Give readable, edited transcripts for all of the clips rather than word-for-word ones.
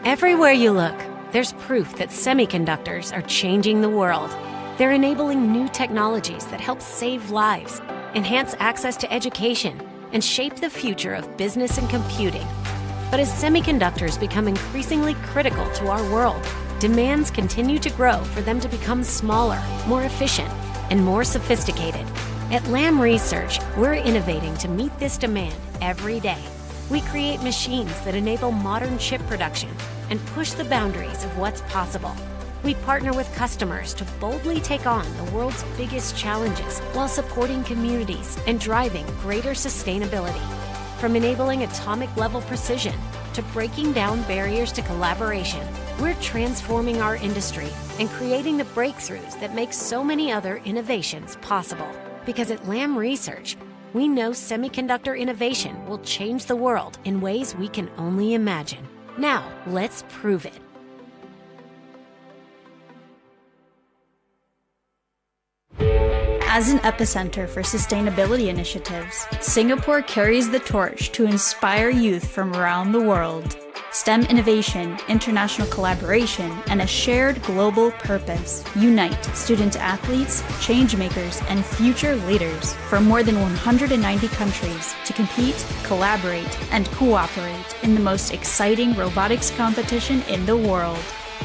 Everywhere you look, there's proof that semiconductors are changing the world. They're enabling new technologies that help save lives, enhance access to education, and shape the future of business and computing. But as semiconductors become increasingly critical to our world, demands continue to grow for them to become smaller, more efficient, and more sophisticated. At Lam Research, we're innovating to meet this demand every day. We create machines that enable modern chip production and push the boundaries of what's possible. We partner with customers to boldly take on the world's biggest challenges while supporting communities and driving greater sustainability. From enabling atomic-level precision to breaking down barriers to collaboration, we're transforming our industry and creating the breakthroughs that make so many other innovations possible. Because at Lam Research, we know semiconductor innovation will change the world in ways we can only imagine. Now, let's prove it. As an epicenter for sustainability initiatives, Singapore carries the torch to inspire youth from around the world. STEM innovation, international collaboration, and a shared global purpose unite student-athletes, change-makers, and future leaders from more than 190 countries to compete, collaborate, and cooperate in the most exciting robotics competition in the world.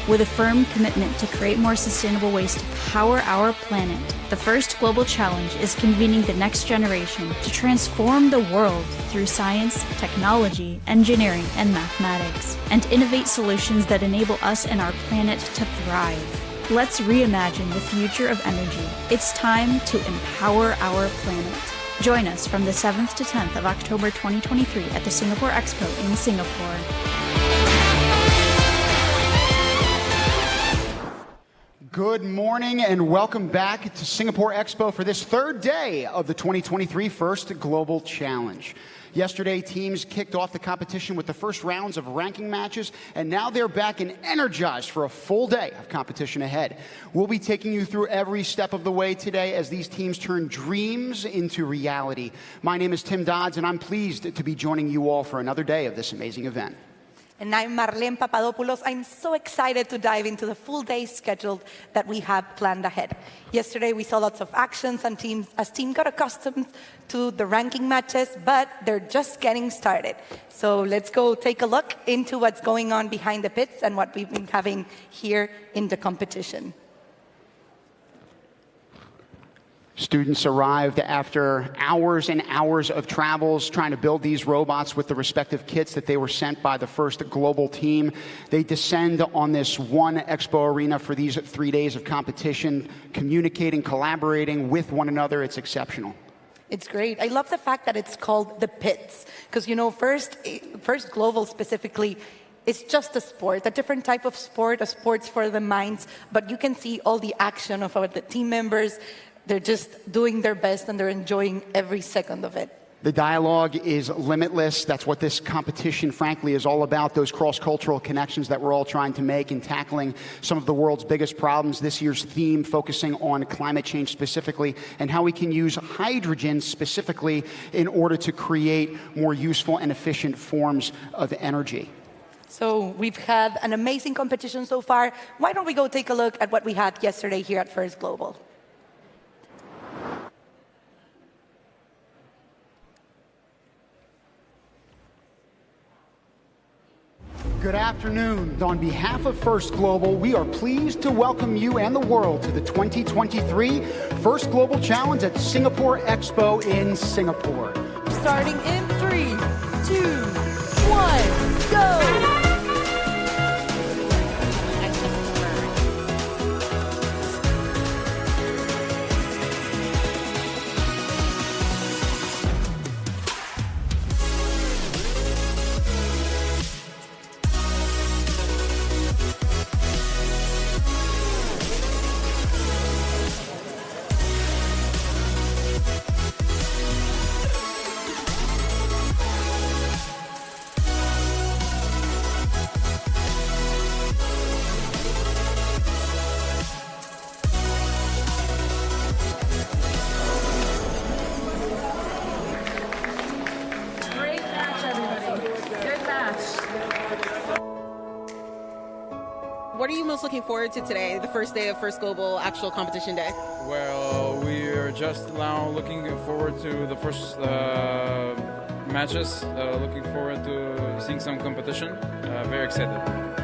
With a firm commitment to create more sustainable ways to power our planet, the first global challenge is convening the next generation to transform the world through science, technology, engineering, and mathematics, and innovate solutions that enable us and our planet to thrive. Let's reimagine the future of energy. It's time to empower our planet. Join us from the 7th to 10th of October 2023 at the Singapore Expo in Singapore. Good morning and welcome back to Singapore Expo for this third day of the 2023 First Global Challenge. Yesterday, teams kicked off the competition with the first rounds of ranking matches, and now they're back and energized for a full day of competition ahead. We'll be taking you through every step of the way today as these teams turn dreams into reality. My name is Tim Dodds, and I'm pleased to be joining you all for another day of this amazing event. And I'm Marlene Papadopoulos. I'm so excited to dive into the full day schedule that we have planned ahead. Yesterday, we saw lots of actions and teams got accustomed to the ranking matches, but they're just getting started. So let's go take a look into what's going on behind the pits and what we've been having here in the competition. Students arrived after hours and hours of travels trying to build these robots with the respective kits that they were sent by the first global team. They descend on this one expo arena for these 3 days of competition, communicating, collaborating with one another. It's exceptional. It's great. I love the fact that it's called the pits, because, you know, first global specifically, it's just a sport, a different type of sport, a sports for the minds, but you can see all the action of the team members. They're just doing their best and they're enjoying every second of it. The dialogue is limitless. That's what this competition, frankly, is all about, those cross-cultural connections that we're all trying to make in tackling some of the world's biggest problems. This year's theme focusing on climate change specifically and how we can use hydrogen specifically in order to create more useful and efficient forms of energy. So we've had an amazing competition so far. Why don't we go take a look at what we had yesterday here at First Global? Good afternoon. On behalf of First Global, we are pleased to welcome you and the world to the 2023 First Global Challenge at Singapore Expo in Singapore. Starting in 3, 2, 1, go! What are you most looking forward to today, the first day of First Global actual competition day? Well, we are just now looking forward to the first matches, looking forward to seeing some competition. Very excited.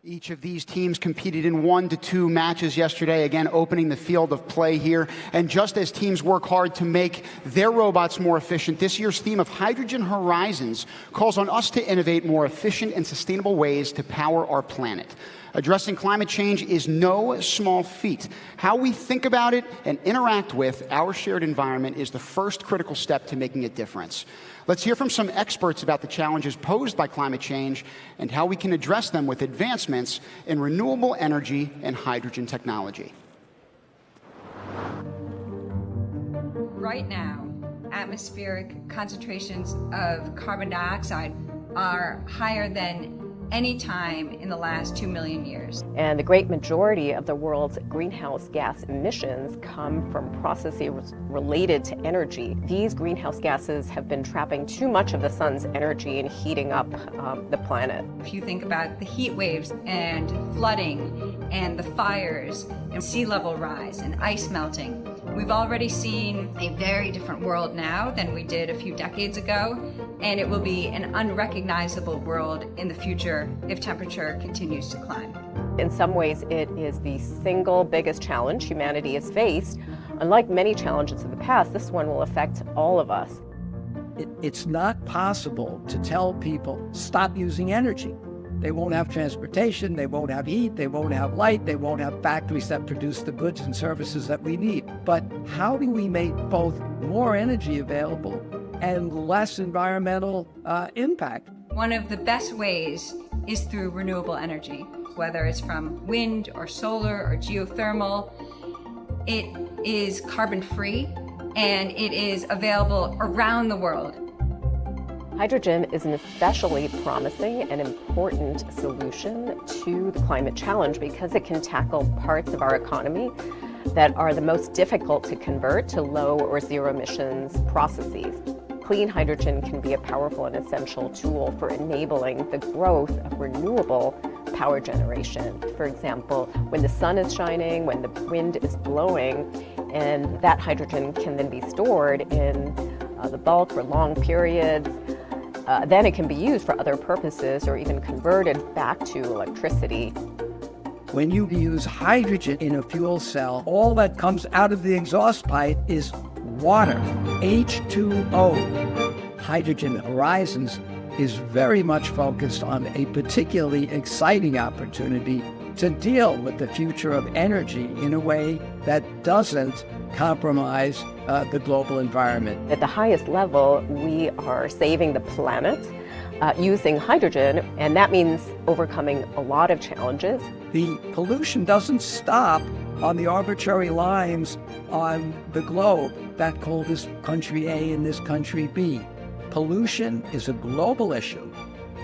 Each of these teams competed in 1 to 2 matches yesterday, again opening the field of play here. And just as teams work hard to make their robots more efficient, this year's theme of Hydrogen Horizons calls on us to innovate more efficient and sustainable ways to power our planet. Addressing climate change is no small feat. How we think about it and interact with our shared environment is the first critical step to making a difference. Let's hear from some experts about the challenges posed by climate change and how we can address them with advancements in renewable energy and hydrogen technology. Right now, atmospheric concentrations of carbon dioxide are higher than any time in the last 2 million years. And the great majority of the world's greenhouse gas emissions come from processes related to energy. These greenhouse gases have been trapping too much of the sun's energy and heating up the planet. If you think about the heat waves and flooding and the fires and sea level rise and ice melting, we've already seen a very different world now than we did a few decades ago, and it will be an unrecognizable world in the future if temperature continues to climb. In some ways, it is the single biggest challenge humanity has faced. Unlike many challenges of the past, this one will affect all of us. It's not possible to tell people, stop using energy. They won't have transportation, they won't have heat, they won't have light, they won't have factories that produce the goods and services that we need. But how do we make both more energy available and less environmental impact? One of the best ways is through renewable energy, whether it's from wind or solar or geothermal. It is carbon-free and it is available around the world. Hydrogen is an especially promising and important solution to the climate challenge because it can tackle parts of our economy that are the most difficult to convert to low or zero emissions processes. Clean hydrogen can be a powerful and essential tool for enabling the growth of renewable power generation. For example, when the sun is shining, when the wind is blowing, and that hydrogen can then be stored in the bulk for long periods. Then it can be used for other purposes or even converted back to electricity. When you use hydrogen in a fuel cell, all that comes out of the exhaust pipe is water, H2O. Hydrogen Horizons is very much focused on a particularly exciting opportunity to deal with the future of energy in a way that doesn't compromise the global environment. At the highest level, we are saving the planet using hydrogen, and that means overcoming a lot of challenges. The pollution doesn't stop on the arbitrary lines on the globe that call this country A and this country B. Pollution is a global issue.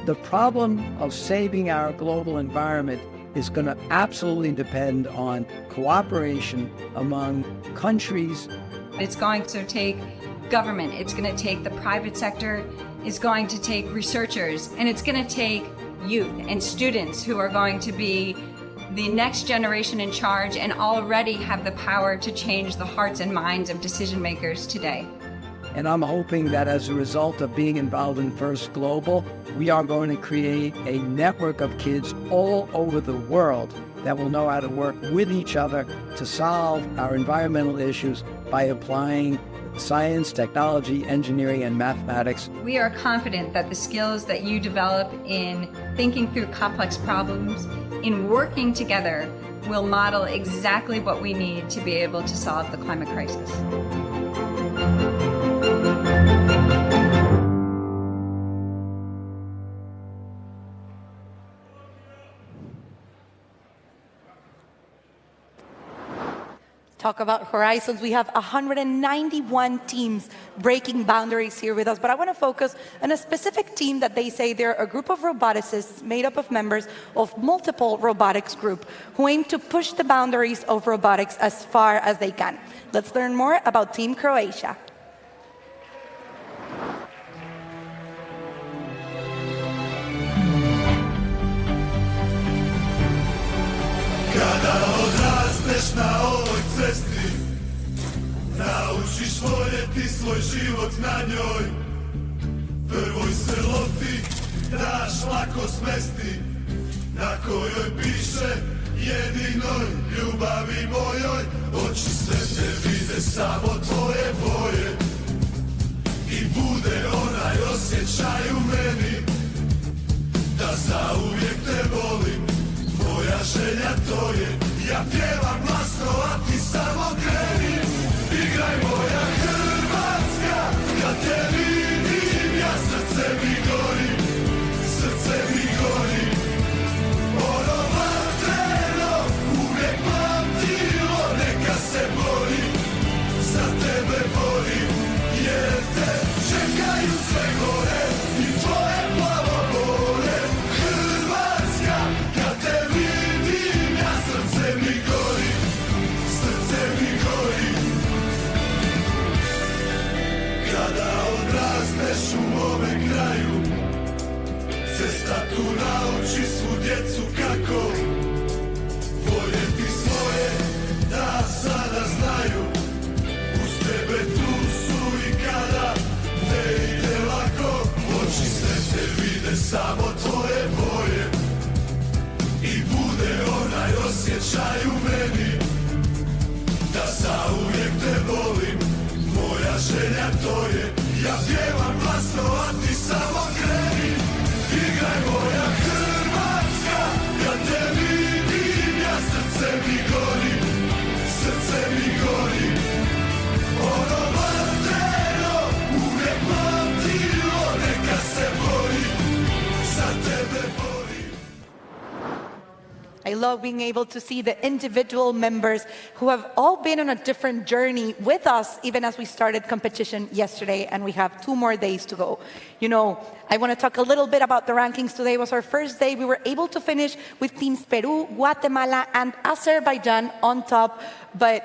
The problem of saving our global environment is going to absolutely depend on cooperation among countries. It's going to take government, it's going to take the private sector, it's going to take researchers, and it's going to take youth and students who are going to be the next generation in charge and already have the power to change the hearts and minds of decision makers today. And I'm hoping that as a result of being involved in First Global, we are going to create a network of kids all over the world that will know how to work with each other to solve our environmental issues by applying science, technology, engineering, and mathematics. We are confident that the skills that you develop in thinking through complex problems, in working together, will model exactly what we need to be able to solve the climate crisis. Talk about horizons. We have 191 teams breaking boundaries here with us, but I want to focus on a specific team that they say they're a group of roboticists made up of members of multiple robotics groups who aim to push the boundaries of robotics as far as they can. Let's learn more about Team Croatia. Na ovoj cesti naučiš voljeti svoj život na njoj. Prvoj se lopti daš lako smesti, na kojoj piše jedinoj ljubavi mojoj. Oči sve te vide samo tvoje boje i bude onaj osjećaj u meni da zauvijek te volim. Moja želja to je, ja pjevam glasno, a ti samo kreni. Igraj moja Hrvatska, kad te vidim, ja srce mi gori, srce mi gori. Ono vatreno, uvijek pamtilo, neka se bori, za tebe bori, jer te čekaju sve gore i tvoje plavo bore. Hrvatska, kad te vidim, ja srce mi gori, srce mi gori. Kada odrasteš u mome kraju, cesta tu nauči svu djecu kako voljeti svoje, da sada znaju. Uz tebe tu su i kada ne ide lako, oči sve te vide samo tvoje boje i bude onaj osjećaj u meni da zauvijek te volim. Moja želja to je, ja pjevam glasno, a ti samo kreni. Igraj moja Hrvatska, kad te vidim, ja srce mi gori, srce mi gori. Ono vatreno, uvijek pamtilo, neka se bori, za tebe bori. I love being able to see the individual members who have all been on a different journey with us, even as we started competition yesterday, and we have 2 more days to go. You know, I want to talk a little bit about the rankings. Today was our first day. We were able to finish with teams Peru, Guatemala, and Azerbaijan on top, but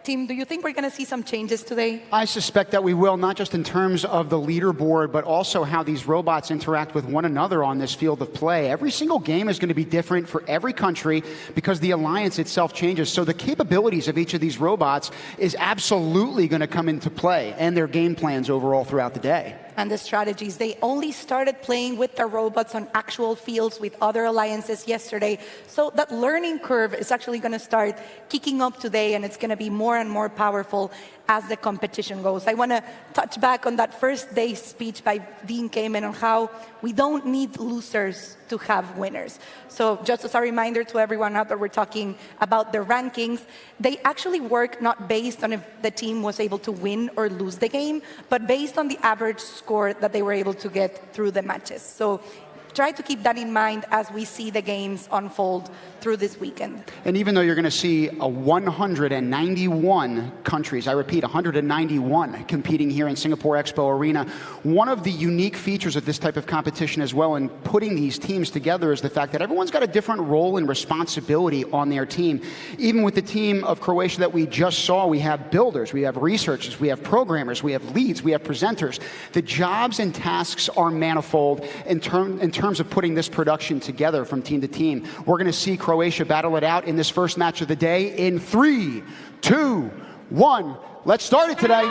team, do you think we're going to see some changes today? I suspect that we will, not just in terms of the leaderboard, but also how these robots interact with one another on this field of play. Every single game is going to be different for every country because the alliance itself changes. So the capabilities of each of these robots is absolutely going to come into play, and their game plans overall throughout the day. And the strategies. They only started playing with the robots on actual fields with other alliances yesterday. So that learning curve is actually going to start kicking up today, and it's going to be more and more powerful as the competition goes. I want to touch back on that first day speech by Dean Kamen on how we don't need losers to have winners. So just as a reminder to everyone out there, we're talking about the rankings. They actually work not based on if the team was able to win or lose the game, but based on the average score that they were able to get through the matches. So try to keep that in mind as we see the games unfold through this weekend. And even though you're going to see 191 countries, I repeat, 191 competing here in Singapore Expo Arena, one of the unique features of this type of competition as well in putting these teams together is the fact that everyone's got a different role and responsibility on their team. Even with the team of Croatia that we just saw, we have builders, we have researchers, we have programmers, we have leads, we have presenters. The jobs and tasks are manifold in terms of putting this production together from team to team. We're going to see Croatia battle it out in this first match of the day in 3, 2, 1. Let's start it today.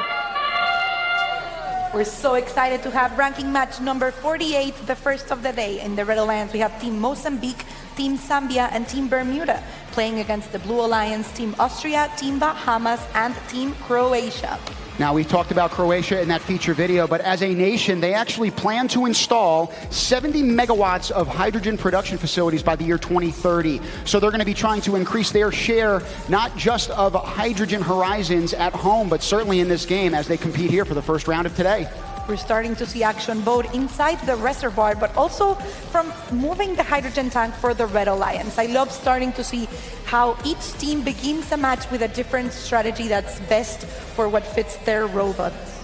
We're so excited to have ranking match number 48, the first of the day. In the Red Alliance, we have Team Mozambique Team Zambia, and Team Bermuda, playing against the Blue Alliance, Team Austria, Team Bahamas, and Team Croatia. Now, we talked about Croatia in that feature video, but as a nation, they actually plan to install 70 megawatts of hydrogen production facilities by the year 2030. So they're going to be trying to increase their share, not just of hydrogen horizons at home, but certainly in this game as they compete here for the first round of today. We're starting to see action both inside the reservoir, but also from moving the hydrogen tank for the Red Alliance. I love starting to see how each team begins a match with a different strategy that's best for what fits their robots.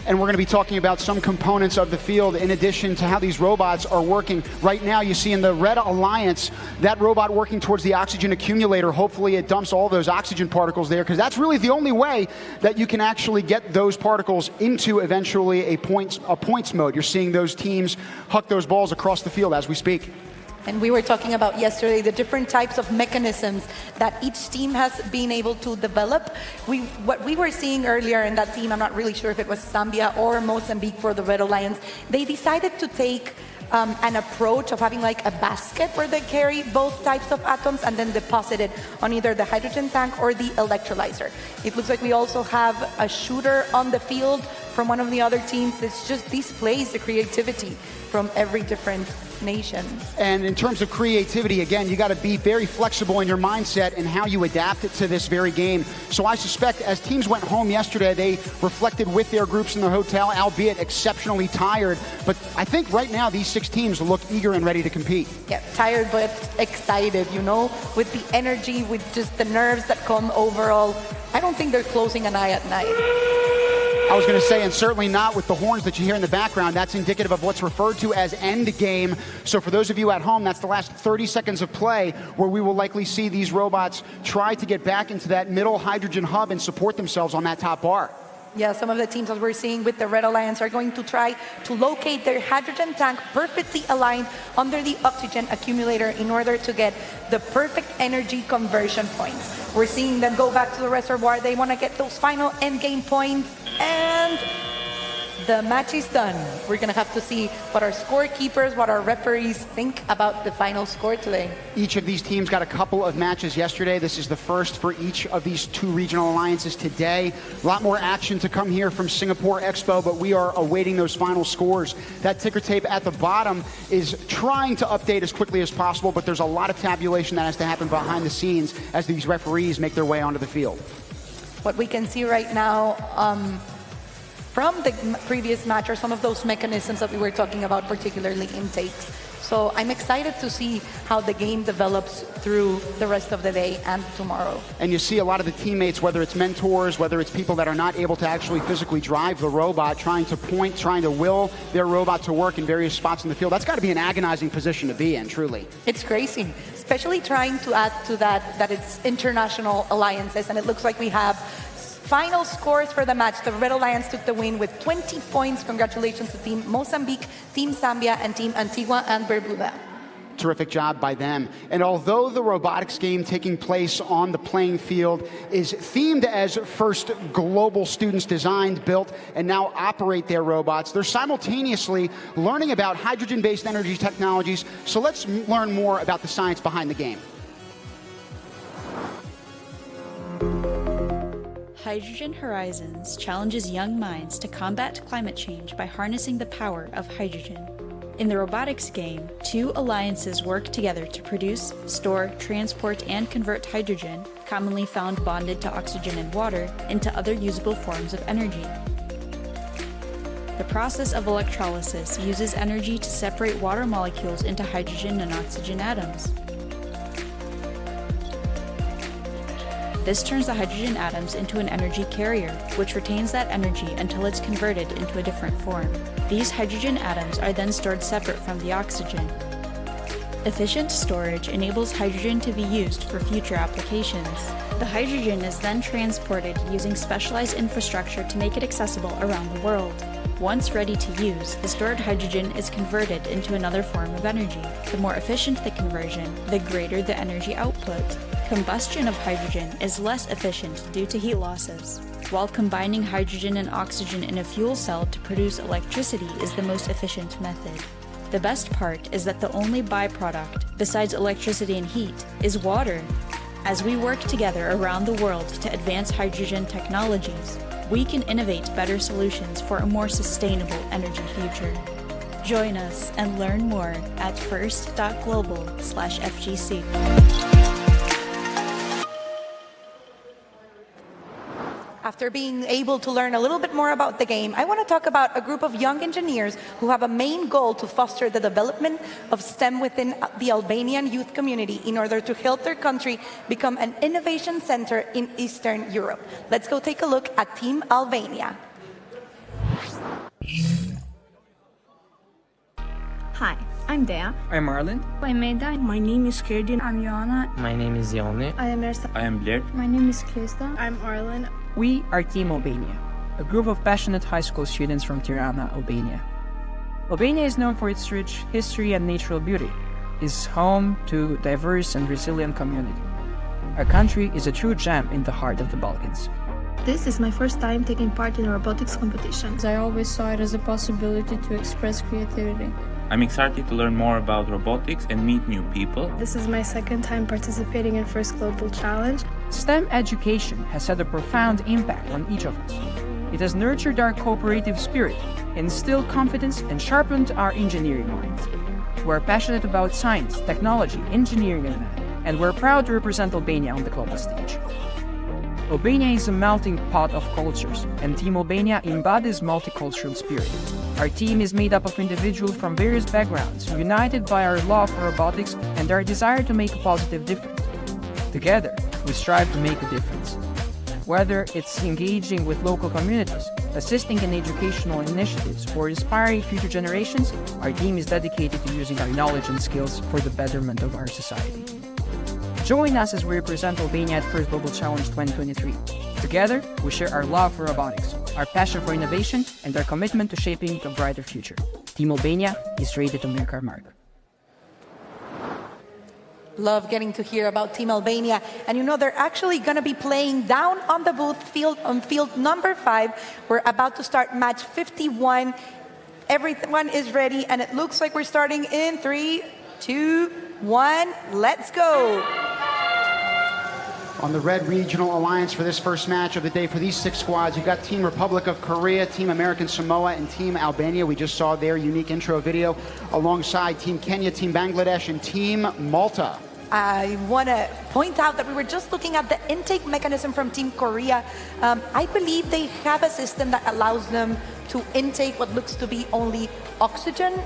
And we're going to be talking about some components of the field in addition to how these robots are working. Right now, you see in the Red Alliance, that robot working towards the oxygen accumulator. Hopefully it dumps all those oxygen particles there, because that's really the only way that you can actually get those particles into eventually a points mode. You're seeing those teams huck those balls across the field as we speak. And we were talking about yesterday the different types of mechanisms that each team has been able to develop. What we were seeing earlier in that team, I'm not really sure if it was Zambia or Mozambique for the Red Alliance, they decided to take an approach of having like a basket where they carry both types of atoms and then deposit it on either the hydrogen tank or the electrolyzer. It looks like we also have a shooter on the field from one of the other teams. It's just displays the creativity from every different nation. And in terms of creativity, again, you got to be very flexible in your mindset and how you adapt it to this very game. So I suspect as teams went home yesterday, they reflected with their groups in the hotel, albeit exceptionally tired. But I think right now these 6 teams look eager and ready to compete. Yeah, tired but excited, you know, with the energy, with just the nerves that come overall. I don't think they're closing an eye at night. I was going to say, and certainly not with the horns that you hear in the background. That's indicative of what's referred to as end game. So for those of you at home, that's the last 30 seconds of play where we will likely see these robots try to get back into that middle hydrogen hub and support themselves on that top bar. Yeah, some of the teams that we're seeing with the Red Alliance are going to try to locate their hydrogen tank perfectly aligned under the oxygen accumulator in order to get the perfect energy conversion points. We're seeing them go back to the reservoir. They want to get those final end game points, and the match is done. We're going to have to see what our scorekeepers, what our referees think about the final score today. Each of these teams got a couple of matches yesterday. This is the first for each of these 2 regional alliances today. A lot more action to come here from Singapore Expo, but we are awaiting those final scores. That ticker tape at the bottom is trying to update as quickly as possible, but there's a lot of tabulation that has to happen behind the scenes as these referees make their way onto the field. What we can see right now from the previous match are some of those mechanisms that we were talking about, particularly intakes. So I'm excited to see how the game develops through the rest of the day and tomorrow. And you see a lot of the teammates, whether it's mentors, whether it's people that are not able to actually physically drive the robot, trying to point, trying to will their robot to work in various spots in the field. That's got to be an agonizing position to be in, truly. It's crazy, especially trying to add to that it's international alliances. And it looks like we have final scores for the match. The Red Alliance took the win with 20 points. Congratulations to Team Mozambique, Team Zambia, and Team Antigua and Barbuda. Terrific job by them. And although the robotics game taking place on the playing field is themed as first global students designed, built, and now operate their robots, they're simultaneously learning about hydrogen-based energy technologies. So let's learn more about the science behind the game. Hydrogen Horizons challenges young minds to combat climate change by harnessing the power of hydrogen. In the robotics game, 2 alliances work together to produce, store, transport, and convert hydrogen, commonly found bonded to oxygen and water, into other usable forms of energy. The process of electrolysis uses energy to separate water molecules into hydrogen and oxygen atoms. This turns the hydrogen atoms into an energy carrier, which retains that energy until it's converted into a different form. These hydrogen atoms are then stored separate from the oxygen. Efficient storage enables hydrogen to be used for future applications. The hydrogen is then transported using specialized infrastructure to make it accessible around the world. Once ready to use, the stored hydrogen is converted into another form of energy. The more efficient the conversion, the greater the energy output. Combustion of hydrogen is less efficient due to heat losses, while combining hydrogen and oxygen in a fuel cell to produce electricity is the most efficient method. The best part is that the only byproduct, besides electricity and heat, is water. As we work together around the world to advance hydrogen technologies, we can innovate better solutions for a more sustainable energy future. Join us and learn more at first.global/FGC. After being able to learn a little bit more about the game, I want to talk about a group of young engineers who have a main goal to foster the development of STEM within the Albanian youth community in order to help their country become an innovation center in Eastern Europe. Let's go take a look at Team Albania. Hi, I'm Dea. I'm Marlon. I'm Meda. My name is Kerdin. I'm Joanna. My name is Yoni. I am Ersa. I am Blair. My name is Krista. I'm Arlen. We are Team Albania, a group of passionate high school students from Tirana, Albania. Albania is known for its rich history and natural beauty. It's home to a diverse and resilient community. Our country is a true gem in the heart of the Balkans. This is my first time taking part in a robotics competition. I always saw it as a possibility to express creativity. I'm excited to learn more about robotics and meet new people. This is my second time participating in First Global Challenge. STEM education has had a profound impact on each of us. It has nurtured our cooperative spirit, instilled confidence, and sharpened our engineering minds. We're passionate about science, technology, engineering, and math, and we're proud to represent Albania on the global stage. Albania is a melting pot of cultures, and Team Albania embodies multicultural spirit. Our team is made up of individuals from various backgrounds, united by our love for robotics and our desire to make a positive difference. Together, we strive to make a difference. Whether it's engaging with local communities, assisting in educational initiatives, or inspiring future generations, our team is dedicated to using our knowledge and skills for the betterment of our society. Join us as we represent Albania at First Global Challenge 2023. Together, we share our love for robotics, our passion for innovation, and our commitment to shaping a brighter future. Team Albania is ready to make our mark. Love getting to hear about Team Albania. And you know, they're actually going to be playing down on the booth field on field number 5. We're about to start match 51. Everyone is ready, and it looks like we're starting in 3, 2, 1. Let's go. On the Red Regional Alliance for this first match of the day for these 6 squads, you've got Team Republic of Korea, Team American Samoa, and Team Albania. We just saw their unique intro video alongside Team Kenya, Team Bangladesh, and Team Malta. I want to point out that we were just looking at the intake mechanism from Team Korea. I believe they have a system that allows them to intake what looks to be only oxygen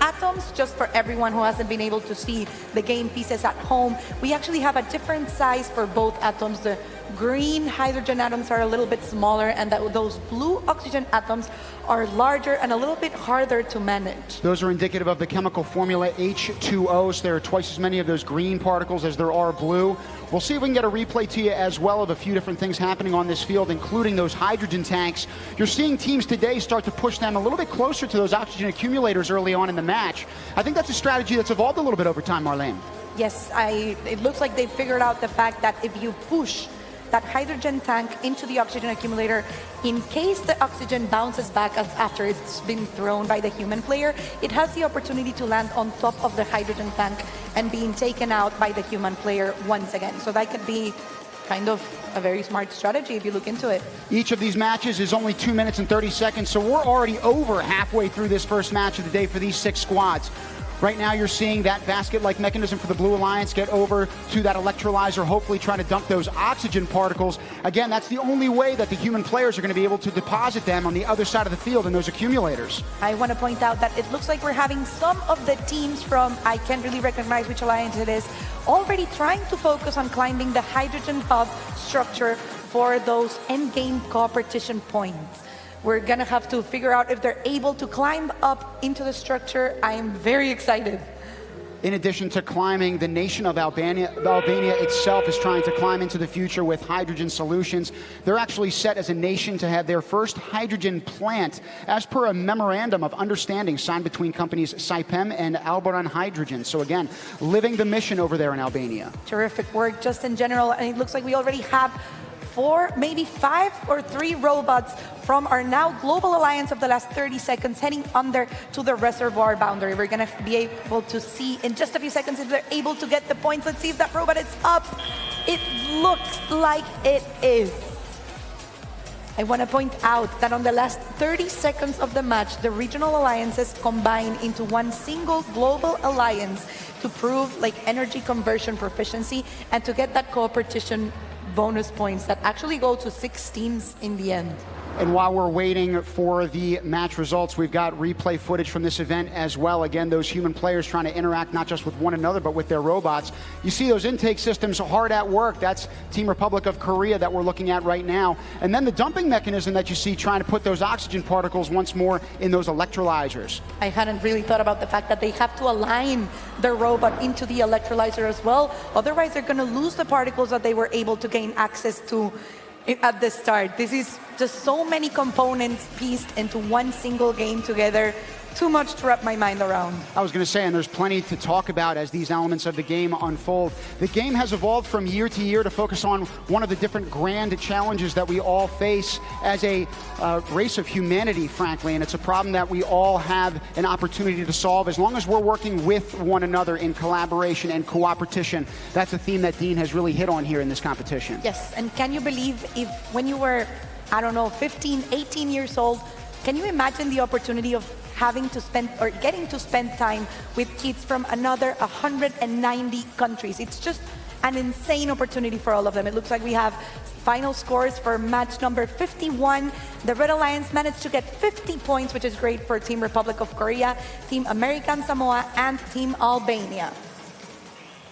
atoms. Just for everyone who hasn't been able to see the game pieces at home, we actually have a different size for both atoms. The green hydrogen atoms are a little bit smaller, and those blue oxygen atoms are larger and a little bit harder to manage. Those are indicative of the chemical formula H2O, so there are twice as many of those green particles as there are blue. We'll see if we can get a replay to you as well of a few different things happening on this field, including those hydrogen tanks. You're seeing teams today start to push them a little bit closer to those oxygen accumulators early on in the match. I think that's a strategy that's evolved a little bit over time, Marlene. Yes, it looks like they figured out the fact that if you push that hydrogen tank into the oxygen accumulator, in case the oxygen bounces back after it's been thrown by the human player, it has the opportunity to land on top of the hydrogen tank and being taken out by the human player once again. So that could be kind of a very smart strategy if you look into it. Each of these matches is only 2 minutes and 30 seconds, so we're already over halfway through this first match of the day for these 6 squads. Right now you're seeing that basket-like mechanism for the Blue Alliance get over to that electrolyzer, hopefully trying to dump those oxygen particles. Again, that's the only way that the human players are going to be able to deposit them on the other side of the field in those accumulators. I want to point out that it looks like we're having some of the teams from, I can't really recognize which alliance it is, already trying to focus on climbing the hydrogen hub structure for those endgame competition points. We're going to have to figure out if they're able to climb up into the structure. I am very excited. In addition to climbing, the nation of Albania itself is trying to climb into the future with hydrogen solutions. They're actually set as a nation to have their first hydrogen plant, as per a memorandum of understanding signed between companies Saipem and Alboran Hydrogen. So again, living the mission over there in Albania. Terrific work just in general, and it looks like we already have 4, maybe 5 or 3 robots from our now global alliance of the last 30 seconds heading under to the reservoir boundary. We're going to be able to see in just a few seconds if they're able to get the points. Let's see if that robot is up. It looks like it is. I want to point out that on the last 30 seconds of the match, the regional alliances combine into one single global alliance to prove like energy conversion proficiency and to get that competition bonus points that actually go to 6 teams in the end. And while we're waiting for the match results, we've got replay footage from this event as well. Again, those human players trying to interact not just with one another, but with their robots. You see those intake systems hard at work. That's Team Republic of Korea that we're looking at right now. And then the dumping mechanism that you see trying to put those oxygen particles once more in those electrolyzers. I hadn't really thought about the fact that they have to align their robot into the electrolyzer as well. Otherwise, they're going to lose the particles that they were able to gain access to at the start. This is just so many components pieced into one single game together. Too much to wrap my mind around. I was going to say, and there's plenty to talk about as these elements of the game unfold. The game has evolved from year to year to focus on one of the different grand challenges that we all face as a race of humanity, frankly, and it's a problem that we all have an opportunity to solve as long as we're working with one another in collaboration and cooperation. That's a theme that Dean has really hit on here in this competition. Yes, and can you believe if when you were, I don't know, 15, 18 years old, can you imagine the opportunity of having to spend or getting to spend time with kids from another 190 countries? It's just an insane opportunity for all of them. It looks like we have final scores for match number 51. The Red Alliance managed to get 50 points, which is great for Team Republic of Korea, Team American Samoa, and Team Albania.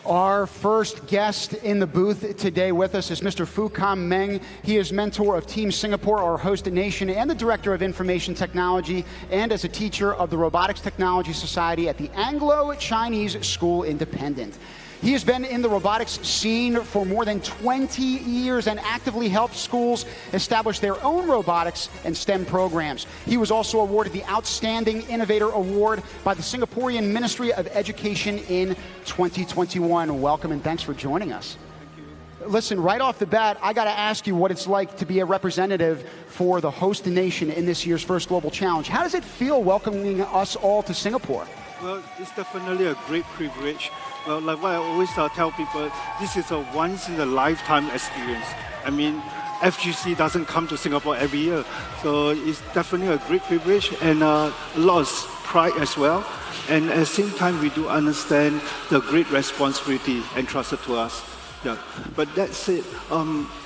Our first guest in the booth today with us is Mr. Fu Kam Meng. He is mentor of Team Singapore, our host nation, and the Director of Information Technology, and as a teacher of the Robotics Technology Society at the Anglo-Chinese School Independent. He has been in the robotics scene for more than 20 years and actively helped schools establish their own robotics and STEM programs. He was also awarded the Outstanding Innovator Award by the Singaporean Ministry of Education in 2021. Welcome and thanks for joining us. Thank you. Listen, right off the bat, I got to ask you what it's like to be a representative for the host nation in this year's first Global Challenge. How does it feel welcoming us all to Singapore? Well, it's definitely a great privilege. Well, like what I always tell people, this is a once-in-a-lifetime experience. I mean, FGC doesn't come to Singapore every year, so it's definitely a great privilege and a lot of pride as well. And at the same time, we do understand the great responsibility entrusted to us. Yeah. But that said,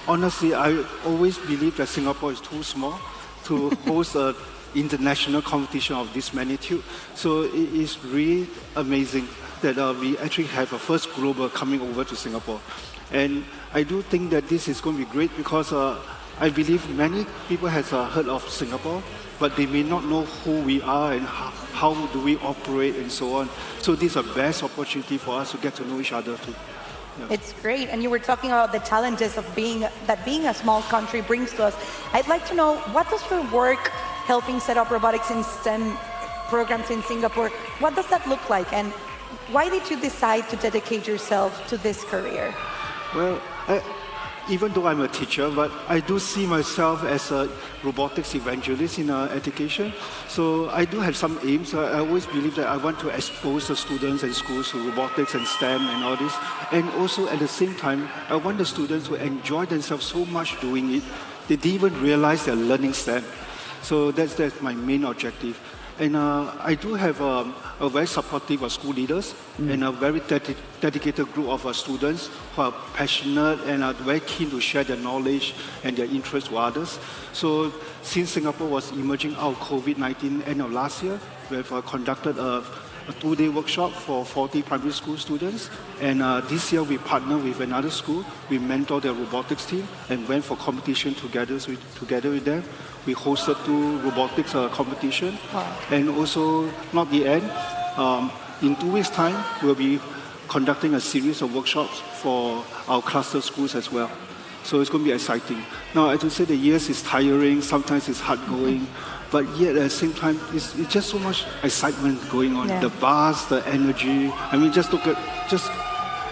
honestly, I always believe that Singapore is too small to host a international competition of this magnitude. So it is really amazing that we actually have a first global coming over to Singapore. And I do think that this is going to be great because I believe many people have heard of Singapore, but they may not know who we are and how do we operate and so on. So this is a best opportunity for us to get to know each other too. Yeah. It's great, and you were talking about the challenges of being a small country brings to us. I'd like to know, what does your work helping set up robotics in STEM programs in Singapore, what does that look like, and why did you decide to dedicate yourself to this career? Well, even though I'm a teacher, but I do see myself as a robotics evangelist in education. So I do have some aims. I always believe that I want to expose the students and schools to robotics and STEM and all this. And also at the same time, I want the students to enjoy themselves so much doing it, they didn't even realize they're learning STEM. So that's my main objective. And I do have a very supportive of school leaders and a very dedicated group of students who are passionate and are very keen to share their knowledge and their interests with others. So since Singapore was emerging out of COVID-19 end of last year, we have conducted a 2-day workshop for 40 primary school students. And this year we partnered with another school. We mentored their robotics team and went for competition together with them. We hosted 2 robotics competition. Wow. And also, not the end, in 2 weeks' time, we'll be conducting a series of workshops for our cluster schools as well. So it's going to be exciting. Now, I have to say the years is tiring, sometimes it's hard going, but yet at the same time, it's just so much excitement going on. Yeah. The buzz, the energy. I mean, just look at,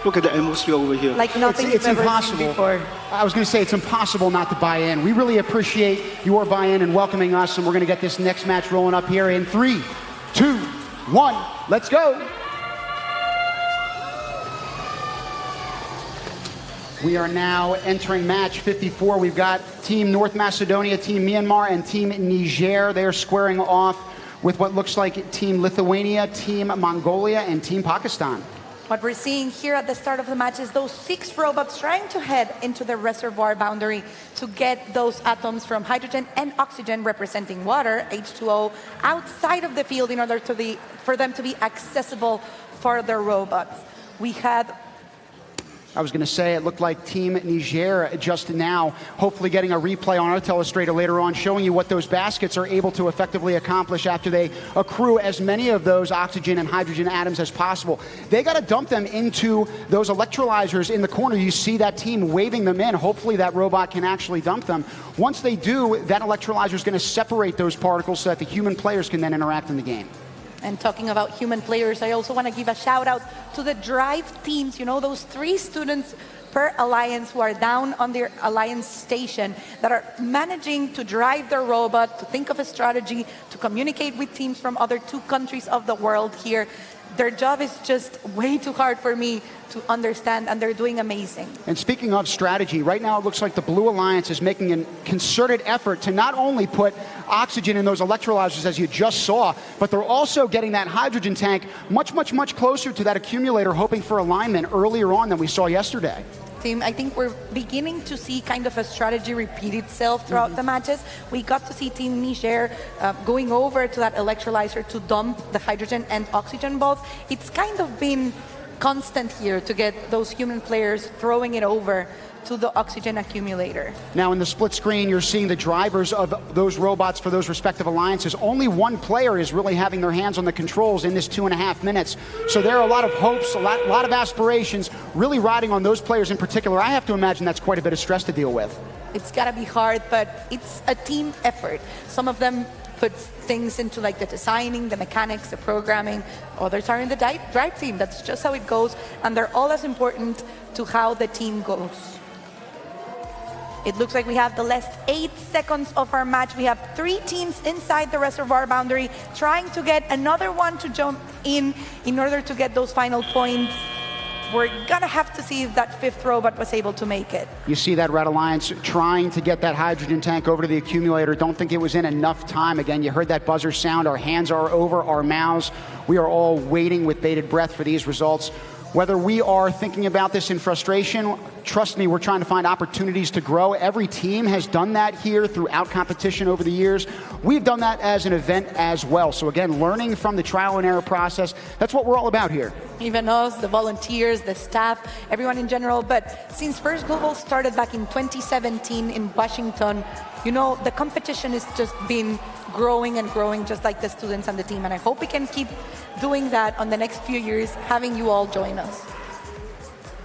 Look at the atmosphere over here. Like nothing It's you've ever impossible. seen before. I was going to say it's impossible not to buy in. We really appreciate your buy-in and welcoming us, and we're going to get this next match rolling up here in 3, 2, 1. Let's go. We are now entering match 54. We've got Team North Macedonia, Team Myanmar, and Team Niger. They are squaring off with what looks like Team Lithuania, Team Mongolia, and Team Pakistan. What we're seeing here at the start of the match is those 6 robots trying to head into the reservoir boundary to get those atoms from hydrogen and oxygen representing water, H2O, outside of the field in order for them to be accessible for the robots. We had I was going to say, it looked like Team Niger just now, hopefully getting a replay on our telestrator later on, showing you what those baskets are able to effectively accomplish after they accrue as many of those oxygen and hydrogen atoms as possible. They got to dump them into those electrolyzers in the corner. You see that team waving them in. Hopefully that robot can actually dump them. Once they do, that electrolyzer is going to separate those particles so that the human players can then interact in the game. And talking about human players, I also want to give a shout out to the drive teams, you know, those 3 students per alliance who are down on their alliance station that are managing to drive their robot, to think of a strategy, to communicate with teams from other 2 countries of the world here. Their job is just way too hard for me to understand, and they're doing amazing. And speaking of strategy, right now it looks like the Blue Alliance is making a concerted effort to not only put oxygen in those electrolyzers, as you just saw, but they're also getting that hydrogen tank much, much, much closer to that accumulator, hoping for alignment earlier on than we saw yesterday. Team, I think we're beginning to see kind of a strategy repeat itself throughout the matches. We got to see Team Niger going over to that electrolyzer to dump the hydrogen and oxygen balls. It's kind of been constant here to get those human players throwing it over to the oxygen accumulator. Now in the split screen, you're seeing the drivers of those robots for those respective alliances. Only one player is really having their hands on the controls in this 2.5 minutes. So there are a lot of hopes, a lot of aspirations, really riding on those players in particular. I have to imagine that's quite a bit of stress to deal with. It's gotta be hard, but it's a team effort. Some of them put things into like the designing, the mechanics, the programming. Others are in the drive team. That's just how it goes. And they're all as important to how the team goes. It looks like we have the last 8 seconds of our match. We have 3 teams inside the reservoir boundary trying to get another one to jump in order to get those final points. We're gonna have to see if that 5th robot was able to make it. You see that Red Alliance trying to get that hydrogen tank over to the accumulator. Don't think it was in enough time. Again, you heard that buzzer sound. Our hands are over our mouths. We are all waiting with bated breath for these results. Whether we are thinking about this in frustration, trust me, we're trying to find opportunities to grow. Every team has done that here throughout competition over the years. We've done that as an event as well. So again, learning from the trial and error process, that's what we're all about here. Even us, the volunteers, the staff, everyone in general. But since First Global started back in 2017 in Washington, you know, the competition has just been growing and growing, just like the students and the team. And I hope we can keep doing that on the next few years, having you all join us.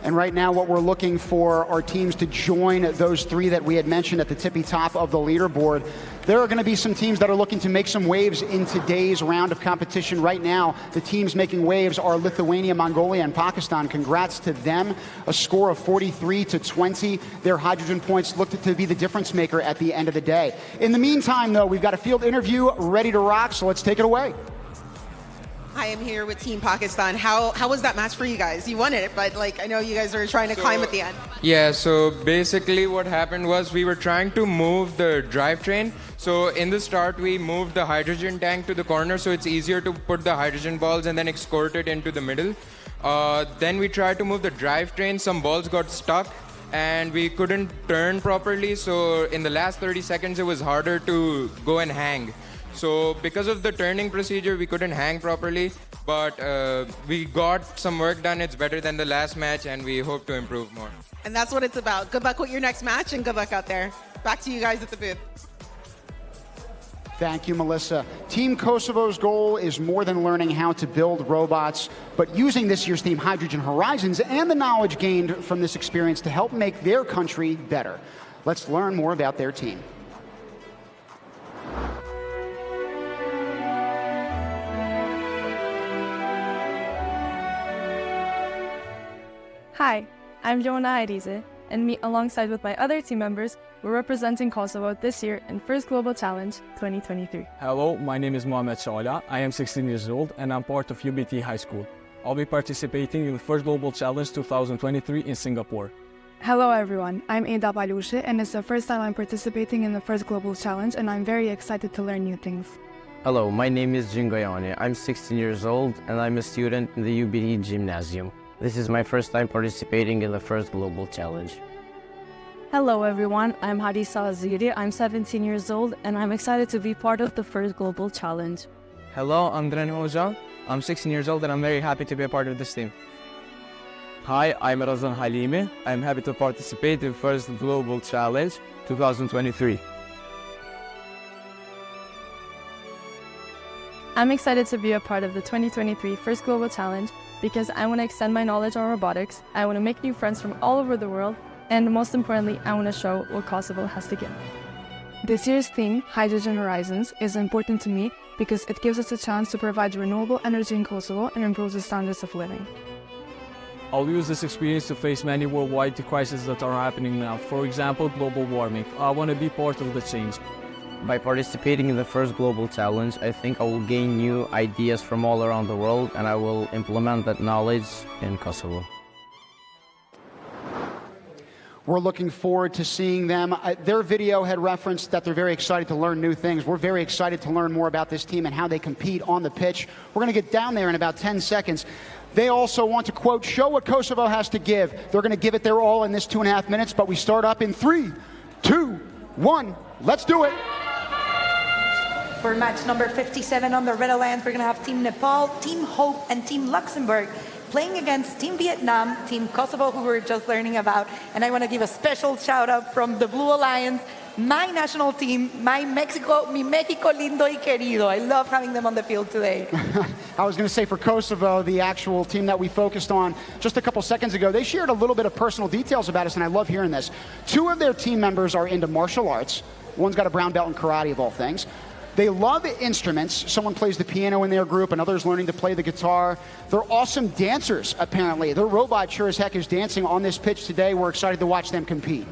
And right now what we're looking for are teams to join those 3 that we had mentioned at the tippy top of the leaderboard. There are going to be some teams that are looking to make some waves in today's round of competition. Right now, the teams making waves are Lithuania, Mongolia, and Pakistan. Congrats to them. A score of 43-20. Their hydrogen points looked to be the difference maker at the end of the day. In the meantime, though, we've got a field interview ready to rock, so let's take it away. I am here with Team Pakistan. How was that match for you guys? You won it, but like I know you guys are trying to climb at the end. Yeah, so basically what happened was we were trying to move the drivetrain. So in the start, we moved the hydrogen tank to the corner so it's easier to put the hydrogen balls and then escort it into the middle. Then we tried to move the drivetrain. Some balls got stuck and we couldn't turn properly. So in the last 30 seconds, it was harder to go and hang. So because of the turning procedure, we couldn't hang properly, but we got some work done. It's better than the last match, and we hope to improve more. And that's what it's about. Good luck with your next match, and good luck out there. Back to you guys at the booth. Thank you, Melissa. Team Kosovo's goal is more than learning how to build robots, but using this year's theme, Hydrogen Horizons, and the knowledge gained from this experience to help make their country better. Let's learn more about their team. Hi, I'm Joanna Airize, and me alongside with my other team members, we're representing Kosovo this year in First Global Challenge 2023. Hello, my name is Mohamed Sola. I am 16 years old and I'm part of UBT High School. I'll be participating in the First Global Challenge 2023 in Singapore. Hello everyone, I'm Ada Balushe, and it's the first time I'm participating in the First Global Challenge, and I'm very excited to learn new things. Hello, my name is Jingoyane. I'm 16 years old and I'm a student in the UBT Gymnasium. This is my first time participating in the First Global Challenge. Hello everyone, I'm Hadisa Aziri, I'm 17 years old, and I'm excited to be part of the First Global Challenge. Hello, I'm Dren Hoja. I'm 16 years old and I'm very happy to be a part of this team. Hi, I'm Razan Halimi. I'm happy to participate in First Global Challenge 2023. I'm excited to be a part of the 2023 First Global Challenge because I want to extend my knowledge on robotics, I want to make new friends from all over the world, and most importantly, I want to show what Kosovo has to give. This year's theme, Hydrogen Horizons, is important to me because it gives us a chance to provide renewable energy in Kosovo and improve the standards of living. I'll use this experience to face many worldwide crises that are happening now. For example, global warming. I want to be part of the change. By participating in the First Global Challenge, I think I will gain new ideas from all around the world and I will implement that knowledge in Kosovo. We're looking forward to seeing them. Their video had referenced that they're very excited to learn new things. We're very excited to learn more about this team and how they compete on the pitch. We're going to get down there in about 10 seconds. They also want to, quote, show what Kosovo has to give. They're going to give it their all in this 2.5 minutes, but we start up in 3, 2, 1. Let's do it. For match number 57 on the Red Alliance, we're going to have Team Nepal, Team Hope, and Team Luxembourg playing against Team Vietnam, Team Kosovo, who we're just learning about. And I want to give a special shout out from the Blue Alliance, my national team, mi Mexico lindo y querido. I love having them on the field today. I was going to say for Kosovo, the actual team that we focused on just a couple seconds ago, they shared a little bit of personal details about us, and I love hearing this. 2 of their team members are into martial arts. One's got a brown belt in karate, of all things. They love instruments. Someone plays the piano in their group, and others learning to play the guitar. They're awesome dancers, apparently. Their robot sure as heck is dancing on this pitch today. We're excited to watch them compete.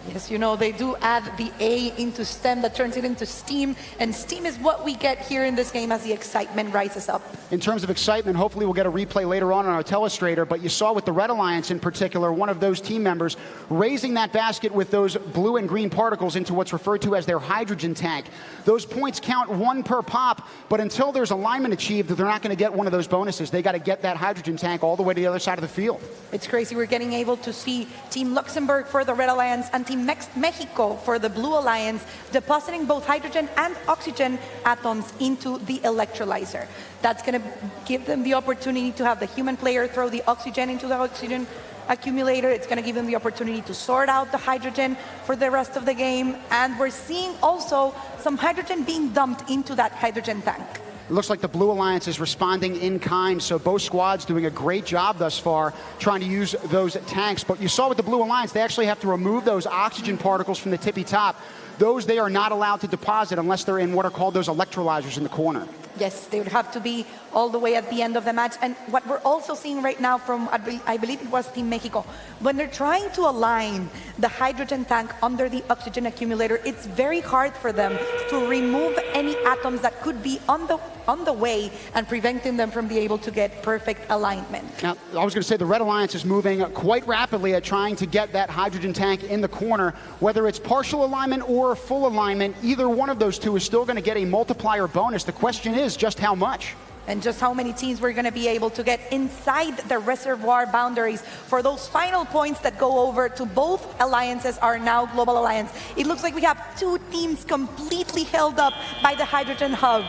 Yes, you know, they do add the A into STEM that turns it into STEAM, and STEAM is what we get here in this game as the excitement rises up. In terms of excitement, hopefully we'll get a replay later on our telestrator, but you saw with the Red Alliance in particular, one of those team members raising that basket with those blue and green particles into what's referred to as their hydrogen tank. Those points count 1 per pop, but until there's alignment achieved, they're not going to get one of those bonuses. They got to get that hydrogen tank all the way to the other side of the field. It's crazy. We're getting able to see Team Luxembourg for the Red Alliance and Team Mexico for the Blue Alliance depositing both hydrogen and oxygen atoms into the electrolyzer. That's going to give them the opportunity to have the human player throw the oxygen into the oxygen accumulator. It's going to give them the opportunity to sort out the hydrogen for the rest of the game. And we're seeing also some hydrogen being dumped into that hydrogen tank. It looks like the Blue Alliance is responding in kind, so both squads doing a great job thus far trying to use those tanks. But you saw with the Blue Alliance, they actually have to remove those oxygen particles from the tippy top. Those they are not allowed to deposit unless they're in what are called those electrolyzers in the corner. Yes, they would have to be all the way at the end of the match. And what we're also seeing right now from, I believe it was Team Mexico, when they're trying to align the hydrogen tank under the oxygen accumulator, it's very hard for them to remove any atoms that could be on the way and preventing them from being able to get perfect alignment. Now, I was going to say the Red Alliance is moving quite rapidly at trying to get that hydrogen tank in the corner. Whether it's partial alignment or full alignment, either one of those two is still going to get a multiplier bonus. The question is just how much. And just how many teams we're going to be able to get inside the reservoir boundaries for those final points that go over to both alliances are now Global Alliance. It looks like we have 2 teams completely held up by the hydrogen hub.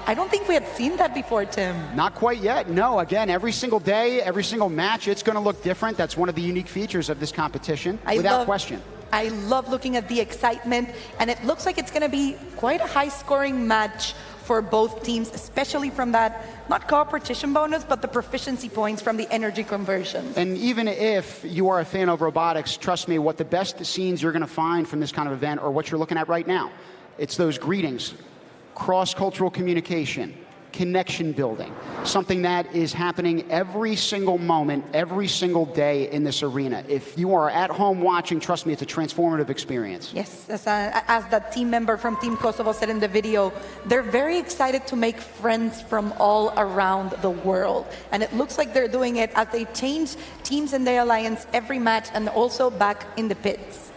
I don't think we had seen that before, Tim. Not quite yet, no. Again, every single day, every single match, it's going to look different. That's one of the unique features of this competition, without question. I love looking at the excitement, and it looks like it's going to be quite a high-scoring match for both teams, especially from that, not competition bonus, but the proficiency points from the energy conversions. And even if you are a fan of robotics, trust me, what the best scenes you're going to find from this kind of event are what you're looking at right now. It's those greetings, cross-cultural communication, connection building, something that is happening every single moment, every single day in this arena. If you are at home watching, trust me, it's a transformative experience. Yes, as that team member from Team Kosovo said in the video, they're very excited to make friends from all around the world. And it looks like they're doing it as they change teams in the alliance every match and also back in the pits.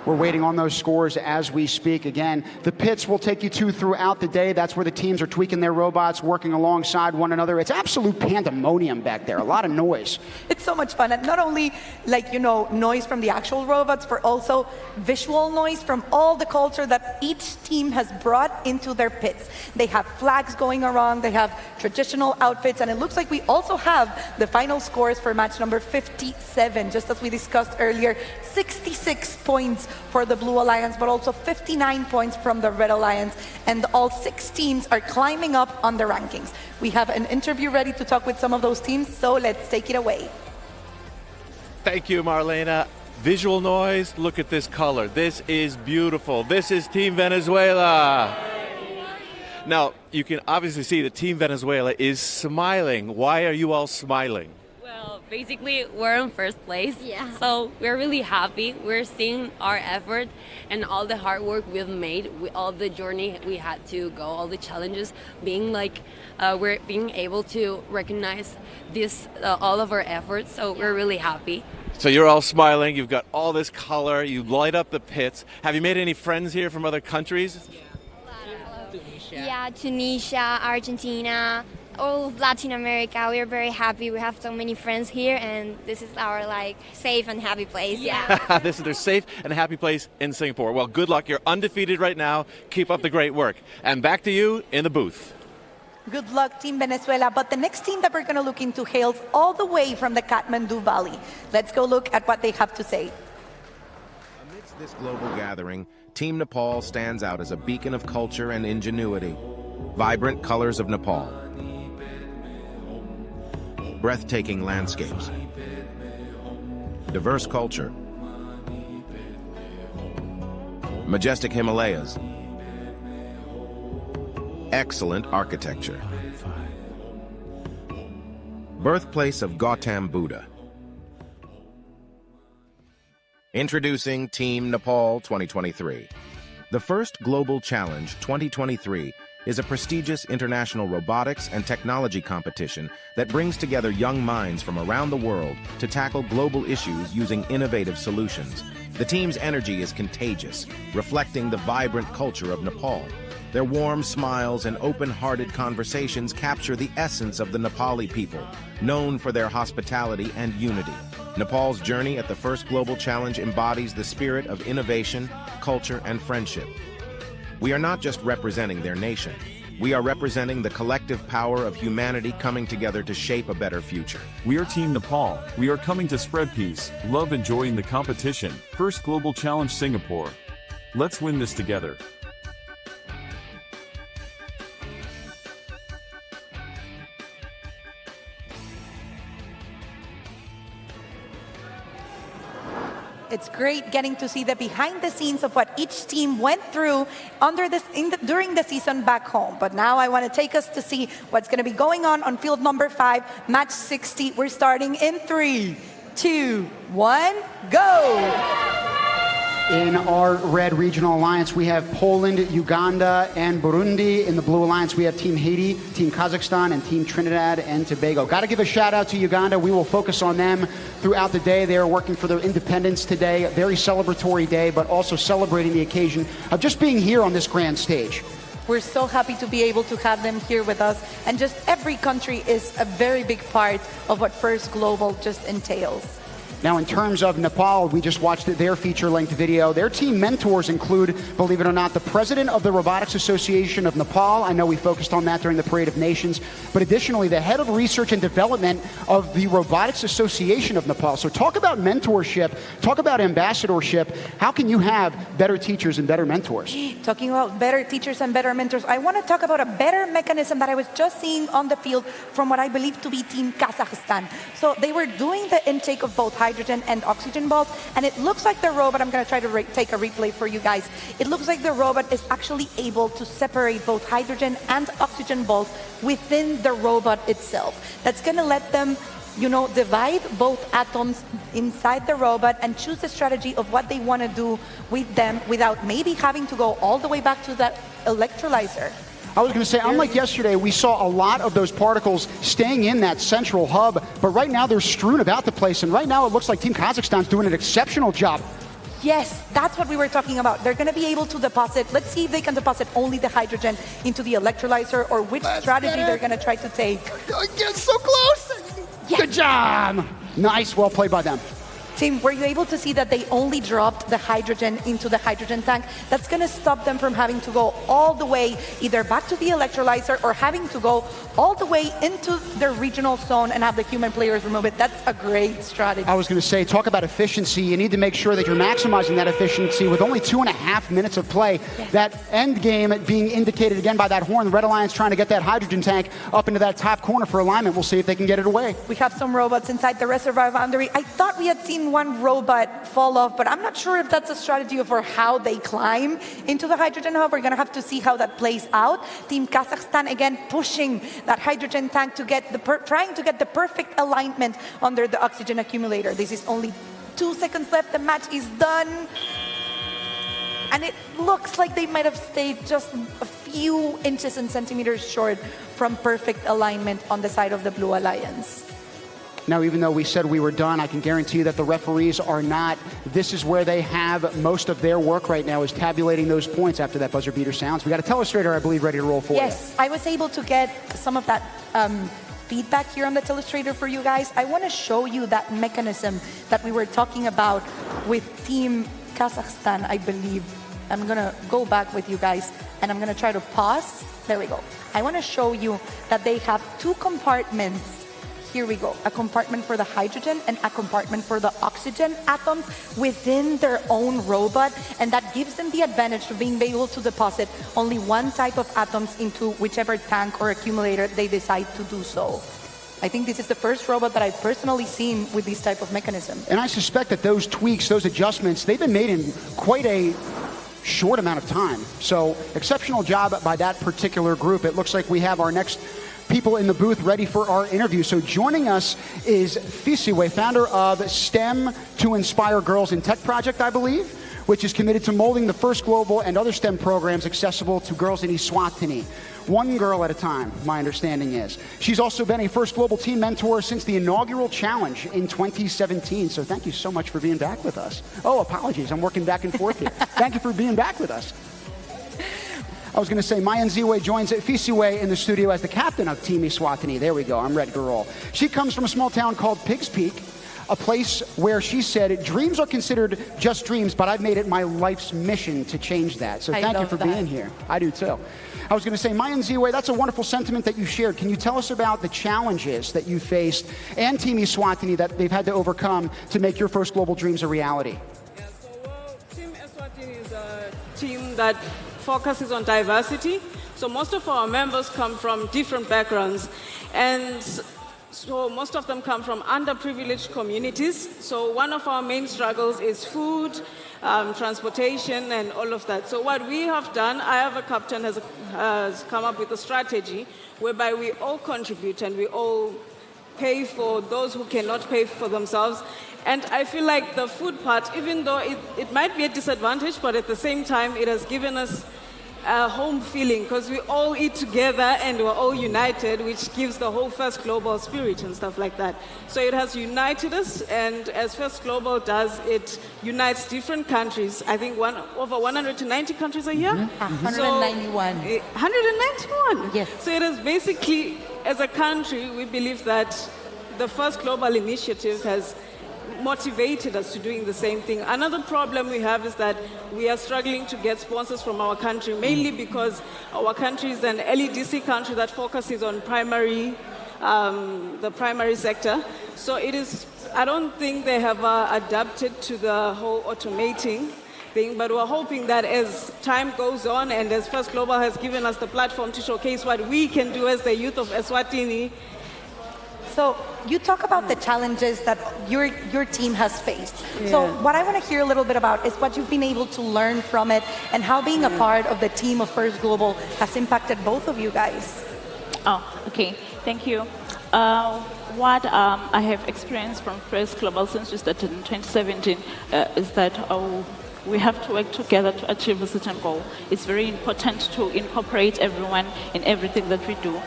We're waiting on those scores as we speak. Again, the pits will take you to throughout the day. That's where the teams are tweaking their robots, working alongside one another. It's absolute pandemonium back there, a lot of noise. It's so much fun, and not only noise from the actual robots, but also visual noise from all the culture that each team has brought into their pits. They have flags going around, they have traditional outfits, and it looks like we also have the final scores for match number 57, just as we discussed earlier. 66 points for the Blue Alliance, but also 59 points from the Red Alliance, and all 6 teams are climbing up on the rankings. We have an interview ready to talk with some of those teams, so let's take it away. Thank you, Marlena. Visual noise, look at this color. This is beautiful. This is Team Venezuela. Now, you can obviously see that Team Venezuela is smiling. Why are you all smiling? Well, basically, we're in first place, so we're really happy. We're seeing our effort and all the hard work we've made, all the journey we had to go, all the challenges, we're being able to recognize this, all of our efforts, so we're really happy. So you're all smiling, you've got all this color, you light up the pits. Have you made any friends here from other countries? Yeah, Tunisia, Argentina, all of Latin America. We are very happy. We have so many friends here, and this is our safe and happy place. Yeah. This is their safe and happy place in Singapore. Well, good luck. You're undefeated right now. Keep up the great work. And back to you in the booth. Good luck, Team Venezuela. But the next team that we're going to look into hails all the way from the Kathmandu Valley. Let's go look at what they have to say. Amidst this global gathering, Team Nepal stands out as a beacon of culture and ingenuity. Vibrant colors of Nepal. Breathtaking landscapes. Diverse culture. Majestic Himalayas. Excellent architecture. Birthplace of Gautam Buddha. Introducing Team Nepal 2023. The first Global Challenge 2023 is a prestigious international robotics and technology competition that brings together young minds from around the world to tackle global issues using innovative solutions. The team's energy is contagious, reflecting the vibrant culture of Nepal. Their warm smiles and open-hearted conversations capture the essence of the Nepali people, known for their hospitality and unity. Nepal's journey at the first Global Challenge embodies the spirit of innovation, culture, and friendship. We are not just representing their nation. We are representing the collective power of humanity coming together to shape a better future. We are Team Nepal. We are coming to spread peace, love, and joy in the competition. First Global Challenge Singapore. Let's win this together. It's great getting to see the behind the scenes of what each team went through during the season back home. But now I want to take us to see what's going to be going on field number 5, match 60. We're starting in 3, 2, 1, go! In our Red Regional Alliance, we have Poland, Uganda, and Burundi. In the Blue Alliance, we have Team Haiti, Team Kazakhstan, and Team Trinidad and Tobago. Got to give a shout out to Uganda. We will focus on them throughout the day. They are working for their independence today. A very celebratory day, but also celebrating the occasion of just being here on this grand stage. We're so happy to be able to have them here with us. And just every country is a very big part of what First Global just entails. Now, in terms of Nepal, we just watched their feature-length video. Their team mentors include, believe it or not, the president of the Robotics Association of Nepal. I know we focused on that during the Parade of Nations. But additionally, the head of research and development of the Robotics Association of Nepal. So talk about mentorship, talk about ambassadorship. How can you have better teachers and better mentors? Talking about better teachers and better mentors, I want to talk about a better mechanism that I was just seeing on the field from what I believe to be Team Kazakhstan. So they were doing the intake of both hydrogen and oxygen balls. And it looks like the robot, I'm going to try to take a replay for you guys. It looks like the robot is actually able to separate both hydrogen and oxygen balls within the robot itself. That's going to let them divide both atoms inside the robot and choose a strategy of what they want to do with them without maybe having to go all the way back to that electrolyzer. I was going to say, unlike yesterday, we saw a lot of those particles staying in that central hub, but right now they're strewn about the place, and right now it looks like Team Kazakhstan's doing an exceptional job. Yes, that's what we were talking about. They're going to be able to deposit, let's see if they can deposit only the hydrogen into the electrolyzer or which strategy they're going to try to take. Get so close! Yes. Good job! Nice, well played by them. Team, were you able to see that they only dropped the hydrogen into the hydrogen tank? That's going to stop them from having to go all the way either back to the electrolyzer or having to go all the way into their regional zone and have the human players remove it. That's a great strategy. I was going to say, talk about efficiency. You need to make sure that you're maximizing that efficiency with only 2.5 minutes of play. Yeah. That end game being indicated again by that horn. The Red Alliance trying to get that hydrogen tank up into that top corner for alignment. We'll see if they can get it away. We have some robots inside the reservoir boundary. I thought we had seen one robot fall off, but I'm not sure if that's a strategy for how they climb into the hydrogen hub. We're going to have to see how that plays out. Team Kazakhstan again pushing that hydrogen tank to get trying to get the perfect alignment under the oxygen accumulator. This is only 2 seconds left. The match is done. And it looks like they might have stayed just a few inches and centimeters short from perfect alignment on the side of the Blue Alliance. Now, even though we said we were done, I can guarantee you that the referees are not. This is where they have most of their work right now, is tabulating those points after that buzzer beater sounds. We got a telestrator, I believe, ready to roll for you. Yes, I was able to get some of that feedback here on the telestrator for you guys. I want to show you that mechanism that we were talking about with Team Kazakhstan, I believe. I'm going to go back with you guys, and I'm going to try to pause. There we go. I want to show you that they have 2 compartments. Here we go, a compartment for the hydrogen and a compartment for the oxygen atoms within their own robot, and that gives them the advantage of being able to deposit only one type of atoms into whichever tank or accumulator they decide to do so. I think this is the first robot that I've personally seen with this type of mechanism. And I suspect that those tweaks, those adjustments, they've been made in quite a short amount of time. So exceptional job by that particular group. It looks like we have our next people in the booth ready for our interview. So joining us is Fisiwe, founder of STEM to Inspire Girls in Tech Project, I believe, which is committed to molding the first global and other STEM programs accessible to girls in Eswatini. One girl at a time, my understanding is. She's also been a First Global Team mentor since the inaugural challenge in 2017. So thank you so much for being back with us. Oh, apologies, I'm working back and forth here. Thank you for being back with us. I was going to say, Mayan Ziwe joins Fisiwe in the studio as the captain of Team Eswatini. There we go, I'm ready to roll. She comes from a small town called Pigs Peak, a place where she said, dreams are considered just dreams, but I've made it my life's mission to change that. So thank you for being here. I do too. I was going to say, Mayan Ziwe, that's a wonderful sentiment that you shared. Can you tell us about the challenges that you faced and Team Eswatini that they've had to overcome to make your first global dreams a reality? Yeah, so Team Eswatini is a team that focuses on diversity. So most of our members come from different backgrounds, and so most of them come from underprivileged communities. So one of our main struggles is food, transportation, and all of that. So what we have done, I have a captain has come up with a strategy whereby we all contribute and we all pay for those who cannot pay for themselves. And I feel like the food part, even though it might be a disadvantage, but at the same time, it has given us a home feeling because we all eat together and we're all united, which gives the whole First Global spirit and stuff like that. So it has united us, and as First Global does, it unites different countries. I think over 190 countries are here. 191. 191? Yes. So it is basically, as a country, we believe that the First Global initiative has motivated us to doing the same thing. Another problem we have is that we are struggling to get sponsors from our country, mainly because our country is an LEDC country that focuses on the primary sector. So I don't think they have adapted to the whole automating thing, but we're hoping that as time goes on and as First Global has given us the platform to showcase what we can do as the youth of Eswatini, So you talk about the challenges that your team has faced. Yeah. So what I want to hear a little bit about is what you've been able to learn from it and how being a part of the team of First Global has impacted both of you guys. Oh, okay. Thank you. What I have experienced from First Global since we started in 2017 is that we have to work together to achieve a certain goal. It's very important to incorporate everyone in everything that we do,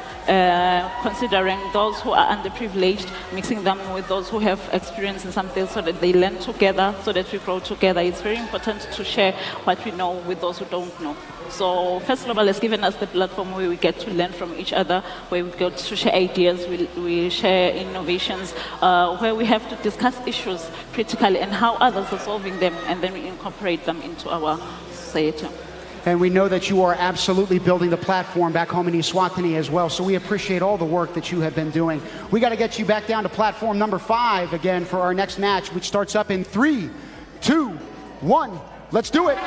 considering those who are underprivileged, mixing them with those who have experience in something so that they learn together, so that we grow together. It's very important to share what we know with those who don't know. So First Global has given us the platform where we get to learn from each other, where we get to share ideas, we share innovations, where we have to discuss issues critically and how others are solving them, and then we incorporate them into our society. And we know that you are absolutely building the platform back home in Eswatini as well, so we appreciate all the work that you have been doing. We got to get you back down to platform number 5 again for our next match, which starts up in 3, 2, 1. Let's do it.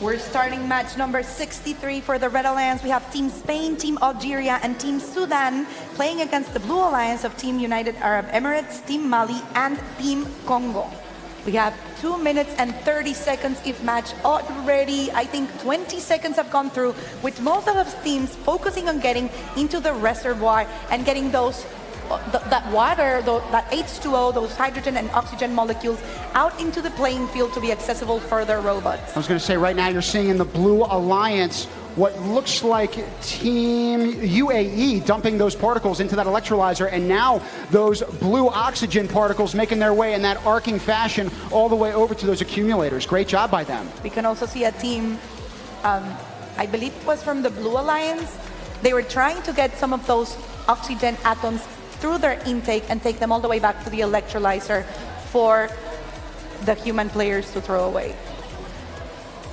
We're starting match number 63 for the Red Alliance. We have Team Spain, Team Algeria, and Team Sudan playing against the Blue Alliance of Team United Arab Emirates, Team Mali, and Team Congo. We have 2 minutes and 30 seconds if match already. I think 20 seconds have gone through, with most of the teams focusing on getting into the reservoir and getting those that water, that H2O, those hydrogen and oxygen molecules out into the playing field to be accessible for their robots. I was going to say, right now you're seeing in the Blue Alliance what looks like Team UAE dumping those particles into that electrolyzer, and now those blue oxygen particles making their way in that arcing fashion all the way over to those accumulators. Great job by them. We can also see a team, I believe it was from the Blue Alliance. They were trying to get some of those oxygen atoms through their intake and take them all the way back to the electrolyzer for the human players to throw away.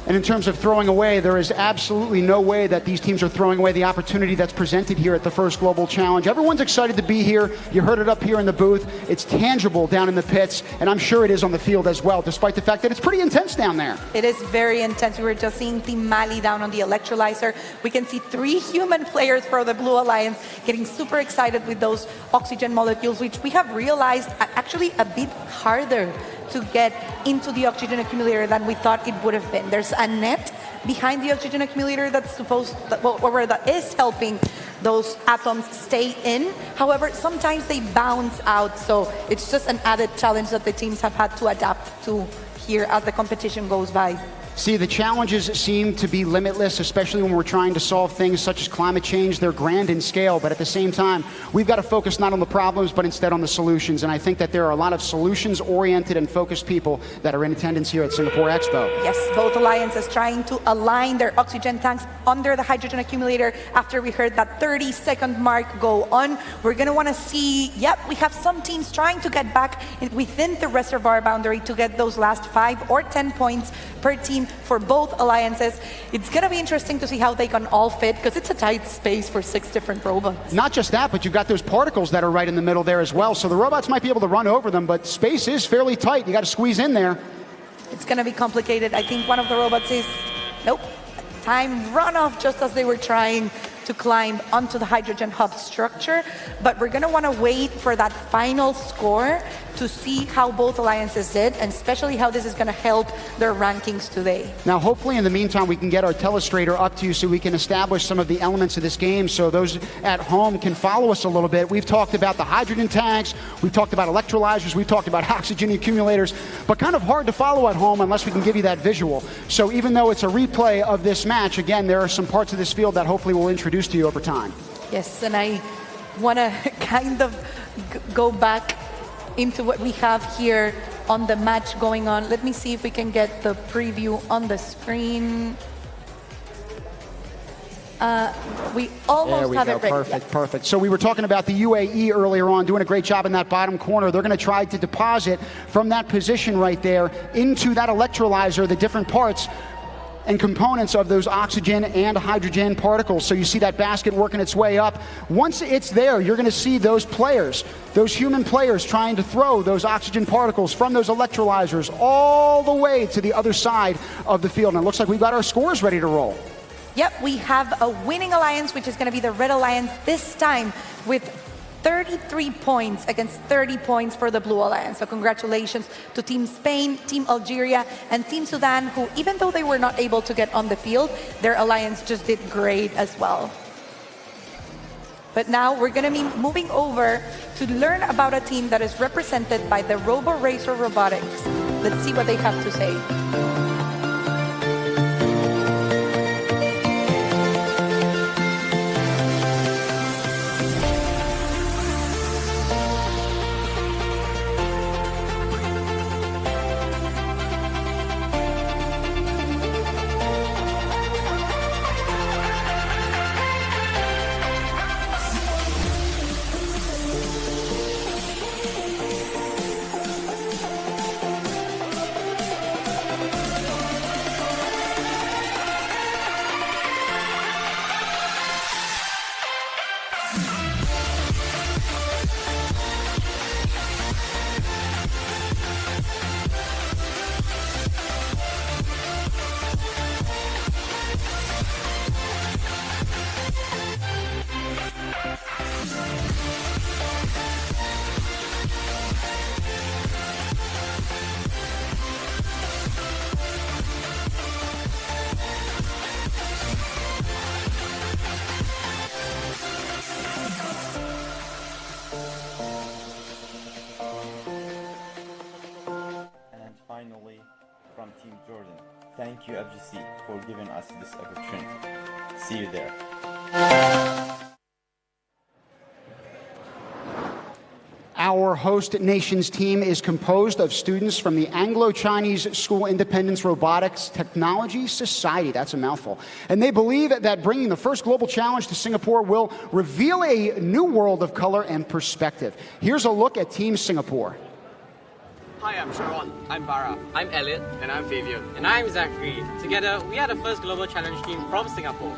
And in terms of throwing away, there is absolutely no way that these teams are throwing away the opportunity that's presented here at the First Global Challenge. Everyone's excited to be here. You heard it up here in the booth. It's tangible down in the pits, and I'm sure it is on the field as well, despite the fact that it's pretty intense down there. It is very intense. We were just seeing Team Mali down on the electrolyzer. We can see 3 human players for the Blue Alliance getting super excited with those oxygen molecules, which we have realized are actually a bit harder to get into the oxygen accumulator than we thought it would have been. There's a net behind the oxygen accumulator that is helping those atoms stay in. However, sometimes they bounce out, so it's just an added challenge that the teams have had to adapt to here as the competition goes by. See, the challenges seem to be limitless, especially when we're trying to solve things such as climate change. They're grand in scale, but at the same time, we've got to focus not on the problems, but instead on the solutions. And I think that there are a lot of solutions-oriented and focused people that are in attendance here at Singapore Expo. Yes, both alliances trying to align their oxygen tanks under the hydrogen accumulator after we heard that 30-second mark go on. We're going to want to see, we have some teams trying to get back within the reservoir boundary to get those last 5 or 10 points per team for both alliances. It's going to be interesting to see how they can all fit, because it's a tight space for 6 different robots. Not just that, but you've got those particles that are right in the middle there as well. So the robots might be able to run over them, but space is fairly tight. You got to squeeze in there. It's going to be complicated. I think one of the robots is, nope, time run off just as they were trying to climb onto the hydrogen hub structure. But we're going to want to wait for that final score to see how both alliances did, and especially how this is going to help their rankings today. Now, hopefully, in the meantime, we can get our telestrator up to you so we can establish some of the elements of this game so those at home can follow us a little bit. We've talked about the hydrogen tanks, we've talked about electrolyzers, we've talked about oxygen accumulators, but kind of hard to follow at home unless we can give you that visual. So even though it's a replay of this match, again, there are some parts of this field that hopefully we'll introduce to you over time. Yes, and I want to kind of go back into what we have here on the match going on. Let me see if we can get the preview on the screen. We almost have it ready. Perfect. So we were talking about the UAE earlier on, doing a great job in that bottom corner. They're going to try to deposit from that position right there into that electrolyzer the different parts and components of those oxygen and hydrogen particles. So you see that basket working its way up. Once it's there, you're going to see those players, those human players trying to throw those oxygen particles from those electrolyzers all the way to the other side of the field. And it looks like we've got our scores ready to roll. Yep, we have a winning alliance, which is going to be the Red Alliance this time with 33 points against 30 points for the Blue Alliance. So congratulations to Team Spain, Team Algeria, and Team Sudan, who even though they were not able to get on the field, their alliance just did great as well. But now we're going to be moving over to learn about a team that is represented by the Robo Racer Robotics. Let's see what they have to say. Finally, from Team Jordan, thank you FGC for giving us this opportunity. See you there. Our host nation's team is composed of students from the Anglo-Chinese School Independence Robotics Technology Society. That's a mouthful. And they believe that bringing the first global challenge to Singapore will reveal a new world of color and perspective. Here's a look at Team Singapore. Hi, I'm Sharon. I'm Bara. I'm Elliot. And I'm Fabian. And I'm Zachary. Together, we are the first Global Challenge team from Singapore.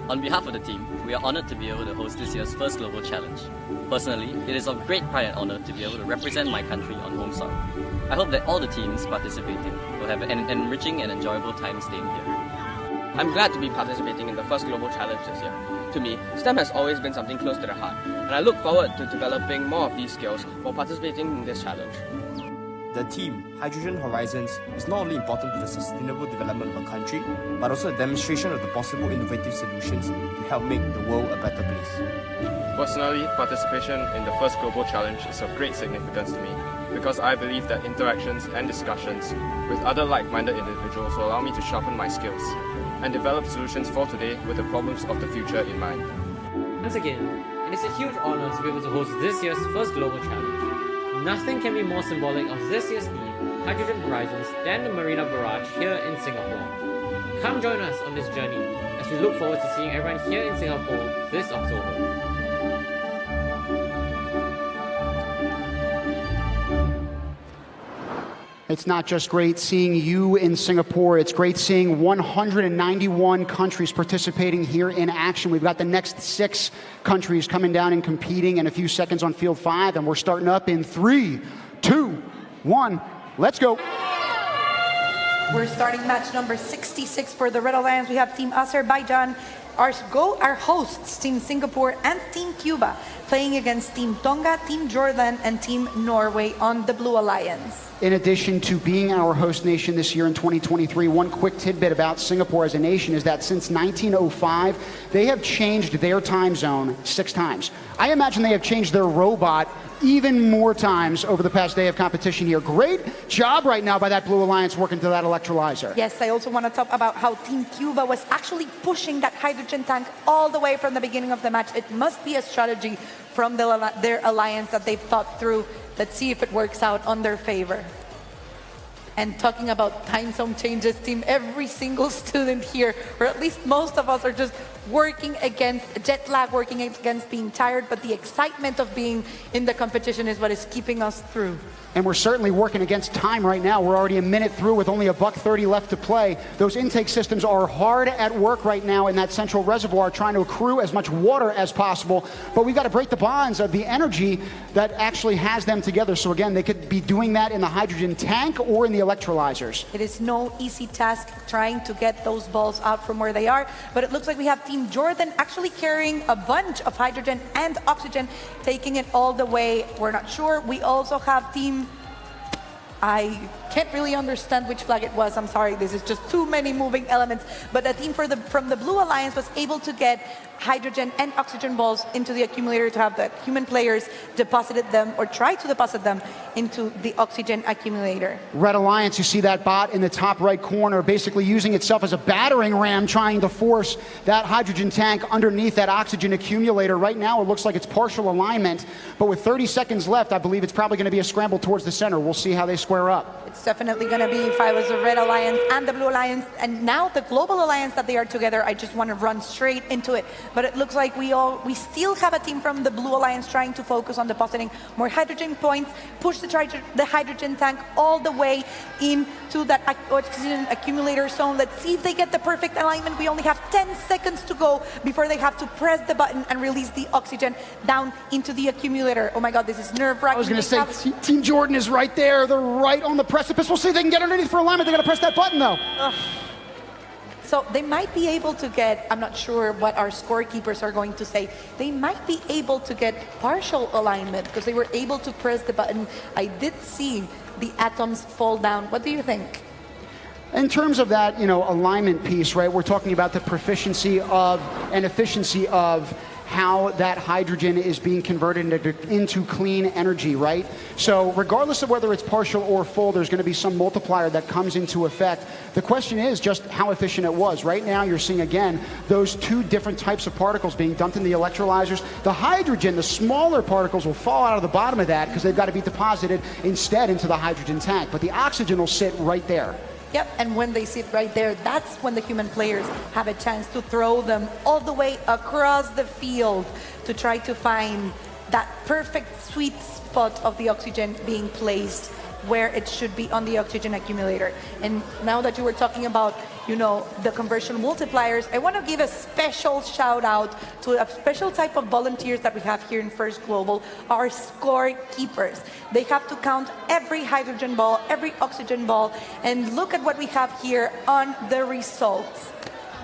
On behalf of the team, we are honored to be able to host this year's first Global Challenge. Personally, it is of great pride and honor to be able to represent my country on home soil. I hope that all the teams participating will have an enriching and enjoyable time staying here. I'm glad to be participating in the first Global Challenge this year. To me, STEM has always been something close to the heart, and I look forward to developing more of these skills while participating in this challenge. The team, Hydrogen Horizons, is not only important to the sustainable development of a country, but also a demonstration of the possible innovative solutions to help make the world a better place. Personally, participation in the first Global Challenge is of great significance to me, because I believe that interactions and discussions with other like-minded individuals will allow me to sharpen my skills and develop solutions for today with the problems of the future in mind. Once again, it is a huge honor to be able to host this year's first Global Challenge. Nothing can be more symbolic of this year's theme, Hydrogen Horizons, than the Marina Barrage here in Singapore. Come join us on this journey as we look forward to seeing everyone here in Singapore this October. It's not just great seeing you in Singapore, it's great seeing 191 countries participating here in action. We've got the next 6 countries coming down and competing in a few seconds on field 5, and we're starting up in 3, 2, 1, let's go. We're starting match number 66 for the Red Alliance. We have Team Azerbaijan, our hosts, Team Singapore and Team Cuba, playing against Team Tonga, Team Jordan, and Team Norway on the Blue Alliance. In addition to being our host nation this year in 2023, one quick tidbit about Singapore as a nation is that since 1905, they have changed their time zone 6 times. I imagine they have changed their robot even more times over the past day of competition here. Great job right now by that Blue Alliance working to that electrolyzer. Yes, I also want to talk about how Team Cuba was actually pushing that hydrogen tank all the way from the beginning of the match. It must be a strategy from their alliance that they've thought through. Let's see if it works out on their favor. And talking about time zone changes, team, every single student here, or at least most of us, are just working against jet lag, working against being tired, but the excitement of being in the competition is what is keeping us through. And we're certainly working against time right now. We're already a minute through with only $1:30 left to play. Those intake systems are hard at work right now in that central reservoir, trying to accrue as much water as possible. But we've got to break the bonds of the energy that actually has them together. So again, they could be doing that in the hydrogen tank or in the electrolyzers. It is no easy task trying to get those balls out from where they are, but it looks like we have Team Jordan actually carrying a bunch of hydrogen and oxygen, taking it all the way. We're not sure. We also have Team... I can't really understand which flag it was. I'm sorry, this is just too many moving elements. But the team from the Blue Alliance was able to get hydrogen and oxygen balls into the accumulator to have the human players deposited them or try to deposit them into the oxygen accumulator. Red Alliance, you see that bot in the top right corner, basically using itself as a battering ram, trying to force that hydrogen tank underneath that oxygen accumulator. Right now, it looks like it's partial alignment, but with 30 seconds left, I believe it's probably going to be a scramble towards the center. We'll see how they square up. It's definitely going to be if I was the Red Alliance and the Blue Alliance, and now the Global Alliance that they are together. I just want to run straight into it. But it looks like we still have a team from the Blue Alliance trying to focus on depositing more hydrogen points, push the hydrogen tank all the way into that oxygen accumulator zone. Let's see if they get the perfect alignment. We only have 10 seconds to go before they have to press the button and release the oxygen down into the accumulator. Oh my God, this is nerve-wracking. I was going to say, Team Jordan is right there. They're right on the precipice. We'll see if they can get underneath for alignment. They got to press that button, though. So they might be able to get, I'm not sure what our scorekeepers are going to say, they might be able to get partial alignment because they were able to press the button. I did see the atoms fall down. What do you think? In terms of that, alignment piece, right, we're talking about the proficiency of and efficiency of how that hydrogen is being converted into clean energy, right? So regardless of whether it's partial or full, there's going to be some multiplier that comes into effect. The question is just how efficient it was. Right now, you're seeing, again, those two different types of particles being dumped in the electrolyzers. The hydrogen, the smaller particles, will fall out of the bottom of that because they've got to be deposited instead into the hydrogen tank. But the oxygen will sit right there. Yep, and when they sit right there, that's when the human players have a chance to throw them all the way across the field to try to find that perfect sweet spot of the oxygen being placed where it should be on the oxygen accumulator. And now that you were talking about, the conversion multipliers, I want to give a special shout out to a special type of volunteers that we have here in First Global, our scorekeepers. They have to count every hydrogen ball, every oxygen ball, and look at what we have here on the results.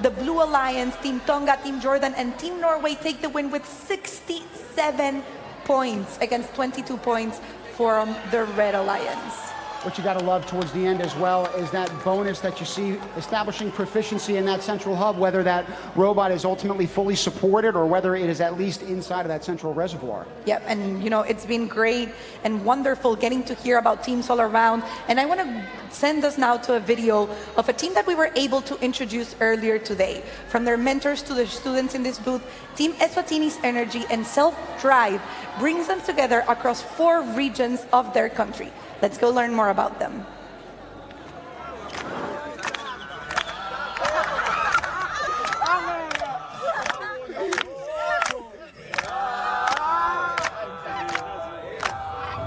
The Blue Alliance, Team Tonga, Team Jordan, and Team Norway take the win with 67 points against 22 points from the Red Alliance. What you got to love towards the end as well is that bonus that you see establishing proficiency in that central hub, whether that robot is ultimately fully supported or whether it is at least inside of that central reservoir. Yep, and it's been great and wonderful getting to hear about teams all around. And I want to send us now to a video of a team that we were able to introduce earlier today. From their mentors to the students in this booth, Team Eswatini's energy and self-drive brings them together across 4 regions of their country. Let's go learn more about them.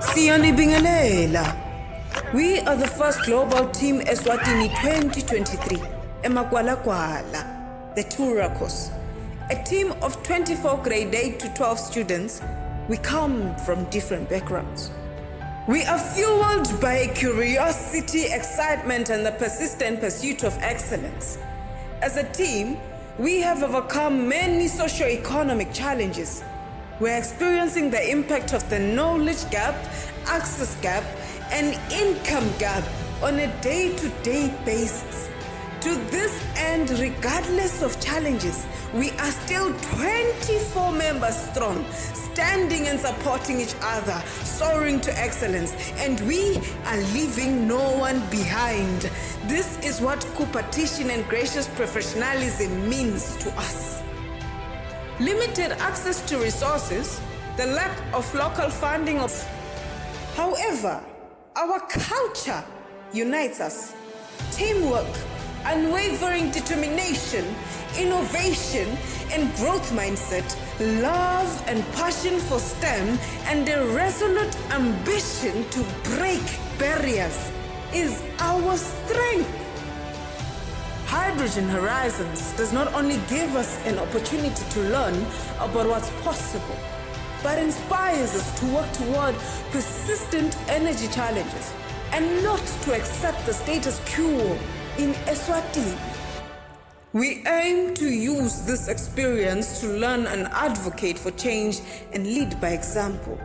Siyani Bingelela. We are the first global team Eswatini 2023. Emakwalakwala, the Turakos. A team of 24 grade 8 to 12 students. We come from different backgrounds. We are fueled by curiosity, excitement, and the persistent pursuit of excellence. As a team, we have overcome many socio-economic challenges. We're experiencing the impact of the knowledge gap, access gap, and income gap on a day-to-day basis. To this end, regardless of challenges, we are still 24 members strong, standing and supporting each other, soaring to excellence, and we are leaving no one behind. This is what competition and gracious professionalism means to us. Limited access to resources, the lack of local funding However, our culture unites us. Teamwork, unwavering determination, innovation and growth mindset, love and passion for STEM, and a resolute ambition to break barriers is our strength. Hydrogen Horizons does not only give us an opportunity to learn about what's possible, but inspires us to work toward persistent energy challenges and not to accept the status quo in Eswatini. We aim to use this experience to learn and advocate for change and lead by example.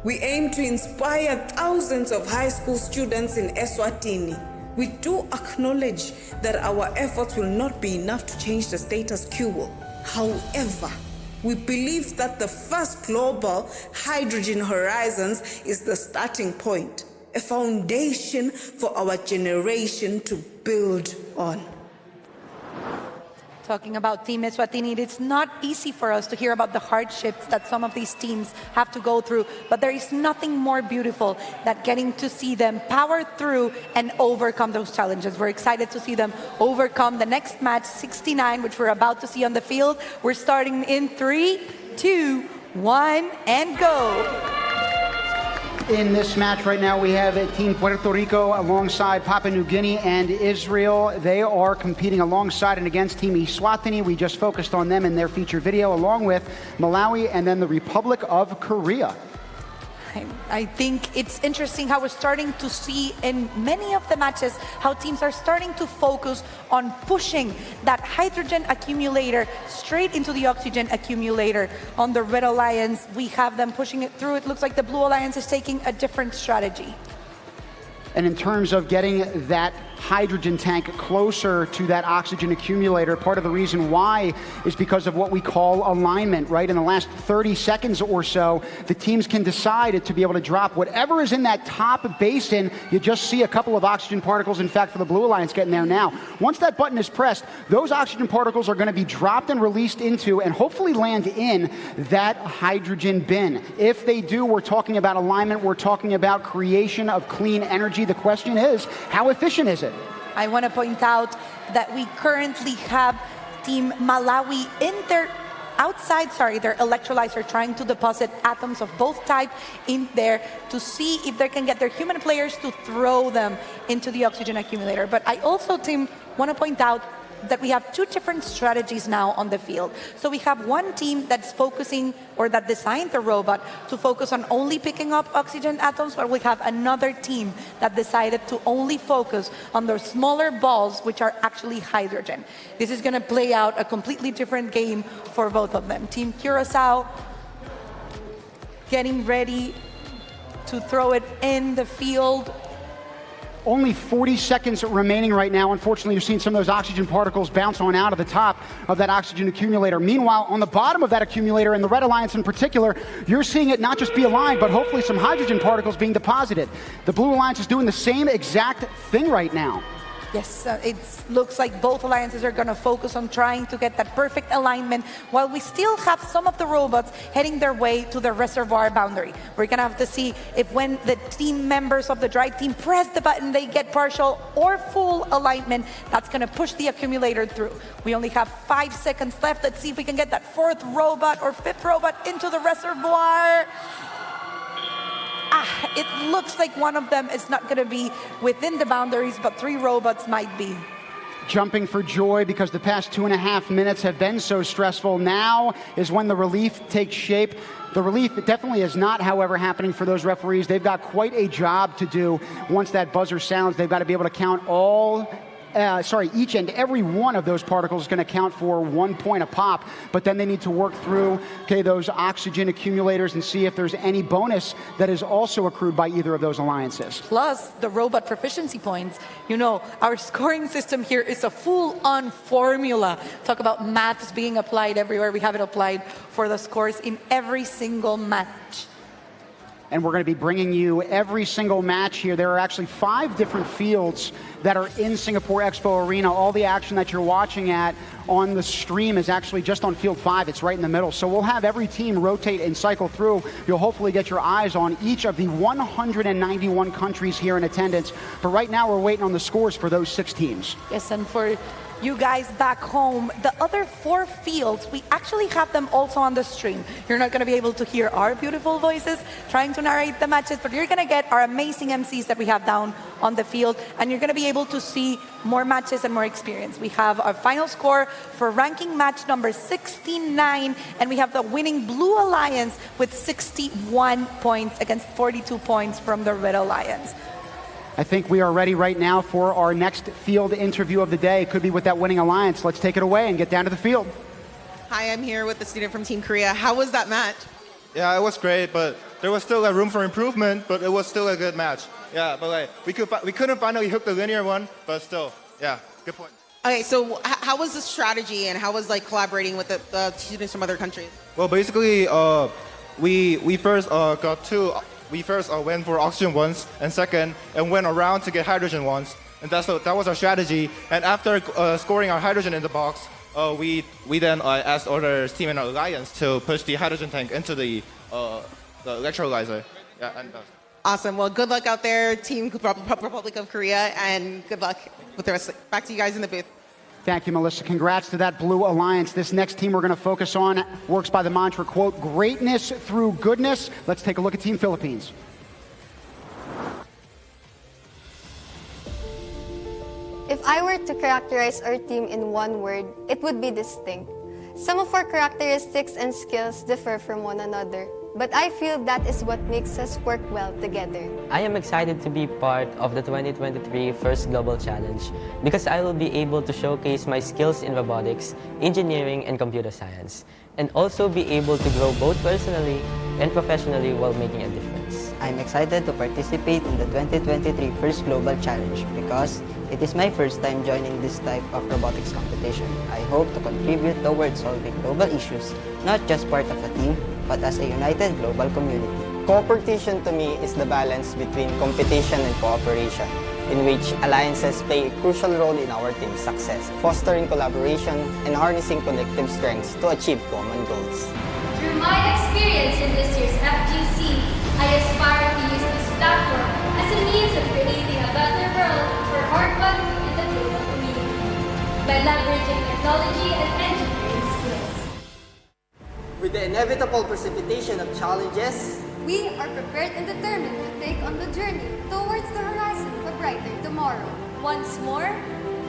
We aim to inspire thousands of high school students in Eswatini. We do acknowledge that our efforts will not be enough to change the status quo. However, we believe that the first global Hydrogen Horizons is the starting point, a foundation for our generation to build on. Talking about Team Eswatini, it's not easy for us to hear about the hardships that some of these teams have to go through, but there is nothing more beautiful than getting to see them power through and overcome those challenges. We're excited to see them overcome the next match, 69, which we're about to see on the field. We're starting in 3, 2, 1, and go. In this match right now, we have Team Puerto Rico alongside Papua New Guinea and Israel. They are competing alongside and against Team Eswatini. We just focused on them in their feature video, along with Malawi and then the Republic of Korea. I think it's interesting how we're starting to see in many of the matches how teams are starting to focus on pushing that hydrogen accumulator straight into the oxygen accumulator. On the Red Alliance, we have them pushing it through. It looks like the Blue Alliance is taking a different strategy. And in terms of getting that hydrogen tank closer to that oxygen accumulator, part of the reason why is because of what we call alignment, right? In the last 30 seconds or so, the teams can decide to be able to drop whatever is in that top basin. You just see a couple of oxygen particles, in fact, for the Blue Alliance getting there now. Once that button is pressed, those oxygen particles are going to be dropped and released into and hopefully land in that hydrogen bin. If they do, we're talking about alignment, we're talking about creation of clean energy. The question is, how efficient is it? I want to point out that we currently have Team Malawi in their their electrolyzer, trying to deposit atoms of both types in there to see if they can get their human players to throw them into the oxygen accumulator. But I also, Tim, want to point out that we have two different strategies now on the field. So we have one team that's focusing, or that designed the robot to focus on only picking up oxygen atoms, but we have another team that decided to only focus on the smaller balls, which are actually hydrogen. This is going to play out a completely different game for both of them. Team Curaçao getting ready to throw it in the field. Only 40 seconds remaining right now. Unfortunately, you've seen some of those oxygen particles bounce on out of the top of that oxygen accumulator. Meanwhile, on the bottom of that accumulator, and the Red Alliance in particular, you're seeing it not just be aligned, but hopefully some hydrogen particles being deposited. The Blue Alliance is doing the same exact thing right now. Yes, it looks like both alliances are going to focus on trying to get that perfect alignment, while we still have some of the robots heading their way to the reservoir boundary. We're going to have to see if when the team members of the drive team press the button, they get partial or full alignment. That's going to push the accumulator through. We only have 5 seconds left. Let's see if we can get that fourth robot or fifth robot into the reservoir. It looks like one of them is not going to be within the boundaries, but 3 robots might be. Jumping for joy because the past 2.5 minutes have been so stressful. Now is when the relief takes shape. The relief definitely is not, however, happening for those referees. They've got quite a job to do. Once that buzzer sounds, they've got to be able to count each and every one of those particles is going to count for 1 point a pop, but then they need to work through, those oxygen accumulators and see if there's any bonus that is also accrued by either of those alliances. Plus the robot proficiency points. You know, our scoring system here is a full-on formula. Talk about maths being applied everywhere. We have it applied for the scores in every single match. And we're going to be bringing you every single match here. There are actually 5 different fields that are in Singapore Expo Arena. All the action that you're watching at on the stream is actually just on field 5. It's right in the middle. So we'll have every team rotate and cycle through. You'll hopefully get your eyes on each of the 191 countries here in attendance. But right now we're waiting on the scores for those 6 teams. Yes, and for you guys back home, the other 4 fields, we actually have them also on the stream. You're not going to be able to hear our beautiful voices trying to narrate the matches, but you're going to get our amazing MCs that we have down on the field, and you're going to be able to see more matches and more experience. We have our final score for ranking match number 69, and we have the winning Blue Alliance with 61 points against 42 points from the Red Alliance. I think we are ready right now for our next field interview of the day. It could be with that winning alliance. Let's take it away and get down to the field. Hi, I'm here with the student from Team Korea. How was that match? Yeah, it was great, but there was still a room for improvement, but it was still a good match. Yeah, but like we couldn't finally hook the linear one, but still, yeah, good point. Okay, so how was the strategy and how was like collaborating with the students from other countries? Well, basically, we first went for oxygen once, and second, and went around to get hydrogen once, and that was our strategy. And after scoring our hydrogen in the box, we then asked other team in our alliance to push the hydrogen tank into the electrolyzer. Yeah, and awesome. Well, good luck out there, Team Republic of Korea, and good luck with the rest. Back to you guys in the booth. Thank you, Melissa. Congrats to that Blue Alliance. This next team we're going to focus on works by the mantra, quote, greatness through goodness. Let's take a look at Team Philippines. If I were to characterize our team in one word, it would be distinct. Some of our characteristics and skills differ from one another, but I feel that is what makes us work well together. I am excited to be part of the 2023 First Global Challenge because I will be able to showcase my skills in robotics, engineering, and computer science, and also be able to grow both personally and professionally while making a difference. I'm excited to participate in the 2023 First Global Challenge because it is my first time joining this type of robotics competition. I hope to contribute towards solving global issues, not just part of a team, but as a united global community. Cooperation to me is the balance between competition and cooperation, in which alliances play a crucial role in our team's success, fostering collaboration and harnessing collective strengths to achieve common goals. Through my experience in this year's FGC, I aspire to use this platform as a means of creating a better world for everyone in the global community by leveraging technology and engineering skills. With the inevitable precipitation of challenges, we are prepared and determined to take on the journey towards the horizon of a brighter tomorrow. Once more,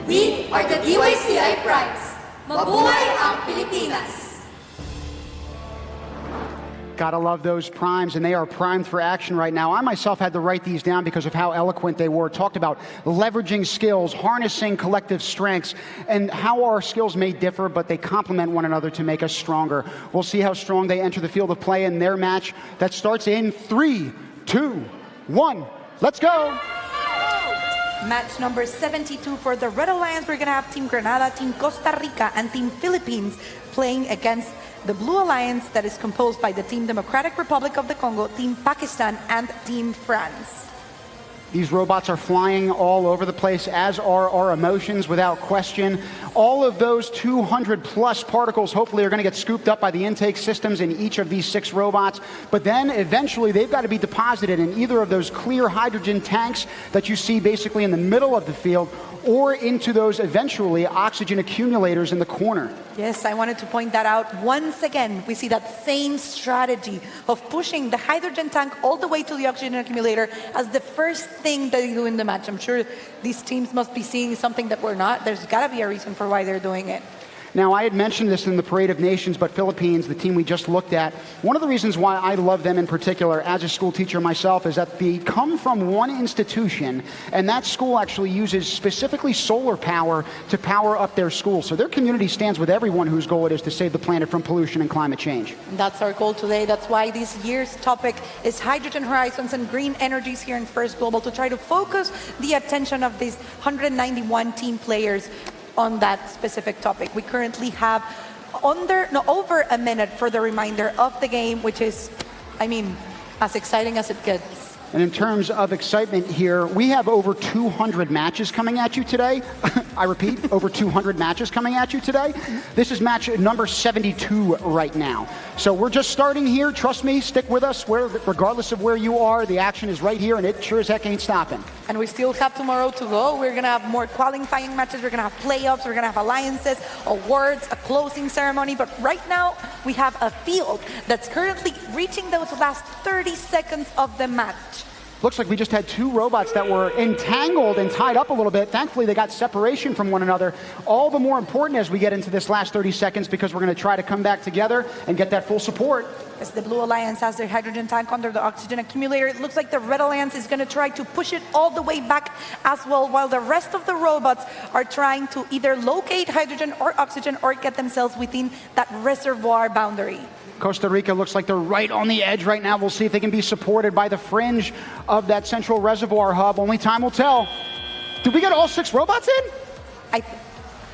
we are the DYCI Primes. Mabuhay ang Pilipinas! Gotta love those primes, and they are primed for action right now. I myself had to write these down because of how eloquent they were. Talked about leveraging skills, harnessing collective strengths, and how our skills may differ, but they complement one another to make us stronger. We'll see how strong they enter the field of play in their match that starts in 3, 2, 1. Let's go! Match number 72 for the Red Alliance. We're going to have Team Granada, Team Costa Rica, and Team Philippines playing against the Blue Alliance that is composed by the Team Democratic Republic of the Congo, Team Pakistan, and Team France. These robots are flying all over the place, as are our emotions, without question. All of those 200-plus particles hopefully are going to get scooped up by the intake systems in each of these 6 robots. But then, eventually, they've got to be deposited in either of those clear hydrogen tanks that you see basically in the middle of the field, or into those, eventually, oxygen accumulators in the corner. Yes, I wanted to point that out. Once again, we see that same strategy of pushing the hydrogen tank all the way to the oxygen accumulator as the first thing they do in the match. I'm sure these teams must be seeing something that we're not. There's got to be a reason for why they're doing it. Now, I had mentioned this in the Parade of Nations, but Philippines, the team we just looked at, one of the reasons why I love them in particular as a school teacher myself is that they come from one institution, and that school actually uses specifically solar power to power up their school. So their community stands with everyone whose goal it is to save the planet from pollution and climate change. That's our goal today. That's why this year's topic is Hydrogen Horizons and Green Energies here in First Global, to try to focus the attention of these 191 team players on that specific topic. We currently have over a minute for the reminder of the game, which is, I mean, as exciting as it gets. And in terms of excitement here, we have over 200 matches coming at you today. I repeat, over 200 matches coming at you today. This is match number 72 right now. So we're just starting here. Trust me, stick with us. Regardless of where you are, the action is right here, and it sure as heck ain't stopping. And we still have tomorrow to go. We're going to have more qualifying matches. We're going to have playoffs. We're going to have alliances, awards, a closing ceremony. But right now, we have a field that's currently reaching those last 30 seconds of the match. Looks like we just had two robots that were entangled and tied up a little bit. Thankfully, they got separation from one another. All the more important as we get into this last 30 seconds because we're going to try to come back together and get that full support. As the Blue Alliance has their hydrogen tank under the oxygen accumulator, it looks like the Red Alliance is going to try to push it all the way back as well, while the rest of the robots are trying to either locate hydrogen or oxygen or get themselves within that reservoir boundary. Costa Rica looks like they're right on the edge right now. We'll see if they can be supported by the fringe of that central reservoir hub. Only time will tell. Did we get all 6 robots in?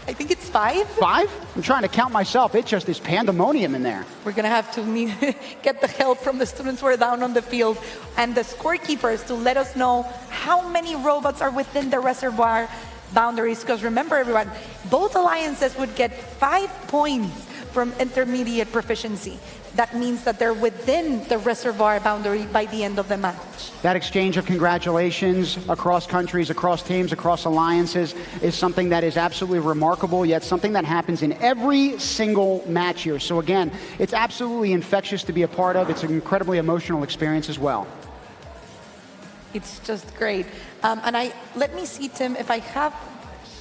I think it's 5. 5? I'm trying to count myself. It just is pandemonium in there. We're going to have to get the help from the students who are down on the field and the scorekeepers to let us know how many robots are within the reservoir boundaries. Because remember, everyone, both alliances would get 5 points from intermediate proficiency. That means that they're within the reservoir boundary by the end of the match. That exchange of congratulations across countries, across teams, across alliances is something that is absolutely remarkable, yet something that happens in every single match here. So again, it's absolutely infectious to be a part of. It's an incredibly emotional experience as well. It's just great. Let me see, Tim, if I have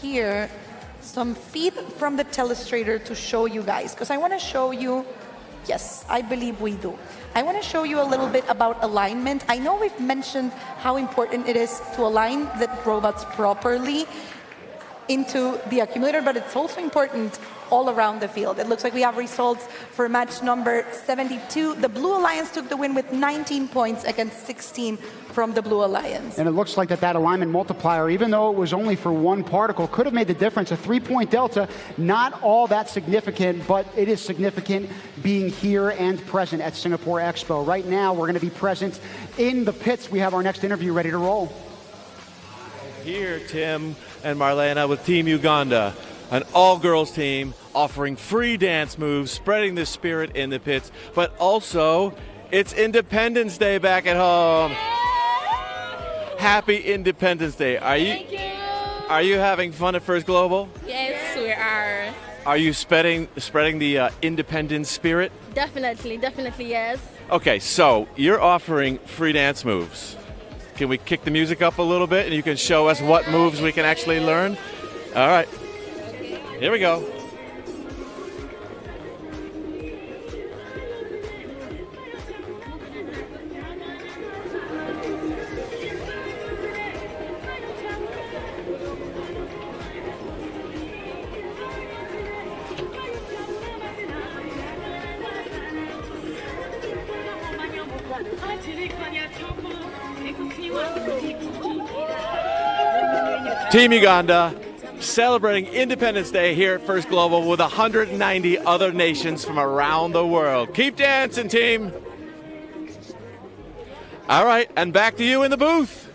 here some feed from the telestrator to show you guys, because I want to show you, yes, I believe we do. I want to show you a little bit about alignment. I know we've mentioned how important it is to align the robots properly into the accumulator, but it's also important all around the field. It looks like we have results for match number 72. The Blue Alliance took the win with 19 points against 16 from the Blue Alliance. And it looks like that alignment multiplier, even though it was only for 1 particle, could have made the difference. A 3-point delta, not all that significant, but it is significant being here and present at Singapore Expo. Right now, we're going to be present in the pits. We have our next interview ready to roll. Here, Tim and Marlena with Team Uganda, an all-girls team offering free dance moves, spreading the spirit in the pits, but also it's Independence Day back at home. Happy Independence Day. Are you having fun at First Global? Yes, we are. Are you spreading the independence spirit? Definitely, yes. Okay, so you're offering free dance moves. Can we kick the music up a little bit and you can show us what moves we can actually learn? All right. Here we go. Team Uganda celebrating Independence Day here at First Global with 190 other nations from around the world. Keep dancing, team. All right, and back to you in the booth.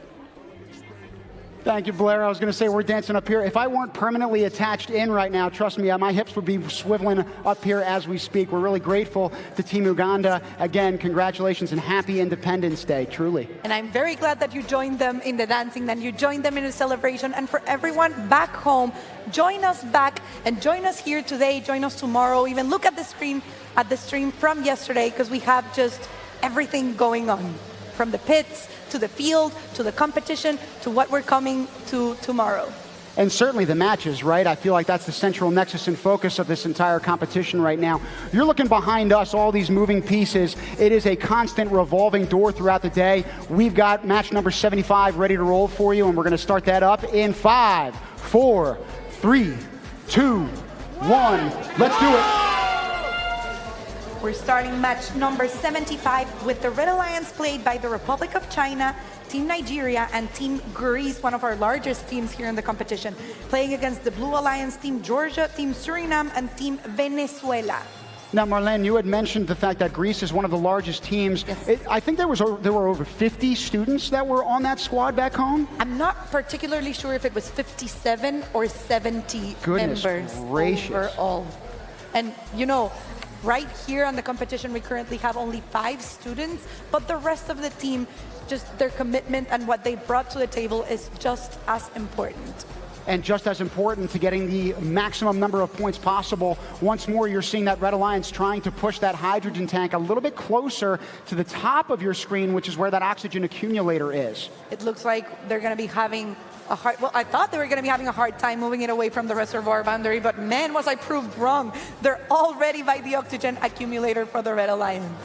Thank you, Blair. I was going to say we're dancing up here. If I weren't permanently attached in right now, trust me, my hips would be swiveling up here as we speak. We're really grateful to Team Uganda. Again, congratulations and happy Independence Day, truly. And I'm very glad that you joined them in the dancing, that you joined them in the celebration. And for everyone back home, join us back and join us here today, join us tomorrow. Even look at the stream from yesterday, because we have just everything going on. From the pits, to the field, to the competition, to what we're coming to tomorrow. And certainly the matches, right? I feel like that's the central nexus and focus of this entire competition right now. You're looking behind us, all these moving pieces. It is a constant revolving door throughout the day. We've got match number 75 ready to roll for you, and we're going to start that up in 5, 4, 3, 2, 1. Let's do it. We're starting match number 75 with the Red Alliance played by the Republic of China, Team Nigeria, and Team Greece, one of our largest teams here in the competition, playing against the Blue Alliance, Team Georgia, Team Suriname, and Team Venezuela. Now, Marlene, you had mentioned the fact that Greece is one of the largest teams. Yes. I think there were over 50 students that were on that squad back home. I'm not particularly sure if it was 57 or 70 Goodness members gracious. overall. And you know, right here on the competition, we currently have only 5 students, but the rest of the team, just their commitment and what they brought to the table is just as important. And just as important to getting the maximum number of points possible. Once more, you're seeing that Red Alliance trying to push that hydrogen tank a little bit closer to the top of your screen, which is where that oxygen accumulator is. It looks like they're going to be having a hard, well, I thought they were going to be having a hard time moving it away from the reservoir boundary, but man, was I proved wrong. They're already by the oxygen accumulator for the Red Alliance.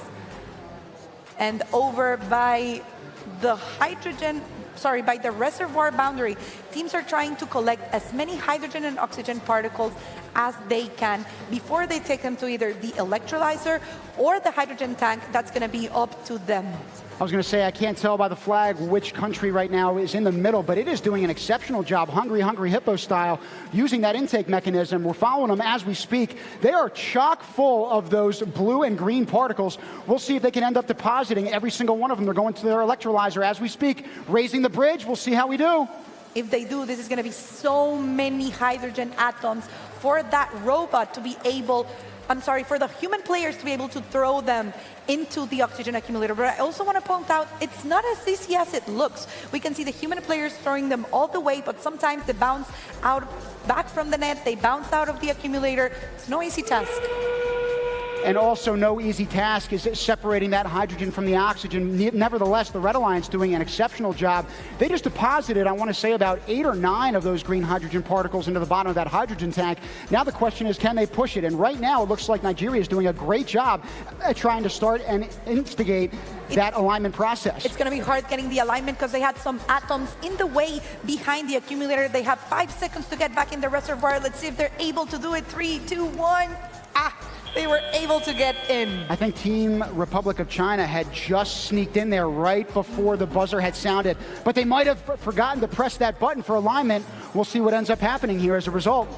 And over by the by the reservoir boundary, teams are trying to collect as many hydrogen and oxygen particles as they can before they take them to either the electrolyzer or the hydrogen tank. That's going to be up to them. I was going to say, I can't tell by the flag which country right now is in the middle, but it is doing an exceptional job, Hungry Hippo style, using that intake mechanism. We're following them as we speak. They are chock full of those blue and green particles. We'll see if they can end up depositing every single one of them. They're going to their electrolyzer as we speak, raising the bridge. We'll see how we do. If they do, this is going to be so many hydrogen atoms for that robot to be able, for the human players to be able to throw them into the oxygen accumulator. But I also want to point out, it's not as easy as it looks. We can see the human players throwing them all the way, but sometimes they bounce out back from the net, they bounce out of the accumulator. It's no easy task. And also no easy task is separating that hydrogen from the oxygen. Nevertheless, the Red Alliance doing an exceptional job. They just deposited, I want to say, about 8 or 9 of those green hydrogen particles into the bottom of that hydrogen tank. Now the question is, can they push it? And right now, it looks like Nigeria is doing a great job at trying to start and instigate that alignment process. It's going to be hard getting the alignment because they had some atoms in the way behind the accumulator. They have 5 seconds to get back in the reservoir. Let's see if they're able to do it. 3, 2, 1. They were able to get in. I think Team Republic of China had just sneaked in there right before the buzzer had sounded, but they might have forgotten to press that button for alignment. We'll see what ends up happening here as a result.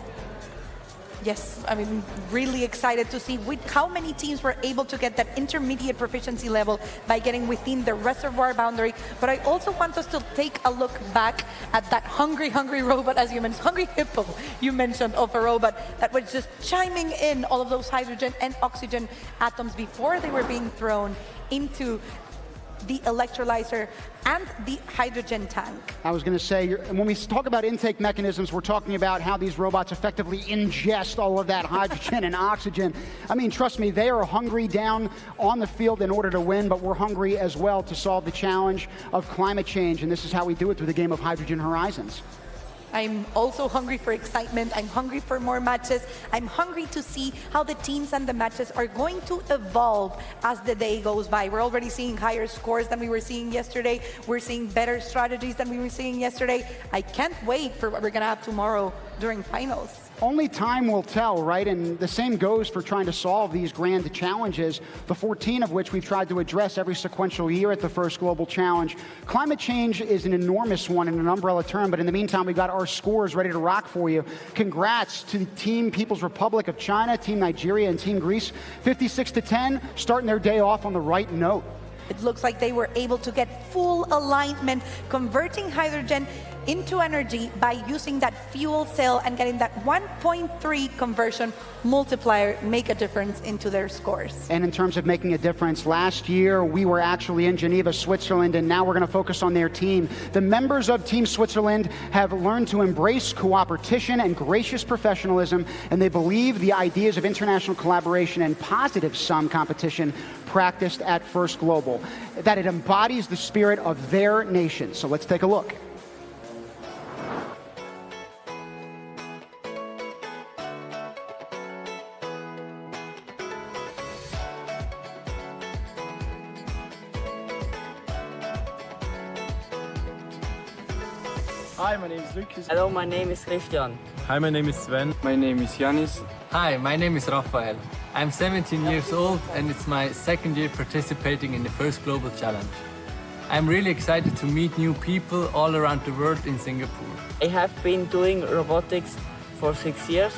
Yes, I mean, really excited to see how many teams were able to get that intermediate proficiency level by getting within the reservoir boundary. But I also want us to take a look back at that hungry robot, as you mentioned, hungry hippo you mentioned, of a robot that was just chiming in all of those hydrogen and oxygen atoms before they were being thrown into the electrolyzer and the hydrogen tank. I was going to say, when we talk about intake mechanisms, we're talking about how these robots effectively ingest all of that hydrogen and oxygen. I mean, trust me, they are hungry down on the field in order to win, but we're hungry as well to solve the challenge of climate change, and this is how we do it through the game of Hydrogen Horizons. I'm also hungry for excitement. I'm hungry for more matches. I'm hungry to see how the teams and the matches are going to evolve as the day goes by. We're already seeing higher scores than we were seeing yesterday. We're seeing better strategies than we were seeing yesterday. I can't wait for what we're going to have tomorrow during finals. Only time will tell, right? And the same goes for trying to solve these grand challenges, the 14 of which we've tried to address every sequential year at the first Global Challenge. Climate change is an enormous one and an umbrella term, but in the meantime, we've got our scores ready to rock for you. Congrats to Team People's Republic of China, Team Nigeria, and Team Greece. 56-10, starting their day off on the right note. It looks like they were able to get full alignment, converting hydrogen into energy by using that fuel cell and getting that 1.3 conversion multiplier make a difference into their scores. And in terms of making a difference, last year we were actually in Geneva, Switzerland, and now we're going to focus on their team. The members of Team Switzerland have learned to embrace cooperation and gracious professionalism, and they believe the ideas of international collaboration and positive sum competition practiced at First Global, that it embodies the spirit of their nation. So let's take a look. Hi, my name is Lucas. Hello, my name is Christian. Hi, my name is Sven. My name is Yanis. Hi, my name is Rafael. I'm 17 years old and it's my second year participating in the First Global Challenge. I'm really excited to meet new people all around the world in Singapore. I have been doing robotics for 6 years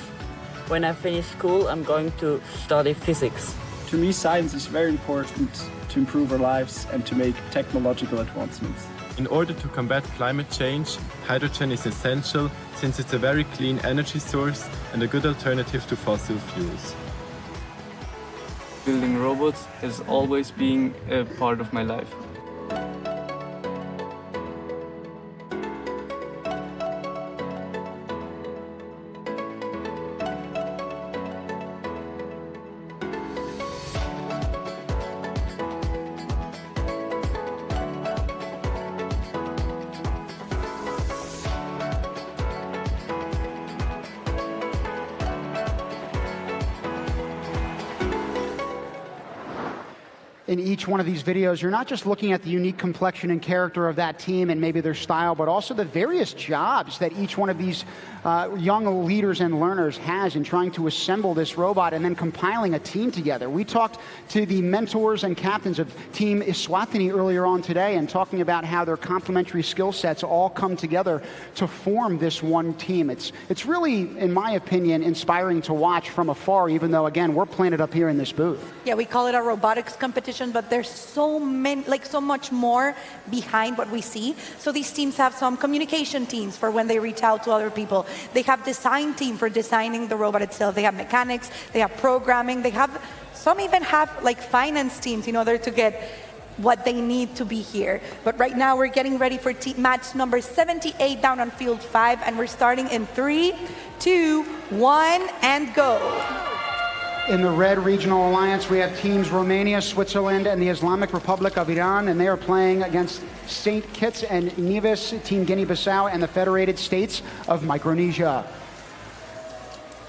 when I finish school, I'm going to study physics. To me, science is very important to improve our lives and to make technological advancements. In order to combat climate change, hydrogen is essential since it's a very clean energy source and a good alternative to fossil fuels. Building robots has always been a part of my life. In each one of these videos, you're not just looking at the unique complexion and character of that team and maybe their style, but also the various jobs that each one of these young leaders and learners has in trying to assemble this robot and then compiling a team together. We talked to the mentors and captains of Team Eswatini earlier on today and talking about how their complementary skill sets all come together to form this one team. It's really, in my opinion, inspiring to watch from afar, even though, again, we're planted up here in this booth. Yeah, we call it a robotics competition, but there's so much more behind what we see. So these teams have some communication teams for when they reach out to other people. They have design team for designing the robot itself. They have mechanics, they have programming, some even have like finance teams in order to get what they need to be here. But right now we're getting ready for match number 78 down on field 5, and we're starting in 3, 2, 1, and go. In the red regional alliance, we have teams Romania, Switzerland, and the Islamic Republic of Iran, and they are playing against St. Kitts and Nevis, Team Guinea-Bissau, and the Federated States of Micronesia.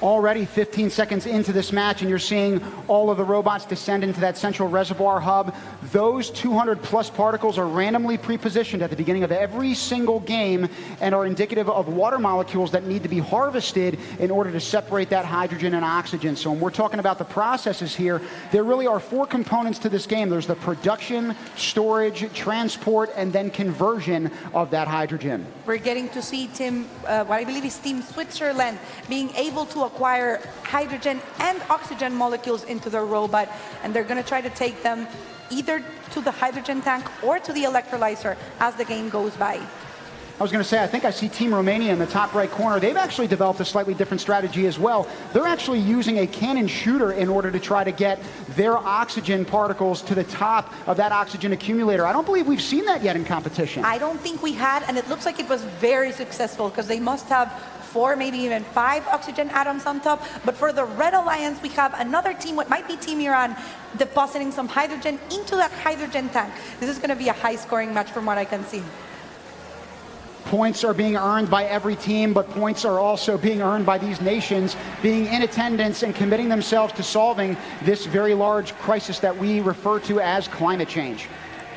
Already 15 seconds into this match, and you're seeing all of the robots descend into that central reservoir hub. Those 200-plus particles are randomly pre-positioned at the beginning of every single game and are indicative of water molecules that need to be harvested in order to separate that hydrogen and oxygen. So when we're talking about the processes here, there really are 4 components to this game. There's the production, storage, transport, and then conversion of that hydrogen. We're getting to see what I believe is Team Switzerland being able to acquire hydrogen and oxygen molecules into the robot, and they're going to try to take them either to the hydrogen tank or to the electrolyzer as the game goes by. I was going to say, I think I see Team Romania in the top right corner. They've actually developed a slightly different strategy as well. They're actually using a cannon shooter in order to try to get their oxygen particles to the top of that oxygen accumulator. I don't believe we've seen that yet in competition. I don't think we had, and it looks like it was very successful because they must have 4, maybe even 5 oxygen atoms on top. But for the Red Alliance, we have another team, what might be Team Iran, depositing some hydrogen into that hydrogen tank. This is going to be a high-scoring match from what I can see. Points are being earned by every team, but points are also being earned by these nations being in attendance and committing themselves to solving this very large crisis that we refer to as climate change.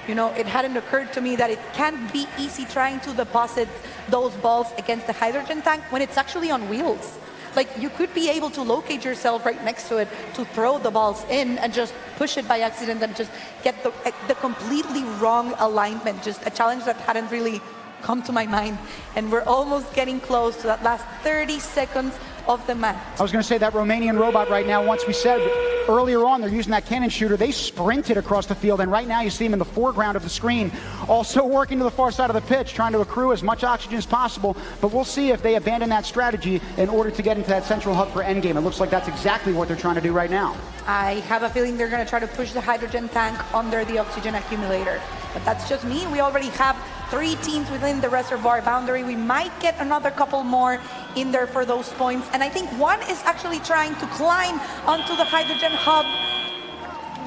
You know, it hadn't occurred to me that it can't be easy trying to deposit those balls against the hydrogen tank when it's actually on wheels. Like, you could be able to locate yourself right next to it to throw the balls in and just push it by accident and just get the completely wrong alignment. Just a challenge that hadn't really come to my mind. And we're almost getting close to that last 30 seconds of the match. I was going to say that Romanian robot right now, once we said earlier on, they're using that cannon shooter. They sprinted across the field, and right now you see them in the foreground of the screen, also working to the far side of the pitch, trying to accrue as much oxygen as possible. But we'll see if they abandon that strategy in order to get into that central hub for endgame. It looks like that's exactly what they're trying to do right now. I have a feeling they're going to try to push the hydrogen tank under the oxygen accumulator. But that's just me. We already have 3 teams within the reservoir boundary. We might get another couple more in there for those points. And I think one is actually trying to climb onto the hydrogen hub.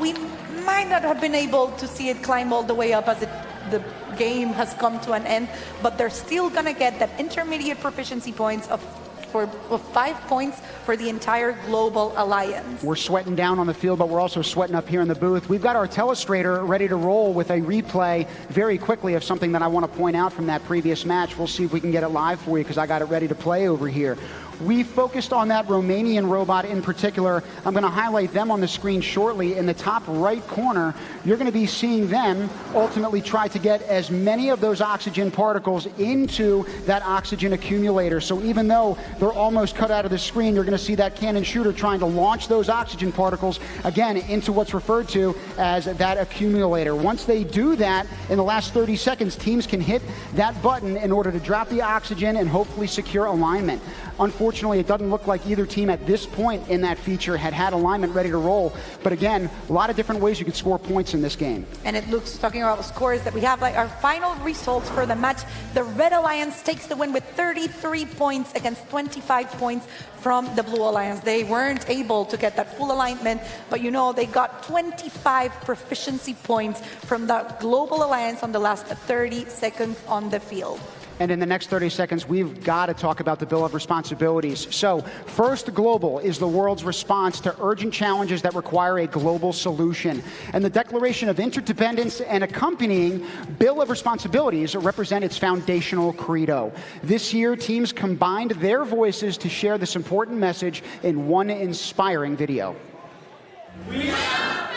We might not have been able to see it climb all the way up as the game has come to an end, but they're still going to get that intermediate proficiency points of 5 points for the entire global alliance. We're sweating down on the field, but we're also sweating up here in the booth. We've got our telestrator ready to roll with a replay very quickly of something that I want to point out from that previous match. We'll see if we can get it live for you because I got it ready to play over here. We focused on that Romanian robot in particular. I'm going to highlight them on the screen shortly. In the top right corner, you're going to be seeing them ultimately try to get as many of those oxygen particles into that oxygen accumulator. So even though they're almost cut out of the screen, you're going to see that cannon shooter trying to launch those oxygen particles, again, into what's referred to as that accumulator. Once they do that, in the last 30 seconds, teams can hit that button in order to drop the oxygen and hopefully secure alignment. Unfortunately, it doesn't look like either team at this point in that feature had alignment ready to roll. But again, a lot of different ways you could score points in this game. And it looks, talking about the scores that we have, like our final results for the match, the Red Alliance takes the win with 33 points against 25 points from the Blue Alliance. They weren't able to get that full alignment, but you know, they got 25 proficiency points from the Global Alliance on the last 30 seconds on the field. And in the next 30 seconds, we've got to talk about the Bill of Responsibilities. So, First Global is the world's response to urgent challenges that require a global solution. And the Declaration of Interdependence and accompanying Bill of Responsibilities represent its foundational credo. This year, teams combined their voices to share this important message in one inspiring video. We are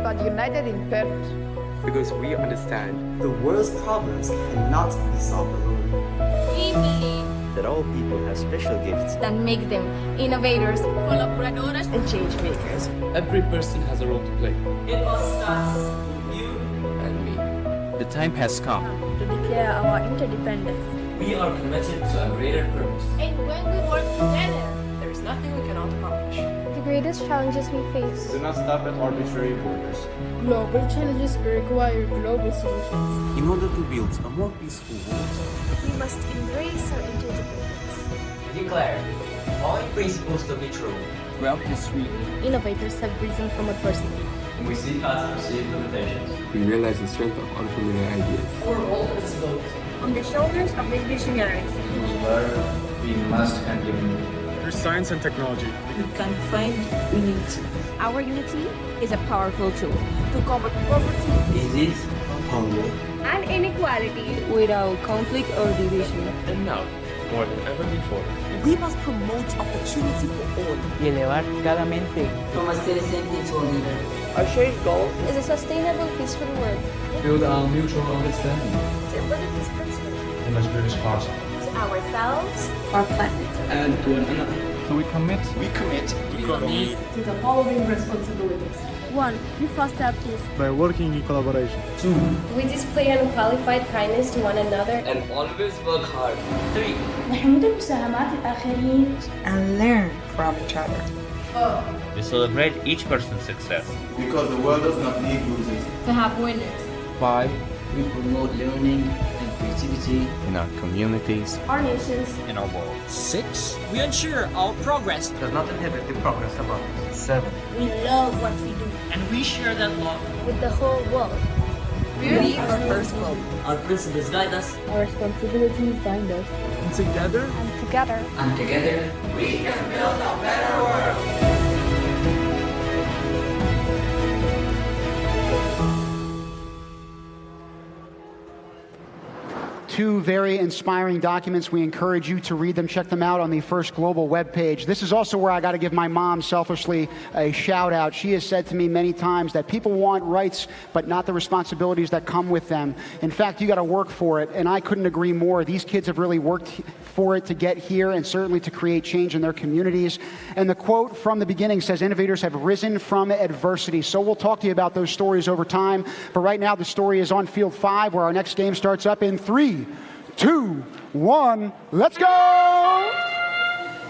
but united in purpose. Because we understand the world's problems cannot be solved alone. We believe that all people have special gifts that make them innovators, colaboradores, and change makers. Every person has a role to play. It all starts with you and me. The time has come to declare our interdependence. We are committed to a greater purpose. And when we work together, there is nothing we cannot accomplish. The greatest challenges we face do not stop at arbitrary borders. Global challenges require global solutions. In order to build a more peaceful world, we must embrace our interdependence. We declare the following principles to be true. Throughout history, innovators have risen from adversity. And we seek out to perceive limitations. We realize the strength of unfamiliar ideas. Our role is built on the shoulders of these visionaries. Whose word we must continue. Through science and technology, we can find unity. Our unity is a powerful tool to combat poverty, disease, hunger, and inequality without conflict or division. And now, more than ever before, we must promote opportunity for all. Y elevar cada mente. From a citizen into a leader. Our shared goal is a sustainable, peaceful world. Build our mutual understanding. To embody this principle. And as good as possible. To ourselves, our planet, and to one another. So we commit to the following responsibilities. 1. We foster peace by working in collaboration. 2. We display unqualified kindness to one another and always work hard. 3. and learn from each other. 4. We celebrate each person's success. Because the world does not need losers. To have winners. 5. We promote learning and creativity In our communities, our nations, in our world. 6. We ensure our progress does not inhibit the progress of others. 7. we love what we do and we share that love with the whole world. We are First Global. Our principles guide us. Our responsibilities bind us. And together, And together, we can build a better world. Two very inspiring documents. We encourage you to read them. Check them out on the First Global webpage. This is also where I got to give my mom selfishly a shout out. She has said to me many times that people want rights, but not the responsibilities that come with them. In fact, you got to work for it, and I couldn't agree more. These kids have really worked for it to get here and certainly to create change in their communities. And the quote from the beginning says, innovators have risen from adversity. So we'll talk to you about those stories over time. But right now, the story is on Field 5, where our next game starts up in 3, 2, 1, let's go!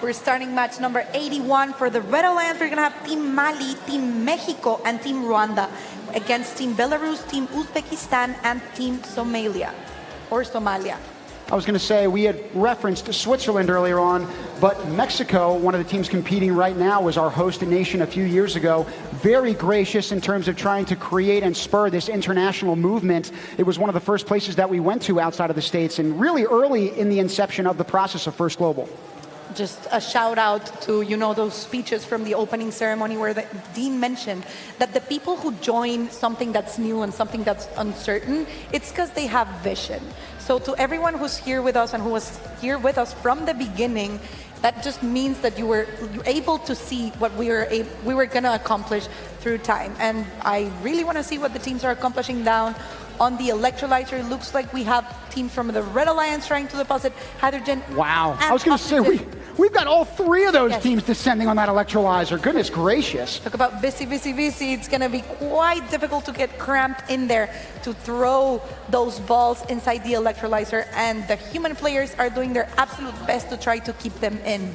We're starting match number 81 for the Red Alliance. We're going to have Team Mali, Team Mexico, and Team Rwanda against Team Belarus, Team Uzbekistan, and Team Somalia. I was going to say, we had referenced Switzerland earlier on, but Mexico, one of the teams competing right now, was our host nation a few years ago. Very gracious in terms of trying to create and spur this international movement. It was one of the first places that we went to outside of the States, and really early in the inception of the process of First Global. Just a shout out to, you know, those speeches from the opening ceremony where the Dean mentioned that the people who join something that's new and something that's uncertain, it's because they have vision. So to everyone who's here with us and who was here with us from the beginning, that just means that you were able to see what we were going to accomplish through time. And I really want to see what the teams are accomplishing down on the electrolyzer. It looks like we have teams from the Red Alliance trying to deposit hydrogen. Wow. I was going to say, we've got all three of those teams descending on that electrolyzer. Goodness gracious. Talk about busy. It's going to be quite difficult to get cramped in there to throw those balls inside the electrolyzer. And the human players are doing their absolute best to try to keep them in.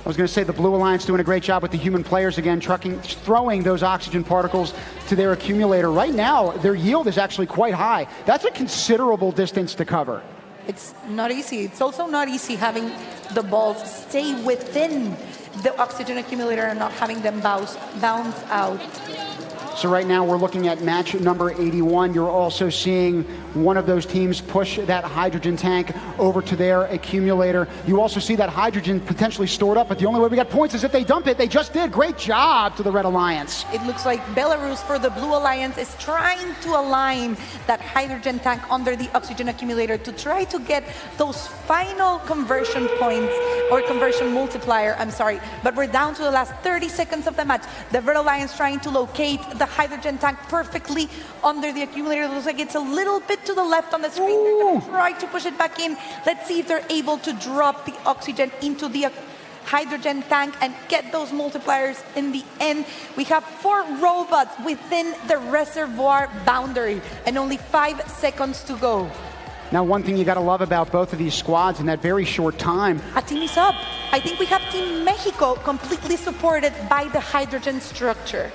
I was going to say the Blue Alliance doing a great job with the human players again, throwing those oxygen particles to their accumulator. Right now, their yield is actually quite high. That's a considerable distance to cover. It's not easy. It's also not easy having the balls stay within the oxygen accumulator and not having them bounce out. So right now we're looking at match number 81. You're also seeing one of those teams push that hydrogen tank over to their accumulator. You also see that hydrogen potentially stored up, but the only way we got points is if they dump it. They just did. Great job to the Red Alliance. It looks like Belarus for the Blue Alliance is trying to align that hydrogen tank under the oxygen accumulator to try to get those final conversion points or conversion multiplier, but we're down to the last 30 seconds of the match. The Red Alliance trying to locate the hydrogen tank perfectly under the accumulator. It looks like it's a little bit to the left on the screen. They're going to try to push it back in. Let's see if they're able to drop the oxygen into the hydrogen tank and get those multipliers in the end. We have 4 robots within the reservoir boundary and only 5 seconds to go. Now, one thing you got to love about both of these squads in that very short time. A team is up. I think we have Team Mexico completely supported by the hydrogen structure.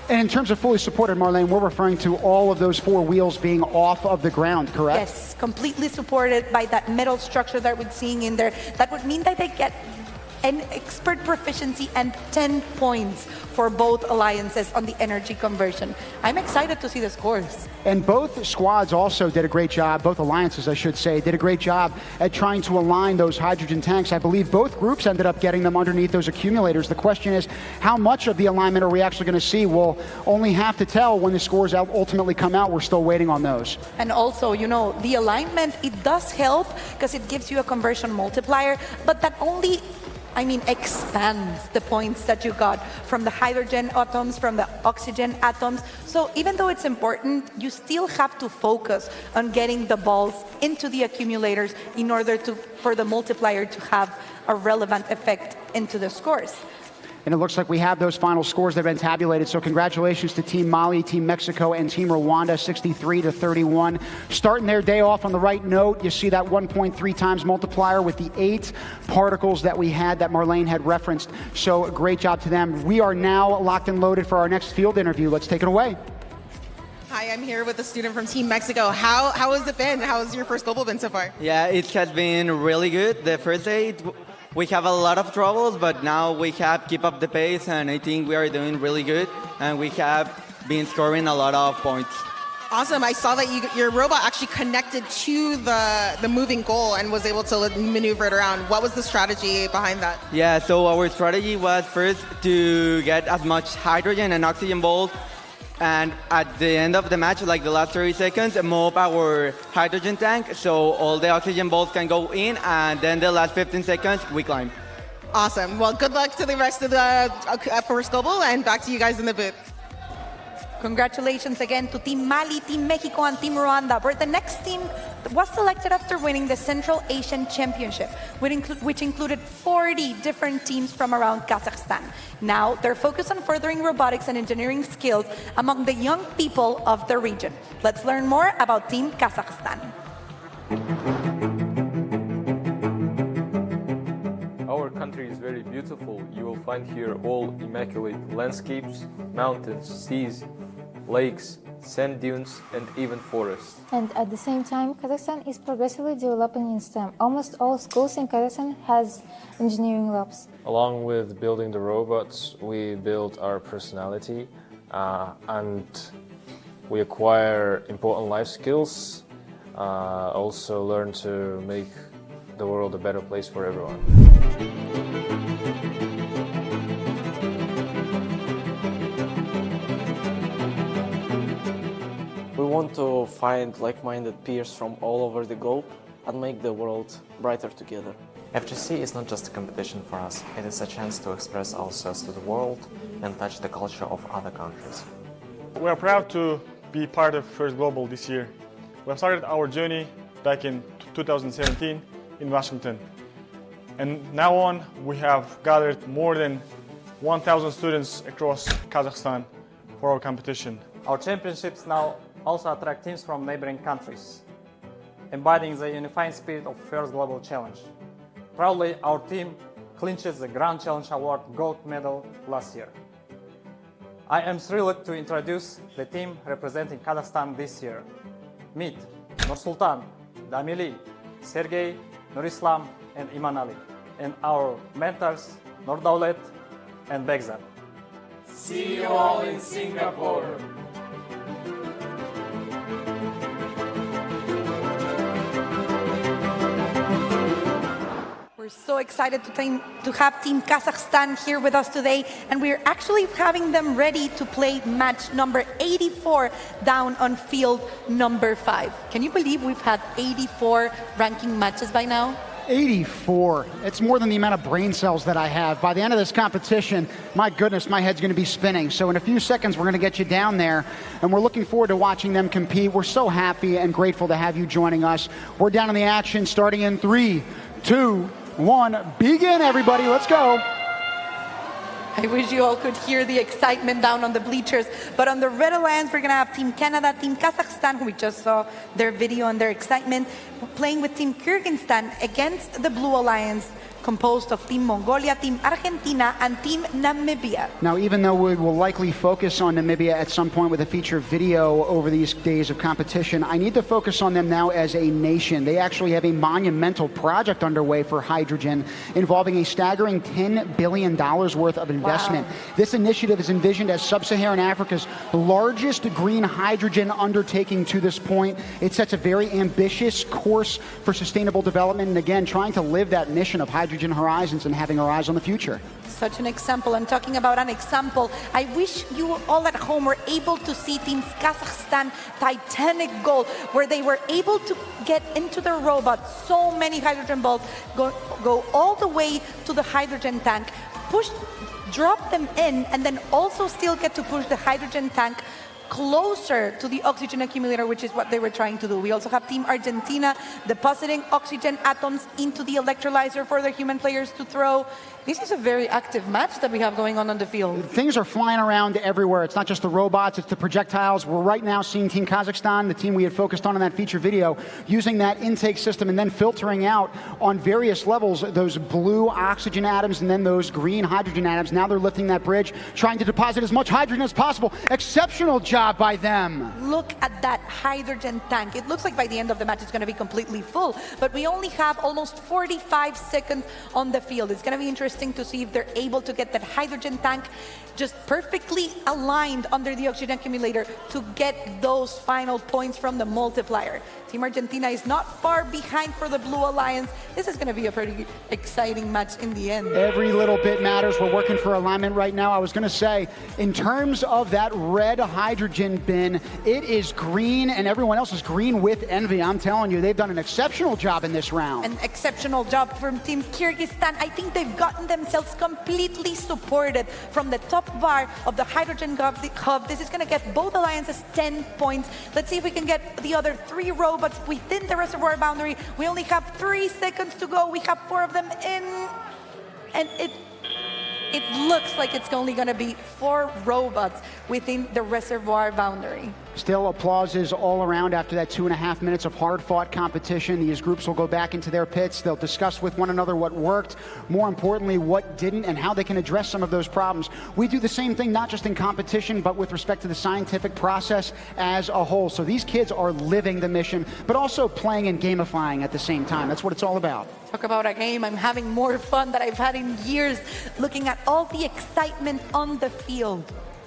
And in terms of fully supported, Marlene, we're referring to all of those 4 wheels being off of the ground, correct? Yes, completely supported by that metal structure that we're seeing in there. That would mean that they get an expert proficiency and 10 points for both alliances on the energy conversion. I'm excited to see the scores. And both squads also did a great job, both alliances, I should say, did a great job at trying to align those hydrogen tanks. I believe both groups ended up getting them underneath those accumulators. The question is, how much of the alignment are we actually going to see? We'll only have to tell when the scores ultimately come out. We're still waiting on those. And also, you know, the alignment, it does help because it gives you a conversion multiplier, but that only expands the points that you got from the hydrogen atoms, from the oxygen atoms. So even though it's important, you still have to focus on getting the balls into the accumulators in order for the multiplier to have a relevant effect into the scores. And it looks like we have those final scores that have been tabulated. So congratulations to Team Mali, Team Mexico, and Team Rwanda, 63-31. Starting their day off on the right note, you see that 1.3 times multiplier with the 8 particles that we had that Marlene had referenced. So great job to them. We are now locked and loaded for our next field interview. Let's take it away. Hi, I'm here with a student from Team Mexico. How has it been? How has your first global been so far? Yeah, it has been really good. The first day, we have a lot of troubles, but now we have keep up the pace, and I think we are doing really good, and we have been scoring a lot of points. Awesome. I saw that your robot actually connected to the moving goal and was able to maneuver it around. What was the strategy behind that? Yeah, so our strategy was first to get as much hydrogen and oxygen balls, and at the end of the match, like the last 30 seconds, move our hydrogen tank so all the oxygen balls can go in, and then the last 15 seconds, we climb. Awesome. Well, good luck to the rest of the first global, and back to you guys in the booth. Congratulations again to Team Mali, Team Mexico, and Team Rwanda, where the next team was selected after winning the Central Asian Championship, which included 40 different teams from around Kazakhstan. Now, they're focused on furthering robotics and engineering skills among the young people of the region. Let's learn more about Team Kazakhstan. Our country is very beautiful. You will find here all immaculate landscapes, mountains, seas, lakes, sand dunes, and even forests. And at the same time, Kazakhstan is progressively developing in STEM. Almost all schools in Kazakhstan has engineering labs. Along with building the robots, we build our personality and we acquire important life skills, also learn to make the world a better place for everyone. We want to find like-minded peers from all over the globe and make the world brighter together. FGC is not just a competition for us, it is a chance to express ourselves to the world and touch the culture of other countries. We are proud to be part of First Global this year. We have started our journey back in 2017 in Washington. And now on, we have gathered more than 1,000 students across Kazakhstan for our competition. Our championships now also attract teams from neighboring countries, embodying the unifying spirit of First Global Challenge. Proudly, our team clinches the Grand Challenge Award gold medal last year. I am thrilled to introduce the team representing Kazakhstan this year. Meet Nursultan, Damili, Sergey, Nurislam, and Iman Ali, and our mentors Nurdaulet and Begzat. See you all in Singapore! We're so excited to have Team Kazakhstan here with us today, and we're actually having them ready to play match number 84 down on field number 5. Can you believe we've had 84 ranking matches by now? 84. It's more than the amount of brain cells that I have. By the end of this competition, my goodness, my head's going to be spinning. So in a few seconds, we're going to get you down there, and we're looking forward to watching them compete. We're so happy and grateful to have you joining us. We're down in the action starting in 3, 2, 1, begin, everybody. Let's go. I wish you all could hear the excitement down on the bleachers. But on the Red Alliance, we're going to have Team Canada, Team Kazakhstan, who we just saw their video and their excitement, playing with Team Kyrgyzstan against the Blue Alliance, composed of Team Mongolia, Team Argentina, and Team Namibia. Now, even though we will likely focus on Namibia at some point with a feature video over these days of competition, I need to focus on them now as a nation. They actually have a monumental project underway for hydrogen involving a staggering $10 billion worth of investment. Wow. This initiative is envisioned as Sub-Saharan Africa's largest green hydrogen undertaking to this point. It sets a very ambitious course for sustainable development, and again, trying to live that mission of hydrogen horizons and having our eyes on the future. Such an example. And talking about an example, I wish you all at home were able to see Team Kazakhstan titanic goal, where they were able to get into their robot so many hydrogen balls, go all the way to the hydrogen tank, drop them in, and then also still get to push the hydrogen tank closer to the oxygen accumulator, which is what they were trying to do. We also have Team Argentina depositing oxygen atoms into the electrolyzer for their human players to throw. This is a very active match that we have going on the field. Things are flying around everywhere. It's not just the robots, it's the projectiles. We're right now seeing Team Kazakhstan, the team we had focused on in that feature video, using that intake system and then filtering out on various levels those blue oxygen atoms and then those green hydrogen atoms. Now they're lifting that bridge, trying to deposit as much hydrogen as possible. Exceptional job by them. Look at that hydrogen tank. It looks like by the end of the match it's going to be completely full, but we only have almost 45 seconds on the field. It's going to be interesting to see if they're able to get that hydrogen tank just perfectly aligned under the oxygen accumulator to get those final points from the multiplier. Team Argentina is not far behind for the Blue Alliance. This is going to be a pretty exciting match in the end. Every little bit matters. We're working for alignment right now. I was going to say, in terms of that red hydrogen bin, it is green, and everyone else is green with envy. I'm telling you, they've done an exceptional job in this round. An exceptional job from Team Kyrgyzstan. I think they've gotten themselves completely supported from the top bar of the hydrogen hub. This is going to get both alliances 10 points. Let's see if we can get the other 3 robots within the reservoir boundary. We only have 3 seconds to go. We have 4 of them in, and it looks like it's only going to be 4 robots within the reservoir boundary. Still applauses all around after that 2.5 minutes of hard-fought competition. These groups will go back into their pits. They'll discuss with one another what worked, more importantly, what didn't, and how they can address some of those problems. We do the same thing, not just in competition, but with respect to the scientific process as a whole. So these kids are living the mission, but also playing and gamifying at the same time. That's what it's all about. Talk about a game. I'm having more fun than I've had in years, looking at all the excitement on the field.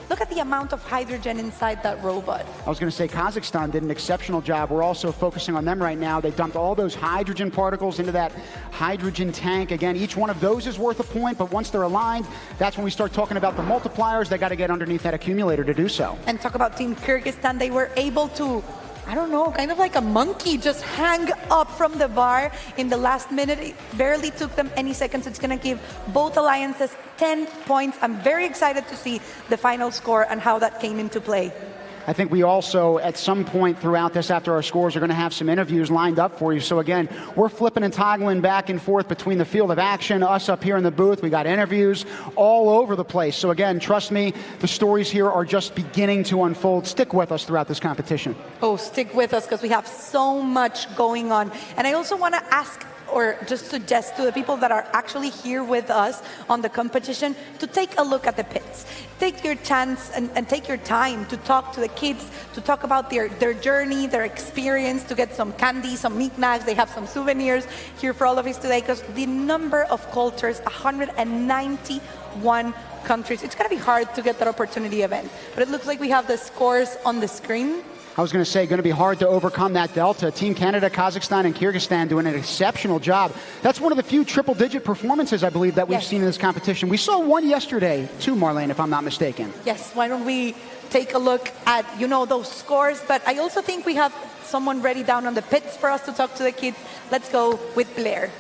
look at the amount of hydrogen inside that robot. I was going to say Kazakhstan did an exceptional job. We're also focusing on them right now. They dumped all those hydrogen particles into that hydrogen tank. Again, each one of those is worth a point, but once they're aligned, that's when we start talking about the multipliers. They got to get underneath that accumulator to do so. And talk about Team Kyrgyzstan. They were able to, I don't know, kind of like a monkey, just hang up from the bar in the last minute. It barely took them any seconds. It's going to give both alliances 10 points. I'm very excited to see the final score and how that came into play. I think we also, at some point throughout this, after our scores, are going to have some interviews lined up for you. So again, we're flipping and toggling back and forth between the field of action, us up here in the booth. We got interviews all over the place. So again, trust me, the stories here are just beginning to unfold. Stick with us throughout this competition. Oh, stick with us because we have so much going on. And I also want to ask or just suggest to the people that are actually here with us on the competition to take a look at the pits. Take your chance and take your time to talk to the kids, to talk about their journey, their experience, to get some candy, some knickknacks. They have some souvenirs here for all of us today because the number of cultures, 191 countries. It's going to be hard to get that opportunity event, but it looks like we have the scores on the screen. I was going to say, going to be hard to overcome that delta. Team Canada, Kazakhstan, and Kyrgyzstan doing an exceptional job. That's one of the few triple-digit performances, I believe, that we've seen in this competition. We saw one yesterday, too, Marlene, if I'm not mistaken. Yes, why don't we take a look at, those scores. But I also think we have someone ready down on the pits for us to talk to the kids. Let's go with Blair.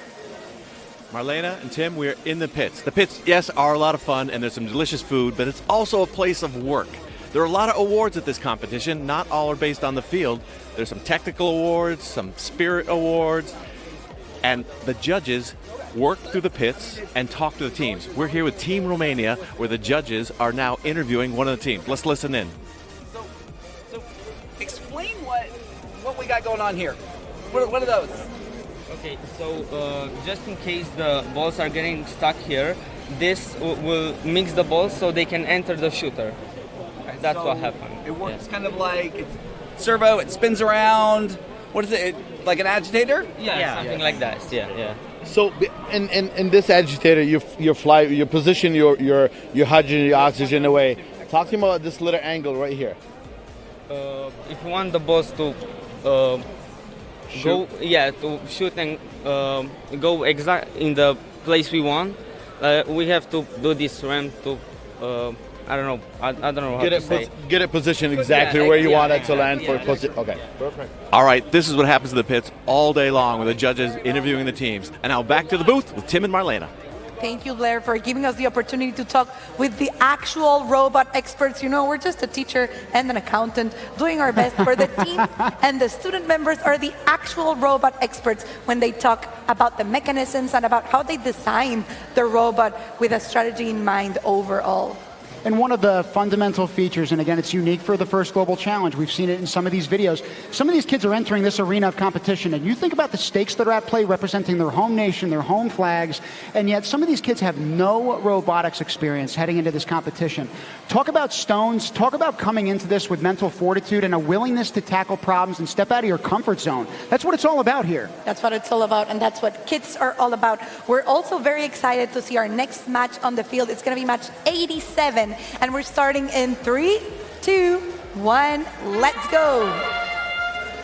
Marlena and Tim, we're in the pits. The pits, yes, are a lot of fun, and there's some delicious food, but it's also a place of work. There are a lot of awards at this competition. Not all are based on the field. There's some technical awards, some spirit awards, and the judges work through the pits and talk to the teams. We're here with Team Romania, where the judges are now interviewing one of the teams. Let's listen in. So explain what we got going on here. What are those? Okay, so just in case the balls are getting stuck here, this will mix the balls so they can enter the shooter. That's what happened. It works kind of like it's servo, it spins around. What is it, like an agitator? Yeah, something like that. Yeah. So in this agitator, you position your hydrogen, your oxygen away. Talk to me about this little angle right here. If you want the balls to to shoot and go exact in the place we want, we have to do this ramp to. I don't know how to say. Get it positioned exactly where you want it to land for position. Okay, perfect. All right, this is what happens in the pits all day long with the judges interviewing the teams. And now back to the booth with Tim and Marlena. Thank you, Blair, for giving us the opportunity to talk with the actual robot experts. We're just a teacher and an accountant doing our best, for the teams and the student members are the actual robot experts when they talk about the mechanisms and about how they design the robot with a strategy in mind overall. And one of the fundamental features, and again, it's unique for the first Global Challenge, we've seen it in some of these videos, some of these kids are entering this arena of competition, and you think about the stakes that are at play representing their home nation, their home flags, and yet some of these kids have no robotics experience heading into this competition. Talk about stones, talk about coming into this with mental fortitude and a willingness to tackle problems and step out of your comfort zone. That's what it's all about here. That's what it's all about, and that's what kids are all about. We're also very excited to see our next match on the field. It's going to be match 87. And we're starting in 3, 2, 1, let's go.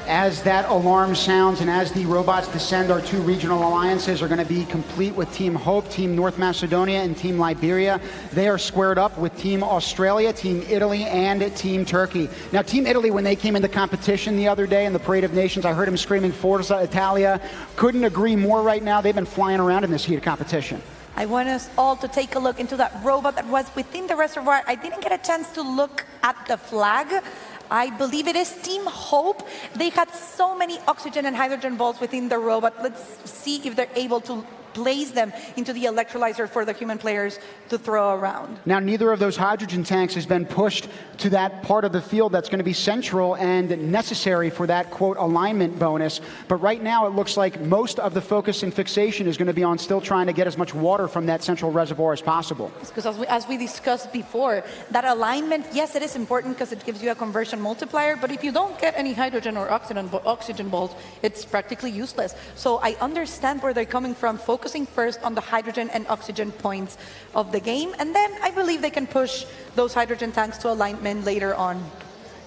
As that alarm sounds and as the robots descend, our two regional alliances are going to be complete with Team Hope, Team North Macedonia, and Team Liberia. They are squared up with Team Australia, Team Italy, and Team Turkey. Now, Team Italy, when they came into competition the other day in the Parade of Nations, I heard him screaming Forza Italia. Couldn't agree more right now. They've been flying around in this heated competition. I want us all to take a look into that robot that was within the reservoir. I didn't get a chance to look at the flag. I believe it is Team Hope. They had so many oxygen and hydrogen balls within the robot. Let's see if they're able to place them into the electrolyzer for the human players to throw around. Now, neither of those hydrogen tanks has been pushed to that part of the field that's going to be central and necessary for that, quote, alignment bonus. But right now, it looks like most of the focus and fixation is going to be on still trying to get as much water from that central reservoir as possible. Because as we discussed before, that alignment, yes, it is important because it gives you a conversion multiplier, but if you don't get any hydrogen or oxygen balls, it's practically useless. So I understand where they're coming from, focusing focusing first on the hydrogen and oxygen points of the game, and then I believe they can push those hydrogen tanks to alignment later on.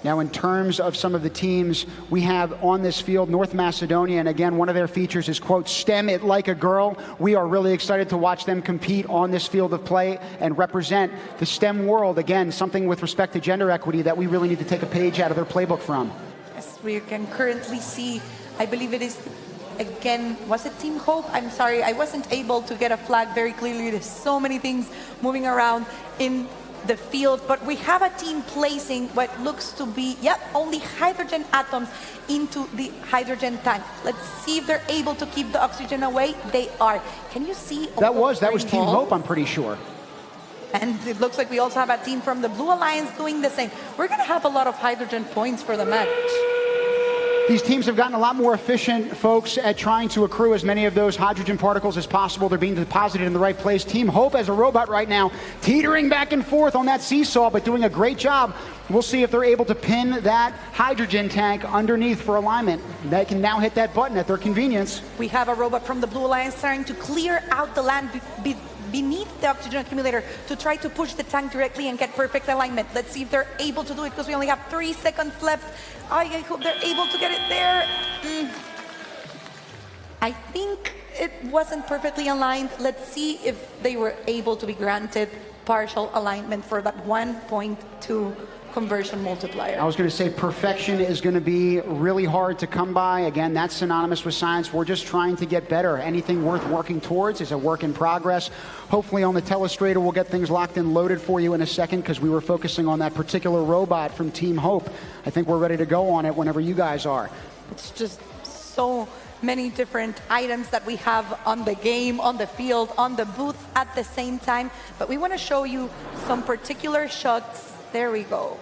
Now, in terms of some of the teams we have on this field, North Macedonia, and again, one of their features is, quote, STEM it like a girl. We are really excited to watch them compete on this field of play and represent the STEM world. Again, something with respect to gender equity that we really need to take a page out of their playbook from. As we can currently see, I believe it is, again, was it Team Hope? I'm sorry, I wasn't able to get a flag very clearly. There's so many things moving around in the field, but we have a team placing what looks to be, only hydrogen atoms into the hydrogen tank. Let's see if they're able to keep the oxygen away. They are. Can you see? That was Team Hope, I'm pretty sure. And it looks like we also have a team from the Blue Alliance doing the same. We're going to have a lot of hydrogen points for the match. These teams have gotten a lot more efficient, folks, at trying to accrue as many of those hydrogen particles as possible. They're being deposited in the right place. Team Hope as a robot right now, teetering back and forth on that seesaw, but doing a great job. We'll see if they're able to pin that hydrogen tank underneath for alignment. They can now hit that button at their convenience. We have a robot from the Blue Alliance trying to clear out the land beneath the oxygen accumulator to try to push the tank directly and get perfect alignment. Let's see if they're able to do it, because we only have 3 seconds left. I hope they're able to get it there. I think it wasn't perfectly aligned. Let's see if they were able to be granted partial alignment for that 1.2 conversion multiplier. I was going to say perfection is going to be really hard to come by. Again, that's synonymous with science. We're just trying to get better. Anything worth working towards is a work in progress. Hopefully on the telestrator, we'll get things locked and loaded for you in a second, because we were focusing on that particular robot from Team Hope. I think we're ready to go on it whenever you guys are. It's just so many different items that we have on the game, on the field, on the booth at the same time. But we want to show you some particular shots. There we go.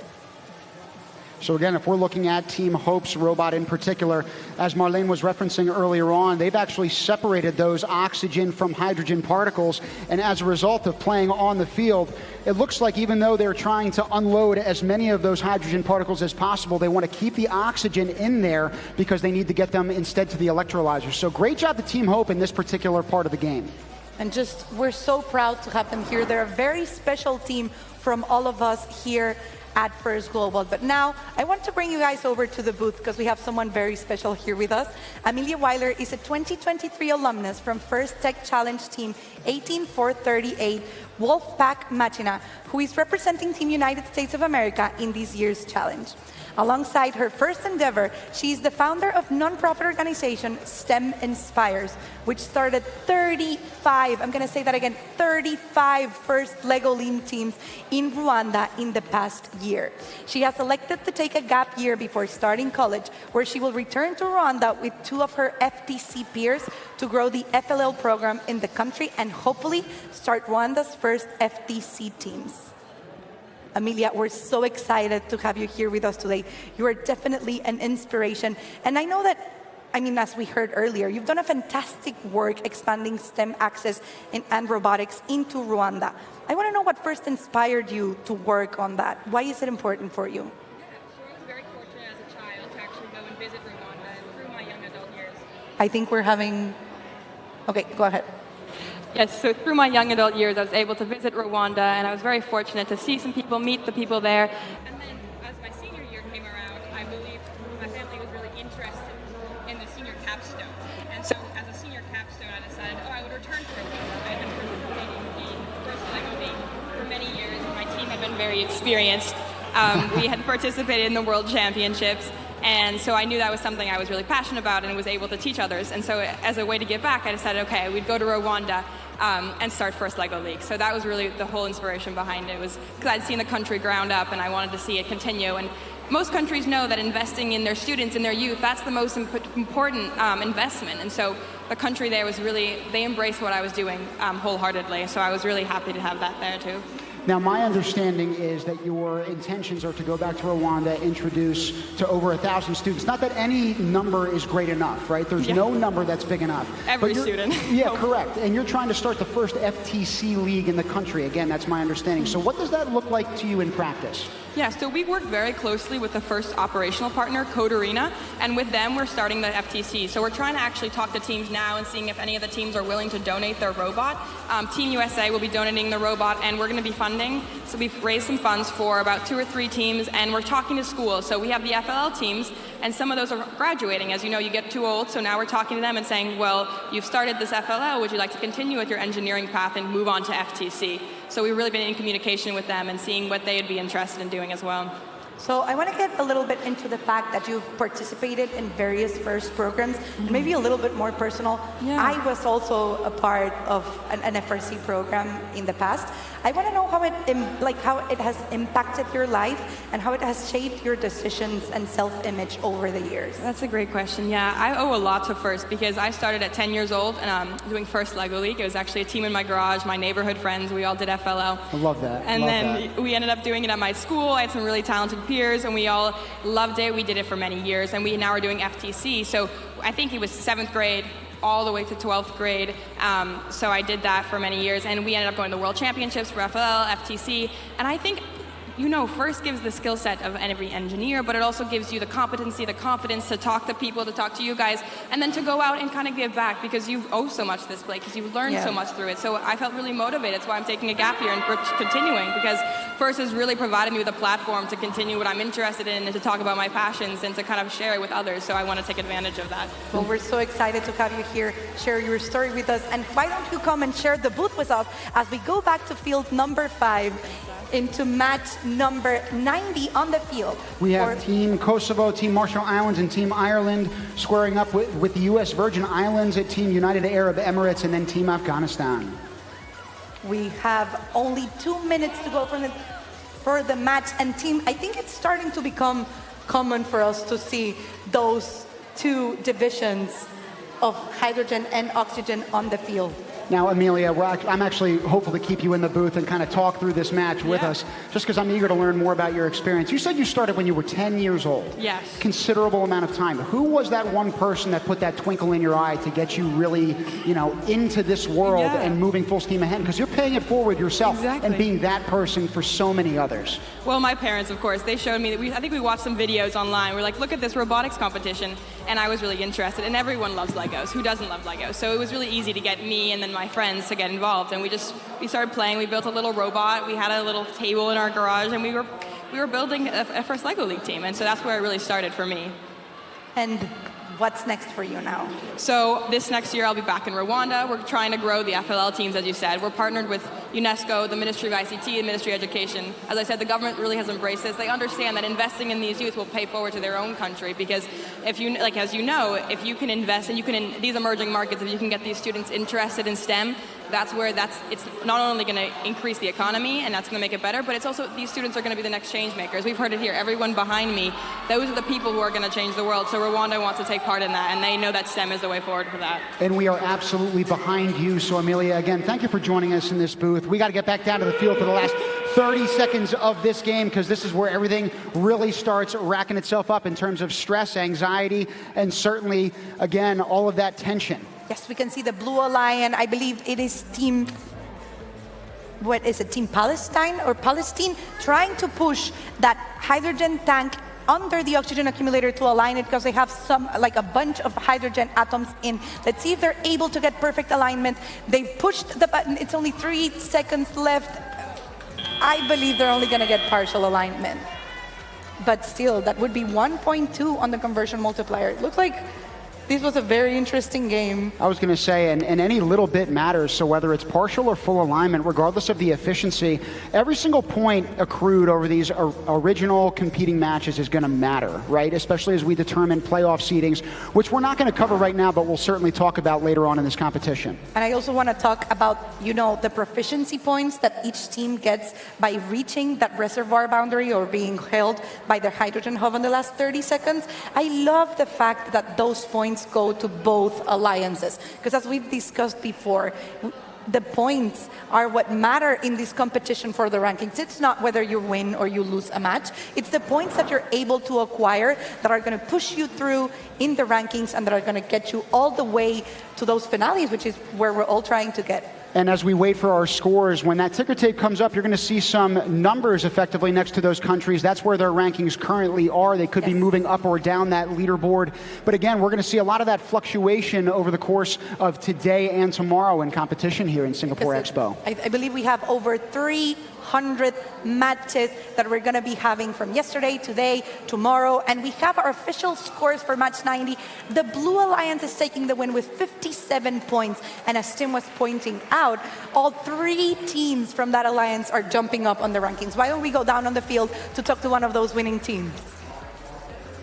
So again, if we're looking at Team Hope's robot in particular, as Marlene was referencing earlier on, they've actually separated those oxygen from hydrogen particles. And as a result of playing on the field, it looks like even though they're trying to unload as many of those hydrogen particles as possible, they want to keep the oxygen in there because they need to get them instead to the electrolyzers. So great job to Team Hope in this particular part of the game. And just, we're so proud to have them here. They're a very special team from all of us here at First Global. But now I want to bring you guys over to the booth, because we have someone very special here with us. Amelia Weiler is a 2023 alumnus from First Tech Challenge Team 18438 Wolfpack Machina, who is representing Team United States of America in this year's challenge. Alongside her first endeavor, she is the founder of nonprofit organization STEM Inspires, which started 35, I'm going to say that again, 35 first Lego Lean teams in Rwanda in the past year. She has elected to take a gap year before starting college, where she will return to Rwanda with 2 of her FTC peers to grow the FLL program in the country and hopefully start Rwanda's first FTC teams. Amelia, we're so excited to have you here with us today. You are definitely an inspiration. And I know that, as we heard earlier, you've done a fantastic work expanding STEM access and robotics into Rwanda. I want to know what first inspired you to work on that. Why is it important for you? Yeah, so I was very fortunate as a child to actually go and visit Rwanda through my young adult years. I think we're having... Okay, go ahead. Yes, so through my young adult years, I was able to visit Rwanda, and I was very fortunate to see some people, meet the people there. And then, as my senior year came around, I believe my family was really interested in the senior capstone. And so, as a senior capstone, I decided, I would return to Rwanda. I had been participating in the first Lego League for many years, and my team had been very experienced. We had participated in the World Championships. And so I knew that was something I was really passionate about and was able to teach others. And so as a way to give back, I decided, okay, we'd go to Rwanda and start First Lego League. So that was really the whole inspiration behind it, was because I'd seen the country ground up and I wanted to see it continue. And most countries know that investing in their students, in their youth, that's the most important investment. And so the country there was really, they embraced what I was doing wholeheartedly. So I was really happy to have that there too. Now, my understanding is that your intentions are to go back to Rwanda, introduce to over 1,000 students. Not that any number is great enough, right? There's no number that's big enough. Every student. Yeah, correct. And you're trying to start the first FTC league in the country. Again, that's my understanding. So what does that look like to you in practice? Yeah, so we work very closely with the first operational partner, Code Arena, and with them we're starting the FTC. So we're trying to actually talk to teams now and seeing if any of the teams are willing to donate their robot. Team USA will be donating the robot, and we're going to be funding. So we've raised some funds for about 2 or 3 teams, and we're talking to schools. So we have the FLL teams, and some of those are graduating. As you know, you get too old, so now we're talking to them and saying, well, you've started this FLL, would you like to continue with your engineering path and move on to FTC? So we've really been in communication with them and seeing what they'd be interested in doing as well. So I want to get a little bit into the fact that you've participated in various FIRST programs, maybe a little bit more personal. Yeah. I was also a part of an FRC program in the past. I want to know how it has impacted your life and how it has shaped your decisions and self-image over the years. That's a great question. Yeah, I owe a lot to FIRST because I started at 10 years old and doing FIRST Lego League. It was actually a team in my garage, my neighborhood friends. We all did FLL. I love that. And then we ended up doing it at my school. I had some really talented peers, and we all loved it. We did it for many years, and we now are doing FTC. So I think it was 7th grade all the way to 12th grade. So I did that for many years, and we ended up going to the World Championships for FLL, FTC, and I think, you know, FIRST gives the skill set of every engineer, but it also gives you the competency, the confidence to talk to people, to talk to you guys, and then to go out and kind of give back because you owe so much to this play, because you've learned so much through it. So I felt really motivated. That's why I'm taking a gap year and continuing, because FIRST has really provided me with a platform to continue what I'm interested in and to talk about my passions and to kind of share it with others. So I want to take advantage of that. Well, we're so excited to have you here, share your story with us. And why don't you come and share the booth with us as we go back to field number 5 into match number 90 on the field. We have Team Kosovo, Team Marshall Islands, and Team Ireland squaring up with the U.S. Virgin Islands at Team United Arab Emirates, and then Team Afghanistan. We have only 2 minutes to go for the match, and team, I think it's starting to become common for us to see those 2 divisions of hydrogen and oxygen on the field. Now, Amelia, I'm actually hopeful to keep you in the booth and kind of talk through this match with us, just because I'm eager to learn more about your experience. You said you started when you were 10 years old. Yes. Considerable amount of time. Who was that one person that put that twinkle in your eye to get you really, you know, into this world and moving full steam ahead? Because you're paying it forward yourself and being that person for so many others. Well, my parents, of course, they showed me that I think we watched some videos online. We're like, look at this robotics competition, and I was really interested. And everyone loves Legos. Who doesn't love Legos? So it was really easy to get me and then my friends to get involved, and we started playing. We built a little robot. We had a little table in our garage, and we were building a first Lego League team, and so that's where it really started for me. And what's next for you now? So this next year I'll be back in Rwanda. We're trying to grow the FLL teams, as you said. We're partnered with UNESCO, the Ministry of ICT, and Ministry of Education. As I said, the government really has embraced this. They understand that investing in these youth will pay forward to their own country, because if you, like as you know, if you can invest and you can in these emerging markets, if you can get these students interested in STEM, it's not only going to increase the economy and that's going to make it better, but it's also these students are going to be the next change makers. We've heard it here. Everyone behind me, those are the people who are going to change the world. So Rwanda wants to take part in that, and they know that STEM is the way forward for that. And we are absolutely behind you. So Amelia, again, thank you for joining us in this booth. We got to get back down to the field for the last 30 seconds of this game, because this is where everything really starts racking itself up in terms of stress, anxiety, and certainly, again, all of that tension. Yes, we can see the Blue Alliance. I believe it is Team Palestine or Palestine, trying to push that hydrogen tank under the oxygen accumulator to align it, because they have a bunch of hydrogen atoms in. Let's see if they're able to get perfect alignment. They've pushed the button. It's only 3 seconds left. I believe they're only going to get partial alignment. But still, that would be 1.2 on the conversion multiplier. It looks like this was a very interesting game. I was going to say, and any little bit matters. So whether it's partial or full alignment, regardless of the efficiency, every single point accrued over these original competing matches is going to matter, right? Especially as we determine playoff seedings, which we're not going to cover right now, but we'll certainly talk about later on in this competition. And I also want to talk about, the proficiency points that each team gets by reaching that reservoir boundary or being held by their hydrogen hub in the last 30 seconds. I love the fact that those points go to both alliances, because as we've discussed before, the points are what matter in this competition for the rankings. It's not whether you win or you lose a match. It's the points that you're able to acquire that are going to push you through in the rankings and that are going to get you all the way to those finales, which is where we're all trying to get. And as we wait for our scores, when that ticker tape comes up, you're going to see some numbers effectively next to those countries. That's where their rankings currently are. They could be moving up or down that leaderboard. But again, we're going to see a lot of that fluctuation over the course of today and tomorrow in competition here in Singapore Expo. I believe we have over 300 matches that we're going to be having from yesterday, today, tomorrow, and we have our official scores for match 90. The Blue Alliance is taking the win with 57 points, and as Tim was pointing out, all 3 teams from that alliance are jumping up on the rankings. Why don't we go down on the field to talk to one of those winning teams?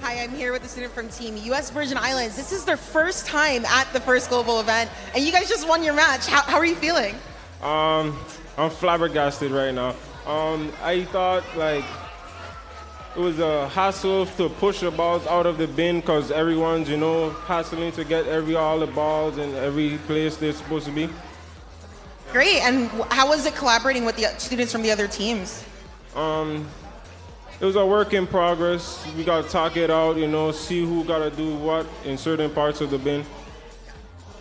Hi, I'm here with a student from Team US Virgin Islands. This is their first time at the first global event, and you guys just won your match. How are you feeling? I'm flabbergasted right now. I thought like it was a hassle to push the balls out of the bin because everyone's, you know, hassling to get all the balls in every place they're supposed to be. Great, and how was it collaborating with the students from the other teams? It was a work in progress. We got to talk it out, you know, see who got to do what in certain parts of the bin.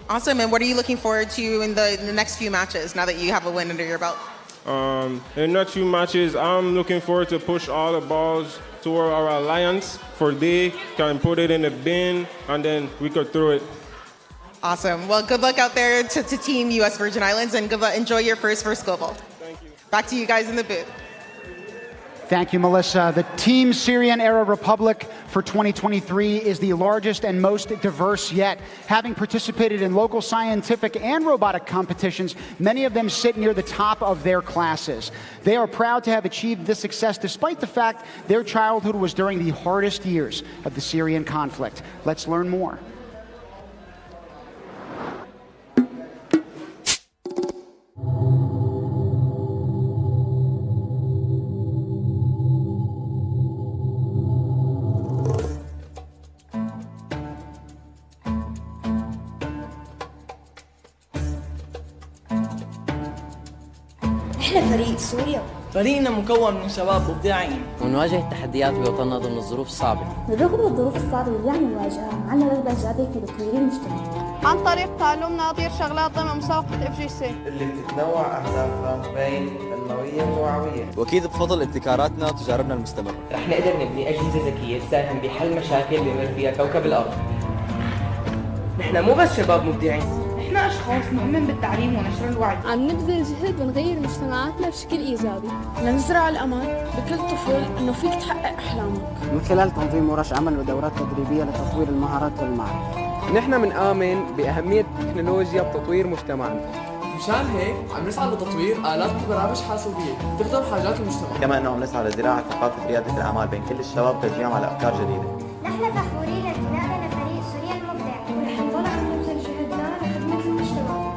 Awesome, and what are you looking forward to in the next few matches now that you have a win under your belt? In the next few matches, I'm looking forward to push all the balls toward our alliance for they can put it in the bin and then we could throw it. Awesome. Well, good luck out there to Team US Virgin Islands, and good luck. Enjoy your first global. Thank you. Back to you guys in the booth. Thank you, Melissa. The Team Syrian Arab Republic for 2023 is the largest and most diverse yet. Having participated in local scientific and robotic competitions, many of them sit near the top of their classes. They are proud to have achieved this success despite the fact their childhood was during the hardest years of the Syrian conflict. Let's learn more. احنا فريق سوريا. فريقنا مكون من شباب مبدعين. ونواجه التحديات بوطننا ضمن الظروف الصعبة. بالرغم من الظروف الصعبة اللي عم نواجهها، عندنا رغبة إيجابية في تطوير المجتمع. عن طريق تعلمنا تغيير شغلات ضمن مسابقة FGC. اللي بتتنوع أهدافها بين الموية والوعوية. وأكيد بفضل ابتكاراتنا وتجاربنا المستمرة. رح نقدر نبني أجهزة ذكية تساهم بحل مشاكل بيمر فيها كوكب الأرض. نحن مو بس شباب مبدعين، احنا اشخاص نؤمن بالتعليم ونشر الوعي. عم نبذل جهد ونغير مجتمعاتنا بشكل ايجابي. نزرع الامل بكل طفل انه فيك تحقق احلامك. من خلال تنظيم ورش عمل ودورات تدريبيه لتطوير المهارات والمعرفه. نحن بنآمن بأهمية التكنولوجيا بتطوير مجتمعنا. مشان هيك عم نسعى لتطوير آلات وبرامج حاسوبيه تخدم حاجات المجتمع. كما انه عم نسعى لزراعه ثقافه رياده الاعمال بين كل الشباب تشجيعهم على افكار جديده. نحن فخورين لانتمائنا لفريق سوريا المبدع، ونحن نضل عم نبذل جهدنا لخدمة المجتمع.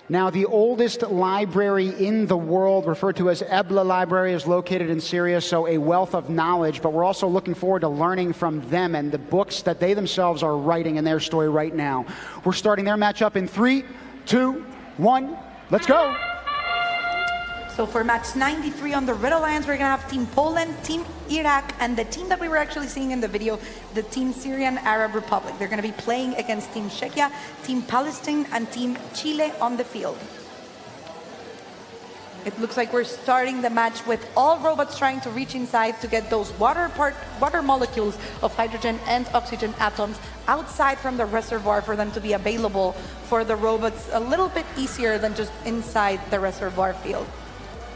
Now, the oldest library in the world, referred to as Ebla Library, is located in Syria, so a wealth of knowledge. But we're also looking forward to learning from them and the books that they themselves are writing in their story right now. We're starting their matchup in 3, 2, 1. Let's go. So for match 93 on the Red Alliance, we're going to have Team Poland, Team Iraq, and the team that we were actually seeing in the video, the Team Syrian Arab Republic. They're going to be playing against Team Czechia, Team Palestine, and Team Chile on the field. It looks like we're starting the match with all robots trying to reach inside to get those water molecules of hydrogen and oxygen atoms outside from the reservoir for them to be available for the robots a little bit easier than just inside the reservoir field.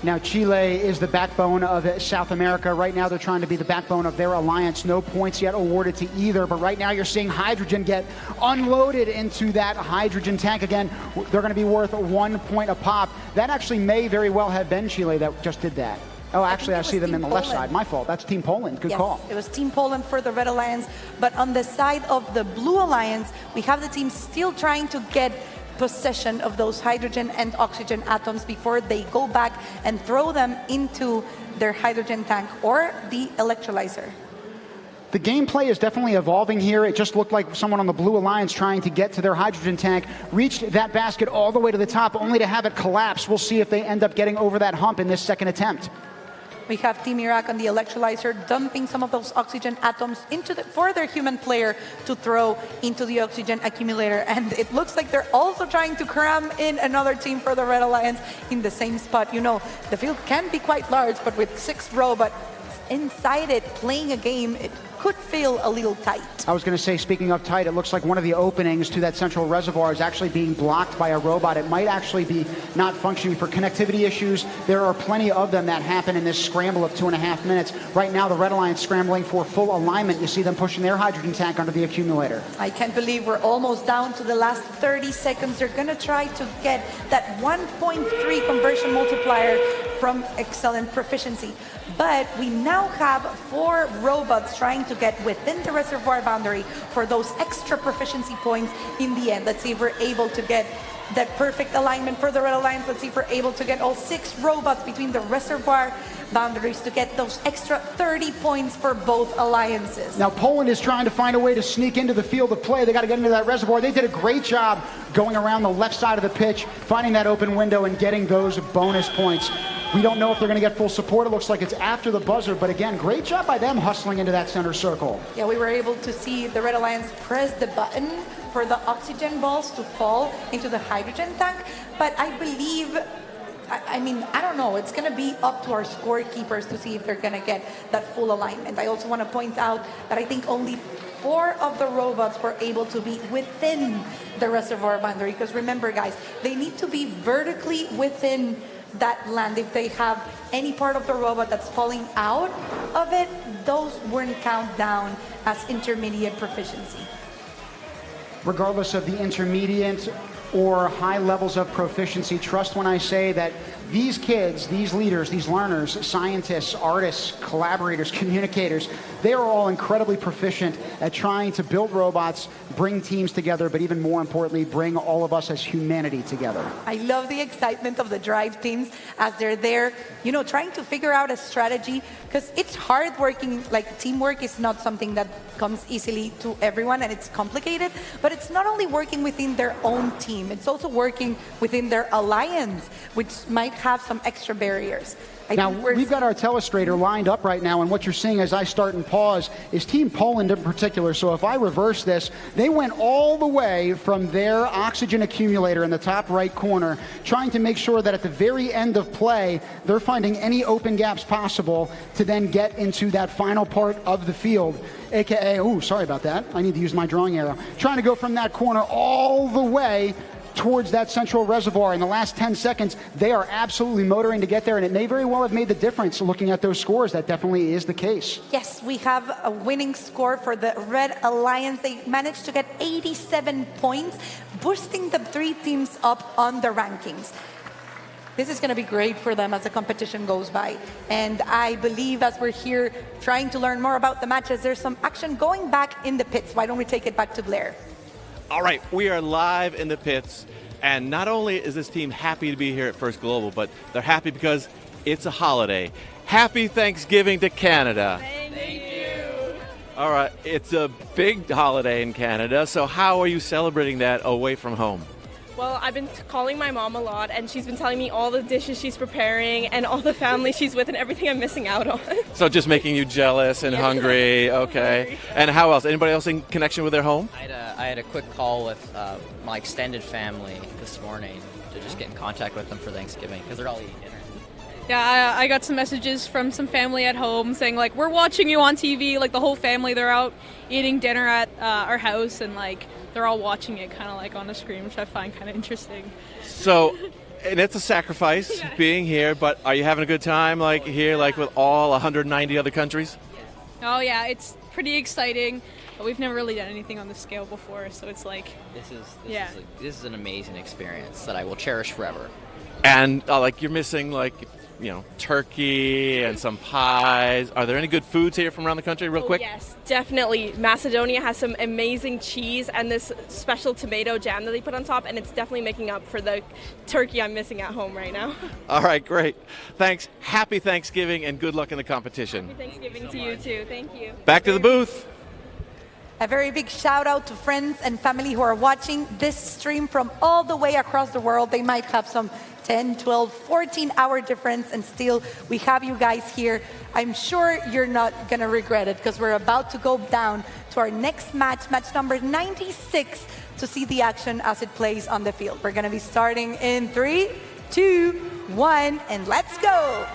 Now, Chile is the backbone of South America. Right now, they're trying to be the backbone of their alliance. No points yet awarded to either, but right now you're seeing hydrogen get unloaded into that hydrogen tank. Again, they're going to be worth 1 point a pop. That actually may very well have been Chile that just did that. Oh, actually, I see them in the left side. My fault. That's Team Poland. Good call. It was Team Poland for the Red Alliance, but on the side of the Blue Alliance, we have the team still trying to get possession of those hydrogen and oxygen atoms before they go back and throw them into their hydrogen tank or the electrolyzer. The gameplay is definitely evolving here. It just looked like someone on the Blue Alliance trying to get to their hydrogen tank, reached that basket all the way to the top, only to have it collapse. We'll see if they end up getting over that hump in this second attempt. We have Team Iraq on the electrolyzer dumping some of those oxygen atoms for their human player to throw into the oxygen accumulator. And it looks like they're also trying to cram in another team for the Red Alliance in the same spot. You know, the field can be quite large, but with 6 robots inside it playing a game, it could feel a little tight. I was going to say, speaking of tight, it looks like one of the openings to that central reservoir is actually being blocked by a robot. It might actually be not functioning for connectivity issues. There are plenty of them that happen in this scramble of 2.5 minutes. Right now, the Red Alliance scrambling for full alignment. You see them pushing their hydrogen tank under the accumulator. I can't believe we're almost down to the last 30 seconds. They're going to try to get that 1.3 conversion multiplier from excellent proficiency. But we now have 4 robots trying to get within the reservoir boundary for those extra proficiency points in the end. Let's see if we're able to get that perfect alignment for the Red Alliance. Let's see if we're able to get all 6 robots between the reservoir boundaries to get those extra 30 points for both alliances. Now Poland is trying to find a way to sneak into the field of play. They got to get into that reservoir. They did a great job going around the left side of the pitch, finding that open window and getting those bonus points. We don't know if they're going to get full support. It looks like it's after the buzzer, but again, great job by them hustling into that center circle. Yeah, we were able to see the Red Alliance press the button for the oxygen balls to fall into the hydrogen tank, but I believe, I don't know, it's going to be up to our scorekeepers to see if they're going to get that full alignment. I also want to point out that I think only 4 of the robots were able to be within the reservoir boundary, because remember guys, they need to be vertically within that land. If they have any part of the robot that's falling out of it, those wouldn't count down as intermediate proficiency. Regardless of the intermediate or high levels of proficiency, trust when I say that these kids, these leaders, these learners, scientists, artists, collaborators, communicators, they are all incredibly proficient at trying to build robots, bring teams together, but even more importantly, bring all of us as humanity together. I love the excitement of the drive teams as they're there, you know, trying to figure out a strategy, because it's hard working, like teamwork is not something that comes easily to everyone and it's complicated, but it's not only working within their own team, it's also working within their alliance, which might have some extra barriers. Now, we've got our telestrator lined up right now, and what you're seeing as I start and pause is Team Poland in particular. So if I reverse this, they went all the way from their oxygen accumulator in the top right corner, trying to make sure that at the very end of play, they're finding any open gaps possible to then get into that final part of the field, aka, oh, sorry about that, I need to use my drawing arrow, trying to go from that corner all the way towards that central reservoir. In the last 10 seconds, they are absolutely motoring to get there, and it may very well have made the difference. Looking at those scores, that definitely is the case. Yes, we have a winning score for the Red Alliance. They managed to get 87 points, boosting the 3 teams up on the rankings. This is going to be great for them as the competition goes by. And I believe as we're here trying to learn more about the matches, there's some action going back in the pits. Why don't we take it back to Blair? All right, we are live in the pits, and not only is this team happy to be here at First Global, but they're happy because it's a holiday. Happy Thanksgiving to Canada. Thank you. All right, it's a big holiday in Canada, so how are you celebrating that away from home? Well, I've been calling my mom a lot, and she's been telling me all the dishes she's preparing and all the family she's with and everything I'm missing out on. So just making you jealous and hungry, okay. And how else? Anybody else in connection with their home? I had a quick call with my extended family this morning to just get in contact with them for Thanksgiving because they're all eating dinner. Yeah, I got some messages from some family at home saying, like, we're watching you on TV, like the whole family, they're out eating dinner at our house, and like they're all watching it kind of like on the screen, which I find kind of interesting. So, and it's a sacrifice being here, but are you having a good time like here, like with all 190 other countries? Oh yeah, it's pretty exciting, but we've never really done anything on this scale before, so it's like... This is an amazing experience that I will cherish forever. And like you're missing like turkey and some pies. Are there any good foods here from around the country, real quick? Yes, definitely. Macedonia has some amazing cheese and this special tomato jam that they put on top, and it's definitely making up for the turkey I'm missing at home right now. All right, great. Thanks. Happy Thanksgiving and good luck in the competition. Happy Thanksgiving to you too. Thank you. Back to the booth. A very big shout out to friends and family who are watching this stream from all the way across the world. They might have some 10, 12, 14-hour difference, and still we have you guys here. I'm sure you're not going to regret it, because we're about to go down to our next match, match number 96, to see the action as it plays on the field. We're going to be starting in 3, 2, 1, and let's go.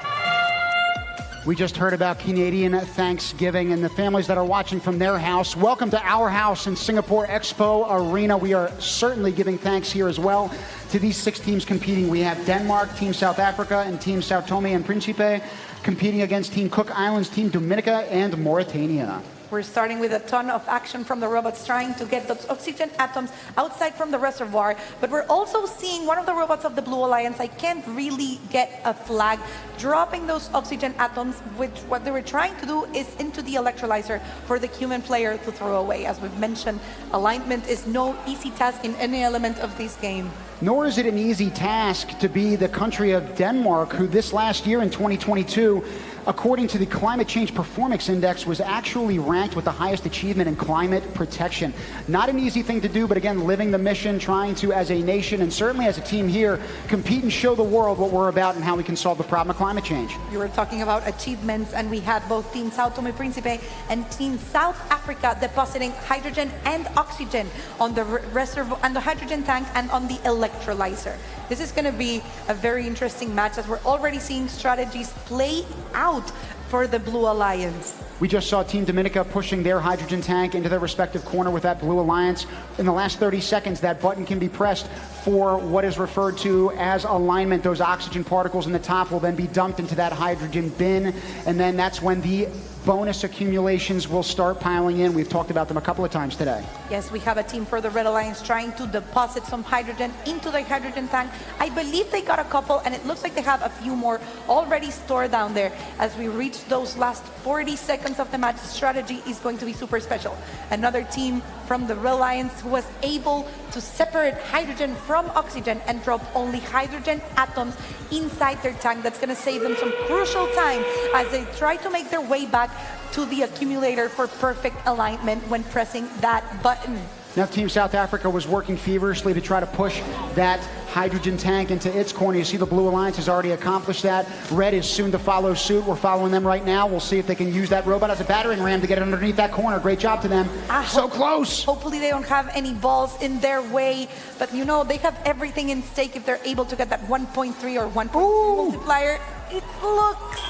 We just heard about Canadian Thanksgiving and the families that are watching from their house. Welcome to our house in Singapore Expo Arena. We are certainly giving thanks here as well to these 6 teams competing. We have Denmark, Team South Africa, and Team Sao Tome and Principe competing against Team Cook Islands, Team Dominica, and Mauritania. We're starting with a ton of action from the robots trying to get those oxygen atoms outside from the reservoir, but we're also seeing one of the robots of the Blue Alliance, I can't really get a flag, dropping those oxygen atoms, which what they were trying to do is into the electrolyzer for the human player to throw away. As we've mentioned, alignment is no easy task in any element of this game. Nor is it an easy task to be the country of Denmark, who this last year in 2022, according to the Climate Change Performance Index, was actually ranked with the highest achievement in climate protection. Not an easy thing to do, but again, living the mission, trying to, as a nation and certainly as a team here, compete and show the world what we're about and how we can solve the problem of climate change. You were talking about achievements, and we had both Team Sao Tome and Principe and Team South Africa depositing hydrogen and oxygen on the reservoir, and the hydrogen tank, and on the electrolyzer. This is going to be a very interesting match, as we're already seeing strategies play out for the Blue Alliance. We just saw Team Dominica pushing their hydrogen tank into their respective corner with that Blue Alliance. In the last 30 seconds, that button can be pressed for what is referred to as alignment. Those oxygen particles in the top will then be dumped into that hydrogen bin, and then that's when the bonus accumulations will start piling in. We've talked about them a couple of times today. Yes, we have a team for the Red Alliance trying to deposit some hydrogen into the hydrogen tank. I believe they got a couple, and it looks like they have a few more already stored down there. As we reach those last 40 seconds of the match, strategy is going to be super special. Another team from the Red Alliance who was able to separate hydrogen from oxygen and drop only hydrogen atoms inside their tank. That's going to save them some crucial time as they try to make their way back to the accumulator for perfect alignment when pressing that button. Now, Team South Africa was working feverishly to try to push that hydrogen tank into its corner. You see the Blue Alliance has already accomplished that. Red is soon to follow suit. We're following them right now. We'll see if they can use that robot as a battering ram to get it underneath that corner. Great job to them. So close. Hopefully they don't have any balls in their way, but you know, they have everything in stake if they're able to get that 1.3 or 1.2 multiplier. It looks...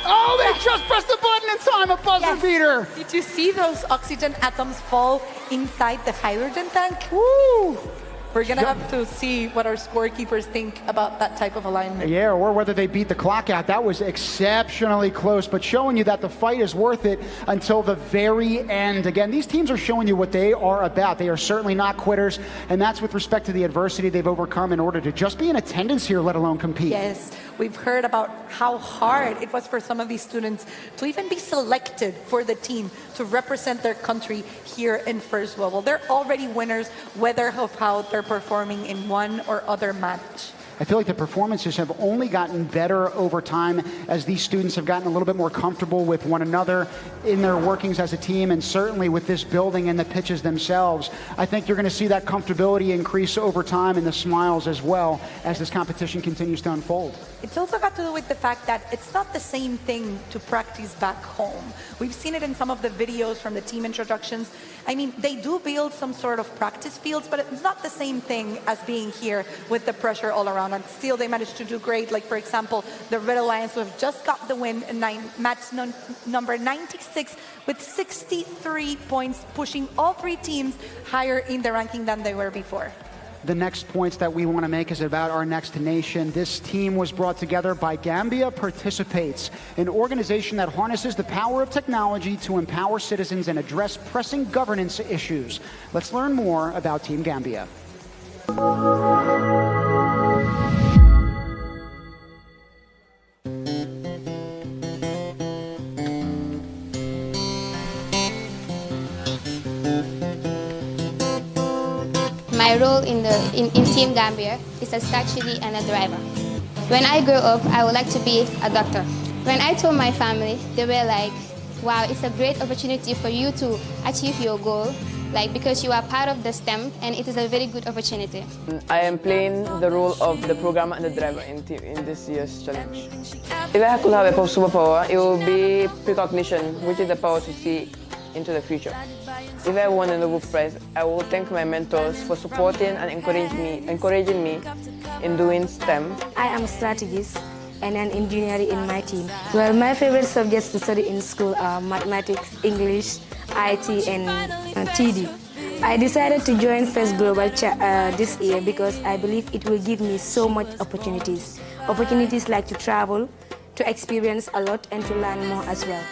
Oh, they just pressed the button in time, a buzzer beater. Did you see those oxygen atoms fall inside the hydrogen tank? Woo! We're going to have to see what our scorekeepers think about that type of alignment. Yeah, or whether they beat the clock out. That was exceptionally close, but showing you that the fight is worth it until the very end. Again, these teams are showing you what they are about. They are certainly not quitters, and that's with respect to the adversity they've overcome in order to just be in attendance here, let alone compete. Yes, we've heard about how hard it was for some of these students to even be selected for the team to represent their country here in First Global. They're already winners, whether of how they're performing in one or other match. I feel like the performances have only gotten better over time as these students have gotten a little bit more comfortable with one another in their workings as a team, and certainly with this building and the pitches themselves. I think you're going to see that comfortability increase over time and the smiles as well as this competition continues to unfold. It's also got to do with the fact that it's not the same thing to practice back home. We've seen it in some of the videos from the team introductions. I mean, they do build some sort of practice fields, but it's not the same thing as being here with the pressure all around. And still, they managed to do great. Like, for example, the Red Alliance, who have just got the win in match number 96 with 63 points, pushing all three teams higher in the ranking than they were before. The next points that we want to make is about our next nation. This team was brought together by Gambia Participates, an organization that harnesses the power of technology to empower citizens and address pressing governance issues. Let's learn more about Team Gambia. My role in Team Gambia is a statuary and a driver. When I grow up, I would like to be a doctor. When I told my family, they were like, wow, it's a great opportunity for you to achieve your goal, because you are part of the STEM, and it is a very good opportunity. I am playing the role of the programmer and the driver in this year's challenge. If I could have a superpower, it would be precognition, which is the power to see into the future. If I won a Nobel Prize, I will thank my mentors for supporting and encouraging me in doing STEM. I am a strategist and an engineer in my team. Well, my favorite subjects to study in school are mathematics, English, IT, and TD. I decided to join First Global this year because I believe it will give me so much opportunities. Opportunities like to travel, to experience a lot, and to learn more as well.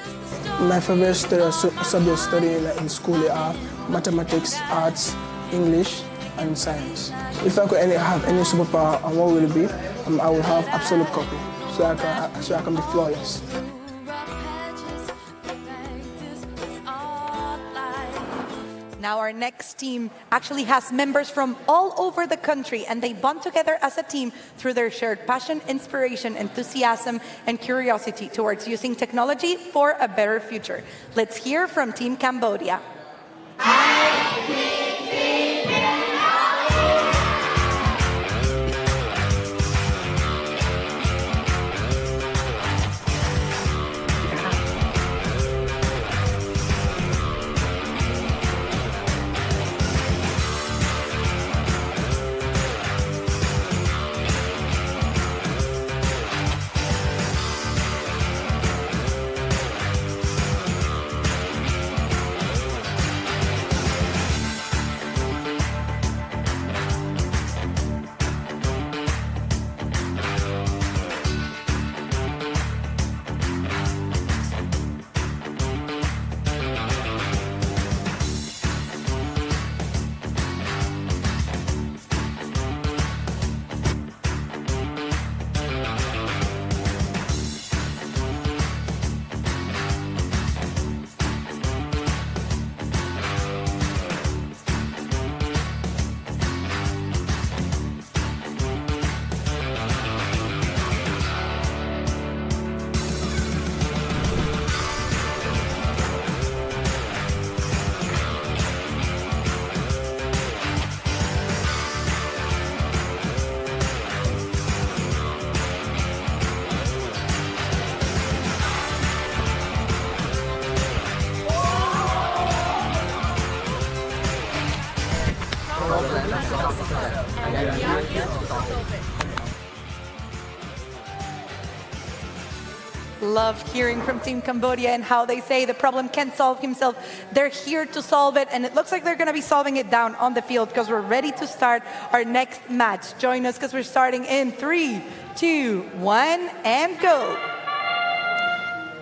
My favorite subjects studying in school are mathematics, arts, English, and science. If I could have any superpower, and what will it be? I will have absolute copy, so I can be flawless. Now our next team actually has members from all over the country, and they bond together as a team through their shared passion, inspiration, enthusiasm, and curiosity towards using technology for a better future. Let's hear from Team Cambodia. Love hearing from Team Cambodia and how they say the problem can't solve himself. They're here to solve it, and it looks like they're going to be solving it down on the field because we're ready to start our next match. Join us because we're starting in 3, 2, 1, and go.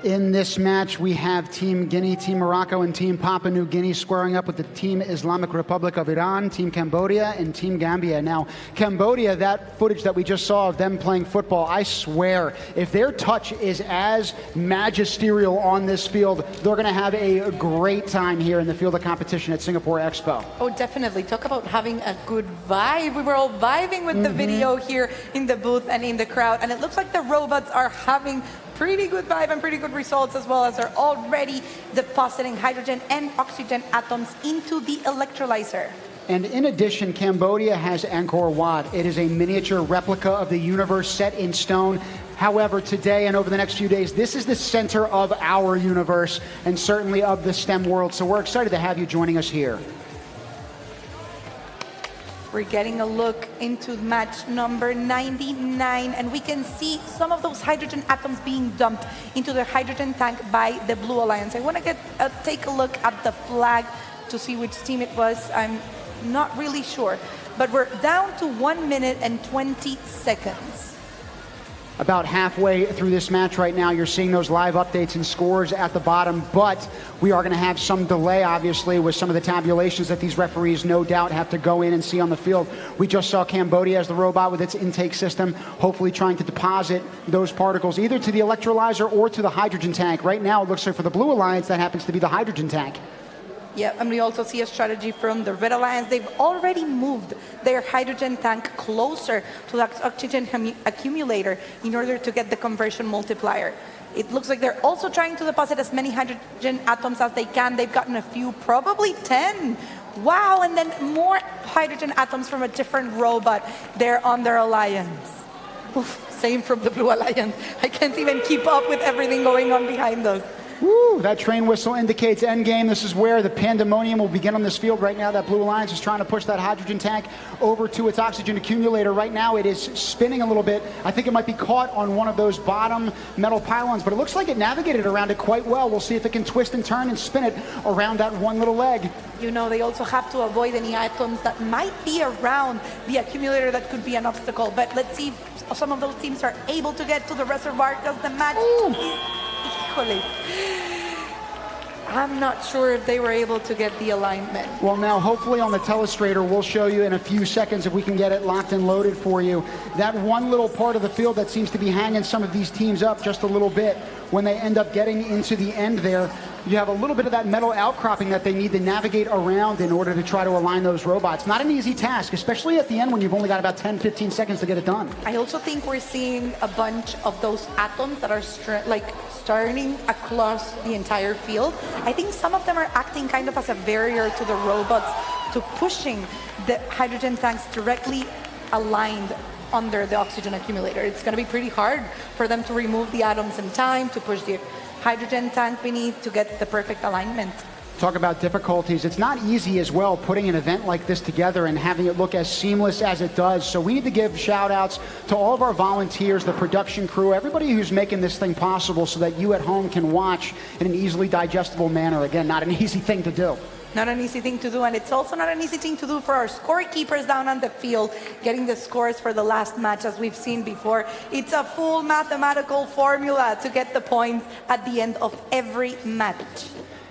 In this match, we have Team Guinea, Team Morocco, and Team Papua New Guinea squaring up with the Team Islamic Republic of Iran, Team Cambodia, and Team Gambia. Now, Cambodia, that footage that we just saw of them playing football, I swear, if their touch is as magisterial on this field, they're going to have a great time here in the field of competition at Singapore Expo. Oh, definitely. Talk about having a good vibe. We were all vibing with the video here in the booth and in the crowd, and it looks like the robots are having pretty good vibe and pretty good results, as well as they're already depositing hydrogen and oxygen atoms into the electrolyzer. And in addition, Cambodia has Angkor Wat. It is a miniature replica of the universe set in stone. However, today and over the next few days, this is the center of our universe and certainly of the STEM world. So we're excited to have you joining us here. We're getting a look into match number 99, and we can see some of those hydrogen atoms being dumped into the hydrogen tank by the Blue Alliance. I want to take a look at the flag to see which team it was. I'm not really sure, but we're down to 1 minute and 20 seconds. About halfway through this match right now, you're seeing those live updates and scores at the bottom, but we are going to have some delay, obviously, with some of the tabulations that these referees no doubt have to go in and see on the field. We just saw Cambodia as the robot with its intake system, hopefully trying to deposit those particles either to the electrolyzer or to the hydrogen tank. Right now, it looks like for the Blue Alliance, that happens to be the hydrogen tank. Yeah, and we also see a strategy from the Red Alliance. They've already moved their hydrogen tank closer to the oxygen accumulator in order to get the conversion multiplier. It looks like they're also trying to deposit as many hydrogen atoms as they can. They've gotten a few, probably 10. Wow, and then more hydrogen atoms from a different robot there on their alliance. Oof, same from the Blue Alliance. I can't even keep up with everything going on behind us. Woo, that train whistle indicates endgame. This is where the pandemonium will begin on this field right now. That Blue Alliance is trying to push that hydrogen tank over to its oxygen accumulator. Right now it is spinning a little bit. I think it might be caught on one of those bottom metal pylons, but it looks like it navigated around it quite well. We'll see if it can twist and turn and spin it around that one little leg. You know, they also have to avoid any atoms that might be around the accumulator that could be an obstacle. But let's see if some of those teams are able to get to the reservoir because the match is... I'm not sure if they were able to get the alignment. Well, now hopefully on the telestrator we'll show you in a few seconds if we can get it locked and loaded for you. That one little part of the field that seems to be hanging some of these teams up just a little bit, when they end up getting into the end there, you have a little bit of that metal outcropping that they need to navigate around in order to try to align those robots. Not an easy task, especially at the end when you've only got about 10, 15 seconds to get it done. I also think we're seeing a bunch of those atoms that are starting across the entire field. I think some of them are acting kind of as a barrier to the robots, to pushing the hydrogen tanks directly aligned under the oxygen accumulator. It's going to be pretty hard for them to remove the atoms in time, to push the hydrogen tank beneath to get the perfect alignment. Talk about difficulties. It's not easy as well putting an event like this together and having it look as seamless as it does. So we need to give shout outs to all of our volunteers, the production crew, everybody who's making this thing possible so that you at home can watch in an easily digestible manner. Again, not an easy thing to do. Not an easy thing to do, and it's also not an easy thing to do for our scorekeepers down on the field, getting the scores for the last match as we've seen before. It's a full mathematical formula to get the points at the end of every match.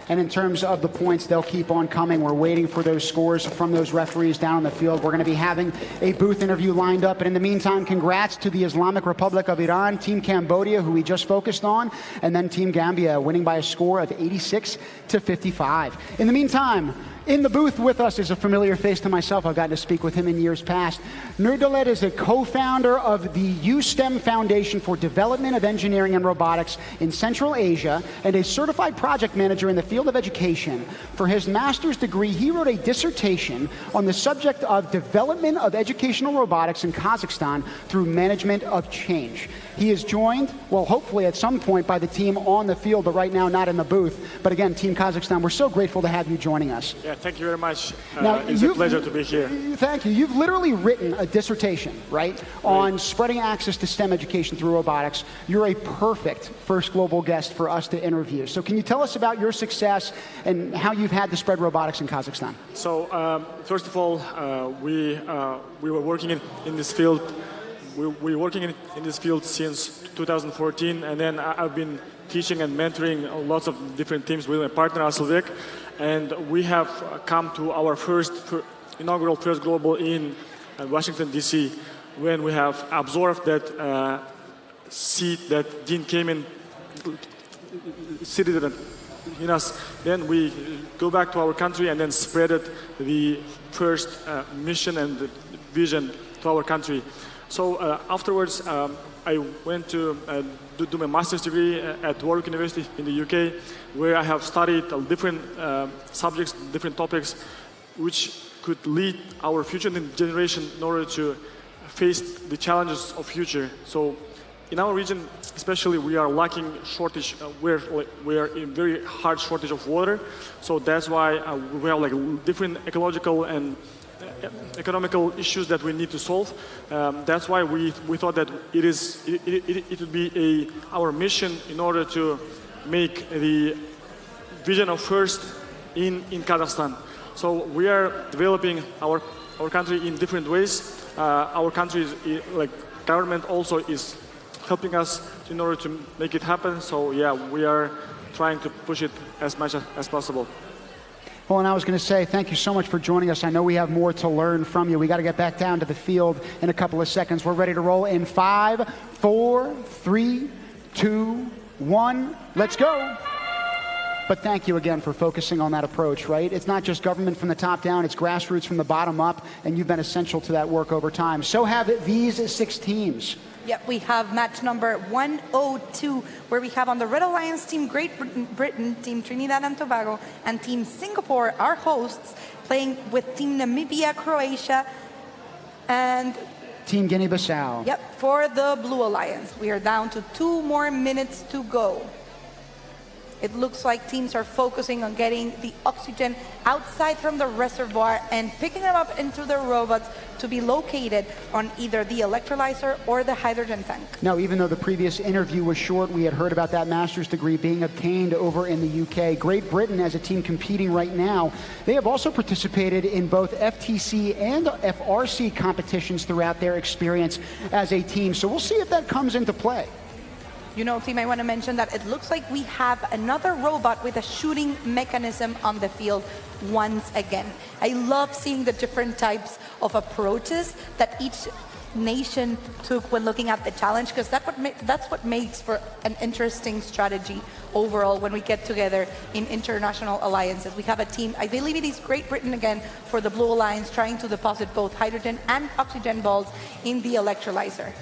And in terms of the points, they'll keep on coming. We're waiting for those scores from those referees down on the field. We're going to be having a booth interview lined up. And in the meantime, congrats to the Islamic Republic of Iran, Team Cambodia, who we just focused on, and then Team Gambia winning by a score of 86-55. In the meantime, in the booth with us is a familiar face to myself. I've gotten to speak with him in years past. Nurdalet is a co-founder of the USTEM Foundation for Development of Engineering and Robotics in Central Asia and a certified project manager in the field of education. For his master's degree, he wrote a dissertation on the subject of development of educational robotics in Kazakhstan through management of change. He is joined, well, hopefully at some point by the team on the field, but right now not in the booth. But again, Team Kazakhstan, we're so grateful to have you joining us. Yeah, thank you very much. Now, it's a pleasure to be here. Thank you. You've literally written a dissertation, right, on spreading access to STEM education through robotics. You're a perfect first global guest for us to interview. So can you tell us about your success and how you've had to spread robotics in Kazakhstan? So first of all, we were working in this field. We're working in this field since 2014, and then I've been teaching and mentoring lots of different teams with my partner Asılbek, and we have come to our inaugural first global in Washington D.C. when we have absorbed that seed that Dean came in, seeded it in us. Then we go back to our country and then spread it the first mission and the vision to our country. So afterwards, I went to do my master's degree at Warwick University in the UK, where I have studied different subjects, different topics, which could lead our future generation in order to face the challenges of future. So in our region, especially, we are lacking shortage. We are in very hard shortage of water. So that's why we have like different ecological and economical issues that we need to solve. That's why we thought that it would be our mission in order to make the vision of first in Kazakhstan. So we are developing our country in different ways. Our country, like government, also is helping us in order to make it happen. So yeah, we are trying to push it as much as possible. Well, and I was going to say, thank you so much for joining us. I know we have more to learn from you. We got to get back down to the field in a couple of seconds. We're ready to roll in 5, 4, 3, 2, 1. Let's go. But thank you again for focusing on that approach, right? It's not just government from the top down, it's grassroots from the bottom up, and you've been essential to that work over time. So have these 6 teams. Yep, we have match number 102, where we have on the Red Alliance Team Great Britain, Team Trinidad and Tobago, and Team Singapore, our hosts, playing with Team Namibia, Croatia, and Team Guinea-Bissau. Yep, for the Blue Alliance. We are down to 2 more minutes to go. It looks like teams are focusing on getting the oxygen outside from the reservoir and picking them up into their robots to be located on either the electrolyzer or the hydrogen tank. Now, even though the previous interview was short, we had heard about that master's degree being obtained over in the UK. Great Britain, as a team competing right now, they have also participated in both FTC and FRC competitions throughout their experience as a team. So we'll see if that comes into play. You know, team, I want to mention that it looks like we have another robot with a shooting mechanism on the field once again. I love seeing the different types of approaches that each nation took when looking at the challenge, because that's what makes for an interesting strategy overall when we get together in international alliances. We have a team, I believe it is Great Britain again, for the Blue Alliance, trying to deposit both hydrogen and oxygen balls in the electrolyzer.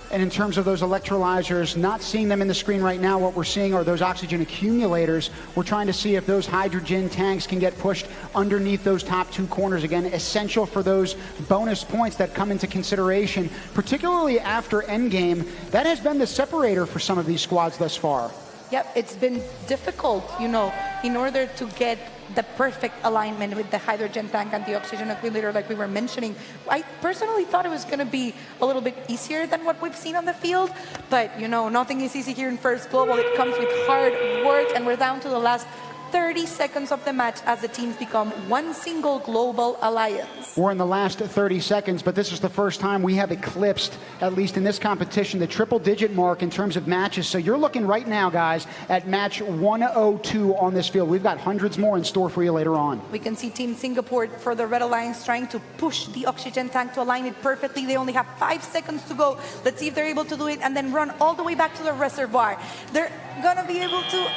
And in terms of those electrolyzers, not seeing them in the screen right now, what we're seeing are those oxygen accumulators. We're trying to see if those hydrogen tanks can get pushed underneath those top 2 corners. Again, essential for those bonus points that come into consideration, particularly after endgame. That has been the separator for some of these squads thus far. Yep, it's been difficult, you know, in order to get the perfect alignment with the hydrogen tank and the oxygen accumulator like we were mentioning. I personally thought it was going to be a little bit easier than what we've seen on the field, but you know, nothing is easy here in First Global. It comes with hard work, and we're down to the last 30 seconds of the match as the teams become one single global alliance. We're in the last 30 seconds, but this is the first time we have eclipsed, at least in this competition, the triple-digit mark in terms of matches. So you're looking right now, guys, at match 102 on this field. We've got hundreds more in store for you later on. We can see Team Singapore for the Red Alliance trying to push the oxygen tank to align it perfectly. They only have 5 seconds to go. Let's see if they're able to do it and then run all the way back to the reservoir. They're gonna be able to...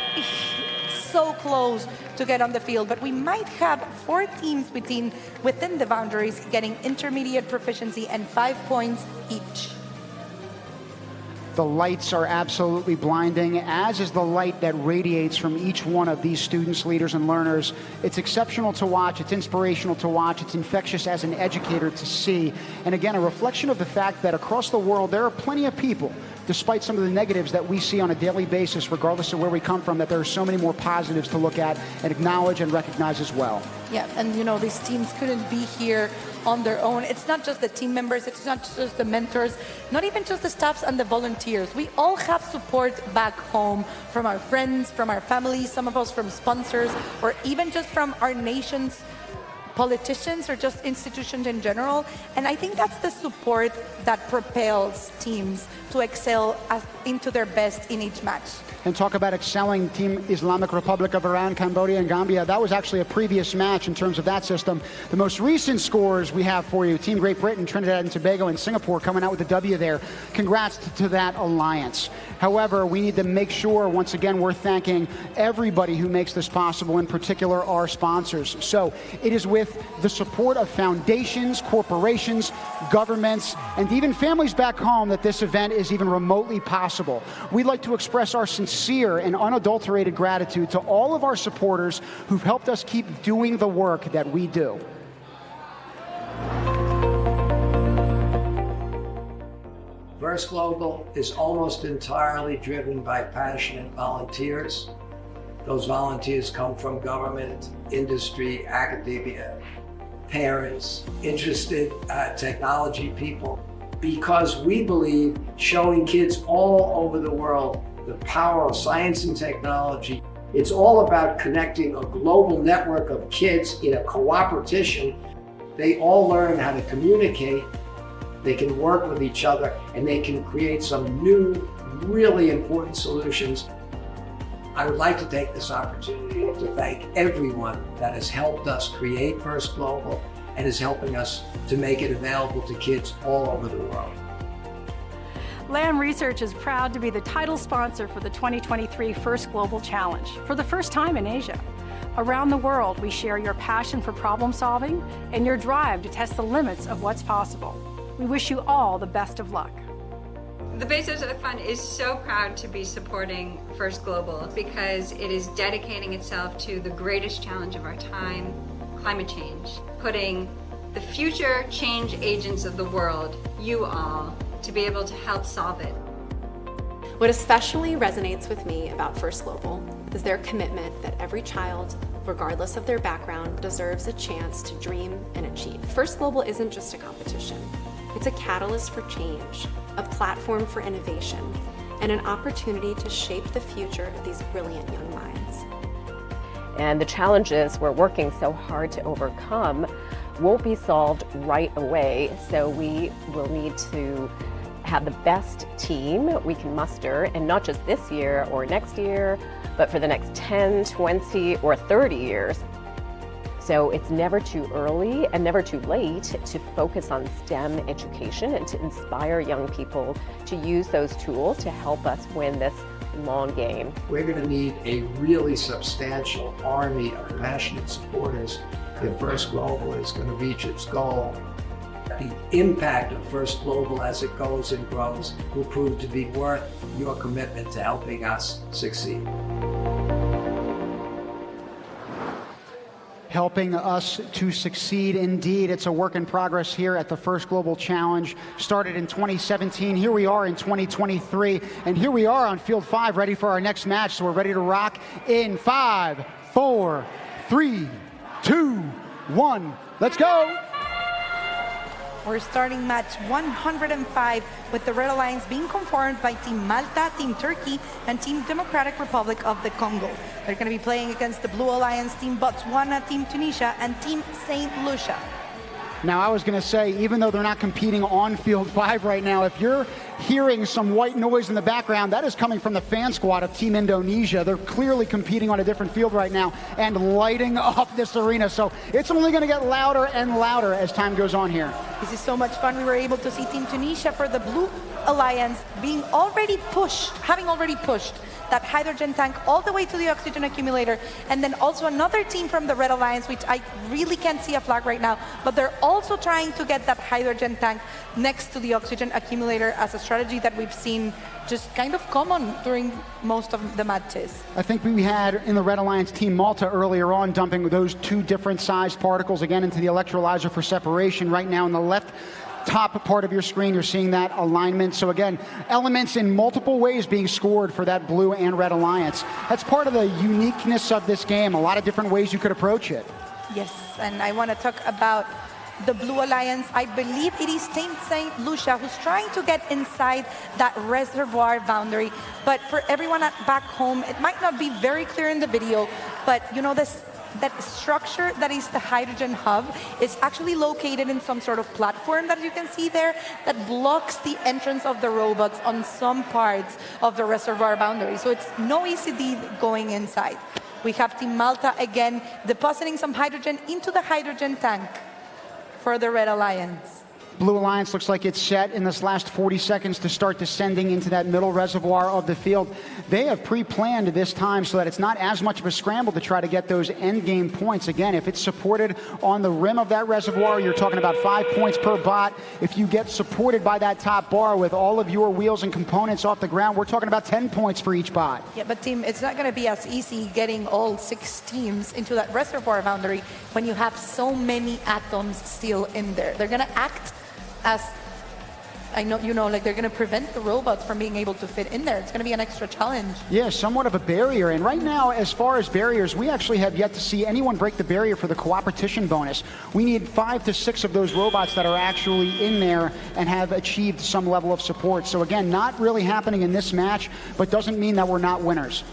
so close to get on the field, but we might have 4 teams within the boundaries getting intermediate proficiency and 5 points each. The lights are absolutely blinding, as is the light that radiates from each one of these students, leaders, and learners. It's exceptional to watch. It's inspirational to watch. It's infectious as an educator to see. And again, a reflection of the fact that across the world, there are plenty of people, despite some of the negatives that we see on a daily basis, regardless of where we come from, that there are so many more positives to look at and acknowledge and recognize as well. Yeah, and you know, these teams couldn't be here on their own. It's not just the team members, it's not just the mentors, not even just the staffs and the volunteers. We all have support back home from our friends, from our families, some of us from sponsors, or even just from our nation's politicians or just institutions in general. And I think that's the support that propels teams to excel into their best in each match. And talk about excelling, Team Islamic Republic of Iran, Cambodia, and Gambia. That was actually a previous match in terms of that system. The most recent scores we have for you, Team Great Britain, Trinidad and Tobago, and Singapore coming out with a W there. Congrats to that alliance. However, we need to make sure, once again, we're thanking everybody who makes this possible, in particular our sponsors. So it is with the support of foundations, corporations, governments, and even families back home that this event is even remotely possible. We'd like to express our sincere and unadulterated gratitude to all of our supporters who've helped us keep doing the work that we do. First Global is almost entirely driven by passionate volunteers. Those volunteers come from government, industry, academia, parents, interested technology people, because we believe showing kids all over the world the power of science and technology. It's all about connecting a global network of kids in a cooperation. They all learn how to communicate, they can work with each other, and they can create some new, really important solutions. I would like to take this opportunity to thank everyone that has helped us create First Global and is helping us to make it available to kids all over the world. Lam Research is proud to be the title sponsor for the 2023 First Global Challenge for the first time in Asia. Around the world, we share your passion for problem solving and your drive to test the limits of what's possible. We wish you all the best of luck. The Bezos Fund is so proud to be supporting First Global because it is dedicating itself to the greatest challenge of our time, climate change, putting the future change agents of the world, you all, to be able to help solve it. What especially resonates with me about First Global is their commitment that every child, regardless of their background, deserves a chance to dream and achieve. First Global isn't just a competition. It's a catalyst for change, a platform for innovation, and an opportunity to shape the future of these brilliant young minds. And the challenges we're working so hard to overcome won't be solved right away, so we will need to have the best team we can muster, and not just this year or next year, but for the next 10, 20, or 30 years. So it's never too early and never too late to focus on STEM education and to inspire young people to use those tools to help us win this long game. We're going to need a really substantial army of passionate supporters if First Global is going to reach its goal. The impact of First Global as it goes and grows will prove to be worth your commitment to helping us succeed. Helping us to succeed indeed. It's a work in progress here at the First Global Challenge. Started in 2017. Here we are in 2023. And here we are on Field 5 ready for our next match. So we're ready to rock in 5, 4, 3, 2, 1. Let's go. We're starting match 105 with the Red Alliance being conformed by Team Malta, Team Turkey, and Team Democratic Republic of the Congo. They're going to be playing against the Blue Alliance, Team Botswana, Team Tunisia, and Team St. Lucia. Now, I was going to say, even though they're not competing on Field 5 right now, if you're hearing some white noise in the background, that is coming from the fan squad of Team Indonesia. They're clearly competing on a different field right now and lighting up this arena. So it's only going to get louder and louder as time goes on here. This is so much fun. We were able to see Team Tunisia for the Blue Alliance having already pushed that hydrogen tank all the way to the oxygen accumulator, and then also another team from the Red Alliance, which I really can't see a flag right now, but they're also trying to get that hydrogen tank next to the oxygen accumulator as a strategy that we've seen just kind of common during most of the matches. I think we had in the Red Alliance Team Malta earlier on dumping those two different sized particles again into the electrolyzer for separation. Right now in the left top part of your screen, you're seeing that alignment. So again, elements in multiple ways being scored for that Blue and Red Alliance. That's part of the uniqueness of this game. A lot of different ways you could approach it. Yes, and I want to talk about the Blue Alliance. I believe it is Team St. Lucia who's trying to get inside that reservoir boundary. But for everyone back home, it might not be very clear in the video, but you know, that structure that is the hydrogen hub is actually located in some sort of platform that you can see there that blocks the entrance of the robots on some parts of the reservoir boundary. So it's no easy deed going inside. We have Team Malta again depositing some hydrogen into the hydrogen tank for the Red Alliance. Blue Alliance looks like it's set in this last 40 seconds to start descending into that middle reservoir of the field. They have pre-planned this time so that it's not as much of a scramble to try to get those end game points. Again, if it's supported on the rim of that reservoir, you're talking about 5 points per bot. If you get supported by that top bar with all of your wheels and components off the ground, we're talking about 10 points for each bot. Yeah, but team, it's not going to be as easy getting all 6 teams into that reservoir boundary when you have so many atoms still in there. They're going to act as, I know, you know, like they're going to prevent the robots from being able to fit in there. It's going to be an extra challenge. Yeah, somewhat of a barrier. And right now, as far as barriers, we actually have yet to see anyone break the barrier for the cooperation bonus. We need 5 to 6 of those robots that are actually in there and have achieved some level of support. So again, not really happening in this match, but doesn't mean that we're not winners.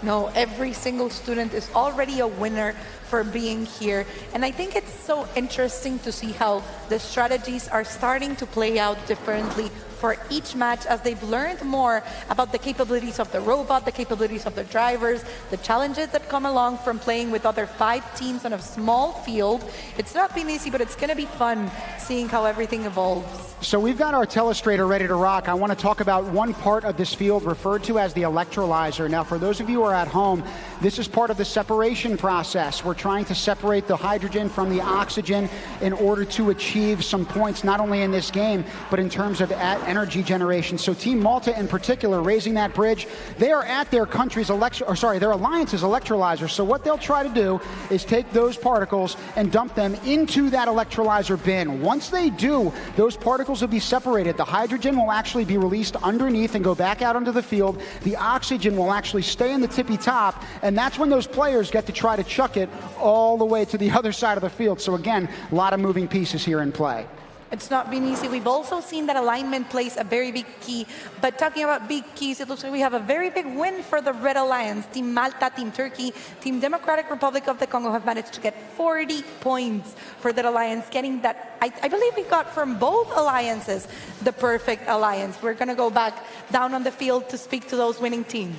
No, every single student is already a winner for being here. And I think it's so interesting to see how the strategies are starting to play out differently for each match as they've learned more about the capabilities of the robot, the capabilities of the drivers, the challenges that come along from playing with other 5 teams on a small field. It's not been easy, but it's going to be fun seeing how everything evolves. So we've got our telestrator ready to rock. I want to talk about one part of this field referred to as the electrolyzer. Now, for those of you who are at home, this is part of the separation process. We're trying to separate the hydrogen from the oxygen in order to achieve some points, not only in this game, but in terms of energy generation. So Team Malta in particular, raising that bridge, they are at their country's their alliance's electrolyzer. So what they'll try to do is take those particles and dump them into that electrolyzer bin. Once they do, those particles will be separated. The hydrogen will actually be released underneath and go back out onto the field. The oxygen will actually stay in the tippy top, and that's when those players get to try to chuck it all the way to the other side of the field. So again, a lot of moving pieces here in play. It's not been easy. We've also seen that alignment plays a very big key. But talking about big keys, it looks like we have a very big win for the Red Alliance. Team Malta, Team Turkey, Team Democratic Republic of the Congo have managed to get 40 points for that alliance, getting that, I believe we got from both alliances the perfect alliance. We're going to go back down on the field to speak to those winning teams.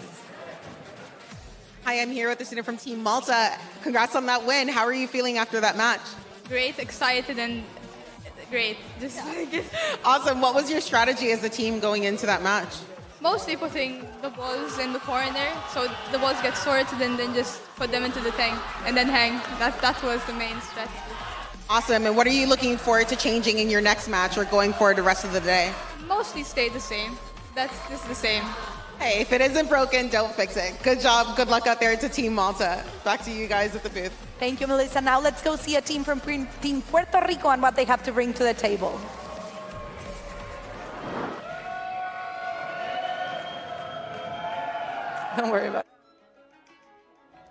Hi, I'm here with the student from Team Malta. Congrats on that win. How are you feeling after that match? Great, excited, and great. Just Awesome. What was your strategy as a team going into that match? mostly putting the balls in the corner, so the balls get sorted and then just put them into the tank and then hang. That was the main strategy. Awesome. And what are you looking forward to changing in your next match or going forward the rest of the day? Mostly stay the same. That's just the same. Hey, if it isn't broken, don't fix it. Good job. Good luck out there to Team Malta. Back to you guys at the booth. Thank you, Melissa. Now let's go see a team from Team Puerto Rico and what they have to bring to the table. Don't worry about it.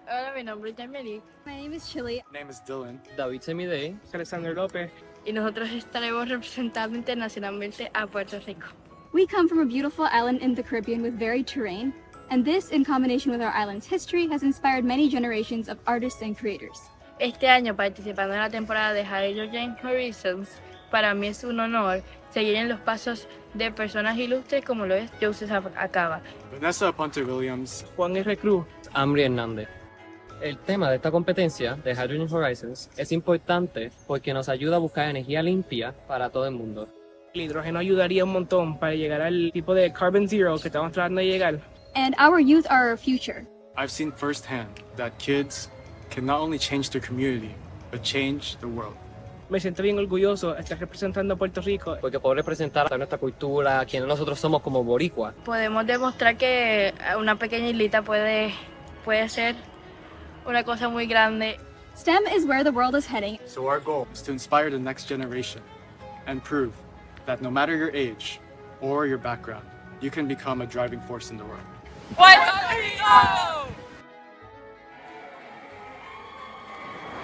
Hola, mi nombre es Jameli. My name is Chili. My name is Dylan. David Semidey. Alexander Lopez. Y nosotros estaremos representando internacionalmente a Puerto Rico. We come from a beautiful island in the Caribbean with varied terrain, and this, in combination with our island's history, has inspired many generations of artists and creators. Este año, participando en la temporada de Hydrogen Horizons, para mí es un honor seguir en los pasos de personas ilustres como lo es Joseph Acaba, Vanessa Aponte Williams, Juan R. Cruz, Amri Hernández. El tema de esta competencia de Hydrogen Horizons es importante porque nos ayuda a buscar energía limpia para todo el mundo. El hidrógeno ayudaría un montón para llegar al tipo de carbon zero que estamos tratando de llegar. And our youth are our future. I've seen firsthand that kids can not only change their community, but change the world. Me siento bien orgulloso de estar representando a Puerto Rico. Porque puedo representar a nuestra cultura, quienes nosotros somos como boricua. Podemos demostrar que una pequeña islita puede ser una cosa muy grande. STEM is where the world is heading. So our goal is to inspire the next generation and prove that no matter your age or your background, you can become a driving force in the world. Puerto Rico!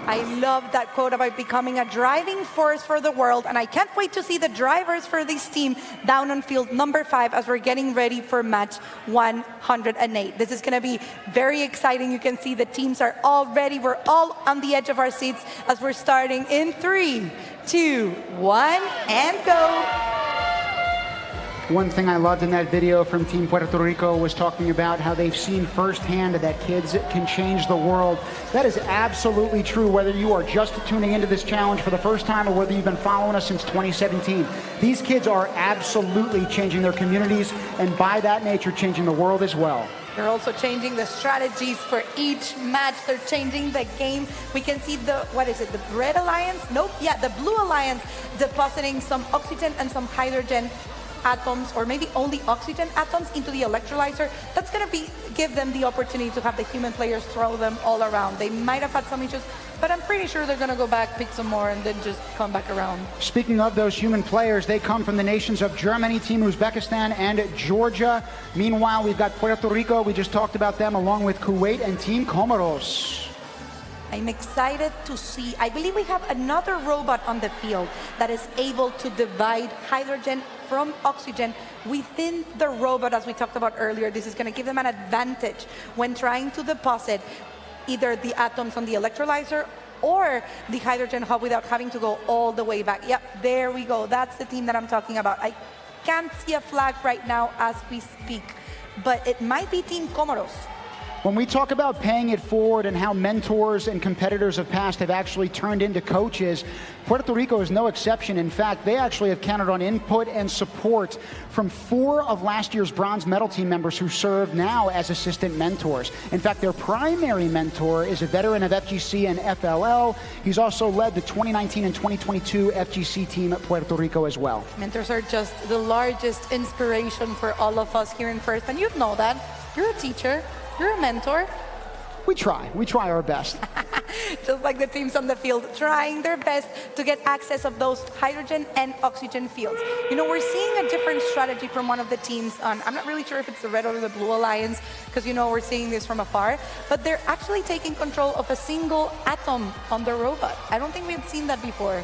I love that quote about becoming a driving force for the world, and I can't wait to see the drivers for this team down on field number 5 as we're getting ready for match 108. This is going to be very exciting. You can see the teams are all ready. We're all on the edge of our seats as we're starting in 3, 2, 1, and go. One thing I loved in that video from Team Puerto Rico was talking about how they've seen firsthand that kids can change the world. That is absolutely true, whether you are just tuning into this challenge for the first time or whether you've been following us since 2017. These kids are absolutely changing their communities and by that nature changing the world as well. They're also changing the strategies for each match. They're changing the game. We can see the, what is it, the Red Alliance? Nope, yeah, the Blue Alliance depositing some oxygen and some hydrogen atoms, or maybe only oxygen atoms, into the electrolyzer. That's going to give them the opportunity to have the human players throw them all around. They might have had some issues, but I'm pretty sure they're going to go back, pick some more, and then just come back around. Speaking of those human players, they come from the nations of Germany, Team Uzbekistan, and Georgia. Meanwhile, we've got Puerto Rico. We just talked about them, along with Kuwait and Team Comoros. I'm excited to see, I believe we have another robot on the field that is able to divide hydrogen from oxygen within the robot, as we talked about earlier. This is going to give them an advantage when trying to deposit either the atoms on the electrolyzer or the hydrogen hub without having to go all the way back. Yep, there we go. That's the team that I'm talking about. I can't see a flag right now as we speak, but it might be Team Comoros. When we talk about paying it forward and how mentors and competitors of past have actually turned into coaches, Puerto Rico is no exception. In fact, they actually have counted on input and support from 4 of last year's bronze medal team members who serve now as assistant mentors. In fact, their primary mentor is a veteran of FGC and FLL. He's also led the 2019 and 2022 FGC team at Puerto Rico as well. Mentors are just the largest inspiration for all of us here in First, and you know that. You're a teacher. You're a mentor. We try our best. Just like the teams on the field, trying their best to get access of those hydrogen and oxygen fields. You know, we're seeing a different strategy from one of the teams on, I'm not really sure if it's the Red or the Blue Alliance, because you know, we're seeing this from afar, but they're actually taking control of a single atom on the robot. I don't think we had seen that before.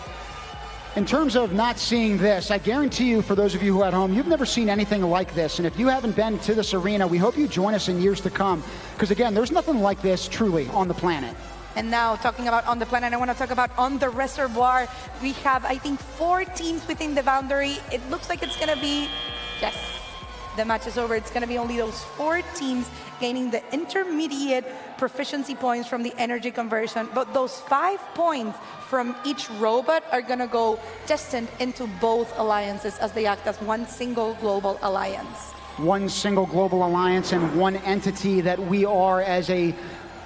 In terms of not seeing this, I guarantee you, for those of you who are at home, you've never seen anything like this. And if you haven't been to this arena, we hope you join us in years to come. Because again, there's nothing like this truly on the planet. And now, talking about on the planet, I want to talk about on the reservoir. We have, I think, 4 teams within the boundary. It looks like it's going to be, yes, the match is over. It's going to be only those 4 teams gaining the intermediate proficiency points from the energy conversion. But those 5 points from each robot are going to go destined into both alliances as they act as one single global alliance. One single global alliance and one entity that we are as a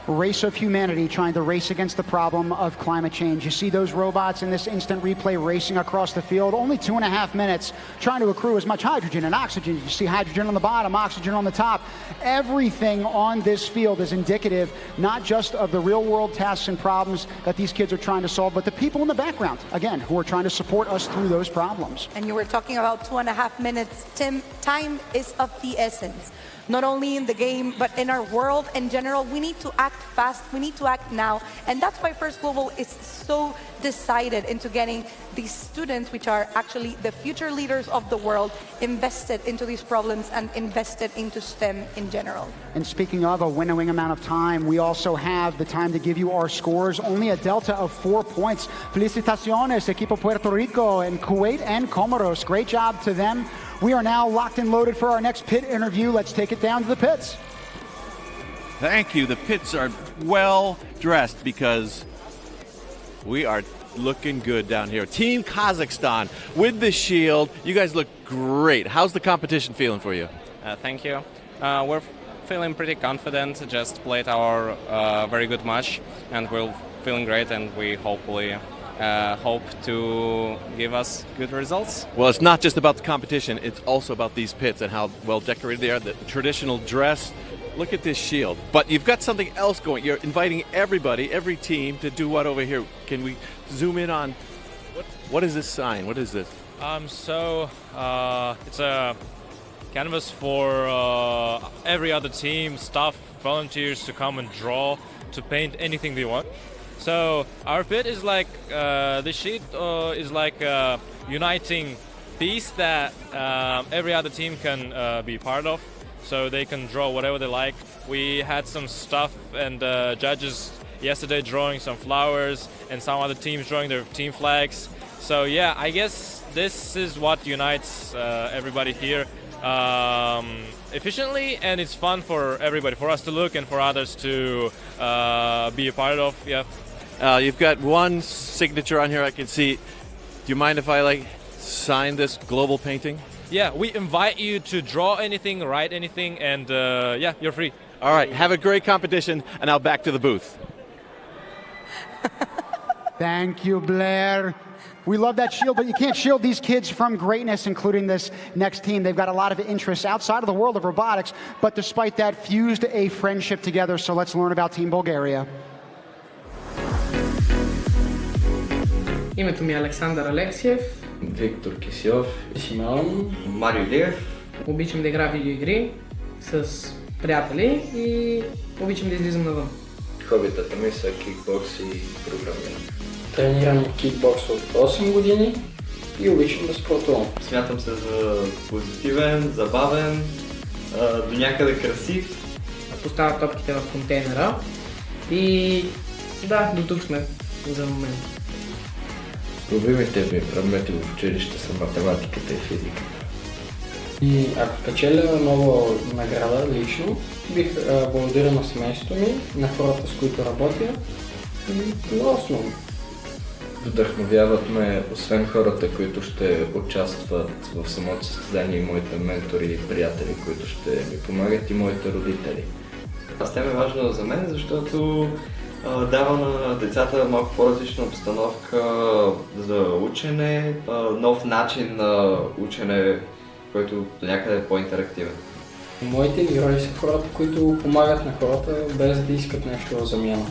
race of humanity trying to race against the problem of climate change. You see those robots in this instant replay racing across the field, only 2.5 minutes, trying to accrue as much hydrogen and oxygen. You see hydrogen on the bottom, oxygen on the top. Everything on this field is indicative not just of the real world tasks and problems that these kids are trying to solve, but the people in the background, again, who are trying to support us through those problems. And you were talking about 2.5 minutes. Tim, time is of the essence. Not only in the game, but in our world in general. We need to act fast, we need to act now. And that's why First Global is so decided into getting these students, which are actually the future leaders of the world, invested into these problems and invested into STEM in general. And speaking of a winnowing amount of time, we also have the time to give you our scores. Only a delta of 4 points. Felicitaciones, equipo Puerto Rico and Kuwait and Comoros. Great job to them. We are now locked and loaded for our next pit interview. Let's take it down to the pits. Thank you. The pits are well dressed because we are looking good down here. Team Kazakhstan with the shield. You guys look great. How's the competition feeling for you? Thank you. We're feeling pretty confident. Just played our very good match, and we're feeling great, and we hopefully hope to give us good results. Well, it's not just about the competition, it's also about these pits and how well decorated they are, the traditional dress. Look at this shield. But you've got something else going. You're inviting everybody, every team, to do what over here? Can we zoom in on, what is this sign? What is this? It's a canvas for every other team, staff, volunteers to come and draw, to paint anything they want. So our pit is like, the sheet is like a uniting piece that every other team can be part of, so they can draw whatever they like. We had some stuff and judges yesterday drawing some flowers and some other teams drawing their team flags. So yeah, I guess this is what unites everybody here efficiently, and it's fun for everybody, for us to look and for others to be a part of. Yeah. You've got one signature on here I can see. Do you mind if I sign this global painting? Yeah, we invite you to draw anything, write anything, and yeah, you're free. All right, have a great competition, and now back to the booth. Thank you, Blair. We love that shield, but you can't shield these kids from greatness, including this next team. They've got a lot of interests outside of the world of robotics, but despite that, fused a friendship together. So let's learn about Team Bulgaria. Името ми е Александър Алексиев. Виктор Кисьов. Симеон. Марио Илиев. Обичам да игра видеоигри с приятели и обичам да излизам навън. Хобитата ми са кикбокс и програмиране. Тренирам кикбокс от 8 години и обичам да спортувам. Смятам се за позитивен, забавен, до някъде красив. Поставя топките в контейнера И да, до тук сме за момент. Любимите ми предмети в училище са математиката и физиката. И ако печеля нова награда лично, бих благодарил на семейството ми, на хората, с които работя и това основно. Вдъхновяват ме, освен хората, които ще участват в самото състезание, и моите ментори и приятели, които ще ми помагат, и моите родители. Това е важно за мен, защото дава на децата малко по-различна обстановка за учене, нов начин на учене, който до някъде е по-интерактивен. Моите герои са хората, които помагат на хората без да искат нещо в замяна.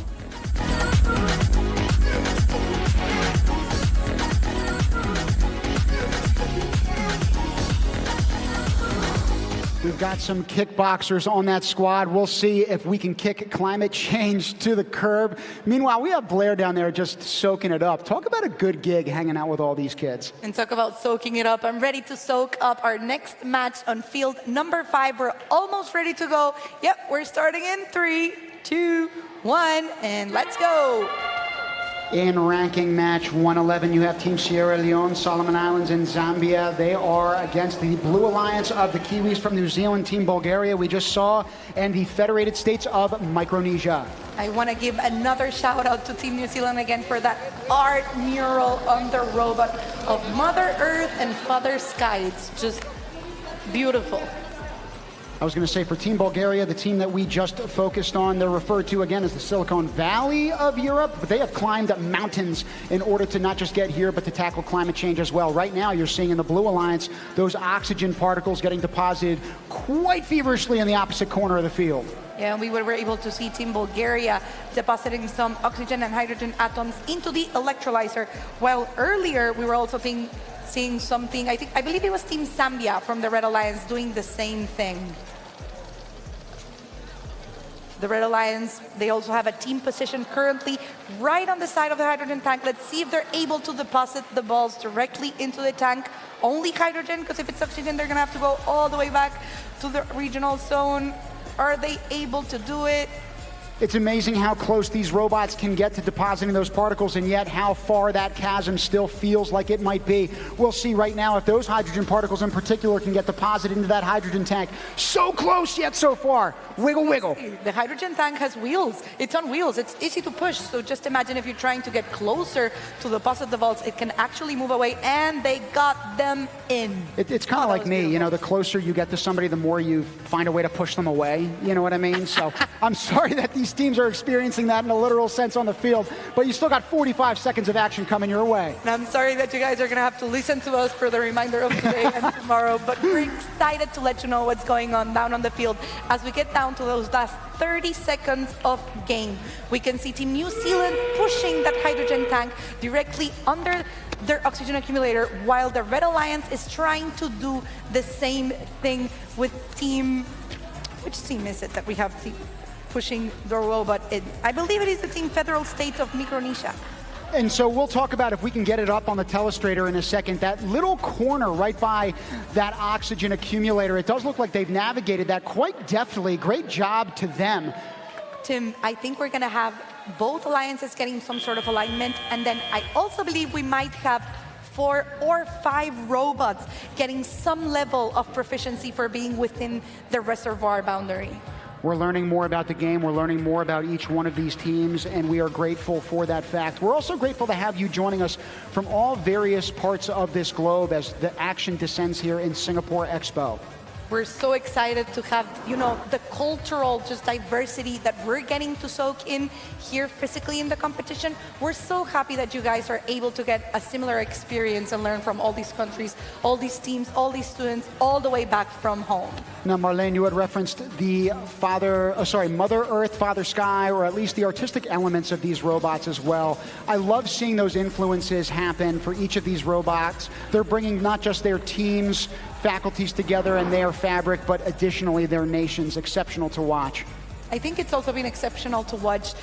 We've got some kickboxers on that squad. We'll see if we can kick climate change to the curb. Meanwhile, we have Blair down there just soaking it up. Talk about a good gig hanging out with all these kids. And talk about soaking it up. I'm ready to soak up our next match on field number 5. We're almost ready to go. Yep, we're starting in 3, 2, 1, and let's go. In ranking match 111, you have Team Sierra Leone, Solomon Islands, and Zambia. They are against the Blue Alliance of the Kiwis from New Zealand, Team Bulgaria, we just saw, and the Federated States of Micronesia. I want to give another shout out to Team New Zealand again for that art mural on the robot of Mother Earth and Father Sky. It's just beautiful. I was going to say, for Team Bulgaria, the team that we just focused on, they're referred to again as the Silicon Valley of Europe, but they have climbed mountains in order to not just get here, but to tackle climate change as well. Right now, you're seeing in the Blue Alliance, those oxygen particles getting deposited quite feverishly in the opposite corner of the field. Yeah, we were able to see Team Bulgaria depositing some oxygen and hydrogen atoms into the electrolyzer, while earlier we were also seeing something, I believe it was Team Zambia from the Red Alliance doing the same thing. The Red Alliance, they also have a team position currently right on the side of the hydrogen tank. Let's see if they're able to deposit the balls directly into the tank. Only hydrogen, because if it's oxygen, they're going to have to go all the way back to the regional zone. Are they able to do it? It's amazing how close these robots can get to depositing those particles, and yet how far that chasm still feels like it might be. We'll see right now if those hydrogen particles in particular can get deposited into that hydrogen tank. So close, yet so far. Wiggle, wiggle. The hydrogen tank has wheels. It's on wheels. It's easy to push. So just imagine if you're trying to get closer to deposit the vaults, it can actually move away, and they got them in. It's kind of like me, beautiful. You know, the closer you get to somebody, the more you find a way to push them away. You know what I mean? So I'm sorry that these teams are experiencing that in a literal sense on the field, but you still got 45 seconds of action coming your way. And I'm sorry that you guys are going to have to listen to us for the reminder of today and tomorrow, but we're excited to let you know what's going on down on the field. As we get down to those last 30 seconds of game, we can see Team New Zealand pushing that hydrogen tank directly under their oxygen accumulator, while the Red Alliance is trying to do the same thing with Team... Which team is it that we have pushing the robot in? I believe it is the Team Federal States of Micronesia. And so we'll talk about, if we can get it up on the telestrator in a second, that little corner right by that oxygen accumulator. It does look like they've navigated that quite deftly. Great job to them. Tim, I think we're going to have both alliances getting some sort of alignment, and then I also believe we might have 4 or 5 robots getting some level of proficiency for being within the reservoir boundary. We're learning more about the game. We're learning more about each one of these teams, and we are grateful for that fact. We're also grateful to have you joining us from all various parts of this globe as the action descends here in Singapore Expo. We're so excited to have, you know, the cultural just diversity that we're getting to soak in here physically in the competition. We're so happy that you guys are able to get a similar experience and learn from all these countries, all these teams, all these students, all the way back from home. Now, Marlene, you had referenced the Mother Earth, Father Sky, or at least the artistic elements of these robots as well. I love seeing those influences happen for each of these robots. They're bringing not just their teams, faculties together and their fabric, but additionally their nations. Exceptional to watch. I think it's also been exceptional to watch,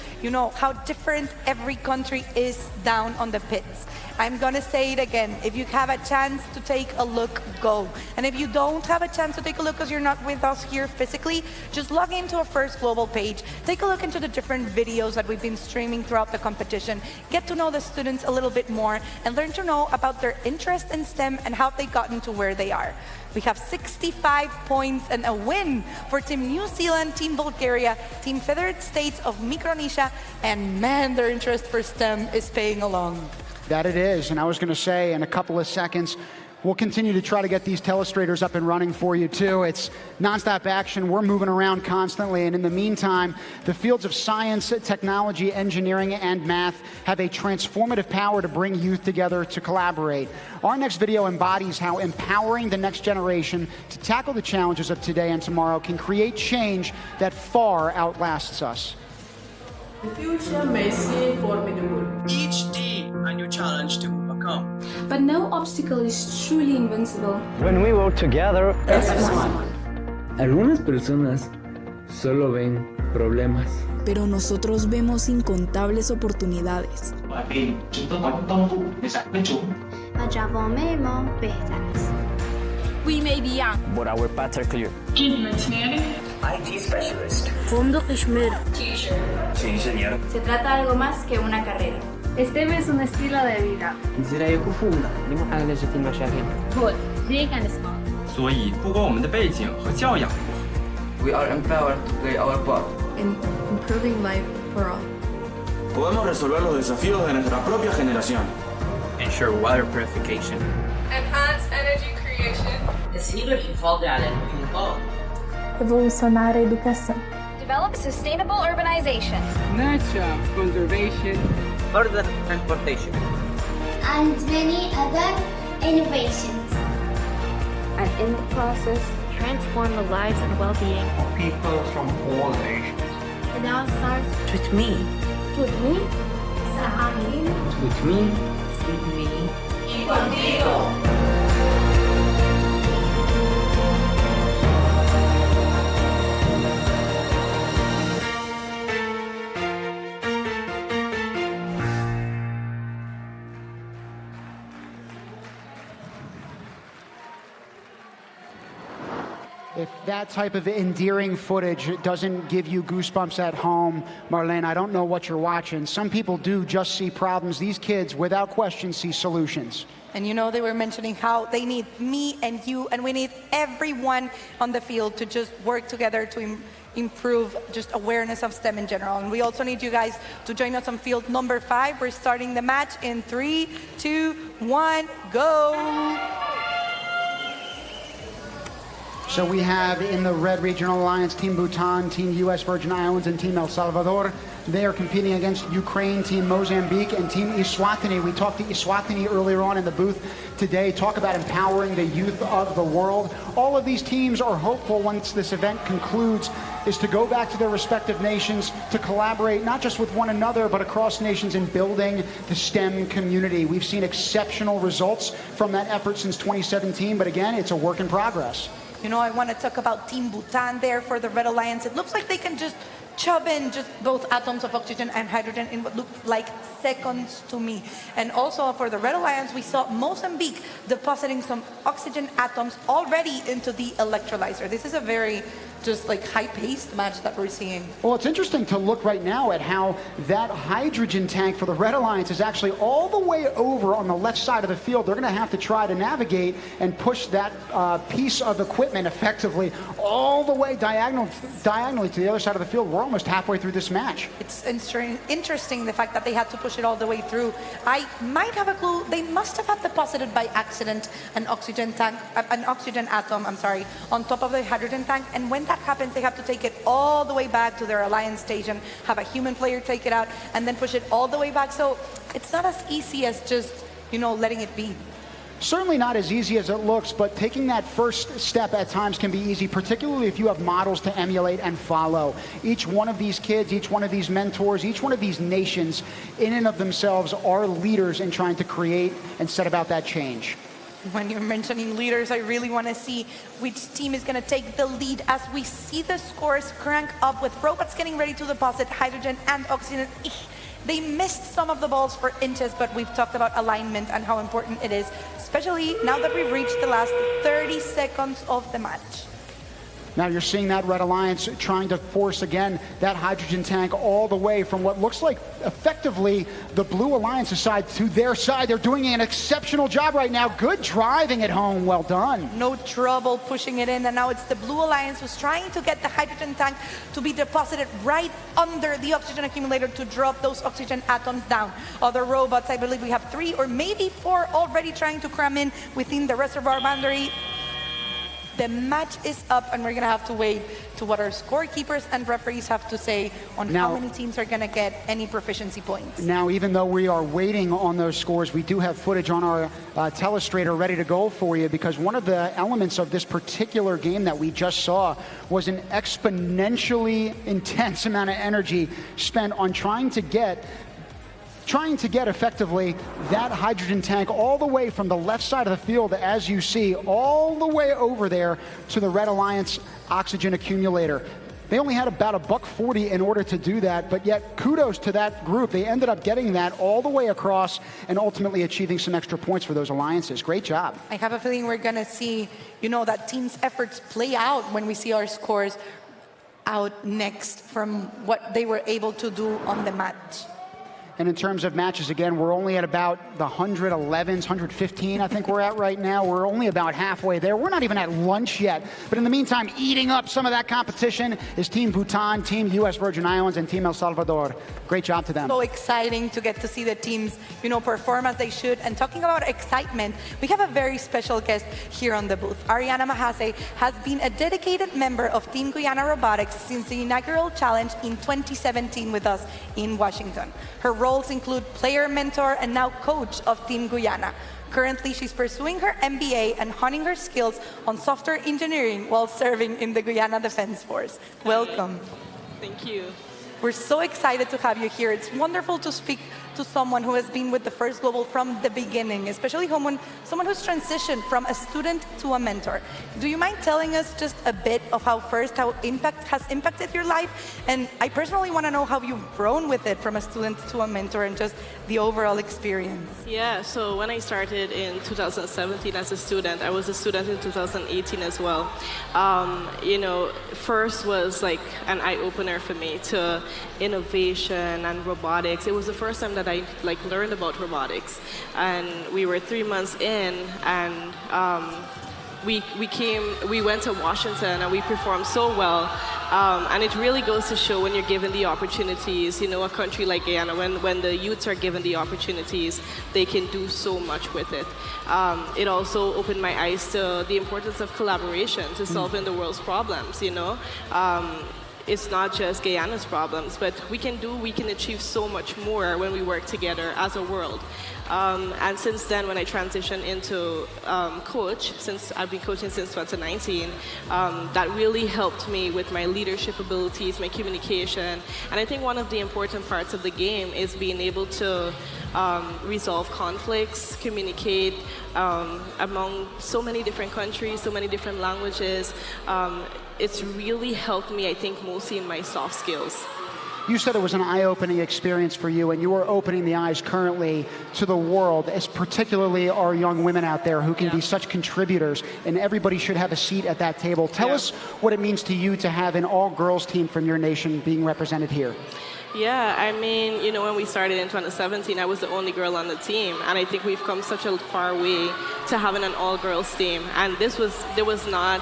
how different every country is down on the pits. I'm gonna say it again. If you have a chance to take a look, go. And if you don't have a chance to take a look because you're not with us here physically, just log into our First Global page. Take a look into the different videos that we've been streaming throughout the competition. Get to know the students a little bit more and learn to know about their interest in STEM and how they've gotten to where they are. We have 65 points and a win for Team New Zealand, Team Bulgaria, Team Federated States of Micronesia, and man, their interest for STEM is paying along. That it is, and I was going to say in a couple of seconds, we'll continue to try to get these telestrators up and running for you too. It's nonstop action. We're moving around constantly, and in the meantime, the fields of science, technology, engineering, and math have a transformative power to bring youth together to collaborate. Our next video embodies how empowering the next generation to tackle the challenges of today and tomorrow can create change that far outlasts us. The future may seem formidable. Each day, a new challenge to overcome. But no obstacle is truly invincible. When we work together as one. Algunas personas solo ven problemas. Pero nosotros vemos incontables oportunidades. We may be young, but our paths are clear. IT specialist. Teacher. Se trata de algo más que una carrera. STEM es un estilo de vida. Both big and small. 所以不管我们的背景和教养， We are empowered to play our part in improving life for all. Podemos resolver los desafíos de nuestra propia generación. Ensure water purification. Enhance energy creation. Decidir envolve a energia. Revolucionar a educação. Develop sustainable urbanization. Nurture conservation. further transportation, and many other innovations. And in the process, transform the lives and well-being of people from all nations. It now starts with me. With me, sa akin. With me. With me. Y contigo. If that type of endearing footage doesn't give you goosebumps at home, Marlene, I don't know what you're watching. Some people do just see problems. These kids, without question, see solutions. And you know, they were mentioning how they need me and you, and we need everyone on the field to just work together to improve just awareness of STEM in general. And we also need you guys to join us on field number 5. We're starting the match in 3, 2, 1, go! So we have in the Red Regional Alliance, Team Bhutan, Team U.S. Virgin Islands, and Team El Salvador. They are competing against Ukraine, Team Mozambique, and Team Eswatini. We talked to Eswatini earlier on in the booth today, talk about empowering the youth of the world. All of these teams are hopeful once this event concludes is to go back to their respective nations to collaborate not just with one another but across nations in building the STEM community. We've seen exceptional results from that effort since 2017, but again, it's a work in progress. You know, I want to talk about Team Bhutan there for the Red Alliance. It looks like they can just chub in just both atoms of oxygen and hydrogen in what looked like seconds to me. And also for the Red Alliance, we saw Mozambique depositing some oxygen atoms already into the electrolyzer. This is a very just like high-paced match that we're seeing. Well, it's interesting to look right now at how that hydrogen tank for the Red Alliance is actually all the way over on the left side of the field. They're going to have to try to navigate and push that piece of equipment effectively all the way diagonally to the other side of the field. We're almost halfway through this match. It's interesting the fact that they had to push it all the way through. I might have a clue. They must have had deposited by accident an oxygen atom, on top of the hydrogen tank. And when that happens, they have to take it all the way back to their alliance station, have a human player take it out, and then push it all the way back. So it's not as easy as just, you know, letting it be. Certainly not as easy as it looks, but taking that first step at times can be easy, particularly if you have models to emulate and follow. Each one of these kids, each one of these mentors, each one of these nations, in and of themselves, are leaders in trying to create and set about that change. When you're mentioning leaders, I really want to see which team is going to take the lead as we see the scores crank up with robots getting ready to deposit hydrogen and oxygen. They missed some of the balls for inches, but we've talked about alignment and how important it is, especially now that we've reached the last 30 seconds of the match. Now you're seeing that Red Alliance trying to force, again, that hydrogen tank all the way from what looks like effectively the Blue Alliance's side to their side. They're doing an exceptional job right now. Good driving at home. Well done. No trouble pushing it in, and now it's the Blue Alliance who's trying to get the hydrogen tank to be deposited right under the oxygen accumulator to drop those oxygen atoms down. Other robots, I believe we have 3 or maybe 4 already trying to cram in within the reservoir boundary. The match is up, and we're going to have to wait to what our scorekeepers and referees have to say on how many teams are going to get any proficiency points. Now, even though we are waiting on those scores, we do have footage on our telestrator ready to go for you, because one of the elements of this particular game that we just saw was an exponentially intense amount of energy spent on trying to get effectively that hydrogen tank all the way from the left side of the field, as you see, all the way over there to the Red Alliance oxygen accumulator. They only had about $140 in order to do that, but yet kudos to that group. They ended up getting that all the way across and ultimately achieving some extra points for those alliances. Great job. I have a feeling we're going to see, that team's efforts play out when we see our scores out next from what they were able to do on the match. And in terms of matches, again, we're only at about the 111s, 115, I think we're at right now. We're only about halfway there. We're not even at lunch yet. But in the meantime, eating up some of that competition is Team Bhutan, Team US Virgin Islands, and Team El Salvador. Great job to them. So exciting to get to see the teams, perform as they should. And talking about excitement, we have a very special guest here on the booth. Ariana Mahase has been a dedicated member of Team Guyana Robotics since the inaugural challenge in 2017 with us in Washington. Her roles include player, mentor, and now coach of Team Guyana. Currently, she's pursuing her MBA and honing her skills on software engineering while serving in the Guyana Defense Force. Welcome. Thank you. We're so excited to have you here. It's wonderful to speak to someone who has been with the First Global from the beginning, especially someone who's transitioned from a student to a mentor. Do you mind telling us just a bit of how impact has impacted your life? And I personally want to know how you've grown with it from a student to a mentor and just the overall experience. Yeah, so when I started in 2017 as a student, I was a student in 2018 as well. First was like an eye-opener for me to innovation and robotics. It was the first time that I learned about robotics, and we were 3 months in, and we went to Washington and we performed so well, and it really goes to show when you're given the opportunities, a country like Guyana, when the youths are given the opportunities, they can do so much with it. It also opened my eyes to the importance of collaboration to solving the world's problems. It's not just Guyana's problems, but we can achieve so much more when we work together as a world. And since then, when I transitioned into coach, since I've been coaching since 2019, that really helped me with my leadership abilities, my communication. And I think one of the important parts of the game is being able to resolve conflicts, communicate among so many different countries, so many different languages. It's really helped me, I think, mostly in my soft skills. You said it was an eye-opening experience for you, and you are opening the eyes currently to the world, as particularly our young women out there who can be such contributors, and everybody should have a seat at that table. Tell us what it means to you to have an all-girls team from your nation being represented here. Yeah, I mean, when we started in 2017, I was the only girl on the team, and I think we've come such a far way to having an all-girls team. And there was not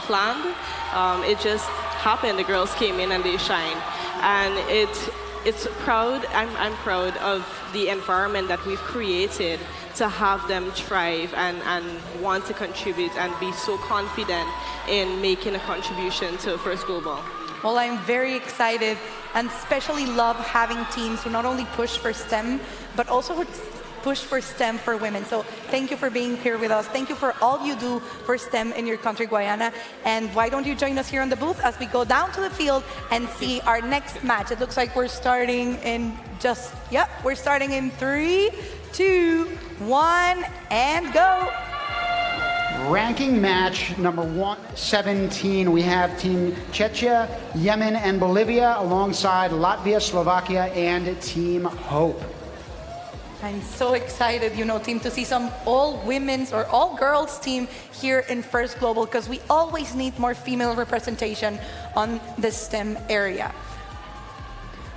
planned. It just happened. The girls came in and they shine, and it's proud. I'm proud of the environment that we've created to have them thrive and want to contribute and be so confident in making a contribution to First Global. Well, I'm very excited and especially love having teams who not only push for STEM, but also who push for STEM for women. So thank you for being here with us. Thank you for all you do for STEM in your country, Guyana. And why don't you join us here on the booth as we go down to the field and see our next match. It looks like we're starting in we're starting in 3, 2, 1, and go. Ranking match number 117. We have Team Czechia, Yemen, and Bolivia alongside Latvia, Slovakia, and Team Hope. I'm so excited, team, to see some all-women's or all-girls team here in First Global, because we always need more female representation on the STEM area.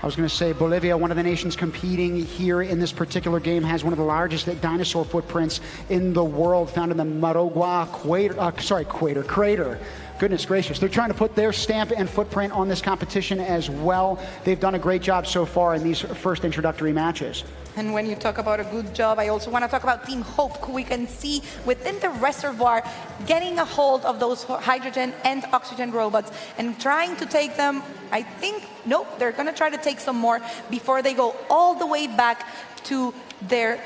I was going to say, Bolivia, one of the nations competing here in this particular game, has one of the largest dinosaur footprints in the world, found in the Marogua crater. Goodness gracious. They're trying to put their stamp and footprint on this competition as well. They've done a great job so far in these first introductory matches. And when you talk about a good job, I also want to talk about Team Hope, who we can see within the reservoir getting a hold of those hydrogen and oxygen robots and trying to take them. I think, nope, they're going to try to take some more before they go all the way back to their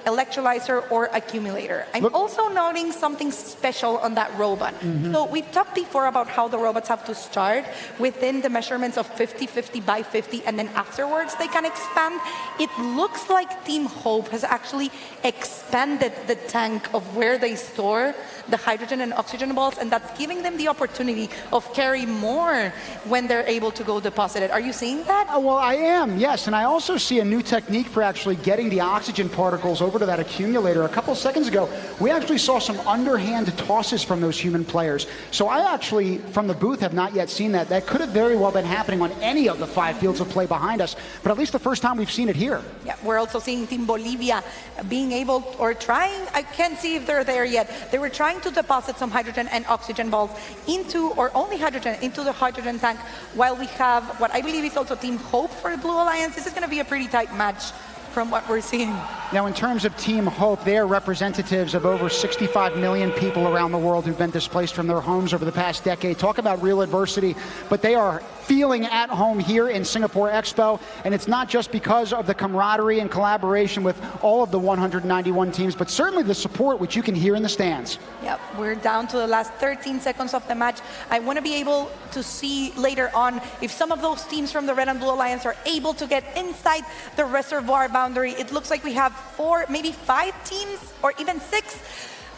electrolyzer or accumulator. I'm also noting something special on that robot. So we've talked before about how the robots have to start within the measurements of 50, 50 by 50, and then afterwards they can expand. It looks like Team Hope has actually expanded the tank of where they store the hydrogen and oxygen balls, and that's giving them the opportunity of carry more when they're able to go deposit it. Are you seeing that? Well, I am, yes. And I also see a new technique for actually getting the oxygen particles over to that accumulator. A couple seconds ago, we actually saw some underhand tosses from those human players. So I actually, from the booth, have not yet seen that. That could have very well been happening on any of the 5 fields of play behind us, but at least the first time we've seen it here. Yeah, we're also seeing Team Bolivia being able, or trying, I can't see if they're there yet. They were trying to deposit some hydrogen and oxygen balls into, or only hydrogen, into the hydrogen tank, while we have what I believe is also Team Hope for the Blue Alliance. This is going to be a pretty tight match from what we're seeing. Now, in terms of Team Hope, they are representatives of over 65 million people around the world who've been displaced from their homes over the past decade. Talk about real adversity, but they are feeling at home here in Singapore Expo, and it's not just because of the camaraderie and collaboration with all of the 191 teams, but certainly the support which you can hear in the stands. Yep, we're down to the last 13 seconds of the match. I want to be able to see later on if some of those teams from the Red and Blue Alliance are able to get inside the reservoir boundary. It looks like we have 4, maybe 5 teams, or even 6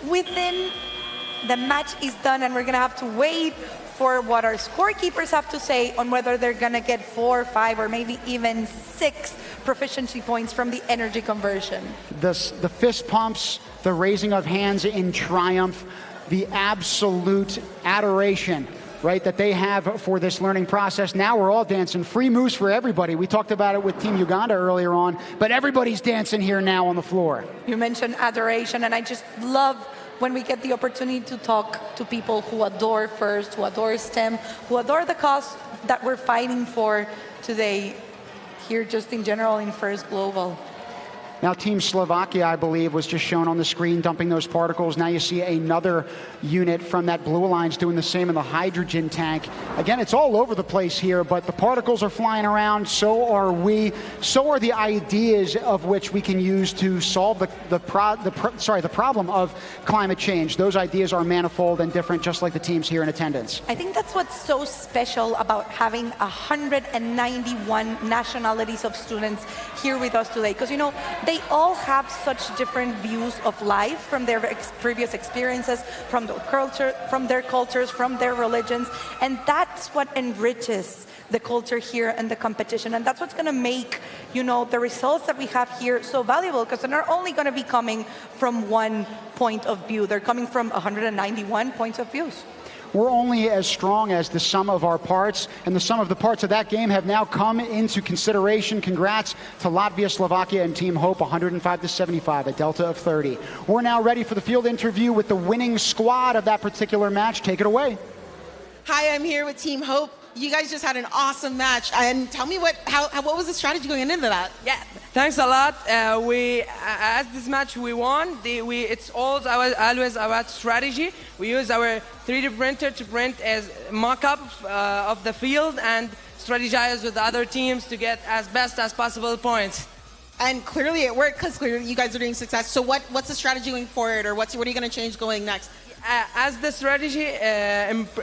within. The match is done, and we're going to have to wait for what our scorekeepers have to say on whether they're going to get 4, 5, or maybe even 6 proficiency points from the energy conversion. The fist pumps, the raising of hands in triumph, the absolute adoration, right, that they have for this learning process. Now we're all dancing. Free moves for everybody. We talked about it with Team Uganda earlier on, but everybody's dancing here now on the floor. You mentioned adoration, and I just love when we get the opportunity to talk to people who adore FIRST, who adore STEM, who adore the cause that we're fighting for today here just in general in FIRST Global. Now, Team Slovakia, I believe, was just shown on the screen dumping those particles. Now you see another unit from that Blue Alliance doing the same in the hydrogen tank. Again, it's all over the place here, but the particles are flying around, so are we. So are the ideas of which we can use to solve the problem of climate change. Those ideas are manifold and different, just like the teams here in attendance. I think that's what's so special about having 191 nationalities of students here with us today, because, you know, they all have such different views of life from their previous experiences, from their cultures, from their religions, and that's what enriches the culture here and the competition, and that's what's going to make, you know, the results that we have here so valuable, because they're not only going to be coming from one point of view, they're coming from 191 points of views. We're only as strong as the sum of our parts, and the sum of the parts of that game have now come into consideration. Congrats to Latvia, Slovakia, and Team Hope, 105-75, a delta of 30. We're now ready for the field interview with the winning squad of that particular match. Take it away. Hi, I'm here with Team Hope. You guys just had an awesome match, and tell me what was the strategy going into that? Yeah, thanks a lot. As this match we won. It's always about strategy. We use our 3D printer to print as mock-up of the field and strategize with other teams to get as best as possible points. And clearly it worked, because clearly you guys are doing success. So what's the strategy going forward, or what are you going to change going next? As the strategy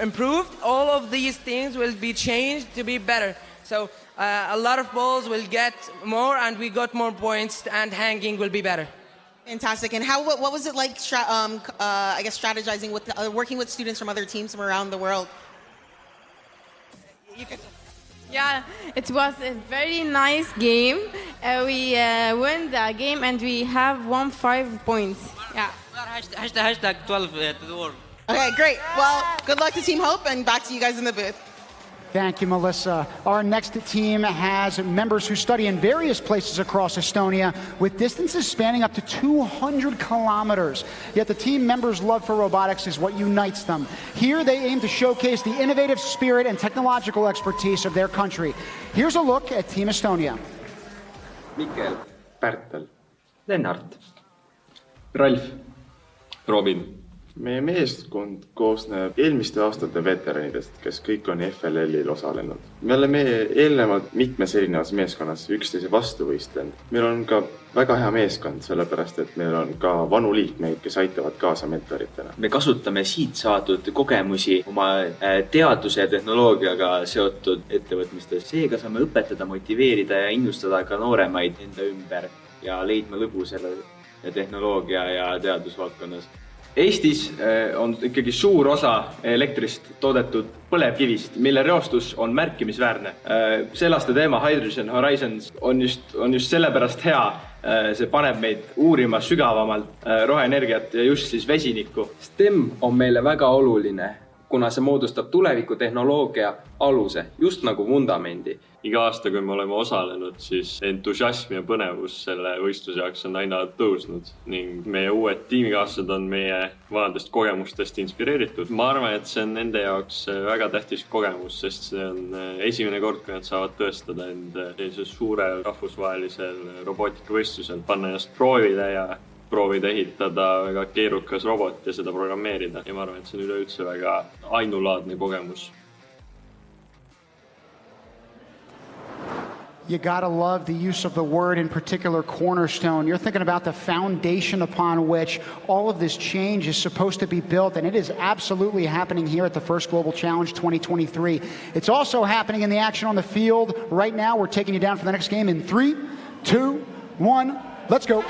improved, all of these things will be changed to be better. So a lot of balls will get more, and we got more points, and hanging will be better. Fantastic. And what was it like, I guess, strategizing with working with students from other teams from around the world? Yeah, it was a very nice game. We won the game and we have won 5 points. Yeah. Hashtag 12 to the world. Okay, great. Well, good luck to Team Hope, and back to you guys in the booth. Thank you, Melissa. Our next team has members who study in various places across Estonia with distances spanning up to 200 kilometers. Yet the team members' love for robotics is what unites them. Here they aim to showcase the innovative spirit and technological expertise of their country. Here's a look at Team Estonia. Mikkel, Pärtel, Lennart, Ralf, Robin. Meie meeskond koosneb eelmiste aastate veteranidest, kes kõik on FLL-il osalenud. Me oleme eelnevalt mitmes erinevas meeskonnas üksteise vastu võistelnud. Meil on ka väga hea meeskond, sellepärast et meil on ka vanu liikmeid, kes aitavad kaasa mentoritena. Me kasutame siit saadud kogemusi oma teaduse ja tehnoloogiaga seotud ettevõtmistes. Seega saame õpetada, motiveerida ja innustada ka nooremaid enda ümber ja leidma lõbu selle tehnoloogia ja teadusvaldkonnas. Eestis on ikkagi suur osa elektrist toodetud põlevkivist, mille reostus on märkimisväärne. Selle aasta teema Hydrogen Horizons on just sellepärast hea. See paneb meid uurima sügavamalt roheenergiat ja just siis vesinikku. STEM on meile väga oluline, kuna see moodustab tulevikutehnoloogia aluse, just nagu vundamendi. Iga aasta, kui me oleme osalenud, siis entusiasm ja põnevus selle võistluse jaoks on aina tõusnud ning meie uued tiimikaaslased on meie vanadest kogemustest inspireeritud. Ma arvan, et see on nende jaoks väga tähtis kogemus, sest see on esimene kord, kui nad saavad tõestada end sellisel suurel rahvusvahelisel robootikavõistlusel, panna ennast proovida ja proovida ehitada väga keerukas robot ja seda programmeerida. Ja ma arvan, et see on üleüldse väga ainulaadne kogemus. You gotta love the use of the word, in particular, cornerstone. You're thinking about the foundation upon which all of this change is supposed to be built, and it is absolutely happening here at the First Global Challenge 2023. It's also happening in the action on the field. Right now, we're taking you down for the next game in 3, 2, 1, let's go.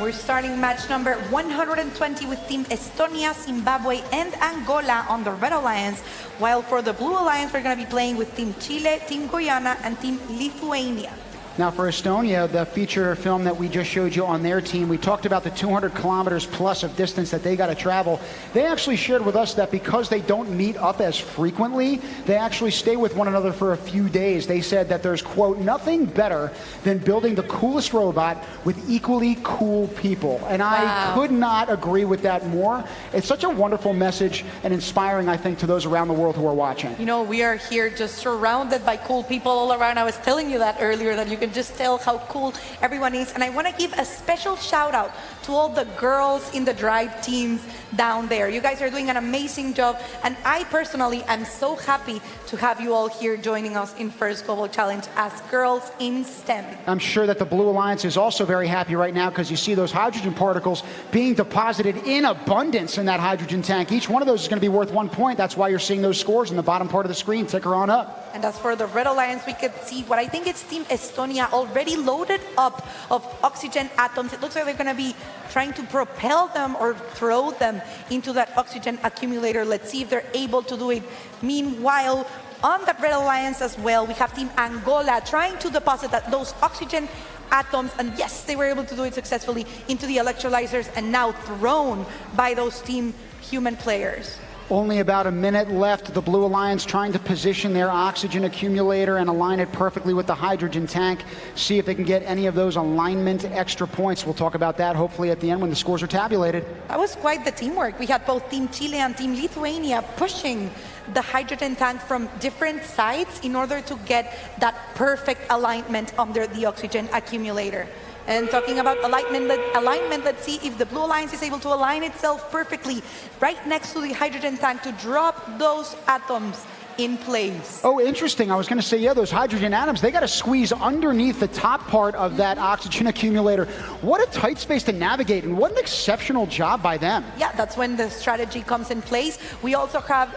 We're starting match number 120 with Team Estonia, Zimbabwe, and Angola on the Red Alliance, while for the Blue Alliance, we're going to be playing with Team Chile, Team Guyana, and Team Lithuania. Now for Estonia, the feature film that we just showed you on their team, we talked about the 200 kilometers plus of distance that they got to travel. They actually shared with us that because they don't meet up as frequently, they actually stay with one another for a few days. They said that there's, quote, nothing better than building the coolest robot with equally cool people. And I could not agree with that more. It's such a wonderful message and inspiring, I think, to those around the world who are watching. You know, we are here just surrounded by cool people all around. I was telling you that earlier, that you can just tell how cool everyone is. And I want to give a special shout out to all the girls in the drive teams down there. You guys are doing an amazing job. And I personally am so happy to have you all here joining us in First Global Challenge as girls in STEM. I'm sure that the Blue Alliance is also very happy right now because you see those hydrogen particles being deposited in abundance in that hydrogen tank. Each one of those is going to be worth 1 point. That's why you're seeing those scores in the bottom part of the screen. Ticker on up. And as for the Red Alliance, we could see what I think it's Team Estonia already loaded up of oxygen atoms. It looks like they're going to be trying to propel them or throw them into that oxygen accumulator. Let's see if they're able to do it. Meanwhile, on that Red Alliance as well, we have Team Angola trying to deposit those oxygen atoms, and yes, they were able to do it successfully into the electrolyzers and now thrown by those Team Human players. Only about a minute left. The Blue Alliance trying to position their oxygen accumulator and align it perfectly with the hydrogen tank. See if they can get any of those alignment extra points. We'll talk about that hopefully at the end when the scores are tabulated. That was quite the teamwork. We had both Team Chile and Team Lithuania pushing the hydrogen tank from different sides in order to get that perfect alignment under the oxygen accumulator. And talking about alignment, let's see if the Blue Alliance is able to align itself perfectly right next to the hydrogen tank to drop those atoms in place. Oh, interesting. I was going to say, yeah, those hydrogen atoms, they got to squeeze underneath the top part of that oxygen accumulator. What a tight space to navigate, and what an exceptional job by them. Yeah, that's when the strategy comes in place. We also have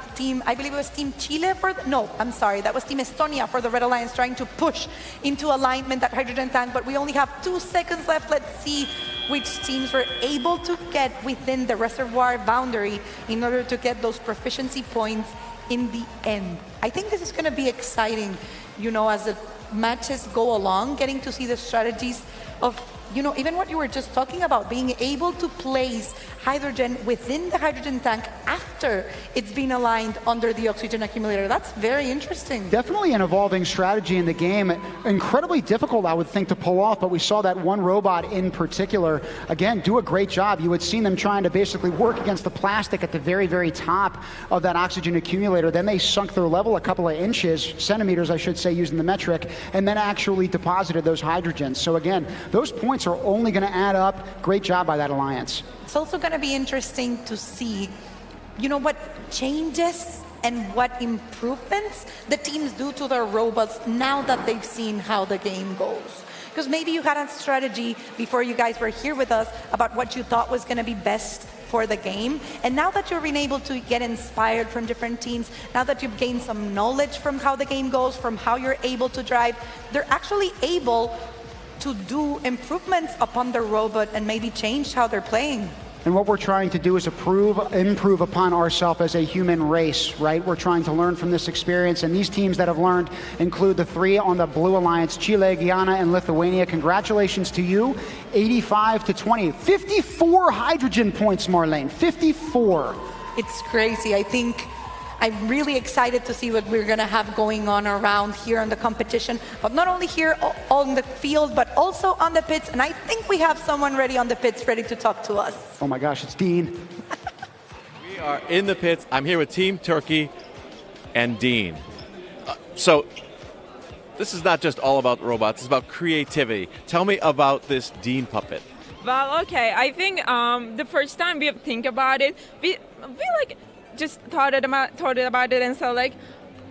I believe it was Team Chile that was Team Estonia for the Red Alliance trying to push into alignment that hydrogen tank, but we only have 2 seconds left. Let's see which teams were able to get within the reservoir boundary in order to get those proficiency points in the end. I think this is going to be exciting, as the matches go along, getting to see the strategies of, even what you were just talking about, being able to place hydrogen within the hydrogen tank after it's been aligned under the oxygen accumulator. That's very interesting. Definitely an evolving strategy in the game. Incredibly difficult, I would think, to pull off, but we saw that one robot in particular, again, do a great job. You had seen them trying to basically work against the plastic at the very, very top of that oxygen accumulator. Then they sunk their level a couple of inches, centimeters, I should say, using the metric, and then actually deposited those hydrogens. So again, those points are only going to add up. Great job by that alliance. It's also going to be interesting to see, what changes and what improvements the teams do to their robots now that they've seen how the game goes. Because maybe you had a strategy before you guys were here with us about what you thought was going to be best for the game. And now that you've been able to get inspired from different teams, now that you've gained some knowledge from how the game goes, from how you're able to drive, they're actually able to do improvements upon the robot and maybe change how they're playing. And what we're trying to do is improve upon ourselves as a human race, right? We're trying to learn from this experience, and these teams that have learned include the 3 on the Blue Alliance, Chile, Guyana, and Lithuania. Congratulations to you, 85-20. 54 hydrogen points, Marlene, 54. It's crazy. I think I'm really excited to see what we're going to have going on around here on the competition, but not only here on the field, but also on the pits. And I think we have someone ready on the pits, ready to talk to us. Oh my gosh, it's Dean. We are in the pits. I'm here with Team Turkey and Dean. So this is not just all about robots, it's about creativity. Tell me about this Dean puppet. Well, okay, I think the first time we think about it, we just thought about it and said like,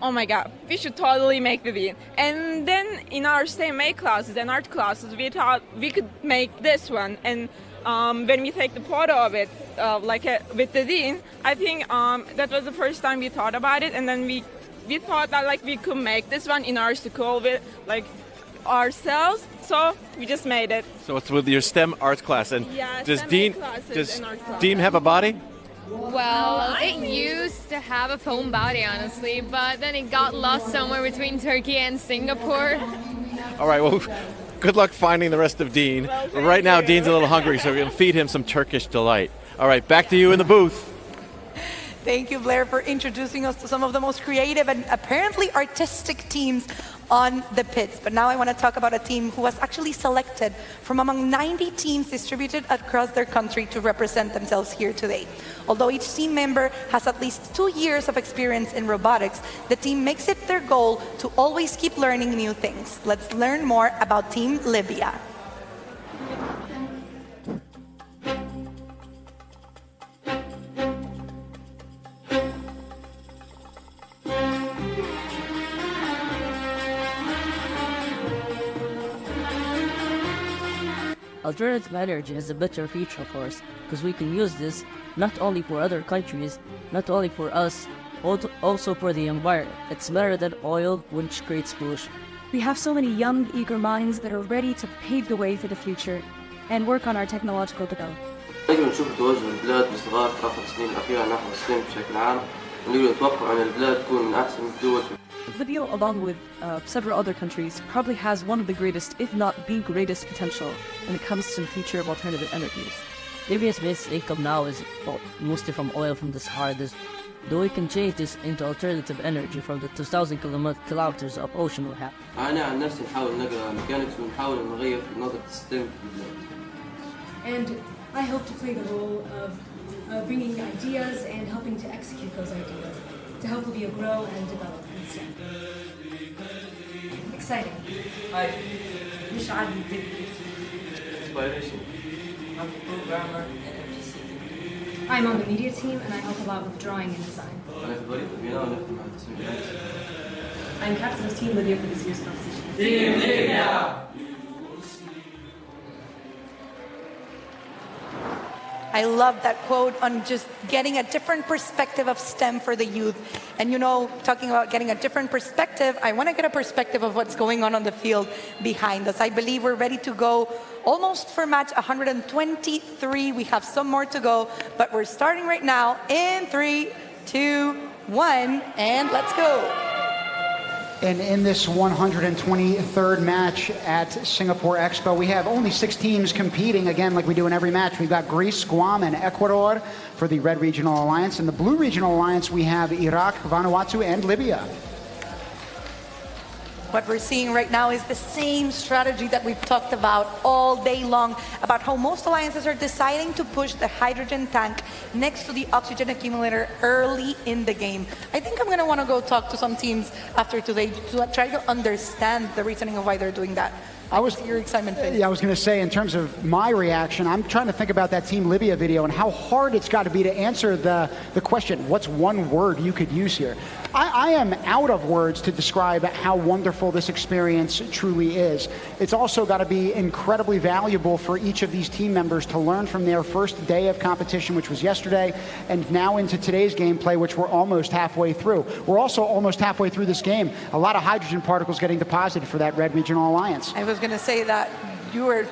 oh my god, we should totally make the Dean. And then in our CMA classes and art classes, we thought we could make this one. And when we take the photo of it, with the Dean, I think that was the first time we thought about it. And then we thought that we could make this one in our school with ourselves. So we just made it. So it's with your STEM arts class. And yeah, does Dean have a body? Well, it used to have a foam body, honestly, but then it got lost somewhere between Turkey and Singapore. All right, well, good luck finding the rest of Dean. Well, right now, Dean's a little hungry, so we're going to feed him some Turkish delight. All right, back to you in the booth. Thank you, Blair, for introducing us to some of the most creative and apparently artistic teams on the pits. But now I want to talk about a team who was actually selected from among 90 teams distributed across their country to represent themselves here today. Although each team member has at least 2 years of experience in robotics, the team makes it their goal to always keep learning new things. Let's learn more about Team Libya. Alternative energy is a better future for us, because we can use this not only for other countries, not only for us, also for the environment. It's better than oil, which creates pollution. We have so many young, eager minds that are ready to pave the way for the future and work on our technological development. نقدر نشوف توجه البلاد باستغرار في الفترة السنين الأخيرة نحو السلم بشكل عام، ونقدر نتوقع أن البلاد تكون من أحسن الدول. Libya, along with several other countries, probably has one of the greatest, if not the greatest, potential when it comes to the future of alternative energies. Libya's basic income now is mostly from oil from the Sahara, though we can change this into alternative energy from the 2,000 kilometers of ocean we have. أنا عن نفسي نحاول نقرأ ميكانيكس ونحاول نغير في نظرة السيستم في البلاد. And I hope to play the role of bringing ideas and helping to execute those ideas to help Libya grow and develop in STEM. Exciting. Hi. Inspiration. I'm a programmer and MTC. I'm on the media team and I help a lot with drawing and design. I'm captain of Team Libya for this year's competition. Team Libya! I love that quote on just getting a different perspective of STEM for the youth. And talking about getting a different perspective, I want to get a perspective of what's going on the field behind us. I believe we're ready to go almost for match 123. We have some more to go, but we're starting right now in 3, 2, 1, and let's go. And in this 123rd match at Singapore Expo, we have only 6 teams competing, again, like we do in every match. We've got Greece, Guam, and Ecuador for the Red Regional Alliance. In the Blue Regional Alliance, we have Iraq, Vanuatu, and Libya. What we're seeing right now is the same strategy that we've talked about all day long, about how most alliances are deciding to push the hydrogen tank next to the oxygen accumulator early in the game. I think I'm going to want to go talk to some teams after today to try to understand the reasoning of why they're doing that. Your excitement, Finn. Yeah, I was going to say, in terms of my reaction, I'm trying to think about that Team Libya video and how hard it's got to be to answer the question, what's one word you could use here? I am out of words to describe how wonderful this experience truly is. It's also got to be incredibly valuable for each of these team members to learn from their first day of competition, which was yesterday, and now into today's gameplay, which we're almost halfway through. We're also almost halfway through this game. A lot of hydrogen particles getting deposited for that Red Regional Alliance. I was going to say that you were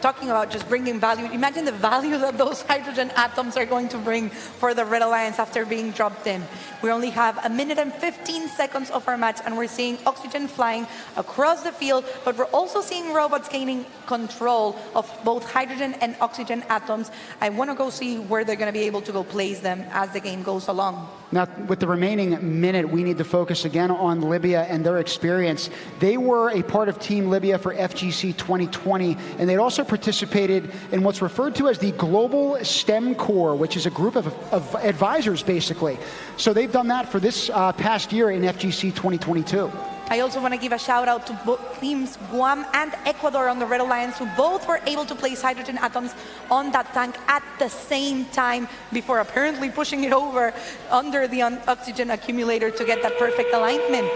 talking about just bringing value. Imagine the value that those hydrogen atoms are going to bring for the Red Alliance after being dropped in. We only have 1 minute and 15 seconds of our match, and we're seeing oxygen flying across the field, but we're also seeing robots gaining control of both hydrogen and oxygen atoms. I want to go see where they're going to be able to go place them as the game goes along. Now, with the remaining minute, we need to focus again on Libya and their experience. They were a part of Team Libya for FGC 2020, and they'd also participated in what's referred to as the Global STEM Corps, which is a group of advisors, basically. So they've done that for this past year in FGC 2022. I also want to give a shout out to both teams, Guam and Ecuador on the Red Alliance, who both were able to place hydrogen atoms on that tank at the same time before apparently pushing it over under the oxygen accumulator to get that perfect alignment.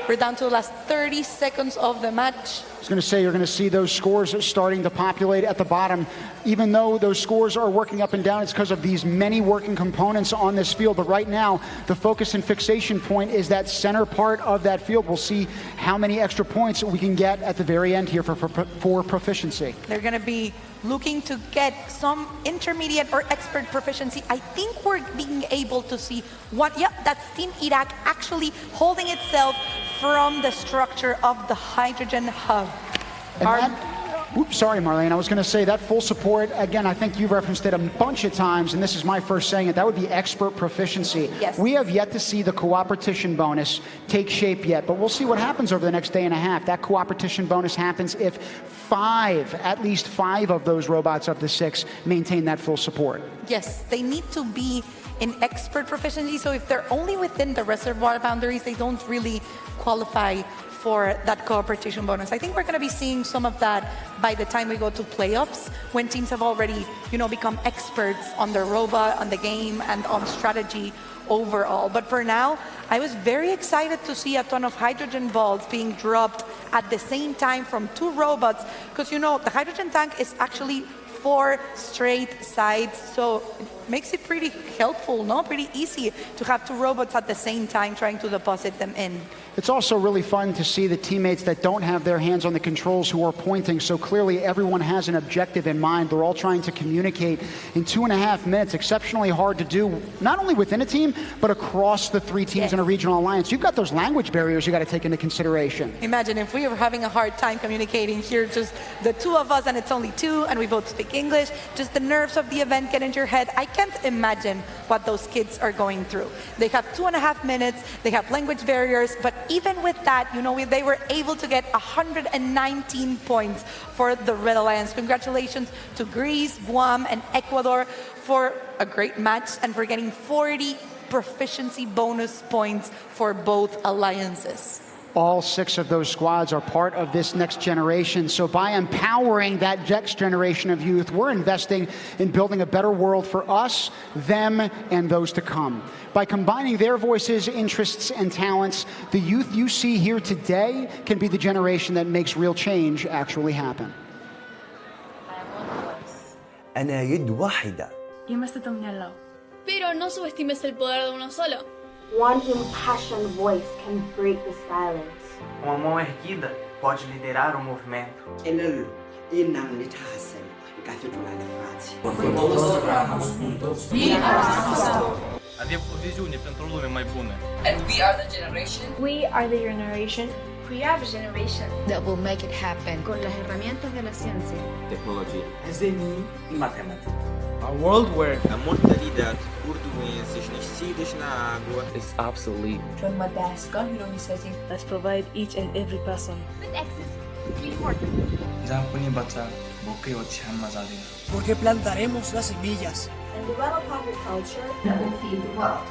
We're down to the last 30 seconds of the match. I was going to say, you're going to see those scores starting to populate at the bottom. Even though those scores are working up and down, it's because of these many working components on this field. But right now, the focus and fixation point is that center part of that field. We'll see how many extra points we can get at the very end here for proficiency. They're going to be looking to get some intermediate or expert proficiency. I think we're being able to see that's Team Iraq actually holding itself from the structure of the hydrogen hub. Oops, sorry, Marlene. I was going to say that full support, again, I think you've referenced it a bunch of times, and this is my first saying it, that would be expert proficiency. Yes. We have yet to see the cooperation bonus take shape yet, but we'll see what happens over the next day and a half. That cooperation bonus happens if at least five of those robots of the 6 maintain that full support. Yes, they need to be in expert proficiency, so if they're only within the reservoir boundaries, they don't really qualify for that cooperation bonus. I think we're going to be seeing some of that by the time we go to playoffs, when teams have already, become experts on their robot, on the game, and on strategy overall. But for now, I was very excited to see a ton of hydrogen balls being dropped at the same time from 2 robots, because the hydrogen tank is actually 4 straight sides, so it makes it pretty helpful, pretty easy to have 2 robots at the same time trying to deposit them in. It's also really fun to see the teammates that don't have their hands on the controls who are pointing, so clearly everyone has an objective in mind. They're all trying to communicate in 2.5 minutes. Exceptionally hard to do, not only within a team, but across the 3 teams in a regional alliance. You've got those language barriers you got to take into consideration. Imagine if we were having a hard time communicating here, just the 2 of us, and it's only 2, and we both speak English, just the nerves of the event get into your head. I can't imagine what those kids are going through. They have 2.5 minutes, they have language barriers, but even with that, they were able to get 119 points for the Red Alliance. Congratulations to Greece, Guam, and Ecuador for a great match and for getting 40 proficiency bonus points for both alliances. All 6 of those squads are part of this next generation. So by empowering that next generation of youth, we're investing in building a better world for us, them, and those to come. By combining their voices, interests, and talents, the youth you see here today can be the generation that makes real change actually happen. أنا يد واحدة. Pero no subestimes el poder de uno solo. One impassioned voice can break the silence. Uma mão erguida pode liderar um movimento. Avem o viziune pentru o lume mai bună. And we are the generation. We are the generation. We are the generation that will make it happen. Con las herramientas de la ciencia. Tecnologia. Desenho e matemática. A world where a mortalidade por doenças nascidas na água is obsolete. Join Madagascar, researching. Let's provide each and every person with access to clean water. Porque plantaremos las semillas. And develop agriculture that will feed the world.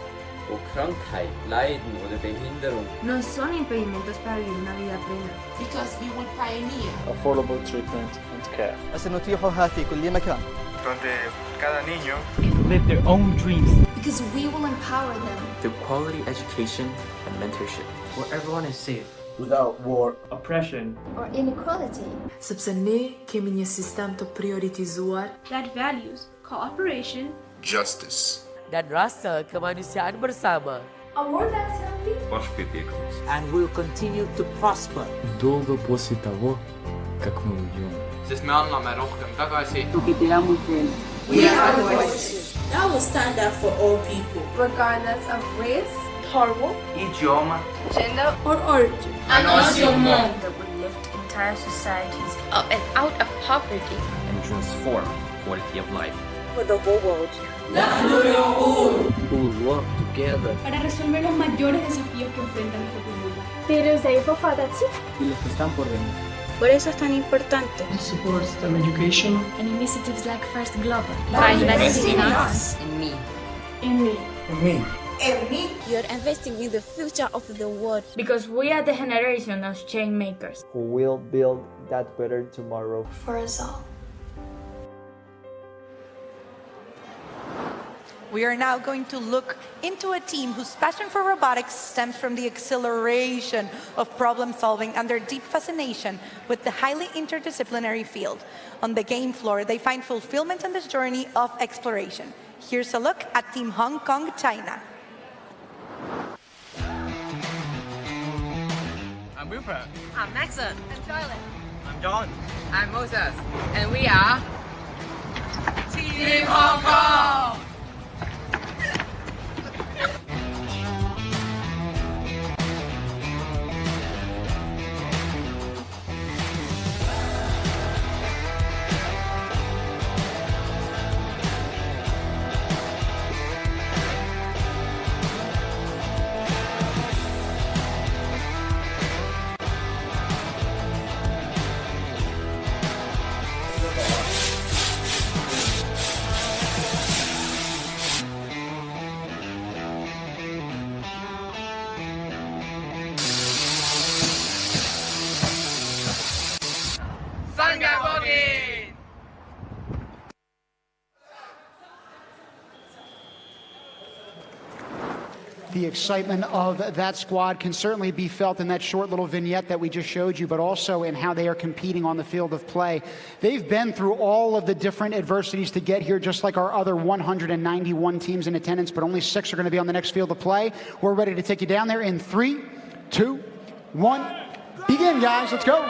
Och krankheit, Leiden oder Behinderung no son impedimentos para vivir una vida plena. Because we will pioneer affordable treatment and care. سنتيحها في كل مكان. Donde cada niño can live their own dreams. Because we will empower them through quality education and mentorship, where everyone is safe. Without war, oppression, or inequality. Sepse ne kemi një sistem të prioritizuar that values cooperation, justice, dan rasa kemanusiaan bersama. A world that's healthy, and will continue to prosper. Долго после того, как мы уйдем. Sest me anname rohkem tagasi. We are the voices that will stand up for all people, regardless of race, horror, idioma, gender, or origin. And also more. That will lift entire societies up and out of poverty and transform quality of life for the whole world. We will work together para resolver los mayores desafíos que enfrenta nuestro planeta. There is a fathers y los que están por venir. Por eso es tan importante. It supports STEM education and initiatives like First Global. By investing in us. In me. In me. In me. In me. You're investing in the future of the world. Because we are the generation of change makers. Who will build that better tomorrow. For us all. We are now going to look into a team whose passion for robotics stems from the acceleration of problem solving and their deep fascination with the highly interdisciplinary field. On the game floor, they find fulfillment in this journey of exploration. Here's a look at Team Hong Kong, China. I'm Wilfred. I'm Maxon. I'm Charlotte. I'm John. I'm Moses. And we are Team Hong Kong! The excitement of that squad can certainly be felt in that short little vignette that we just showed you, but also in how they are competing on the field of play. They've been through all of the different adversities to get here, just like our other 191 teams in attendance, but only 6 are going to be on the next field of play. We're ready to take you down there in 3, 2, 1. Begin, guys. Let's go.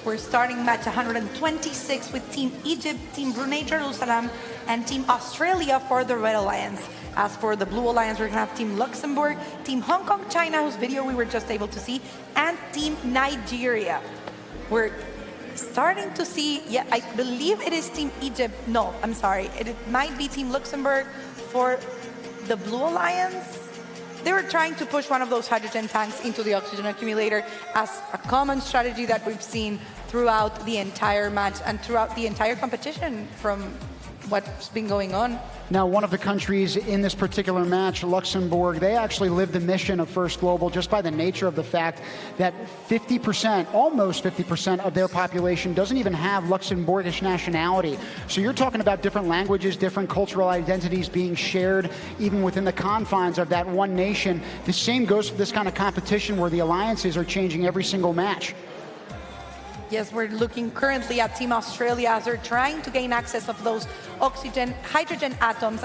We're starting match 126 with Team Egypt, Team Brunei Jerusalem, and Team Australia for the Red Alliance. As for the Blue Alliance, we're going to have Team Luxembourg, Team Hong Kong, China, whose video we were just able to see, and Team Nigeria. We're starting to see, yeah, I believe it is Team Egypt. No, I'm sorry. It might be Team Luxembourg for the Blue Alliance. They were trying to push one of those hydrogen tanks into the oxygen accumulator as a common strategy that we've seen throughout the entire match and throughout the entire competition from what's been going on. Now, one of the countries in this particular match, Luxembourg, they actually lived the mission of First Global just by the nature of the fact that 50%, almost 50% of their population doesn't even have Luxembourgish nationality. So you're talking about different languages, different cultural identities being shared even within the confines of that one nation. The same goes for this kind of competition where the alliances are changing every single match. Yes, we're looking currently at Team Australia as they're trying to gain access of those hydrogen atoms,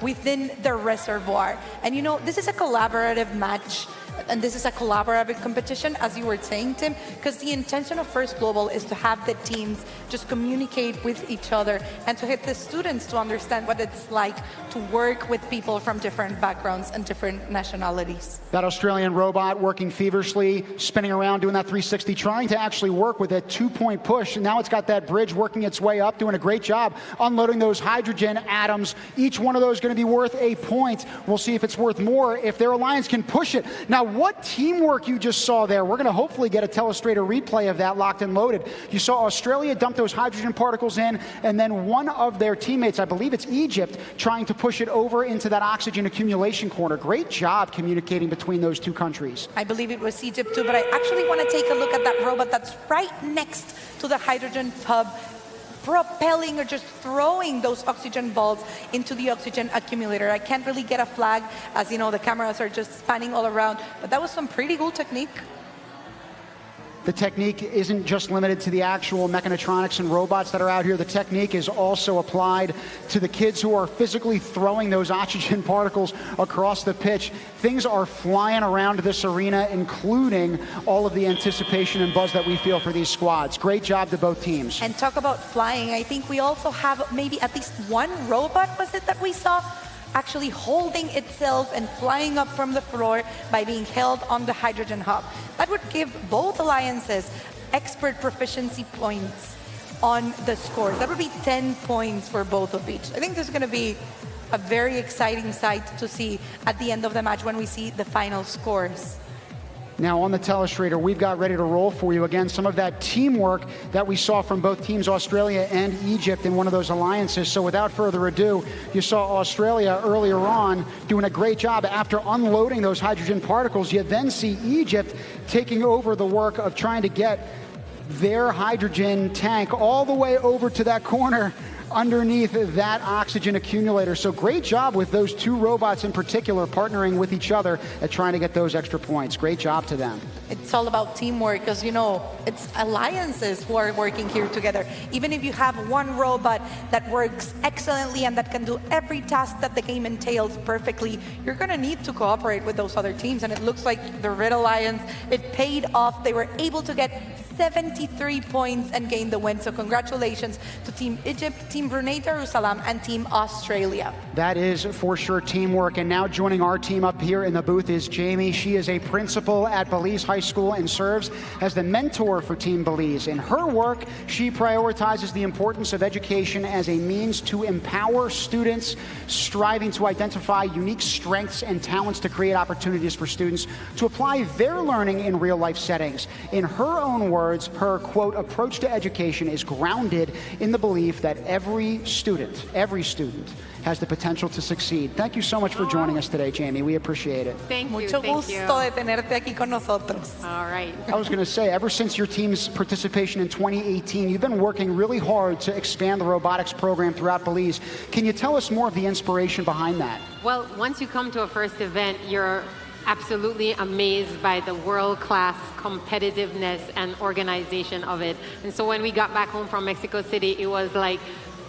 within the reservoir. And you know, this is a collaborative match, and this is a collaborative competition, as you were saying, Tim, because the intention of First Global is to have the teams just communicate with each other and to get the students to understand what it's like to work with people from different backgrounds and different nationalities. That Australian robot working feverishly, spinning around, doing that 360, trying to actually work with a 2-point push. And now it's got that bridge working its way up, doing a great job unloading those hydrogen atoms. Each one of those is going to be worth a point. We'll see if it's worth more if their alliance can push it. Now, what teamwork you just saw there. We're going to hopefully get a telestrator replay of that locked and loaded. You saw Australia dump those hydrogen particles in, and then one of their teammates, I believe it's Egypt, trying to push it over into that oxygen accumulation corner. Great job communicating between those two countries. I believe it was Egypt too, but I actually want to take a look at that robot that's right next to the hydrogen hub, propelling or just throwing those oxygen balls into the oxygen accumulator. I can't really get a flag, as you know, the cameras are just spanning all around, but that was some pretty cool technique. The technique isn't just limited to the actual mechatronics and robots that are out here. The technique is also applied to the kids who are physically throwing those oxygen particles across the pitch. Things are flying around this arena, including all of the anticipation and buzz that we feel for these squads. Great job to both teams. And talk about flying, I think we also have maybe at least one robot, was it, that we saw actually holding itself and flying up from the floor by being held on the hydrogen hub. That would give both alliances expert proficiency points on the scores. That would be 10 points for both of each. I think this is going to be a very exciting sight to see at the end of the match when we see the final scores. Now on the telestrator, we've got ready to roll for you again some of that teamwork that we saw from both teams, Australia and Egypt, in one of those alliances. So without further ado, you saw Australia earlier on doing a great job after unloading those hydrogen particles. You then see Egypt taking over the work of trying to get their hydrogen tank all the way over to that corner underneath that oxygen accumulator. So great job with those two robots in particular, partnering with each other at trying to get those extra points. Great job to them. It's all about teamwork, because, you know, it's alliances who are working here together. Even if you have one robot that works excellently and that can do every task that the game entails perfectly, you're going to need to cooperate with those other teams. And it looks like the Red Alliance, it paid off. They were able to get 73 points and gain the win. So congratulations to Team Egypt, Team Brunei Darussalam, and Team Australia. That is for sure teamwork. And now joining our team up here in the booth is Jamie. She is a principal at Belize High School and serves as the mentor for Team Belize. In her work, she prioritizes the importance of education as a means to empower students, striving to identify unique strengths and talents to create opportunities for students to apply their learning in real-life settings. In her own words, her, quote, approach to education is grounded in the belief that every student has the potential to succeed. Thank you so much for joining us today, Jamie. We appreciate it. Thank you. Mucho gusto de tenerte aquí con nosotros. All right. I was going to say, ever since your team's participation in 2018, you've been working really hard to expand the robotics program throughout Belize. Can you tell us more of the inspiration behind that? Well, once you come to a first event, you're absolutely amazed by the world-class competitiveness and organization of it. And so when we got back home from Mexico City, it was like,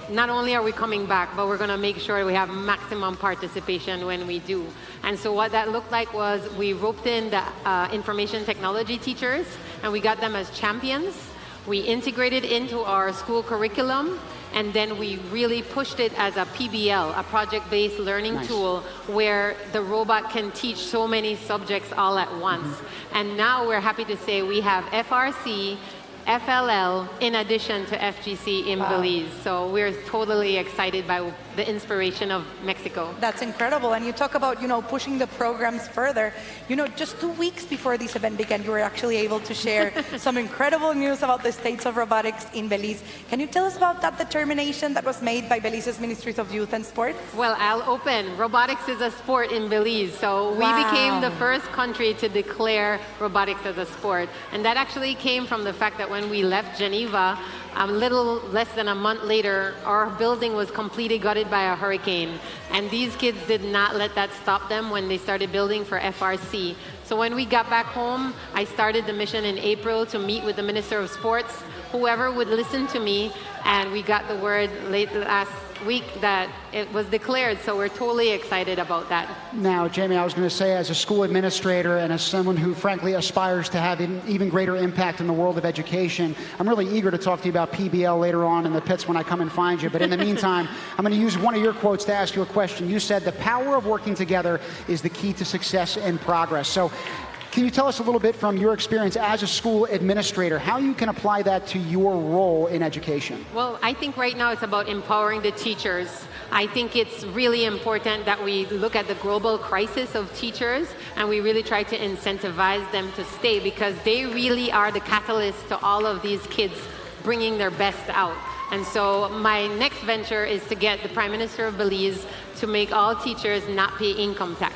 not only are we coming back, but we're going to make sure we have maximum participation when we do. And so what that looked like was we roped in the information technology teachers, and we got them as champions. We integrated into our school curriculum, and then we really pushed it as a PBL, a project-based learning tool, where the robot can teach so many subjects all at once. And now we're happy to say we have FRC, FLL in addition to FGC in Belize. So we're totally excited by the inspiration of Mexico. That's incredible. And you talk about, pushing the programs further. Just 2 weeks before this event began, you were actually able to share some incredible news about the states of robotics in Belize. Can you tell us about that determination that was made by Belize's Ministries of Youth and Sports? Well, I'll open. Robotics is a sport in Belize. So we became the first country to declare robotics as a sport. And that actually came from the fact that when we left Geneva, a little less than a month later, our building was completely gutted by a hurricane. And these kids did not let that stop them when they started building for FRC. So when we got back home, I started the mission in April to meet with the Minister of Sports, whoever would listen to me, and we got the word late last week that it was declared, so we're totally excited about that. Now, Jamie, I was going to say, as a school administrator and as someone who frankly aspires to have an even greater impact in the world of education, I'm really eager to talk to you about PBL later on in the pits when I come and find you. But in the meantime, I'm going to use one of your quotes to ask you a question. You said the power of working together is the key to success and progress. So can you tell us a little bit from your experience as a school administrator, how you can apply that to your role in education? Well, I think right now it's about empowering the teachers. I think it's really important that we look at the global crisis of teachers and we really try to incentivize them to stay, because they really are the catalyst to all of these kids bringing their best out. And so my next venture is to get the Prime Minister of Belize to make all teachers not pay income tax.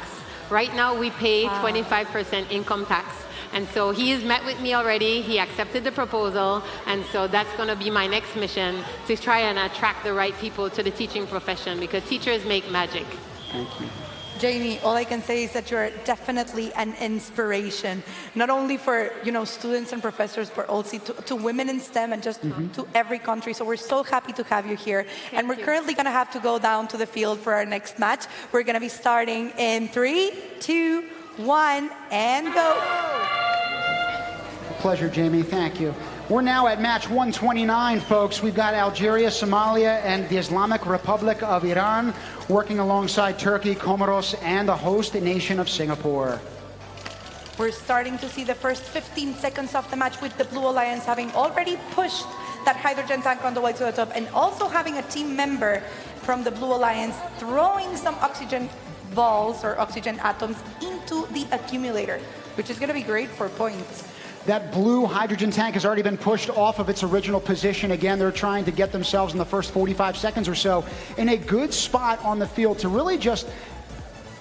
Right now, we pay 25% income tax. And so he has met with me already. He accepted the proposal. And so that's going to be my next mission, to try and attract the right people to the teaching profession, because teachers make magic. Thank you. Jamie, all I can say is that you're definitely an inspiration, not only for students and professors, but also to women in STEM and just to every country. So we're so happy to have you here. And we're currently going to have to go down to the field for our next match. We're going to be starting in 3, 2, 1, and go. A pleasure, Jamie. Thank you. We're now at match 129, folks. We've got Algeria, Somalia, and the Islamic Republic of Iran working alongside Turkey, Comoros, and the host nation of Singapore. We're starting to see the first 15 seconds of the match with the Blue Alliance having already pushed that hydrogen tank on the way to the top, and also having a team member from the Blue Alliance throwing some oxygen balls or oxygen atoms into the accumulator, which is going to be great for points. That blue hydrogen tank has already been pushed off of its original position. Again, they're trying to get themselves in the first 45 seconds or so in a good spot on the field to really just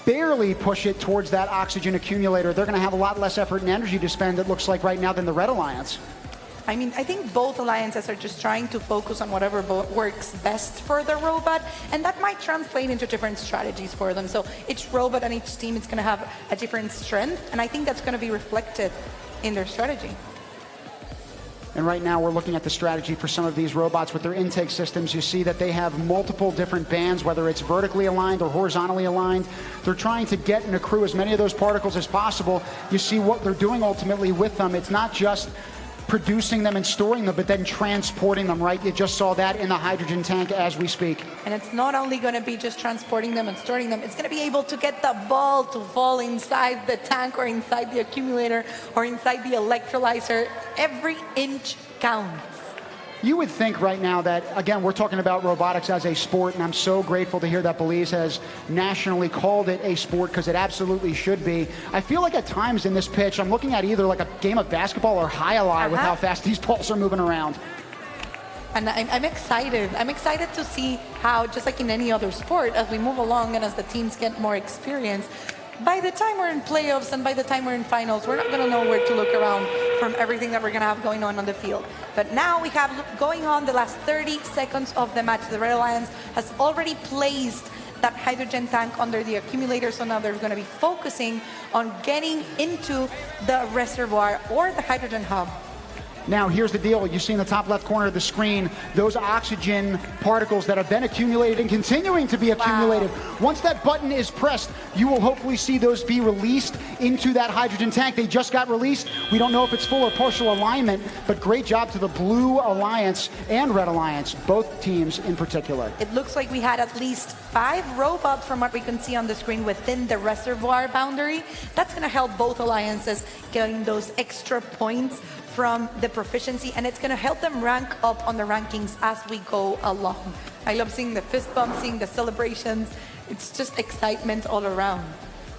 barely push it towards that oxygen accumulator. They're going to have a lot less effort and energy to spend, it looks like right now, than the Red Alliance. I mean, I think both alliances are just trying to focus on whatever works best for the robot, and that might translate into different strategies for them. So each robot and each team is going to have a different strength, and I think that's going to be reflected in their strategy. And right now we're looking at the strategy for some of these robots with their intake systems. You see that they have multiple different bands, whether it's vertically aligned or horizontally aligned. They're trying to get and accrue as many of those particles as possible. You see what they're doing ultimately with them. It's not just producing them and storing them, but then transporting them, right? You just saw that in the hydrogen tank as we speak. And it's not only going to be just transporting them and storing them, it's going to be able to get the ball to fall inside the tank or inside the accumulator or inside the electrolyzer. Every inch counts. You would think right now that, again, we're talking about robotics as a sport, and I'm so grateful to hear that Belize has nationally called it a sport, because it absolutely should be. I feel like at times in this pitch, I'm looking at either like a game of basketball or high-a-lie with how fast these balls are moving around. And I'm excited. I'm excited to see how, just like in any other sport, as we move along and as the teams get more experience, by the time we're in playoffs and by the time we're in finals, we're not going to know where to look around from everything that we're going to have going on the field. But now we have going on the last 30 seconds of the match. The Red Alliance has already placed that hydrogen tank under the accumulator, so now they're going to be focusing on getting into the reservoir or the hydrogen hub. Now, here's the deal. You see in the top left corner of the screen, those oxygen particles that have been accumulated and continuing to be accumulated. Once that button is pressed, you will hopefully see those be released into that hydrogen tank. They just got released. We don't know if it's full or partial alignment, but great job to the Blue Alliance and Red Alliance, both teams in particular. It looks like we had at least 5 robots from what we can see on the screen within the reservoir boundary. That's going to help both alliances getting those extra points from the proficiency, and it's going to help them rank up on the rankings as we go along. I love seeing the fist bumps, seeing the celebrations. It's just excitement all around.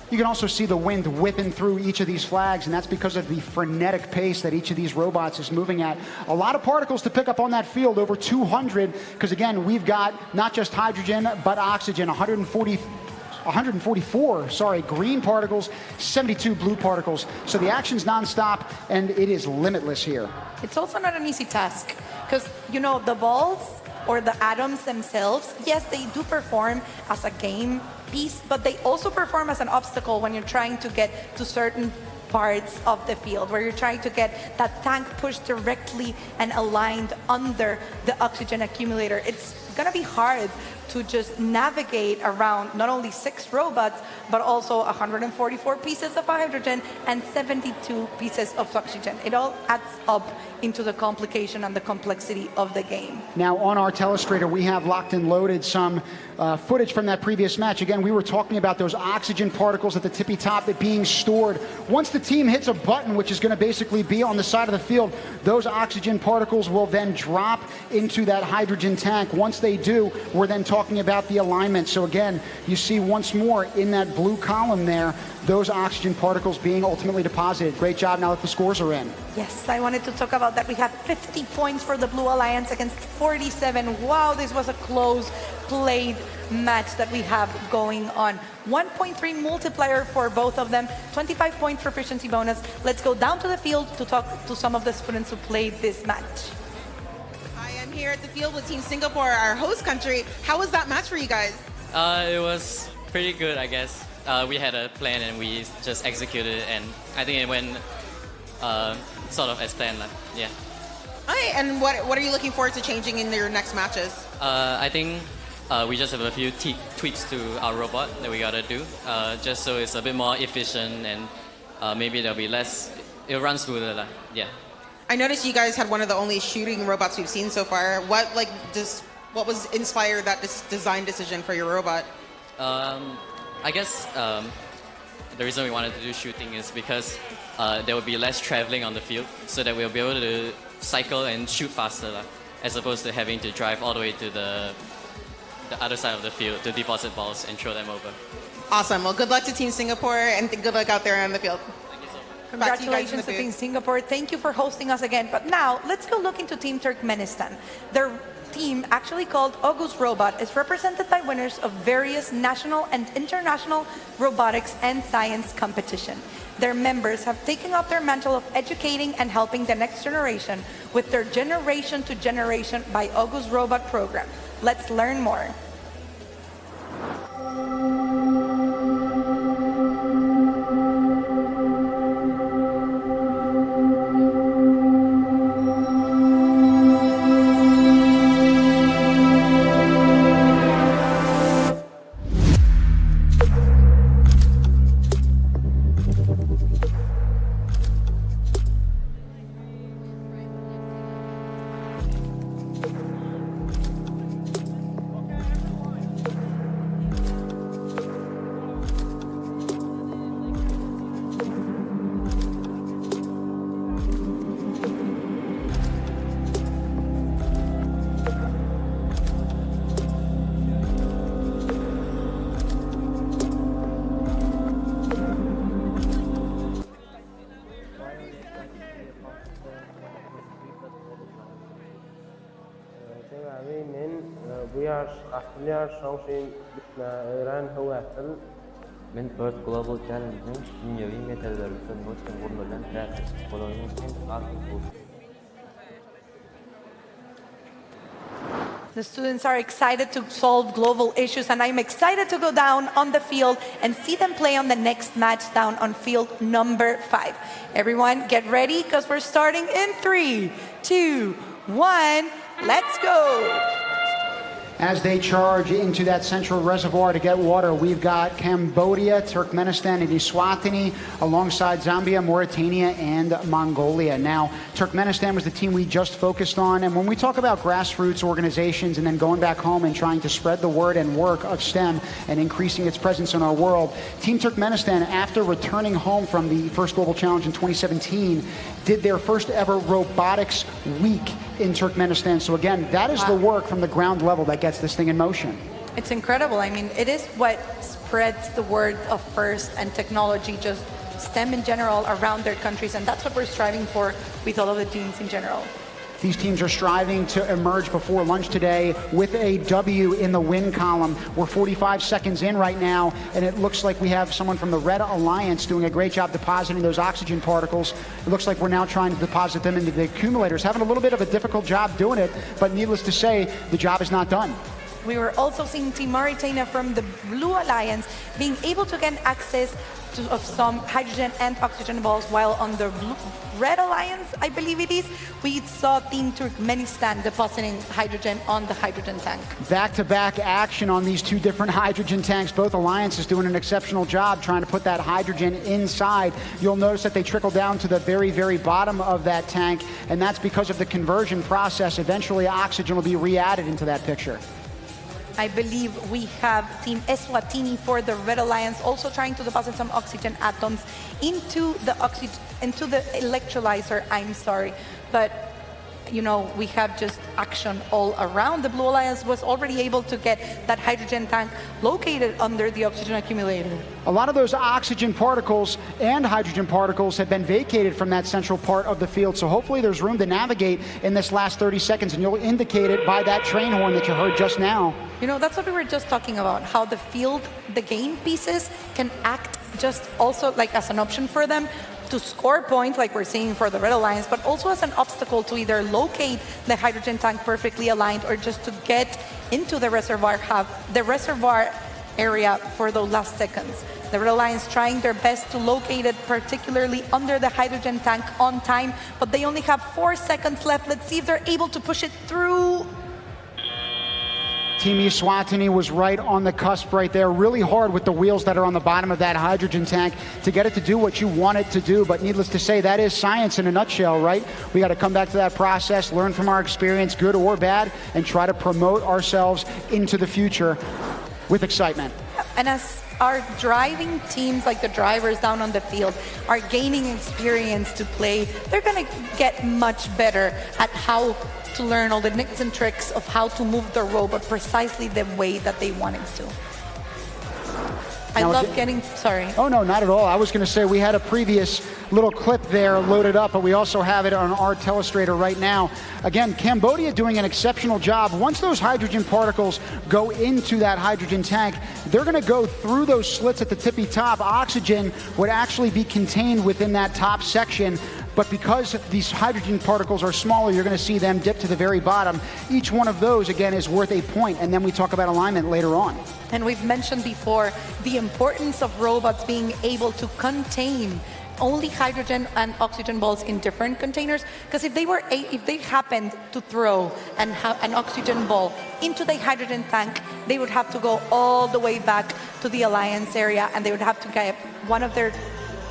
You can also see the wind whipping through each of these flags, and that's because of the frenetic pace that each of these robots is moving at. A lot of particles to pick up on that field, over 200, because again, we've got not just hydrogen, but oxygen, 144 green particles, 72 blue particles. So the action's nonstop, and it is limitless here. It's also not an easy task, because, you know, the balls or the atoms themselves, yes, they do perform as a game piece, but they also perform as an obstacle when you're trying to get to certain parts of the field, where you're trying to get that tank pushed directly and aligned under the oxygen accumulator. It's gonna be hard to just navigate around not only 6 robots, but also 144 pieces of hydrogen and 72 pieces of oxygen. It all adds up into the complication and the complexity of the game. Now on our telestrator, we have locked and loaded some footage from that previous match. Again, we were talking about those oxygen particles at the tippy top that being stored. Once the team hits a button, which is going to basically be on the side of the field, those oxygen particles will then drop into that hydrogen tank. Once they do, we're then talking about the alignment. So again, you see once more in that blue column there, those oxygen particles being ultimately deposited. Great job now that the scores are in. Yes, I wanted to talk about that. We have 50 points for the Blue Alliance against 47. Wow, this was a close played match that we have going on. 1.3 multiplier for both of them, 25 points proficiency bonus. Let's go down to the field to talk to some of the students who played this match. I am here at the field with Team Singapore, our host country. How was that match for you guys? It was pretty good, I guess. We had a plan and we just executed it, and I think it went sort of as planned. Yeah. All right, and what are you looking forward to changing in your next matches? I think we just have a few tweaks to our robot that we gotta do, just so it's a bit more efficient and maybe there'll be less. It'll run smoother. Yeah. I noticed you guys had one of the only shooting robots we've seen so far. What was inspired that design decision for your robot? I guess the reason we wanted to do shooting is because there will be less traveling on the field, so that we'll be able to cycle and shoot faster, as opposed to having to drive all the way to the other side of the field to deposit balls and throw them over. Awesome. Well, good luck to Team Singapore and good luck out there on the field. Congratulations to Team Singapore. Thank you for hosting us again. But now, let's go look into Team Turkmenistan. Their team, actually called August Robot, is represented by winners of various national and international robotics and science competition. Their members have taken up their mantle of educating and helping the next generation with their Generation to Generation by August Robot program. Let's learn more. Men first global challenge'ın dünyevi metallerden boştan vurmadan practice following and The students are excited to solve global issues, and I'm excited to go down on the field and see them play on the next match down on field number 5. Everyone get ready, because we're starting in 3, 2, 1, let's go. As they charge into that central reservoir to get water, we've got Cambodia, Turkmenistan, and Eswatini, alongside Zambia, Mauritania, and Mongolia. Now, Turkmenistan was the team we just focused on, and when we talk about grassroots organizations and then going back home and trying to spread the word and work of STEM and increasing its presence in our world, Team Turkmenistan, after returning home from the first Global Challenge in 2017, did their first ever robotics week in Turkmenistan. So again, that is the work from the ground level that gets this thing in motion. It's incredible. I mean, it is what spreads the word of FIRST and technology, just STEM in general, around their countries, and that's what we're striving for with all of the teams in general. These teams are striving to emerge before lunch today with a W in the win column. We're 45 seconds in right now, and it looks like we have someone from the Red Alliance doing a great job depositing those oxygen particles. It looks like we're now trying to deposit them into the accumulators, having a little bit of a difficult job doing it, but needless to say, the job is not done. We were also seeing Team Mauritania from the Blue Alliance being able to get access of some hydrogen and oxygen balls, while on the Red Alliance, I believe it is, we saw Team Turkmenistan depositing hydrogen on the hydrogen tank. Back-to-back action on these two different hydrogen tanks. Both alliances doing an exceptional job trying to put that hydrogen inside. You'll notice that they trickle down to the very, very bottom of that tank, and that's because of the conversion process. Eventually, oxygen will be re-added into that picture. I believe we have Team Eswatini for the Red Alliance also trying to deposit some oxygen atoms into the electrolyzer, but you know, we have just action all around. The Blue Alliance was already able to get that hydrogen tank located under the oxygen accumulator. A lot of those oxygen particles and hydrogen particles have been vacated from that central part of the field, so hopefully there's room to navigate in this last 30 seconds, and you'll indicate it by that train horn that you heard just now. You know, that's what we were just talking about, how the field, the game pieces can act just also like as an option for them to score points like we're seeing for the Red Alliance, but also as an obstacle to either locate the hydrogen tank perfectly aligned or just to get into the reservoir area for those last seconds. The Red Alliance trying their best to locate it, particularly under the hydrogen tank on time, but they only have 4 seconds left. Let's see if they're able to push it through. Team Eswatini was right on the cusp right there, really hard with the wheels that are on the bottom of that hydrogen tank to get it to do what you want it to do. But needless to say, that is science in a nutshell, right? We got to come back to that process, learn from our experience, good or bad, and try to promote ourselves into the future with excitement. And as our driving teams, like the drivers down on the field, are gaining experience to play, they're going to get much better at how to learn all the nicks and tricks of how to move the robot precisely the way that they want it to. I love getting, sorry. Oh, no, not at all. I was going to say we had a previous little clip there loaded up, but we also have it on our telestrator right now. Again, Cambodia doing an exceptional job. Once those hydrogen particles go into that hydrogen tank, they're going to go through those slits at the tippy top. Oxygen would actually be contained within that top section. But because these hydrogen particles are smaller, you're going to see them dip to the very bottom. Each one of those, again, is worth a point, and then we talk about alignment later on. And we've mentioned before the importance of robots being able to contain only hydrogen and oxygen balls in different containers, because if they happened to throw an oxygen ball into the hydrogen tank, they would have to go all the way back to the Alliance area, and they would have to get one of their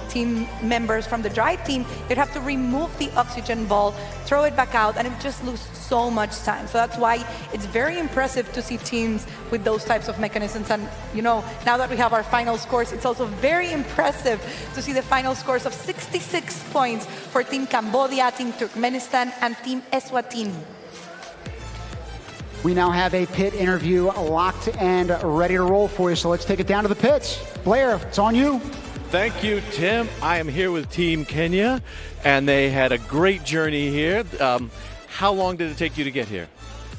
team members from the drive team, they'd have to remove the oxygen ball, throw it back out, and it would just lose so much time. So that's why it's very impressive to see teams with those types of mechanisms. And you know, now that we have our final scores, it's also very impressive to see the final scores of 66 points for Team Cambodia, Team Turkmenistan, and Team Eswatini. We now have a pit interview locked and ready to roll for you, so let's take it down to the pits. Blair, it's on you. Thank you, Tim. I am here with Team Kenya, and they had a great journey here. How long did it take you to get here?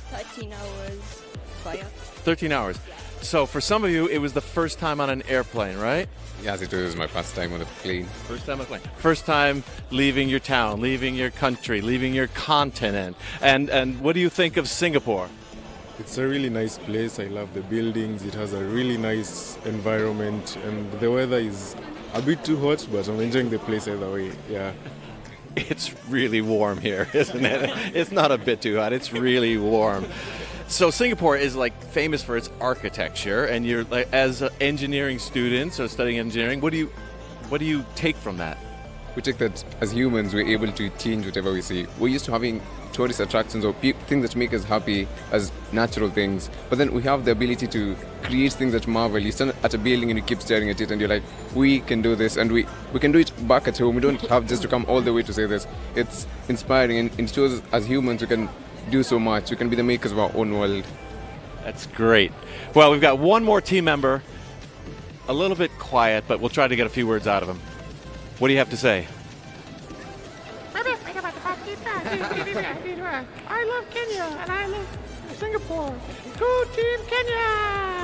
13 hours. 13 hours. So for some of you, it was the first time on an airplane, right? Yes, it was my first time on a plane. First time on a plane. First time leaving your town, leaving your country, leaving your continent. And what do you think of Singapore? It's a really nice place. I love the buildings. It has a really nice environment, and the weather is a bit too hot, but I'm enjoying the place either way. Yeah. It's really warm here, isn't it? It's not a bit too hot. It's really warm. So Singapore is like famous for its architecture, and you're like, as engineering students or studying engineering, what do you take from that? We take that as humans, we're able to change whatever we see. We're used to having tourist attractions or things that make us happy as natural things, but then we have the ability to create things that marvel. You stand at a building and you keep staring at it and you're like, we can do this, and we can do it back at home. We don't have just to come all the way to say this. It's inspiring, and it shows us as humans we can do so much. We can be the makers of our own world. That's great. Well, we've got one more team member, a little bit quiet, but we'll try to get a few words out of him. What do you have to say? I love Kenya and I love Singapore. Go Team Kenya!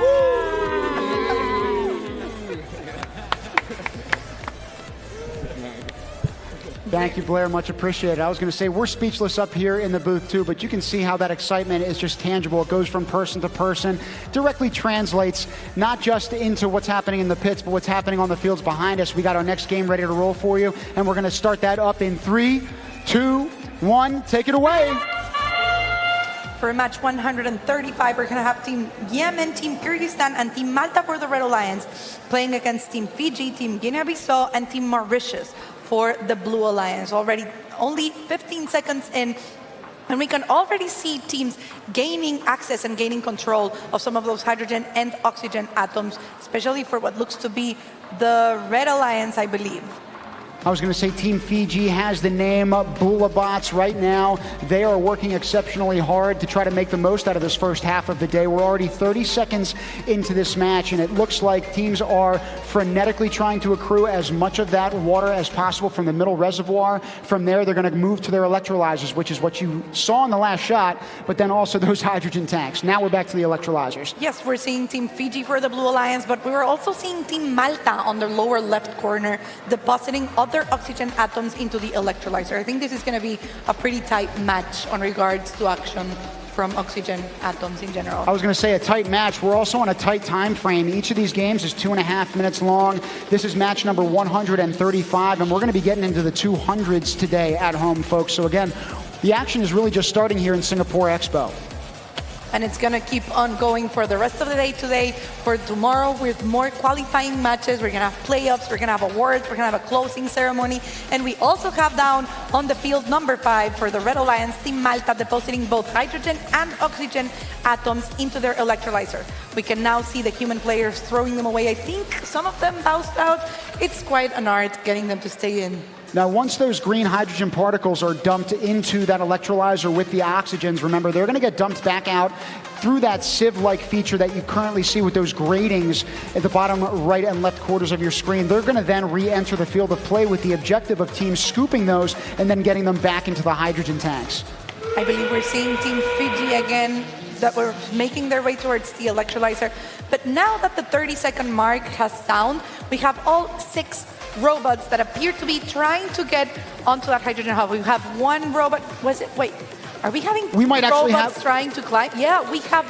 Thank you, Blair. Much appreciated. I was going to say, we're speechless up here in the booth, too, but you can see how that excitement is just tangible. It goes from person to person, directly translates not just into what's happening in the pits, but what's happening on the fields behind us. We got our next game ready to roll for you, and we're going to start that up in 3, 2, 1. Take it away. For match 135, we're going to have Team Yemen, Team Kyrgyzstan, and Team Malta for the Red Alliance, playing against Team Fiji, Team Guinea-Bissau, and Team Mauritius for the Blue Alliance. Already only 15 seconds in, and we can already see teams gaining access and gaining control of some of those hydrogen and oxygen atoms, especially for what looks to be the Red Alliance, I believe. I was going to say Team Fiji has the name Boulabots right now. They are working exceptionally hard to try to make the most out of this first half of the day. We're already 30 seconds into this match, and it looks like teams are frenetically trying to accrue as much of that water as possible from the middle reservoir. From there, they're going to move to their electrolyzers, which is what you saw in the last shot, but then also those hydrogen tanks. Now we're back to the electrolyzers. Yes, we're seeing Team Fiji for the Blue Alliance, but we were also seeing Team Malta on the lower left corner, depositing other oxygen atoms into the electrolyzer. I think this is going to be a pretty tight match on regards to action from oxygen atoms in general. I was going to say a tight match. We're also on a tight time frame. Each of these games is 2.5 minutes long. This is match number 135, and we're going to be getting into the 200s today at home, folks. So again, the action is really just starting here in Singapore Expo. And it's going to keep on going for the rest of the day today, for tomorrow with more qualifying matches. We're going to have playoffs, we're going to have awards, we're going to have a closing ceremony. And we also have down on the field number 5 for the Red Alliance, Team Malta, depositing both hydrogen and oxygen atoms into their electrolyzer. We can now see the human players throwing them away. I think some of them bounced out. It's quite an art getting them to stay in. Now, once those green hydrogen particles are dumped into that electrolyzer with the oxygens, remember, they're going to get dumped back out through that sieve-like feature that you currently see with those gratings at the bottom right and left quarters of your screen. They're going to then re-enter the field of play with the objective of teams scooping those and then getting them back into the hydrogen tanks. I believe we're seeing Team Fiji again, that were making their way towards the electrolyzer. But now that the 30-second mark has sound, we have all 6 robots that appear to be trying to get onto that hydrogen hub. We have one robot. Wait, are we having robots trying to climb? Yeah, we have.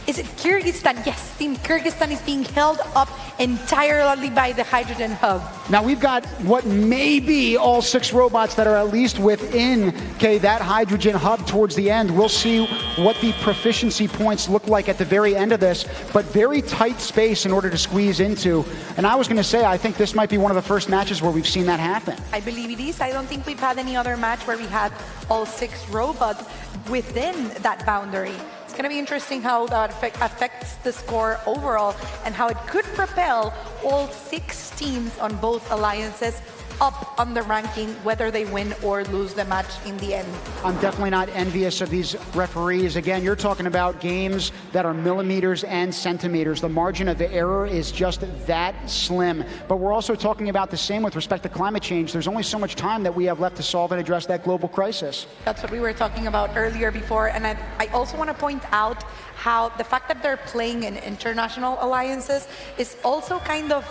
Is it Kyrgyzstan? Yes, Team Kyrgyzstan is being held up entirely by the hydrogen hub. Now we've got what may be all 6 robots that are at least within that hydrogen hub towards the end. We'll see what the proficiency points look like at the very end of this, but very tight space in order to squeeze into. And I was going to say, I think this might be one of the first matches where we've seen that happen. I believe it is. I don't think we've had any other match where we had all 6 robots within that boundary. It's going to be interesting how that affects the score overall and how it could propel all 6 teams on both alliances up on the ranking, whether they win or lose the match in the end. I'm definitely not envious of these referees. Again, you're talking about games that are millimeters and centimeters. The margin of error is just that slim. But we're also talking about the same with respect to climate change. There's only so much time that we have left to solve and address that global crisis. That's what we were talking about earlier before. And I also want to point out how the fact that they're playing in international alliances is also kind of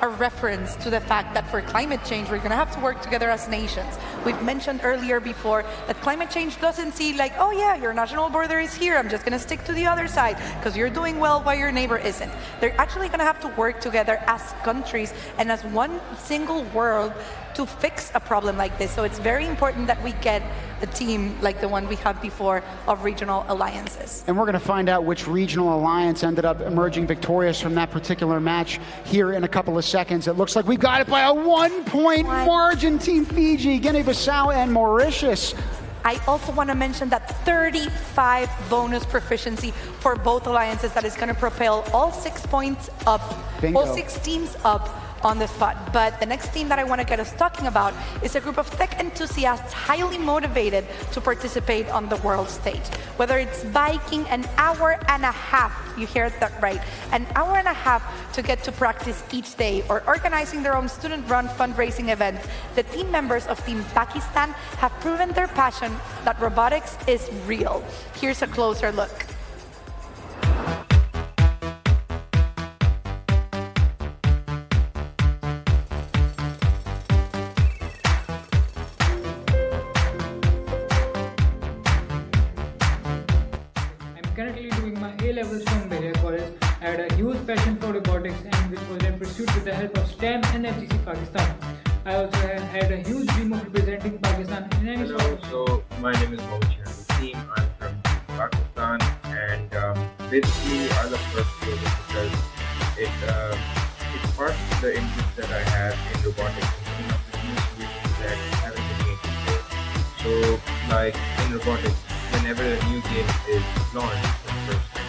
a reference to the fact that for climate change, we're going to have to work together as nations. We've mentioned earlier before that climate change doesn't see like, oh yeah, your national border is here, I'm just going to stick to the other side because you're doing well while your neighbor isn't. They're actually going to have to work together as countries and as one single world to fix a problem like this. So it's very important that we get a team like the one we had before of regional alliances. And we're going to find out which regional alliance ended up emerging victorious from that particular match here in a couple of seconds. It looks like we got it by a 1-point margin, Team Fiji, Guinea-Bissau, and Mauritius. I also want to mention that 35 bonus proficiency for both alliances that is going to propel all 6 points up, Bingo. all 6 teams up on the spot. But the next team that I want to get us talking about is a group of tech enthusiasts highly motivated to participate on the world stage. Whether it's biking an hour and a half, you heard that right, an hour and a half to get to practice each day, or organizing their own student-run fundraising events, the team members of Team Pakistan have proven their passion that robotics is real. Here's a closer look. Currently doing my A-levels from Beria College. I had a huge passion for robotics, and which was then pursued with the help of STEM and FGC Pakistan. I also had a huge dream of representing Pakistan in any sort of... So my name is Mohammed Team. I'm from Pakistan, and basically I love first because it sparks the interest that I have in robotics and of the new solutions that haven't been made before. So like in robotics, whenever a new game is launched for the first time,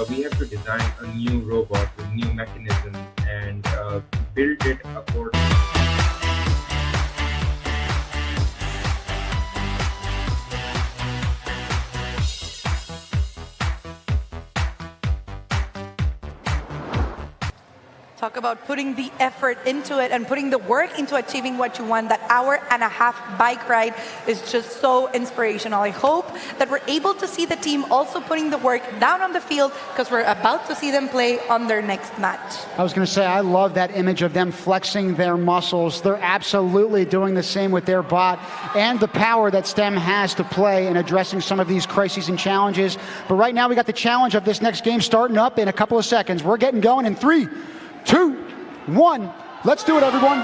we have to design a new robot with new mechanisms and build it accordingly. Talk about putting the effort into it and putting the work into achieving what you want. That hour and a half bike ride is just so inspirational. I hope that we're able to see the team also putting the work down on the field, because we're about to see them play on their next match. I was going to say, I love that image of them flexing their muscles. They're absolutely doing the same with their bot and the power that STEM has to play in addressing some of these crises and challenges. But right now we got the challenge of this next game starting up in a couple of seconds. We're getting going in 3, 2, 1. Let's do it, everyone.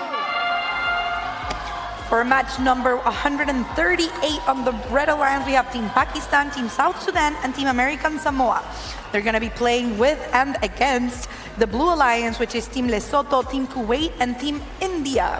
For match number 138 on the Red Alliance, we have Team Pakistan, Team South Sudan, and Team American Samoa. They're going to be playing with and against the Blue Alliance, which is Team Lesotho, Team Kuwait, and Team India.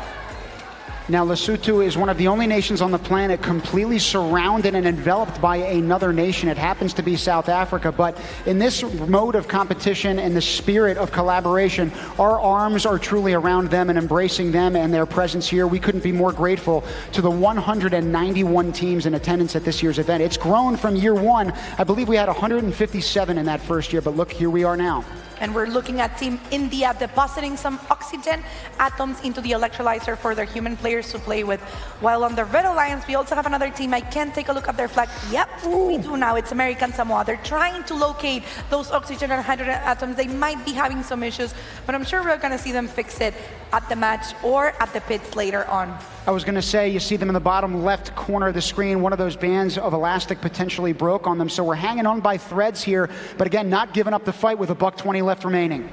Now, Lesotho is one of the only nations on the planet completely surrounded and enveloped by another nation. It happens to be South Africa, but in this mode of competition and the spirit of collaboration, our arms are truly around them and embracing them and their presence here. We couldn't be more grateful to the 191 teams in attendance at this year's event. It's grown from year one. I believe we had 157 in that first year, but look, here we are now. And we're looking at Team India depositing some oxygen atoms into the electrolyzer for their human players to play with. While on the Red Alliance, we also have another team. I can take a look at their flag. Yep, we do now. It's American Samoa. They're trying to locate those oxygen and hydrogen atoms. They might be having some issues, but I'm sure we're going to see them fix it at the match or at the pits later on. I was going to say, you see them in the bottom left corner of the screen. One of those bands of elastic potentially broke on them, so we're hanging on by threads here, but again, not giving up the fight with $120 left remaining.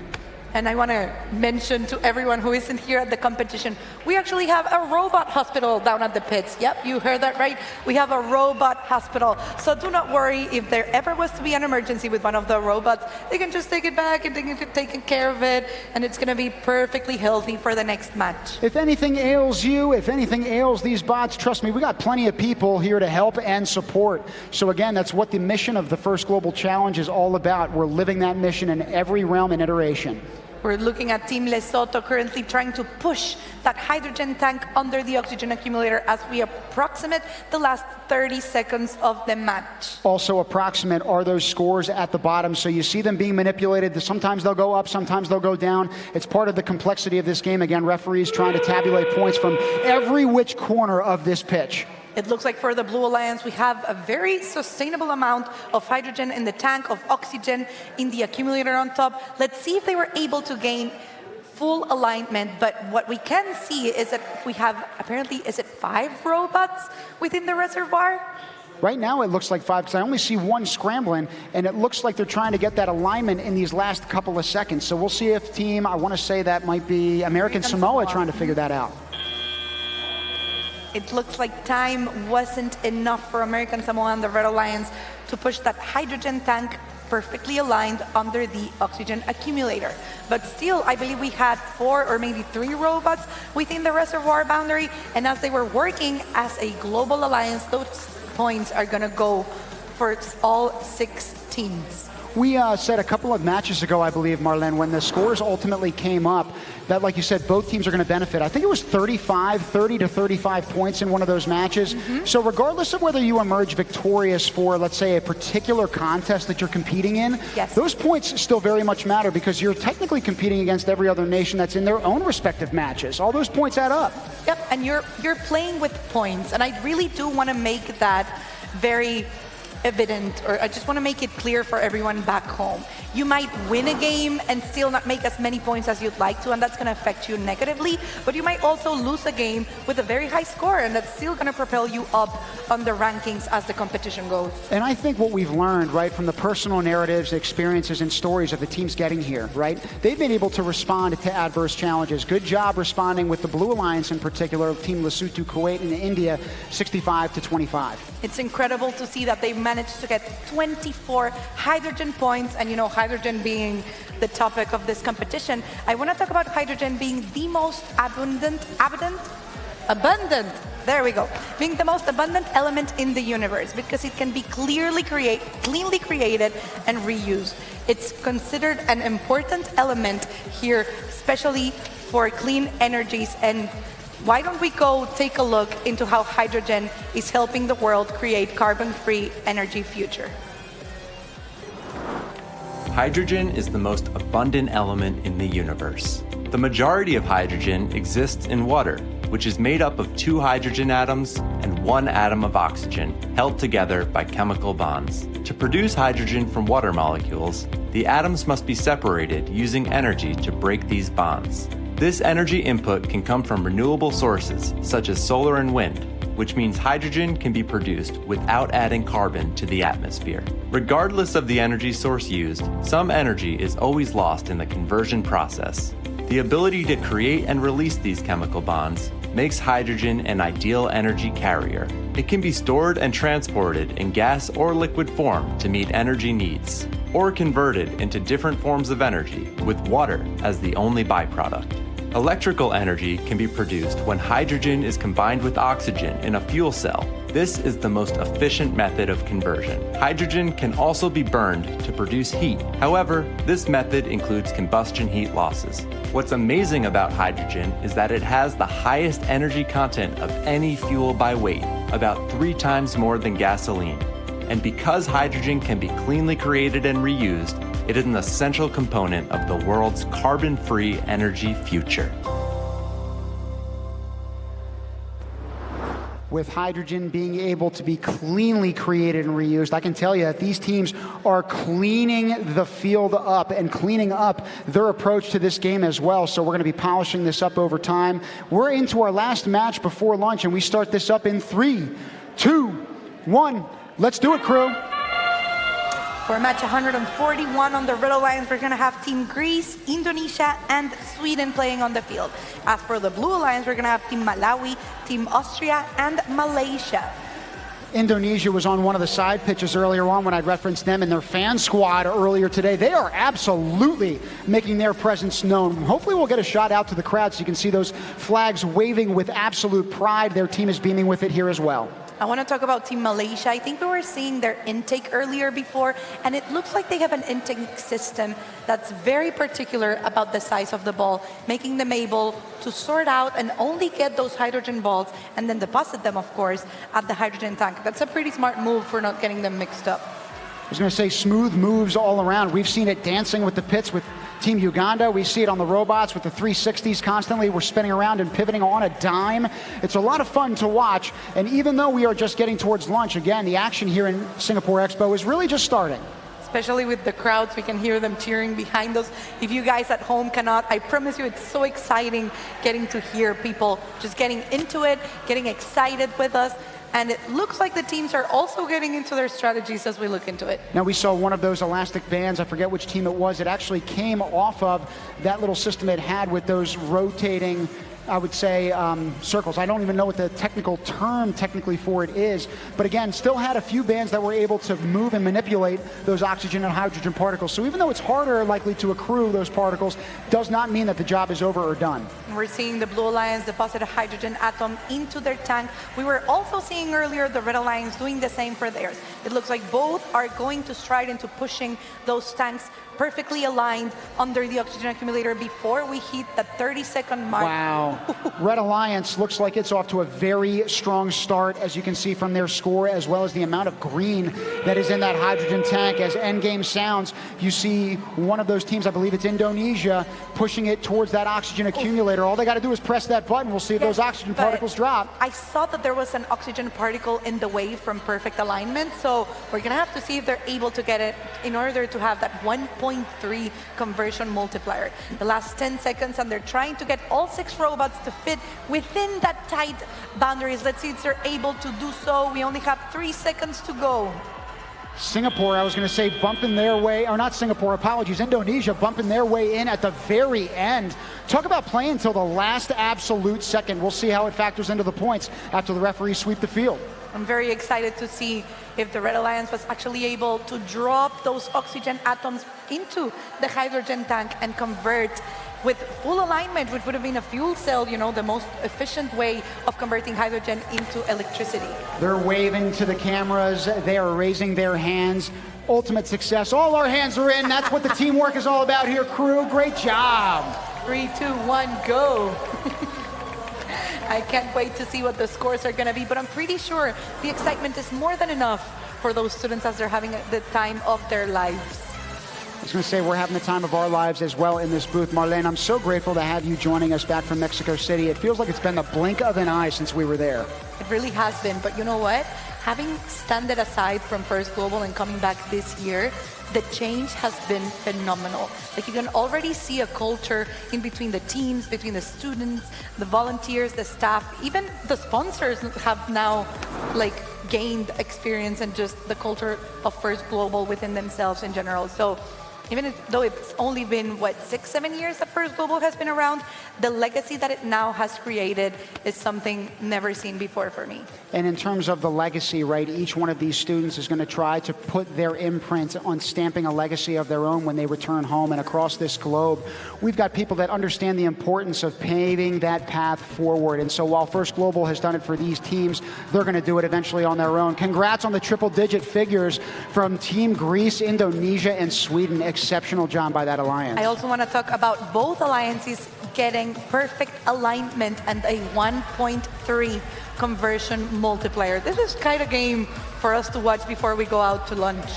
And I want to mention to everyone who isn't here at the competition, we actually have a robot hospital down at the pits. Yep, you heard that right. We have a robot hospital. So do not worry, if there ever was to be an emergency with one of the robots, they can just take it back and they can take care of it, and it's going to be perfectly healthy for the next match. If anything ails you, if anything ails these bots, trust me, we got plenty of people here to help and support. So again, that's what the mission of the First Global Challenge is all about. We're living that mission in every realm and iteration. We're looking at Team Lesotho currently trying to push that hydrogen tank under the oxygen accumulator as we approximate the last 30 seconds of the match. Also approximate are those scores at the bottom. So you see them being manipulated. Sometimes they'll go up, sometimes they'll go down. It's part of the complexity of this game. Again, referees trying to tabulate points from every which corner of this pitch. It looks like for the Blue Alliance, we have a very sustainable amount of hydrogen in the tank, of oxygen in the accumulator on top. Let's see if they were able to gain full alignment. But what we can see is that we have, apparently, is it 5 robots within the reservoir? Right now it looks like 5, because I only see one scrambling, and it looks like they're trying to get that alignment in these last couple of seconds. So we'll see if team, I want to say that might be American Samoa trying to figure that out. it looks like time wasn't enough for American Samoa and the Red Alliance to push that hydrogen tank perfectly aligned under the oxygen accumulator. But still, I believe we had 4 or maybe 3 robots within the reservoir boundary, and as they were working as a global alliance, those points are gonna go for all 6 teams. We said a couple of matches ago, I believe, Marlene, when the scores ultimately came up, that, like you said, both teams are going to benefit. I think it was 30 to 35 points in one of those matches. So regardless of whether you emerge victorious for, let's say, a particular contest that you're competing in, those points still very much matter because you're technically competing against every other nation that's in their own respective matches. All those points add up. Yep, and you're playing with points, and I really do want to make that very evident, or I just want to make it clear for everyone back home. You might win a game and still not make as many points as you'd like to, and that's going to affect you negatively, but you might also lose a game with a very high score, and that's still going to propel you up on the rankings as the competition goes. And I think what we've learned, right, from the personal narratives, experiences, and stories of the teams getting here, right, they've been able to respond to adverse challenges. Good job responding with the Blue Alliance in particular, Team Lesotho, Kuwait, and India, 65 to 25. It's incredible to see that they've managed to get 24 hydrogen points, and you know, hydrogen being the topic of this competition, I want to talk about hydrogen being the most abundant, there we go, being the most abundant element in the universe because it can be cleanly created and reused. It's considered an important element here, especially for clean energies. And why don't we go take a look into how hydrogen is helping the world create carbon-free energy future. Hydrogen is the most abundant element in the universe. The majority of hydrogen exists in water, which is made up of 2 hydrogen atoms and 1 atom of oxygen held together by chemical bonds. To produce hydrogen from water molecules, the atoms must be separated using energy to break these bonds. This energy input can come from renewable sources, such as solar and wind, which means hydrogen can be produced without adding carbon to the atmosphere. Regardless of the energy source used, some energy is always lost in the conversion process. The ability to create and release these chemical bonds makes hydrogen an ideal energy carrier. It can be stored and transported in gas or liquid form to meet energy needs, or converted into different forms of energy with water as the only byproduct. Electrical energy can be produced when hydrogen is combined with oxygen in a fuel cell. This is the most efficient method of conversion. Hydrogen can also be burned to produce heat. However, this method includes combustion heat losses. What's amazing about hydrogen is that it has the highest energy content of any fuel by weight, about 3 times more than gasoline. And because hydrogen can be cleanly created and reused, it is an essential component of the world's carbon-free energy future. With hydrogen being able to be cleanly created and reused, I can tell you that these teams are cleaning the field up and cleaning up their approach to this game as well. So we're going to be polishing this up over time. We're into our last match before lunch, and we start this up in 3, 2, 1. Let's do it, crew. For match 141 on the Red Alliance, we're going to have Team Greece, Indonesia, and Sweden playing on the field. As for the Blue Alliance, we're going to have Team Malawi, Team Austria, and Malaysia. Indonesia was on one of the side pitches earlier on when I referenced them and their fan squad earlier today. They are absolutely making their presence known. Hopefully we'll get a shot out to the crowd so you can see those flags waving with absolute pride. Their team is beaming with it here as well. I want to talk about Team Malaysia. I think we were seeing their intake earlier before, and it looks like they have an intake system that's very particular about the size of the ball, making them able to sort out and only get those hydrogen balls and then deposit them, of course, at the hydrogen tank. That's a pretty smart move for not getting them mixed up. I was going to say smooth moves all around. We've seen it dancing with the pits with Team Uganda. We see it on the robots with the 360s constantly. We're spinning around and pivoting on a dime. It's a lot of fun to watch. And even though we are just getting towards lunch, again, the action here in Singapore Expo is really just starting. Especially with the crowds, we can hear them cheering behind us. If you guys at home cannot, I promise you it's so exciting getting to hear people just getting into it, getting excited with us. And it looks like the teams are also getting into their strategies as we look into it. Now we saw one of those elastic bands, I forget which team it was, it actually came off of that little system it had with those rotating I would say, circles. I don't even know what the technical term technically for it is, but again, still had a few bands that were able to move and manipulate those oxygen and hydrogen particles. So even though it's harder likely to accrue those particles, does not mean that the job is over or done. We're seeing the Blue Alliance deposit a hydrogen atom into their tank. We were also seeing earlier the Red Alliance doing the same for theirs. It looks like both are going to stride into pushing those tanks perfectly aligned under the oxygen accumulator before we hit the 30-second mark. Wow. Red Alliance looks like it's off to a very strong start, as you can see from their score, as well as the amount of green that is in that hydrogen tank. As endgame sounds, you see one of those teams, I believe it's Indonesia, pushing it towards that oxygen accumulator. All they got to do is press that button. We'll see if those oxygen particles drop. I saw that there was an oxygen particle in the way from perfect alignment, so we're going to have to see if they're able to get it in order to have that 1.3 conversion multiplier. The last 10 seconds, and they're trying to get all 6 robots to fit within that tight boundaries. Let's see if they're able to do so. We only have 3 seconds to go. Singapore, I was going to say, bumping their way, or not Singapore, apologies, Indonesia bumping their way in at the very end. Talk about playing until the last absolute second. We'll see how it factors into the points after the referees sweep the field. I'm very excited to see if the Red Alliance was actually able to drop those oxygen atoms into the hydrogen tank and convert with full alignment, which would have been a fuel cell, you know, the most efficient way of converting hydrogen into electricity. They're waving to the cameras. They are raising their hands. Ultimate success. All our hands are in. That's what the teamwork is all about here, crew. Great job. 3, 2, 1, go. I can't wait to see what the scores are going to be, but I'm pretty sure the excitement is more than enough for those students as they're having the time of their lives. I was going to say, we're having the time of our lives as well in this booth. Marlene, I'm so grateful to have you joining us back from Mexico City. It feels like it's been the blink of an eye since we were there. It really has been, but you know what? Having standed aside from First Global and coming back this year, the change has been phenomenal. Like, you can already see a culture in between the teams, between the students, the volunteers, the staff, even the sponsors have now like gained experience and just the culture of First Global within themselves in general. So even though it's only been, what, 6-7 years that First Global has been around, the legacy that it now has created is something never seen before for me. And in terms of the legacy, right, each one of these students is going to try to put their imprint on stamping a legacy of their own when they return home. And across this globe, we've got people that understand the importance of paving that path forward. And so while First Global has done it for these teams, they're going to do it eventually on their own. Congrats on the triple-digit figures from Team Greece, Indonesia, and Sweden. Exceptional job by that alliance. I also want to talk about both alliances getting perfect alignment and a 1.3 conversion multiplier. This is kind of a game for us to watch before we go out to lunch.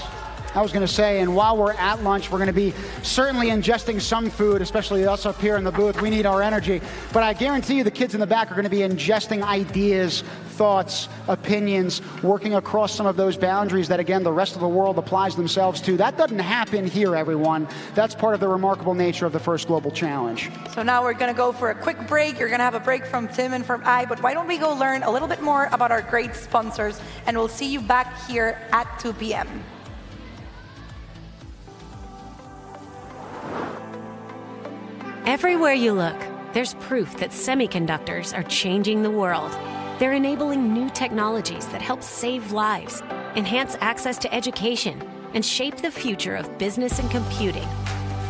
I was going to say, and while we're at lunch, we're going to be certainly ingesting some food, especially us up here in the booth. We need our energy. But I guarantee you the kids in the back are going to be ingesting ideas, thoughts, opinions, working across some of those boundaries that, again, the rest of the world applies themselves to. That doesn't happen here, everyone. That's part of the remarkable nature of the First Global Challenge. So now we're going to go for a quick break. You're going to have a break from Tim and from I, but why don't we go learn a little bit more about our great sponsors, and we'll see you back here at 2 p.m. Everywhere you look, there's proof that semiconductors are changing the world. They're enabling new technologies that help save lives, enhance access to education, and shape the future of business and computing.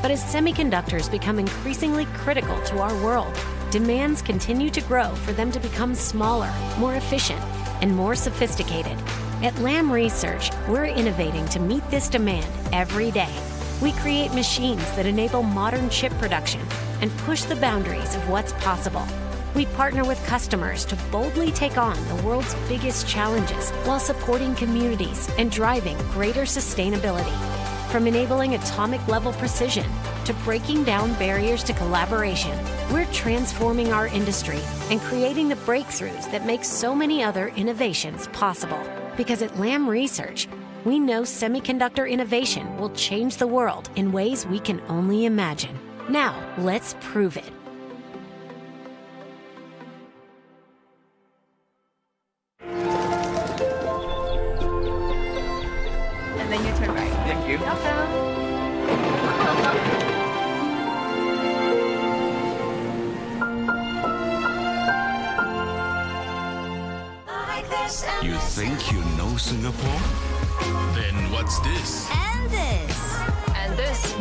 But as semiconductors become increasingly critical to our world, demands continue to grow for them to become smaller, more efficient, and more sophisticated. At Lam Research, we're innovating to meet this demand every day. We create machines that enable modern chip production and push the boundaries of what's possible. We partner with customers to boldly take on the world's biggest challenges while supporting communities and driving greater sustainability. From enabling atomic-level precision to breaking down barriers to collaboration, we're transforming our industry and creating the breakthroughs that make so many other innovations possible. Because at Lam Research, we know semiconductor innovation will change the world in ways we can only imagine. Now, let's prove it. And then you turn right. Thank you. You think you know Singapore? Then what's this? And this. And this.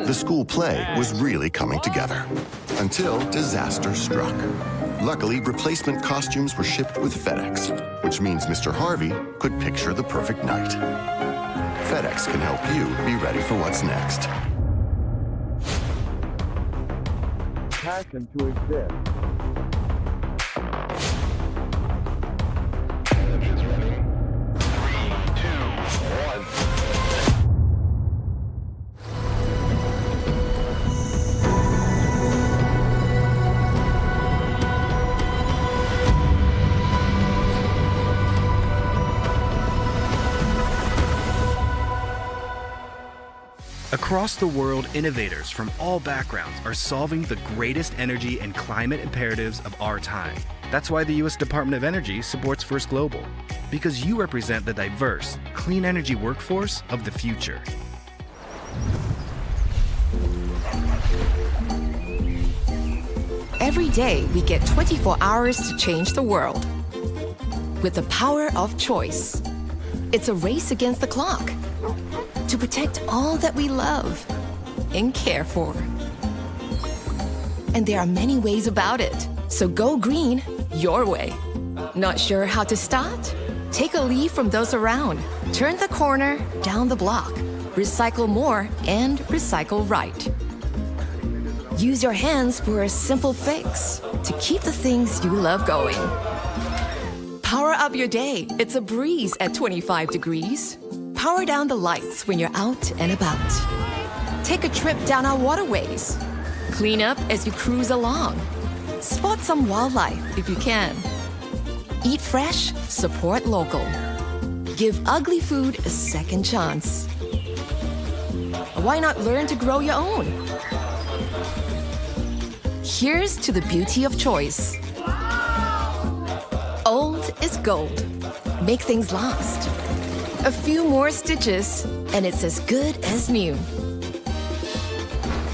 The school play was really coming together until disaster struck. Luckily, replacement costumes were shipped with FedEx, which means Mr. Harvey could picture the perfect night. FedEx can help you be ready for what's next. Passion to exist. Across the world, innovators from all backgrounds are solving the greatest energy and climate imperatives of our time. That's why the U.S. Department of Energy supports First Global, because you represent the diverse, clean energy workforce of the future. Every day, we get 24 hours to change the world. With the power of choice. It's a race against the clock to protect all that we love and care for. And there are many ways about it. So go green your way. Not sure how to start? Take a leaf from those around. Turn the corner down the block. Recycle more and recycle right. Use your hands for a simple fix to keep the things you love going. Power up your day. It's a breeze at 25 degrees. Power down the lights when you're out and about. Take a trip down our waterways. Clean up as you cruise along. Spot some wildlife if you can. Eat fresh, support local. Give ugly food a second chance. Why not learn to grow your own? Here's to the beauty of choice. Old is gold. Make things last. A few more stitches, and it's as good as new.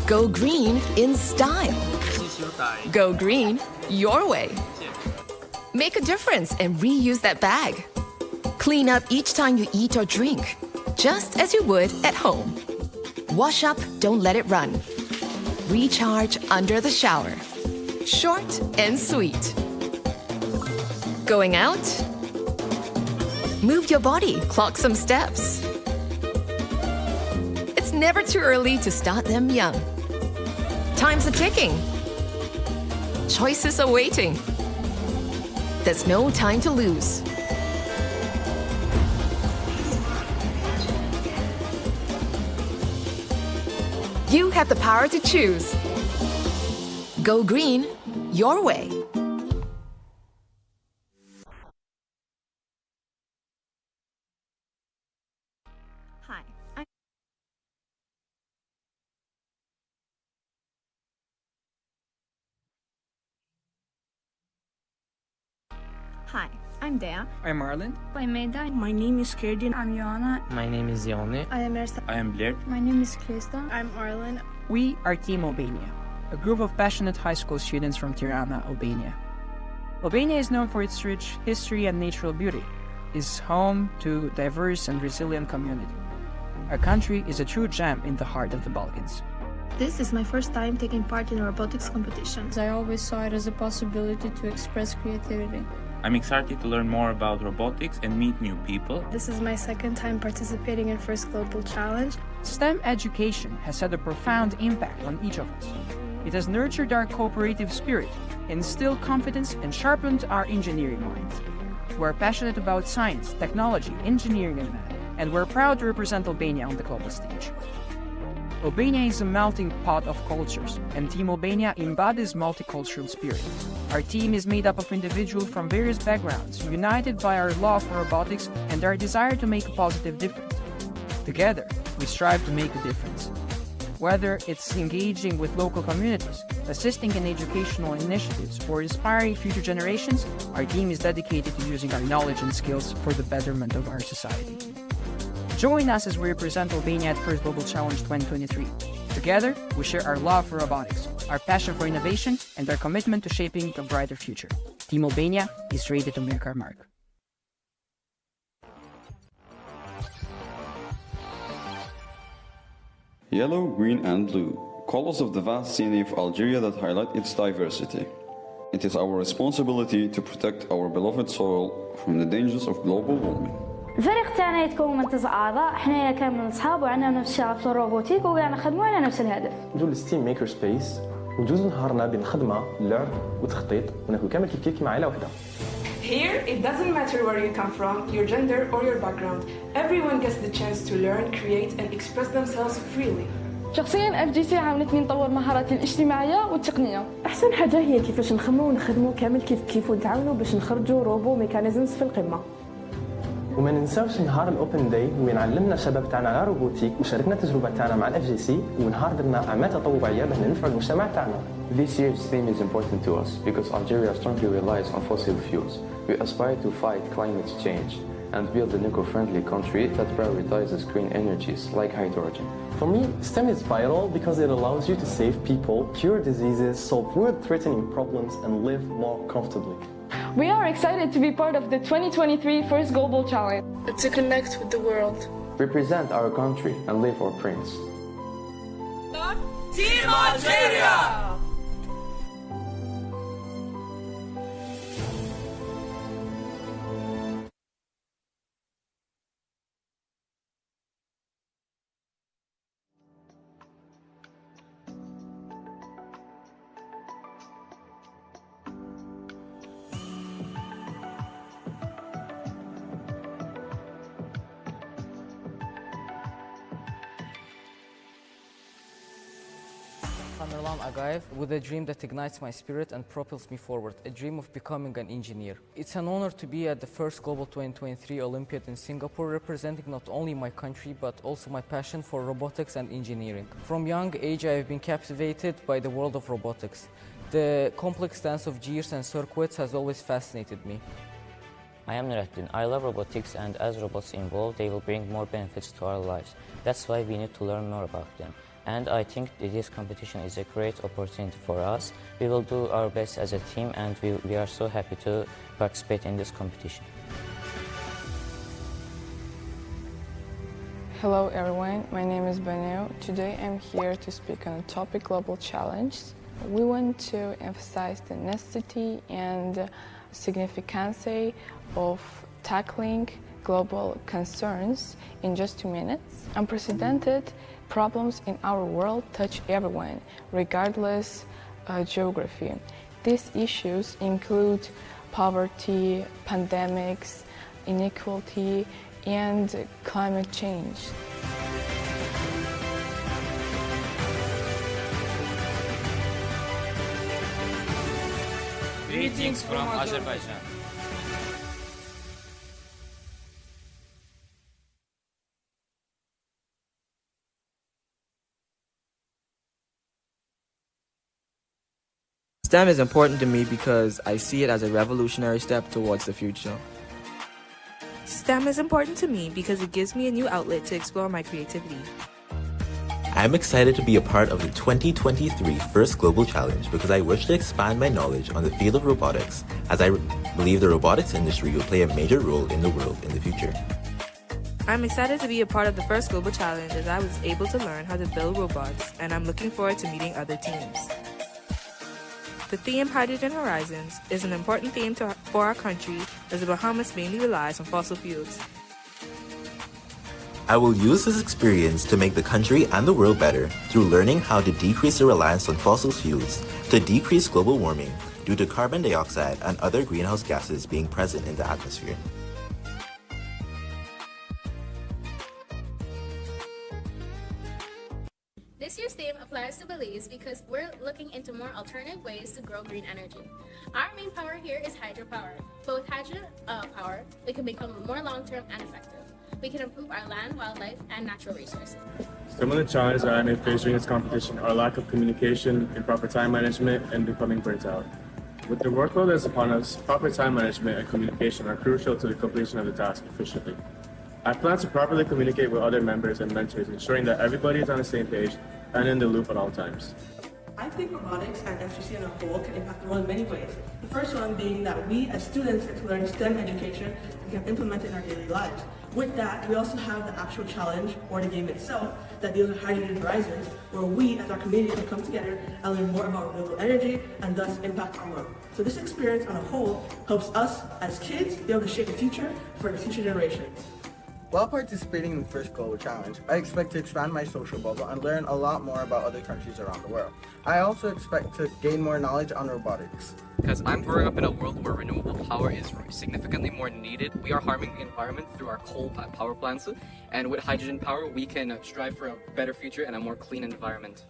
Go green in style. Go green your way. Make a difference and reuse that bag. Clean up each time you eat or drink, just as you would at home. Wash up, don't let it run. Recharge under the shower. Short and sweet. Going out? Move your body, clock some steps. It's never too early to start them young. Time's a-ticking. Choices are waiting. There's no time to lose. You have the power to choose. Go green your way. Hi, I'm Dea. I'm Marlon. I'm Maida. My name is Kerdin. I'm Joanna. My name is Yone. I am Ersa. I am Blair. My name is Krista. I'm Arlen. We are Team Albania, a group of passionate high school students from Tirana, Albania. Albania is known for its rich history and natural beauty. It is home to a diverse and resilient community. Our country is a true gem in the heart of the Balkans. This is my first time taking part in a robotics competition. I always saw it as a possibility to express creativity. I'm excited to learn more about robotics and meet new people. This is my second time participating in First Global Challenge. STEM education has had a profound impact on each of us. It has nurtured our cooperative spirit, instilled confidence, and sharpened our engineering minds. We're passionate about science, technology, engineering, and math, and we're proud to represent Albania on the global stage. Albania is a melting pot of cultures, and Team Albania embodies multicultural spirit. Our team is made up of individuals from various backgrounds, united by our love for robotics and our desire to make a positive difference. Together, we strive to make a difference. Whether it's engaging with local communities, assisting in educational initiatives, or inspiring future generations, our team is dedicated to using our knowledge and skills for the betterment of our society. Join us as we represent Albania at First Global Challenge 2023. Together, we share our love for robotics, our passion for innovation, and our commitment to shaping a brighter future. Team Albania is ready to make our mark. Yellow, green and blue, colors of the vast scenery of Algeria that highlight its diversity. It is our responsibility to protect our beloved soil from the dangers of global warming. الفريق تاعنا يتكون من 9 أعضاء، حنايا كامل أصحاب وعندنا نفس الشغف في الروبوتيك وقاعد نخدموا على نفس الهدف. نديروا الستيم ميكر سبيس وندوزوا نهارنا بين الخدمة، اللعب والتخطيط وناكلوا كامل كيف عائلة واحدة. Here, it doesn't matter where you come from, your gender or your background. Everyone gets the chance to learn, create and express themselves freely. شخصيا FGC عاونتني نطور مهاراتي الاجتماعية والتقنية. أحسن حاجة هي كيفاش نخدموا كامل كيف ونتعاونوا باش نخرجوا روبو ميكانيزمز في القمة. وما ننساوش نهار الاوبن داي وين علمنا الشباب تاعنا على روبوتيك وشاركنا التجربه تاعنا مع FGC ونهار درنا اعمال تطوعيه باش ننفعوا المجتمع تاعنا. This year's theme is important to us because Algeria strongly relies on fossil fuels. We aspire to fight climate change and build an eco-friendly country that prioritizes green energies like hydrogen. For me, STEM is vital because it allows you to save people, cure diseases, solve world-threatening problems and live more comfortably. We are excited to be part of the 2023 First Global Challenge. To connect with the world. Represent our country and live our dreams. Team Algeria! Agaev with a dream that ignites my spirit and propels me forward, a dream of becoming an engineer. It's an honor to be at the first Global 2023 Olympiad in Singapore, representing not only my country but also my passion for robotics and engineering. From young age I have been captivated by the world of robotics. The complex dance of gears and circuits has always fascinated me. I am Nureddin. I love robotics, and as robots evolve, they will bring more benefits to our lives. That's why we need to learn more about them. And I think that this competition is a great opportunity for us. We will do our best as a team, and we are so happy to participate in this competition. Hello everyone, my name is Banu. Today I'm here to speak on a topic global challenge. We want to emphasize the necessity and significance of tackling global concerns in just 2 minutes. Unprecedented problems in our world touch everyone, regardless of geography. These issues include poverty, pandemics, inequality, and climate change. Greetings from Azerbaijan. STEM is important to me because I see it as a revolutionary step towards the future. STEM is important to me because it gives me a new outlet to explore my creativity. I'm excited to be a part of the 2023 First Global Challenge because I wish to expand my knowledge on the field of robotics, as I believe the robotics industry will play a major role in the world in the future. I'm excited to be a part of the First Global Challenge as I was able to learn how to build robots, and I'm looking forward to meeting other teams. The theme Hydrogen Horizons is an important theme for our country, as the Bahamas mainly relies on fossil fuels. I will use this experience to make the country and the world better through learning how to decrease the reliance on fossil fuels, to decrease global warming due to carbon dioxide and other greenhouse gases being present in the atmosphere. This year's theme applies to Belize because we're looking into more alternative ways to grow green energy. Our main power here is hydropower. But with hydropower, we can become more long-term and effective. We can improve our land, wildlife, and natural resources. Some of the challenges that I may face during this competition are lack of communication, improper time management, and becoming burnt out. With the workload that's upon us, proper time management and communication are crucial to the completion of the task efficiently. I plan to properly communicate with other members and mentors, ensuring that everybody is on the same page and in the loop at all times. I think robotics and FGC as a whole can impact the world in many ways. The first one being that we as students get to learn STEM education and can implement it in our daily lives. With that, we also have the actual challenge, or the game itself, that deals with hydrogen horizons, where we as our community can come together and learn more about renewable energy and thus impact our world. So this experience on a whole helps us as kids be able to shape the future for the future generations. While participating in the first Global Challenge, I expect to expand my social bubble and learn a lot more about other countries around the world. I also expect to gain more knowledge on robotics. Because I'm growing up in a world where renewable power is significantly more needed. We are harming the environment through our coal power plants, and with hydrogen power, we can strive for a better future and a more clean environment.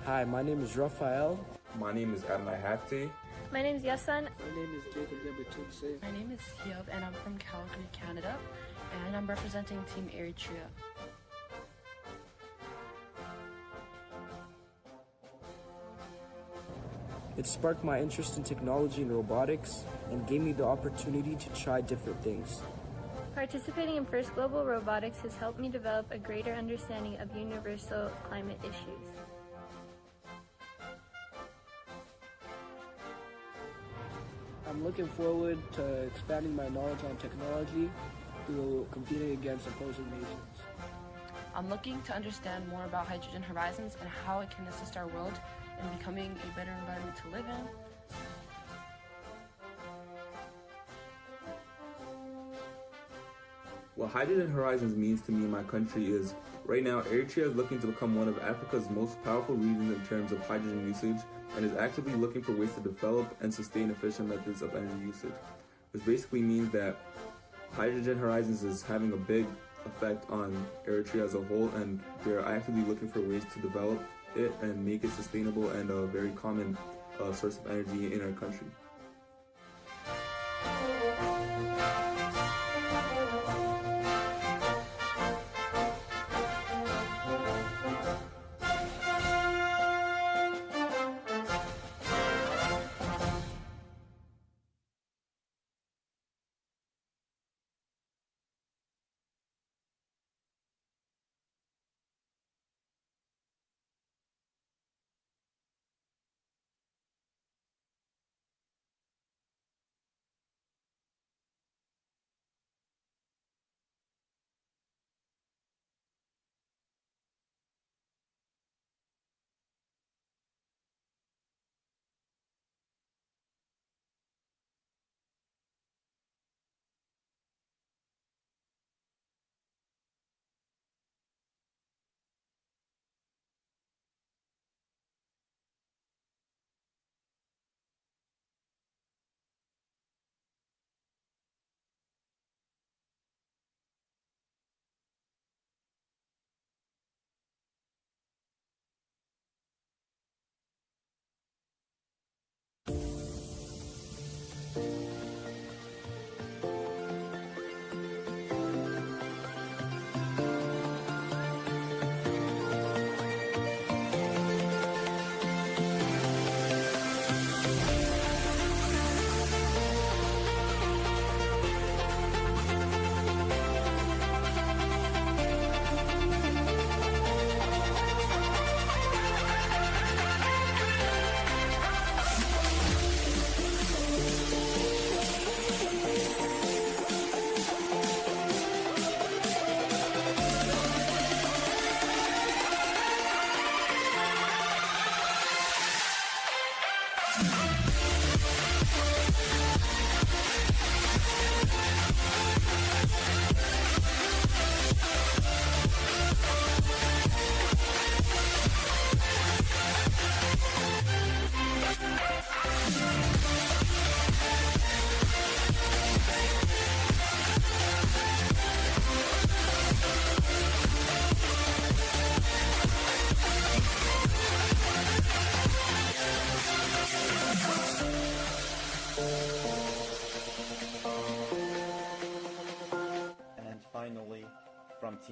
Hi, my name is Rafael. My name is Admai Hafti. My name is Yasan. My name is Jacob Gebetutse. My name is Hiob and I'm from Calgary, Canada, and I'm representing Team Eritrea. It sparked my interest in technology and robotics and gave me the opportunity to try different things. Participating in First Global Robotics has helped me develop a greater understanding of universal climate issues. I'm looking forward to expanding my knowledge on technology through competing against opposing nations. I'm looking to understand more about hydrogen horizons and how it can assist our world in becoming a better environment to live in. What Hydrogen Horizons means to me and my country is, right now, Eritrea is looking to become one of Africa's most powerful regions in terms of hydrogen usage and is actively looking for ways to develop and sustain efficient methods of energy usage, which basically means that Hydrogen Horizons is having a big effect on Eritrea as a whole, and they're actively looking for ways to develop it and make it sustainable and a very common source of energy in our country.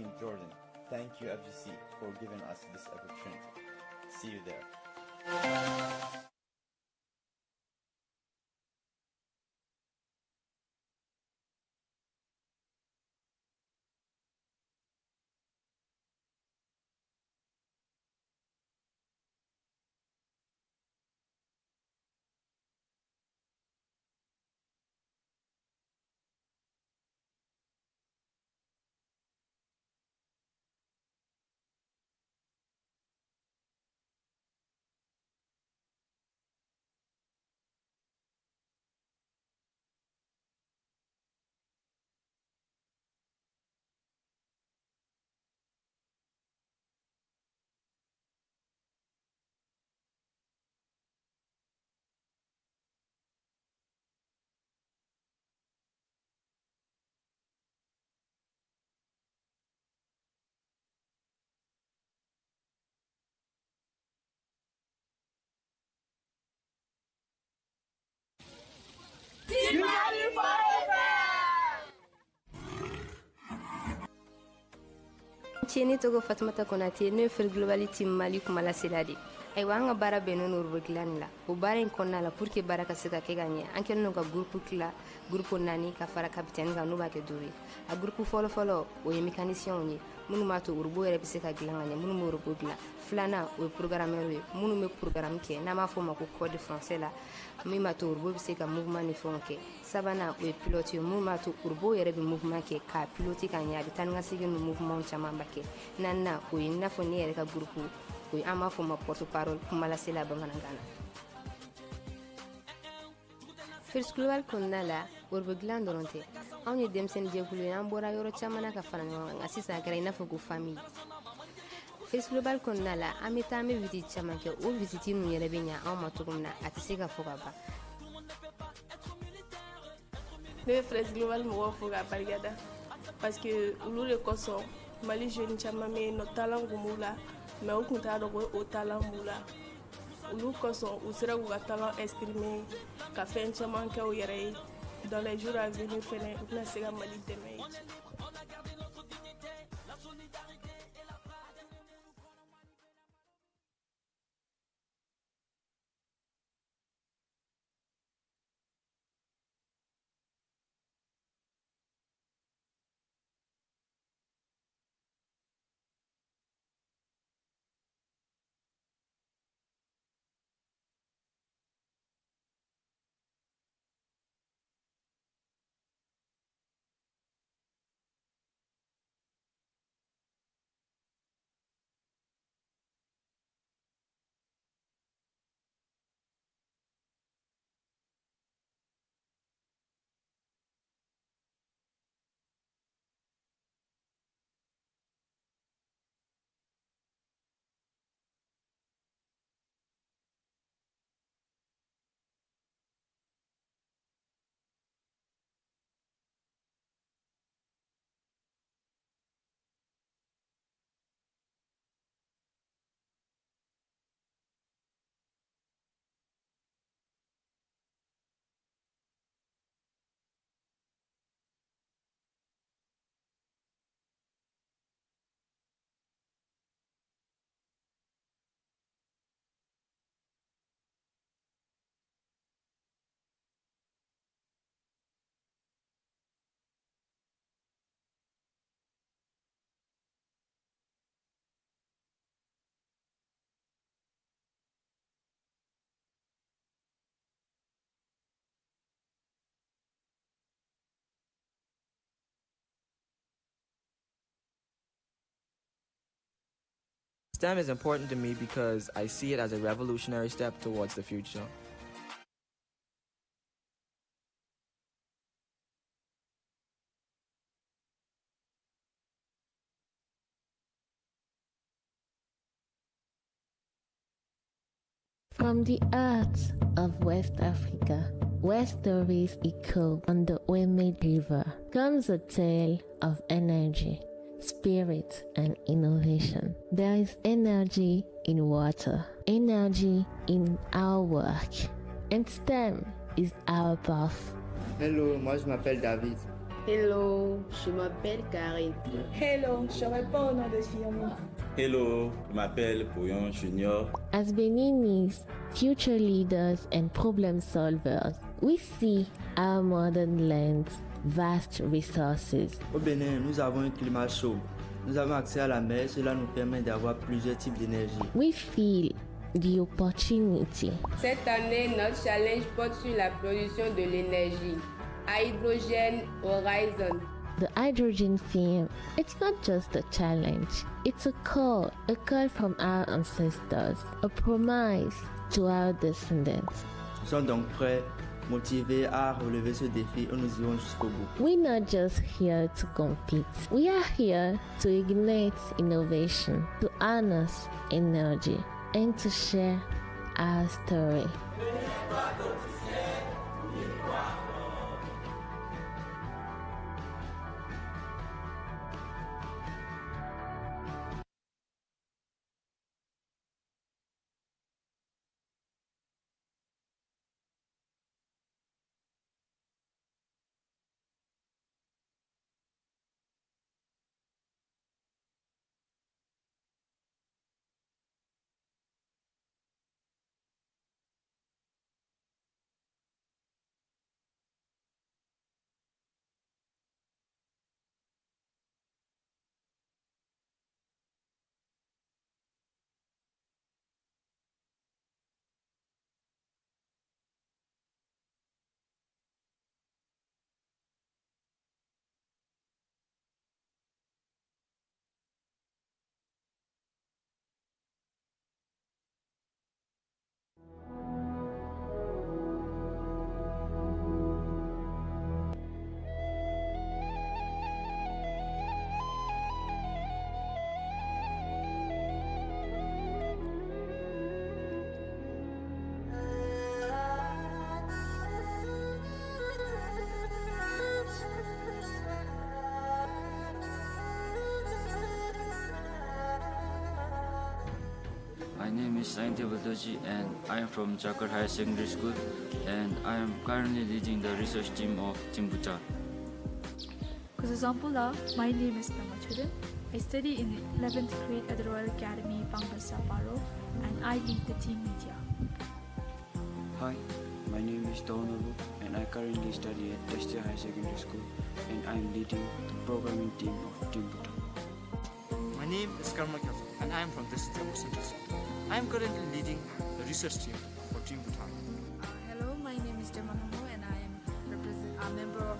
in Jordan. Thank you, FGC, for giving us this opportunity. See you there. Team Mali forever! Tieni togo Fatumata Konate ne fer globally team Mali kuma la selade aywa an ka baara bɛnnen no urbe dilanni la o baara in kɔnɔna la pour que baara ka se ka kɛ ka ɲɛ an kɛlen no ka groupe kila groupe 4 ka fara capitaine kan n'u b'a kɛ 5 ye a groupe fɔlɔfɔlɔ o ye mécaniciens ye minnu b'a to urbo yɛrɛ bɛ se ka dilan ka ɲɛ minnu bɛ urbo dilan filanan o ye programmeur ye minnu bɛ programme kɛ n'an b'a fɔ o ma ko code français la min b'a to urbo bɛ se ka mouvement ni fɛnw kɛ sabanan o ye pilote ye minnu b'a to urbo yɛrɛ bɛ mouvement kɛ k'a pilote ka ɲɛ a bɛ taa ni ka segin ni mouvement caman ba kɛ naaninan o ye i n'a fɔ ne yɛrɛ ka groupe o ye an b'a fɔ o ma porte parole kumalasela bamanankan na First Global kɔnɔna la urbe dilan dɔrɔn tɛ anw ye denmisɛnnin jɛkulu ye an bɔra yɔrɔ caman na ka fara ɲɔgɔn kan nka sisan a kɛra i n'a fɔ ko famille First Global kɔnɔna la an bɛ taa an bɛ visite caman kɛ o visite ninnu yɛrɛ bɛ ɲɛ anw ma cogo min na a tɛ se ka fɔ ka ban ne bɛ First Global mɔgɔw fo ka barikada parce que olu de kosɔn Mali jeune caman bɛ yen nɔ talent kun b'u la mais u kun t'a dɔn ko o talent b'u la olu kosɔn u sera k'u ka talent exprimer ka fɛn caman kɛ u yɛrɛ ye dans les jours à venir fɛnɛ u bɛna se ka Mali dɛmɛ yen. STEM is important to me because I see it as a revolutionary step towards the future. From the heart of West Africa, where stories echo on the Wemade River, comes a tale of energy, spirit, and innovation. There is energy in water, energy in our work, and STEM is our path. Hello, moi je m'appelle David. Hello, je m'appelle Karine. Hello, je réponds au nom de Fiona. Hello, je m'appelle Pouyon Junior. As Beninis, future leaders and problem solvers, we see our modern lands, vast resources. Au Bénin, nous avons un climat chaud. Nous avons accès à la mer, cela nous permet d'avoir plusieurs types d'énergie. We feel the opportunity. Cette année, notre challenge porte sur la production de l'énergie. Hydrogen Horizon. The hydrogen theme, it's not just a challenge, it's a call from our ancestors, a promise to our descendants. Nous sommes donc prêts, motivés à relever ce défi et nous irons jusqu'au bout. We're not just here to compete, we are here to ignite innovation, to harness energy, and to share our story. My name is Saintable Doji and I am from Jakar Higher Secondary School and I am currently leading the research team of Team Bhutan. Kusazampula, my name is Namachudin. I study in the 11th grade at the Royal Academy, Pangasa Paro, and I lead the team media. Hi, my name is Donobu and I currently study at Testia High Secondary School and I am leading the programming team of Team Bhutan. My name is Karma Kyazan and I am from this Central School. I am currently leading the research team for Team Bhutan. Hello, my name is Jamanamo and I am a member of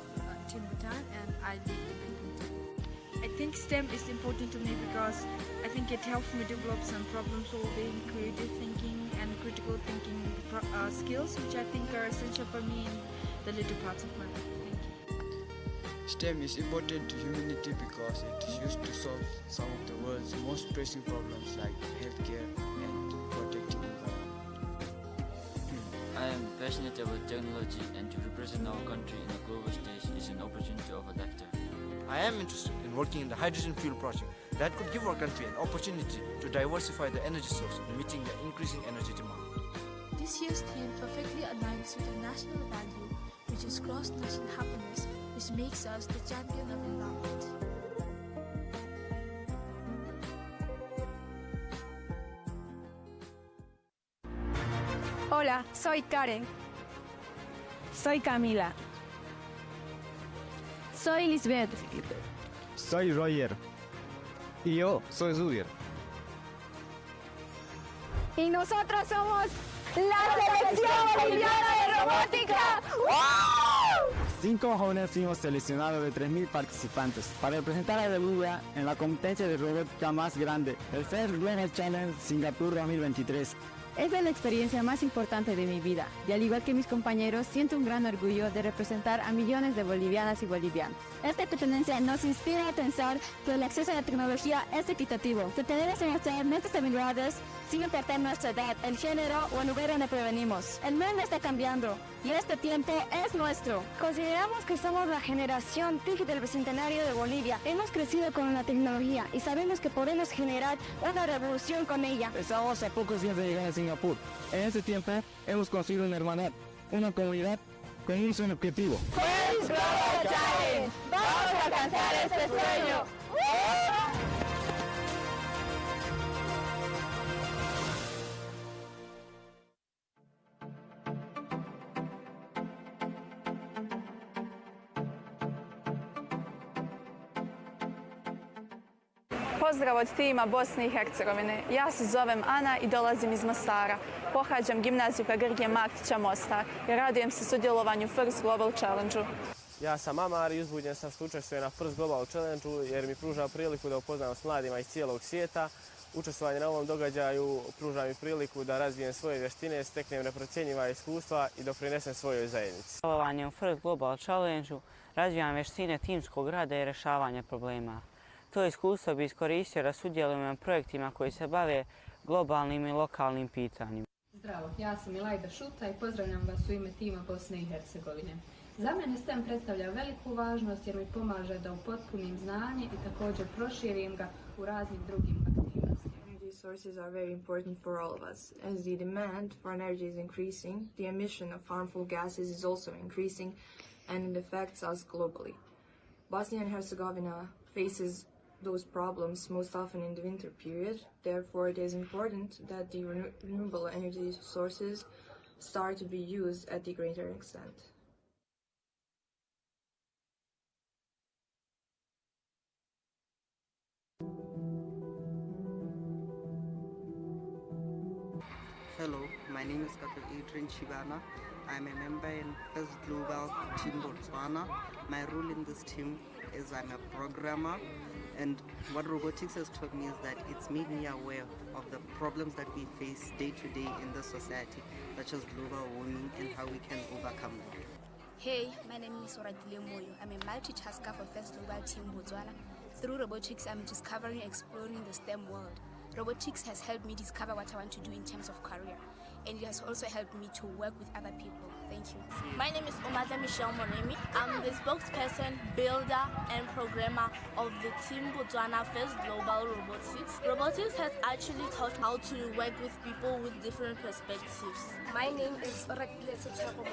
Team Bhutan and I lead the banking team. I think STEM is important to me because I think it helps me develop some problem solving, creative thinking and critical thinking skills which I think are essential for me in the later parts of my life. STEM is important to humanity because it is used to solve some of the world's most pressing problems like healthcare and protecting the environment. I am passionate about technology and to represent our country in a global stage is an opportunity of a lifetime. I am interested in working in the hydrogen fuel project that could give our country an opportunity to diversify the energy source in meeting the increasing energy demand. This year's theme perfectly aligns with a national value, which is cross-national happiness, which makes us the champion of environment. Hola, soy Karen. Soy Camila. Soy Lisbeth. Soy Roger. Y yo soy Zubier. Y nosotros somos la Selección Boliviana de Robótica. ¡Wow! 5 jóvenes fuimos seleccionados de 3.000 participantes para representar a Bolivia en la competencia de robótica más grande, el First Global Challenge Singapur 2023. Esta es la experiencia más importante de mi vida y al igual que mis compañeros siento un gran orgullo de representar a millones de bolivianas y bolivianos. Esta competencia nos inspira a pensar que el acceso a la tecnología es equitativo, que tenemos que demostrar nuestras habilidades sin importar nuestra edad, el género o el lugar donde provenimos. El mundo está cambiando y este tiempo es nuestro. Consideramos que somos la generación TIC del Bicentenario de Bolivia. Hemos crecido con la tecnología y sabemos que podemos generar una revolución con ella. Estamos a pocos días de llegar a Singapur. En ese tiempo hemos construido una hermandad, una comunidad con un solo objetivo. Feliz Global Challenge. Vamos a alcanzar este sueño. Pozdrav od tima Bosne i Hercegovine. Ja se zovem Ana i dolazim iz Mostara. Pohađam gimnaziju Grgije Martića Mostar i radujem se sudjelovanju First Global Challenge-u. Ja sam Amar i uzbuđen sam što učestvujem na First Global Challenge-u jer mi pruža priliku da upoznam s mladima iz cijelog svijeta. Učestvovanje na ovom događaju pruža mi priliku da razvijem svoje vještine, steknem neprocjenjiva iskustva i doprinesem svojoj zajednici. Sudjelovanjem u First Global Challenge-u razvijam vještine timskog rada i rješavanja problema. To iskustvo bi iskoristio da sudjelujem na projektima koji se bave globalnim i lokalnim pitanjima. Zdravo, ja sam Ilajda Šuta i pozdravljam vas u ime tima Bosne i Hercegovine. Za mene STEM predstavlja veliku važnost jer mi pomaže da upotpunim znanje i također proširim ga u raznim drugim aktivnostima. Energy sources are very important for all of us. As the demand for energy is increasing, the emission of harmful gases is also increasing and it affects us globally. Bosnia and Herzegovina faces those problems most often in the winter period. Therefore, it is important that the renewable energy sources start to be used at the greater extent. Hello, my name is Dr. Adrian Shibana. I'm a member in First Global Team Botswana. My role in this team is I'm a programmer, and what robotics has taught me is that it's made me aware of the problems that we face day to day in the society, such as global warming and how we can overcome them. Hey, my name is Oratile Moyo. I'm a multitasker for First Global Team Botswana. Through robotics, I'm discovering and exploring the STEM world. Robotics has helped me discover what I want to do in terms of career, and it has also helped me to work with other people. Thank you. My name is Omada Michelle Monemi. I'm the spokesperson, builder, and programmer of the Team Botswana First Global Robotics. Robotics has actually taught me how to work with people with different perspectives. My name is Orakile Tsetsako.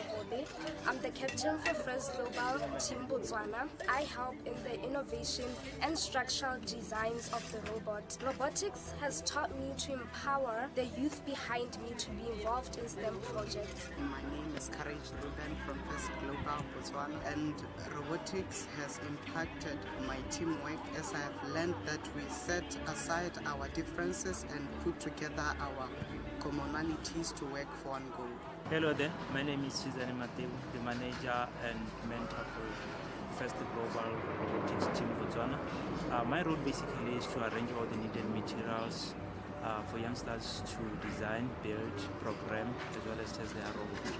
I'm the captain for First Global Team Botswana. I help in the innovation and structural designs of the robot. Robotics has taught me to empower the youth behind me to be involved in STEM projects. My name is Courage Ruben from First Global Botswana, and robotics has impacted my teamwork as I have learned that we set aside our differences and put together our commonalities to work for one goal. Hello there, my name is Suzanne Mateu, the manager and mentor for First Global Robotics Team Botswana. My role basically is to arrange all the needed materials for youngsters to design, build, program, as well as test their robots.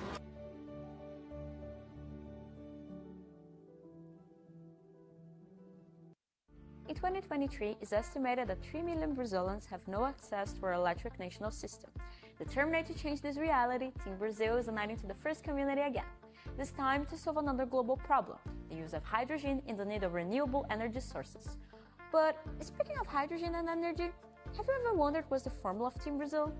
In 2023, it's estimated that 3 million Brazilians have no access to our electric national system. Determined to change this reality, Team Brazil is uniting to the first community again. This time to solve another global problem, the use of hydrogen and the need of renewable energy sources. But speaking of hydrogen and energy, have you ever wondered what's the formula of Team Brazil?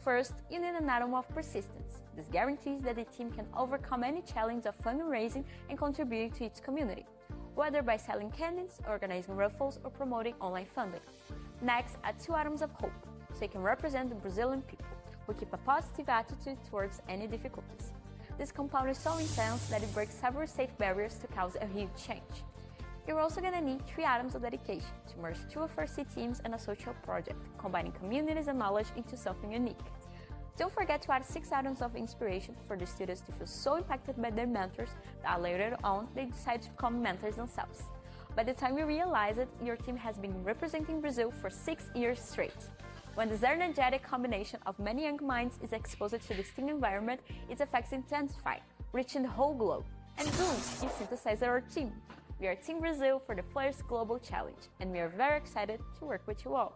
First, you need an atom of persistence. This guarantees that the team can overcome any challenge of fundraising and contributing to its community, whether by selling candies, organizing raffles, or promoting online funding. Next, add 2 atoms of hope, so you can represent the Brazilian people, who keep a positive attitude towards any difficulties. This compound is so intense that it breaks several safe barriers to cause a huge change. You're also going to need 3 atoms of dedication to merge 2 of our C teams and a social project, combining communities and knowledge into something unique. Don't forget to add 6 atoms of inspiration for the students to feel so impacted by their mentors that later on they decide to become mentors themselves. By the time you realize it, your team has been representing Brazil for 6 years straight. When this energetic combination of many young minds is exposed to the STEAM environment, its effects intensify, reaching the whole globe. And boom, you synthesize our team. We are Team Brazil for the First Global Challenge, and we are very excited to work with you all.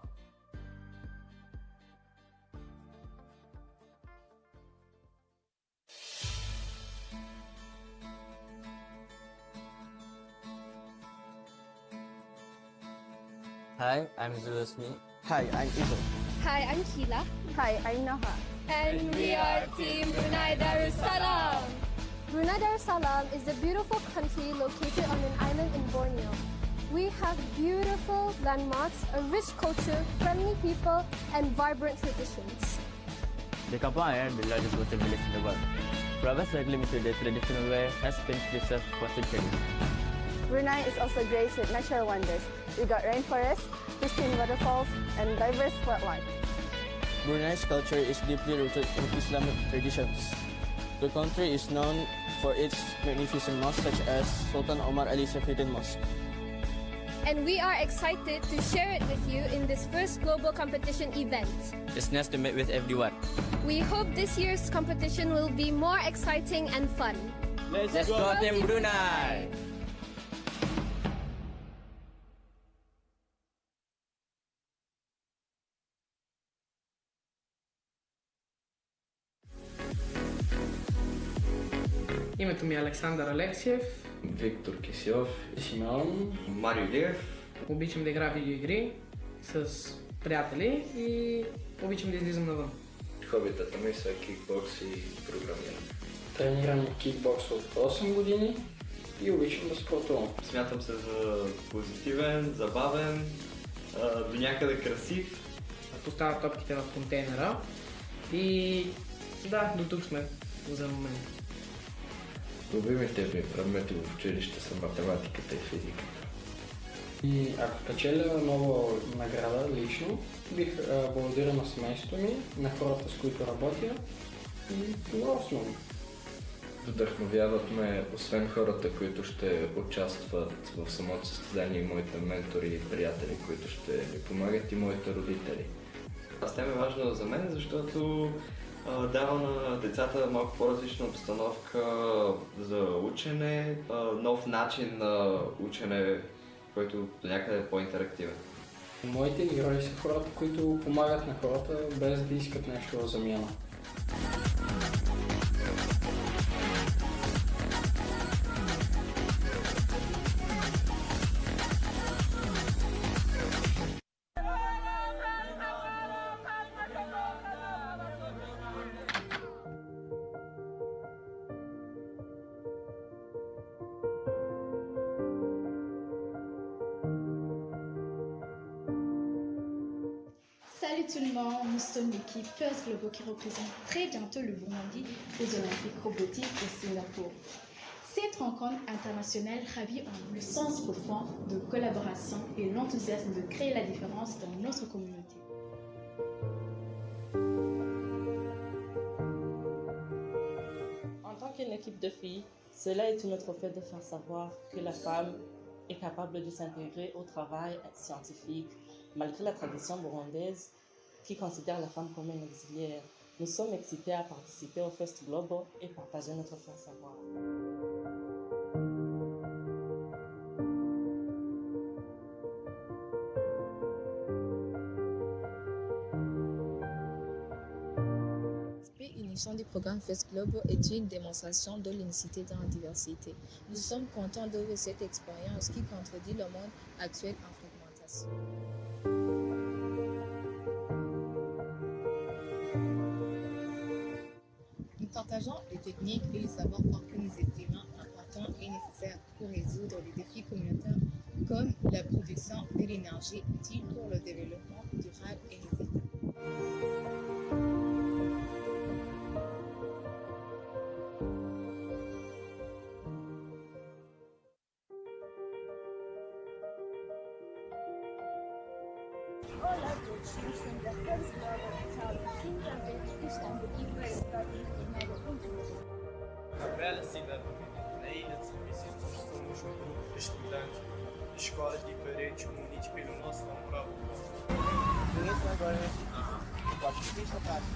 Hi, I'm Zulasmi. Hi, I'm Ivo. Hi, I'm Kila. Hi, I'm Noha. And we are Team Brunei Darussalam. Brunei Brunei Darussalam is a beautiful country located on an island in Borneo. We have beautiful landmarks, a rich culture, friendly people, and vibrant traditions. The Kaplan, the largest Western village in the world, provides regularly with the traditional way has been preserved for centuries. Brunei is also graced with natural wonders. We got rainforests, pristine waterfalls, and diverse wildlife. Brunei's culture is deeply rooted in Islamic traditions. The country is known for its magnificent mosques such as Sultan Omar Ali Safieddin Mosque. And we are excited to share it with you in this first global competition event. It's nice to meet with everyone. We hope this year's competition will be more exciting and fun. Let's go Team Brunei! Името ми е Александър Алексиев. Виктор Кисьов. Симеон. Марио Илиев. Обичам да играя видеоигри с приятели и обичам да излизам навън. Хобитата ми са кикбокс и програмиране. Тренирам кикбокс от 8 години и обичам да спортувам. Смятам се за позитивен, забавен, до някъде красив. Поставя топките в контейнера и да, до тук сме за момента. Любимите ми предмети в училище са математиката и физиката. И ако спечеля нова награда лично, бих благодарил на семейството ми, на хората, с които работя и на основно. Вдъхновяват ме, освен хората, които ще участват в самото състезание, моите ментори и приятели, които ще ми помагат, и моите родители. STEM е важно за мен, защото дава на децата малко по-различна обстановка за учене, нов начин на учене, който до някъде е по-интерактивен. Моите герои са хората, които помагат на хората, без да искат нещо в замяна. Salut tout le monde, nous sommes l'équipe First Global qui représente très bientôt le Burundi aux Olympiques robotiques de Singapour. Cette rencontre internationale ravit en nous le sens profond de collaboration et l'enthousiasme de créer la différence dans notre communauté. En tant qu'une équipe de filles, cela est tout notre fait de faire savoir que la femme est capable de s'intégrer au travail scientifique, malgré la tradition burundaise qui considère la femme comme une auxiliaire. Nous sommes excités à participer au Fest Global et partager notre savoir. L'initiation du programme Fest Global est une démonstration de l'unicité dans la diversité. Nous sommes contents de vivre cette expérience qui contredit le monde actuel en fragmentation. Nous partageons les techniques et les savoir-faire que nous estimons importants et nécessaires pour résoudre les défis communautaires comme la production de l'énergie utile pour le développement durable et résilient. Olá a todos, estamos a First Global Challenge Quinta-feira e estamos aqui para debater o mega conteúdo. A bela cidade na ilha de São Vicente, nós somos um grupo de estudantes de escolas diferentes unidos pelo nosso amor. Conheço agora o pote de pista fácil,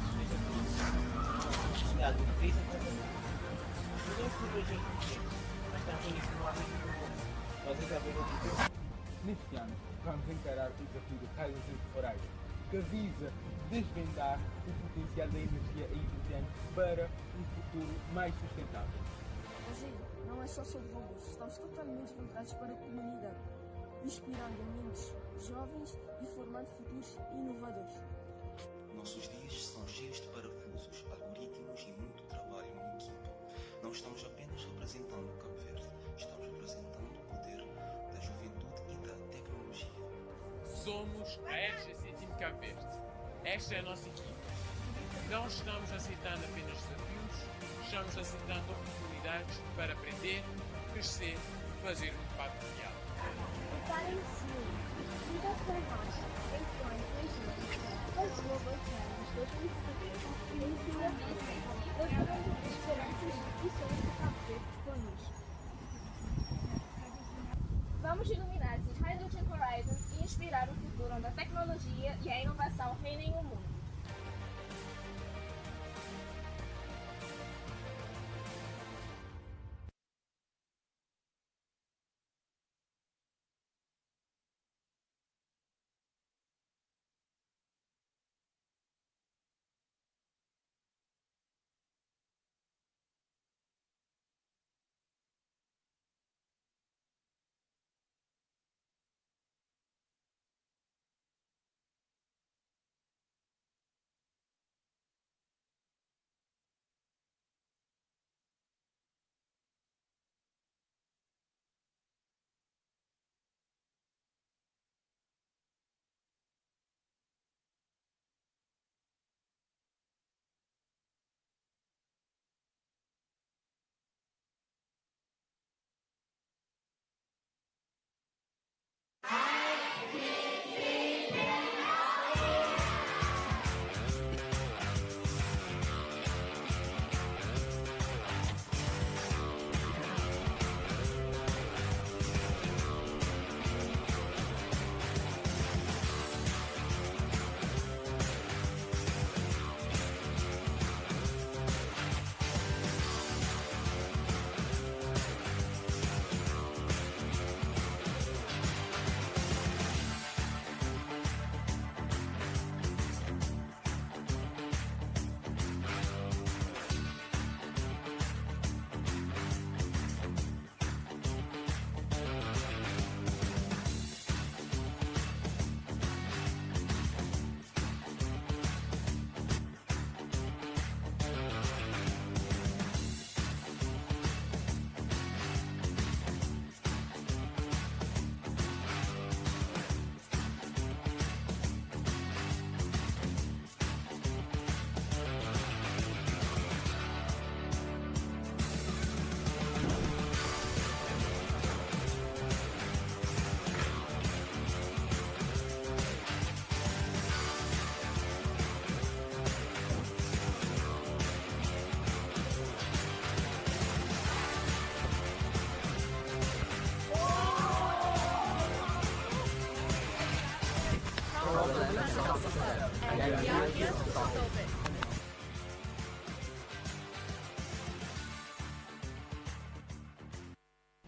seja ligado de pista para mas também isso não há muito bom. Nós acabamos de ver. Neste ano, vamos encarar o desafio de raios temporais, que visa desvendar o potencial da energia hidrogênio para um futuro mais sustentável. Hoje não é só sobre robôs, estamos totalmente voltados para a comunidade, inspirando mentes jovens e formando futuros inovadores. Nossos dias são cheios de parafusos, algoritmos e muito trabalho em equipe. Não estamos apenas a representando Cabo Verde, estamos representando o poder da juventude e da tecnologia. Somos a RGC Team Cabo Verde. Esta é a nossa equipa. Não estamos aceitando apenas desafios, estamos aceitando oportunidades para aprender, crescer e fazer um impacto real. Vamos iluminar esses Hydrogen Horizons e inspirar o futuro onde a tecnologia e a inovação reinem o mundo.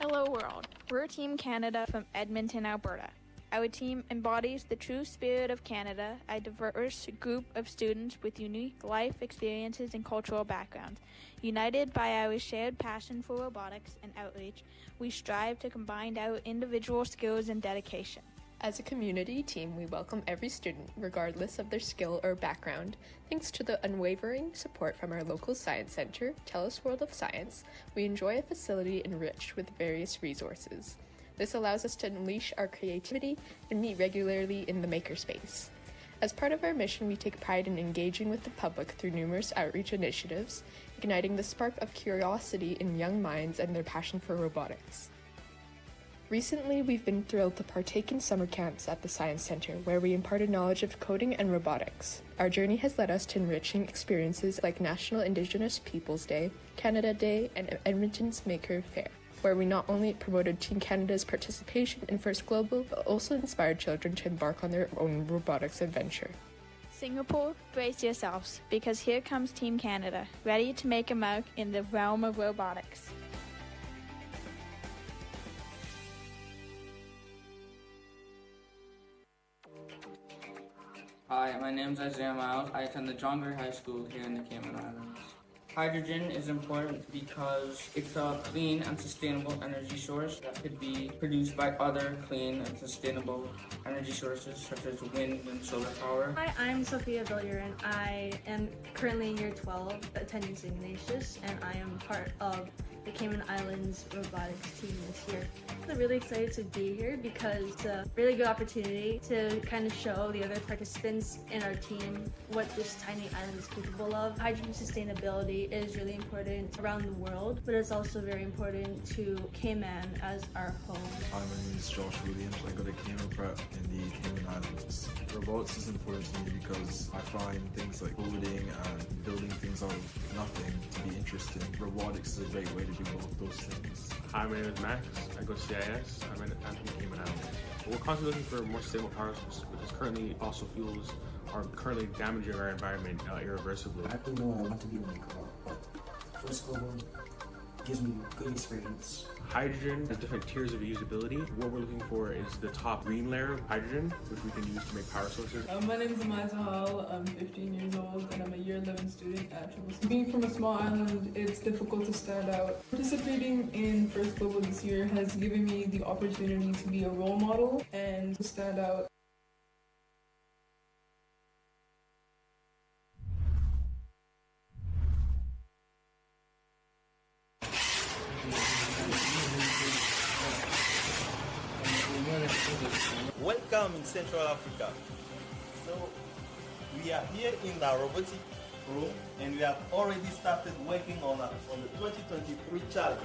Hello world, we're Team Canada from Edmonton, Alberta. Our team embodies the true spirit of Canada, a diverse group of students with unique life experiences and cultural backgrounds. United by our shared passion for robotics and outreach, we strive to combine our individual skills and dedication. As a community team, we welcome every student, regardless of their skill or background. Thanks to the unwavering support from our local science center, TELUS World of Science, we enjoy a facility enriched with various resources. This allows us to unleash our creativity and meet regularly in the makerspace. As part of our mission, we take pride in engaging with the public through numerous outreach initiatives, igniting the spark of curiosity in young minds and their passion for robotics. Recently, we've been thrilled to partake in summer camps at the Science Center, where we imparted knowledge of coding and robotics. Our journey has led us to enriching experiences like National Indigenous Peoples Day, Canada Day, and Edmonton's Maker Fair, where we not only promoted Team Canada's participation in First Global, but also inspired children to embark on their own robotics adventure. Singapore, brace yourselves, because here comes Team Canada, ready to make a mark in the realm of robotics. Hi, my name is Isaiah Miles. I attend the John Gray High School here in the Cayman Islands. Hydrogen is important because it's a clean and sustainable energy source that could be produced by other clean and sustainable energy sources such as wind and solar power. Hi, I'm Sophia Villurin. I am currently in year 12 attending St. Ignatius, and I am part of the Cayman Islands robotics team this year. I'm really excited to be here because it's a really good opportunity to kind of show the other participants in our team what this tiny island is capable of. Hydrogen sustainability is really important around the world, but it's also very important to Cayman as our home. Hi, my name is Josh Williams. I go to Cayman Prep in the Cayman Islands. Robotics is important to me because I find things like coding and building things out of nothing to be interesting. Robotics is a great way to do both those things. Hi, my name is Max. I go to CIS. I'm from the Cayman Islands. We're constantly looking for more sustainable power sources because currently fossil fuels are currently damaging our environment irreversibly. I don't know I want to be like First Global gives me good experience. Hydrogen has different tiers of usability. What we're looking for is the top green layer of hydrogen, which we can use to make power sources. My name is Amai Zahal. I'm 15 years old and I'm a year 11 student at CCC. Being from a small island, it's difficult to stand out. Participating in First Global this year has given me the opportunity to be a role model and to stand out. Welcome in Central Africa. So we are here in the robotic room and we have already started working on the 2023 challenge.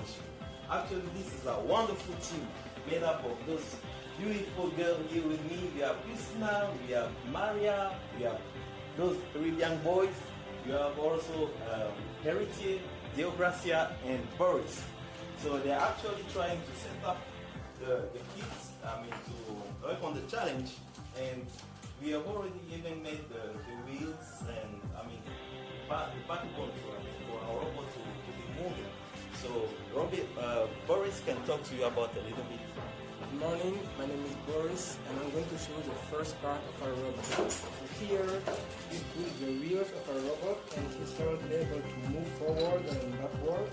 Actually, this is a wonderful team made up of those beautiful girls here with me. We have Christina, we have Maria, we have those 3 young boys. You have also Heritier, Deogracia, and Boris. So they're actually trying to set up the kids, to work on the challenge, and we have already even made the wheels and the backbone for our robot to be moving. So Boris can talk to you about a little bit. Good morning, my name is Boris and I'm going to show you the first part of our robot. So here we put the wheels of our robot and he's currently able to move forward and backward.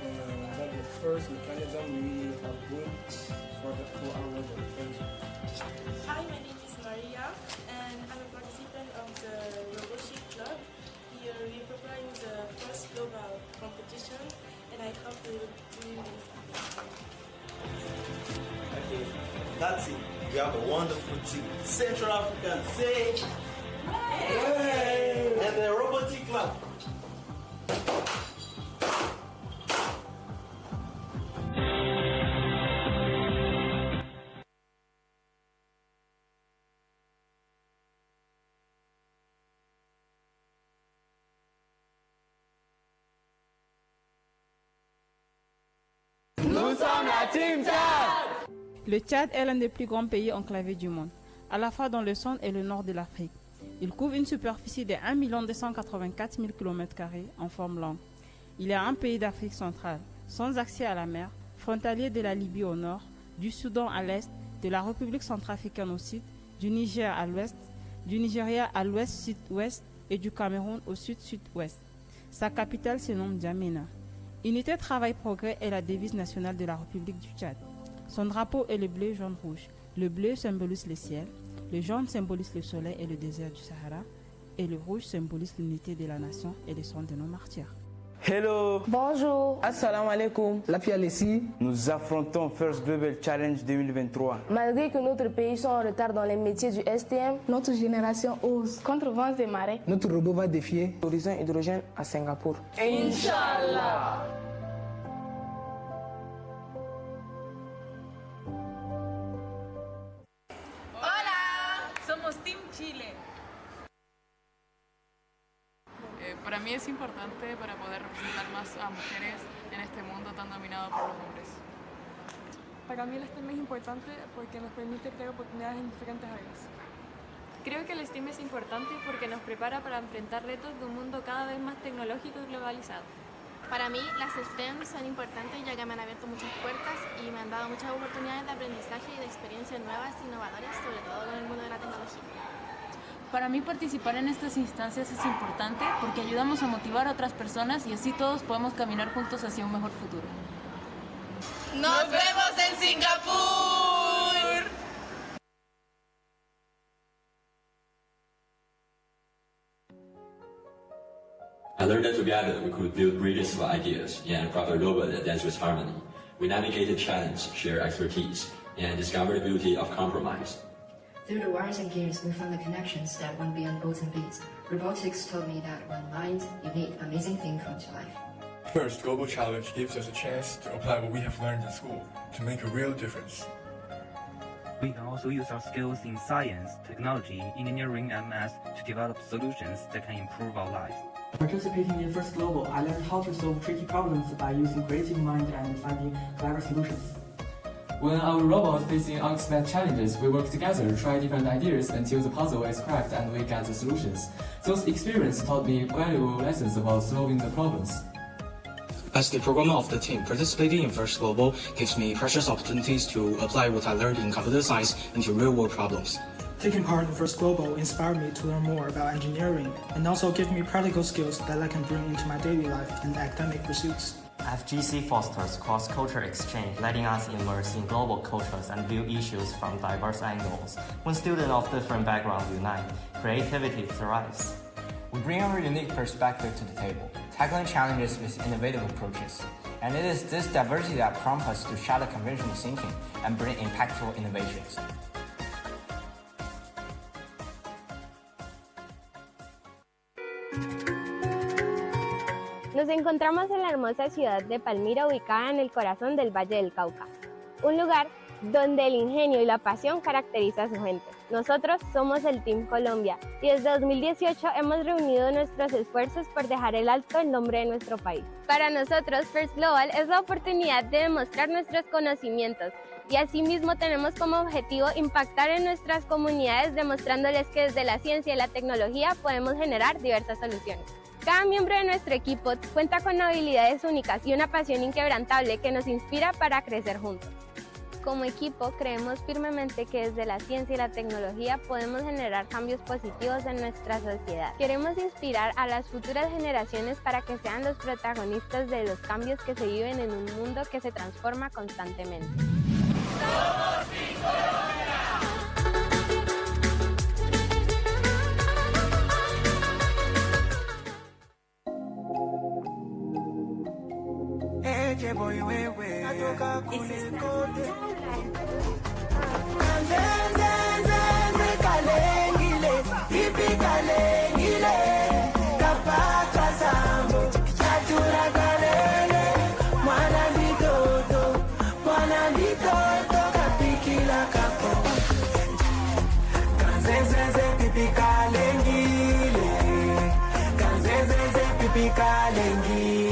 And that's the first mechanism we have built for our robot. Thank you. Hi, my name is Maria and I'm a participant of the Robotics Club. Here we're preparing the first global competition and I hope we will win this. Okay, that's it. We have a wonderful team. Central African, say Yay! And the Robotics Club. Nous sommes la Team Tchad! Le Tchad est l'un des plus grands pays enclavés du monde, à la fois dans le centre et le nord de l'Afrique. Il couvre une superficie de 1 284 000 km² en forme longue. Il est un pays d'Afrique centrale, sans accès à la mer, frontalier de la Libye au nord, du Soudan à l'est, de la République centrafricaine au sud, du Niger à l'ouest, du Nigeria à l'ouest-sud-ouest et du Cameroun au sud-sud-ouest. Sa capitale se nomme N'Djamena. Unité, travail, progrès est la devise nationale de la République du Tchad. Son drapeau est le bleu, jaune, rouge. Le bleu symbolise le ciel, le jaune symbolise le soleil et le désert du Sahara, et le rouge symbolise l'unité de la nation et le sang de nos martyrs. Hello. Bonjour. Assalamu alaikum. La Fialessi. Nous affrontons First Global Challenge 2023. Malgré que notre pays soit en retard dans les métiers du STM, notre génération ose. Contre vents et marées, Notre robot va défier l'horizon hydrogène à Singapour. Inch'Allah. Hola, somos Team Chile. Para mí es importante para poder representar más a mujeres en este mundo tan dominado por los hombres. Para mí el STEM es importante porque nos permite crear oportunidades en diferentes áreas. Creo que el STEM es importante porque nos prepara para enfrentar retos de un mundo cada vez más tecnológico y globalizado. Para mí, las STEM son importantes ya que me han abierto muchas puertas y me han dado muchas oportunidades de aprendizaje y de experiencias nuevas e innovadoras, sobre todo con el mundo de la tecnología. Para mí participar en estas instancias es importante porque ayudamos a motivar a otras personas y así todos podemos caminar juntos hacia un mejor futuro. ¡Nos vemos en Singapur! À learned that together we could build bridges of ideas and craft a robot that dances with harmony. We navigated challenge, shared expertise, and discovered the beauty of compromise. Through the wires and gears, we found the connections that went beyond bolts and beads. Robotics taught me that when lines, unique, amazing things come to life. First, Global Challenge gives us a chance to apply what we have learned in school to make a real difference. We can also use our skills in science, technology, engineering, and math to develop solutions that can improve our lives. Participating in First Global, I learned how to solve tricky problems by using creative mind and finding clever solutions. When our robot facing unexpected challenges, we work together, try different ideas until the puzzle is cracked and we get the solutions. Those experiences taught me valuable lessons about solving the problems. As the programmer of the team, participating in First Global gives me precious opportunities to apply what I learned in computer science into real-world problems. Taking part in First Global inspired me to learn more about engineering and also gave me practical skills that I can bring into my daily life and academic pursuits. FGC fosters cross-cultural exchange, letting us immerse in global cultures and view issues from diverse angles. When students of different backgrounds unite, creativity thrives. We bring our unique perspective to the table, tackling challenges with innovative approaches. And it is this diversity that prompts us to shatter conventional thinking and bring impactful innovations. Nos encontramos en la hermosa ciudad de Palmira, ubicada en el corazón del Valle del Cauca, un lugar donde el ingenio y la pasión caracteriza a su gente. Nosotros somos el Team Colombia y desde 2018 hemos reunido nuestros esfuerzos por dejar en alto el nombre de nuestro país. Para nosotros, First Global es la oportunidad de demostrar nuestros conocimientos y asimismo tenemos como objetivo impactar en nuestras comunidades demostrándoles que desde la ciencia y la tecnología podemos generar diversas soluciones. Cada miembro de nuestro equipo cuenta con habilidades únicas y una pasión inquebrantable que nos inspira para crecer juntos. Como equipo, creemos firmemente que desde la ciencia y la tecnología podemos generar cambios positivos en nuestra sociedad. Queremos inspirar a las futuras generaciones para que sean los protagonistas de los cambios que se viven en un mundo que se transforma constantemente. ¡Somos Team Colombia! Voy wewe natoka kule kote kalengile ipi kalengile kapaka sambo chatura kalele mwana bitoto kapikila kapo kanzenzeze pipi kalengile kanzenzeze pipi kalengile.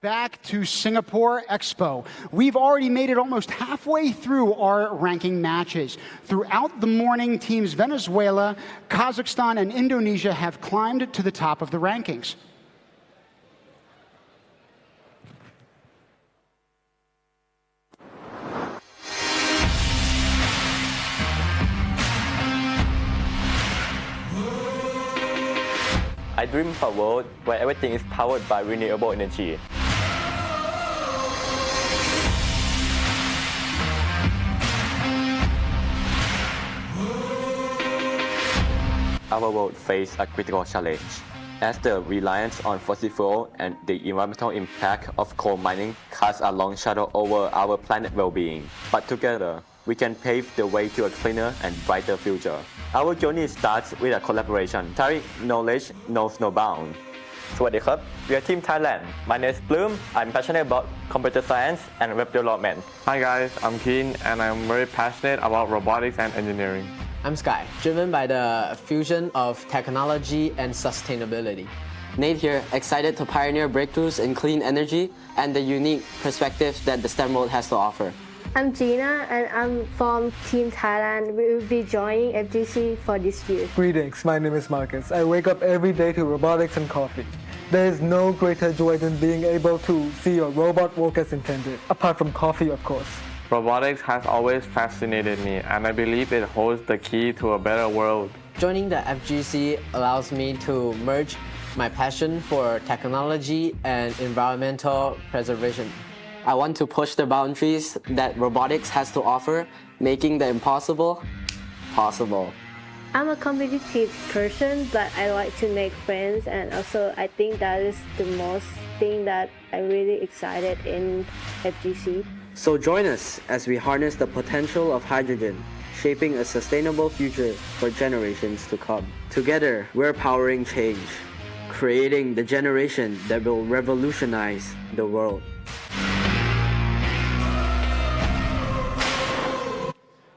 Back to Singapore Expo. We've already made it almost halfway through our ranking matches. Throughout the morning, teams Venezuela, Kazakhstan, and Indonesia have climbed to the top of the rankings. dream of a world where everything is powered by renewable energy. Our world faces a critical challenge, as the reliance on fossil fuel and the environmental impact of coal mining casts a long shadow over our planet's well-being. But together, we can pave the way to a cleaner and brighter future. Our journey starts with a collaboration. Sharing knowledge knows no bound. สวัสดีครับ We are Team Thailand. My name is Bloom. I'm passionate about computer science and web development. Hi guys, I'm Keen and I'm very passionate about robotics and engineering. I'm Sky, driven by the fusion of technology and sustainability. Nate here, excited to pioneer breakthroughs in clean energy and the unique perspectives that the STEM world has to offer. I'm Gina and I'm from Team Thailand. We will be joining FGC for this year. Greetings, my name is Marcus. I wake up every day to robotics and coffee. There is no greater joy than being able to see your robot work as intended, apart from coffee, of course. Robotics has always fascinated me, and I believe it holds the key to a better world. Joining the FGC allows me to merge my passion for technology and environmental preservation. I want to push the boundaries that robotics has to offer, making the impossible possible. I'm a competitive person, but I like to make friends, and also I think that is the most thing that I'm really excited in FGC. So join us as we harness the potential of hydrogen, shaping a sustainable future for generations to come. Together, we're powering change, creating the generation that will revolutionize the world.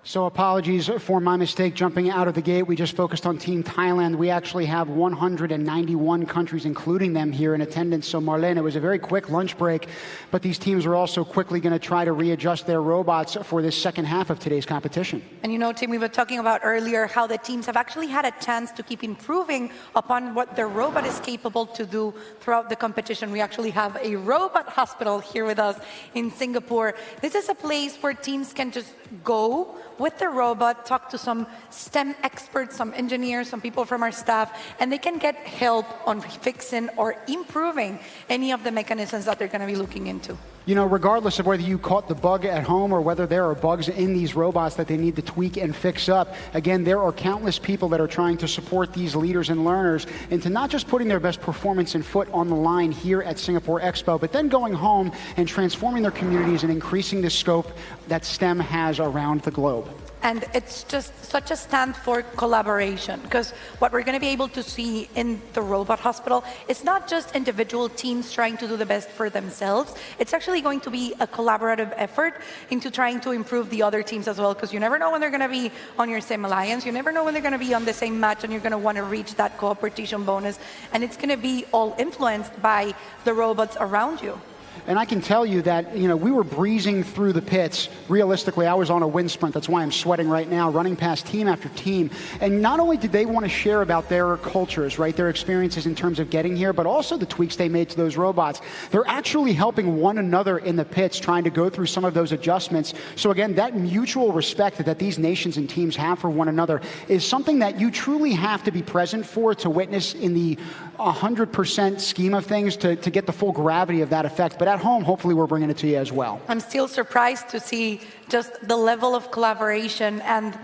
So apologies for my mistake jumping out of the gate. We just focused on Team Thailand. We actually have 191 countries, including them, here in attendance. So Marlene, it was a very quick lunch break, but these teams are also quickly going to try to readjust their robots for this second half of today's competition. And you know, Tim, we were talking about earlier how the teams have actually had a chance to keep improving upon what their robot is capable to do throughout the competition. We actually have a robot hospital here with us in Singapore. This is a place where teams can just go with the robot, talk to some STEM experts, some engineers, some people from our staff, and they can get help on fixing or improving any of the mechanisms that they're going to be looking into. You know, regardless of whether you caught the bug at home or whether there are bugs in these robots that they need to tweak and fix up, again, there are countless people that are trying to support these leaders and learners into not just putting their best performance and foot on the line here at Singapore Expo, but then going home and transforming their communities and increasing the scope that STEM has around the globe. And it's just such a stand for collaboration, because what we're going to be able to see in the robot hospital is not just individual teams trying to do the best for themselves. It's actually going to be a collaborative effort into trying to improve the other teams as well, because you never know when they're going to be on your same alliance. You never know when they're going to be on the same match, and you're going to want to reach that cooperation bonus. And it's going to be all influenced by the robots around you. And I can tell you that, you know, we were breezing through the pits. Realistically, I was on a wind sprint. That's why I'm sweating right now, running past team after team. And not only did they want to share about their cultures, right, their experiences in terms of getting here, but also the tweaks they made to those robots. They're actually helping one another in the pits, trying to go through some of those adjustments. So again, that mutual respect that these nations and teams have for one another is something that you truly have to be present for to witness in the 100% scheme of things to get the full gravity of that effect. But at home, hopefully we're bringing it to you as well. I'm still surprised to see just the level of collaboration and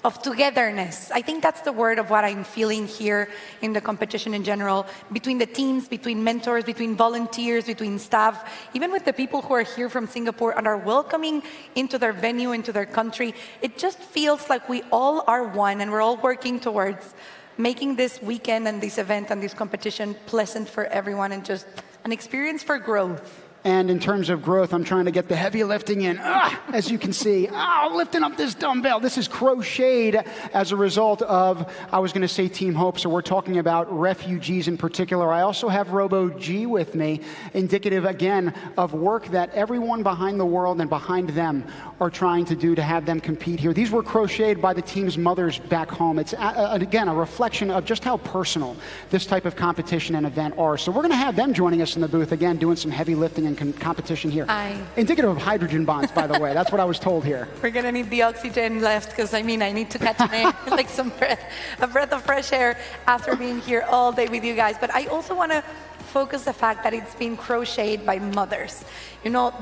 of togetherness. I think that's the word of what I'm feeling here in the competition in general, between the teams, between mentors, between volunteers, between staff, even with the people who are here from Singapore and are welcoming into their venue, into their country. It just feels like we all are one, and we're all working towards making this weekend and this event and this competition pleasant for everyone and just an experience for growth. And in terms of growth, I'm trying to get the heavy lifting in. As you can see, lifting up this dumbbell. This is crocheted as a result of, I was going to say Team Hope, so we're talking about refugees in particular. I also have Robo G with me, indicative, again, of work that everyone behind the world and behind them are trying to do to have them compete here. These were crocheted by the team's mothers back home. It's, again, a reflection of just how personal this type of competition and event are. So we're going to have them joining us in the booth, again, doing some heavy lifting and competition here. Indicative of hydrogen bonds, by the way. That's what I was told here. We're going to need the oxygen left because, I mean, I need to catch an air, like a breath of fresh air after being here all day with you guys. But I also want to focus the fact that it's being crocheted by mothers. You know,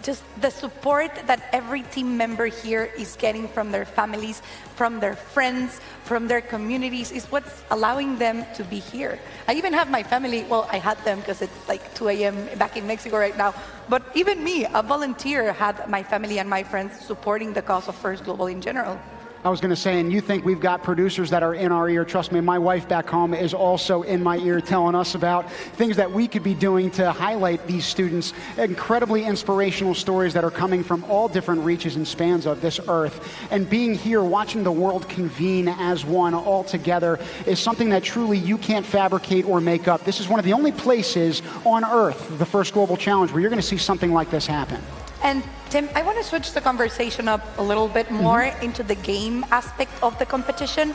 just the support that every team member here is getting from their families, from their friends, from their communities is what's allowing them to be here. I even have my family, well, I had them because it's like 2 a.m. back in Mexico right now, but even me, a volunteer, had my family and my friends supporting the cause of First Global in general. I was going to say, and you think we've got producers that are in our ear. Trust me, my wife back home is also in my ear telling us about things that we could be doing to highlight these students. Incredibly inspirational stories that are coming from all different reaches and spans of this earth. And being here, watching the world convene as one all together is something that truly you can't fabricate or make up. This is one of the only places on earth, the First Global Challenge, where you're going to see something like this happen. And Tim, I want to switch the conversation up a little bit more into the game aspect of the competition.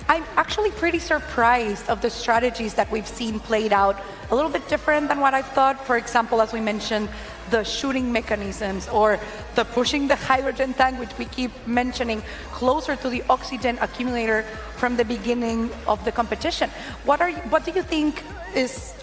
I'm actually pretty surprised of the strategies that we've seen played out, a little bit different than what I thought. For example, as we mentioned, the shooting mechanisms or the pushing the hydrogen tank, which we keep mentioning, closer to the oxygen accumulator from the beginning of the competition. What do you think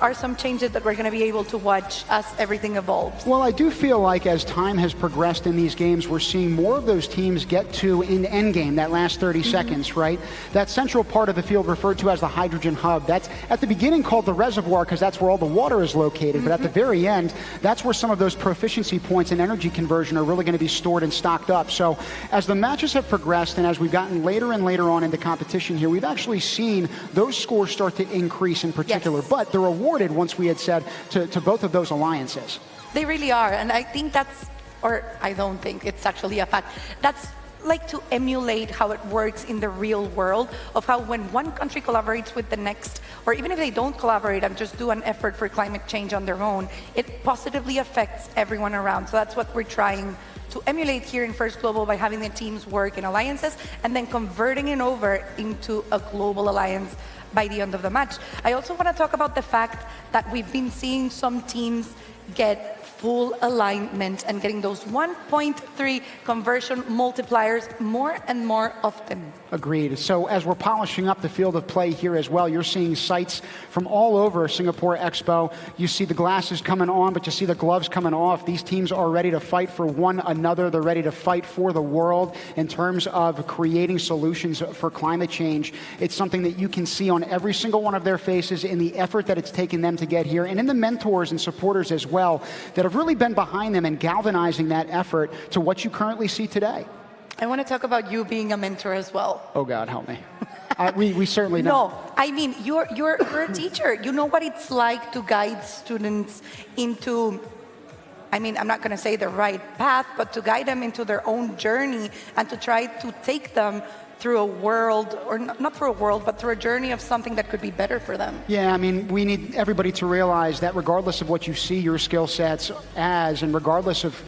are some changes that we're going to be able to watch as everything evolves? Well, I do feel like as time has progressed in these games, we're seeing more of those teams get to an end game, that last 30 seconds, right? That central part of the field referred to as the hydrogen hub. That's at the beginning called the reservoir because that's where all the water is located. But at the very end, that's where some of those proficiency points and energy conversion are really going to be stored and stocked up. So as the matches have progressed and as we've gotten later and later on into competition here, we've actually seen those scores start to increase in particular. Yes. But they're awarded, once we had said, to both of those alliances. They really are. And I think that's, or I don't think, it's actually a fact. That's like to emulate how it works in the real world, of how when one country collaborates with the next, or even if they don't collaborate and just do an effort for climate change on their own, it positively affects everyone around. So that's what we're trying to emulate here in First Global by having the teams work in alliances and then converting it over into a global alliance by the end of the match. I also want to talk about the fact that we've been seeing some teams get full alignment and getting those 1.3 conversion multipliers more and more often. Agreed. So as we're polishing up the field of play here as well, you're seeing sights from all over Singapore Expo. You see the glasses coming on, but you see the gloves coming off. These teams are ready to fight for one another. They're ready to fight for the world in terms of creating solutions for climate change. It's something that you can see on every single one of their faces in the effort that it's taken them to get here, and in the mentors and supporters as well that have really been behind them and galvanizing that effort to what you currently see today. I want to talk about you being a mentor as well. Oh God, help me. We certainly don't. No, I mean, you're a teacher. You know what it's like to guide students into, I mean, I'm not going to say the right path, but to guide them into their own journey and to try to take them through a world, or not through a world, but through a journey of something that could be better for them. Yeah, I mean, we need everybody to realize that regardless of what you see your skill sets as, and regardless of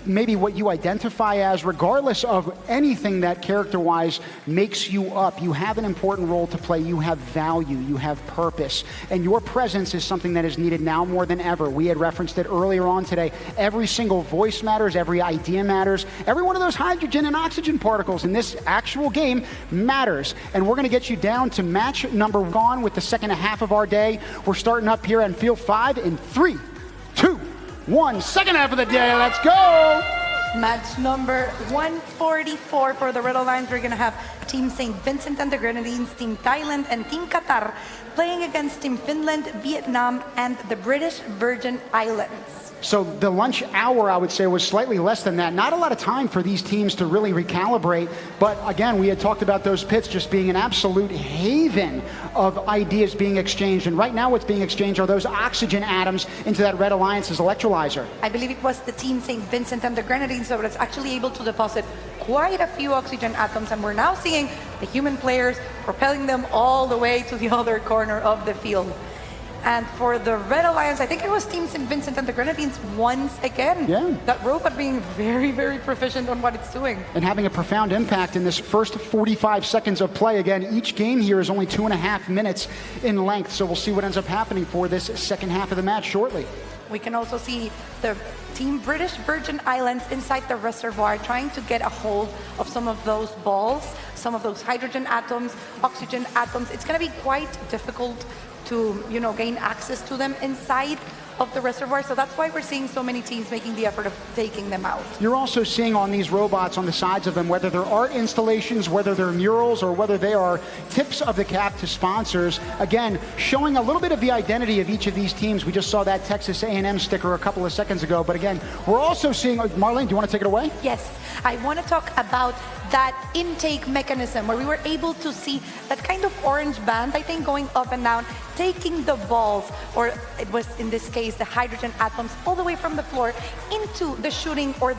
maybe what you identify as, regardless of anything that character-wise makes you up, you have an important role to play. You have value, you have purpose, and your presence is something that is needed now more than ever. We had referenced it earlier on today. Every single voice matters, every idea matters, every one of those hydrogen and oxygen particles in this actual game matters. And we're going to get you down to match number 1 with the second half of our day. We're starting up here on field 5 in 3, 2, 1. Second half of the day. Let's go. Match number 144 for the Red Alliance. We're going to have Team St. Vincent and the Grenadines, Team Thailand, and Team Qatar playing against Team Finland, Vietnam, and the British Virgin Islands. So the lunch hour, I would say, was slightly less than that. Not a lot of time for these teams to really recalibrate. But again, we had talked about those pits just being an absolute haven of ideas being exchanged. And right now what's being exchanged are those oxygen atoms into that Red Alliance's electrolyzer. I believe it was the Team St. Vincent and the Grenadines that was actually able to deposit quite a few oxygen atoms. And we're now seeing the human players propelling them all the way to the other corner of the field. And for the Red Alliance, I think it was Team St. Vincent and the Grenadines once again. Yeah. That robot being very, very proficient on what it's doing. And having a profound impact in this first 45 seconds of play. Again, each game here is only 2.5 minutes in length. So we'll see what ends up happening for this second half of the match shortly. We can also see the Team British Virgin Islands inside the reservoir trying to get a hold of some of those balls, some of those hydrogen atoms, oxygen atoms. It's going to be quite difficult to, gain access to them inside of the reservoir. So that's why we're seeing so many teams making the effort of taking them out. You're also seeing on these robots on the sides of them, whether they're art installations, whether they're murals, or whether they are tips of the cap to sponsors, again, showing a little bit of the identity of each of these teams. We just saw that Texas A&M sticker a couple of seconds ago, but again, we're also seeing, Marlene, do you want to take it away? Yes, I want to talk about that intake mechanism where we were able to see that kind of orange band, I think, going up and down, taking the balls, or it was in this case the hydrogen atoms, all the way from the floor into the shooting or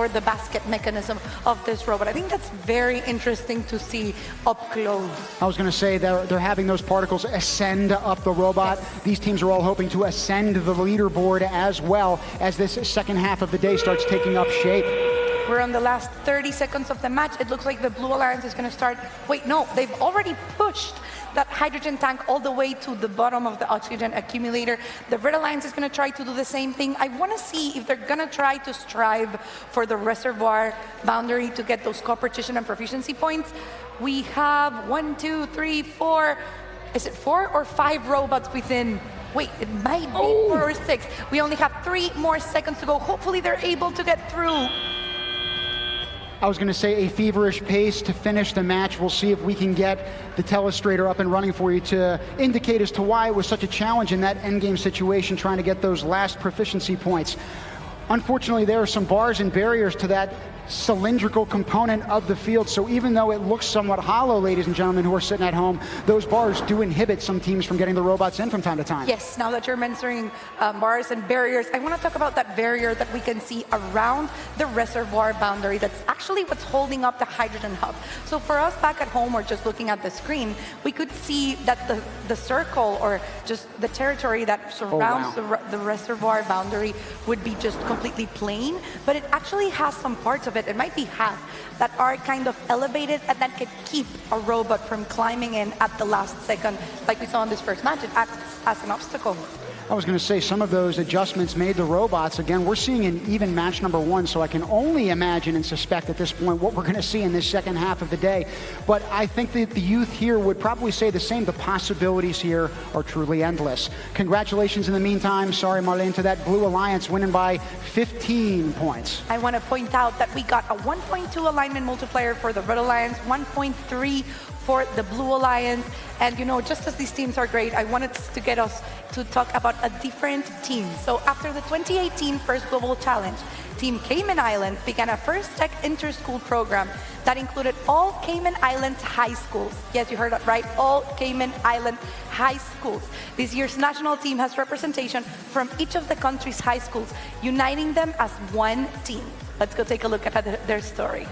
the basket mechanism of this robot. I think that's very interesting to see up close. I was going to say they're having those particles ascend up the robot. Yes. These teams are all hoping to ascend the leaderboard as well as this second half of the day starts taking up shape. We're on the last 30 seconds of the match. It looks like the Blue Alliance is going to start. Wait, no, they've already pushed that hydrogen tank all the way to the bottom of the oxygen accumulator. The Red Alliance is going to try to do the same thing. I want to see if they're going to try to strive for the reservoir boundary to get those competition and proficiency points. We have 1, 2, 3, 4. Is it 4 or 5 robots within? Wait, it might be 4 or 6. We only have 3 more seconds to go. Hopefully they're able to get through. I was going to say a feverish pace to finish the match. We'll see if we can get the telestrator up and running for you to indicate as to why it was such a challenge in that endgame situation, trying to get those last proficiency points. Unfortunately, there are some bars and barriers to that cylindrical component of the field. So even though it looks somewhat hollow, ladies and gentlemen who are sitting at home, those bars do inhibit some teams from getting the robots in from time to time. Yes, now that you're mentioning bars and barriers, I want to talk about that barrier that we can see around the reservoir boundary. That's actually what's holding up the hydrogen hub. So for us back at home or just looking at the screen, we could see that the circle or just the territory that surrounds the reservoir boundary would be just completely plain, but it actually has some parts of it might be half, that are kind of elevated and that could keep a robot from climbing in at the last second. Like we saw in this first match, it acts as an obstacle. I was going to say some of those adjustments made the robots. Again, we're seeing an even match number 1, so I can only imagine and suspect at this point what we're going to see in this second half of the day. But I think that the youth here would probably say the same. The possibilities here are truly endless. Congratulations in the meantime. Sorry, Marlene, to that Blue Alliance winning by 15 points. I want to point out that we got a 1.2 alignment multiplier for the Red Alliance, 1.3 for the Blue Alliance. And just as these teams are great, I wanted to get us to talk about a different team. So after the 2018 First Global Challenge, Team Cayman Islands began a First Tech Inter-School program that included all Cayman Islands high schools. Yes, you heard that right, all Cayman Island high schools. This year's national team has representation from each of the country's high schools, uniting them as one team. Let's go take a look at their story.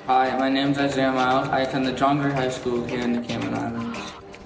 Hi, my name is Isaiah Miles. I attend the John Gray High School here in the Cayman Islands.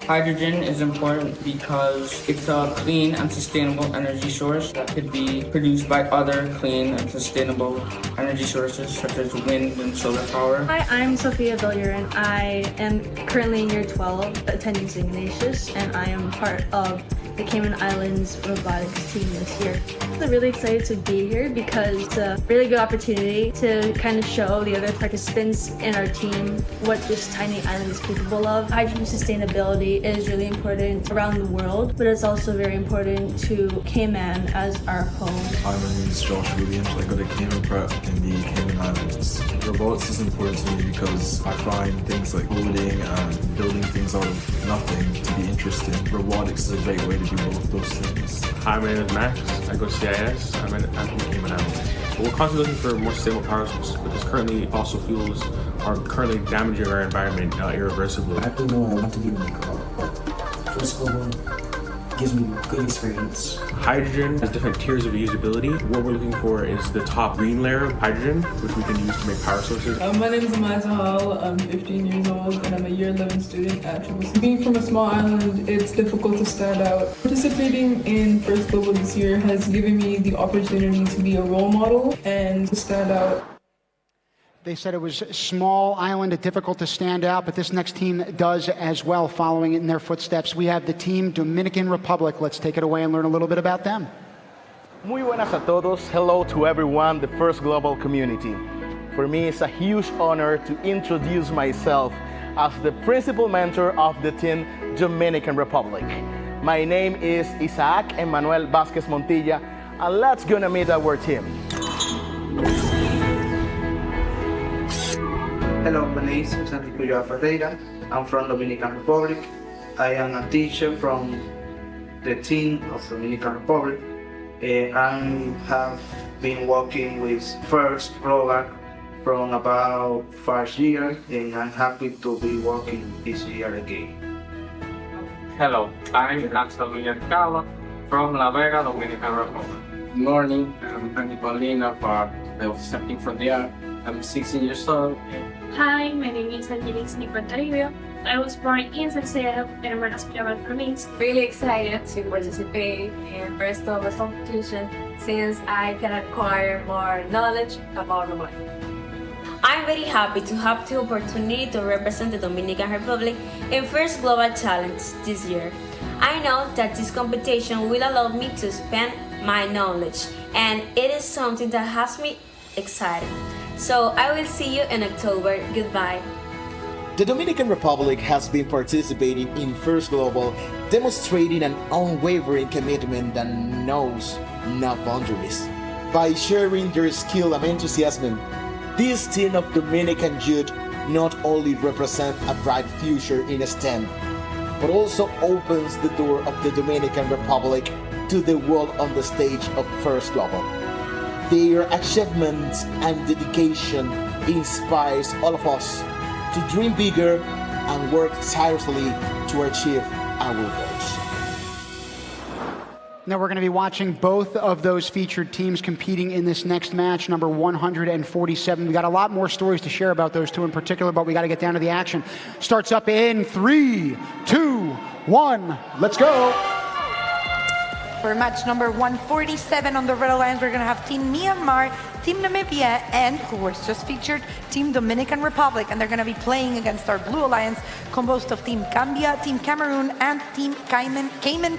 Hydrogen is important because it's a clean and sustainable energy source that could be produced by other clean and sustainable energy sources such as wind and solar power. Hi, I'm Sophia Villurin. I am currently in year 12 attending St. Ignatius, and I am part of the Cayman Islands Robotics team this year. I'm really excited to be here because it's a really good opportunity to kind of show the other participants in our team what this tiny island is capable of. Hydrogen sustainability is really important around the world, but it's also very important to Cayman as our home. Hi, my name is Josh Williams. I go to Cayman Prep in the Cayman Islands. Robotics is important to me because I find things like coding and building things out of nothing to be interesting. Robotics is a great way to do both of those things. Hi, my name is Max. I go to CIS. I'm in Cayman Islands. We're constantly looking for more sustainable power sources because currently fossil fuels are currently damaging our environment irreversibly. I don't know I want to be in the car, but First Global gives me good experience. Hydrogen has different tiers of usability. What we're looking for is the top green layer of hydrogen, which we can use to make power sources. My name is Eliza Hall. I'm 15 years old and I'm a year 11 student at CCC. Being from a small island, it's difficult to stand out. Participating in First Global this year has given me the opportunity to be a role model and to stand out. They said it was a small island, difficult to stand out, but this next team does as well, following in their footsteps. We have the team Dominican Republic. Let's take it away and learn a little bit about them. Muy buenas a todos. Hello to everyone, the First Global community. For me, it's a huge honor to introduce myself as the principal mentor of the team Dominican Republic. My name is Isaac Emmanuel Vasquez Montilla, and let's gonna meet our team. Hello, my name is Enrique Joao Ferreira. I'm from Dominican Republic. I am a teacher from the team of Dominican Republic. I have been working with First Global from about 5 years, and I'm happy to be working this year again. Hello, I'm Axel Villarcaba from La Vega, Dominican Republic. Good morning, I'm Paulina for the Stepping from the Art. I'm 16 years old. Hi, my name is Angelis Nicotaribio. I was born in Salcedo, Hermanas Mirabal province. Really excited to participate in First Global competition since I can acquire more knowledge about robotics. I'm very happy to have the opportunity to represent the Dominican Republic in First Global Challenge this year. I know that this competition will allow me to expand my knowledge, and it is something that has me excited. So I will see you in October. Goodbye. The Dominican Republic has been participating in First Global, demonstrating an unwavering commitment that knows no boundaries. By sharing their skill and enthusiasm, this team of Dominican youth not only represent a bright future in STEM, but also opens the door of the Dominican Republic to the world on the stage of First Global. Their achievements and dedication inspires all of us to dream bigger and work tirelessly to achieve our goals. Now we're going to be watching both of those featured teams competing in this next match, number 147. We got a lot more stories to share about those two in particular, but we got to get down to the action. Starts up in 3, 2, 1. Let's go. For match number 147 on the Red Alliance, we're going to have Team Myanmar, Team Namibia, and who was just featured, Team Dominican Republic. And they're going to be playing against our Blue Alliance, composed of Team Gambia, Team Cameroon, and Team Cayman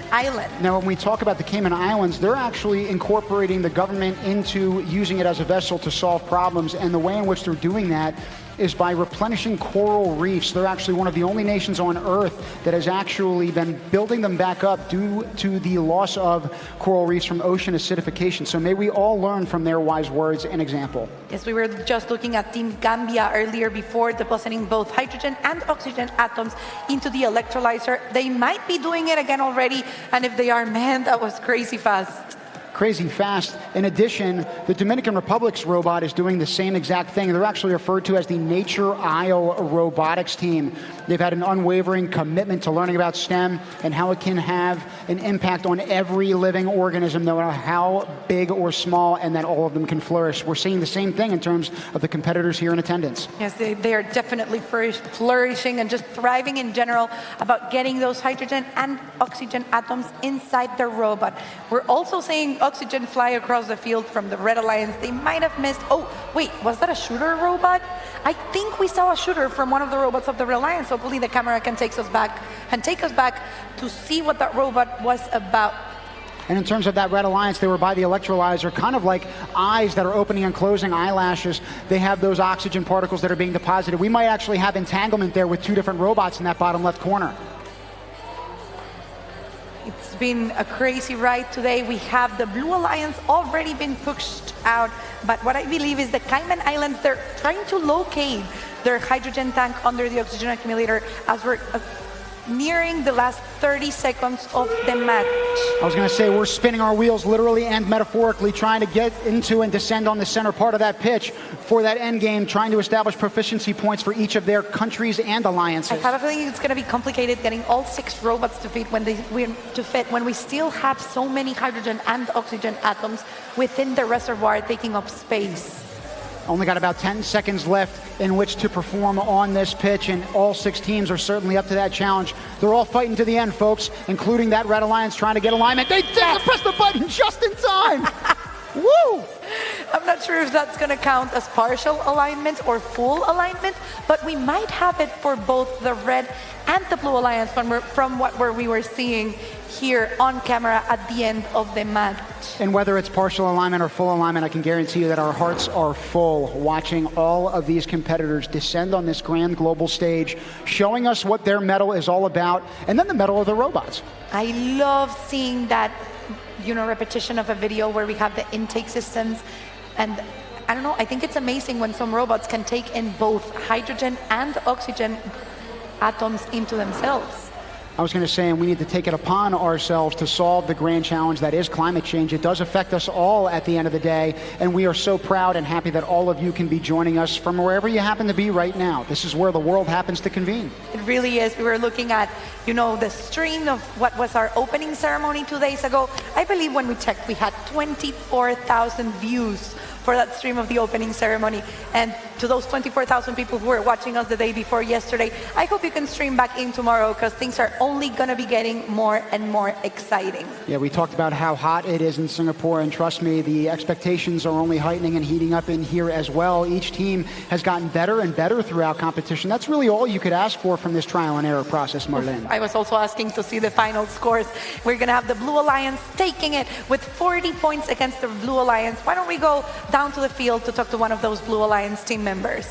Island. Now, when we talk about the Cayman Islands, they're actually incorporating the government into using it as a vessel to solve problems. And the way in which they're doing that is by replenishing coral reefs. They're actually one of the only nations on Earth that has actually been building them back up due to the loss of coral reefs from ocean acidification. So may we all learn from their wise words and example. Yes, we were just looking at Team Gambia earlier before depositing both hydrogen and oxygen atoms into the electrolyzer. They might be doing it again already, and if they are, man, that was crazy fast. Crazy fast. In addition, the Dominican Republic's robot is doing the same exact thing. They're actually referred to as the Nature Isle Robotics team. They've had an unwavering commitment to learning about STEM and how it can have an impact on every living organism, no matter how big or small, and that all of them can flourish. We're seeing the same thing in terms of the competitors here in attendance. Yes, they are definitely flourishing and just thriving in general about getting those hydrogen and oxygen atoms inside their robot. We're also seeing oxygen fly across the field from the Red Alliance. They might have missed. Oh, wait, was that a shooter robot? I think we saw a shooter from one of the robots of the Red Alliance. Hopefully the camera can take us back to see what that robot was about. And in terms of that Red Alliance, they were by the electrolyzer, kind of like eyes that are opening and closing, eyelashes. They have those oxygen particles that are being deposited. We might actually have entanglement there with two different robots in that bottom left corner. It's been a crazy ride today. We have the Blue Alliance already been pushed out, but what I believe is the Cayman Islands, they're trying to locate their hydrogen tank under the oxygen accumulator as we're nearing the last 30 seconds of the match. I was going to say, we're spinning our wheels literally and metaphorically, trying to get into and descend on the center part of that pitch for that end game, trying to establish proficiency points for each of their countries and alliances. I have a feeling it's going to be complicated getting all 6 robots to fit when we still have so many hydrogen and oxygen atoms within the reservoir taking up space. Only got about 10 seconds left in which to perform on this pitch, and all 6 teams are certainly up to that challenge. They're all fighting to the end, folks, including that Red Alliance trying to get alignment. They did press the button just in time. Woo! I'm not sure if that's going to count as partial alignment or full alignment, but we might have it for both the red and the blue alliance from what we were seeing here on camera at the end of the match. And whether it's partial alignment or full alignment, I can guarantee you that our hearts are full watching all of these competitors descend on this grand global stage, showing us what their medal is all about, and then the medal of the robots. I love seeing that, repetition of a video where we have the intake systems. And I don't know, I think it's amazing when some robots can take in both hydrogen and oxygen atoms into themselves. I was going to say, and we need to take it upon ourselves to solve the grand challenge that is climate change. It does affect us all at the end of the day, and we are so proud and happy that all of you can be joining us from wherever you happen to be right now. This is where the world happens to convene. It really is. We were looking at, the stream of what was our opening ceremony 2 days ago. I believe when we checked, we had 24,000 views for that stream of the opening ceremony. And to those 24,000 people who were watching us the day before yesterday, I hope you can stream back in tomorrow, because things are only going to be getting more and more exciting. Yeah, we talked about how hot it is in Singapore, and trust me, the expectations are only heightening and heating up in here as well. Each team has gotten better and better throughout competition. That's really all you could ask for from this trial and error process, Marlene. I was also asking to see the final scores. We're going to have the Blue Alliance taking it with 40 points against the Blue Alliance. Why don't we go down to the field to talk to one of those Blue Alliance team members?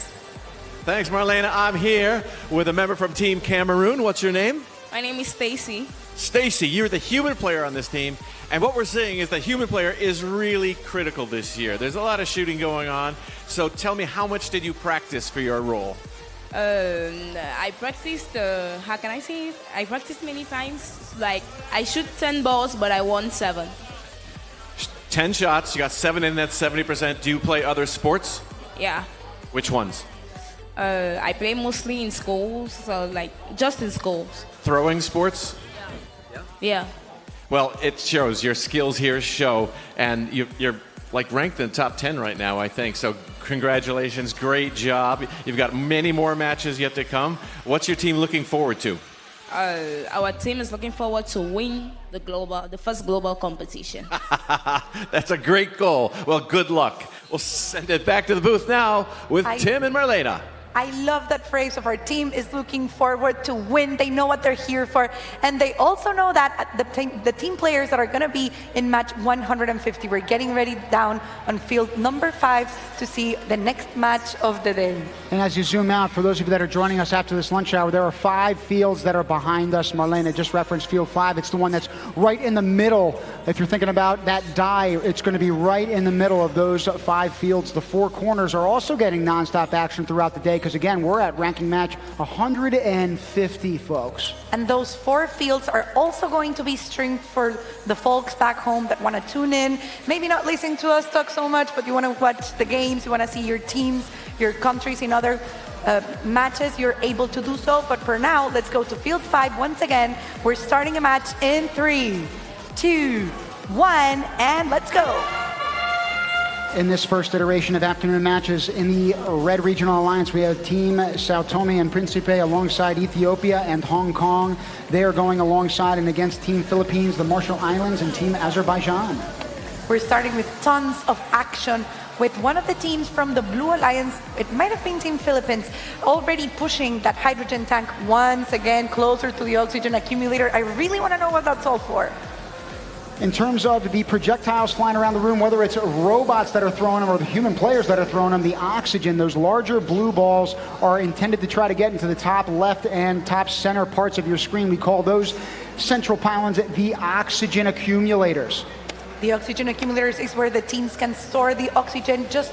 Thanks, Marlena. I'm here with a member from Team Cameroon. What's your name? My name is Stacy. Stacy, you're the human player on this team. And what we're seeing is the human player is really critical this year. There's a lot of shooting going on. So tell me, how much did you practice for your role? I practiced, how can I say it? I practiced many times. Like, I shoot 10 balls, but I won 7. 10 shots, you got 7 in, that's 70%. Do you play other sports? Yeah. Which ones? I play mostly in schools, so like just in schools. Throwing sports? Yeah. Well, it shows. Your skills here show, and you're like ranked in the top 10 right now, I think. So congratulations, great job. You've got many more matches yet to come. What's your team looking forward to? Our team is looking forward to win the first global competition. That's a great goal. Well, good luck. We'll send it back to the booth now with Tim and Marlena. I love that phrase of our team is looking forward to win. They know what they're here for. And they also know that the team players that are going to be in match 150, we're getting ready down on field number 5 to see the next match of the day. And as you zoom out, for those of you that are joining us after this lunch hour, there are 5 fields that are behind us. Marlena just referenced field 5. It's the one that's right in the middle. If you're thinking about that die, it's going to be right in the middle of those 5 fields. The 4 corners are also getting nonstop action throughout the day, because again, we're at ranking match 150, folks. And those 4 fields are also going to be streamed for the folks back home that want to tune in, maybe not listen to us talk so much, but you want to watch the games, you want to see your teams, your countries in other matches, you're able to do so. But for now, let's go to field 5 once again. We're starting a match in 3, 2, 1, and let's go. In this first iteration of afternoon matches in the Red Regional Alliance, we have Team Sao Tome and Principe alongside Ethiopia and Hong Kong. They are going alongside and against Team Philippines, the Marshall Islands, and Team Azerbaijan. We're starting with tons of action with one of the teams from the Blue Alliance. It might have been Team Philippines, already pushing that hydrogen tank once again closer to the oxygen accumulator. I really want to know what that's all for. In terms of the projectiles flying around the room, whether it's robots that are throwing them or the human players that are throwing them, the oxygen, those larger blue balls are intended to try to get into the top left and top center parts of your screen. We call those central pylons the oxygen accumulators. The oxygen accumulators is where the teams can store the oxygen just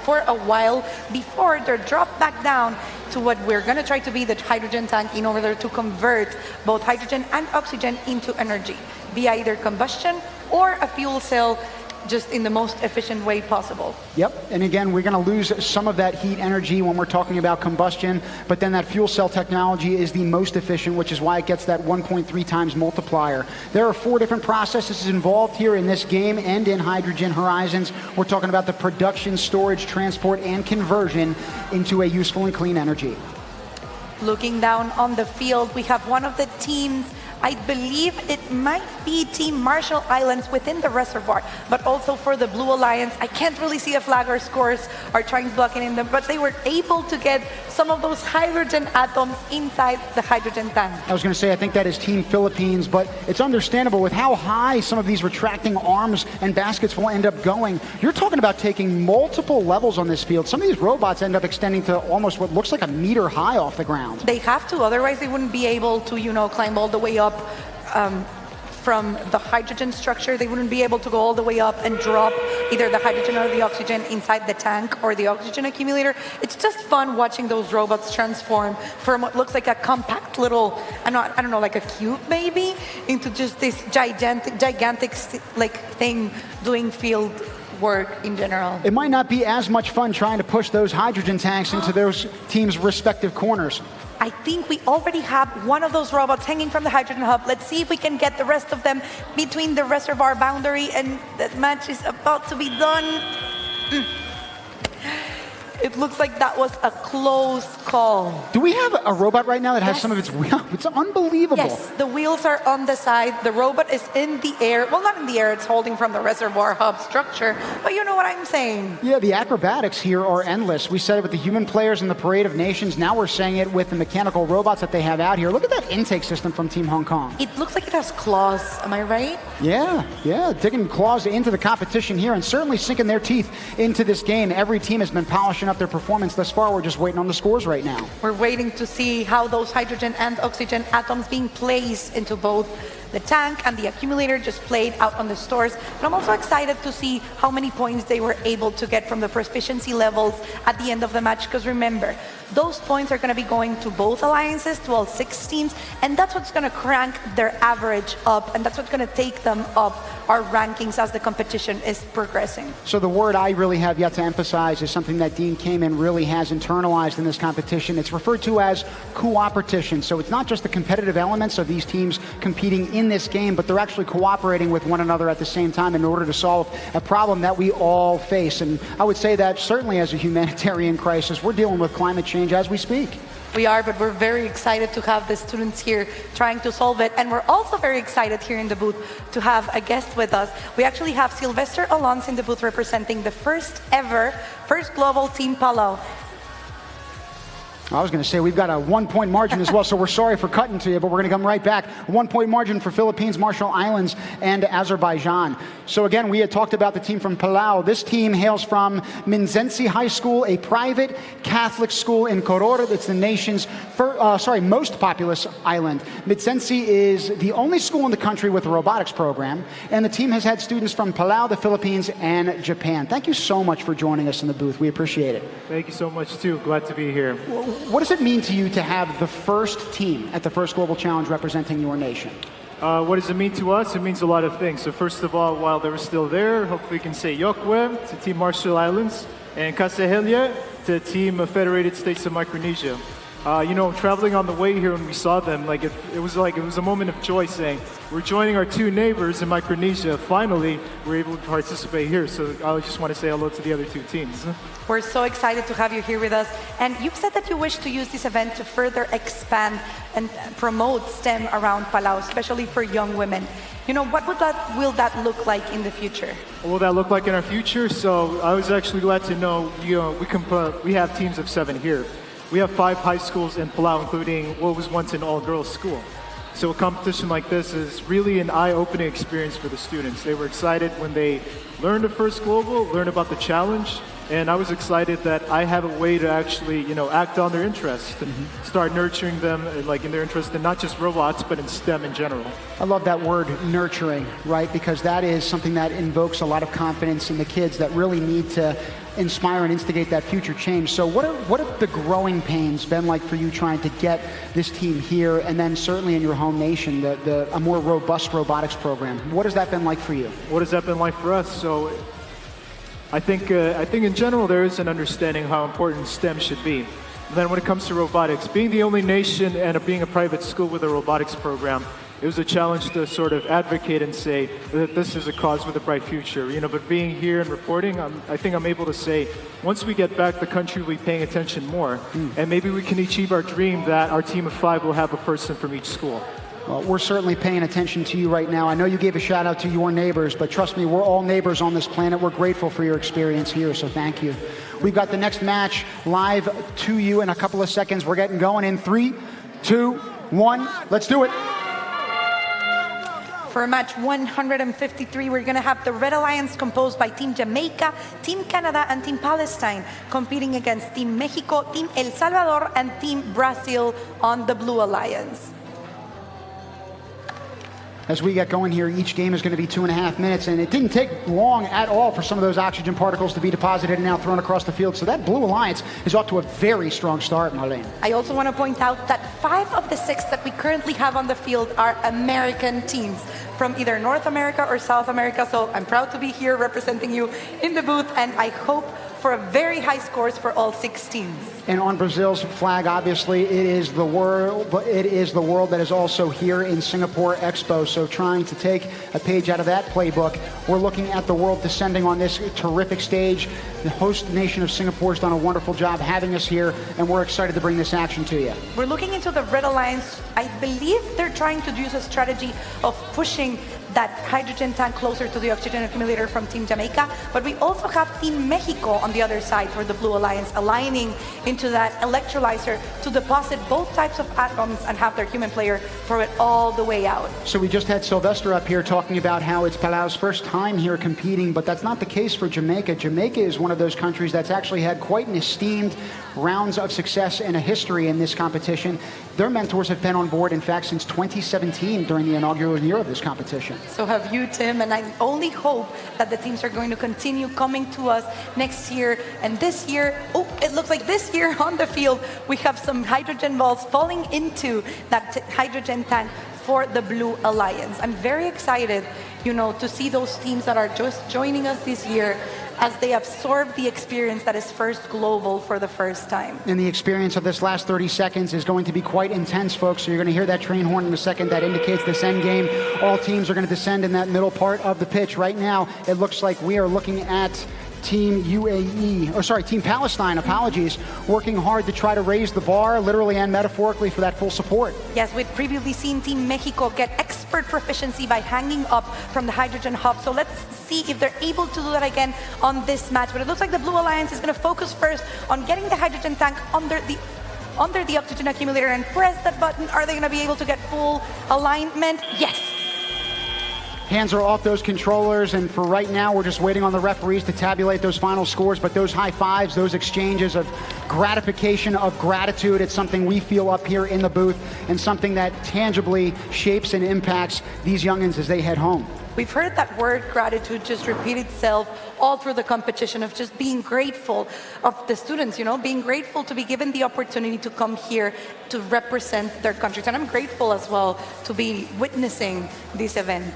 for a while before they're dropped back down to what we're going to try to be the hydrogen tank in order to convert both hydrogen and oxygen into energy via either combustion or a fuel cell, just in the most efficient way possible. Yep, and again, we're going to lose some of that heat energy when we're talking about combustion, but then that fuel cell technology is the most efficient, which is why it gets that 1.3 times multiplier. There are 4 different processes involved here in this game and in Hydrogen Horizons. We're talking about the production, storage, transport, and conversion into a useful and clean energy. Looking down on the field, we have one of the teams I believe it might be Team Marshall Islands within the reservoir, but also for the Blue Alliance. I can't really see a flag or scores or trying blocking in them, but they were able to get some of those hydrogen atoms inside the hydrogen tank. I was going to say, I think that is Team Philippines, but it's understandable with how high some of these retracting arms and baskets will end up going. You're talking about taking multiple levels on this field. Some of these robots end up extending to almost what looks like a meter high off the ground. They have to, otherwise they wouldn't be able to, climb all the way up from the hydrogen structure. They wouldn't be able to go all the way up and drop either the hydrogen or the oxygen inside the tank or the oxygen accumulator. It's just fun watching those robots transform from what looks like a compact little, I don't know, like a cube maybe, into just this gigantic like thing doing field work in general. It might not be as much fun trying to push those hydrogen tanks into those teams' respective corners. I think we already have one of those robots hanging from the hydrogen hub. Let's see if we can get the rest of them between the reservoir boundary, and that match is about to be done. It looks like that was a close call. Do we have a robot right now that has some of its wheels? It's unbelievable. Yes, the wheels are on the side. The robot is in the air. Well, not in the air. It's holding from the reservoir hub structure. But you know what I'm saying. Yeah, the acrobatics here are endless. We said it with the human players in the Parade of Nations. Now we're saying it with the mechanical robots that they have out here. Look at that intake system from Team Hong Kong. It looks like it has claws. Am I right? Yeah, digging claws into the competition here and certainly sinking their teeth into this game. Every team has been polishing up their performance thus far. We're just waiting on the scores right now. We're waiting to see how those hydrogen and oxygen atoms being placed into both the tank and the accumulator just played out on the stores. But I'm also excited to see how many points they were able to get from the proficiency levels at the end of the match, because remember, those points are going to be going to both alliances, to all 6 teams, and that's what's going to crank their average up, and that's what's going to take them up our rankings as the competition is progressing. So the word I really have yet to emphasize is something that Dean Kamen really has internalized in this competition. It's referred to as cooperation. So it's not just the competitive elements of these teams competing in this game, but they're actually cooperating with one another at the same time in order to solve a problem that we all face. And I would say that certainly as a humanitarian crisis, we're dealing with climate change as we speak. We are, but we're very excited to have the students here trying to solve it. And we're also very excited here in the booth to have a guest with us. We actually have Sylvester Alonso in the booth representing the first global Team Palau. I was going to say we've got a 1-point margin as well, so we're sorry for cutting to you, but we're going to come right back. 1-point margin for Philippines, Marshall Islands, and Azerbaijan. So again, we had talked about the team from Palau. This team hails from Minzensi High School, a private Catholic school in Koror. It's the nation's most populous island. Minzensi is the only school in the country with a robotics program, and the team has had students from Palau, the Philippines, and Japan. Thank you so much for joining us in the booth. We appreciate it. Thank you so much, too. Glad to be here. What does it mean to you to have the first team at the first Global Challenge representing your nation? What does it mean to us? It means a lot of things. So first of all, while they're still there, hopefully we can say Yokwe to Team Marshall Islands and Kasehelia to Team Federated States of Micronesia. Traveling on the way here when we saw them, it was a moment of joy saying, we're joining our 2 neighbors in Micronesia. Finally, we're able to participate here. So I just want to say hello to the other 2 teams. We're so excited to have you here with us. And you've said that you wish to use this event to further expand and promote STEM around Palau, especially for young women. What will that look like in the future? What will that look like in our future? So I was actually glad to know, we have teams of 7 here. We have 5 high schools in Palau, including what was once an all-girls school. So a competition like this is really an eye-opening experience for the students. They were excited when they learned the first global, learned about the challenge, and I was excited that I have a way to actually, act on their interest and start nurturing them, in their interest in not just robots, but in STEM in general. I love that word, nurturing, right? Because that is something that invokes a lot of confidence in the kids that really need to inspire and instigate that future change. So what have the growing pains been like for you trying to get this team here, and then certainly in your home nation, a more robust robotics program? What has that been like for you? What has that been like for us? So I think in general there is an understanding how important STEM should be. And then when it comes to robotics, being the only nation and being a private school with a robotics program, it was a challenge to sort of advocate and say that this is a cause with a bright future. But being here and reporting, I think I'm able to say, once we get back, the country will be paying attention more. And maybe we can achieve our dream that our team of 5 will have a person from each school. Well, we're certainly paying attention to you right now. I know you gave a shout out to your neighbors, but trust me, we're all neighbors on this planet. We're grateful for your experience here, so thank you. We've got the next match live to you in a couple of seconds. We're getting going in 3, 2, 1. Let's do it. For match 153, we're going to have the Red Alliance composed by Team Jamaica, Team Canada, and Team Palestine competing against Team Mexico, Team El Salvador, and Team Brazil on the Blue Alliance. As we get going here, each game is going to be 2.5 minutes, and it didn't take long at all for some of those oxygen particles to be deposited and now thrown across the field. So that Blue Alliance is off to a very strong start, Marlene. I also want to point out that 5 of the 6 that we currently have on the field are American teams from either North America or South America. So I'm proud to be here representing you in the booth, and I hope for a very high scores for all 6 teams. And on Brazil's flag, obviously, it is the world, but it is the world that is also here in Singapore Expo. So trying to take a page out of that playbook, we're looking at the world descending on this terrific stage. The host nation of Singapore has done a wonderful job having us here, and we're excited to bring this action to you. We're looking into the Red Alliance. I believe they're trying to use a strategy of pushing that hydrogen tank closer to the oxygen accumulator from Team Jamaica, but we also have Team Mexico on the other side for the Blue Alliance, aligning into that electrolyzer to deposit both types of atoms and have their human player throw it all the way out. So we just had Sylvester up here talking about how it's Palau's first time here competing, but that's not the case for Jamaica. Jamaica is one of those countries that's actually had quite an esteemed rounds of success and a history in this competition. Their mentors have been on board, in fact, since 2017 during the inaugural year of this competition. So have you, Tim, and I only hope that the teams are going to continue coming to us next year. And this year, oh, it looks like this year on the field, we have some hydrogen balls falling into that hydrogen tank for the Blue Alliance. I'm very excited, to see those teams that are just joining us this year as they absorb the experience that is First Global for the first time. And the experience of this last 30 seconds is going to be quite intense, folks. So you're going to hear that train horn in a second. That indicates this end game. All teams are going to descend in that middle part of the pitch. Right now, it looks like we are looking at Team Team Palestine, apologies, working hard to try to raise the bar, literally and metaphorically, for that full support. Yes, we've previously seen Team Mexico get expert proficiency by hanging up from the hydrogen hub. So let's see if they're able to do that again on this match. But it looks like the Blue Alliance is going to focus first on getting the hydrogen tank under the oxygen accumulator and press that button. Are they going to be able to get full alignment? Yes. Hands are off those controllers, and for right now, we're just waiting on the referees to tabulate those final scores. But those high fives, those exchanges of gratification, of gratitude, it's something we feel up here in the booth, and something that tangibly shapes and impacts these youngins as they head home. We've heard that word gratitude just repeat itself all through the competition, of just being grateful of the students, being grateful to be given the opportunity to come here to represent their countries. And I'm grateful as well to be witnessing this event.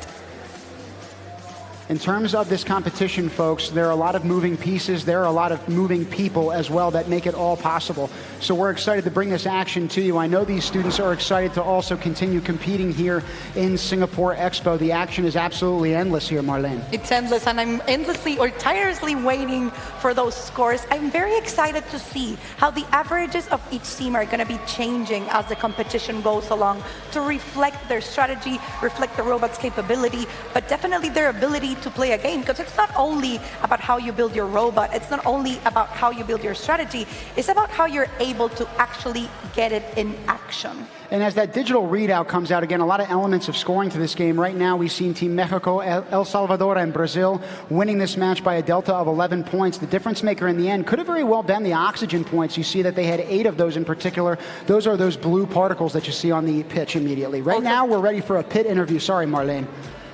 In terms of this competition, folks, there are a lot of moving pieces. There are a lot of moving people as well that make it all possible. So we're excited to bring this action to you. I know these students are excited to also continue competing here in Singapore Expo. The action is absolutely endless here, Marlene. It's endless, and I'm endlessly or tirelessly waiting for those scores. I'm very excited to see how the averages of each team are going to be changing as the competition goes along to reflect their strategy, reflect the robot's capability, but definitely their ability to play a game, because it's not only about how you build your robot, it's not only about how you build your strategy, it's about how you're able to actually get it in action. And as that digital readout comes out, again, a lot of elements of scoring to this game. Right now, we've seen Team Mexico, El Salvador, and Brazil winning this match by a delta of 11 points. The difference maker in the end could have very well been the oxygen points. You see that they had 8 of those in particular. Those are those blue particles that you see on the pitch immediately. Right now, we're ready for a pit interview. Sorry, Marlene.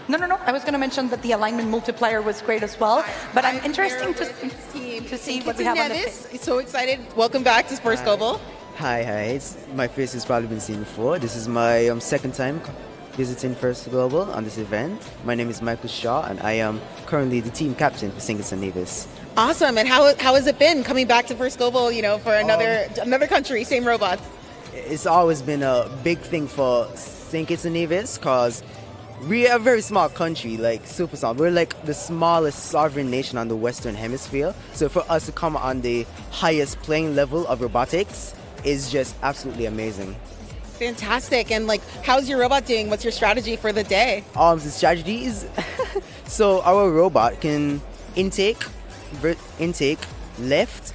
No. I was going to mention that the alignment multiplier was great as well, but I'm interested to see what we have on the pitch. So excited. Welcome back to First Global. Hi. My face has probably been seen before. This is my second time visiting First Global on this event. My name is Michael Shaw, and I am currently the team captain for St. Nevis. Awesome. And how has it been coming back to First Global, for another country, same robots? It's always been a big thing for St. Nevis, because we are a very small country, super small. We're the smallest sovereign nation on the Western Hemisphere. So for us to come on the highest playing level of robotics is just absolutely amazing. Fantastic. And like, how's your robot doing? What's your strategy for the day? The strategy is so our robot can intake, lift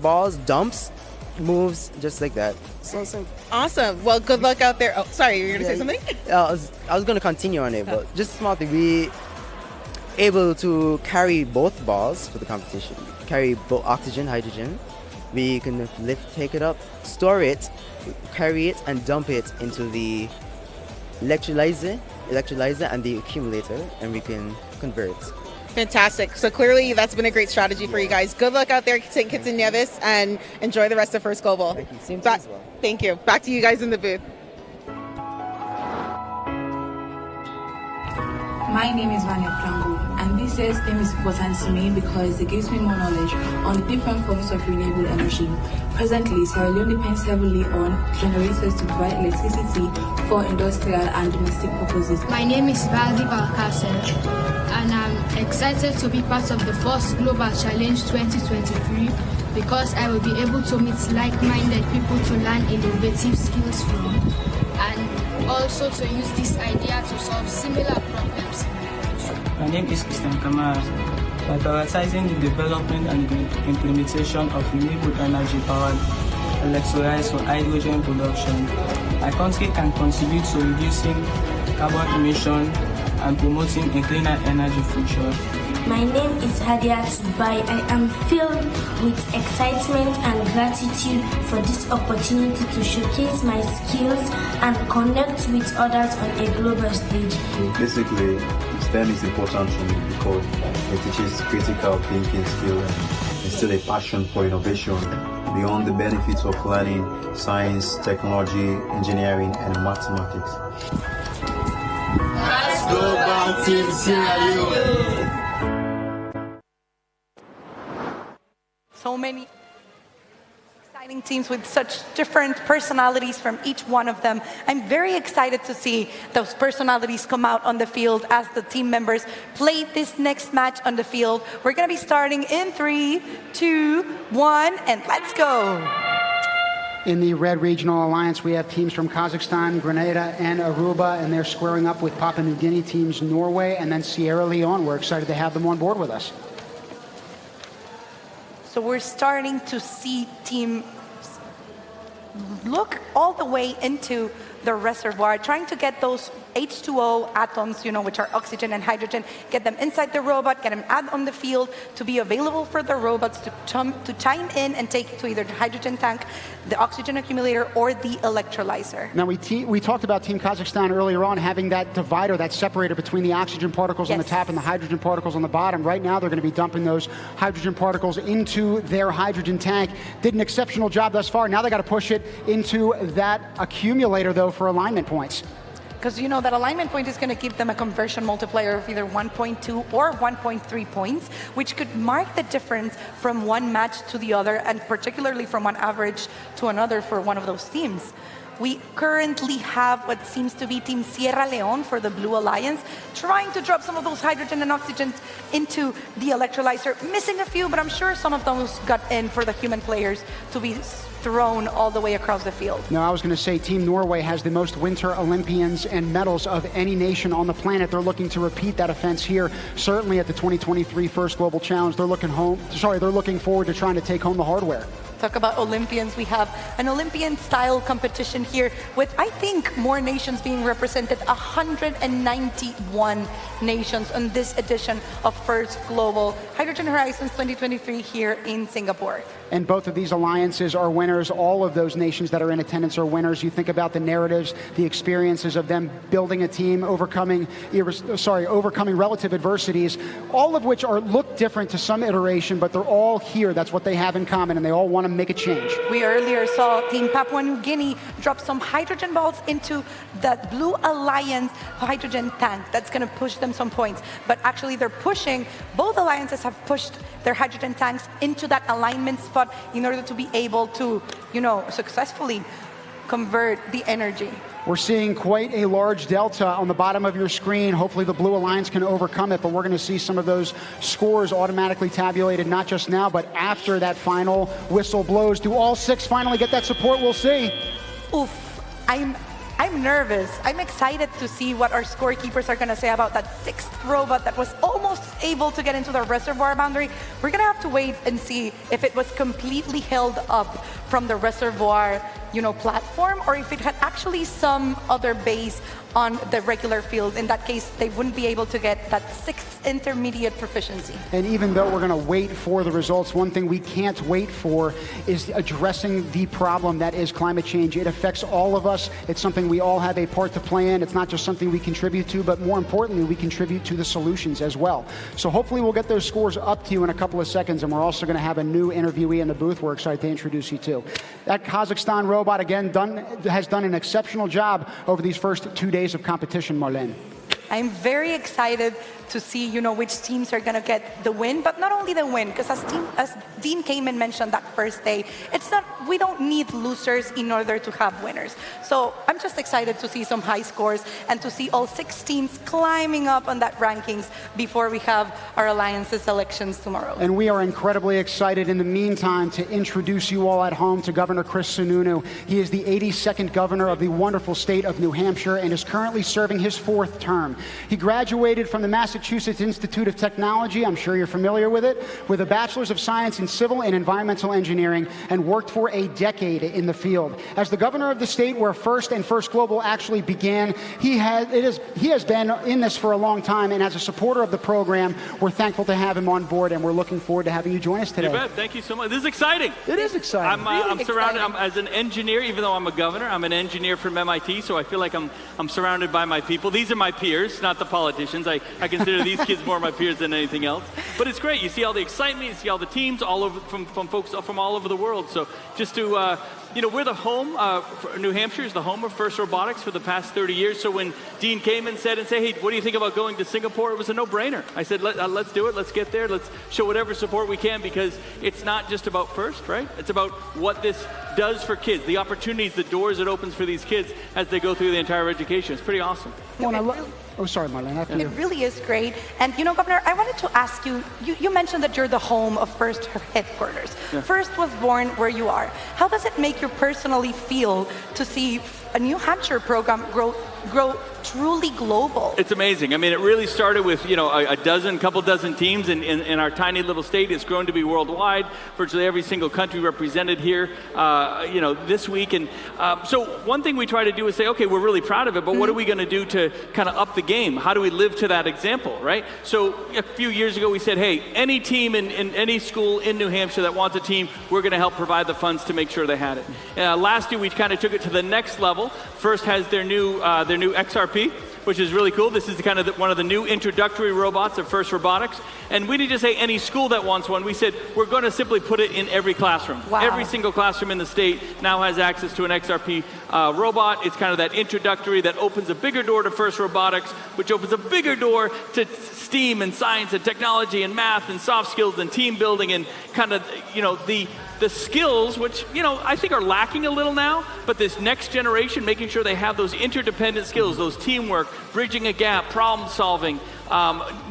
balls, dumps, moves just like that. So awesome. Well, good luck out there. Oh, sorry, you were gonna say something? I was gonna continue on it, but just small thing. We able to carry both balls for the competition. Carry both oxygen, hydrogen. We can take it up, store it, carry it, and dump it into the electrolyzer and the accumulator, and we can convert. Fantastic. So clearly that's been a great strategy for you guys. Good luck out there, St. Kitts and Nevis, and enjoy the rest of First Global. Thank you. Same to you as well. Thank you. Back to you guys in the booth. My name is Vania Franco, and this year's theme is important to me because it gives me more knowledge on the different forms of renewable energy. Presently, Sierra Leone depends heavily on generators to provide electricity for industrial and domestic purposes. My name is Valdi Balcasser, and I'm excited to be part of the first Global Challenge 2023 because I will be able to meet like-minded people to learn innovative skills from, and also to use this idea to solve similar problems. My name is Christian Kamara. By prioritizing the development and the implementation of renewable energy-powered electrolyzers for hydrogen production, my country can contribute to reducing carbon emission and promoting a cleaner energy future. My name is Hadia Tubai. I am filled with excitement and gratitude for this opportunity to showcase my skills and connect with others on a global stage. Basically, STEM is important to me because it teaches critical thinking skill and instill a passion for innovation beyond the benefits of learning science, technology, engineering, and mathematics. Let's go back to Sierra Leone! So many exciting teams with such different personalities from each one of them. I'm very excited to see those personalities come out on the field as the team members play this next match on the field. We're going to be starting in 3, 2, 1, and let's go. In the Red Regional Alliance, we have teams from Kazakhstan, Grenada, and Aruba, and they're squaring up with Papua New Guinea teams Norway and then Sierra Leone. We're excited to have them on board with us. So we're starting to see teams look all the way into the reservoir, trying to get those H2O atoms, which are oxygen and hydrogen, get them inside the robot, get them out on the field to be available for the robots to chime in and take it to either the hydrogen tank, the oxygen accumulator, or the electrolyzer. Now, we talked about Team Kazakhstan earlier on having that divider, that separator between the oxygen particles on the top and the hydrogen particles on the bottom. Right now, they're going to be dumping those hydrogen particles into their hydrogen tank. Did an exceptional job thus far. Now they got to push it into that accumulator, though, for alignment points. Because that alignment point is going to give them a conversion multiplier of either 1.2 or 1.3 points, which could mark the difference from one match to the other, and particularly from one average to another for one of those teams. We currently have what seems to be Team Sierra Leone for the Blue Alliance, trying to drop some of those hydrogen and oxygen into the electrolyzer, missing a few, but I'm sure some of those got in for the human players to be thrown all the way across the field. No, I was going to say Team Norway has the most Winter Olympians and medals of any nation on the planet. They're looking to repeat that offense here, certainly at the 2023 First Global Challenge. They're looking forward to trying to take home the hardware. Talk about Olympians. We have an Olympian-style competition here with, I think, more nations being represented, 191 nations on this edition of First Global Hydrogen Horizons 2023 here in Singapore. And both of these alliances are winners. All of those nations that are in attendance are winners. You think about the narratives, the experiences of them building a team, overcoming relative adversities, all of which look different to some iteration, but they're all here. That's what they have in common, and they all want to make a change. We earlier saw Team Papua New Guinea drop some hydrogen balls into that Blue Alliance hydrogen tank. That's going to push them some points. But actually, both alliances have pushed their hydrogen tanks into that alignment spot in order to be able to, successfully convert the energy. We're seeing quite a large delta on the bottom of your screen. Hopefully the Blue Alliance can overcome it, but we're going to see some of those scores automatically tabulated, not just now, but after that final whistle blows. Do all 6 finally get that support? We'll see. Oof. I'm nervous. I'm excited to see what our scorekeepers are going to say about that sixth robot that was almost able to get into the reservoir boundary. We're going to have to wait and see if it was completely held up from the reservoir, platform, or if it had actually some other base on the regular field. In that case, they wouldn't be able to get that sixth intermediate proficiency. And even though we're going to wait for the results, one thing we can't wait for is addressing the problem that is climate change. It affects all of us. It's something we all have a part to play in. It's not just something we contribute to, but more importantly, we contribute to the solutions as well. So hopefully we'll get those scores up to you in a couple of seconds, and we're also going to have a new interviewee in the booth we're excited to introduce you to. That Kazakhstan robot, again, has done an exceptional job over these first 2 days of competition, Marlene. I'm very excited to see, which teams are going to get the win, but not only the win, because as Dean Kamen mentioned that first day, we don't need losers in order to have winners. So I'm just excited to see some high scores and to see all 6 teams climbing up on that rankings before we have our alliances elections tomorrow. And we are incredibly excited in the meantime to introduce you all at home to Governor Chris Sununu. He is the 82nd governor of the wonderful state of New Hampshire and is currently serving his 4th term. He graduated from the Massachusetts Institute of Technology, I'm sure you're familiar with it, with a Bachelor's of Science in Civil and Environmental Engineering, and worked for a decade in the field. As the governor of the state where First and First Global actually began, he has been in this for a long time, and as a supporter of the program, we're thankful to have him on board, and we're looking forward to having you join us today. You bet. Thank you so much. This is exciting. It is exciting. I'm surrounded. As an engineer, even though I'm a governor, I'm an engineer from MIT, so I feel like I'm surrounded by my people. These are my peers, not the politicians. I consider these kids more my peers than anything else. But it's great. You see all the excitement. You see all the teams all over from folks from all over the world. So just to we're the home. New Hampshire is the home of First Robotics for the past 30 years. So when Dean came and said, hey, what do you think about going to Singapore? It was a no-brainer. I said, let's do it. Let's get there. Let's show whatever support we can, because it's not just about First, right? It's about what this does for kids, the opportunities, the doors it opens for these kids as they go through the entire education. It's pretty awesome. Oh, sorry, Marlene. It really is great. And, Governor, I wanted to ask you, you mentioned that you're the home of First headquarters. Yeah. First was born where you are. How does it make you personally feel to see a New Hampshire program grow truly global? It's amazing. I mean, it really started with, couple dozen teams in our tiny little state. It's grown to be worldwide. Virtually every single country represented here, this week. And so one thing we try to do is say, okay, we're really proud of it, but what are we going to do to kind of up the game? How do we live to that example, right? So a few years ago, we said, hey, any team in any school in New Hampshire that wants a team, we're going to help provide the funds to make sure they had it. Last year, we kind of took it to the next level. First has their new XRP, which is really cool. This is one of the new introductory robots of First Robotics. And we didn't just say any school that wants one. We said we're going to simply put it in every classroom. Wow. Every single classroom in the state now has access to an XRP robot. It's kind of that introductory that opens a bigger door to First Robotics, which opens a bigger door to STEAM and science and technology and math and soft skills and team building and kind of, the skills, which, I think are lacking a little now, but this next generation, making sure they have those interdependent skills, those teamwork, bridging a gap, problem solving,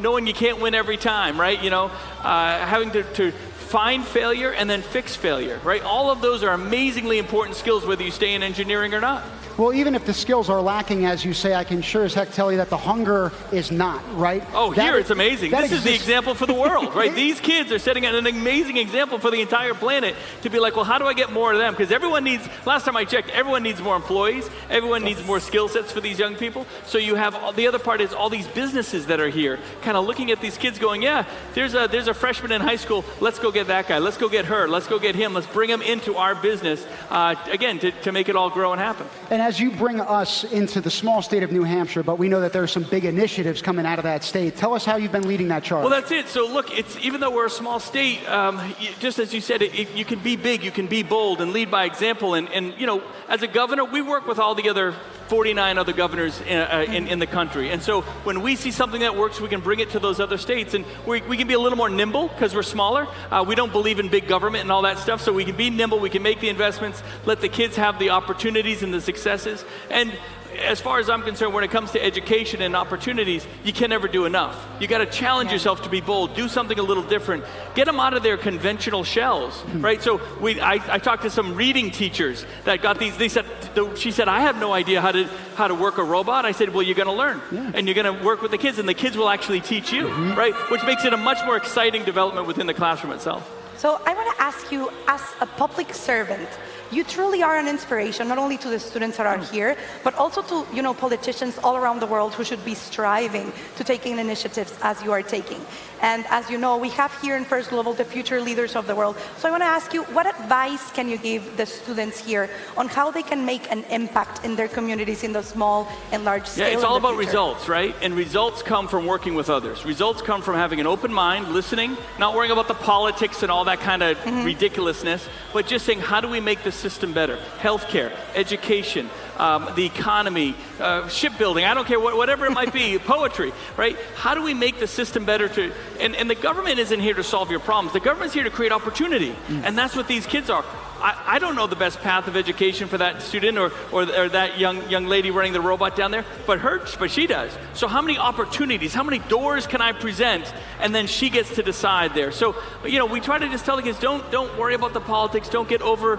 knowing you can't win every time, right? Having to find failure and then fix failure, right? All of those are amazingly important skills, whether you stay in engineering or not. Well, even if the skills are lacking, as you say, I can sure as heck tell you that the hunger is not, right? Oh, here it's amazing. This is the example for the world, right? These kids are setting an amazing example for the entire planet to be like, well, how do I get more of them? Because everyone needs, last time I checked, everyone needs more employees. Everyone needs more skill sets for these young people. So you have, the other part is all these businesses that are here, kind of looking at these kids going, yeah, there's a freshman in high school. Let's go get that guy. Let's go get her. Let's go get him. Let's bring him into our business, again, to make it all grow and happen. And as you bring us into the small state of New Hampshire, but we know that there are some big initiatives coming out of that state. Tell us how you've been leading that charge. Well, that's it. So look, even though we're a small state, just as you said, you can be big, you can be bold and lead by example. And as a governor, we work with all the other 49 other governors in the country. And so when we see something that works, we can bring it to those other states. And we can be a little more nimble because we're smaller. We don't believe in big government and all that stuff. So we can be nimble. We can make the investments, let the kids have the opportunities and the successes. And as far as I'm concerned, when it comes to education and opportunities, you can never do enough. You got to challenge yourself to be bold, do something a little different, get them out of their conventional shells, right? So I talked to some reading teachers that got these. She said, I have no idea how to work a robot. I said, well, you're going to learn, and you're going to work with the kids, and the kids will actually teach you, right? Which makes it a much more exciting development within the classroom itself. So I want to ask you, as a public servant, you truly are an inspiration, not only to the students that are here, but also to, you know, politicians all around the world who should be striving to taking initiatives as you are taking. And as you know, we have here in First Global the future leaders of the world. So I want to ask you, what advice can you give the students here on how they can make an impact in their communities in the small and large scale? Yeah, it's all about results, right? And results come from working with others. Results come from having an open mind, listening, not worrying about the politics and all that kind of ridiculousness, but just saying, how do we make the system better? Healthcare, education, the economy, shipbuilding, I don't care, whatever it might be, poetry, right? How do we make the system better and the government isn't here to solve your problems. The government's here to create opportunity, and that's what these kids are. I don't know the best path of education for that student or that young lady running the robot down there, but she does. So how many opportunities, how many doors can I present, and then she gets to decide there. So, you know, we try to just tell the kids, don't worry about the politics, don't get over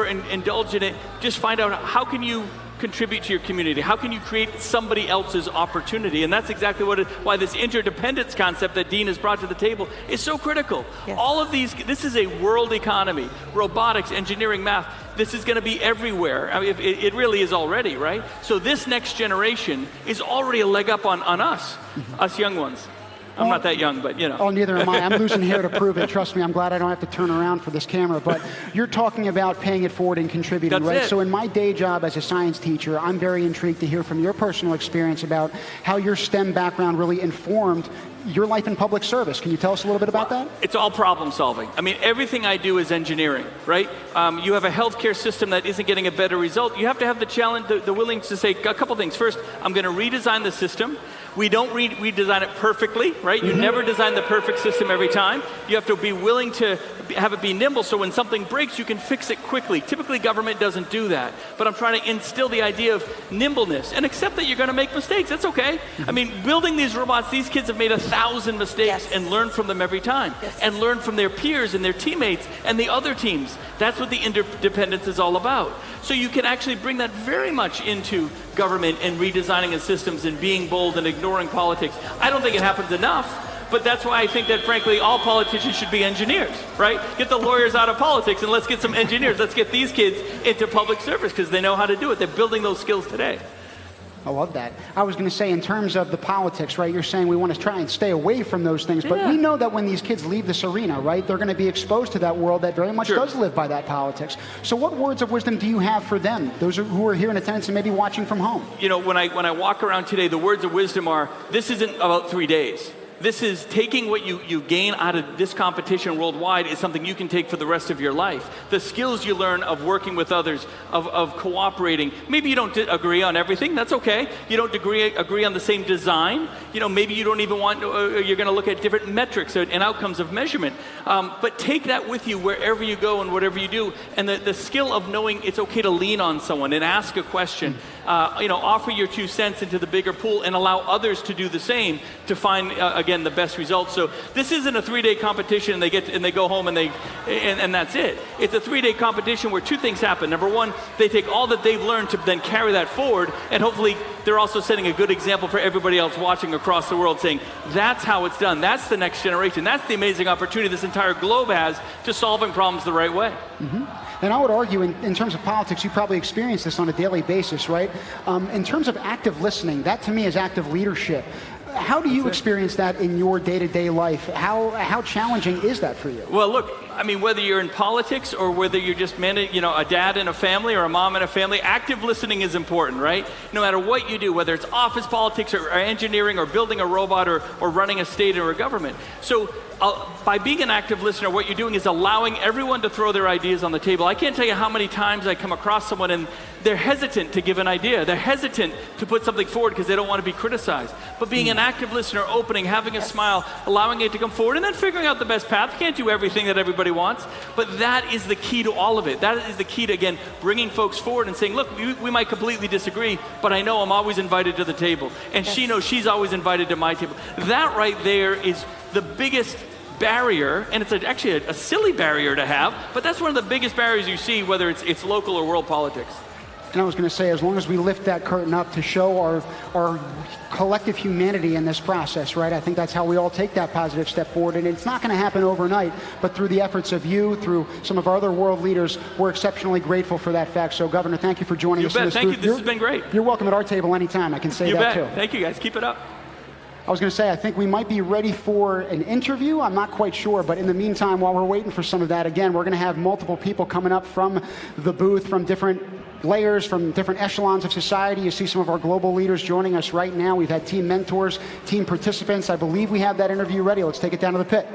indulge in it. Just find out how can you contribute to your community? How can you create somebody else's opportunity? And that's exactly why this interdependence concept that Dean has brought to the table is so critical. Yes. All of these, this is a world economy. Robotics, engineering, math, this is going to be everywhere. I mean, it really is already, right? So this next generation is already a leg up on us, us young ones. I'm not that young, but you know. Oh, neither am I. I'm losing hair to prove it. Trust me, I'm glad I don't have to turn around for this camera. But you're talking about paying it forward and contributing, right? So in my day job as a science teacher, I'm very intrigued to hear from your personal experience about how your STEM background really informed your life in public service. Can you tell us a little bit about that? It's all problem solving. I mean, everything I do is engineering, right? You have a healthcare system that isn't getting a better result. You have to have the challenge, the willingness to say a couple things. First, I'm going to redesign the system. We don't redesign it perfectly, right? You never design the perfect system every time. You have to be willing to have it be nimble, so when something breaks, you can fix it quickly. Typically, government doesn't do that. But I'm trying to instill the idea of nimbleness and accept that you're going to make mistakes. That's okay. I mean, building these robots, these kids have made 1,000 mistakes and learn from them every time. And learn from their peers and their teammates and the other teams. That's what the interdependence is all about. So you can actually bring that very much into government and redesigning of systems and being bold and ignoring politics. I don't think it happens enough. But that's why I think that, frankly, all politicians should be engineers, right? Get the lawyers out of politics and let's get some engineers. Let's get these kids into public service because they know how to do it. They're building those skills today. I love that. I was going to say, in terms of the politics, right, you're saying we want to try and stay away from those things, but we know that when these kids leave this arena, right, they're going to be exposed to that world that very much does live by that politics. So what words of wisdom do you have for them, those who are here in attendance and maybe watching from home? You know, when I walk around today, the words of wisdom are, this isn't about 3 days. This is taking what you gain out of this competition worldwide is something you can take for the rest of your life. The skills you learn of working with others, of cooperating. Maybe you don't agree on everything. That's okay. You don't agree on the same design. You know, maybe you don't even want, you're going to look at different metrics and outcomes of measurement. But take that with you wherever you go and whatever you do. And the skill of knowing it's okay to lean on someone and ask a question. You know, offer your 2 cents into the bigger pool and allow others to do the same to find, again, the best results. So this isn't a 3-day competition and they go home and that's it. It's a 3-day competition where 2 things happen. Number 1, they take all that they've learned to then carry that forward, and hopefully they're also setting a good example for everybody else watching across the world, saying that's how it's done. That's the next generation. That's the amazing opportunity this entire globe has to solving problems the right way. And I would argue, in terms of politics, you probably experience this on a daily basis, right? In terms of active listening, that to me is active leadership. How do you experience that in your day-to-day life? How challenging is that for you? Well, look, I mean, whether you're in politics or whether you're just a dad in a family or a mom in a family, active listening is important, right? No matter what you do, whether it's office politics or engineering or building a robot or running a state or a government. So by being an active listener, what you're doing is allowing everyone to throw their ideas on the table. I can't tell you how many times I come across someone and they're hesitant to give an idea. They're hesitant to put something forward because they don't want to be criticized. But being an active listener, opening, having a smile, allowing it to come forward, and then figuring out the best path. You can't do everything that everybody wants, but that is the key to all of it. That is the key to, again, bringing folks forward and saying, look, we might completely disagree, but I know I'm always invited to the table. And she knows she's always invited to my table. That right there is the biggest barrier, and it's actually a silly barrier to have, but that's one of the biggest barriers you see, whether it's local or world politics. And I was going to say, as long as we lift that curtain up to show our collective humanity in this process, right? I think that's how we all take that positive step forward. And it's not going to happen overnight, but through the efforts of you, through some of our other world leaders, we're exceptionally grateful for that fact. So, Governor, thank you for joining us in this booth. Thank you. This has been great. You're welcome at our table anytime. I can say that too. Thank you, guys. Keep it up. I was going to say, I think we might be ready for an interview. I'm not quite sure, but in the meantime, while we're waiting for some of that, again, we're going to have multiple people coming up from the booth, from different layers, from different echelons of society. You see some of our global leaders joining us right now. We've had team mentors, team participants. I believe we have that interview ready. Let's take it down to the pit.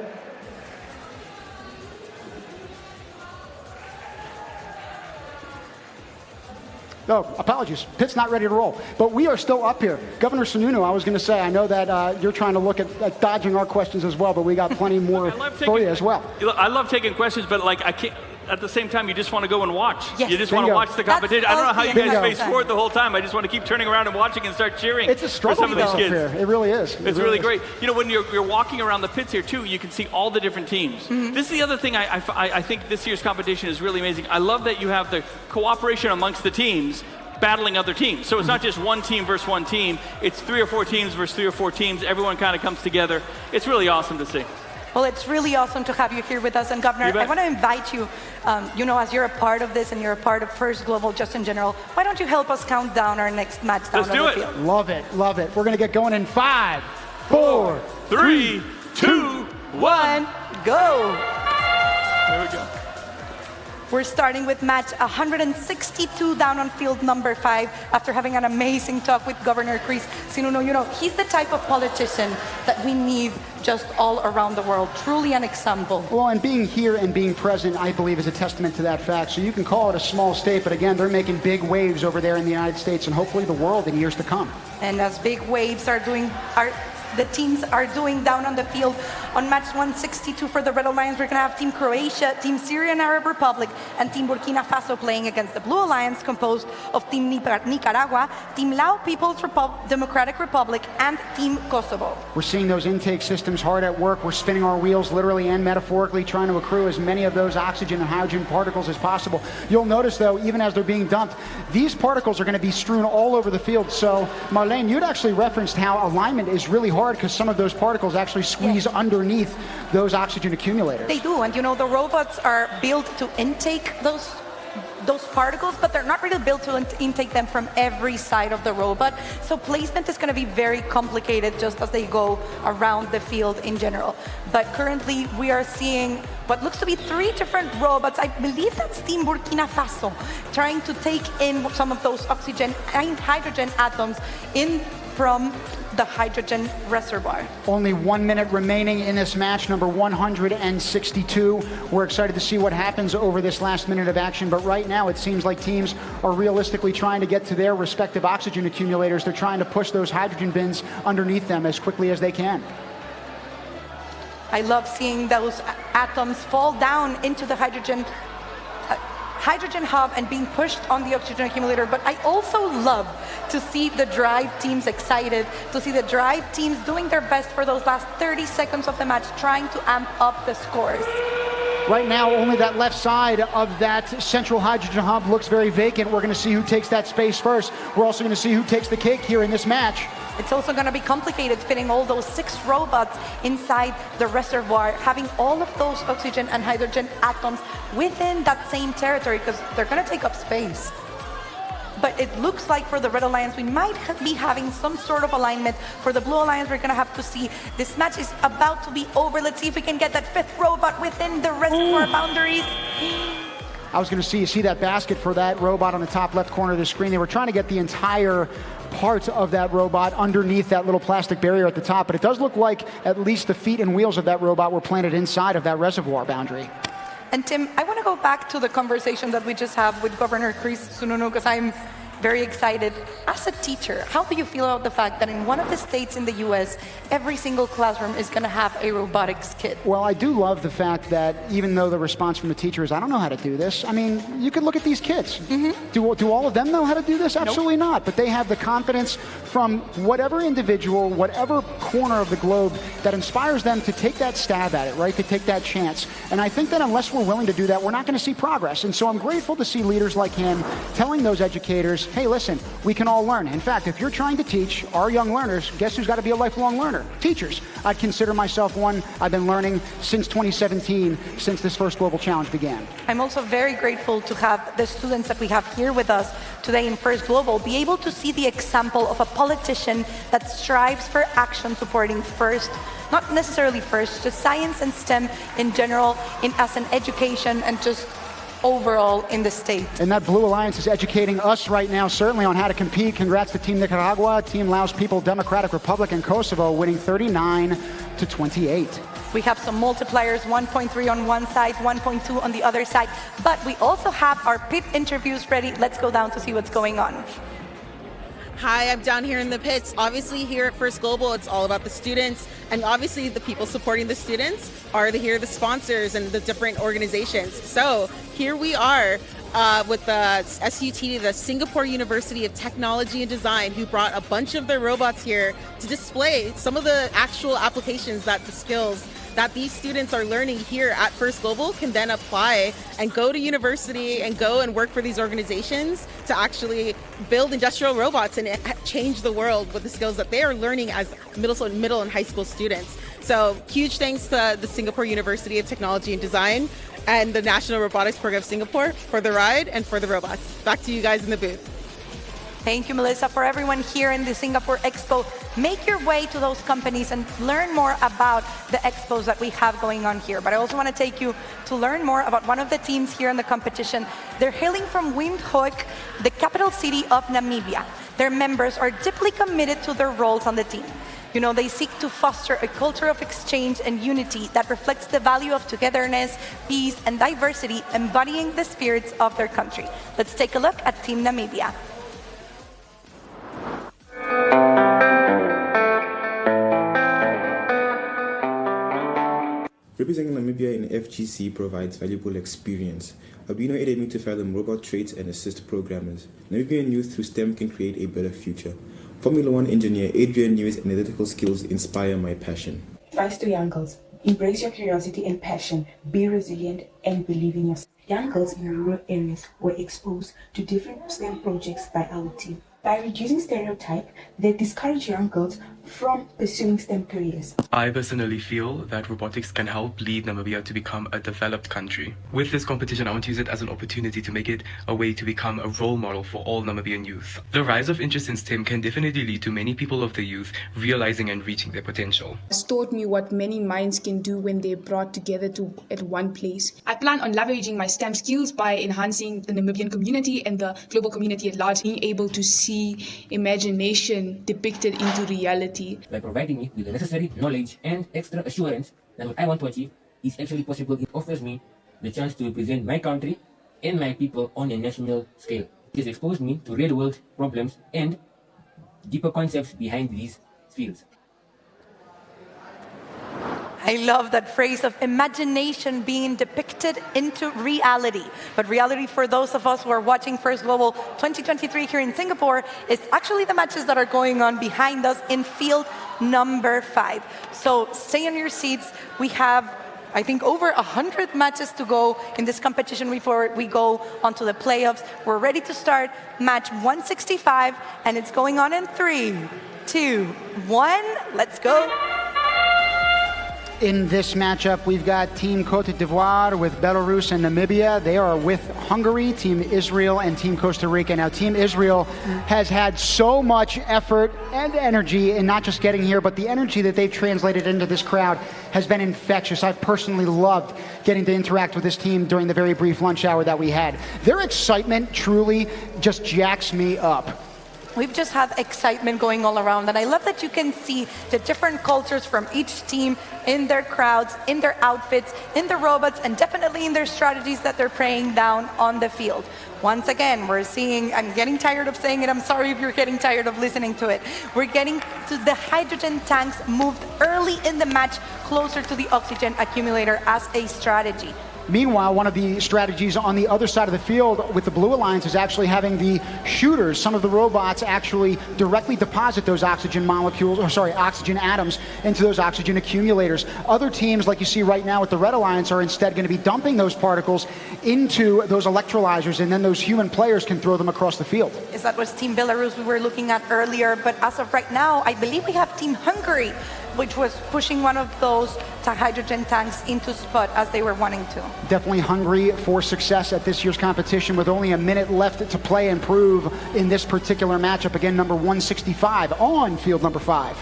Oh, apologies. Pit's not ready to roll. But we are still up here. Governor Sununu, I was going to say, I know that you're trying to look at dodging our questions as well, but we got plenty more for you as well. I love taking questions, but like I can't. At the same time, you just want to go and watch. Yes. You just want to watch the competition. I don't know how you guys face Bingo. forward the whole time. I just want to keep turning around and watching and start cheering. It's a struggle for some of these kids. up here. It really is. It's really great. You know, when you're walking around the pits here too, you can see all the different teams. This is the other thing I think this year's competition is really amazing. I love that you have the cooperation amongst the teams battling other teams. So it's not just one team versus one team. It's 3 or 4 teams versus 3 or 4 teams. Everyone kind of comes together. It's really awesome to see. Well, it's really awesome to have you here with us. And Governor, I want to invite you, you know, as you're a part of this and you're a part of First Global just in general, why don't you help us count down our next match down on the field? Love it, love it. We're going to get going in 5, 4, 3, 2, 1, go. There we go. We're starting with match 162 down on field number 5 after having an amazing talk with Governor Chris Sununu. You know, he's the type of politician that we need just all around the world. Truly an example. Well, and being here and being present, I believe, is a testament to that fact. So you can call it a small state, but again, they're making big waves over there in the United States and hopefully the world in years to come. And as big waves the teams are doing down on the field on match 162 for the Red Alliance, we're going to have Team Croatia, Team Syrian Arab Republic, and Team Burkina Faso playing against the Blue Alliance, composed of Team Nicaragua, Team Lao People's Democratic Republic, and Team Kosovo. We're seeing those intake systems hard at work. We're spinning our wheels literally and metaphorically, trying to accrue as many of those oxygen and hydrogen particles as possible. You'll notice, though, even as they're being dumped, these particles are going to be strewn all over the field. So, Marlene, you'd actually referenced how alignment is really hard because some of those particles actually squeeze underneath those oxygen accumulators. They do, and you know, the robots are built to intake those particles, but they're not really built to intake them from every side of the robot. So placement is going to be very complicated just as they go around the field in general. But currently we are seeing what looks to be 3 different robots. I believe that's Team Burkina Faso trying to take in some of those oxygen and hydrogen atoms in from the hydrogen reservoir. Only 1 minute remaining in this match, number 162. We're excited to see what happens over this last minute of action, but right now it seems like teams are realistically trying to get to their respective oxygen accumulators. They're trying to push those hydrogen bins underneath them as quickly as they can. I love seeing those atoms fall down into the hydrogen hub and being pushed on the oxygen accumulator, but I also love to see the drive teams excited, to see the drive teams doing their best for those last 30 seconds of the match, trying to amp up the scores. Right now, only that left side of that central hydrogen hub looks very vacant. We're going to see who takes that space first. We're also going to see who takes the cake here in this match. It's also going to be complicated fitting all those 6 robots inside the reservoir, having all of those oxygen and hydrogen atoms within that same territory, because they're going to take up space. But it looks like for the Red Alliance, we might be having some sort of alignment. For the Blue Alliance, we're going to have to see. This match is about to be over. Let's see if we can get that 5th robot within the reservoir boundaries. I was going to see, you see that basket for that robot on the top left corner of the screen. They were trying to get the entire part of that robot underneath that little plastic barrier at the top, but it does look like at least the feet and wheels of that robot were planted inside of that reservoir boundary. And Tim, I want to go back to the conversation that we just had with Governor Chris Sununu, because I'm very excited. As a teacher, how do you feel about the fact that in one of the states in the US, every single classroom is going to have a robotics kit? Well, I do love the fact that even though the response from the teacher is, I don't know how to do this. I mean, you could look at these kids. Do all of them know how to do this? Absolutely not. But they have the confidence from whatever individual, whatever corner of the globe that inspires them to take that stab at it, right? To take that chance. And I think that unless we're willing to do that, we're not going to see progress. And so I'm grateful to see leaders like him telling those educators, hey, listen, we can all learn. In fact, if you're trying to teach our young learners, guess who's got to be a lifelong learner? Teachers. I'd consider myself one. I've been learning since 2017, since this first Global Challenge began. I'm also very grateful to have the students that we have here with us today in First Global be able to see the example of a politician that strives for action supporting FIRST, not necessarily FIRST, just science and STEM in general, as an education and just overall in the state. And that Blue Alliance is educating us right now, certainly on how to compete. Congrats to Team Nicaragua, Team Laos People Democratic Republic, and Kosovo winning 39-28. We have some multipliers, 1.3 on one side, 1.2 on the other side, but we also have our pit interviews ready. Let's go down to see what's going on. Hi, I'm down here in the pits. Obviously here at First Global, it's all about the students, and obviously the people supporting the students are the sponsors and the different organizations. So here we are with the SUT, the Singapore University of Technology and Design, who brought a bunch of their robots here to display some of the actual applications that the skills that these students are learning here at First Global can then apply and go to university and go and work for these organizations to actually build industrial robots and change the world with the skills that they are learning as middle and high school students. So huge thanks to the Singapore University of Technology and Design and the National Robotics Program of Singapore for the ride and for the robots. Back to you guys in the booth. Thank you, Melissa. For everyone here in the Singapore Expo, make your way to those companies and learn more about the expos that we have going on here. But I also want to take you to learn more about one of the teams here in the competition. They're hailing from Windhoek, the capital city of Namibia. Their members are deeply committed to their roles on the team. You know, they seek to foster a culture of exchange and unity that reflects the value of togetherness, peace, and diversity, embodying the spirits of their country. Let's take a look at Team Namibia. Representing Namibia in FGC provides valuable experience. Arduino aided me to fathom robot traits and assist programmers. Namibian youth through STEM can create a better future. Formula One engineer Adrian New's analytical skills inspire my passion. Advice to young girls: embrace your curiosity and passion, be resilient, and believe in yourself. Young girls in rural areas were exposed to different STEM projects by our team. By reducing stereotype, they discourage young girls from pursuing STEM careers. I personally feel that robotics can help lead Namibia to become a developed country. With this competition, I want to use it as an opportunity to make it a way to become a role model for all Namibian youth. The rise of interest in STEM can definitely lead to many people of the youth realizing and reaching their potential. It's taught me what many minds can do when they're brought together at one place. I plan on leveraging my STEM skills by enhancing the Namibian community and the global community at large, being able to see imagination depicted into reality. By providing me with the necessary knowledge and extra assurance that what I want to achieve is actually possible, it offers me the chance to represent my country and my people on a national scale. It has exposed me to real-world problems and deeper concepts behind these fields. I love that phrase of imagination being depicted into reality. But reality for those of us who are watching First Global 2023 here in Singapore is actually the matches that are going on behind us in field number 5. So stay on your seats. We have, I think, over 100 matches to go in this competition before we go onto the playoffs. We're ready to start match 165, and it's going on in 3, 2, 1. Let's go. In this matchup, we've got Team Côte d'Ivoire with Belarus and Namibia. They are with Hungary, Team Israel, and Team Costa Rica. Now, Team Israel has had so much effort and energy in not just getting here, but the energy that they've translated into this crowd has been infectious. I've personally loved getting to interact with this team during the very brief lunch hour that we had. Their excitement truly just jacks me up. We've just had excitement going all around, and I love that you can see the different cultures from each team in their crowds, in their outfits, in the robots, and definitely in their strategies that they're praying down on the field. Once again, we're seeing, I'm getting tired of saying it, I'm sorry if you're getting tired of listening to it. We're getting to the hydrogen tanks moved early in the match, closer to the oxygen accumulator as a strategy. Meanwhile, one of the strategies on the other side of the field with the Blue Alliance is actually having the shooters, some of the robots, actually directly deposit those oxygen molecules, or sorry, oxygen atoms into those oxygen accumulators. Other teams, like you see right now with the Red Alliance, are instead going to be dumping those particles into those electrolyzers, and then those human players can throw them across the field. Is that was Team Belarus we were looking at earlier, but as of right now, I believe we have Team Hungary, which was pushing one of those hydrogen tanks into spot as they were wanting to. Definitely hungry for success at this year's competition with only a minute left to play and prove in this particular matchup. Again, number 165 on field number 5.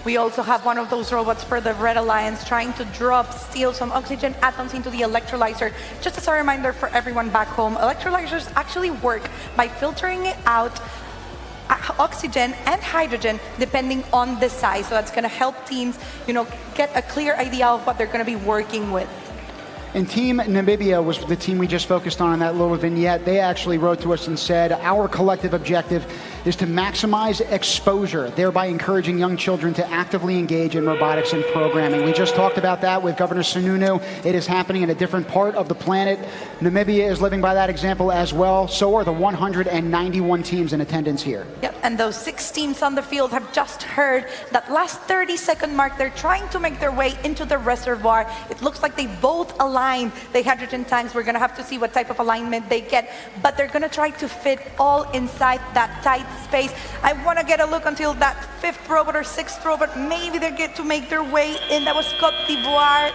We also have one of those robots for the Red Alliance trying to steal some oxygen atoms into the electrolyzer. Just as a reminder for everyone back home, electrolyzers actually work by filtering it out oxygen and hydrogen depending on the size. So that's going to help teams, get a clear idea of what they're going to be working with. And Team Namibia was the team we just focused on in that little vignette. They actually wrote to us and said, our collective objective is to maximize exposure, thereby encouraging young children to actively engage in robotics and programming. We just talked about that with Governor Sununu. It is happening in a different part of the planet. Namibia is living by that example as well. So are the 191 teams in attendance here. Yep, and those 6 teams on the field have just heard that last 30-second mark. They're trying to make their way into the reservoir. It looks like they both aligned the hydrogen tanks. We're going to have to see what type of alignment they get, but they're going to try to fit all inside that tight space. I want to get a look until that 5th robot or 6th robot. Maybe they get to make their way in. That was Cote d'Ivoire.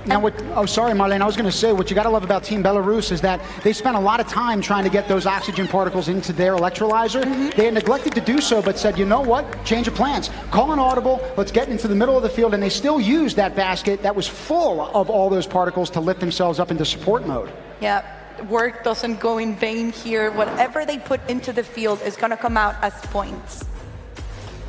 Now, sorry, Marlene, I was going to say, what you got to love about Team Belarus is that they spent a lot of time trying to get those oxygen particles into their electrolyzer. They had neglected to do so, but said, you know what, change of plans. Call an audible, let's get into the middle of the field, and they still used that basket that was full of all those particles to lift themselves up into support mode. Yeah, work doesn't go in vain here. Whatever they put into the field is going to come out as points.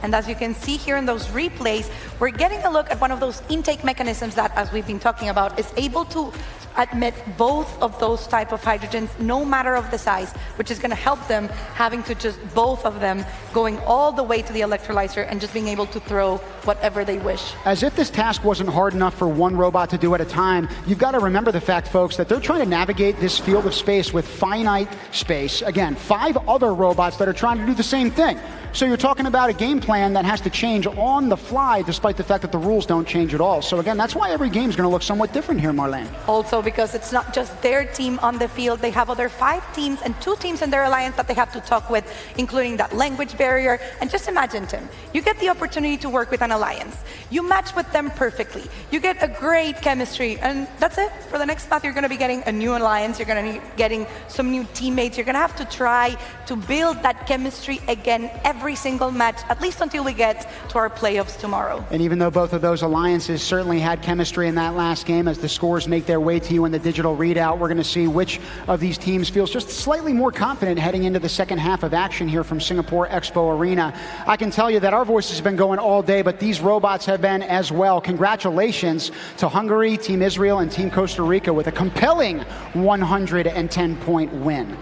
And as you can see here in those replays, we're getting a look at one of those intake mechanisms that, as we've been talking about, is able to admit both of those type of hydrogens, no matter of the size, which is going to help them having to just both of them going all the way to the electrolyzer and just being able to throw whatever they wish. As if this task wasn't hard enough for one robot to do at a time, you've got to remember the fact, folks, that they're trying to navigate this field of space with finite space. Again, 5 other robots that are trying to do the same thing. So you're talking about a game plan that has to change on the fly, despite the fact that the rules don't change at all. So again, that's why every game is going to look somewhat different here, Marlene. Also, because it's not just their team on the field, they have other 5 teams and 2 teams in their alliance that they have to talk with, including that language barrier. And just imagine, Tim, you get the opportunity to work with an alliance. You match with them perfectly. You get a great chemistry, and that's it. For the next month, you're going to be getting a new alliance. You're going to be getting some new teammates. You're going to have to try to build that chemistry again every single match, at least until we get to our playoffs tomorrow. And even though both of those alliances certainly had chemistry in that last game, as the scores make their way to you in the digital readout, we're going to see which of these teams feels just slightly more confident heading into the second half of action here from Singapore Expo Arena. I can tell you that our voices have been going all day, but these robots have been as well. Congratulations to Hungary, Team Israel, and Team Costa Rica with a compelling 110-point win.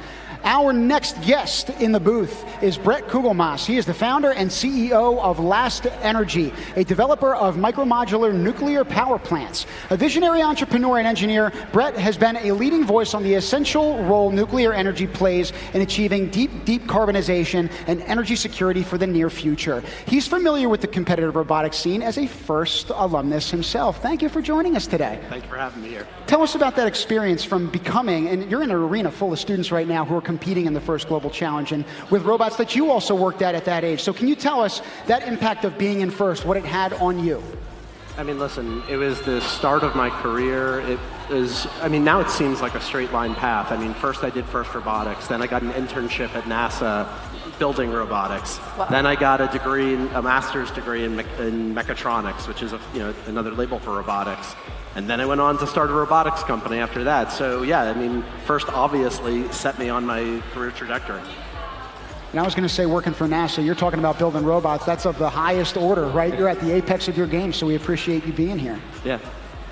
Our next guest in the booth is Brett Kugelmass. He is the founder and CEO of Last Energy, a developer of micromodular nuclear power plants. A visionary entrepreneur and engineer, Brett has been a leading voice on the essential role nuclear energy plays in achieving deep decarbonization and energy security for the near future. He's familiar with the competitive robotics scene as a first alumnus himself. Thank you for joining us today. Thank you for having me here. Tell us about that experience from becoming, and you're in an arena full of students right now who are competing in the first global challenge and with robots that you also worked at that age. So can you tell us that impact of being in first, what it had on you? I mean, listen, it was the start of my career. It is, I mean, now it seems like a straight line path. I mean, first I did FIRST Robotics, then I got an internship at NASA building robotics. Wow. Then I got a master's degree in mechatronics, which is another label for robotics. And then I went on to start a robotics company after that. So yeah, I mean, FIRST obviously set me on my career trajectory. And I was going to say, working for NASA, you're talking about building robots. That's of the highest order, right? You're at the apex of your game, so we appreciate you being here. Yeah.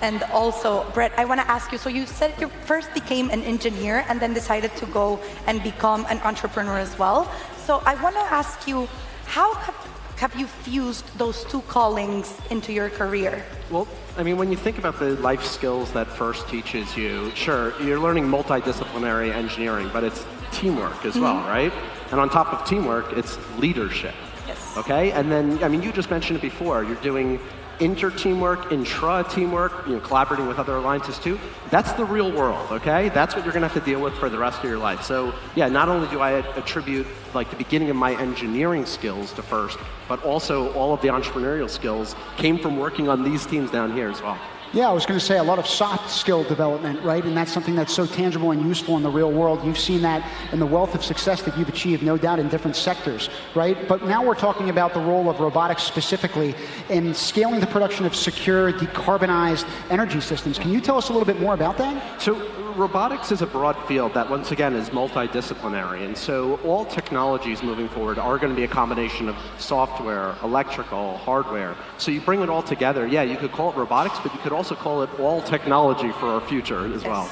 And also, Brett, I want to ask you, so you said you first became an engineer and then decided to go and become an entrepreneur as well. So I want to ask you, how have you fused those two callings into your career? Well, I mean, when you think about the life skills that FIRST teaches you, sure, you're learning multidisciplinary engineering, but it's teamwork as well, right? And on top of teamwork, it's leadership. Yes. Okay? And then, I mean, you just mentioned it before, you're doing inter-teamwork, intra-teamwork, collaborating with other alliances too. That's the real world, okay? That's what you're gonna have to deal with for the rest of your life. So yeah, not only do I attribute like the beginning of my engineering skills to FIRST, but also all of the entrepreneurial skills came from working on these teams down here as well. Yeah, I was going to say a lot of soft skill development, right? And that's something that's so tangible and useful in the real world. You've seen that in the wealth of success that you've achieved, no doubt, in different sectors, right? But now we're talking about the role of robotics specifically in scaling the production of secure, decarbonized energy systems. Can you tell us a little bit more about that? So robotics is a broad field that, once again, is multidisciplinary. And so all technologies moving forward are going to be a combination of software, electrical, hardware. So you bring it all together. Yeah, you could call it robotics, but you could also call it all technology for our future as well.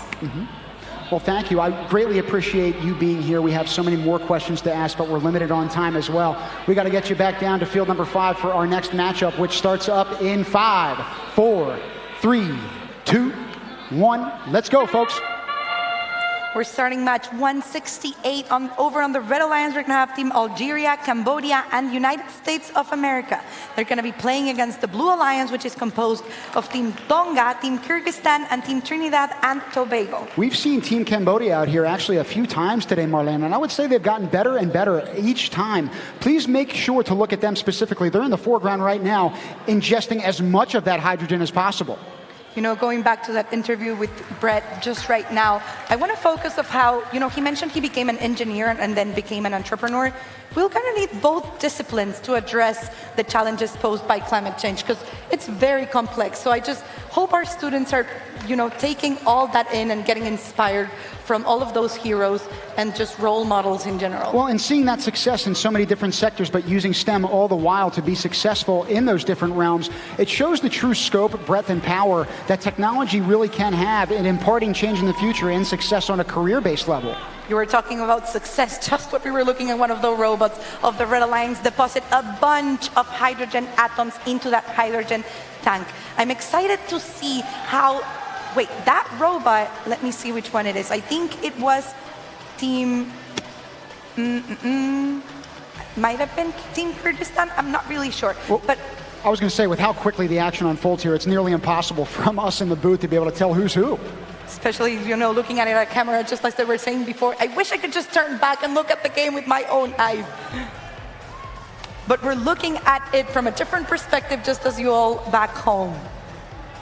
Well, thank you. I greatly appreciate you being here. We have so many more questions to ask, but we're limited on time as well. We got to get you back down to field number 5 for our next matchup, which starts up in 5, 4, 3, 2, 1. Let's go, folks. We're starting match 168 over on the Red Alliance. We're going to have Team Algeria, Cambodia, and United States of America. They're going to be playing against the Blue Alliance, which is composed of Team Tonga, Team Kyrgyzstan, and Team Trinidad and Tobago. We've seen Team Cambodia out here actually a few times today, Marlene, and I would say they've gotten better and better each time. Please make sure to look at them specifically. They're in the foreground right now, ingesting as much of that hydrogen as possible. You know, going back to that interview with Brett just right now, I want to focus of how, he mentioned he became an engineer and then became an entrepreneur. We're going to need both disciplines to address the challenges posed by climate change because it's very complex. So I just hope our students are, taking all that in and getting inspired from all of those heroes and just role models in general. Well, and seeing that success in so many different sectors, but using STEM all the while to be successful in those different realms, it shows the true scope, breadth, and power that technology really can have in imparting change in the future and success on a career-based level. You were talking about success, just what we were looking at one of the robots of the Red Alliance deposit a bunch of hydrogen atoms into that hydrogen tank. I'm excited to see how, that robot, let me see which one it is. I think it was Team, might have been Team Kyrgyzstan, I'm not really sure. Well, but I was going to say, with how quickly the action unfolds here, it's nearly impossible from us in the booth to be able to tell who's who. Especially, looking at it on camera, just like they were saying before. I wish I could just turn back and look at the game with my own eyes. But we're looking at it from a different perspective, just as you all back home.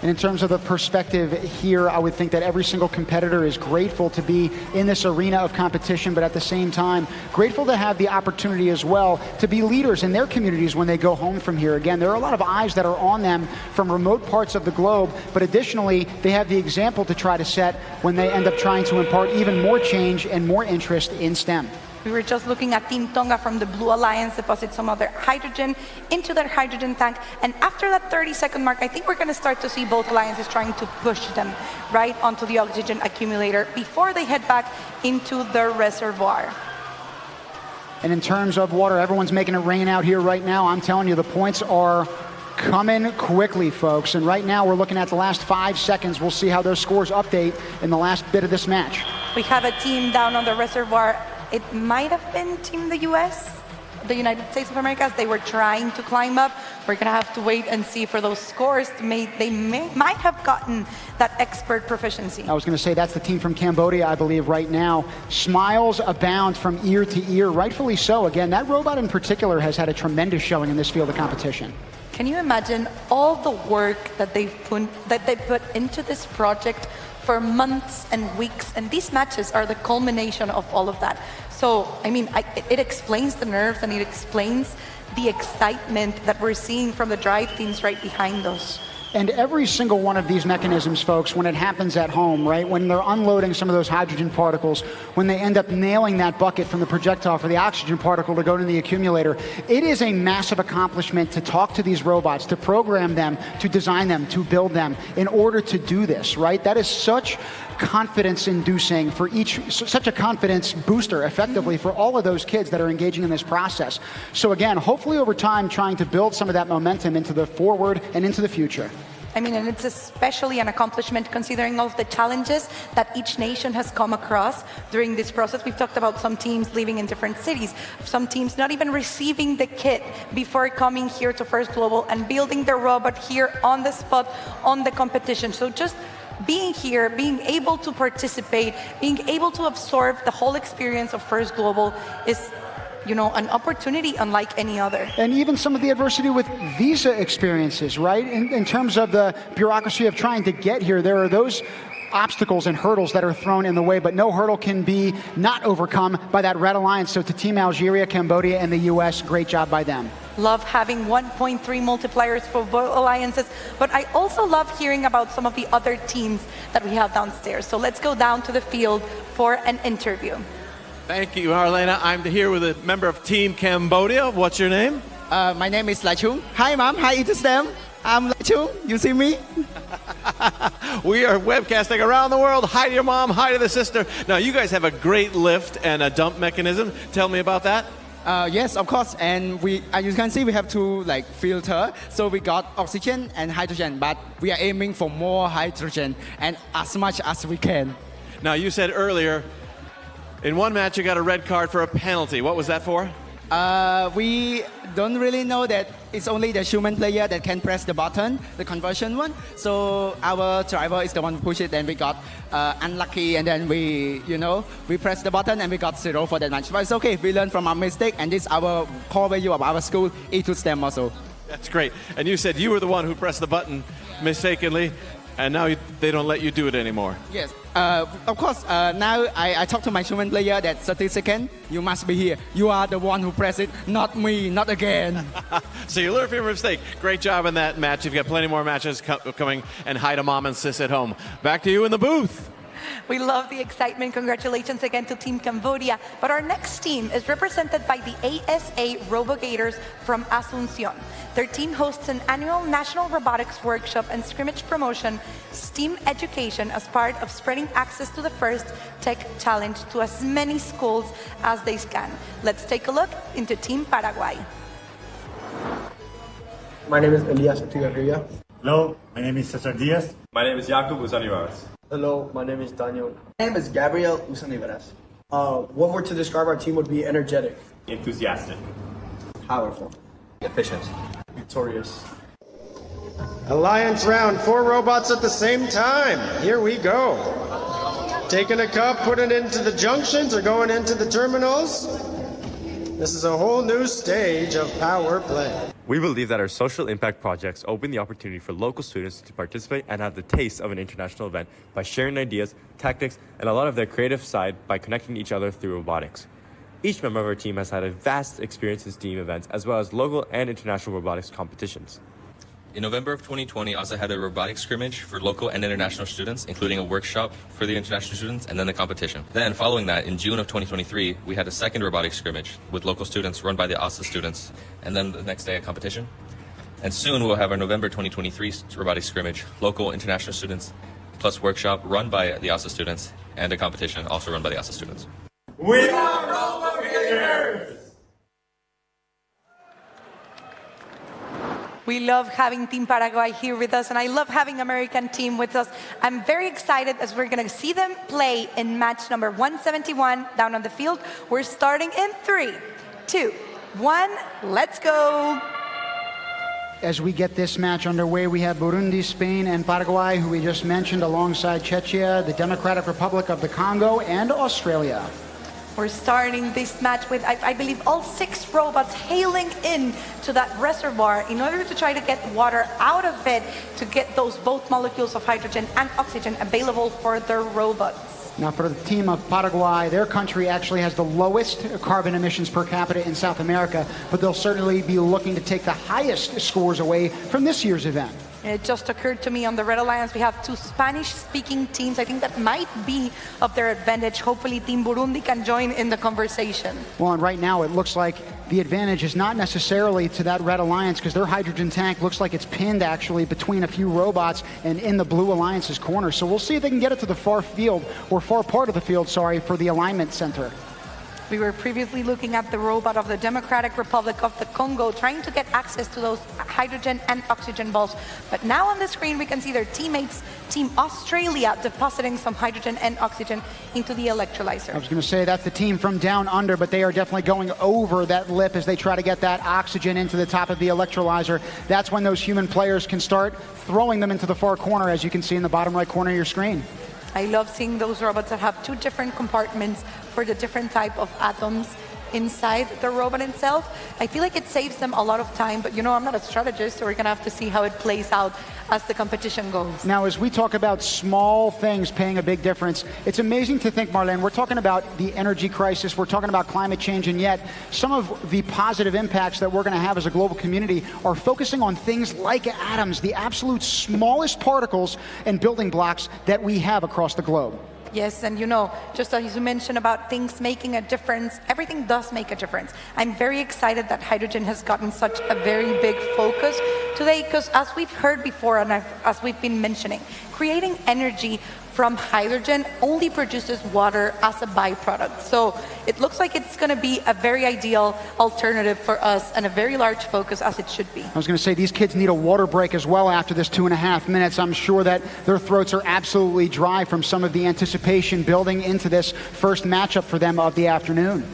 And in terms of the perspective here, I would think that every single competitor is grateful to be in this arena of competition, but at the same time, grateful to have the opportunity as well to be leaders in their communities when they go home from here. Again, there are a lot of eyes that are on them from remote parts of the globe, but additionally, they have the example to try to set when they end up trying to impart even more change and more interest in STEM. We were just looking at Team Tonga from the Blue Alliance deposit some of their hydrogen into their hydrogen tank. And after that 30-second mark, I think we're going to start to see both alliances trying to push them right onto the oxygen accumulator before they head back into the reservoir. And in terms of water, everyone's making it rain out here right now. I'm telling you, the points are coming quickly, folks. And right now, we're looking at the last 5 seconds. We'll see how those scores update in the last bit of this match. We have a team down on the reservoir. It might have been Team the US, the United States of America, as they were trying to climb up. We're going to have to wait and see for those scores. They might have gotten that expert proficiency. I was going to say that's the team from Cambodia, I believe, right now. Smiles abound from ear to ear, rightfully so. Again, that robot in particular has had a tremendous showing in this field of competition. Can you imagine all the work that they put into this project for months and weeks, and these matches are the culmination of all of that. So, I mean, it explains the nerves and it explains the excitement that we're seeing from the drive teams right behind us. And every single one of these mechanisms, folks, when it happens at home, right, when they're unloading some of those hydrogen particles, when they end up nailing that bucket from the projectile for the oxygen particle to go to the accumulator, it is a massive accomplishment to talk to these robots, to program them, to design them, to build them in order to do this, right? That is such confidence-inducing for such a confidence booster, effectively, for all of those kids that are engaging in this process. So again, hopefully over time, trying to build some of that momentum into the forward and into the future. I mean, and it's especially an accomplishment considering all of the challenges that each nation has come across during this process. We've talked about some teams living in different cities, some teams not even receiving the kit before coming here to First Global and building their robot here on the spot on the competition. So just being here, being able to participate, being able to absorb the whole experience of First Global is, you know, an opportunity unlike any other. And even some of the adversity with visa experiences, right? In terms of the bureaucracy of trying to get here, there are those obstacles and hurdles that are thrown in the way, but no hurdle can be not overcome by that Red Alliance. So to Team Algeria, Cambodia, and the US, great job by them. Love having 1.3 multipliers for both alliances, but I also love hearing about some of the other teams that we have downstairs. So let's go down to the field for an interview. Thank you, Arlena. I'm here with a member of Team Cambodia. What's your name? My name is Lai Chung. Hi, Mom. Hi, Interstem. I'm Lai Chung. You see me? We are webcasting around the world. Hi to your mom. Hi to the sister. Now, you guys have a great lift and a dump mechanism. Tell me about that. Yes, of course. And we, as you can see, we have two filter. So we got oxygen and hydrogen, but we are aiming for more hydrogen and as much as we can. Now, you said earlier, in one match, you got a red card for a penalty. What was that for? We don't really know that it's only the human player that can press the button, the conversion one. So our driver is the one who pushed it, and we got unlucky, and then we pressed the button and we got 0 for that match. But it's okay, we learn from our mistake, and this is our core value of our school, E to STEM also. That's great. And you said you were the one who pressed the button mistakenly, and now they don't let you do it anymore. Yes. Of course, now I talk to my human player that 30 seconds, you must be here. You are the one who pressed it, not me, not again. So you learn from your mistake. Great job in that match. You've got plenty more matches coming, and hi to mom and sis at home. Back to you in the booth. We love the excitement. Congratulations again to Team Cambodia. But our next team is represented by the ASA RoboGators from Asunción. Their team hosts an annual National Robotics Workshop and scrimmage promotion, STEAM education as part of spreading access to the first tech challenge to as many schools as they can. Let's take a look into Team Paraguay. My name is Elias Etigarribia. Hello, my name is Cesar Diaz. My name is Jakub Usanivaras. Hello, my name is Daniel. My name is Gabriel Usanivaras. One word to describe our team would be energetic. Enthusiastic. Powerful. Efficient. Victorious. Alliance round, 4 robots at the same time. Here we go. Taking a cup, putting it into the junctions or going into the terminals. This is a whole new stage of power play. We believe that our social impact projects open the opportunity for local students to participate and have the taste of an international event by sharing ideas, tactics, and a lot of their creative side by connecting each other through robotics. Each member of our team has had a vast experience in STEAM events as well as local and international robotics competitions. In November of 2020, I also had a robotics scrimmage for local and international students, including a workshop for the international students and then the competition. Then following that, in June of 2023, we had a second robotics scrimmage with local students run by the ASA students, and then the next day a competition. And soon we'll have our November 2023 robotics scrimmage, local international students, plus workshop run by the ASA students, and a competition also run by the ASA students. We are Robotics! We love having Team Paraguay here with us, and I love having American team with us. I'm very excited as we're going to see them play in match number 171 down on the field. We're starting in 3, 2, 1, let's go. As we get this match underway, we have Burundi, Spain, and Paraguay, who we just mentioned, alongside Czechia, the Democratic Republic of the Congo, and Australia. We're starting this match with, I believe, all 6 robots hailing in to that reservoir in order to try to get water out of it to get those both molecules of hydrogen and oxygen available for their robots. Now, for the team of Paraguay, their country actually has the lowest carbon emissions per capita in South America, but they'll certainly be looking to take the highest scores away from this year's event. It just occurred to me on the Red Alliance, we have 2 Spanish-speaking teams. I think that might be of their advantage. Hopefully, Team Burundi can join in the conversation. Well, and right now it looks like the advantage is not necessarily to that Red Alliance because their hydrogen tank looks like it's pinned actually between a few robots and in the Blue Alliance's corner. So we'll see if they can get it to the far field, or far part of the field, sorry, for the alignment center. We were previously looking at the robot of the Democratic Republic of the Congo, trying to get access to those hydrogen and oxygen balls. But now on the screen, we can see their teammates, Team Australia, depositing some hydrogen and oxygen into the electrolyzer. I was going to say that's the team from down under, but they are definitely going over that lip as they try to get that oxygen into the top of the electrolyzer. That's when those human players can start throwing them into the far corner, as you can see in the bottom right corner of your screen. I love seeing those robots that have 2 different compartments for the different type of atoms inside the robot itself. I feel like it saves them a lot of time, but you know, I'm not a strategist, so we're gonna have to see how it plays out as the competition goes. Now, as we talk about small things paying a big difference, it's amazing to think, Marlene, we're talking about the energy crisis, we're talking about climate change, and yet some of the positive impacts that we're gonna have as a global community are focusing on things like atoms, the absolute smallest particles and building blocks that we have across the globe. Yes, and you know, just as you mentioned about things making a difference, everything does make a difference. I'm very excited that hydrogen has gotten such a very big focus today, because as we've heard before and as we've been mentioning, creating energy from hydrogen only produces water as a byproduct. So it looks like it's going to be a very ideal alternative for us and a very large focus, as it should be. I was going to say, these kids need a water break as well after this 2.5 minutes. I'm sure that their throats are absolutely dry from some of the anticipation building into this first matchup for them of the afternoon.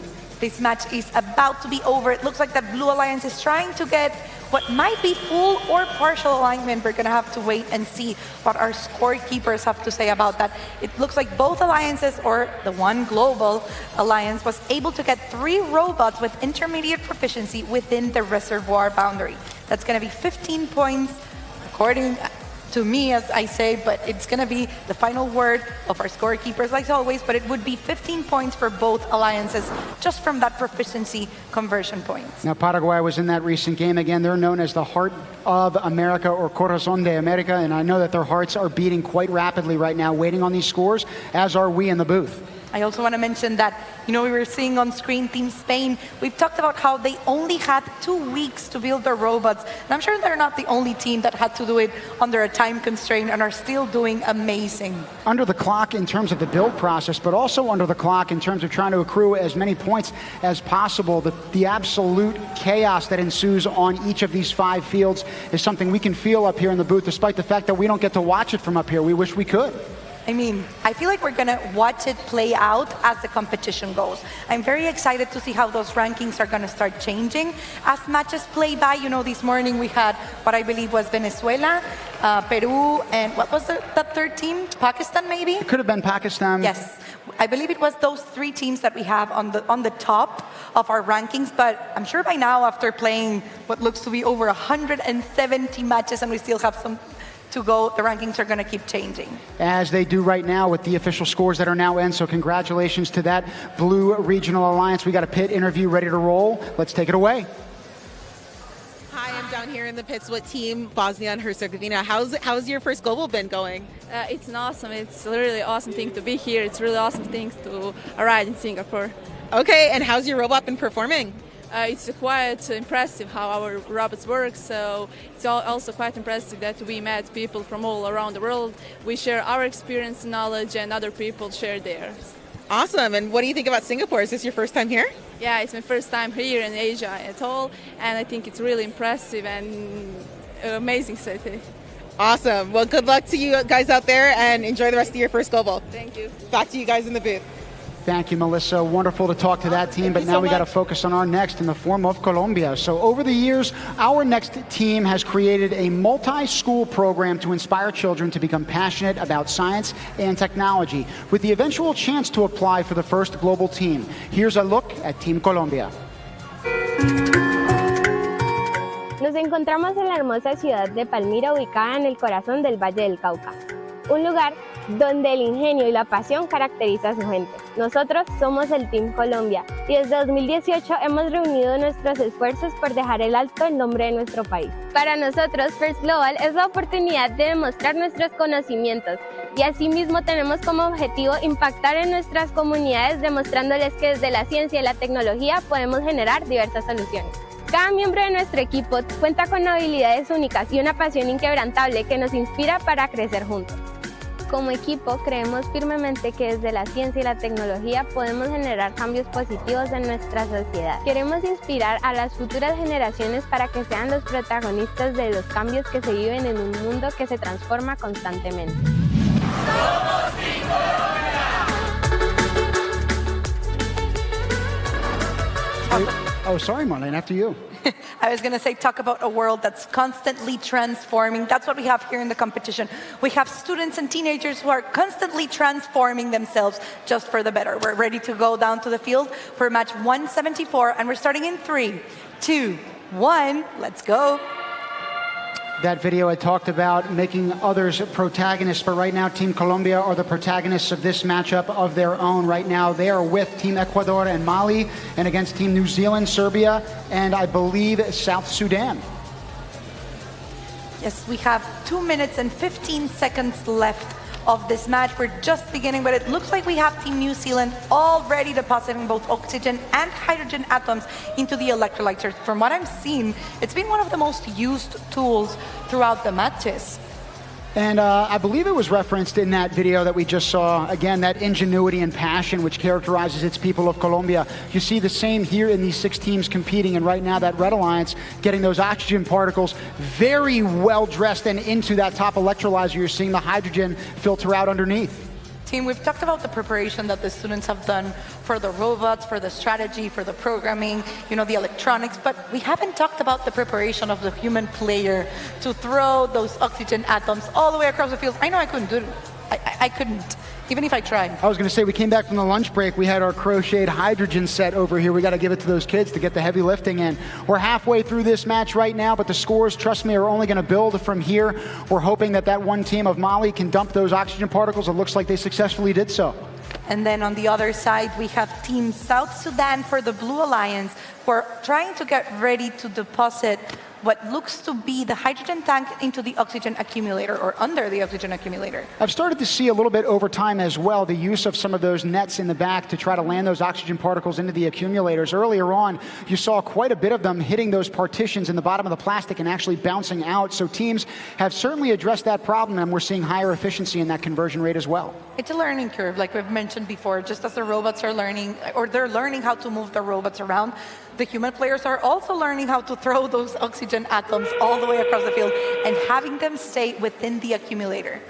This match is about to be over. It looks like that Blue Alliance is trying to get what might be full or partial alignment. We're going to have to wait and see what our scorekeepers have to say about that. It looks like both alliances, or the one global alliance, was able to get 3 robots with intermediate proficiency within the reservoir boundary. That's going to be 15 points, according to me, as I say, but it's going to be the final word of our scorekeepers, like always, but it would be 15 points for both alliances just from that proficiency conversion points. Now, Paraguay was in that recent game. Again, they're known as the heart of America, or Corazón de America, and I know that their hearts are beating quite rapidly right now, waiting on these scores, as are we in the booth. I also want to mention that, you know, we were seeing on screen Team Spain. We've talked about how they only had 2 weeks to build their robots. And I'm sure they're not the only team that had to do it under a time constraint and are still doing amazing. Under the clock in terms of the build process, but also under the clock in terms of trying to accrue as many points as possible. The absolute chaos that ensues on each of these 5 fields is something we can feel up here in the booth, despite the fact that we don't get to watch it from up here. We wish we could. I mean, I feel like we're going to watch it play out as the competition goes. I'm very excited to see how those rankings are going to start changing as matches play by. You know, this morning we had what I believe was Venezuela, Peru, and what was that third team? Pakistan, maybe? It could have been Pakistan. Yes. I believe it was those 3 teams that we have on the top of our rankings, but I'm sure by now, after playing what looks to be over 170 matches, and we still have some to go, the rankings are going to keep changing. As they do right now with the official scores that are now in, so congratulations to that Blue Regional Alliance. We got a pit interview ready to roll. Let's take it away. Hi, I'm down here in the pits with Team Bosnia and Herzegovina. How's your first global been going? It's awesome. It's a really awesome thing to be here. It's really awesome thing to arrive in Singapore. Okay, and how's your robot been performing? It's quite impressive how our robots work, so it's also quite impressive that we met people from all around the world. We share our experience and knowledge, and other people share theirs. Awesome, and what do you think about Singapore? Is this your first time here? Yeah, it's my first time here in Asia at all, and I think it's really impressive and amazing city. Awesome, well, good luck to you guys out there, and enjoy the rest of your first global. Thank you. Back to you guys in the booth. Thank you, Melissa. Wonderful to talk to that team, but now we got to focus on our next in the form of Colombia. So over the years, our next team has created a multi-school program to inspire children to become passionate about science and technology, with the eventual chance to apply for the first global team. Here's a look at Team Colombia. Nos encontramos en la hermosa ciudad de Palmira, ubicada en el corazón del Valle del Cauca. un lugar donde el ingenio y la pasión caracteriza a su gente. Nosotros somos el Team Colombia y desde 2018 hemos reunido nuestros esfuerzos por dejar en alto el nombre de nuestro país. Para nosotros, First Global es la oportunidad de demostrar nuestros conocimientos y asimismo tenemos como objetivo impactar en nuestras comunidades demostrándoles que desde la ciencia y la tecnología podemos generar diversas soluciones. Cada miembro de nuestro equipo cuenta con habilidades únicas y una pasión inquebrantable que nos inspira para crecer juntos. Como equipo, creemos firmemente que desde la ciencia y la tecnología podemos generar cambios positivos en nuestra sociedad. Queremos inspirar a las futuras generaciones para que sean los protagonistas de los cambios que se viven en un mundo que se transforma constantemente. Oh, sorry, Marlene, after you. I was going to say, talk about a world that's constantly transforming. That's what we have here in the competition. We have students and teenagers who are constantly transforming themselves just for the better. We're ready to go down to the field for match 174, and we're starting in 3, 2, 1. Let's go. That video I talked about making others protagonists, but right now Team Colombia are the protagonists of this matchup of their own. Right now they are with Team Ecuador and Mali and against Team New Zealand, Serbia, and I believe South Sudan. Yes, we have 2 minutes and 15 seconds left of this match. We're just beginning, but it looks like we have Team New Zealand already depositing both oxygen and hydrogen atoms into the electrolyzers. From what I'm seeing, it's been one of the most used tools throughout the matches. And I believe it was referenced in that video that we just saw, again, that ingenuity and passion which characterizes its people of Colombia. You see the same here in these 6 teams competing, and right now that Red Alliance getting those oxygen particles very well dressed and into that top electrolyzer. You're seeing the hydrogen filter out underneath. Team, we've talked about the preparation that the students have done for the robots, for the strategy, for the programming, you know, the electronics, but we haven't talked about the preparation of the human player to throw those oxygen atoms all the way across the field. I know I couldn't do it. I couldn't, even if I tried. I was going to say, we came back from the lunch break. We had our crocheted hydrogen set over here. We got to give it to those kids to get the heavy lifting in. We're halfway through this match right now, but the scores, trust me, are only going to build from here. We're hoping that that one team of Mali can dump those oxygen particles. It looks like they successfully did so. And then on the other side, we have Team South Sudan for the Blue Alliance, who are trying to get ready to deposit what looks to be the hydrogen tank into the oxygen accumulator, or under the oxygen accumulator. I've started to see a little bit over time as well the use of some of those nets in the back to try to land those oxygen particles into the accumulators. Earlier on, you saw quite a bit of them hitting those partitions in the bottom of the plastic and actually bouncing out. So teams have certainly addressed that problem, and we're seeing higher efficiency in that conversion rate as well. It's a learning curve, like we've mentioned before. Just as the robots are learning, or they're learning how to move the robots around, the human players are also learning how to throw those oxygen atoms all the way across the field and having them stay within the accumulator.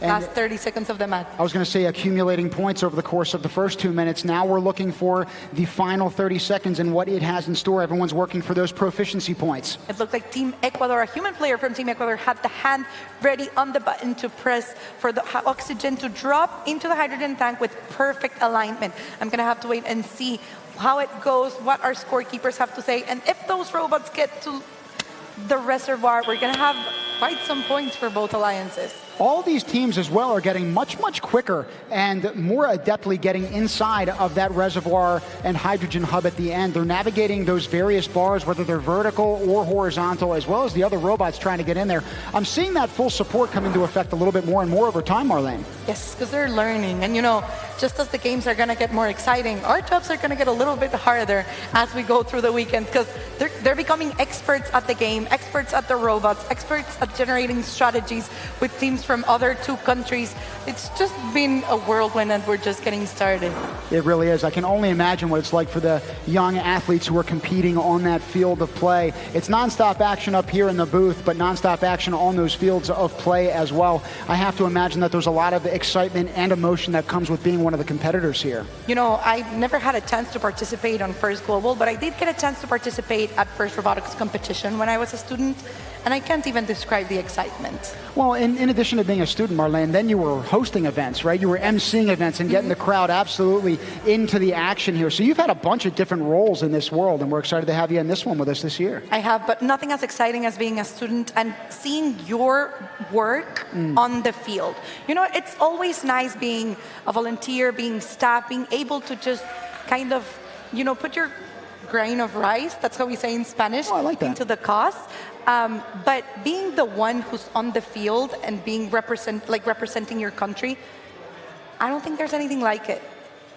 Last 30 seconds of the match. I was going to say accumulating points over the course of the first 2 minutes. Now we're looking for the final 30 seconds and what it has in store. Everyone's working for those proficiency points. It looked like Team Ecuador, a human player from Team Ecuador, had the hand ready on the button to press for the oxygen to drop into the hydrogen tank with perfect alignment. I'm going to have to wait and see how it goes, what our scorekeepers have to say, and if those robots get to the reservoir, we're going to have quite some points for both alliances. All these teams as well are getting much, much quicker and more adeptly getting inside of that reservoir and hydrogen hub at the end. They're navigating those various bars, whether they're vertical or horizontal, as well as the other robots trying to get in there. I'm seeing that full support come into effect a little bit more and more over time, Marlene. Yes, because they're learning. And, you know, just as the games are going to get more exciting, our jobs are going to get a little bit harder as we go through the weekend, because they're becoming experts at the game, experts at the robots, experts at generating strategies with teams from other 2 countries. It's just been a whirlwind, and we're just getting started. It really is. I can only imagine what it's like for the young athletes who are competing on that field of play. It's nonstop action up here in the booth, but nonstop action on those fields of play as well. I have to imagine that there's a lot of excitement and emotion that comes with being one of the competitors here? You know, I never had a chance to participate on First Global, but I did get a chance to participate at First Robotics competition when I was a student, and I can't even describe the excitement. Well, in addition to being a student, Marlene, then you were hosting events, right? You were emceeing events and getting the crowd absolutely into the action here. So you've had a bunch of different roles in this world, and we're excited to have you in this one with us this year. I have, but nothing as exciting as being a student and seeing your work on the field. You know, it's always nice being a volunteer, being staff, being able to just kind of, you know, put your grain of rice, that's how we say in Spanish, into the cause. But being the one who's on the field and being representing your country, I don't think there's anything like it.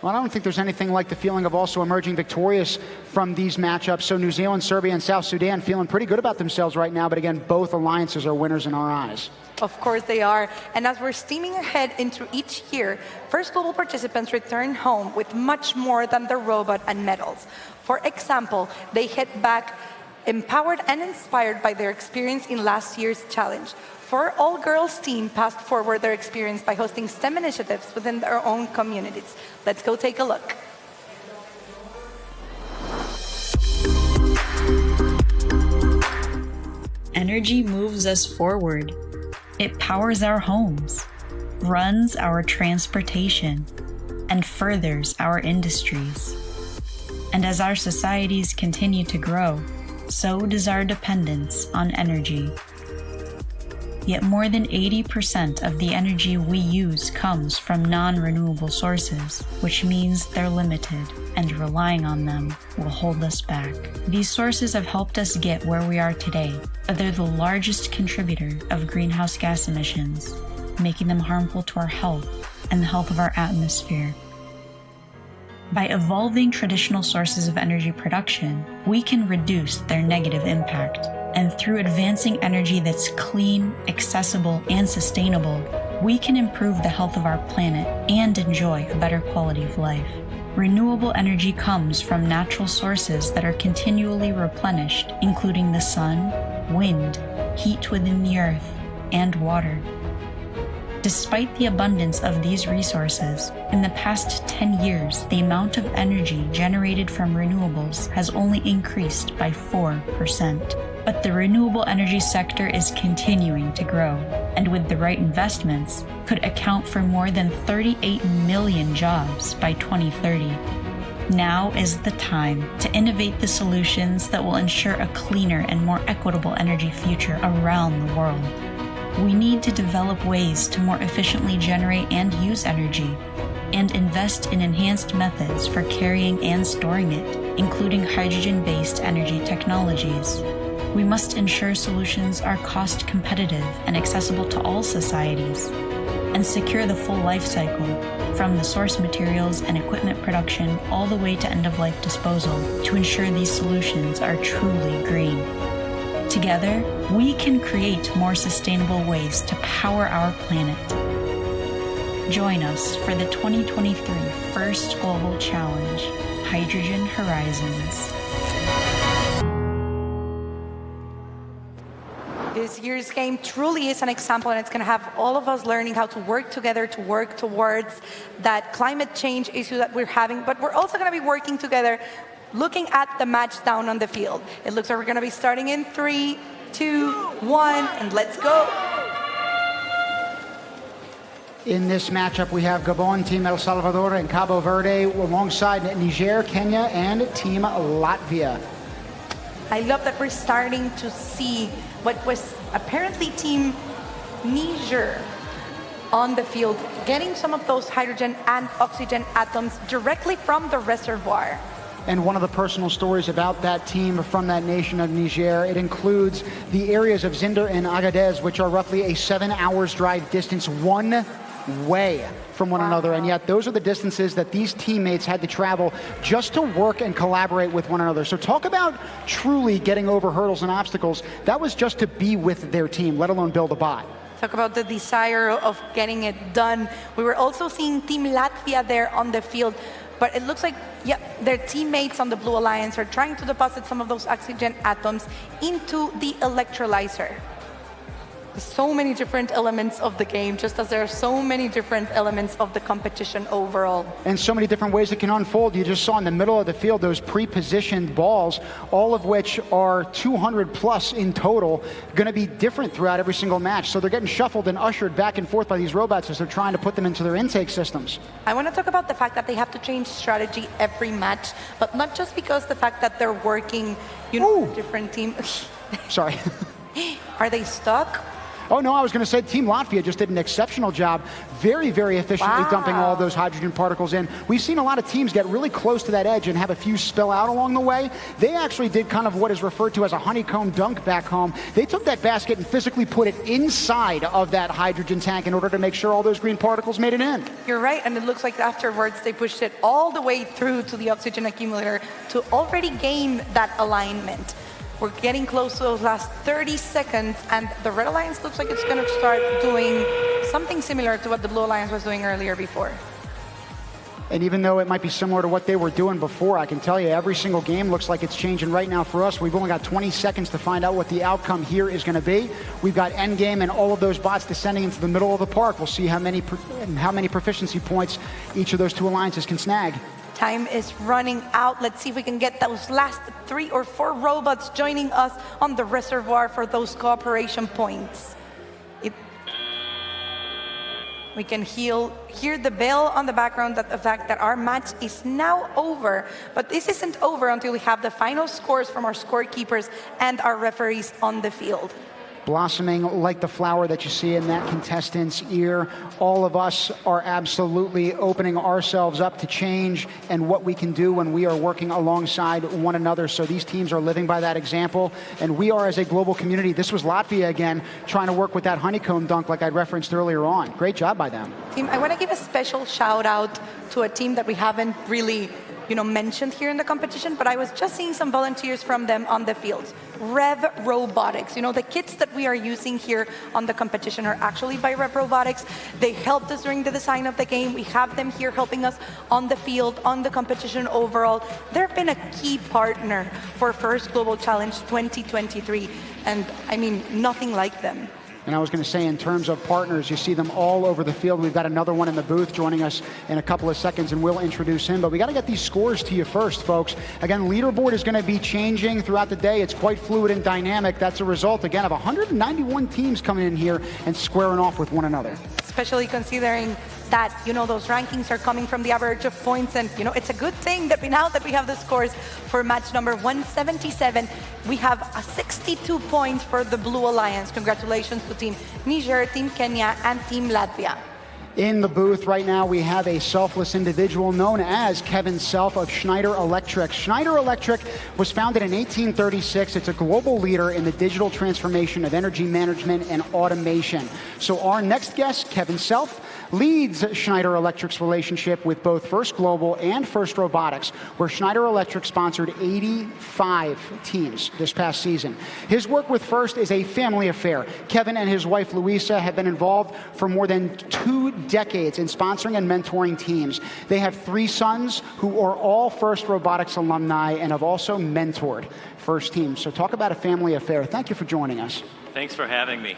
Well, I don't think there's anything like the feeling of also emerging victorious from these matchups. So New Zealand, Serbia, and South Sudan feeling pretty good about themselves right now. But again, both alliances are winners in our eyes. Of course they are. And as we're steaming ahead into each year, First Global participants return home with much more than the robot and medals. For example, they head back empowered and inspired by their experience in last year's challenge. For all-girls team passed forward their experience by hosting STEM initiatives within their own communities. Let's go take a look. Energy moves us forward. It powers our homes, runs our transportation, and furthers our industries. And as our societies continue to grow, so does our dependence on energy. Yet more than 80% of the energy we use comes from non-renewable sources, which means they're limited, and relying on them will hold us back. These sources have helped us get where we are today, but they're the largest contributor of greenhouse gas emissions, making them harmful to our health and the health of our atmosphere. By evolving traditional sources of energy production, we can reduce their negative impact. And through advancing energy that's clean, accessible, and sustainable, we can improve the health of our planet and enjoy a better quality of life. Renewable energy comes from natural sources that are continually replenished, including the sun, wind, heat within the earth, and water. Despite the abundance of these resources, in the past 10 years, the amount of energy generated from renewables has only increased by 4%. But the renewable energy sector is continuing to grow, and with the right investments, could account for more than 38 million jobs by 2030. Now is the time to innovate the solutions that will ensure a cleaner and more equitable energy future around the world. We need to develop ways to more efficiently generate and use energy, and invest in enhanced methods for carrying and storing it, including hydrogen-based energy technologies. We must ensure solutions are cost competitive and accessible to all societies, and secure the full life cycle, from the source materials and equipment production all the way to end-of-life disposal, to ensure these solutions are truly green. Together, we can create more sustainable ways to power our planet. Join us for the 2023 First Global Challenge, Hydrogen Horizons. This year's game truly is an example, and it's going to have all of us learning how to work together to work towards that climate change issue that we're having, but we're also going to be working together looking at the match down on the field. It looks like we're going to be starting in 3, 2, 1, and let's go. In this matchup, we have Gabon, Team El Salvador, and Cabo Verde alongside Niger, Kenya, and Team Latvia. I love that we're starting to see what was apparently Team Niger on the field, getting some of those hydrogen and oxygen atoms directly from the reservoir. And one of the personal stories about that team from that nation of Niger, it includes the areas of Zinder and Agadez, which are roughly a 7 hours drive distance one way from one another. And yet those are the distances that these teammates had to travel just to work and collaborate with one another. So talk about truly getting over hurdles and obstacles. That was just to be with their team, let alone build a bot. Talk about the desire of getting it done. We were also seeing Team Latvia there on the field. But it looks like, yeah, their teammates on the Blue Alliance are trying to deposit some of those oxygen atoms into the electrolyzer. so many different elements of the game, just as there are so many different elements of the competition overall. And so many different ways it can unfold. You just saw in the middle of the field those pre-positioned balls, all of which are 200 plus in total, going to be different throughout every single match. So they're getting shuffled and ushered back and forth by these robots as they're trying to put them into their intake systems. I want to talk about the fact that they have to change strategy every match, but not just because the fact that they're working, you know, different team. Sorry. Are they stuck? Oh, no, I was going to say Team Latvia just did an exceptional job, very, very efficiently dumping all those hydrogen particles in. We've seen a lot of teams get really close to that edge and have a few spill out along the way. They actually did kind of what is referred to as a honeycomb dunk back home. They took that basket and physically put it inside of that hydrogen tank in order to make sure all those green particles made it in. You're right, and it looks like afterwards they pushed it all the way through to the oxygen accumulator to already gain that alignment. We're getting close to those last 30 seconds, and the Red Alliance looks like it's going to start doing something similar to what the Blue Alliance was doing earlier before. And even though it might be similar to what they were doing before, I can tell you every single game looks like it's changing right now for us. We've only got 20 seconds to find out what the outcome here is going to be. We've got endgame and all of those bots descending into the middle of the park. We'll see how many proficiency points each of those two alliances can snag. Time is running out. Let's see if we can get those last 3 or 4 robots joining us on the reservoir for those cooperation points. We can hear the bell on the background, that the fact that our match is now over. But this isn't over until we have the final scores from our scorekeepers and our referees on the field. Blossoming like the flower that you see in that contestant's ear. All of us are absolutely opening ourselves up to change and what we can do when we are working alongside one another. So these teams are living by that example. And we are, as a global community, this was Latvia again, trying to work with that honeycomb dunk like I referenced earlier on. Great job by them. Team, I want to give a special shout out to a team that we haven't really mentioned here in the competition, but I was just seeing some volunteers from them on the fields. Robotics. The kits that we are using here on the competition are actually by Robotics. They helped us during the design of the game. We have them here helping us on the field, on the competition overall. They've been a key partner for First Global Challenge 2023, and I mean, nothing like them. And I was going to say, in terms of partners, you see them all over the field. We've got another one in the booth joining us in a couple of seconds, and we'll introduce him. But we got to get these scores to you first, folks. Again, leaderboard is going to be changing throughout the day. It's quite fluid and dynamic. That's a result, again, of 191 teams coming in here and squaring off with one another. Especially considering that, those rankings are coming from the average of points. And, it's a good thing that now that we have the scores for match number 177, we have a 62 points for the Blue Alliance. Congratulations to Team Niger, Team Kenya, and Team Latvia. In the booth right now, we have a selfless individual known as Kevin Self of Schneider Electric. Schneider Electric was founded in 1836. It's a global leader in the digital transformation of energy management and automation. So our next guest, Kevin Self, leads Schneider Electric's relationship with both First Global and First Robotics, where Schneider Electric sponsored 85 teams this past season. His work with First is a family affair. Kevin and his wife, Louisa, have been involved for more than 2 decades in sponsoring and mentoring teams. They have 3 sons who are all First Robotics alumni and have also mentored First teams. So talk about a family affair. Thank you for joining us. Thanks for having me.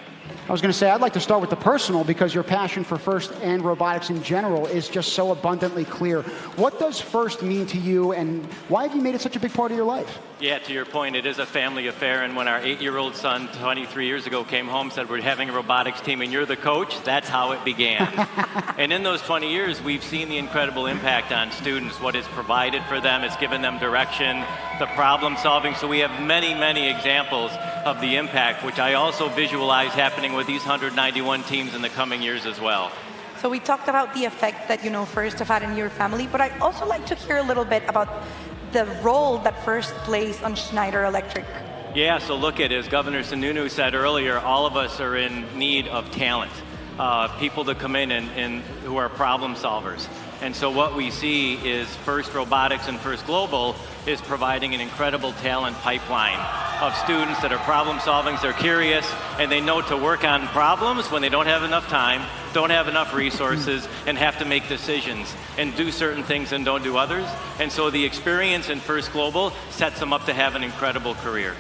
I was going to say, I'd like to start with the personal, because your passion for First and robotics in general is just so abundantly clear. What does First mean to you, and why have you made it such a big part of your life? Yeah, to your point, it is a family affair, and when our 8-year-old son 23 years ago came home and said, we're having a robotics team and you're the coach, that's how it began. And in those 20 years, we've seen the incredible impact on students, what it's provided for them, it's given them direction, the problem solving. So we have many, many examples of the impact, which I also visualize happening with these 191 teams in the coming years as well. So we talked about the effect that, First have had in your family, but I'd also like to hear a little bit about the role that First plays on Schneider Electric. Yeah, so look at, as Governor Sununu said earlier, all of us are in need of talent, people to come in and who are problem solvers. And so what we see is First Robotics and First Global is providing an incredible talent pipeline of students that are problem solving, they're curious, and they know to work on problems when they don't have enough time, don't have enough resources, and have to make decisions and do certain things and don't do others. And so the experience in First Global sets them up to have an incredible career.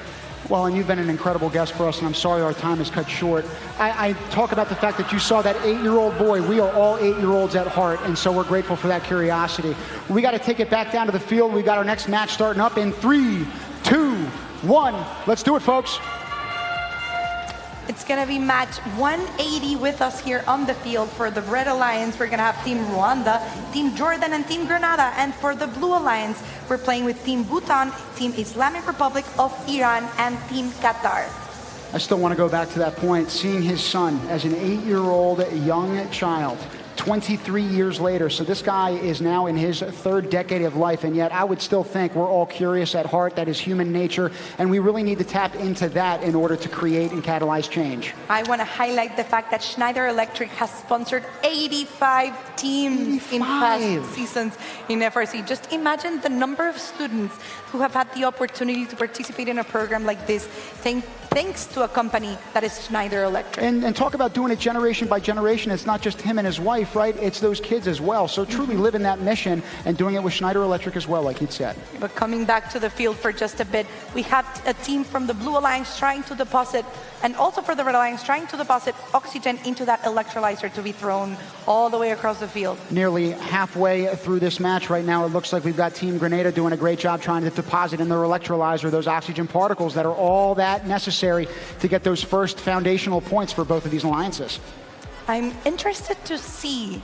Well, and you've been an incredible guest for us, and I'm sorry our time is cut short. I talk about the fact that you saw that 8-year-old boy. We are all 8-year-olds at heart, and so we're grateful for that curiosity. We got to take it back down to the field. We got our next match starting up in 3, 2, 1. Let's do it, folks. It's going to be match 180 with us here on the field. For the Red Alliance, we're going to have Team Rwanda, Team Jordan, and Team Grenada. And for the Blue Alliance, we're playing with Team Bhutan, Team Islamic Republic of Iran, and Team Qatar. I still want to go back to that point, seeing his son as an 8-year-old young child, 23 years later. So this guy is now in his 3rd decade of life, and yet I would still think we're all curious at heart. That is human nature, and we really need to tap into that in order to create and catalyze change. I want to highlight the fact that Schneider Electric has sponsored 85 teams in past seasons in FRC. Just imagine the number of students who have had the opportunity to participate in a program like this, thanks to a company that is Schneider Electric. And talk about doing it generation by generation. It's not just him and his wife, right? It's those kids as well. So truly living that mission and doing it with Schneider Electric as well, like he'd said. But coming back to the field for just a bit, we have a team from the Blue Alliance trying to deposit, and also for the Red Alliance, trying to deposit oxygen into that electrolyzer to be thrown all the way across the field. Nearly halfway through this match right now, it looks like we've got Team Grenada doing a great job trying to deposit in their electrolyzer those oxygen particles that are all that necessary to get those first foundational points for both of these alliances. I'm interested to see,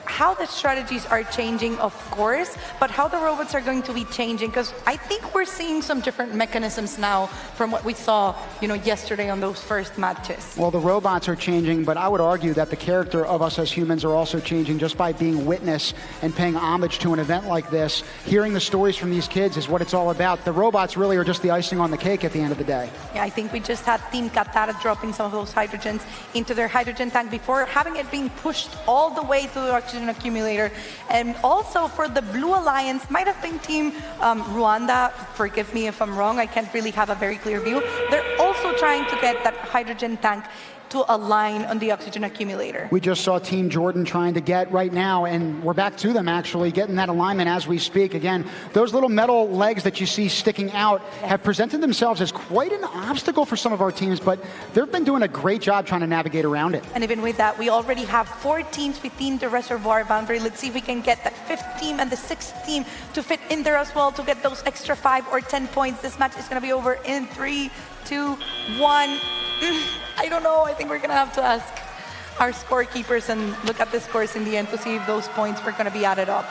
how the strategies are changing, of course, but how the robots are going to be changing, because I think we're seeing some different mechanisms now from what we saw, yesterday on those first matches. Well, the robots are changing, but I would argue that the character of us as humans are also changing just by being witness and paying homage to an event like this. Hearing the stories from these kids is what it's all about. The robots really are just the icing on the cake at the end of the day. Yeah, I think we just had Team Qatar dropping some of those hydrogens into their hydrogen tank before having it being pushed all the way to the oxygen accumulator. And also for the Blue Alliance, might have been Team Rwanda, forgive me if I'm wrong, I can't really have a very clear view. They're also trying to get that hydrogen tank to align on the oxygen accumulator. We just saw Team Jordan trying to get right now, and we're back to them actually, getting that alignment as we speak. Again, those little metal legs that you see sticking out have presented themselves as quite an obstacle for some of our teams, but they've been doing a great job trying to navigate around it. And even with that, we already have 4 teams within the reservoir boundary. Let's see if we can get that 5th team and the 6th team to fit in there as well to get those extra 5 or 10 points. This match is going to be over in 3, 2, 1. I don't know. I think we're going to have to ask our scorekeepers and look at the scores in the end to see if those points were going to be added up.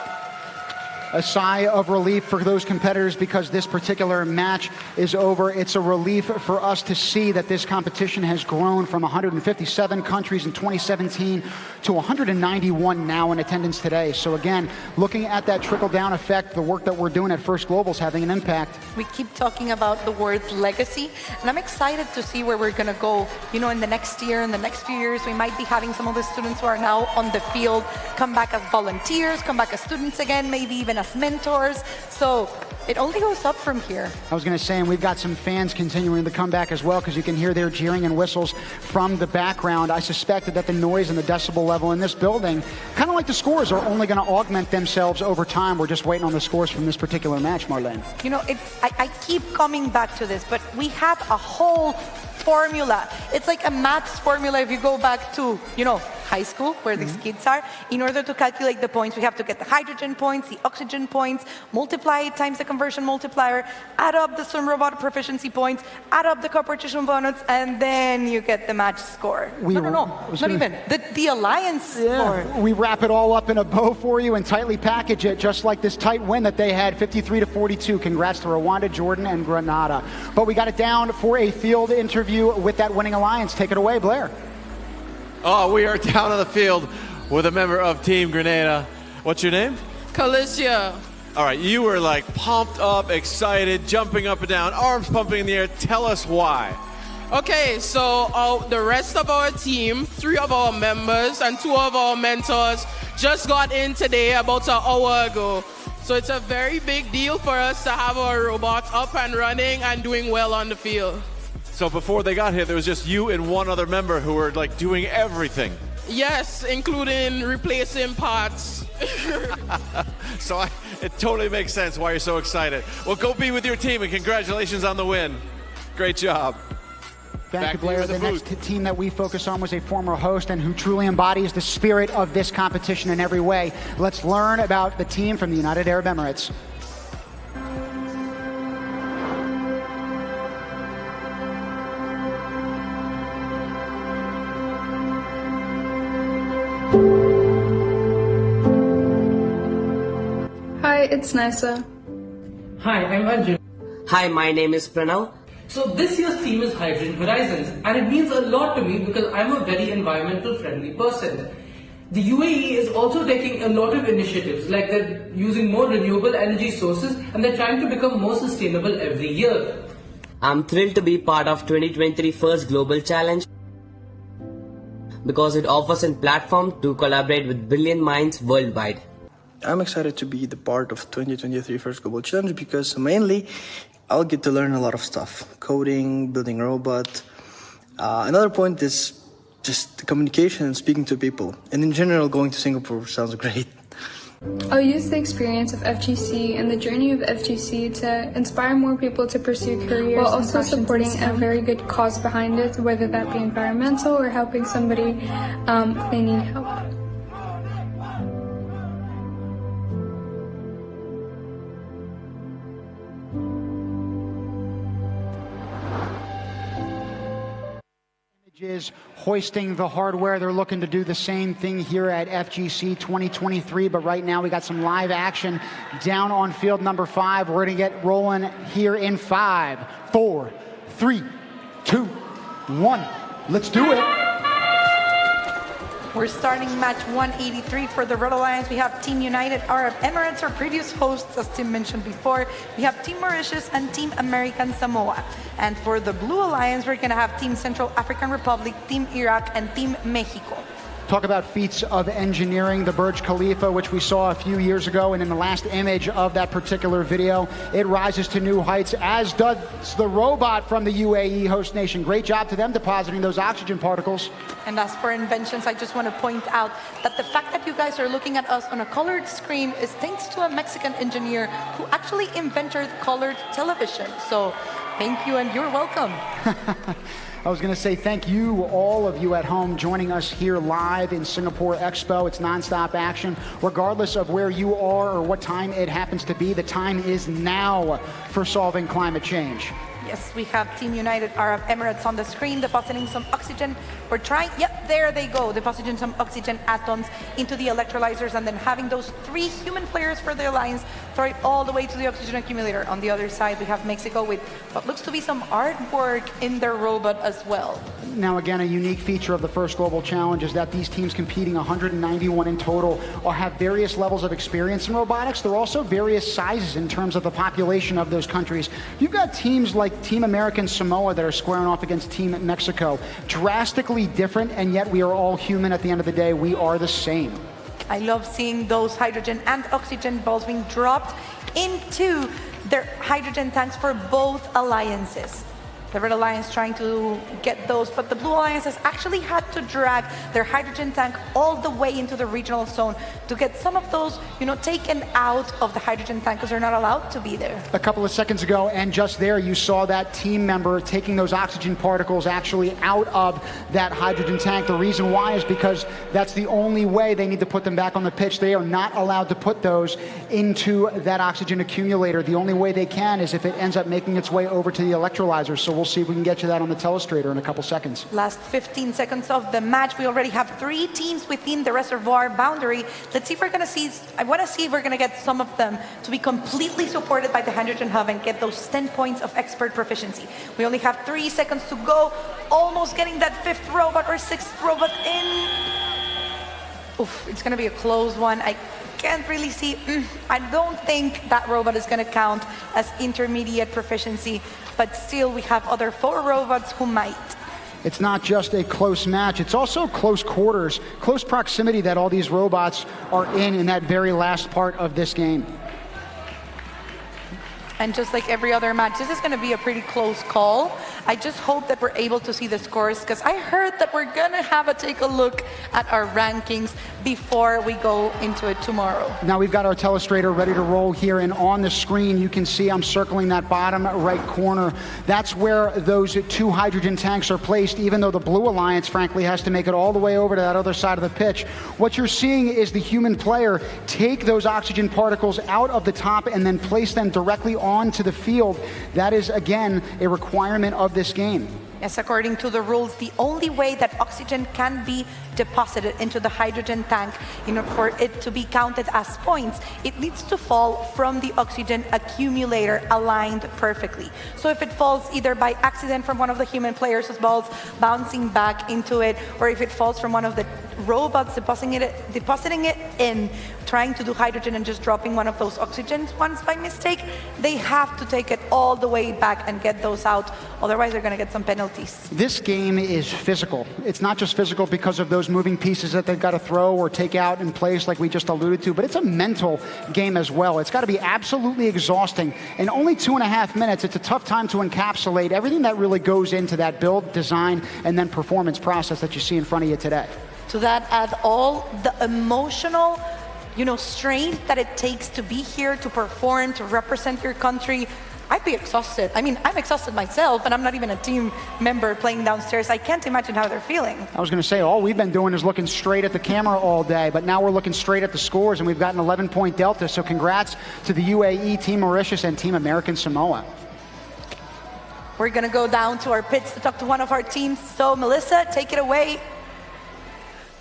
A sigh of relief for those competitors because this particular match is over. It's a relief for us to see that this competition has grown from 157 countries in 2017 to 191 now in attendance today. So again, looking at that trickle-down effect, the work that we're doing at First Global is having an impact. We keep talking about the word legacy, and I'm excited to see where we're going to go. In the next year, in the next few years, we might be having some of the students who are now on the field come back as volunteers, come back as students again, maybe even as mentors. So it only goes up from here. I was going to say, and we've got some fans continuing to come back as well, because you can hear their jeering and whistles from the background. I suspected that the noise and the decibel level in this building, kind of like the scores, are only going to augment themselves over time. We're just waiting on the scores from this particular match, Marlene. I keep coming back to this, but we have a whole formula. It's like a maths formula if you go back to, high school, where these kids are. In order to calculate the points, we have to get the hydrogen points, the oxygen points, multiply it times the conversion multiplier, add up the swim robot proficiency points, add up the cooperation bonus, and then you get the match score. The alliance score. We wrap it all up in a bow for you and tightly package it, just like this tight win that they had, 53-42. Congrats to Rwanda, Jordan, and Grenada. But we got it down for a field interview with that winning alliance. Take it away, Blair. Oh, we are down on the field with a member of Team Grenada. What's your name? Calicia. All right, you were like pumped up, excited, jumping up and down, arms pumping in the air. Tell us why. Okay, so the rest of our team, 3 of our members and 2 of our mentors just got in today about an hour ago. So it's a very big deal for us to have our robots up and running and doing well on the field. So before they got here, there was just you and 1 other member who were like doing everything. Yes, including replacing parts. So it totally makes sense why you're so excited. Well, go be with your team and congratulations on the win. Great job. Thank you, Blair. The next team that we focus on was a former host and who truly embodies the spirit of this competition in every way. Let's learn about the team from the United Arab Emirates. Hi, it's Nisa. Hi, I'm Arjun. Hi, my name is Pranav. So this year's theme is Hydrogen Horizons, and it means a lot to me because I'm a very environmental friendly person. The UAE is also taking a lot of initiatives, like they're using more renewable energy sources and they're trying to become more sustainable every year. I'm thrilled to be part of 2023 First Global Challenge because it offers a platform to collaborate with brilliant minds worldwide. I'm excited to be the part of 2023 First Global Challenge because mainly I'll get to learn a lot of stuff. Coding, building a robot. Another point is just the communication and speaking to people. And in general, going to Singapore sounds great. I'll use the experience of FGC and the journey of FGC to inspire more people to pursue careers while also supporting a very good cause behind it, whether that be environmental or helping somebody if they need help. Is hoisting the hardware. They're looking to do the same thing here at FGC 2023, but right now we got some live action down on field number 5. We're going to get rolling here in 5, 4, 3, 2, 1. Let's do it. We're starting match 183 for the Red Alliance. We have Team United Arab Emirates, our previous hosts, as Tim mentioned before. We have Team Mauritius and Team American Samoa. And for the Blue Alliance, we're going to have Team Central African Republic, Team Iraq, and Team Mexico. Talk about feats of engineering, the Burj Khalifa, which we saw a few years ago, and in the last image of that particular video, it rises to new heights, as does the robot from the UAE host nation. Great job to them depositing those oxygen particles. And as for inventions, I just want to point out that the fact that you guys are looking at us on a colored screen is thanks to a Mexican engineer who actually invented colored television. So thank you and you're welcome. I was going to say thank you, all of you at home, joining us here live in Singapore Expo. It's nonstop action. Regardless of where you are or what time it happens to be, the time is now for solving climate change. Yes, we have Team United Arab Emirates on the screen depositing some oxygen. We're trying, yep, there they go, depositing some oxygen atoms into the electrolyzers and then having those 3 human players for the alliance throw it all the way to the oxygen accumulator. On the other side, we have Mexico with what looks to be some artwork in their robot as well. Now, again, a unique feature of the First Global Challenge is that these teams competing, 191 in total, have various levels of experience in robotics. They're also various sizes in terms of the population of those countries. You've got teams like Team American Samoa that are squaring off against Team Mexico. Drastically different, and yet we are all human at the end of the day. We are the same. I love seeing those hydrogen and oxygen balls being dropped into their hydrogen tanks for both alliances. The Red Alliance trying to get those, but the Blue Alliance has actually had to drag their hydrogen tank all the way into the regional zone to get some of those, taken out of the hydrogen tank because they're not allowed to be there. A couple of seconds ago, and just there, you saw that team member taking those oxygen particles actually out of that hydrogen tank. The reason why is because that's the only way they need to put them back on the pitch. They are not allowed to put those into that oxygen accumulator. The only way they can is if it ends up making its way over to the electrolyzer. So we'll see if we can get you that on the telestrator in a couple seconds. Last 15 seconds of the match. We already have 3 teams within the reservoir boundary. Let's see if we're going to see, I want to see if we're going to get some of them to be completely supported by the Hydrogen Hub and get those 10 points of expert proficiency. We only have 3 seconds to go. Almost getting that 5th robot or 6th robot in. Oof, it's going to be a close one. I can't really see. I don't think that robot is going to count as intermediate proficiency, but still we have other 4 robots who might. It's not just a close match, it's also close quarters, close proximity that all these robots are in that very last part of this game. And just like every other match, this is going to be a pretty close call. I just hope that we're able to see the scores, because I heard that we're gonna take a look at our rankings before we go into it tomorrow. Now we've got our telestrator ready to roll here, and on the screen you can see I'm circling that bottom right corner. That's where those 2 hydrogen tanks are placed, even though the Blue Alliance frankly has to make it all the way over to that other side of the pitch. What you're seeing is the human player take those oxygen particles out of the top and then place them directly onto the field. That is, again, a requirement of this game. Yes, according to the rules, the only way that oxygen can be deposited into the hydrogen tank, in order for it to be counted as points, it needs to fall from the oxygen accumulator aligned perfectly. So if it falls either by accident from one of the human players' balls bouncing back into it, or if it falls from one of the robots depositing it in, trying to do hydrogen and just dropping one of those oxygens once by mistake, they have to take it all the way back and get those out. Otherwise, they're going to get some penalties. This game is physical. It's not just physical because of those moving pieces that they've got to throw or take out in place like we just alluded to, but it's a mental game as well. It's got to be absolutely exhausting. In only 2.5 minutes, it's a tough time to encapsulate everything that really goes into that build, design, and then performance process that you see in front of you today. To that, add all the emotional, strength that it takes to be here, to perform, to represent your country. I'd be exhausted. I mean, I'm exhausted myself, and I'm not even a team member playing downstairs. I can't imagine how they're feeling. I was going to say, all we've been doing is looking straight at the camera all day, but now we're looking straight at the scores, and we've got an 11-point delta. So congrats to the UAE, Team Mauritius, and Team American Samoa. We're going to go down to our pits to talk to one of our teams. So, Melissa, take it away.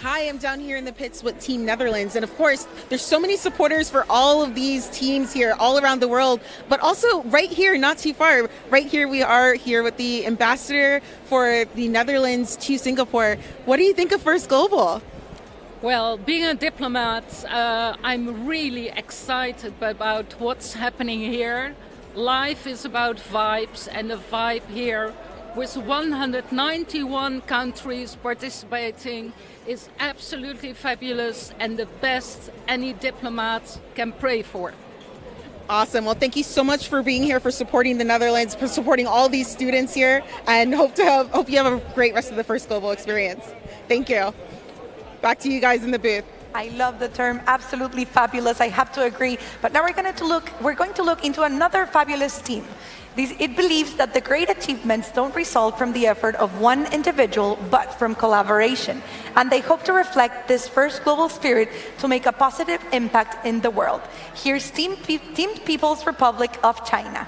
Hi, I'm down here in the pits with Team Netherlands. And of course, there's so many supporters for all of these teams here all around the world, but also right here, not too far. Right here, we are here with the ambassador for the Netherlands to Singapore. What do you think of First Global? Well, being a diplomat, I'm really excited about what's happening here. Life is about vibes, and the vibe here with 191 countries participating is absolutely fabulous and the best any diplomat can pray for. Awesome. Well, thank you so much for being here, for supporting the Netherlands, for supporting all these students here, and hope you have a great rest of the First Global experience. Thank you. Back to you guys in the booth. I love the term absolutely fabulous. I have to agree. But now we're going to look into another fabulous team. It believes that the great achievements don't result from the effort of one individual, but from collaboration. And they hope to reflect this First Global spirit to make a positive impact in the world. Here's Team People's Republic of China.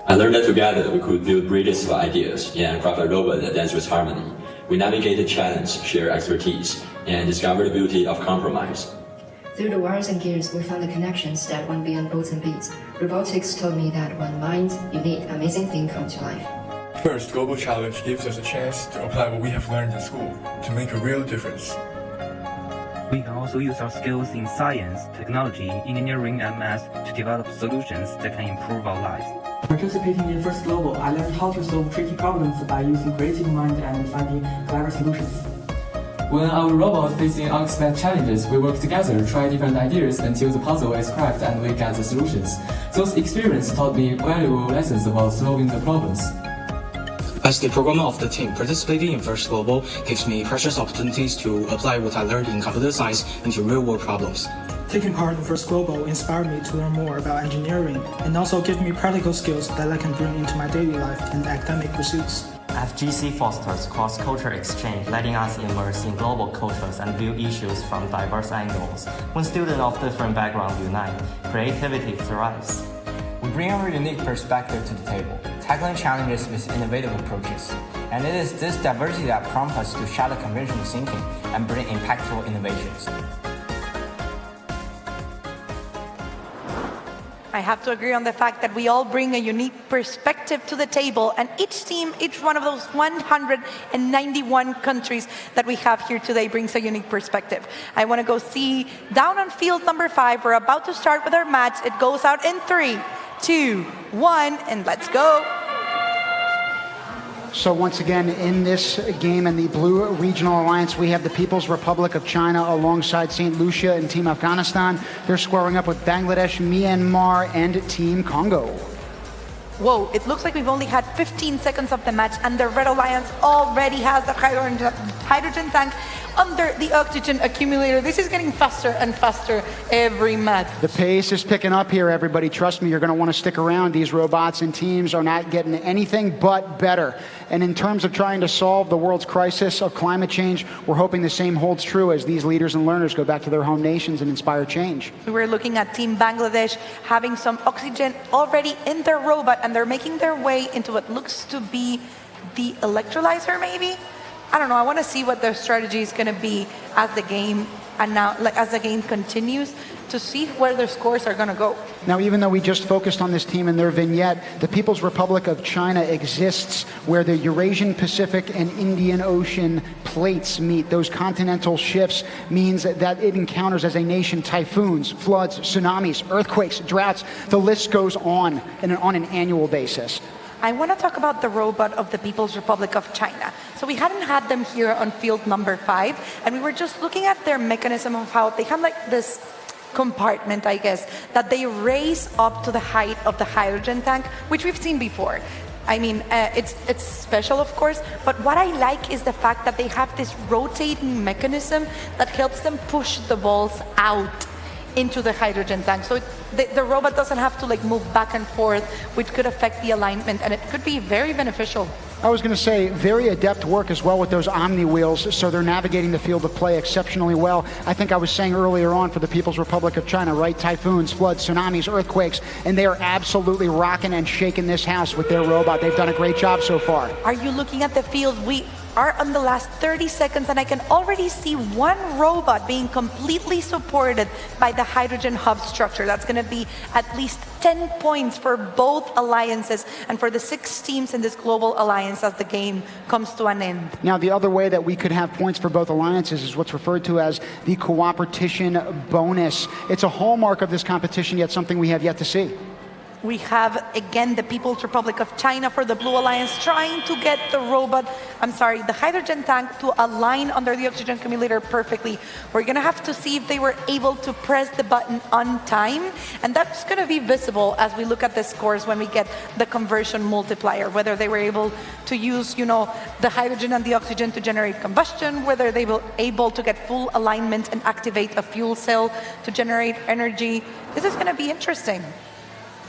I learned that together we could build bridges of ideas and craft a robot that dances with harmony. We navigated challenge, share expertise, and discover the beauty of compromise. Through the wires and gears, we found the connections that went beyond bolts and beats. Robotics told me that when minds, unique, amazing things come to life. First, Global Challenge gives us a chance to apply what we have learned in school to make a real difference. We can also use our skills in science, technology, engineering, and math to develop solutions that can improve our lives. Participating in First Global, I learned how to solve tricky problems by using creative mind and finding clever solutions. When our robots facing unexpected challenges, we work together, try different ideas until the puzzle is cracked and we get the solutions. Those experiences taught me valuable lessons about solving the problems. As the programmer of the team, participating in First Global gives me precious opportunities to apply what I learned in computer science into real-world problems. Taking part in First Global inspired me to learn more about engineering and also give me practical skills that I can bring into my daily life and academic pursuits. FGC fosters cross-cultural exchange, letting us immerse in global cultures and view issues from diverse angles. When students of different backgrounds unite, creativity thrives. We bring our unique perspective to the table, tackling challenges with innovative approaches. And it is this diversity that prompts us to shatter conventional thinking and bring impactful innovations. I have to agree on the fact that we all bring a unique perspective to the table, and each team, each one of those 191 countries that we have here today brings a unique perspective. I want to go see down on field number 5. We're about to start with our match. It goes out in 3, 2, 1, and let's go. So once again, in this game in the Blue Regional Alliance, we have the People's Republic of China alongside St. Lucia and Team Afghanistan. They're squaring up with Bangladesh, Myanmar, and Team Congo. Whoa, it looks like we've only had 15 seconds of the match and the Red Alliance already has the hydrogen tank under the oxygen accumulator. This is getting faster and faster every match. The pace is picking up here, everybody. Trust me, you're going to want to stick around. These robots and teams are not getting anything but better. And in terms of trying to solve the world's crisis of climate change, we're hoping the same holds true as these leaders and learners go back to their home nations and inspire change. We're looking at Team Bangladesh having some oxygen already in their robot, and they're making their way into what looks to be the electrolyzer, maybe? I don't know. I want to see what their strategy is going to be as the game as the game continues, to see where their scores are going to go. Now, even though we just focused on this team and their vignette, the People's Republic of China exists where the Eurasian Pacific and Indian Ocean plates meet. Those continental shifts means that it encounters as a nation typhoons, floods, tsunamis, earthquakes, droughts. The list goes on an annual basis. I want to talk about the robot of the People's Republic of China. So we hadn't had them here on field number 5, and we were just looking at their mechanism of how they have like this compartment, I guess, that they raise up to the height of the hydrogen tank, which we've seen before. I mean, it's special, of course, but what I like is the fact that they have this rotating mechanism that helps them push the balls out into the hydrogen tank. So the robot doesn't have to like move back and forth, which could affect the alignment, and it could be very beneficial. I was going to say, very adept work as well with those Omni wheels, so they're navigating the field of play exceptionally well. I think I was saying earlier on for the People's Republic of China, right? Typhoons, floods, tsunamis, earthquakes, and they are absolutely rocking and shaking this house with their robot. They've done a great job so far. Are you looking at the field? We are on the last 30 seconds, and I can already see one robot being completely supported by the hydrogen hub structure. That's going to be at least 10 points for both alliances and for the 6 teams in this global alliance as the game comes to an end. Now, the other way that we could have points for both alliances is what's referred to as the cooperation bonus. It's a hallmark of this competition, yet something we have yet to see. We have, again, the People's Republic of China for the Blue Alliance trying to get the the hydrogen tank to align under the oxygen accumulator perfectly. We're going to have to see if they were able to press the button on time, and that's going to be visible as we look at the scores when we get the conversion multiplier, whether they were able to use, the hydrogen and the oxygen to generate combustion, whether they were able to get full alignment and activate a fuel cell to generate energy. This is going to be interesting.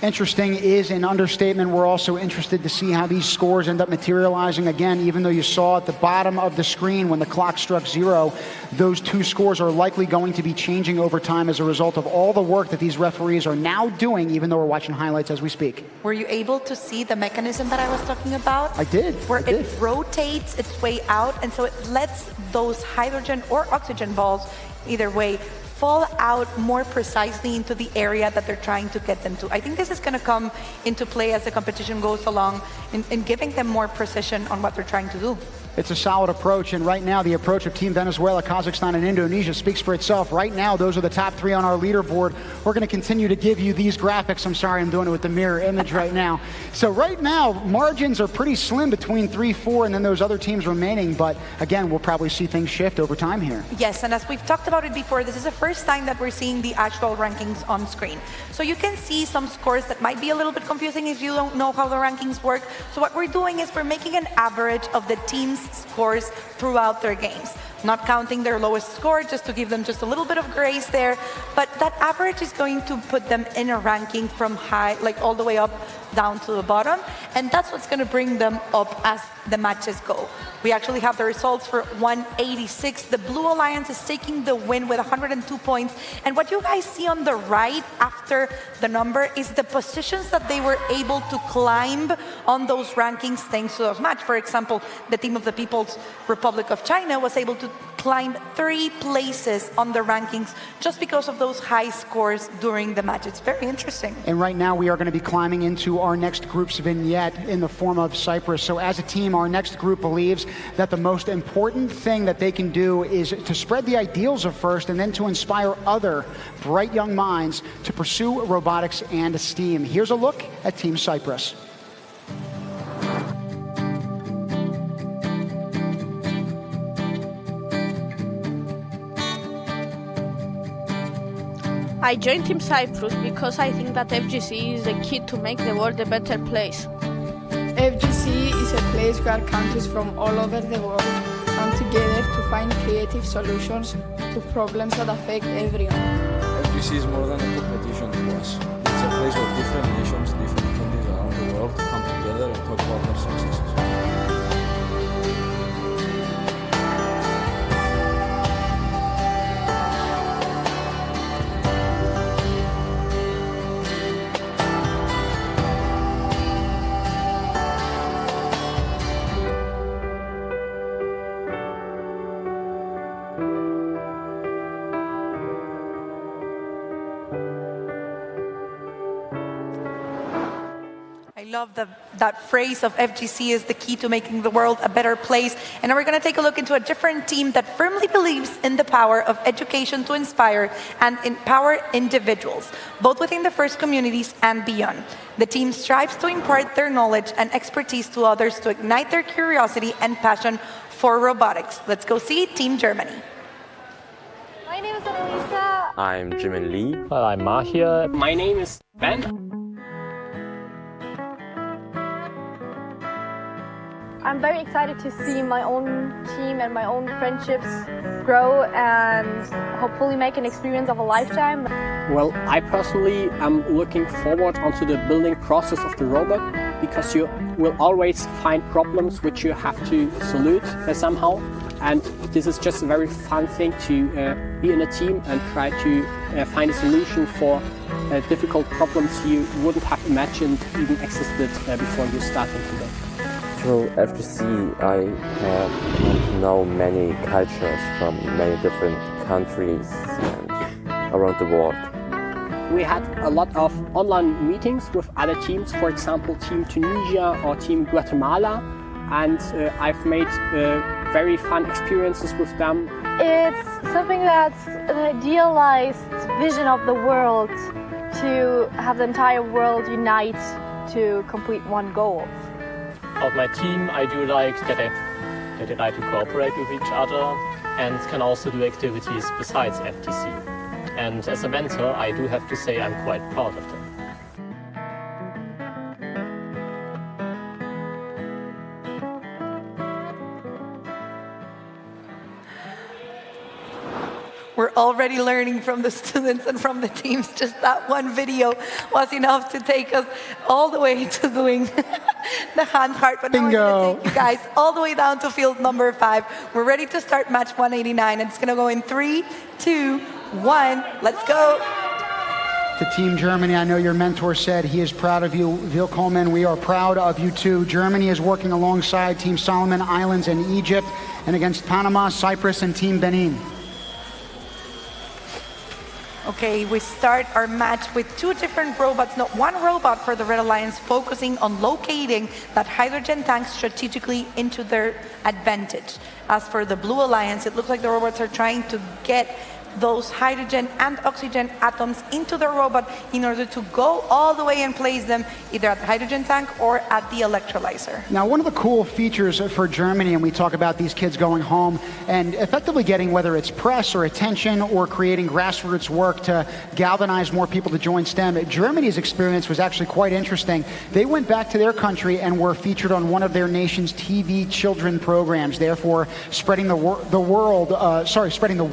Interesting is an understatement. We're also interested to see how these scores end up materializing. Again, even though you saw at the bottom of the screen when the clock struck 0, those 2 scores are likely going to be changing over time as a result of all the work that these referees are now doing, even though we're watching highlights as we speak. Were you able to see the mechanism that I was talking about? I did. It rotates its way out, and so it lets those hydrogen or oxygen balls, either way, fall out more precisely into the area that they're trying to get them to. I think this is going to come into play as the competition goes along in giving them more precision on what they're trying to do. It's a solid approach, and right now the approach of Team Venezuela, Kazakhstan, and Indonesia speaks for itself. Right now, those are the top 3 on our leaderboard. We're going to continue to give you these graphics. I'm sorry, I'm doing it with the mirror image right now. So right now, margins are pretty slim between 3, 4, and then those other teams remaining, but again, we'll probably see things shift over time here. Yes, and as we've talked about it before, this is the first time that we're seeing the actual rankings on screen. So you can see some scores that might be a little bit confusing if you don't know how the rankings work. So what we're doing is we're making an average of the teams' scores throughout their games, not counting their lowest score, just to give them just a little bit of grace there. But that average is going to put them in a ranking from high, like all the way up down to the bottom, and that's what's going to bring them up as the matches go. We actually have the results for 186. The Blue Alliance is taking the win with 102 points, and what you guys see on the right after the number is the positions that they were able to climb on those rankings thanks to those match. For example, the team of the People's Republic of China was able to climb 3 places on the rankings just because of those high scores during the match. It's very interesting. And right now we are going to be climbing into our next group's vignette in the form of Cyprus. So as a team, our next group believes that the most important thing that they can do is to spread the ideals of FIRST and then to inspire other bright young minds to pursue robotics and STEAM. Here's a look at Team Cyprus. I joined Team Cyprus because I think that FGC is the key to make the world a better place. FGC is a place where countries from all over the world come together to find creative solutions to problems that affect everyone. FGC is more than a competition to us. It's a place where different nations, different countries around the world come together and talk about their successes. Love that phrase of FGC is the key to making the world a better place. And now we're going to take a look into a different team that firmly believes in the power of education to inspire and empower individuals, both within the FIRST communities and beyond. The team strives to impart their knowledge and expertise to others to ignite their curiosity and passion for robotics. Let's go see Team Germany. My name is Annalisa. I'm Jimin Lee. I'm Mahia. My name is Ben. I'm very excited to see my own team and my own friendships grow and hopefully make an experience of a lifetime. Well, I personally am looking forward onto the building process of the robot because you will always find problems which you have to solve somehow. And this is just a very fun thing to be in a team and try to find a solution for difficult problems you wouldn't have imagined even existed before you start into them. Through FGC, I have come to know many cultures from many different countries and around the world. We had a lot of online meetings with other teams, for example, Team Tunisia or Team Guatemala, and I've made very fun experiences with them. It's something that's an idealized vision of the world to have the entire world unite to complete one goal. Of my team, I do like that they like to cooperate with each other and can also do activities besides FTC. And as a mentor, I do have to say I'm quite proud of them. We're already learning from the students and from the teams. Just that one video was enough to take us all the way to doing the hand heart. But now we're going to take you guys all the way down to field number 5. We're ready to start match 189, and it's going to go in 3, 2, 1. Let's go. To Team Germany, I know your mentor said he is proud of you. Willkommen, we are proud of you too. Germany is working alongside Team Solomon Islands and Egypt, and against Panama, Cyprus, and Team Benin. Okay, we start our match with 2 different robots, not one robot for the Red Alliance, focusing on locating that hydrogen tank strategically into their advantage. As for the Blue Alliance, it looks like the robots are trying to get those hydrogen and oxygen atoms into the robot in order to go all the way and place them either at the hydrogen tank or at the electrolyzer. Now, one of the cool features for Germany, and we talk about these kids going home and effectively getting, whether it's press or attention or creating grassroots work to galvanize more people to join STEM, Germany's experience was actually quite interesting. They went back to their country and were featured on one of their nation's TV children programs, therefore spreading the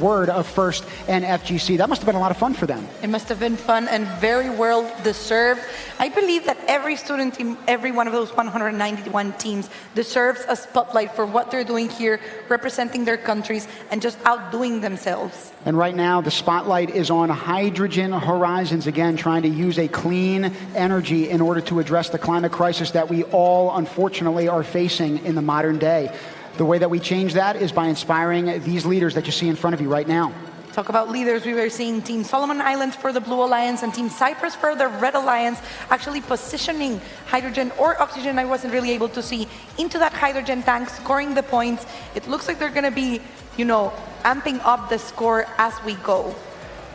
word of FIRST and FGC. That must have been a lot of fun for them. It must have been fun and very well deserved. I believe that every student team, every one of those 191 teams deserves a spotlight for what they're doing here, representing their countries and just outdoing themselves. And right now, the spotlight is on Hydrogen Horizons, again, trying to use a clean energy in order to address the climate crisis that we all, unfortunately, are facing in the modern day. The way that we change that is by inspiring these leaders that you see in front of you right now. Talk about leaders. We were seeing Team Solomon Islands for the Blue Alliance and Team Cyprus for the Red Alliance actually positioning hydrogen or oxygen, I wasn't really able to see, into that hydrogen tank, scoring the points. It looks like they're going to be, amping up the score as we go.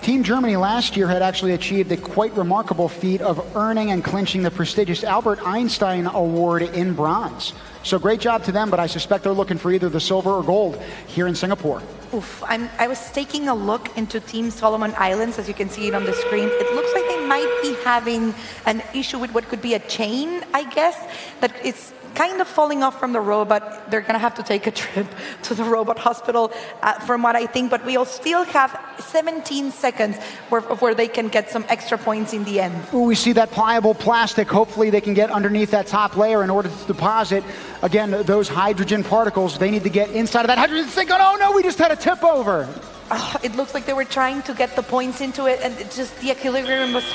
Team Germany last year had actually achieved the quite remarkable feat of earning and clinching the prestigious Albert Einstein Award in bronze. So great job to them, but I suspect they're looking for either the silver or gold here in Singapore. I was taking a look into Team Solomon Islands, as you can see it on the screen. It looks like they might be having an issue with what could be a chain, I guess, that it's kind of falling off from the robot. They're going to have to take a trip to the robot hospital, from what I think, but we'll still have 17 seconds where they can get some extra points in the end. Ooh, we see that pliable plastic. Hopefully they can get underneath that top layer in order to deposit, again, those hydrogen particles. They need to get inside of that hydrogen sink. Oh no, we just had a tip over. It looks like they were trying to get the points into it, and it just the equilibrium was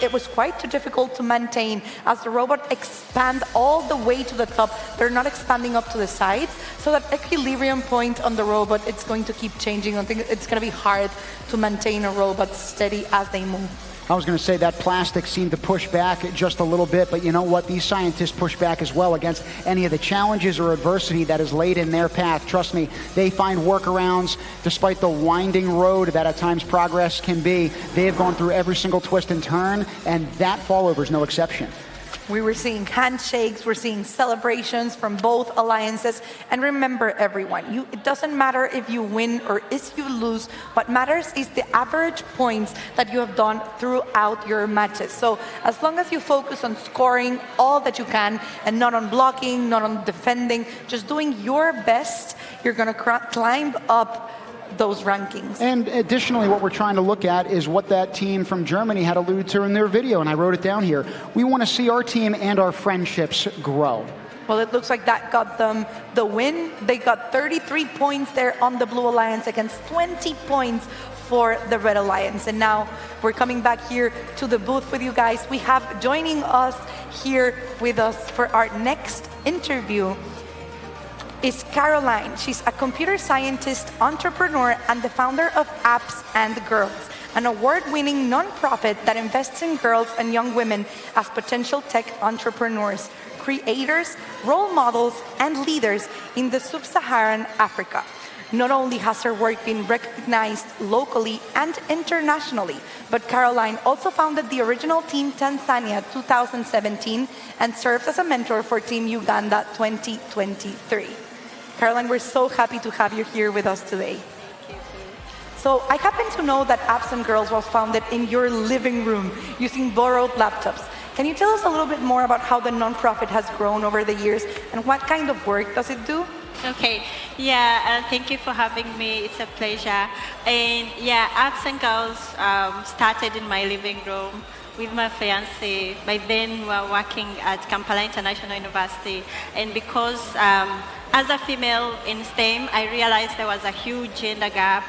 it was quite too difficult to maintain. As the robot expand all the way to the top, they're not expanding up to the sides, so that equilibrium point on the robot, it's going to keep changing. I think it's going to be hard to maintain a robot steady as they move. I was going to say that plastic seemed to push back just a little bit, but you know what? These scientists push back as well against any of the challenges or adversity that is laid in their path. Trust me, they find workarounds despite the winding road that at times progress can be. They have gone through every single twist and turn, and that fallover is no exception. We were seeing handshakes, we're seeing celebrations from both alliances. And remember, everyone, it doesn't matter if you win or if you lose. What matters is the average points that you have done throughout your matches. So as long as you focus on scoring all that you can and not on blocking, not on defending, just doing your best, you're going to climb up those rankings. And additionally, what we're trying to look at is what that team from Germany had alluded to in their video, and I wrote it down here. We want to see our team and our friendships grow. Well, it looks like that got them the win. They got 33 points there on the Blue Alliance against 20 points for the Red Alliance. And now we're coming back here to the booth with you guys. We have joining us here with us for our next interview is Caroline. She's a computer scientist, entrepreneur, and the founder of Apps and Girls, an award-winning nonprofit that invests in girls and young women as potential tech entrepreneurs, creators, role models, and leaders in the sub-Saharan Africa. Not only has her work been recognized locally and internationally, but Caroline also founded the original Team Tanzania 2017 and serves as a mentor for Team Uganda 2023. Caroline, we're so happy to have you here with us today. Thank you. So I happen to know that Apps and Girls was founded in your living room using borrowed laptops. Can you tell us a little bit more about how the nonprofit has grown over the years and what kind of work does it do? Okay, thank you for having me. It's a pleasure. And Apps and Girls started in my living room with my fiance. By then, we were working at Kampala International University, and because as a female in STEM, I realized there was a huge gender gap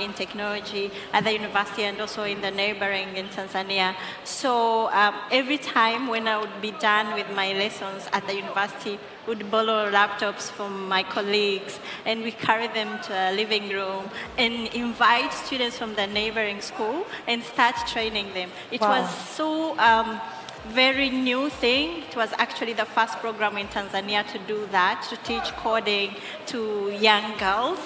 in technology at the university and also in the neighboring in Tanzania. So every time when I would be done with my lessons at the university, would borrow laptops from my colleagues, and we carry them to a living room and invite students from the neighboring school and start training them. It was so very new thing. It was actually the first program in Tanzania to do that, to teach coding to young girls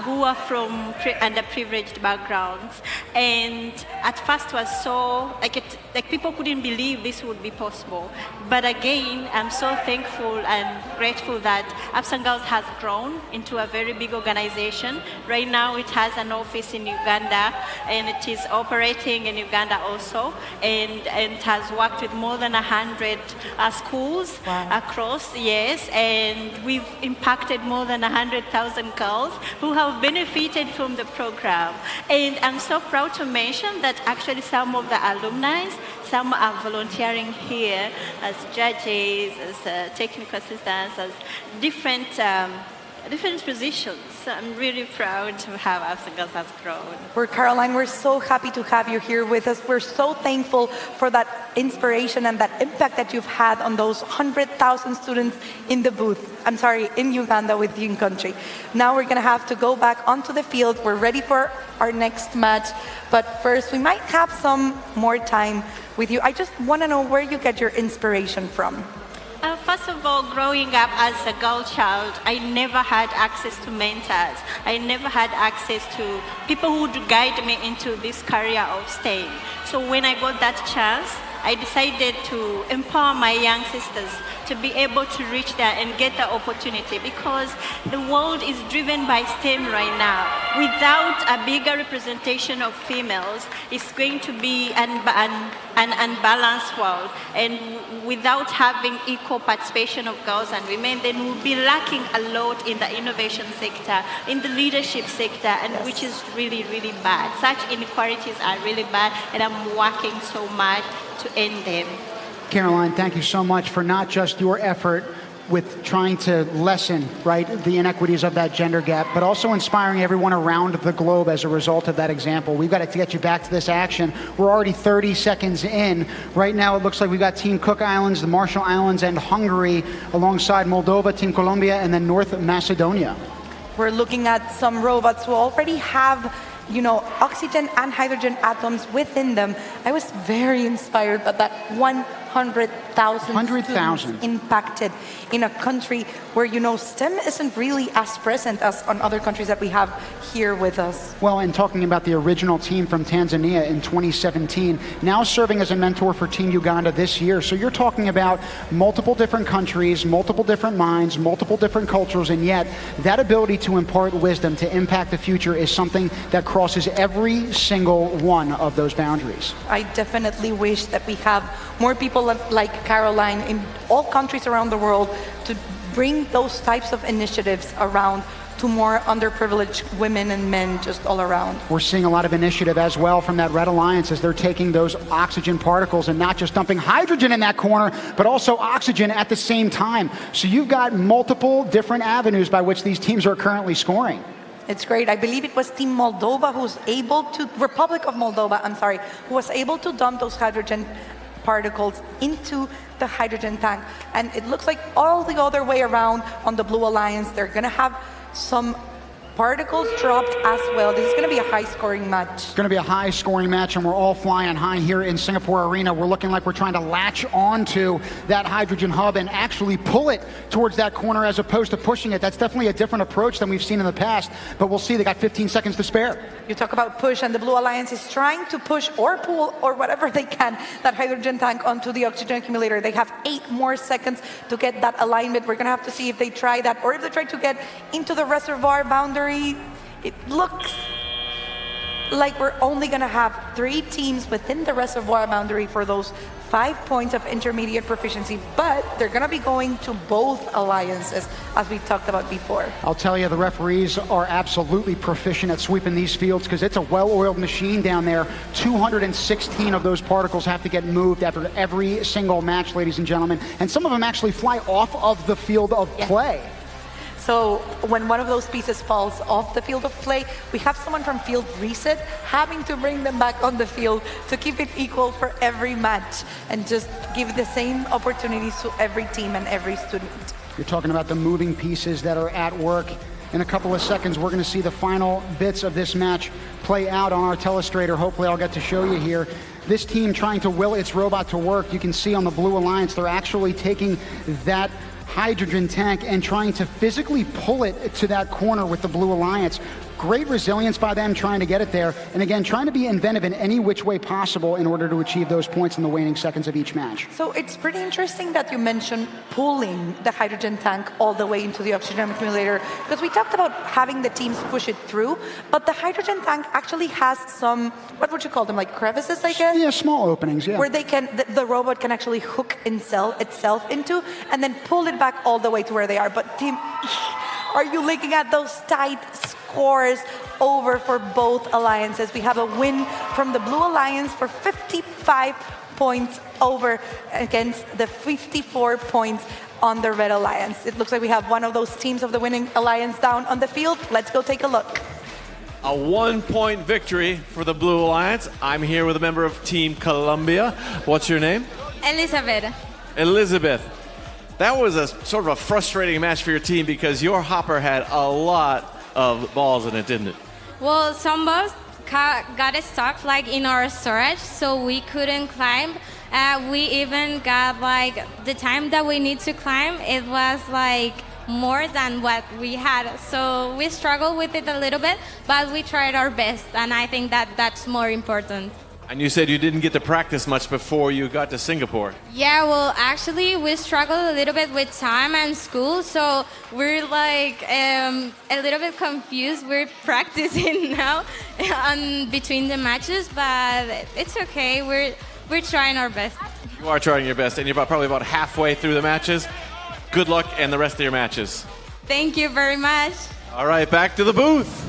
who are from underprivileged backgrounds. And at first it was so, like people couldn't believe this would be possible. But again, I'm so thankful and grateful that Apps and Girls has grown into a very big organization. Right now it has an office in Uganda, and it is operating in Uganda also, and has worked with more than 100 schools across, and we've impacted more than 100,000 girls who have benefited from the program. And I'm so proud to mention that actually some of the alumni, some are volunteering here as judges, as technical assistants, as different positions. I'm really proud to have Apps and Girls has grown. Caroline, we're so happy to have you here with us. We're so thankful for that inspiration and that impact that you've had on those 100,000 students in the booth. In Uganda with you in country. Now we're going to have to go back onto the field. We're ready for our next match. But first, we might have some more time with you. I just want to know where you get your inspiration from. First of all, growing up as a girl child, I never had access to mentors. I never had access to people who would guide me into this career of STEM. So when I got that chance, I decided to empower my young sisters to be able to reach there and get the opportunity, because the world is driven by STEM right now. Without a bigger representation of females, it's going to be an unbalanced world. And without having equal participation of girls and women, then we'll be lacking a lot in the innovation sector, in the leadership sector, and which is really, really bad. Such inequalities are really bad, and I'm working so much to end them. Caroline, thank you so much for not just your effort with trying to lessen, right, the inequities of that gender gap, but also inspiring everyone around the globe as a result of that example. We've got to get you back to this action. We're already 30 seconds in. Right now, it looks like we've got Team Cook Islands, the Marshall Islands, and Hungary alongside Moldova, Team Colombia, and then North Macedonia. We're looking at some robots who already have, you know, oxygen and hydrogen atoms within them. I was very inspired by that 100,000 impacted in a country where, you know, STEM isn't really as present as on other countries that we have here with us. Well, and talking about the original team from Tanzania in 2017, now serving as a mentor for Team Uganda this year. So you're talking about multiple different countries, multiple different minds, multiple different cultures, and yet that ability to impart wisdom, to impact the future, is something that crosses every single one of those boundaries. I definitely wish that we have more people like Caroline in all countries around the world to bring those types of initiatives around to more underprivileged women and men just all around. We're seeing a lot of initiative as well from that Red Alliance as they're taking those oxygen particles and not just dumping hydrogen in that corner, but also oxygen at the same time. So you've got multiple different avenues by which these teams are currently scoring. It's great. I believe it was Team Moldova who's able to, Republic of Moldova, I'm sorry, who was able to dump those hydrogen particles into the hydrogen tank. And it looks like all the other way around on the Blue Alliance, they're going to have some particles dropped as well. This is going to be a high-scoring match. It's going to be a high-scoring match, and we're all flying high here in Singapore Arena. We're looking like we're trying to latch onto that hydrogen hub and actually pull it towards that corner as opposed to pushing it. That's definitely a different approach than we've seen in the past, but we'll see. They got 15 seconds to spare. You talk about push, and the Blue Alliance is trying to push or pull or whatever they can that hydrogen tank onto the oxygen accumulator. They have 8 more seconds to get that alignment. We're going to have to see if they try that or if they try to get into the reservoir boundary. It looks like we're only going to have 3 teams within the reservoir boundary for those 5 points of intermediate proficiency, but they're going to be going to both alliances, as we talked about before. I'll tell you, the referees are absolutely proficient at sweeping these fields because it's a well-oiled machine down there. 216 of those particles have to get moved after every single match, ladies and gentlemen, and some of them actually fly off of the field of play. So when one of those pieces falls off the field of play, we have someone from field reset having to bring them back on the field to keep it equal for every match and just give the same opportunities to every team and every student. You're talking about the moving pieces that are at work. In a couple of seconds, we're going to see the final bits of this match play out on our telestrator. Hopefully I'll get to show you here. This team trying to will its robot to work. You can see on the Blue Alliance, they're actually taking that hydrogen tank and trying to physically pull it to that corner with the Blue Alliance. Great resilience by them trying to get it there. And again, trying to be inventive in any which way possible in order to achieve those points in the waning seconds of each match. So it's pretty interesting that you mentioned pulling the hydrogen tank all the way into the oxygen accumulator, because we talked about having the teams push it through, but the hydrogen tank actually has some, what would you call them, like crevices, I guess? Yeah, small openings, yeah. Where they can, the robot can actually hook itself into and then pull it back all the way to where they are. But team, are you looking at those tight scores over for both alliances? We have a win from the Blue Alliance for 55 points over against the 54 points on the Red Alliance. It looks like we have one of those teams of the winning alliance down on the field. Let's go take a look. A 1-point victory for the Blue Alliance. I'm here with a member of Team Colombia. What's your name? Elizabeth. Elizabeth. That was a sort of a frustrating match for your team because your hopper had a lot of balls in it, didn't it? Well, some balls got stuck like in our storage, so we couldn't climb. We even got like the time that we need to climb, it was like more than what we had. So we struggled with it a little bit, but we tried our best, and I think that that's more important. And you said you didn't get to practice much before you got to Singapore. Yeah, well, actually, we struggled a little bit with time and school, so we're like a little bit confused. We're practicing now between the matches, but it's okay. We're trying our best. You are trying your best, and you're probably about halfway through the matches. Good luck in the rest of your matches. Thank you very much. All right, back to the booth.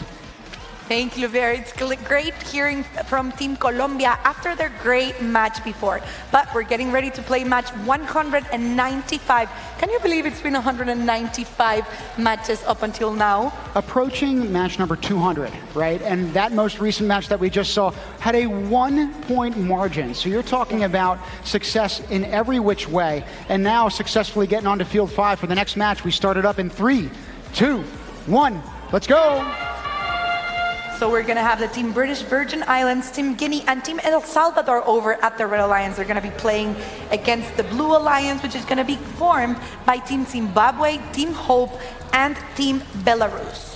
Thank you, Luver. It's great hearing from Team Colombia after their great match before. But we're getting ready to play match 195. Can you believe it's been 195 matches up until now? Approaching match number 200, right? And that most recent match that we just saw had a 1-point margin. So you're talking about success in every which way. And now successfully getting on to field 5 for the next match. We started up in 3, 2, 1. Let's go. So we're going to have the Team British Virgin Islands, Team Guinea, and Team El Salvador over at the Red Alliance. They're going to be playing against the Blue Alliance, which is going to be formed by Team Zimbabwe, Team Hope, and Team Belarus.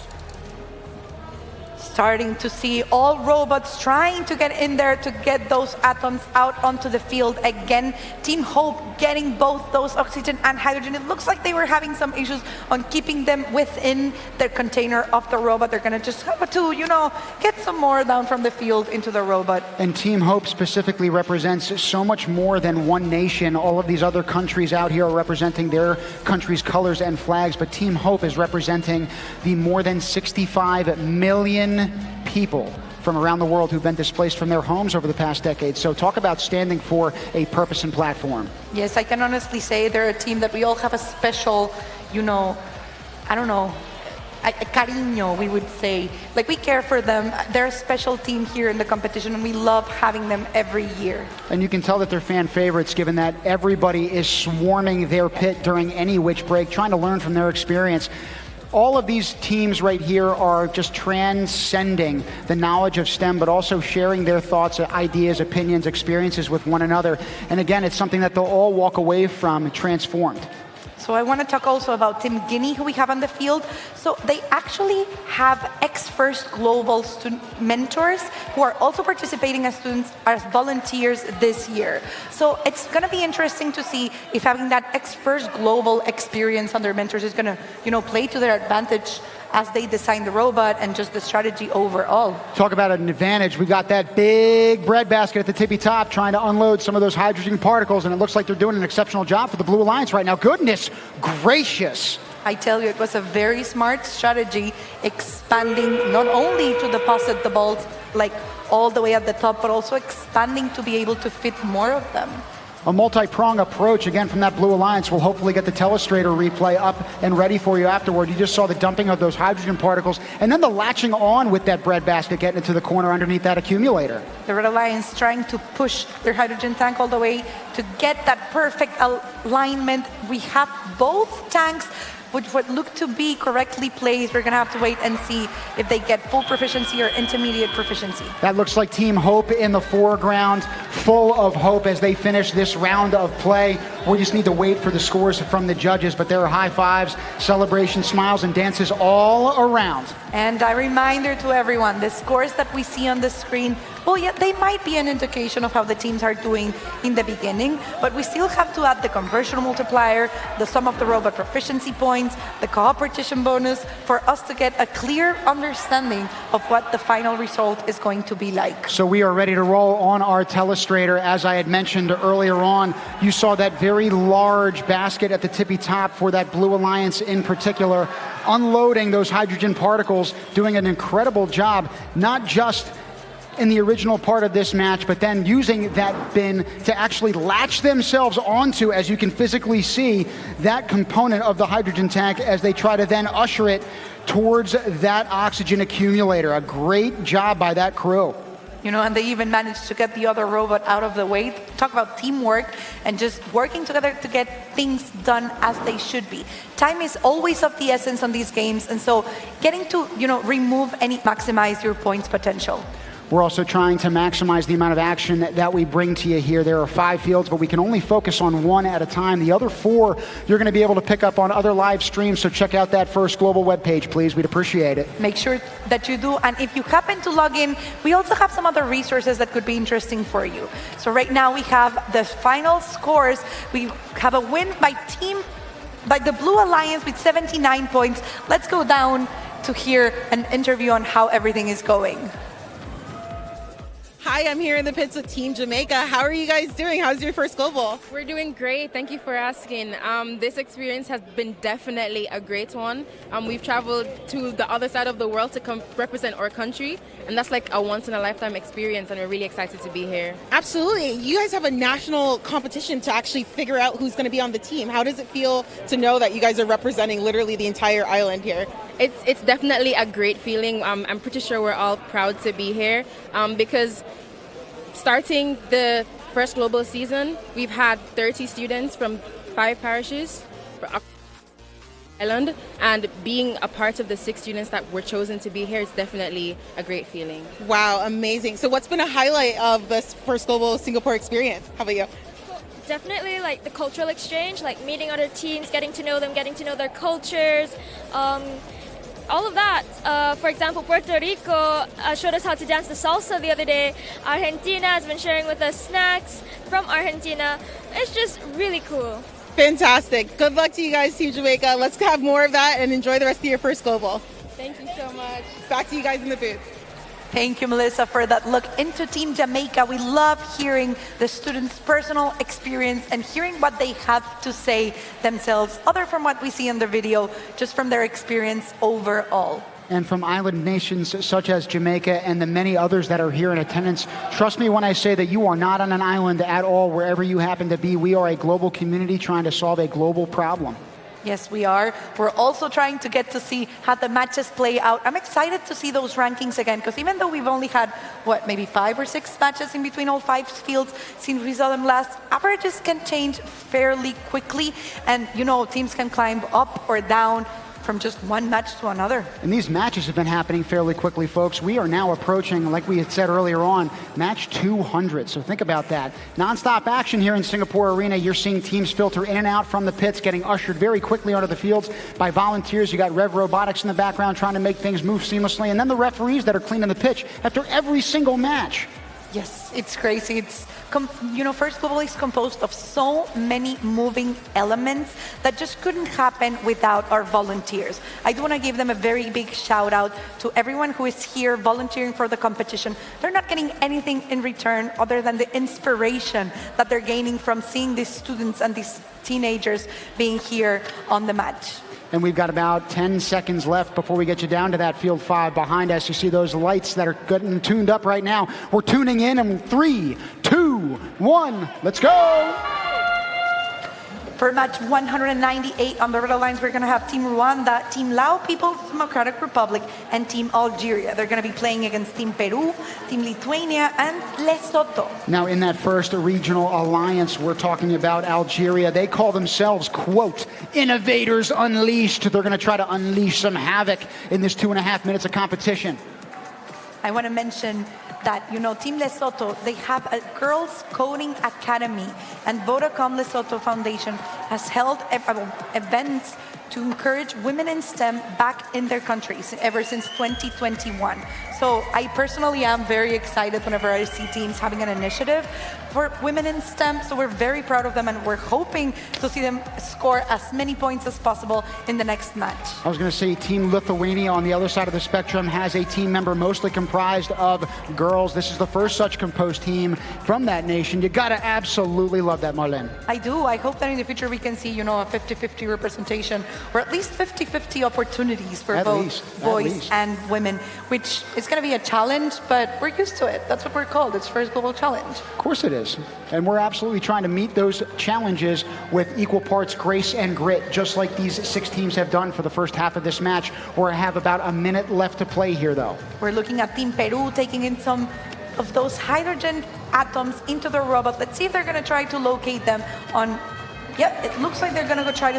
Starting to see all robots trying to get in there to get those atoms out onto the field. Again, Team Hope getting both those oxygen and hydrogen. It looks like they were having some issues on keeping them within the container of the robot. They're going to just have to, get some more down from the field into the robot. And Team Hope specifically represents so much more than one nation. All of these other countries out here are representing their country's colors and flags, but Team Hope is representing the more than 65 million people from around the world who've been displaced from their homes over the past decade. So talk about standing for a purpose and platform. Yes, I can honestly say they're a team that we all have a special, I don't know, a cariño, we would say. Like, we care for them. They're a special team here in the competition, and we love having them every year. And you can tell that they're fan favorites, given that everybody is swarming their pit during any which break, trying to learn from their experience. All of these teams right here are just transcending the knowledge of STEM, but also sharing their thoughts, ideas, opinions, experiences with one another. And again, it's something that they'll all walk away from transformed. So I want to talk also about Team Guinea, who we have on the field. So they actually have ex-First Global student mentors who are also participating as students, as volunteers this year. So it's going to be interesting to see if having that ex-First Global experience under mentors is going to, play to their advantage as they design the robot and just the strategy overall. Talk about an advantage. We got that big bread basket at the tippy top trying to unload some of those hydrogen particles, and it looks like they're doing an exceptional job for the Blue Alliance right now. Goodness gracious. I tell you, it was a very smart strategy, expanding not only to deposit the balls like all the way at the top, but also expanding to be able to fit more of them. A multi-prong approach, again, from that Blue Alliance. We'll hopefully get the Telestrator replay up and ready for you afterward. You just saw the dumping of those hydrogen particles, and then the latching on with that bread basket getting into the corner underneath that accumulator. The Red Alliance trying to push their hydrogen tank all the way to get that perfect alignment. We have both tanks which would look to be correctly placed. We're going to have to wait and see if they get full proficiency or intermediate proficiency. That looks like Team Hope in the foreground, full of hope as they finish this round of play. We just need to wait for the scores from the judges, but there are high fives, celebrations, smiles, and dances all around. And a reminder to everyone, the scores that we see on the screen, well, yeah, they might be an indication of how the teams are doing in the beginning, but we still have to add the conversion multiplier, the sum of the robot proficiency points, the cooperation bonus, for us to get a clear understanding of what the final result is going to be like. So we are ready to roll on our Telestrator. As I had mentioned earlier on, you saw that very large basket at the tippy top for that Blue Alliance in particular, unloading those hydrogen particles, doing an incredible job, not just in the original part of this match, but then using that bin to actually latch themselves onto, as you can physically see, that component of the hydrogen tank as they try to then usher it towards that oxygen accumulator. A great job by that crew. And they even managed to get the other robot out of the way. Talk about teamwork and just working together to get things done as they should be. Time is always of the essence on these games, and so getting to, remove any, maximize your points potential. We're also trying to maximize the amount of action that we bring to you here. There are 5 fields, but we can only focus on 1 at a time. The other 4 you're going to be able to pick up on other live streams, so check out that First Global webpage, please. We'd appreciate it. Make sure that you do, and if you happen to log in, we also have some other resources that could be interesting for you. So right now we have the final scores. We have a win by the Blue Alliance with 79 points. Let's go down to hear an interview on how everything is going. Hi, I'm here in the pits with Team Jamaica. How are you guys doing? How's your first global? We're doing great. Thank you for asking. This experience has been definitely a great one. We've traveled to the other side of the world to come represent our country, and that's like a once-in-a-lifetime experience, and we're really excited to be here. Absolutely. You guys have a national competition to actually figure out who's going to be on the team. How does it feel to know that you guys are representing literally the entire island here? It's definitely a great feeling. I'm pretty sure we're all proud to be here because starting the first global season, we've had 30 students from 5 parishes for island, and being a part of the 6 students that were chosen to be here is definitely a great feeling. Wow, amazing. So what's been a highlight of this first global Singapore experience? How about you? Definitely like the cultural exchange, like meeting other teams, getting to know them, getting to know their cultures, all of that. For example, Puerto Rico showed us how to dance the salsa the other day. Argentina has been sharing with us snacks from Argentina. It's just really cool. Fantastic. Good luck to you guys, Team Jamaica. Let's have more of that and enjoy the rest of your first global. Thank you so much. Back to you guys in the booth. Thank you, Melissa, for that look into Team Jamaica. We love hearing the students' personal experience and hearing what they have to say themselves, other from what we see in the video, just from their experience overall. And from island nations such as Jamaica and the many others that are here in attendance, trust me when I say that you are not on an island at all, wherever you happen to be. We are a global community trying to solve a global problem. Yes, we are. We're also trying to get to see how the matches play out. I'm excited to see those rankings again, because even though we've only had, maybe 5 or 6 matches in between all 5 fields since we saw them last, averages can change fairly quickly. And, teams can climb up or down from just one match to another. And these matches have been happening fairly quickly, folks. We are now approaching, like we had said earlier on, match 200. So think about that. Non-stop action here in Singapore Arena. You're seeing teams filter in and out from the pits, getting ushered very quickly onto the fields by volunteers. You got Robotics in the background trying to make things move seamlessly. And then the referees that are cleaning the pitch after every single match. Yes, it's crazy. It's First Global is composed of so many moving elements that just couldn't happen without our volunteers. I do want to give them a very big shout out to everyone who is here volunteering for the competition. They're not getting anything in return other than the inspiration that they're gaining from seeing these students and these teenagers being here on the match. And we've got about 10 seconds left before we get you down to that field 5 behind us. You see those lights that are getting tuned up right now. We're tuning in in 3, 2, 1, let's go! For match 198 on the red lines, we're going to have Team Rwanda, Team Lao People's Democratic Republic, and Team Algeria. They're going to be playing against Team Peru, Team Lithuania, and Lesotho. Now, in that first regional alliance, we're talking about Algeria. They call themselves, quote, Innovators Unleashed. They're going to try to unleash some havoc in this 2.5 minutes of competition. I want to mention that, Team Lesotho, they have a Girls Coding Academy, and Vodacom Lesotho Foundation has held events to encourage women in STEM back in their countries ever since 2021. So I personally am very excited whenever I see teams having an initiative for women in STEM. So we're very proud of them, and we're hoping to see them score as many points as possible in the next match. I was going to say Team Lithuania on the other side of the spectrum has a team member mostly comprised of girls. This is the first such composed team from that nation. You got to absolutely love that, Marlene. I do. I hope that in the future we can see, a 50-50 representation, or at least 50-50 opportunities for both boys and women, which is going to be a challenge, but we're used to it. That's what we're called. It's First Global Challenge. Of course it is. And we're absolutely trying to meet those challenges with equal parts grace and grit, just like these 6 teams have done for the first half of this match. We have about a minute left to play here, though. We're looking at Team Peru taking in some of those hydrogen atoms into the robot. Let's see if they're going to try to locate them on... Yep, it looks like they're going to try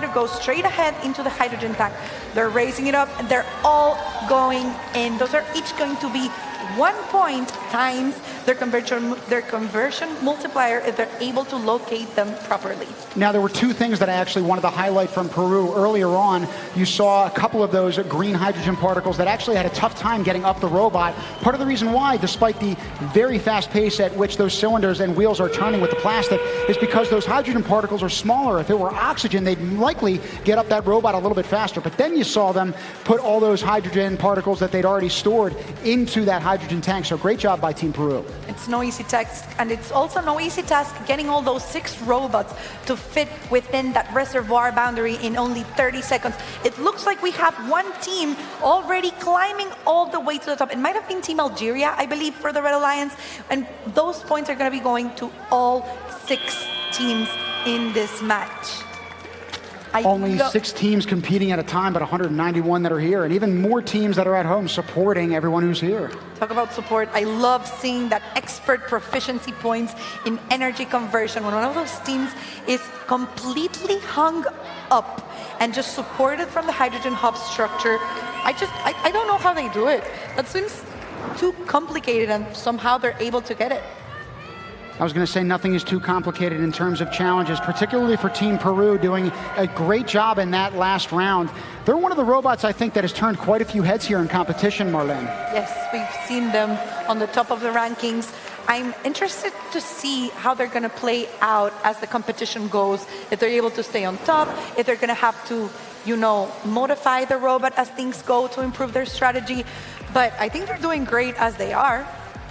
to go straight ahead into the hydrogen tank. They're raising it up, and they're all going in. Those are each going to be 1 point times their conversion multiplier if they're able to locate them properly. Now, there were two things that I actually wanted to highlight from Peru. Earlier on, you saw a couple of those green hydrogen particles that actually had a tough time getting up the robot. Part of the reason why, despite the very fast pace at which those cylinders and wheels are turning with the plastic, is because those hydrogen particles are smaller. If it were oxygen, they'd likely get up that robot a little bit faster. But then you saw them put all those hydrogen particles that they'd already stored into that hydrogen tank. So great job by Team Peru. It's no easy task, and it's also no easy task getting all those 6 robots to fit within that reservoir boundary in only 30 seconds. It looks like we have one team already climbing all the way to the top. It might have been Team Algeria, I believe, for the Red Alliance, and those points are going to be going to all 6 teams in this match. Only 6 teams competing at a time, but 191 that are here, and even more teams that are at home supporting everyone who's here. Talk about support. I love seeing that expert proficiency points in energy conversion when one of those teams is completely hung up and just supported from the hydrogen hub structure. I don't know how they do it. That seems too complicated, and somehow they're able to get it. I was going to say nothing is too complicated in terms of challenges, particularly for Team Peru doing a great job in that last round. They're one of the robots, I think, that has turned quite a few heads here in competition, Marlene. Yes, we've seen them on the top of the rankings. I'm interested to see how they're going to play out as the competition goes, if they're able to stay on top, if they're going to have to, modify the robot as things go to improve their strategy. But I think they're doing great as they are.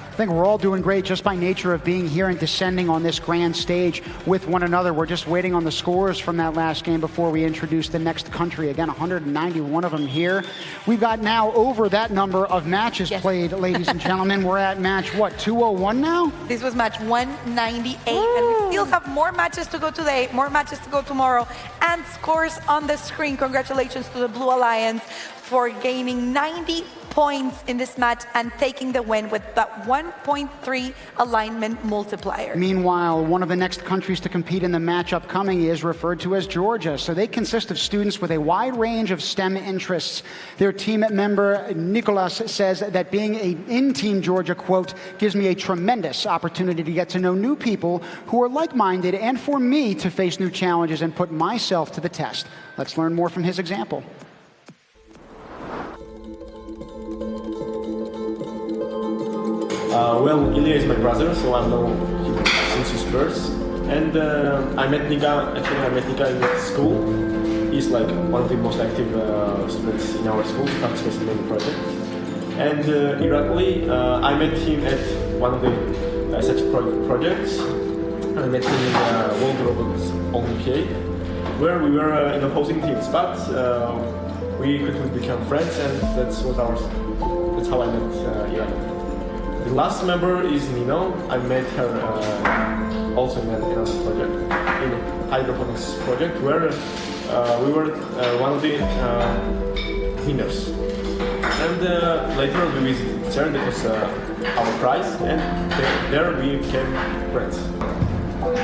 I think we're all doing great just by nature of being here and descending on this grand stage with one another. We're just waiting on the scores from that last game before we introduce the next country. Again, 191 of them here. We've got now over that number of matches played, ladies and gentlemen. We're at match, 201 now? This was match 198, and we still have more matches to go today, more matches to go tomorrow, and scores on the screen. Congratulations to the Blue Alliance for gaining 90 points in this match and taking the win with that 1.3 alignment multiplier. Meanwhile, one of the next countries to compete in the match upcoming is referred to as Georgia. So they consist of students with a wide range of STEM interests. Their team member, Nicholas, says that being in Team Georgia, quote, gives me a tremendous opportunity to get to know new people who are like-minded and for me to face new challenges and put myself to the test. Let's learn more from his example. Well, Ilya is my brother, so I know him since his birth. And I met Nika in school. He's like one of the most active students in our school, participates in many projects. And ironically, I met him at one of the such projects. I met him in the World Robotics Olympiad, where we were in opposing teams, but we quickly became friends, and that's how I met Irina. The last member is Nino. I met her also in another project, in a hydroponics project, where we were one of the winners. And later we visited CERN, that was our prize, and there we became friends.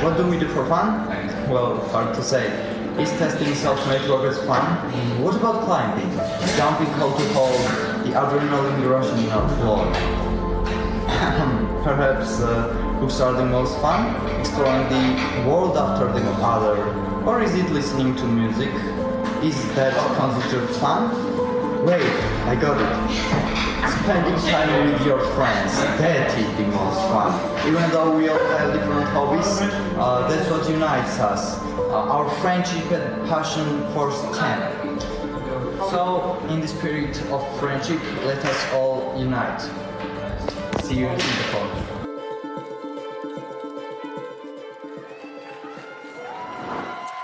What do we do for fun? Well, hard to say. Is testing self-made robots fun? What about climbing? Jumping how to hold the adrenaline rushing in our floor? Perhaps books are the most fun, exploring the world after the other, or is it listening to music? Is that considered fun? Wait, I got it. Spending time with your friends, that is the most fun. Even though we all have different hobbies, that's what unites us. Our friendship and passion for STEM. So, in the spirit of friendship, let us all unite. See you in the court.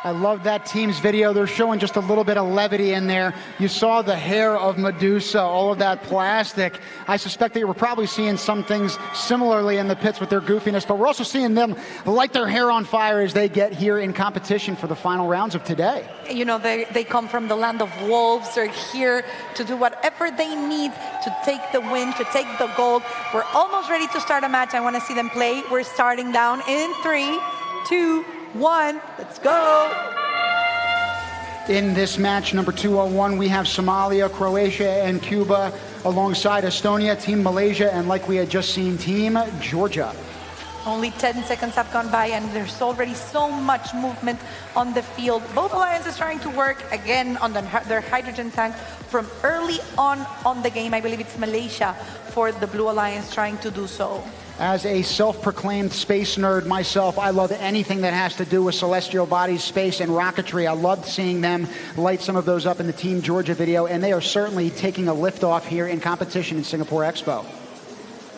I love that team's video. They're showing just a little bit of levity in there. You saw the hair of Medusa, all of that plastic. I suspect that you were probably seeing some things similarly in the pits with their goofiness, but we're also seeing them light their hair on fire as they get here in competition for the final rounds of today. You know, they come from the land of wolves. They're here to do whatever they need to take the win, to take the gold. We're almost ready to start a match. I want to see them play. We're starting down in 3, 2, 1, let's go. In this match, number 201, we have Somalia, Croatia, and Cuba alongside Estonia, Team Malaysia, and like we had just seen, Team Georgia. Only 10 seconds have gone by and there's already so much movement on the field. Both alliances trying to work again on their hydrogen tank from early on the game. I believe it's Malaysia for the Blue Alliance trying to do so. As a self-proclaimed space nerd myself, I love anything that has to do with celestial bodies, space, and rocketry. I loved seeing them light some of those up in the Team Georgia video, and they are certainly taking a liftoff here in competition in Singapore Expo.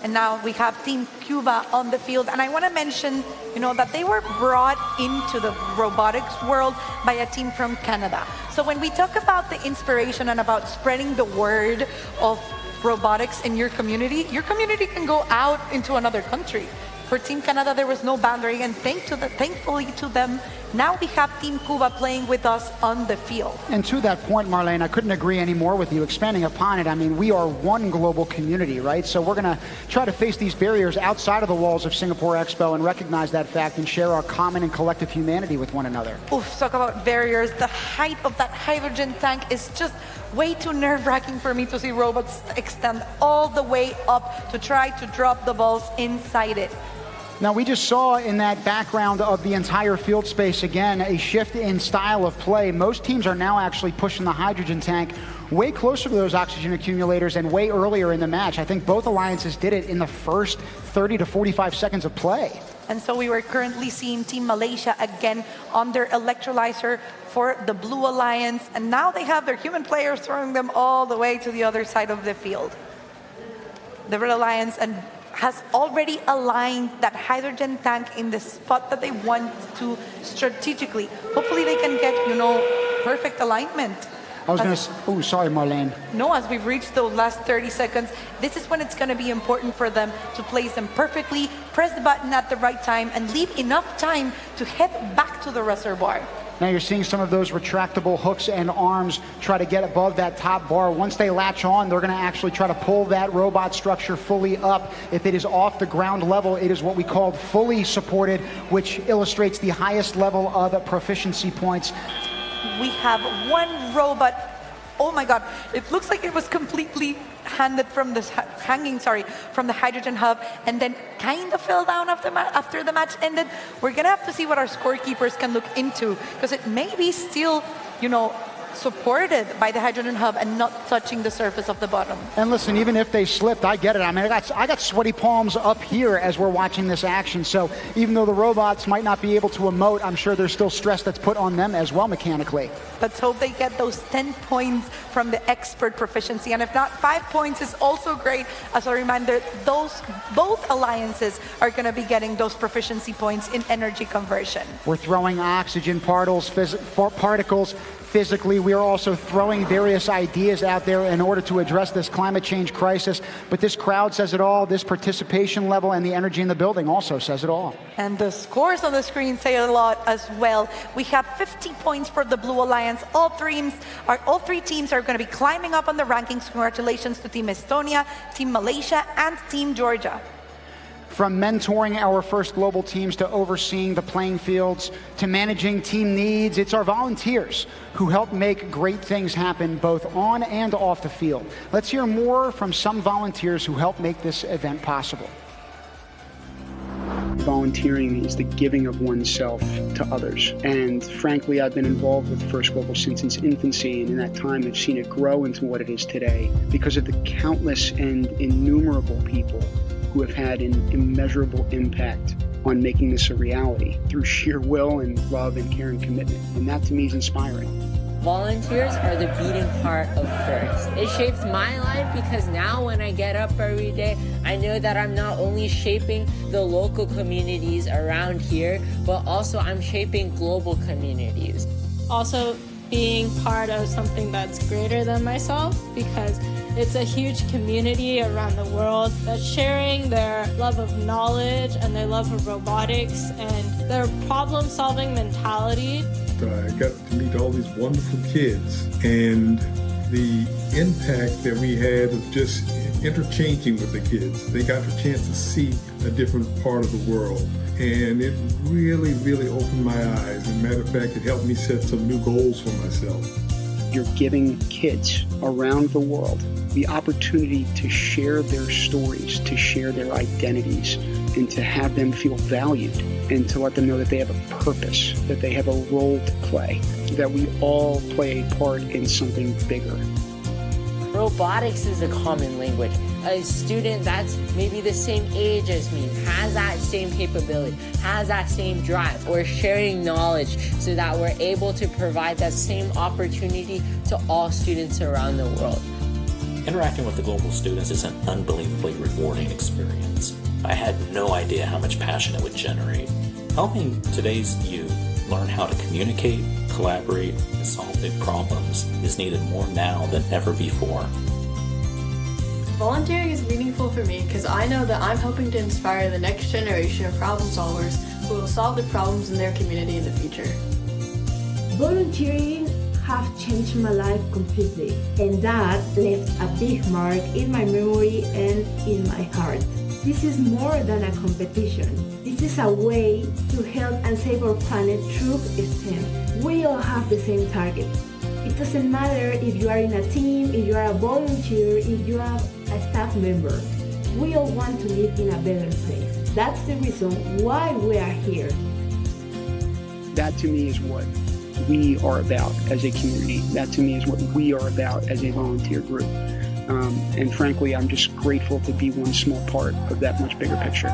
And now we have Team Cuba on the field. And I want to mention, that they were brought into the robotics world by a team from Canada. So when we talk about the inspiration and about spreading the word of robotics in your community can go out into another country. For Team Canada, there was no boundary, and thankfully to them, now we have Team Cuba playing with us on the field. And to that point, Marlene, I couldn't agree any more with you. Expanding upon it, I mean, we are one global community, right? So we're going to try to face these barriers outside of the walls of Singapore Expo and recognize that fact and share our common and collective humanity with one another. Oof, talk about barriers. The height of that hydrogen tank is just way too nerve-wracking for me to see robots extend all the way up to try to drop the balls inside it. Now, we just saw in that background of the entire field space, again, a shift in style of play. Most teams are now actually pushing the hydrogen tank way closer to those oxygen accumulators and way earlier in the match. I think both alliances did it in the first 30 to 45 seconds of play. And so we were currently seeing Team Malaysia again on their electrolyzer for the Blue Alliance. And now they have their human players throwing them all the way to the other side of the field. The Red Alliance has already aligned that hydrogen tank in the spot that they want to strategically. Hopefully they can get, perfect alignment. I was going to, oh, sorry, Marlene. No, as we've reached those last 30 seconds, this is when it's going to be important for them to place them perfectly, press the button at the right time, and leave enough time to head back to the reservoir. Now you're seeing some of those retractable hooks and arms try to get above that top bar. Once they latch on, they're going to actually try to pull that robot structure fully up. If it is off the ground level, it is what we call fully supported, which illustrates the highest level of proficiency points. We have one robot. Oh my God, it looks like it was completely hanging from the hydrogen hub and then kind of fell down after the match ended. We're gonna have to see what our scorekeepers can look into, because it may be still, supported by the hydrogen hub and not touching the surface of the bottom. And listen, even if they slipped, I get it. I mean, I got sweaty palms up here as we're watching this action. So even though the robots might not be able to emote, I'm sure there's still stress that's put on them as well mechanically. Let's hope they get those 10 points from the expert proficiency. And if not, 5 points is also great. As a reminder, both alliances are going to be getting those proficiency points in energy conversion. We're throwing oxygen particles physically. We are also throwing various ideas out there in order to address this climate change crisis. But this crowd says it all. This participation level and the energy in the building also says it all. And the scores on the screen say a lot as well. We have 50 points for the Blue Alliance. All three teams are going to be climbing up on the rankings. Congratulations to Team Estonia, Team Malaysia, and Team Georgia. From mentoring our first global teams to overseeing the playing fields to managing team needs, it's our volunteers who help make great things happen both on and off the field. Let's hear more from some volunteers who help make this event possible. Volunteering is the giving of oneself to others. And frankly, I've been involved with First Global since its infancy, and in that time I've seen it grow into what it is today because of the countless and innumerable people who have had an immeasurable impact on making this a reality through sheer will and love and care and commitment. And that to me is inspiring. Volunteers are the beating heart of First. It shapes my life because now when I get up every day, I know that I'm not only shaping the local communities around here, but also I'm shaping global communities. Also being part of something that's greater than myself, because it's a huge community around the world that's sharing their love of knowledge and their love of robotics and their problem-solving mentality. I got to meet all these wonderful kids, and the impact that we had of just interchanging with the kids. They got a chance to see a different part of the world, and it really, really opened my eyes. As a matter of fact, it helped me set some new goals for myself. you're giving kids around the world the opportunity to share their stories, to share their identities, and to have them feel valued, and to let them know that they have a purpose, that they have a role to play, that we all play a part in something bigger. Robotics is a common language. A student that's maybe the same age as me has that same capability, has that same drive. We're sharing knowledge so that we're able to provide that same opportunity to all students around the world. Interacting with the global students is an unbelievably rewarding experience. I had no idea how much passion it would generate. Helping today's youth learn how to communicate, collaborate, and solve big problems is needed more now than ever before. Volunteering is meaningful for me because I know that I'm helping to inspire the next generation of problem solvers who will solve the problems in their community in the future. Volunteering have changed my life completely, and that left a big mark in my memory and in my heart. This is more than a competition. This is a way to help and save our planet through STEM. We all have the same target. It doesn't matter if you are in a team, if you are a volunteer, if you are a staff member. We all want to live in a better place. That's the reason why we are here. That to me is what we are about as a community. That to me is what we are about as a volunteer group. And frankly, I'm just grateful to be one small part of that much bigger picture.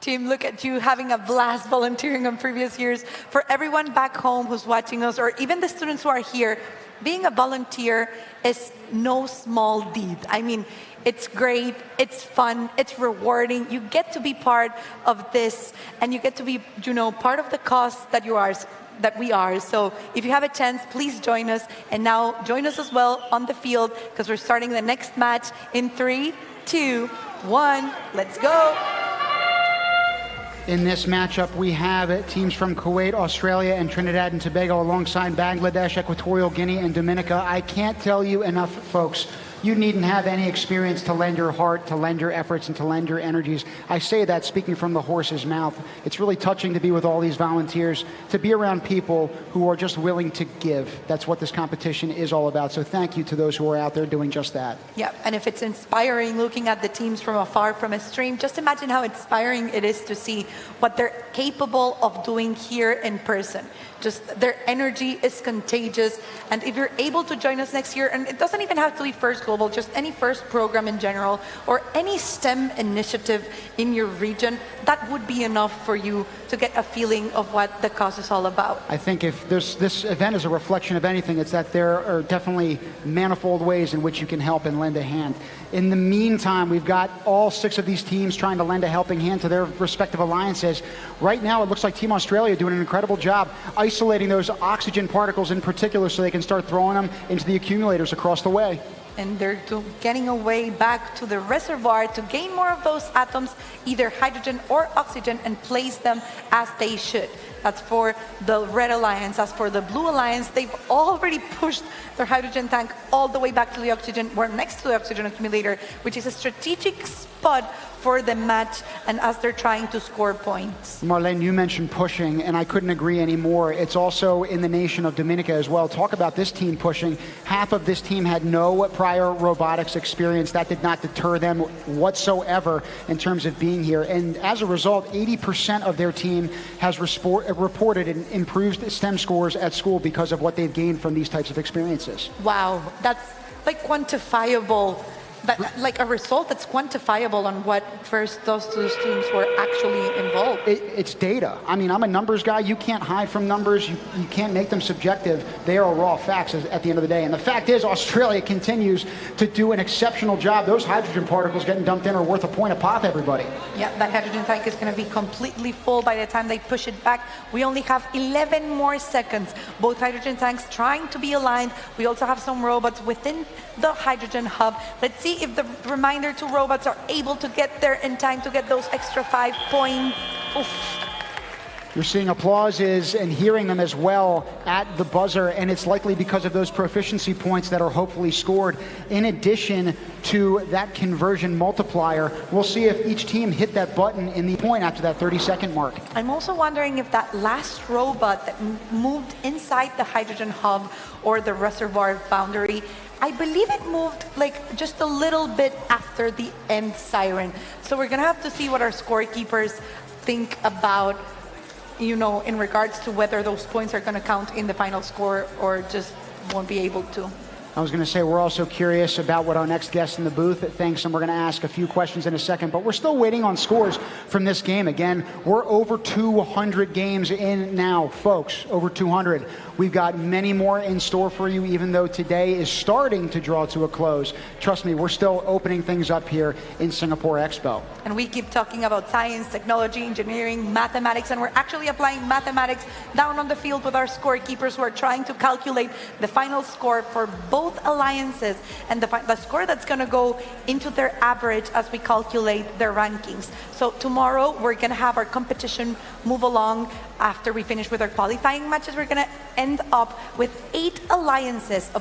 Team, look at you having a blast volunteering on previous years. For everyone back home who's watching us, or even the students who are here, being a volunteer is no small deed. I mean, it's great, it's fun, it's rewarding. You get to be part of this, and you get to be, part of the cause that we are. So if you have a chance, please join us. And now join us as well on the field, because we're starting the next match in 3, 2, 1. Let's go. In this matchup, we have teams from Kuwait, Australia, and Trinidad and Tobago alongside Bangladesh, Equatorial Guinea, and Dominica. I can't tell you enough, folks. You needn't have any experience to lend your heart, to lend your efforts, and to lend your energies. I say that speaking from the horse's mouth. It's really touching to be with all these volunteers, to be around people who are just willing to give. That's what this competition is all about. So thank you to those who are out there doing just that. Yeah, and if it's inspiring looking at the teams from afar from a stream, just imagine how inspiring it is to see what they're capable of doing here in person. Just their energy is contagious. And if you're able to join us next year, and it doesn't even have to be First Global, just any FIRST program in general, or any STEM initiative in your region, that would be enough for you to get a feeling of what the cause is all about. I think if this event is a reflection of anything, it's that there are definitely manifold ways in which you can help and lend a hand. In the meantime, we've got all 6 of these teams trying to lend a helping hand to their respective alliances. Right now, it looks like Team Australia doing an incredible job isolating those oxygen particles in particular so they can start throwing them into the accumulators across the way. And they're getting away back to the reservoir to gain more of those atoms, either hydrogen or oxygen, and place them as they should. That's for the Red Alliance. As for the Blue Alliance, they've already pushed their hydrogen tank all the way back to the oxygen. We're next to the oxygen accumulator, which is a strategic spot for the match, and as they're trying to score points. Marlene, you mentioned pushing, and I couldn't agree anymore. It's also in the nation of Dominica as well. Talk about this team pushing. Half of this team had no prior robotics experience. That did not deter them whatsoever in terms of being here. And as a result, 80% of their team has reported improved STEM scores at school because of what they've gained from these types of experiences. Wow, that's like quantifiable. Like a result that's quantifiable on what first those 2 teams were actually involved. It's data. I mean, I'm a numbers guy. You can't hide from numbers. You can't make them subjective. They are raw facts at the end of the day. And the fact is, Australia continues to do an exceptional job. Those hydrogen particles getting dumped in are worth a point a pop, everybody. Yeah, that hydrogen tank is going to be completely full by the time they push it back. We only have 11 more seconds. Both hydrogen tanks trying to be aligned. We also have some robots within the hydrogen hub. Let's see if the reminder 2 robots are able to get there in time to get those extra 5 points. Oof. You're seeing applauses and hearing them as well at the buzzer, and it's likely because of those proficiency points that are hopefully scored. In addition to that conversion multiplier, we'll see if each team hit that button in the point after that 30-second mark. I'm also wondering if that last robot that moved inside the hydrogen hub or the reservoir boundary, I believe it moved like just a little bit after the end siren. So we're gonna have to see what our scorekeepers think about, you know, in regards to whether those points are going to count in the final score or just won't be able to. I was going to say we're also curious about what our next guest in the booth thinks, and we're going to ask a few questions in a second, but we're still waiting on scores from this game. Again, we're over 200 games in now, folks, over 200. We've got many more in store for you, even though today is starting to draw to a close. Trust me, we're still opening things up here in Singapore Expo. And we keep talking about science, technology, engineering, mathematics, and we're actually applying mathematics down on the field with our scorekeepers who are trying to calculate the final score for both alliances and the score that's going to go into their average as we calculate their rankings. So tomorrow we're going to have our competition move along. After we finish with our qualifying matches, we're going to end up with 8 alliances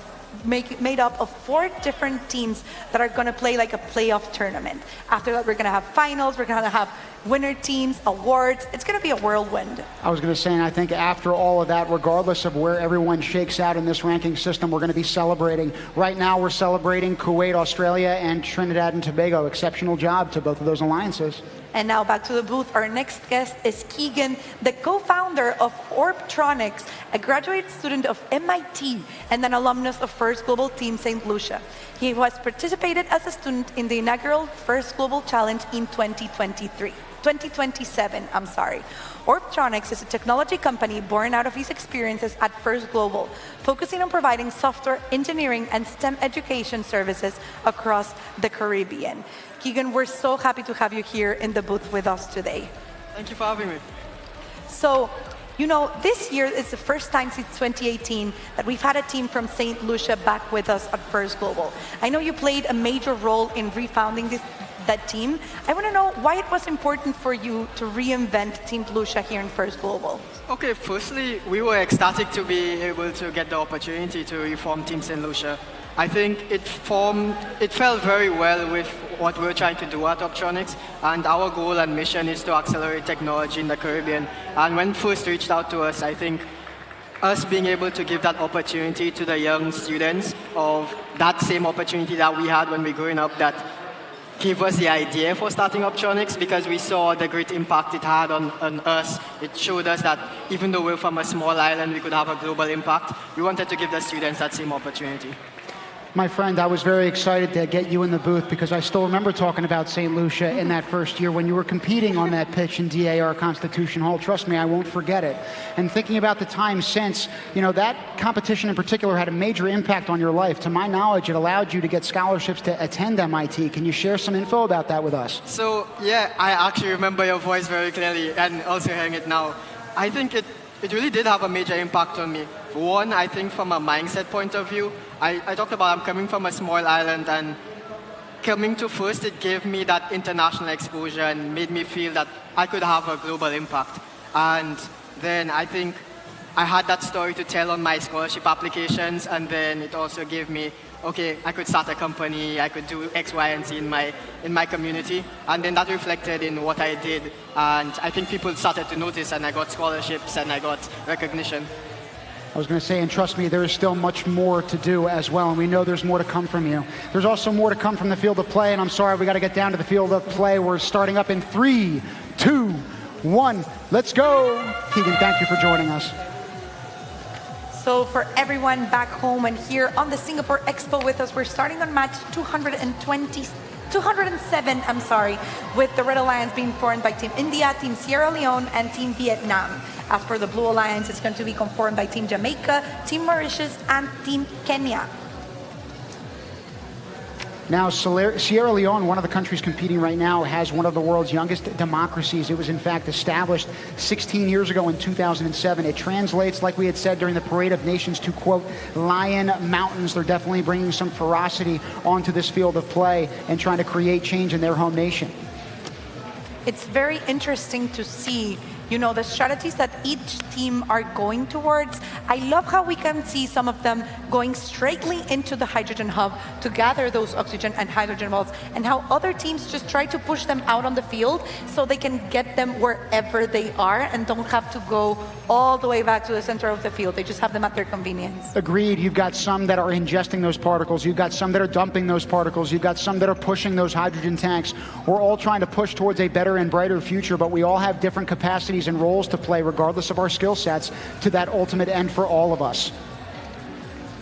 made up of 4 different teams that are going to play like a playoff tournament. After that, we're going to have finals, we're going to have winner teams, awards. It's going to be a whirlwind. I was going to say, and I think after all of that, regardless of where everyone shakes out in this ranking system, we're going to be celebrating. Right now, we're celebrating Kuwait, Australia, and Trinidad and Tobago. Exceptional job to both of those alliances. And now back to the booth. Our next guest is Keegan, the co-founder of Orbtronics, a graduate student of MIT and an alumnus of First Global Team St. Lucia. He has participated as a student in the inaugural First Global Challenge in 2027. Orbtronics is a technology company born out of his experiences at First Global, focusing on providing software, engineering, and STEM education services across the Caribbean. Keegan, we're so happy to have you here in the booth with us today. Thank you for having me. So, you know, this year is the first time since 2018 that we've had a team from St. Lucia back with us at First Global. I know you played a major role in refounding that team. I want to know why it was important for you to reinvent Team Lucia here in First Global. Okay, firstly, we were ecstatic to be able to get the opportunity to reform Team St. Lucia. I think it fell very well with what we're trying to do at Orbtronics, and our goal and mission is to accelerate technology in the Caribbean. And when First reached out to us, I think us being able to give that opportunity to the young students of that same opportunity that we had when we were growing up, that gave us the idea for starting Orbtronics, because we saw the great impact it had on us. It showed us that even though we're from a small island, we could have a global impact. We wanted to give the students that same opportunity. My friend, I was very excited to get you in the booth because I still remember talking about St. Lucia in that first year when you were competing on that pitch in DAR Constitution Hall. Trust me, I won't forget it. And thinking about the time since, you know, that competition in particular had a major impact on your life. To my knowledge, it allowed you to get scholarships to attend MIT. Can you share some info about that with us? So, yeah, I actually remember your voice very clearly and also hearing it now. I think it really did have a major impact on me. One, I think from a mindset point of view, I talked about I'm coming from a small island, and coming to First, it gave me that international exposure and made me feel that I could have a global impact. And then I think I had that story to tell on my scholarship applications, and then it also gave me, okay, I could start a company, I could do X, Y, and Z in my community, and then that reflected in what I did. And I think people started to notice, and I got scholarships and I got recognition. I was going to say, and trust me, there is still much more to do as well, and we know there's more to come from you. There's also more to come from the field of play, and I'm sorry, we got to get down to the field of play. We're starting up in 3, 2, 1. Let's go. Keegan, thank you for joining us. So for everyone back home and here on the Singapore Expo with us, we're starting on match 207, with the Red Alliance being formed by Team India, Team Sierra Leone, and Team Vietnam. As for the Blue Alliance, it's going to be conformed by Team Jamaica, Team Mauritius, and Team Kenya. Now, Sierra Leone, one of the countries competing right now, has one of the world's youngest democracies. It was, in fact, established 16 years ago in 2007. It translates, like we had said during the Parade of Nations, to, quote, lion mountains. They're definitely bringing some ferocity onto this field of play and trying to create change in their home nation. It's very interesting to see the strategies that each team are going towards. I love how we can see some of them going straightly into the hydrogen hub to gather those oxygen and hydrogen balls, and how other teams just try to push them out on the field so they can get them wherever they are and don't have to go all the way back to the center of the field. They just have them at their convenience. Agreed. You've got some that are ingesting those particles. You've got some that are dumping those particles. You've got some that are pushing those hydrogen tanks. We're all trying to push towards a better and brighter future, but we all have different capacities and roles to play regardless of our skill sets to that ultimate end for all of us.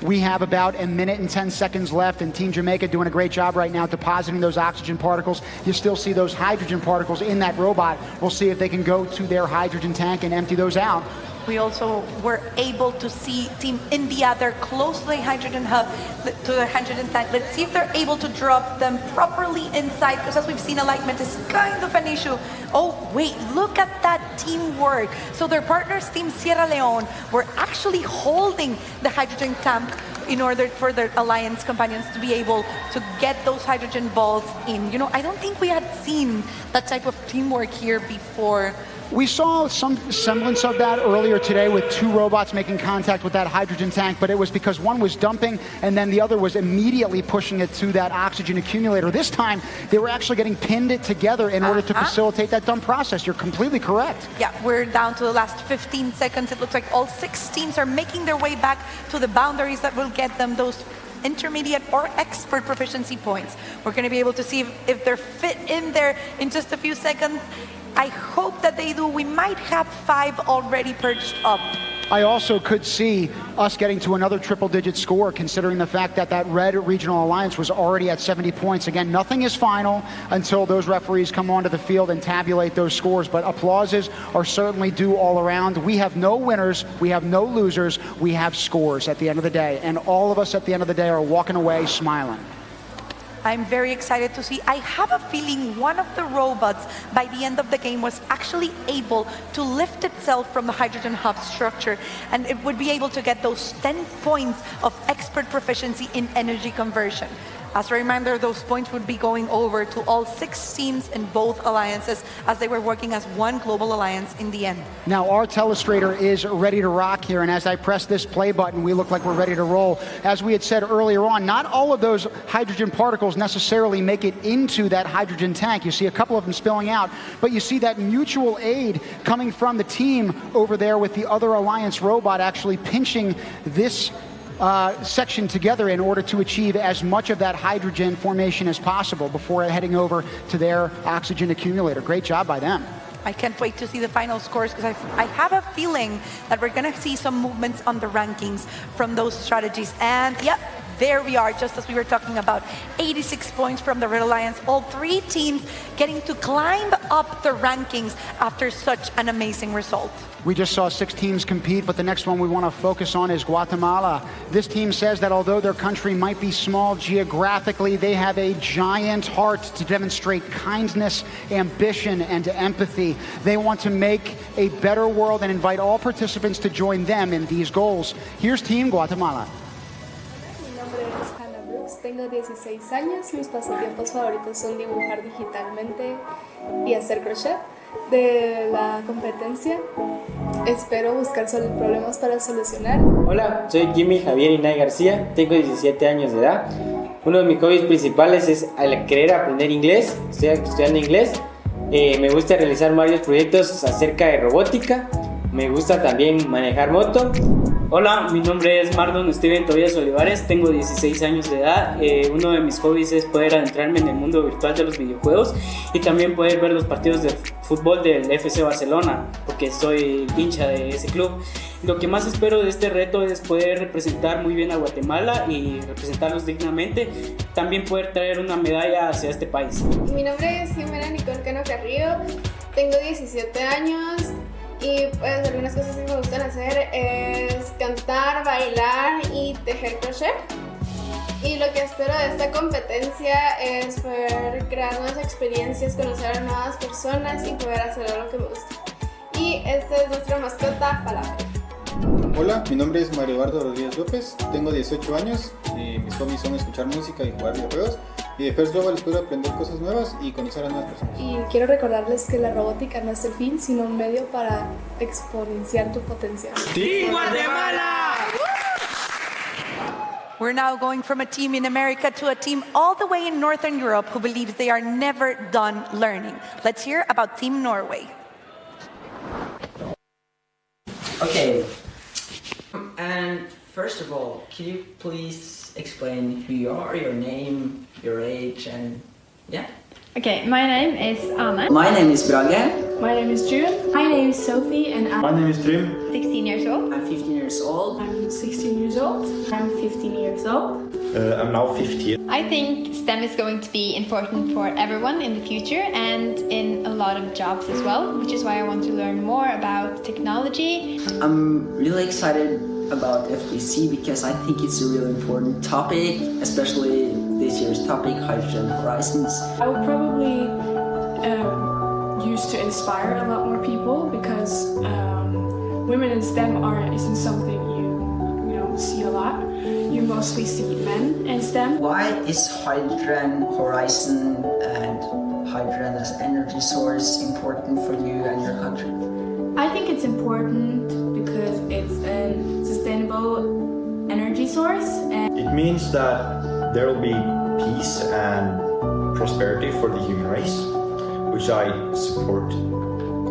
We have about 1 minute and 10 seconds left, and Team Jamaica doing a great job right now depositing those oxygen particles. You still see those hydrogen particles in that robot. We'll see if they can go to their hydrogen tank and empty those out. We also were able to see Team India, they're close to the hydrogen hub, to the hydrogen tank. Let's see if they're able to drop them properly inside, because as we've seen, alignment is kind of an issue. Oh, wait, look at that teamwork. So their partners, Team Sierra Leone, were actually holding the hydrogen tank in order for their alliance companions to be able to get those hydrogen balls in. I don't think we had seen that type of teamwork here before. We saw some semblance of that earlier today with 2 robots making contact with that hydrogen tank, but it was because one was dumping and then the other was immediately pushing it to that oxygen accumulator. This time, they were actually getting pinned it together in order to facilitate that dump process. You're completely correct. Yeah, we're down to the last 15 seconds. It looks like all 6 teams are making their way back to the boundaries that will get them those intermediate or expert proficiency points. We're going to be able to see if they're fit in there in just a few seconds. I hope that they do. We might have 5 already perched up. I also could see us getting to another triple-digit score, considering the fact that that red regional alliance was already at 70 points. Again, nothing is final until those referees come onto the field and tabulate those scores, but applauses are certainly due all around. We have no winners, we have no losers, we have scores at the end of the day, and all of us at the end of the day are walking away smiling. I'm very excited to see. I have a feeling one of the robots by the end of the game was actually able to lift itself from the hydrogen hub structure, and it would be able to get those 10 points of expert proficiency in energy conversion. As a reminder, those points would be going over to all 6 teams in both alliances as they were working as one global alliance in the end. Now our telestrator is ready to rock here, and as I press this play button, we look like we're ready to roll. As we had said earlier on, not all of those hydrogen particles necessarily make it into that hydrogen tank. You see a couple of them spilling out, but you see that mutual aid coming from the team over there with the other alliance robot actually pinching this section together in order to achieve as much of that hydrogen formation as possible before heading over to their oxygen accumulator. Great job by them. I can't wait to see the final scores, because I have a feeling that we're going to see some movements on the rankings from those strategies. And yep, there we are, just as we were talking about. 86 points from the Red Alliance. All 3 teams getting to climb up the rankings after such an amazing result. We just saw 6 teams compete, but the next one we want to focus on is Guatemala. This team says that although their country might be small geographically, they have a giant heart to demonstrate kindness, ambition, and empathy. They want to make a better world and invite all participants to join them in these goals. Here's Team Guatemala. Tengo 16 años, mis pasatiempos favoritos son dibujar digitalmente y hacer crochet. De la competencia, espero buscar problemas para solucionar. Hola, soy Jimmy Javier Inay García, tengo 17 años de edad. Uno de mis hobbies principales es querer aprender inglés, estoy estudiando inglés. Me gusta realizar varios proyectos acerca de robótica, me gusta también manejar moto. Hola, mi nombre es Mardon Steven Tobias Olivares, tengo 16 años de edad. Uno de mis hobbies es poder adentrarme en el mundo virtual de los videojuegos y también poder ver los partidos de fútbol del FC Barcelona, porque soy hincha de ese club. Lo que más espero de este reto es poder representar muy bien a Guatemala y representarlos dignamente, también poder traer una medalla hacia este país. Mi nombre es Jimena Nicole Cano Carrillo, tengo 17 años. Y pues algunas cosas que me gustan hacer es cantar, bailar y tejer crochet. Y lo que espero de esta competencia es poder crear nuevas experiencias, conocer a nuevas personas y poder hacer algo que me gusta. Y esta es nuestra mascota, Falafel. Hola, mi nombre es Mario Eduardo Rodríguez López, tengo 18 años, mis hobbies son escuchar música y jugar videojuegos. Y de First Global espero aprender cosas nuevas y conocer a nuevas personas. Y quiero recordarles que la robótica no es el fin, sino un medio para exponenciar tu potencial. ¡Team Guatemala! We're now going from a team in America to a team all the way in Northern Europe who believes they are never done learning. Let's hear about Team Norway. Okay, and first of all, can you please explain who you are, your name, your age, and yeah? Okay, my name is Anna. My name is Brage. My name is June. My name is Sophie and My name is Trim. 16 years old. I'm 15 years old. I'm 16 years old. I'm 15 years old. I'm now 15. I think STEM is going to be important for everyone in the future and in a lot of jobs as well, which is why I want to learn more about technology. I'm really excited about FGC because I think it's a really important topic, especially this year's topic, Hydrogen Horizons. I would probably use to inspire a lot more people because women in STEM isn't something you don't see a lot. You mostly see men in STEM. Why is Hydrogen Horizon and hydrogen as energy source important for you and your country? I think it's important because it's a sustainable energy source. And It means that there will be peace and prosperity for the human race, which I support.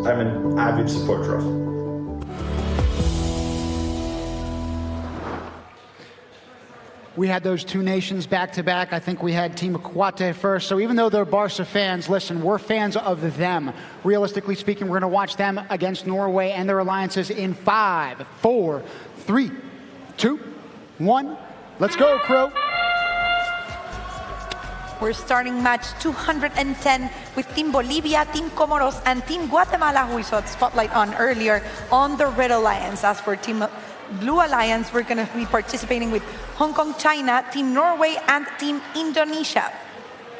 I'm an avid supporter of. We had those two nations back to back. I think we had Team Equate first. So even though they're Barca fans, listen, we're fans of them. Realistically speaking, we're going to watch them against Norway and their alliances in 5, 4, 3, 2, 1. Let's go, crew. We're starting match 210 with Team Bolivia, Team Comoros, and Team Guatemala, who we saw the spotlight on earlier, on the Red Alliance. As for Team Blue Alliance, we're going to be participating with Hong Kong, China, Team Norway, and Team Indonesia.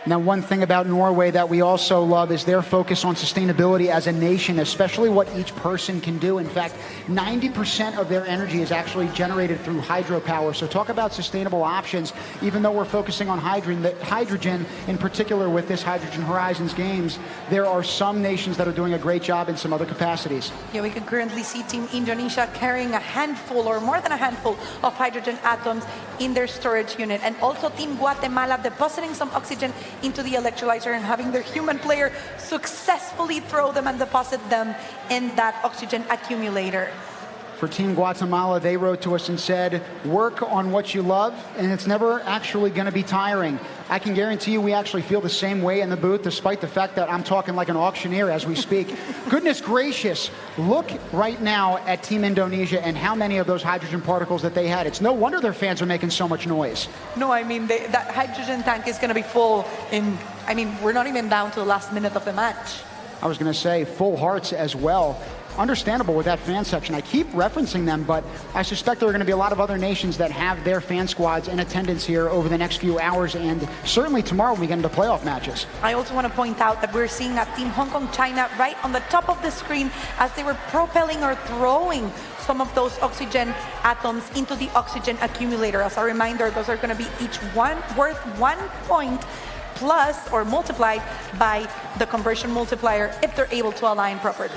Now, one thing about Norway that we also love is their focus on sustainability as a nation, especially what each person can do. In fact, 90% of their energy is actually generated through hydropower. So talk about sustainable options. Even though we're focusing on hydrogen in particular with this Hydrogen Horizons games, there are some nations that are doing a great job in some other capacities. Yeah, we can currently see Team Indonesia carrying a handful or more than a handful of hydrogen atoms in their storage unit. And also Team Guatemala depositing some oxygen into the electrolyzer and having their human player successfully throw them and deposit them in that oxygen accumulator. For Team Guatemala, they wrote to us and said, work on what you love, and it's never actually going to be tiring. I can guarantee you we actually feel the same way in the booth, despite the fact that I'm talking like an auctioneer as we speak. Goodness gracious, look right now at Team Indonesia and how many of those hydrogen particles that they had. It's no wonder their fans are making so much noise. No, I mean, that hydrogen tank is going to be full in, I mean, we're not even down to the last minute of the match. I was going to say full hearts as well. Understandable with that fan section. I keep referencing them, but I suspect there are going to be a lot of other nations that have their fan squads in attendance here over the next few hours, and certainly tomorrow when we get into playoff matches. I also want to point out that we're seeing that Team Hong Kong China right on the top of the screen as they were propelling or throwing some of those oxygen atoms into the oxygen accumulator. As a reminder, those are going to be each one worth 1 point plus or multiplied by the conversion multiplier if they're able to align properly.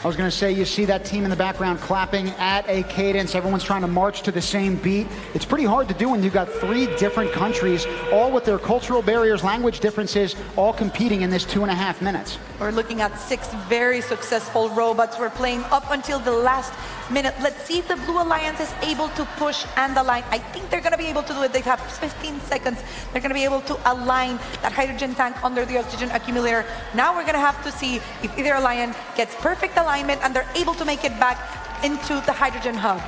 I was going to say, you see that team in the background clapping at a cadence. Everyone's trying to march to the same beat. It's pretty hard to do when you've got 3 different countries, all with their cultural barriers, language differences, all competing in this 2.5 minutes. We're looking at 6 very successful robots. We're playing up until the last minute. Let's see if the Blue Alliance is able to push and align. I think they're going to be able to do it. They have 15 seconds. They're going to be able to align that hydrogen tank under the oxygen accumulator. Now we're going to have to see if either alliance gets perfect alignment and they're able to make it back into the hydrogen hub.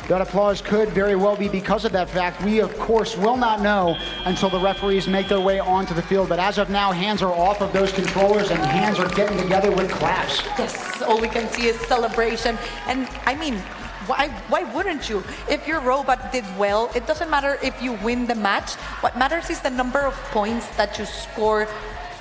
That applause could very well be because of that fact. We, of course, will not know until the referees make their way onto the field. But as of now, hands are off of those controllers and hands are getting together with claps. Yes, all we can see is celebration. And I mean, why wouldn't you? If your robot did well, it doesn't matter if you win the match. What matters is the number of points that you score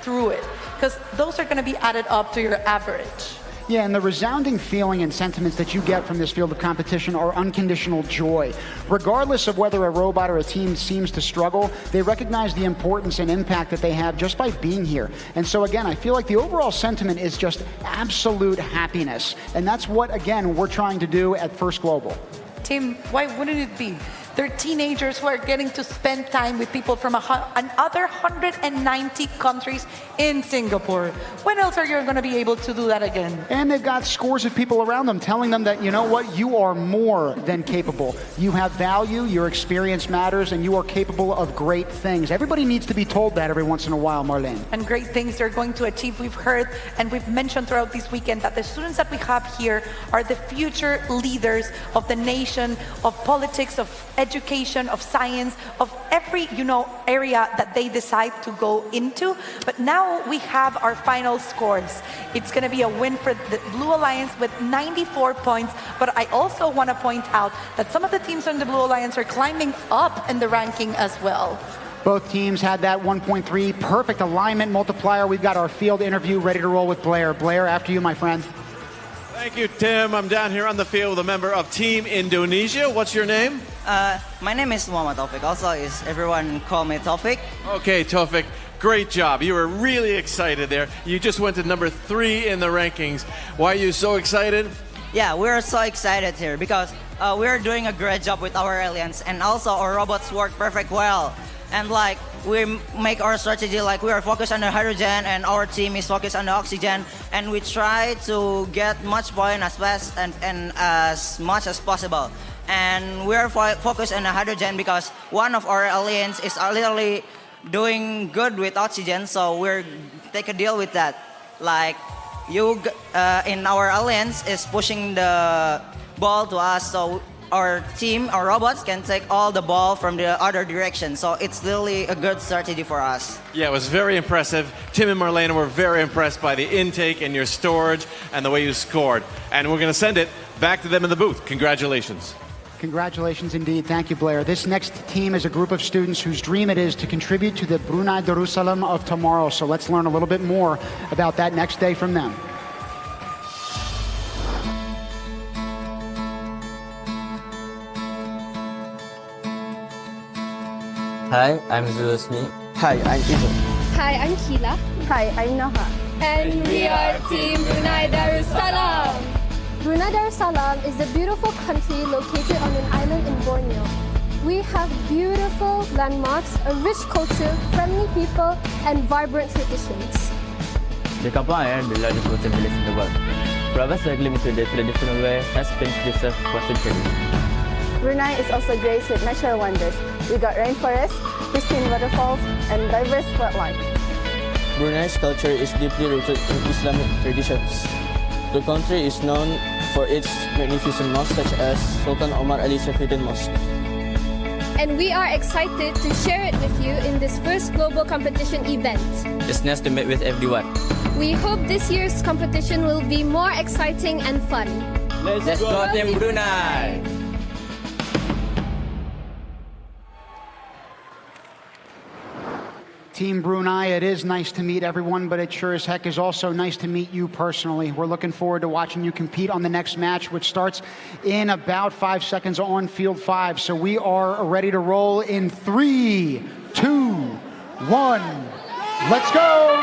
through it, because those are going to be added up to your average. Yeah, and the resounding feeling and sentiments that you get from this field of competition are unconditional joy. Regardless of whether a robot or a team seems to struggle, they recognize the importance and impact that they have just by being here. And so again, I feel like the overall sentiment is just absolute happiness. And that's what, again, we're trying to do at First Global. Tim, why wouldn't it be? They're teenagers who are getting to spend time with people from another 190 countries in Singapore. When else are you going to be able to do that again? And they've got scores of people around them telling them that, you know what, you are more than capable. You have value, your experience matters, and you are capable of great things. Everybody needs to be told that every once in a while, Marlene. And great things they're going to achieve. We've heard and we've mentioned throughout this weekend that the students that we have here are the future leaders of the nation, of politics, of education, of science, of every, area that they decide to go into. But now we have our final scores. It's going to be a win for the Blue Alliance with 94 points. But I also want to point out that some of the teams in the Blue Alliance are climbing up in the ranking as well. Both teams had that 1.3 perfect alignment multiplier. We've got our field interview ready to roll with Blair. Blair, after you, my friend. Thank you, Tim. I'm down here on the field with a member of Team Indonesia. What's your name? My name is Muhammad Taufik. Also, everyone call me Taufik. Okay, Taufik. Great job. You were really excited there. You just went to number 3 in the rankings. Why are you so excited? Yeah, we're so excited here because we're doing a great job with our aliens, and also our robots work perfect well. And we make our strategy we are focused on the hydrogen, and our team is focused on the oxygen, and we try to get much point as fast and as much as possible. And we're focused on the hydrogen because one of our aliens is literally doing good with oxygen, so we're take a deal with that. In our alliance is pushing the ball to us, so our team, our robots can take all the ball from the other direction. So it's really a good strategy for us. Yeah, it was very impressive. Tim and Marlena were very impressed by the intake and your storage and the way you scored. And we're going to send it back to them in the booth. Congratulations. Congratulations indeed. Thank you, Blair. This next team is a group of students whose dream it is to contribute to the Brunei Darussalam of tomorrow. So let's learn a little bit more about that next day from them. Hi, I'm Zulusni. Hi, I'm Ivo. Hi, I'm Kila. Hi, I'm Noha. And we are Team Brunei Darussalam. Brunei Darussalam is a beautiful country located on an island in Borneo. We have beautiful landmarks, a rich culture, friendly people, and vibrant traditions. The Kampung Air, the largest water village in the world. Province cycling to the traditional way has been preserved for centuries. Brunei is also graced with natural wonders. We got rainforests, pristine waterfalls, and diverse wildlife. Brunei's culture is deeply rooted in Islamic traditions. The country is known for its magnificent mosques such as Sultan Omar Ali Safieddin Mosque. And we are excited to share it with you in this first global competition event. It's nice to meet with everyone. We hope this year's competition will be more exciting and fun. Let's go Team Brunei! Team Brunei, it is nice to meet everyone, but it sure as heck is also nice to meet you personally. We're looking forward to watching you compete on the next match, which starts in about 5 seconds on field 5. So we are ready to roll in 3, 2, 1. Let's go!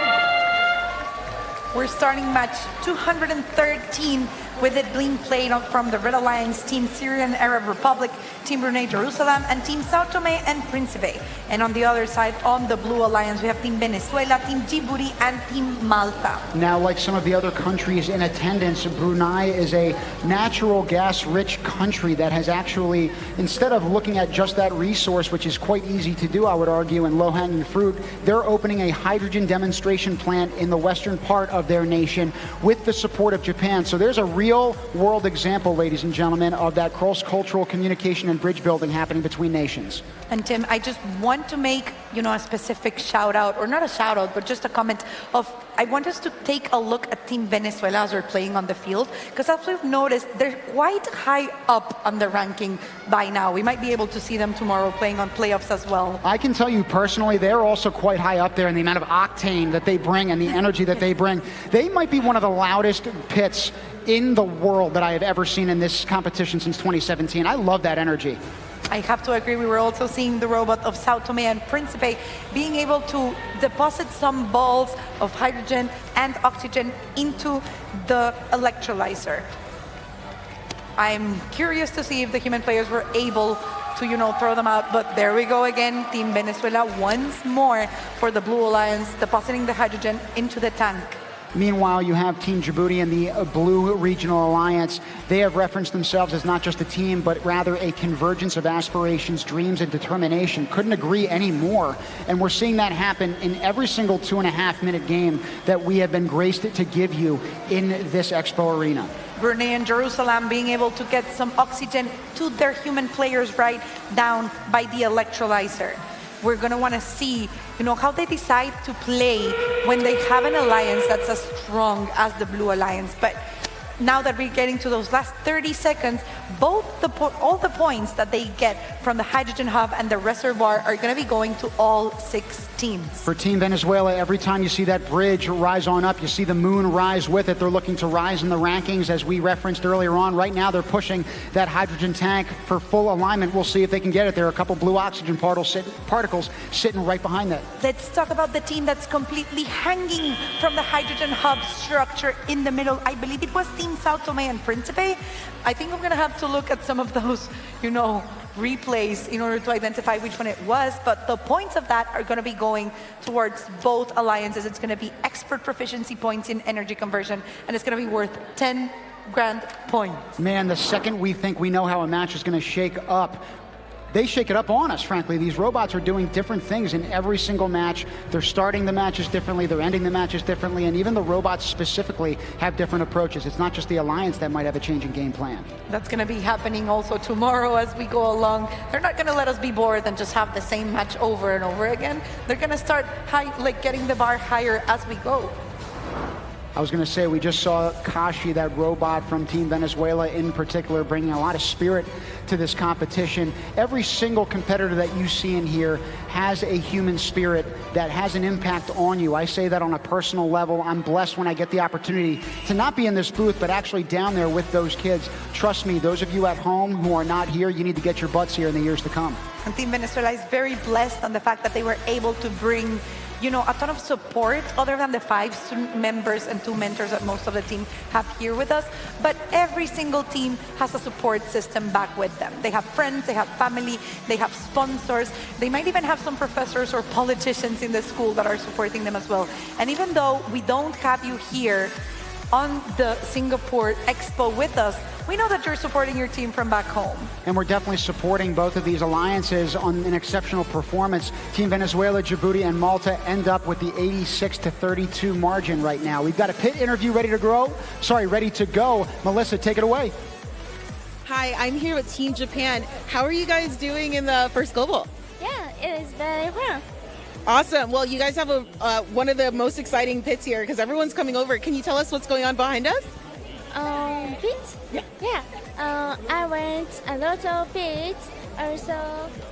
We're starting match 213 with it being played from the Red Alliance, Team Syrian Arab Republic, Team Brunei Darussalam, and Team Sao Tome and Principe. And on the other side, on the Blue Alliance, we have Team Venezuela, Team Djibouti, and Team Malta. Now, like some of the other countries in attendance, Brunei is a natural gas-rich country that has actually, instead of looking at just that resource, which is quite easy to do, I would argue, and low-hanging fruit, they're opening a hydrogen demonstration plant in the western part of their nation with the support of Japan. So there's a real real-world example, ladies and gentlemen, of that cross-cultural communication and bridge building happening between nations. And Tim, I just want to make, a specific shout out, or not a shout out, but just a comment of, I want us to take a look at Team Venezuela as they're playing on the field, because as we've noticed, they're quite high up on the ranking by now. We might be able to see them tomorrow playing on playoffs as well. I can tell you personally, they're also quite high up there in the amount of octane that they bring and the energy that they bring. They might be one of the loudest pits in the world that I have ever seen in this competition since 2017. I love that energy. I have to agree. We were also seeing the robot of Sao Tome and Principe being able to deposit some balls of hydrogen and oxygen into the electrolyzer. I'm curious to see if the human players were able to, throw them out, but there we go again. Team Venezuela once more for the Blue Alliance, depositing the hydrogen into the tank. Meanwhile, you have Team Djibouti and the Blue Regional Alliance. They have referenced themselves as not just a team, but rather a convergence of aspirations, dreams, and determination. Couldn't agree any more. And we're seeing that happen in every single 2.5-minute game that we have been graced to give you in this Expo Arena. Brunei and Jerusalem being able to get some oxygen to their human players right down by the electrolyzer. We're going to want to see, how they decide to play when they have an alliance that's as strong as the Blue Alliance. But now that we're getting to those last 30 seconds, all the points that they get from the hydrogen hub and the reservoir are going to be going to all 6 teams. For Team Venezuela, every time you see that bridge rise on up, you see the moon rise with it. They're looking to rise in the rankings, as we referenced earlier on. Right now, they're pushing that hydrogen tank for full alignment. We'll see if they can get it. There are a couple blue oxygen particles sitting right behind that. Let's talk about the team that's completely hanging from the hydrogen hub structure in the middle. I believe it was Team Sao Tome and Principe. I think I'm going to have to look at some of those, replays in order to identify which one it was, but the points of that are going to be going towards both alliances. It's going to be expert proficiency points in energy conversion, and it's going to be worth 10 grand points. Man, the second we think we know how a match is going to shake up, they shake it up on us, frankly. These robots are doing different things in every single match. They're starting the matches differently, they're ending the matches differently, and even the robots specifically have different approaches. It's not just the Alliance that might have a changing game plan. That's going to be happening also tomorrow as we go along. They're not going to let us be bored and just have the same match over and over again. They're going to start getting the bar higher as we go. I was going to say, we just saw Kashi, that robot from Team Venezuela in particular, bringing a lot of spirit to this competition. Every single competitor that you see in here has a human spirit that has an impact on you. I say that on a personal level. I'm blessed when I get the opportunity to not be in this booth, but actually down there with those kids. Trust me, those of you at home who are not here, you need to get your butts here in the years to come. And Team Venezuela is very blessed on the fact that they were able to bring a ton of support other than the 5 student members and 2 mentors that most of the team have here with us. But every single team has a support system back with them. They have friends, they have family, they have sponsors. They might even have some professors or politicians in the school that are supporting them as well. And even though we don't have you here on the Singapore Expo with us, we know that you're supporting your team from back home. And we're definitely supporting both of these alliances on an exceptional performance. Team Venezuela, Djibouti, and Malta end up with the 86-32 margin right now. We've got a pit interview ready to go. Melissa, take it away. Hi, I'm here with Team Japan. How are you guys doing in the first global? Yeah, it is very well. Awesome. Well, you guys have one of the most exciting pits here because everyone's coming over. Can you tell us what's going on behind us? Pit? Yeah. I went a lot of pits. Also.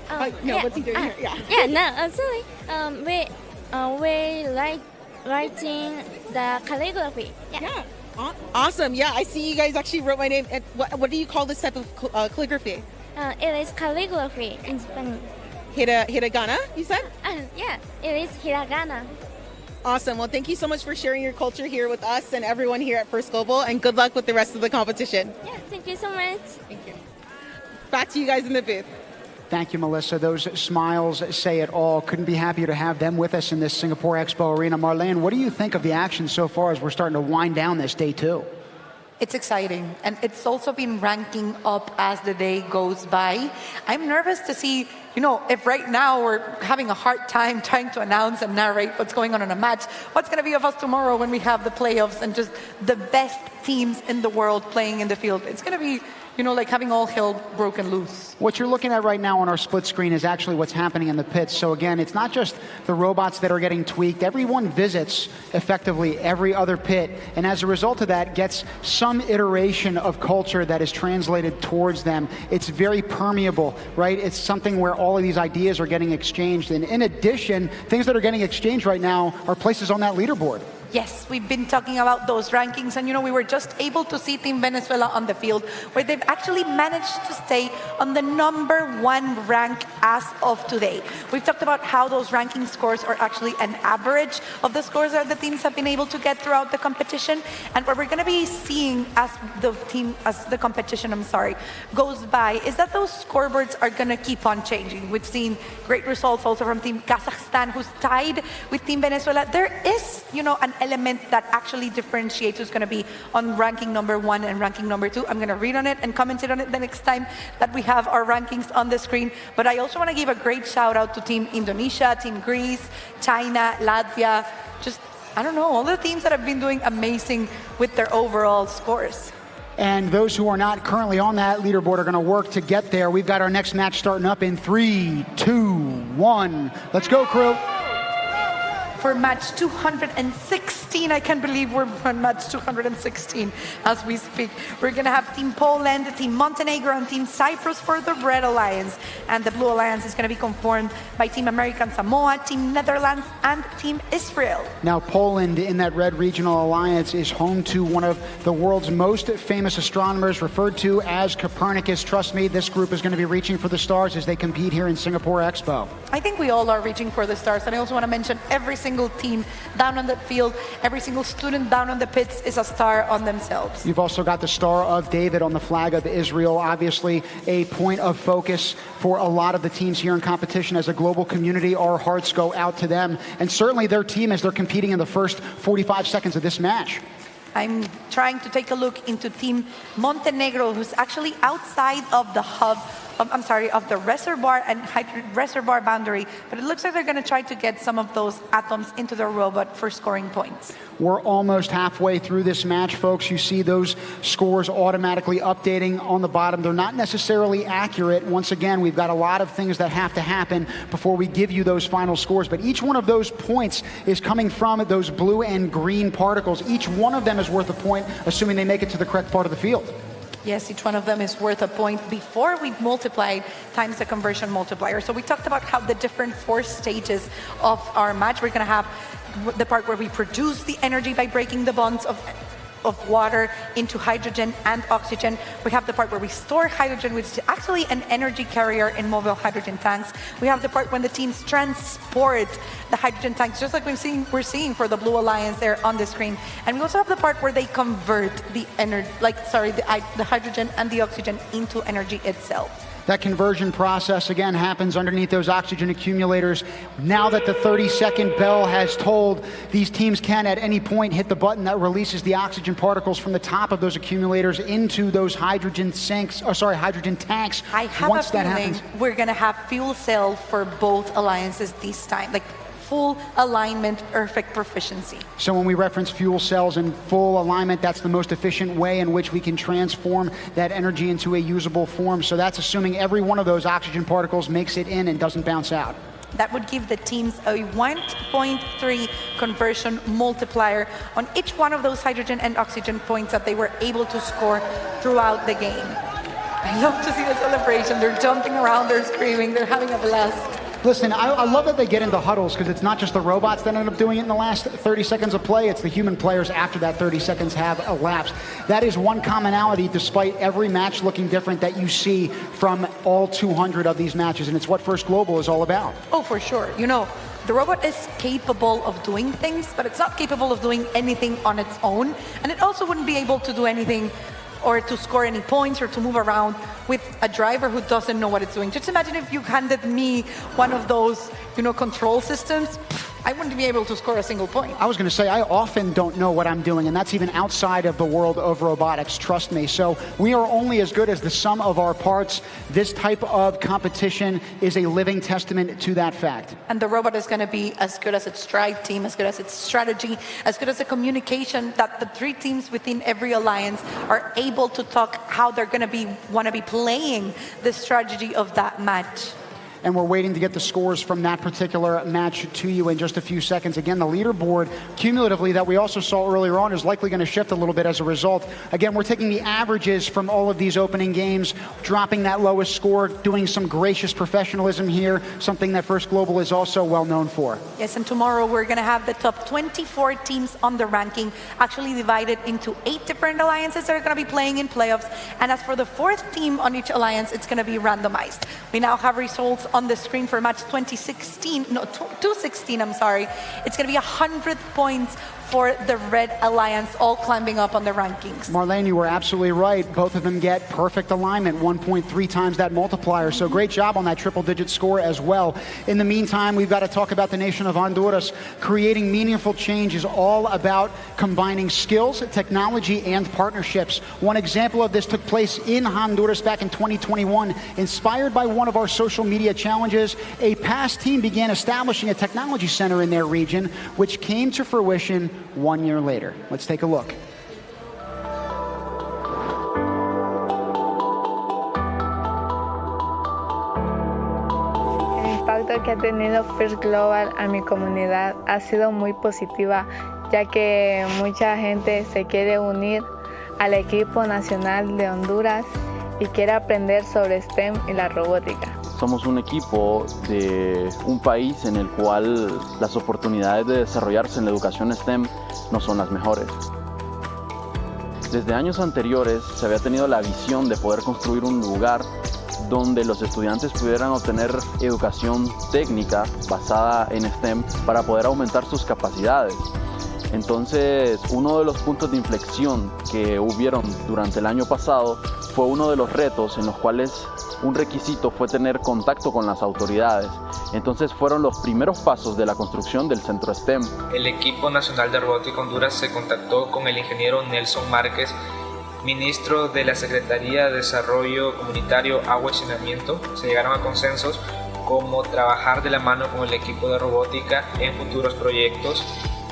What's he doing here? Sorry. We writing the calligraphy. Yeah. Awesome. Yeah, I see you guys actually wrote my name. And what do you call this type of calligraphy? It is calligraphy in Spanish. Hiragana, you said? Yeah, it is hiragana. Awesome. Well, thank you so much for sharing your culture here with us and everyone here at First Global, and good luck with the rest of the competition. Yeah, thank you so much. Thank you. Back to you guys in the booth. Thank you, Melissa. Those smiles say it all. Couldn't be happier to have them with us in this Singapore Expo Arena. Marlene, what do you think of the action so far as we're starting to wind down this day 2? It's exciting, and it's also been ranking up as the day goes by. I'm nervous to see if right now we're having a hard time trying to announce and narrate what's going on in a match, what's going to be of us tomorrow when we have the playoffs and just the best teams in the world playing in the field? It's going to be, like having all hell broken loose. What you're looking at right now on our split screen is actually what's happening in the pits. So again, it's not just the robots that are getting tweaked. Everyone visits effectively every other pit, and as a result of that, gets some iteration of culture that is translated towards them. It's very permeable, right? It's something where all of these ideas are getting exchanged. And in addition, things that are getting exchanged right now are places on that leaderboard. Yes, we've been talking about those rankings, and we were just able to see Team Venezuela on the field, where they've actually managed to stay on the #1 rank as of today. We've talked about how those ranking scores are actually an average of the scores that the teams have been able to get throughout the competition, and what we're going to be seeing as the competition goes by is that those scoreboards are going to keep on changing. We've seen great results also from Team Kazakhstan, who's tied with Team Venezuela. There is, an element that actually differentiates who's going to be on ranking #1 and ranking #2. I'm going to read on it and comment on it the next time that we have our rankings on the screen. But I also want to give a great shout out to Team Indonesia, Team Greece, China, Latvia, all the teams that have been doing amazing with their overall scores. And those who are not currently on that leaderboard are going to work to get there. We've got our next match starting up in 3, 2, 1. Let's go, crew. For match 216, I can't believe we're on match 216 as we speak. We're going to have Team Poland, Team Montenegro, and Team Cyprus for the Red Alliance. And the Blue Alliance is going to be conformed by Team American Samoa, Team Netherlands, and Team Israel. Now, Poland in that Red Regional Alliance is home to one of the world's most famous astronomers, referred to as Copernicus. Trust me, this group is going to be reaching for the stars as they compete here in Singapore Expo. I think we all are reaching for the stars, and I also want to mention every single team down on the field, every single student down on the pits is a star on themselves. You've also got the Star of David on the flag of Israel, obviously a point of focus for a lot of the teams here in competition. As a global community, our hearts go out to them, and certainly their team as they're competing in the first 45 seconds of this match. I'm trying to take a look into Team Montenegro, who's actually outside of the hub, of the reservoir and reservoir boundary, but it looks like they're going to try to get some of those atoms into their robot for scoring points. We're almost halfway through this match, folks. You see those scores automatically updating on the bottom. They're not necessarily accurate. Once again, we've got a lot of things that have to happen before we give you those final scores, but each one of those points is coming from those blue and green particles. Each one of them is worth a point, assuming they make it to the correct part of the field. Yes, each one of them is worth a point before we've multiplied times the conversion multiplier. So we talked about how the different 4 stages of our match. We're going to have the part where we produce the energy by breaking the bonds of water into hydrogen and oxygen. We have the part where we store hydrogen, which is actually an energy carrier in mobile hydrogen tanks. We have the part when the teams transport the hydrogen tanks, just like we're seeing for the Blue Alliance there on the screen. And we also have the part where they convert the the hydrogen and the oxygen into energy itself. That conversion process, again, happens underneath those oxygen accumulators. Now that the 30-second bell has tolled, these teams can at any point hit the button that releases the oxygen particles from the top of those accumulators into those hydrogen tanks. I have a feeling we're going to have fuel cell for both alliances this time. Full alignment, perfect proficiency. So when we reference fuel cells and full alignment, that's the most efficient way in which we can transform that energy into a usable form. So that's assuming every one of those oxygen particles makes it in and doesn't bounce out. That would give the teams a 1.3 conversion multiplier on each one of those hydrogen and oxygen points that they were able to score throughout the game. I love to see the celebration. They're jumping around, they're screaming, they're having a blast. Listen, I love that they get into huddles because it's not just the robots that end up doing it in the last 30 seconds of play. It's the human players after that 30 seconds have elapsed. That is one commonality, despite every match looking different, that you see from all 200 of these matches. And it's what First Global is all about. Oh, for sure. The robot is capable of doing things, but it's not capable of doing anything on its own. And it also wouldn't be able to do anything or to score any points or to move around with a driver who doesn't know what it's doing. Just imagine if you handed me one of those, control systems. I wouldn't be able to score a single point. I was going to say, I often don't know what I'm doing, and that's even outside of the world of robotics, trust me. So we are only as good as the sum of our parts. This type of competition is a living testament to that fact. And the robot is going to be as good as its stride team, as good as its strategy, as good as the communication that the three teams within every alliance are able to talk how they're going to want to be playing the strategy of that match. And we're waiting to get the scores from that particular match to you in just a few seconds. Again, the leaderboard cumulatively that we also saw earlier on is likely going to shift a little bit as a result. Again, we're taking the averages from all of these opening games, dropping that lowest score, doing some gracious professionalism here, something that First Global is also well known for. Yes, and tomorrow we're going to have the top 24 teams on the ranking, actually divided into 8 different alliances that are going to be playing in playoffs. And as for the 4th team on each alliance, it's going to be randomized. We now have results on the screen for match 216, I'm sorry. It's going to be 100 points for the Red Alliance, all climbing up on the rankings. Marlene, you were absolutely right. Both of them get perfect alignment, 1.3 times that multiplier. So great job on that triple-digit score as well. In the meantime, we've got to talk about the nation of Honduras. Creating meaningful change is all about combining skills, technology, and partnerships. One example of this took place in Honduras back in 2021. Inspired by one of our social media challenges, a past team began establishing a technology center in their region, which came to fruition 1 year later. Let's take a look. El impacto que ha tenido First Global a mi comunidad ha sido muy positiva, ya que mucha gente se quiere unir al equipo nacional de Honduras y quiere aprender sobre STEM y la robótica. Somos un equipo de un país en el cual las oportunidades de desarrollarse en la educación STEM no son las mejores. Desde años anteriores se había tenido la visión de poder construir un lugar donde los estudiantes pudieran obtener educación técnica basada en STEM para poder aumentar sus capacidades. Entonces, uno de los puntos de inflexión que hubieron durante el año pasado fue uno de los retos en los cuales un requisito fue tener contacto con las autoridades. Entonces fueron los primeros pasos de la construcción del centro STEM. El equipo nacional de robótica Honduras se contactó con el ingeniero Nelson Márquez, ministro de la Secretaría de Desarrollo Comunitario, Agua y Saneamiento. Se llegaron a consensos como trabajar de la mano con el equipo de robótica en futuros proyectos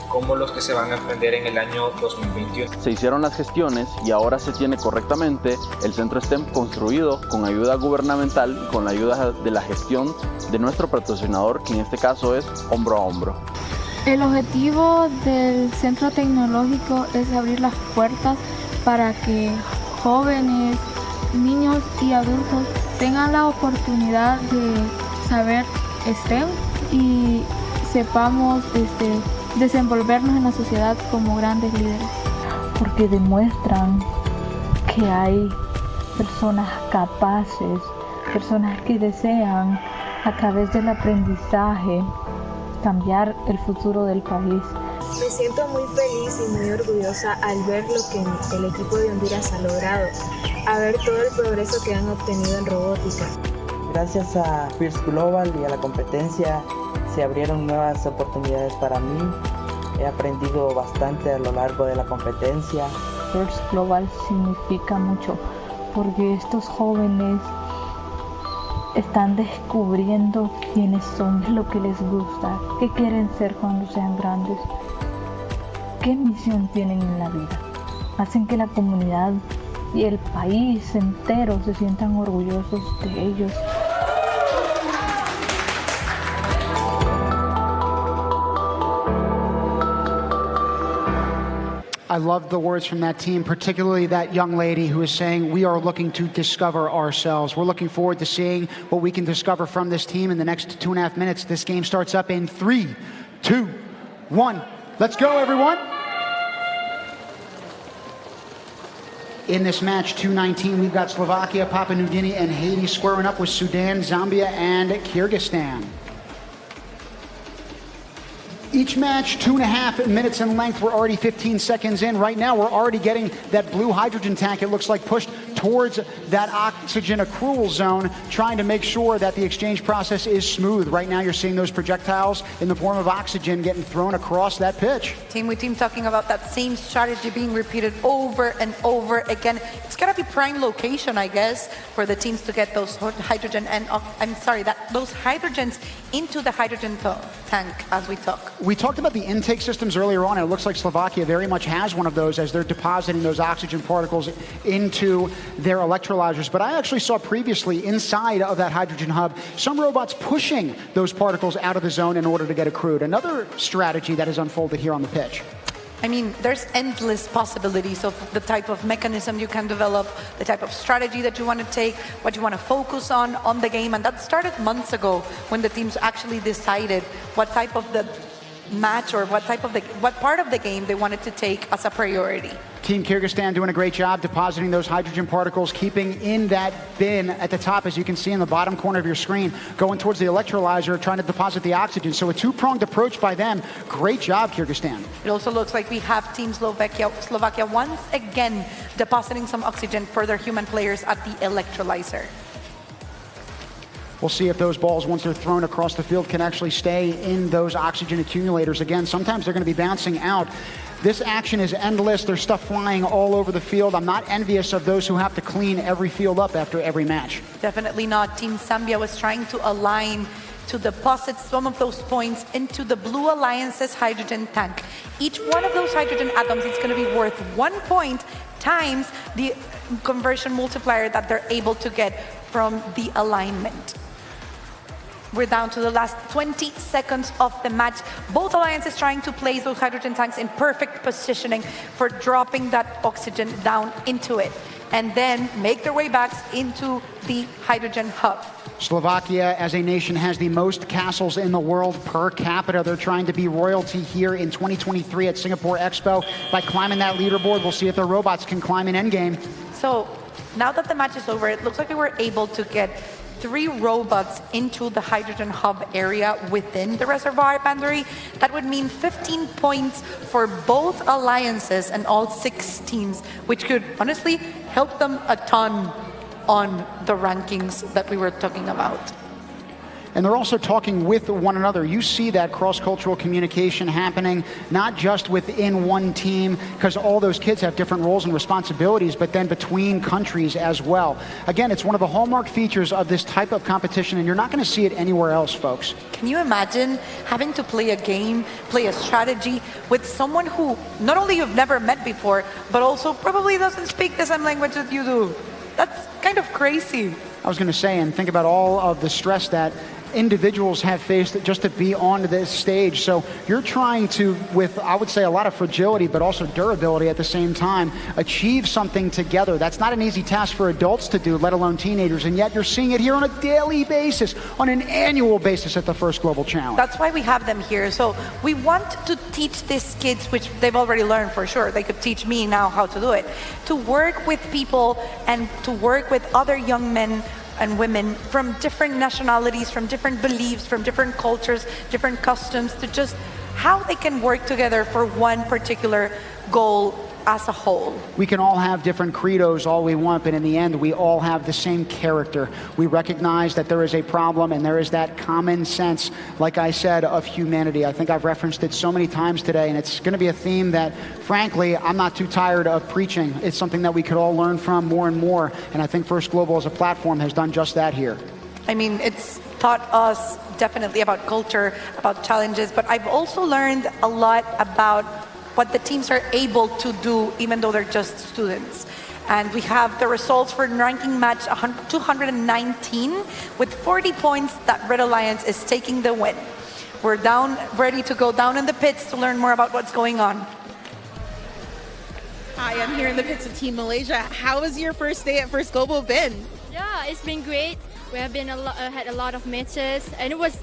como los que se van a emprender en el año 2021. Se hicieron las gestiones y ahora se tiene correctamente el centro STEM construido con ayuda gubernamental y con la ayuda de la gestión de nuestro patrocinador, que en este caso es Hombro a Hombro. El objetivo del centro tecnológico es abrir las puertas para que jóvenes, niños y adultos tengan la oportunidad de saber STEM y sepamos desenvolvernos en la sociedad como grandes líderes. Porque demuestran que hay personas capaces, personas que desean a través del aprendizaje cambiar el futuro del país. Me siento muy feliz y muy orgullosa al ver lo que el equipo de Honduras ha logrado, a ver todo el progreso que han obtenido en robótica. Gracias a First Global y a la competencia se abrieron nuevas oportunidades para mí. He aprendido bastante a lo largo de la competencia. First Global significa mucho porque estos jóvenes están descubriendo quiénes son, lo que les gusta, qué quieren ser cuando sean grandes, qué misión tienen en la vida. Hacen que la comunidad y el país entero se sientan orgullosos de ellos. I love the words from that team, particularly that young lady who is saying, we are looking to discover ourselves. We're looking forward to seeing what we can discover from this team in the next 2.5 minutes. This game starts up in 3, 2, 1. Let's go, everyone. In this match, 2:19, we've got Slovakia, Papua New Guinea, and Haiti squaring up with Sudan, Zambia, and Kyrgyzstan. Each match, 2.5 minutes in length. We're already 15 seconds in. Right now, we're already getting that blue hydrogen tank, it looks like, pushed towards that oxygen accrual zone, trying to make sure that the exchange process is smooth. Right now, you're seeing those projectiles in the form of oxygen getting thrown across that pitch. Team with team talking about that same strategy being repeated over and over again. It's got to be prime location, I guess, for the teams to get those hydrogen and those hydrogens into the hydrogen tank as we talk. We talked about the intake systems earlier on, and it looks like Slovakia very much has one of those as they're depositing those oxygen particles into their electrolyzers. But I actually saw previously inside of that hydrogen hub some robots pushing those particles out of the zone in order to get accrued. Another strategy that has unfolded here on the pitch. I mean, there's endless possibilities of the type of mechanism you can develop, the type of strategy that you want to take, what you want to focus on the game. And that started months ago when the teams actually decided what type of the match or what part of the game they wanted to take as a priority. Team Kyrgyzstan doing a great job depositing those hydrogen particles, keeping in that bin at the top, as you can see in the bottom corner of your screen, going towards the electrolyzer, trying to deposit the oxygen. So a two-pronged approach by them. Great job, Kyrgyzstan. It also looks like we have Team Slovakia once again depositing some oxygen for their human players at the electrolyzer. We'll see if those balls, once they're thrown across the field, can actually stay in those oxygen accumulators. Again, sometimes they're going to be bouncing out. This action is endless. There's stuff flying all over the field. I'm not envious of those who have to clean every field up after every match. Definitely not. Team Zambia was trying to align to deposit some of those points into the Blue Alliance's hydrogen tank. Each one of those hydrogen atoms is going to be worth 1 point times the conversion multiplier that they're able to get from the alignment. We're down to the last 20 seconds of the match. Both alliances trying to place those hydrogen tanks in perfect positioning for dropping that oxygen down into it and then make their way back into the hydrogen hub. Slovakia, as a nation, has the most castles in the world per capita. They're trying to be royalty here in 2023 at Singapore Expo. By climbing that leaderboard, we'll see if their robots can climb in endgame. So now that the match is over, it looks like we were able to get 3 robots into the hydrogen hub area within the reservoir boundary. That would mean 15 points for both alliances and all 6 teams, which could honestly help them a ton on the rankings that we were talking about. And they're also talking with one another. You see that cross-cultural communication happening, not just within one team, because all those kids have different roles and responsibilities, but then between countries as well. Again, it's one of the hallmark features of this type of competition, and you're not going to see it anywhere else, folks. Can you imagine having to play a game, play a strategy with someone who not only you've never met before, but also probably doesn't speak the same language that you do? That's kind of crazy. I was going to say, and think about all of the stress that individuals have faced just to be on this stage. So you're trying to, with, I would say, a lot of fragility, but also durability at the same time, achieve something together. That's not an easy task for adults to do, let alone teenagers. And yet you're seeing it here on a daily basis, on an annual basis at the First Global Challenge. That's why we have them here. So we want to teach these kids, which they've already learned for sure. They could teach me now how to do it, to work with people and to work with other young men and women from different nationalities, from different beliefs, from different cultures, different customs, to just how they can work together for one particular goal as a whole. We can all have different credos all we want, but in the end, we all have the same character. We recognize that there is a problem, and there is that common sense, like I said, of humanity. I think I've referenced it so many times today, and it's going to be a theme that, frankly, I'm not too tired of preaching. It's something that we could all learn from more and more, and I think First Global as a platform has done just that here. I mean, it's taught us definitely about culture, about challenges, but I've also learned a lot about what the teams are able to do, even though they're just students. And we have the results for ranking match 219 with 40 points that Red Alliance is taking the win. We're down, ready to go down in the pits to learn more about what's going on. Hi, I'm here in the pits of Team Malaysia. How has your first day at First Global been? Yeah, it's been great. We have been had a lot of matches, and it was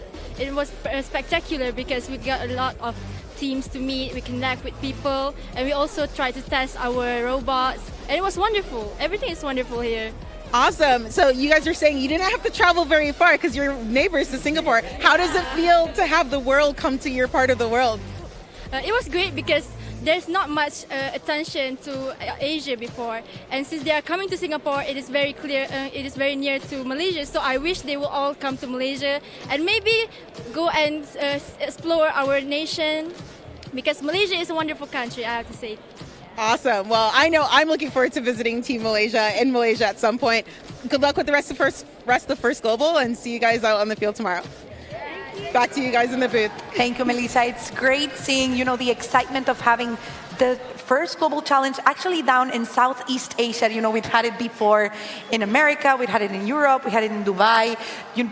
spectacular because we got a lot of teams to meet, we connect with people, and we also try to test our robots, and it was wonderful. Everything is wonderful here. Awesome. So you guys are saying you didn't have to travel very far because you're neighbors to Singapore. How does it feel to have the world come to your part of the world? It was great because there's not much attention to Asia before, and since they are coming to Singapore, it is very clear, it is very near to Malaysia. So I wish they will all come to Malaysia and maybe go and explore our nation, because Malaysia is a wonderful country, I have to say. Awesome. Well, I know I'm looking forward to visiting Team Malaysia in Malaysia at some point. Good luck with the rest of First Global, and see you guys out on the field tomorrow. Back to you guys in the booth. Thank you, Melissa. It's great seeing, you know, the excitement of having the first global challenge actually down in Southeast Asia. You know, we've had it before in America, we've had it in Europe, we had it in Dubai,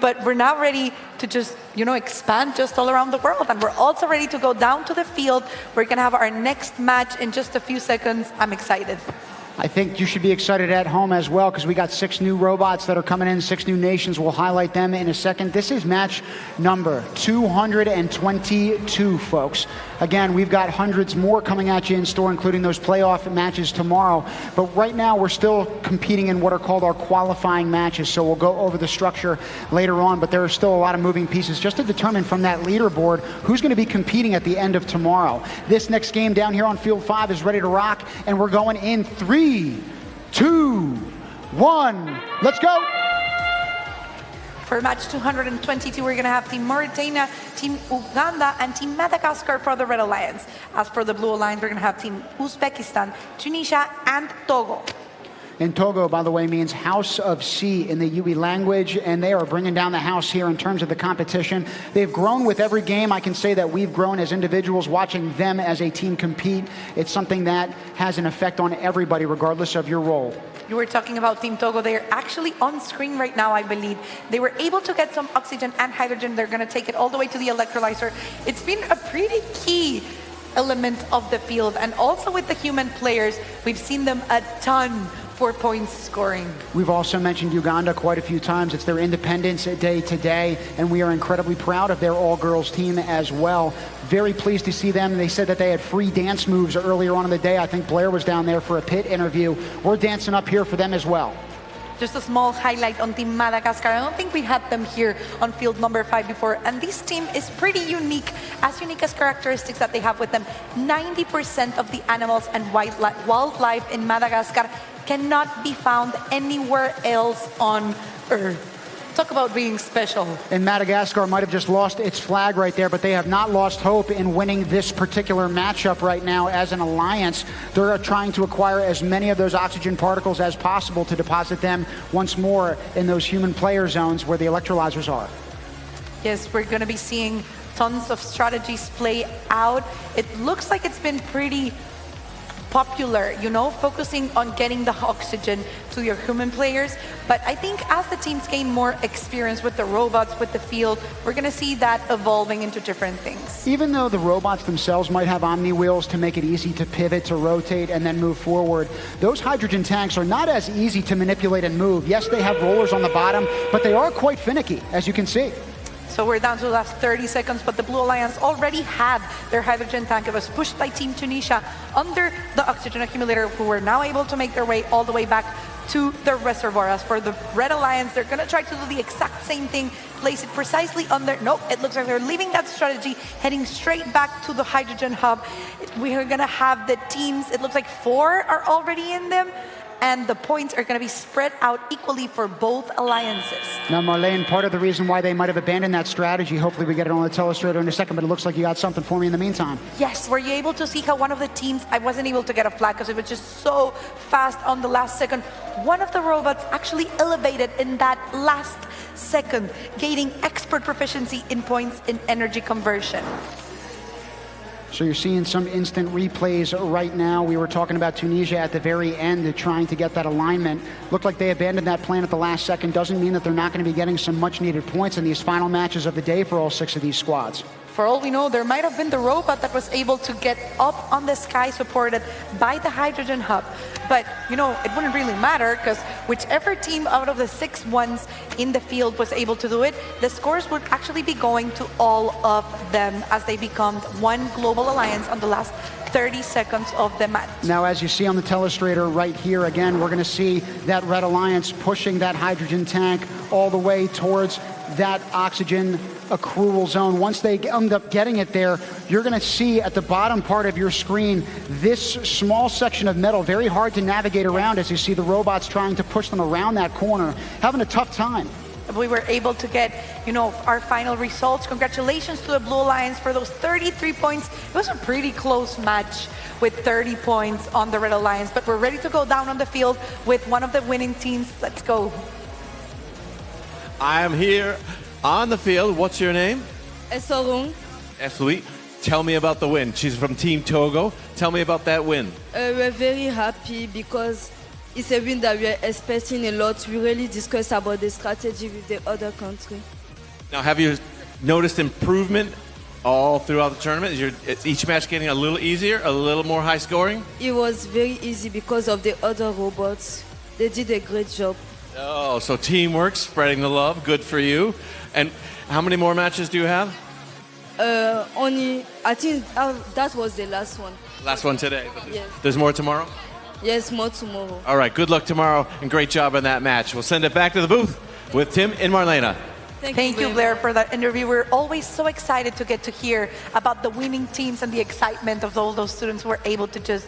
but we're now ready to just, you know, expand just all around the world. And we're also ready to go down to the field. We're going to have our next match in just a few seconds. I'm excited. I think you should be excited at home as well, because we got 6 new robots that are coming in, 6 new nations. We'll highlight them in a second. This is match number 222, folks. Again, we've got hundreds more coming at you in store, including those playoff matches tomorrow. But right now, we're still competing in what are called our qualifying matches. So we'll go over the structure later on, but there are still a lot of moving pieces just to determine from that leaderboard who's going to be competing at the end of tomorrow. This next game down here on Field 5 is ready to rock, and we're going in 3, 2, 1. Let's go. For match 222, we're going to have Team Mauritania, Team Uganda, and Team Madagascar for the Red Alliance. As for the Blue Alliance, we're going to have Team Uzbekistan, Tunisia, and Togo. And Togo, by the way, means House of Sea in the Yui language, and they are bringing down the house here in terms of the competition. They've grown with every game. I can say that we've grown as individuals watching them as a team compete. It's something that has an effect on everybody, regardless of your role. You were talking about Team Togo. They're actually on screen right now, I believe. They were able to get some oxygen and hydrogen. They're going to take it all the way to the electrolyzer. It's been a pretty key element of the field. And also with the human players, we've seen them a ton for points scoring. We've also mentioned Uganda quite a few times. It's their Independence Day today, and we are incredibly proud of their all-girls team as well. Very pleased to see them. They said that they had free dance moves earlier on in the day. I think Blair was down there for a pit interview. We're dancing up here for them as well. Just a small highlight on Team Madagascar. I don't think we had them here on field number 5 before. And this team is pretty unique as characteristics that they have with them. 90% of the animals and wildlife in Madagascar cannot be found anywhere else on Earth. Talk about being special. And Madagascar might have just lost its flag right there, but they have not lost hope in winning this particular matchup right now as an alliance. They're trying to acquire as many of those oxygen particles as possible to deposit them once more in those human player zones where the electrolyzers are. Yes, we're going to be seeing tons of strategies play out. It looks like it's been pretty popular, you know, focusing on getting the oxygen to your human players. But I think as the teams gain more experience with the robots, with the field, we're going to see that evolving into different things. Even though the robots themselves might have omni wheels to make it easy to pivot, to rotate, and then move forward, those hydrogen tanks are not as easy to manipulate and move. Yes, they have rollers on the bottom, but they are quite finicky, as you can see. So we're down to the last 30 seconds, but the Blue Alliance already had their hydrogen tank. It was pushed by Team Tunisia under the oxygen accumulator, who were now able to make their way all the way back to the reservoir. As for the Red Alliance, they're going to try to do the exact same thing, place it precisely under. Nope, it looks like they're leaving that strategy, heading straight back to the hydrogen hub. We are going to have the teams, it looks like 4 are already in them, and the points are going to be spread out equally for both alliances. Now, Marlene, part of the reason why they might have abandoned that strategy, hopefully we get it on the telestrator in a second, but it looks like you got something for me in the meantime. Yes, were you able to see how one of the teams, I wasn't able to get a flag because it was just so fast on the last second. One of the robots actually elevated in that last second, gaining expert proficiency in points in energy conversion. So you're seeing some instant replays right now. We were talking about Tunisia at the very end, trying to get that alignment. Looked like they abandoned that plan at the last second. Doesn't mean that they're not going to be getting some much needed points in these final matches of the day for all 6 of these squads. For all we know, there might have been the robot that was able to get up on the sky supported by the hydrogen hub. But, you know, it wouldn't really matter because whichever team out of the 6 ones in the field was able to do it, the scores would actually be going to all of them as they become one global alliance on the last 30 seconds of the match. Now, as you see on the telestrator right here, again, we're going to see that Red Alliance pushing that hydrogen tank all the way towards that oxygen accrual zone. Once they end up getting it there, you're going to see at the bottom part of your screen this small section of metal, very hard to navigate around as you see the robots trying to push them around that corner, having a tough time. We were able to get, our final results. Congratulations to the Blue Alliance for those 33 points. It was a pretty close match with 30 points on the Red Alliance, but we're ready to go down on the field with one of the winning teams. Let's go. I am here on the field. What's your name? Esorung. Esui. Tell me about the win. She's from Team Togo. Tell me about that win. We're very happy because it's a win that we're expecting a lot. We really discuss about the strategy with the other country. Now, have you noticed improvement all throughout the tournament? Is each match getting a little easier, a little more high scoring? It was very easy because of the other robots. They did a great job. Oh, so teamwork, spreading the love, good for you. And how many more matches do you have? I think that was the last one. Last one today. Yes. There's more tomorrow? Yes, more tomorrow. All right, good luck tomorrow and great job on that match. We'll send it back to the booth with Tim and Marlena. Thank you, Blair, for that interview. We're always so excited to get to hear about the winning teams and the excitement of all those students who were able to just,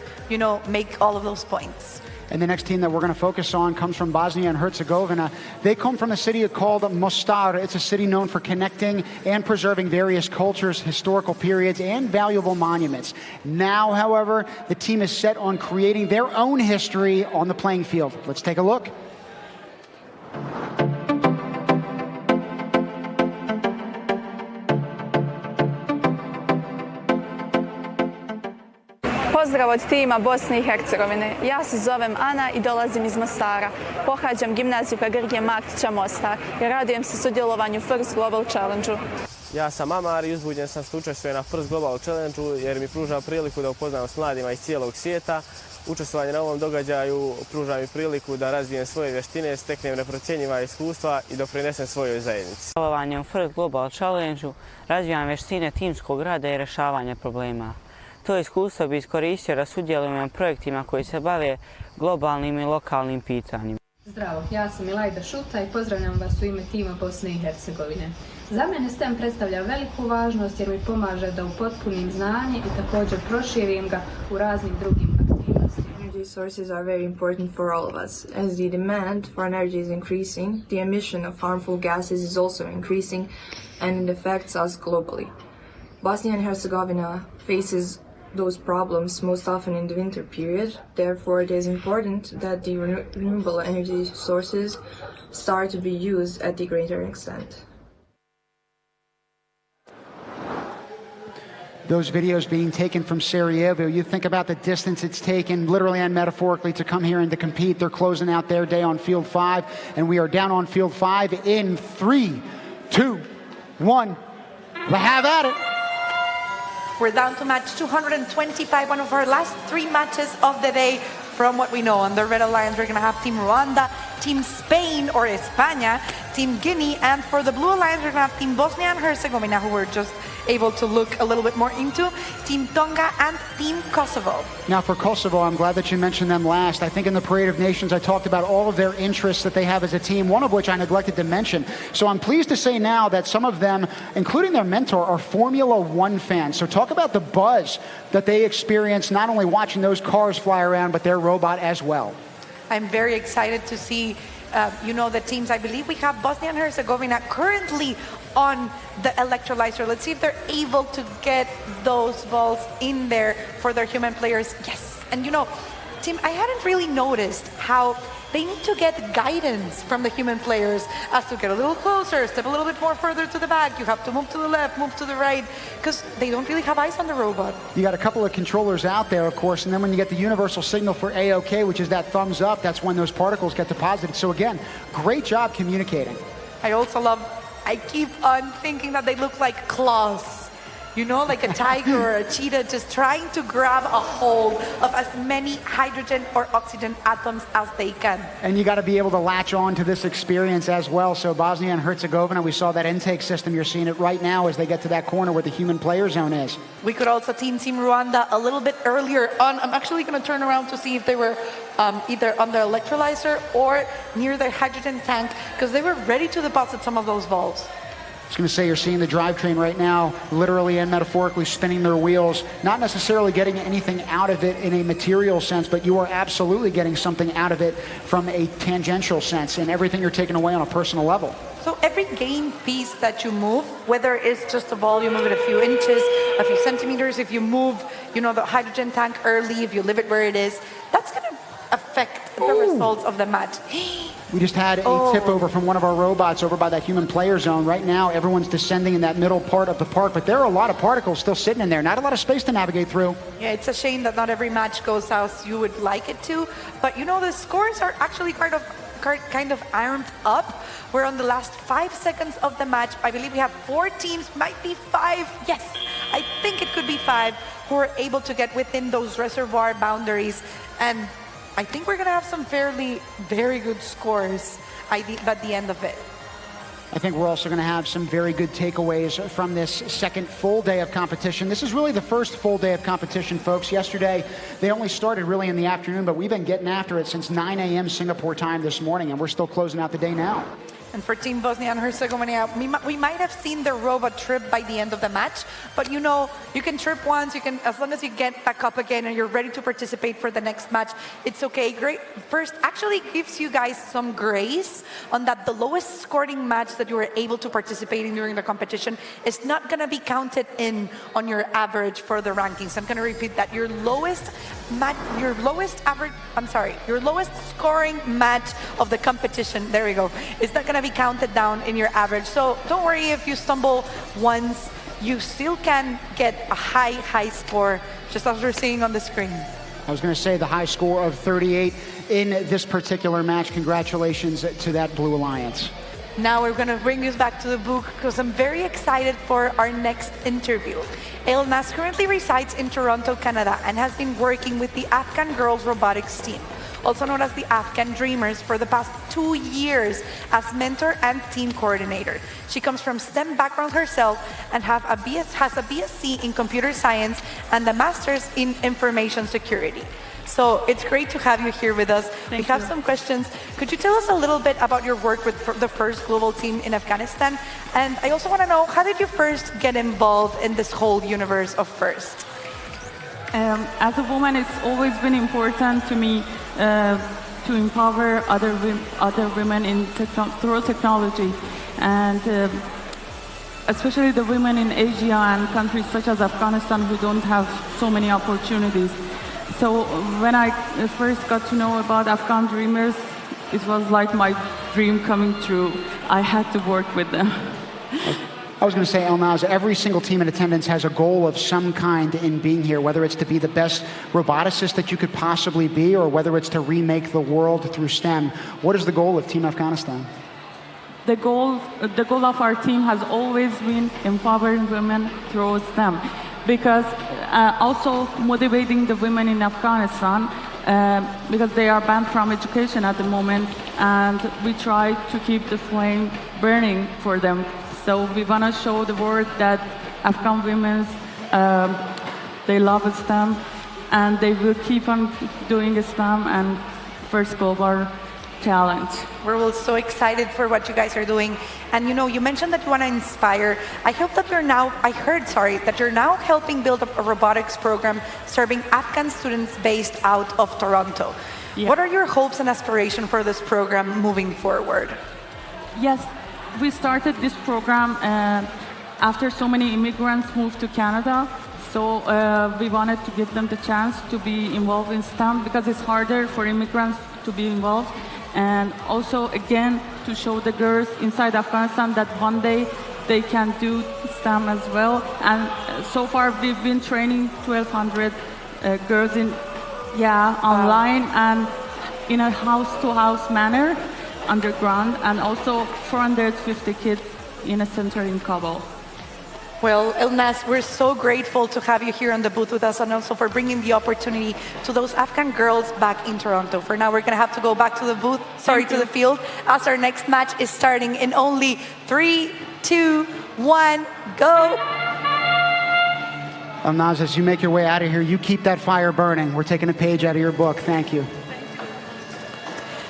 make all of those points. And the next team that we're going to focus on comes from Bosnia and Herzegovina. They come from a city called Mostar. It's a city known for connecting and preserving various cultures, historical periods, and valuable monuments. Now, however, the team is set on creating their own history on the playing field. Let's take a look. Pozdrav od tima Bosne i Hercegovine. Ja se zovem Ana i dolazim iz Mostara. Pohađam gimnaziju Grgije Martića Mostar i radujem se sudjelovanju First Global Challenge-u. Ja sam Amar i uzbuđen sam što učestvujem na First Global Challenge-u jer mi pruža priliku da upoznam s mladima iz cijelog svijeta. Učestvovanje na ovom događaju pruža mi priliku da razvijem svoje vještine, steknem neprocjenjiva iskustva i doprinesem svojoj zajednici. Sudjelovanjem u First Global Challenge-u razvijam vještine timskog rada i rješavanja problema. To iskustvo bi iskoristio da sudjelujem na projektima koji se bave globalnim i lokalnim pitanjima. Zdravo, ja sam Ilajda Šuta i pozdravljam vas u ime tima Bosne i Hercegovine. Za mene STEM predstavlja veliku važnost jer mi pomaže da upotpunim znanje i također proširim ga u raznim drugim aktivnostima. Energy sources are very important for all of us. As the demand for energy is increasing, the emission of harmful gases is also increasing and it affects us globally. Bosnia and Herzegovina faces those problems most often in the winter period. Therefore, it is important that the renewable energy sources start to be used at the greater extent. Those videos being taken from Sarajevo, you think about the distance it's taken, literally and metaphorically, to come here and to compete. They're closing out their day on Field 5, and we are down on Field 5 in 3, 2, 1. Have at it. We're down to match 225, one of our last 3 matches of the day. From what we know, on the Red Alliance, we're going to have Team Rwanda, Team Spain or España, Team Guinea, and for the Blue Alliance, we're going to have Team Bosnia and Herzegovina, who we're just able to look a little bit more into, Team Tonga and Team Kosovo. Now for Kosovo, I'm glad that you mentioned them last. I think in the Parade of Nations, I talked about all of their interests that they have as a team, one of which I neglected to mention. So I'm pleased to say now that some of them, including their mentor, are Formula One fans. So talk about the buzz that they experience, not only watching those cars fly around, but their robot as well. I'm very excited to see the teams. I believe we have Bosnia and Herzegovina currently on the electrolyzer. Let's see if they're able to get those balls in there for their human players. Yes, and Tim, I hadn't really noticed how they need to get guidance from the human players as to get a little closer, step a little bit more further to the back. You have to move to the left, move to the right, because they don't really have eyes on the robot. You got a couple of controllers out there, of course, and then when you get the universal signal for A-OK, which is that thumbs up, that's when those particles get deposited. So again, great job communicating. I also love, I keep on thinking that they look like claws. you know, like a tiger or a cheetah, just trying to grab a hold of as many hydrogen or oxygen atoms as they can. And you got to be able to latch on to this experience as well. So Bosnia and Herzegovina, we saw that intake system. You're seeing it right now as they get to that corner where the human player zone is. We could also team Rwanda a little bit earlier on. I'm actually going to turn around to see if they were either on the electrolyzer or near their hydrogen tank, because they were ready to deposit some of those balls. I was going to say, you're seeing the drivetrain right now, literally and metaphorically spinning their wheels, not necessarily getting anything out of it in a material sense, but you are absolutely getting something out of it from a tangential sense, and everything you're taking away on a personal level. So every game piece that you move, whether it's just a volume of it a few inches, a few centimeters, if you move, you know, the hydrogen tank early, if you leave it where it is, that's going to affect the results of the match. We just had a tip over from one of our robots over by that human player zone. Right now, everyone's descending in that middle part of the park, but there are a lot of particles still sitting in there. Not a lot of space to navigate through. Yeah, it's a shame that not every match goes as you would like it to, but you know, the scores are actually kind of ironed up. We're on the last 5 seconds of the match. I believe we have 4 teams, might be 5. Yes, I think it could be 5 who are able to get within those reservoir boundaries. And I think we're going to have some very good scores at the end of it. I think we're also going to have some very good takeaways from this second full day of competition. This is really the first full day of competition, folks. Yesterday, they only started really in the afternoon, but we've been getting after it since 9 a.m. Singapore time this morning, and we're still closing out the day now. And for Team Bosnia and Herzegovina, we might have seen the robot trip by the end of the match, but you know, you can trip once, you can, as long as you get back up again and you're ready to participate for the next match, it's okay. Great. First, actually gives you guys some grace on that the lowest scoring match that you were able to participate in during the competition is not going to be counted in on your average for the rankings. I'm going to repeat that. Your lowest scoring match of the competition, there we go, is not going to be counted down in your average. So don't worry if you stumble once, you still can get a high score, just as we're seeing on the screen. I was going to say the high score of 38 in this particular match. Congratulations to that Blue Alliance. Now we're going to bring you back to the book because I'm very excited for our next interview. Elnaz currently resides in Toronto, Canada, and has been working with the Afghan Girls Robotics team, also known as the Afghan Dreamers, for the past 2 years as mentor and team coordinator. She comes from STEM background herself and has a BSc in computer science and a master's in information security. So it's great to have you here with us. We have some questions. Could you tell us a little bit about your work with the first global team in Afghanistan? And I also want to know, how did you first get involved in this whole universe of FIRST? As a woman, it's always been important to me to empower other women through technology, and especially the women in Asia and countries such as Afghanistan who don't have so many opportunities. So when I first got to know about Afghan Dreamers, it was like my dream coming true. I had to work with them. I was going to say, Elnaz, every single team in attendance has a goal of some kind in being here, whether it's to be the best roboticist that you could possibly be, or whether it's to remake the world through STEM. What is the goal of Team Afghanistan? The goal of our team has always been empowering women through STEM, because also motivating the women in Afghanistan, because they are banned from education at the moment, and we try to keep the flame burning for them. So we want to show the world that Afghan women, they love STEM, and they will keep on doing STEM and First Global Challenge. We're all so excited for what you guys are doing. And you know, you mentioned that you want to inspire. I heard that you're now helping build up a robotics program serving Afghan students based out of Toronto. Yeah. What are your hopes and aspirations for this program moving forward? Yes. We started this program after so many immigrants moved to Canada. So we wanted to give them the chance to be involved in STEM, because it's harder for immigrants to be involved. And also, again, to show the girls inside Afghanistan that one day they can do STEM as well. And so far, we've been training 1,200 girls online and in a house-to-house manner, underground, and also 450 kids in a center in Kabul. Well, Elnaz, we're so grateful to have you here on the booth with us and also for bringing the opportunity to those Afghan girls back in Toronto. For now, we're going to have to go back to the booth, to the field, as our next match is starting in only 3, 2, 1, go! Elnaz, as you make your way out of here, you keep that fire burning. We're taking a page out of your book. Thank you.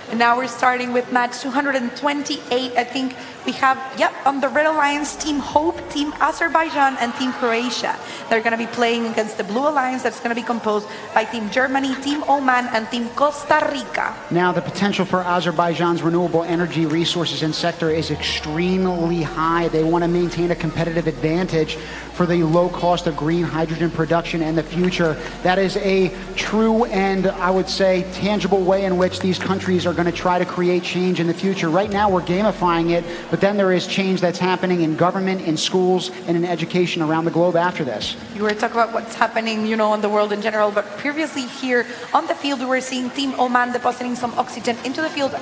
And now we're starting with match 228. I think we have, on the Red Alliance, Team Hope, Team Azerbaijan, and Team Croatia. They're going to be playing against the Blue Alliance that's going to be composed by Team Germany, Team Oman, and Team Costa Rica. Now, the potential for Azerbaijan's renewable energy resources and sector is extremely high. They want to maintain a competitive advantage for the low cost of green hydrogen production in the future. That is a true and, I would say, tangible way in which these countries are going to try to create change in the future. Right now, we're gamifying it, but then there is change that's happening in government, in schools, and in education around the globe after this. You were talking about what's happening, in the world in general, but previously here on the field, we were seeing Team Oman depositing some oxygen into the field,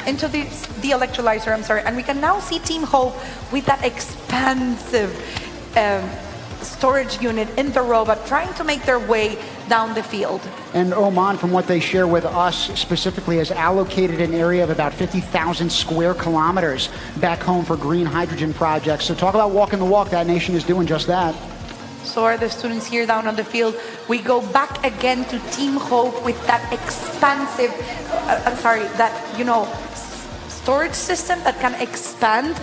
into the electrolyzer, and we can now see Team Hope with that expansive storage unit in the robot trying to make their way down the field. And Oman, from what they share with us specifically, has allocated an area of about 50,000 square kilometers back home for green hydrogen projects. So talk about walking the walk. That nation is doing just that. So are the students here down on the field. We go back again to Team Hope with that expansive, storage system that can expand,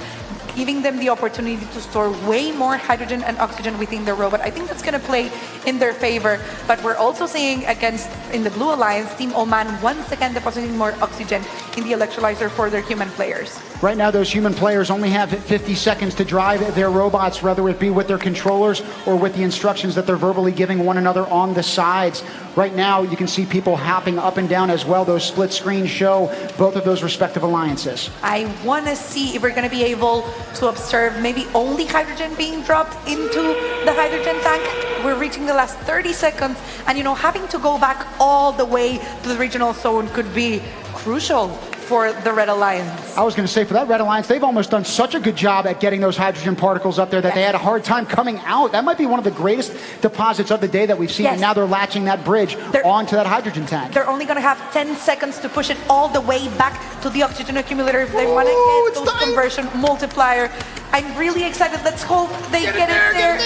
giving them the opportunity to store way more hydrogen and oxygen within the robot. I think that's going to play in their favor. But we're also seeing in the Blue Alliance, Team Oman once again depositing more oxygen in the electrolyzer for their human players. Right now, those human players only have 50 seconds to drive their robots, whether it be with their controllers or with the instructions that they're verbally giving one another on the sides. Right now, you can see people hopping up and down as well. Those split screens show both of those respective alliances. I want to see if we're going to be able to observe maybe only hydrogen being dropped into the hydrogen tank. We're reaching the last 30 seconds, and having to go back all the way to the regional zone could be crucial for the Red Alliance. I was going to say, for that Red Alliance, they've almost done such a good job at getting those hydrogen particles up there that they had a hard time coming out. That might be one of the greatest deposits of the day that we've seen, and now they're latching that bridge onto that hydrogen tank. They're only going to have 10 seconds to push it all the way back to the oxygen accumulator if they want to get those conversion multiplier. I'm really excited. Let's hope they get it there.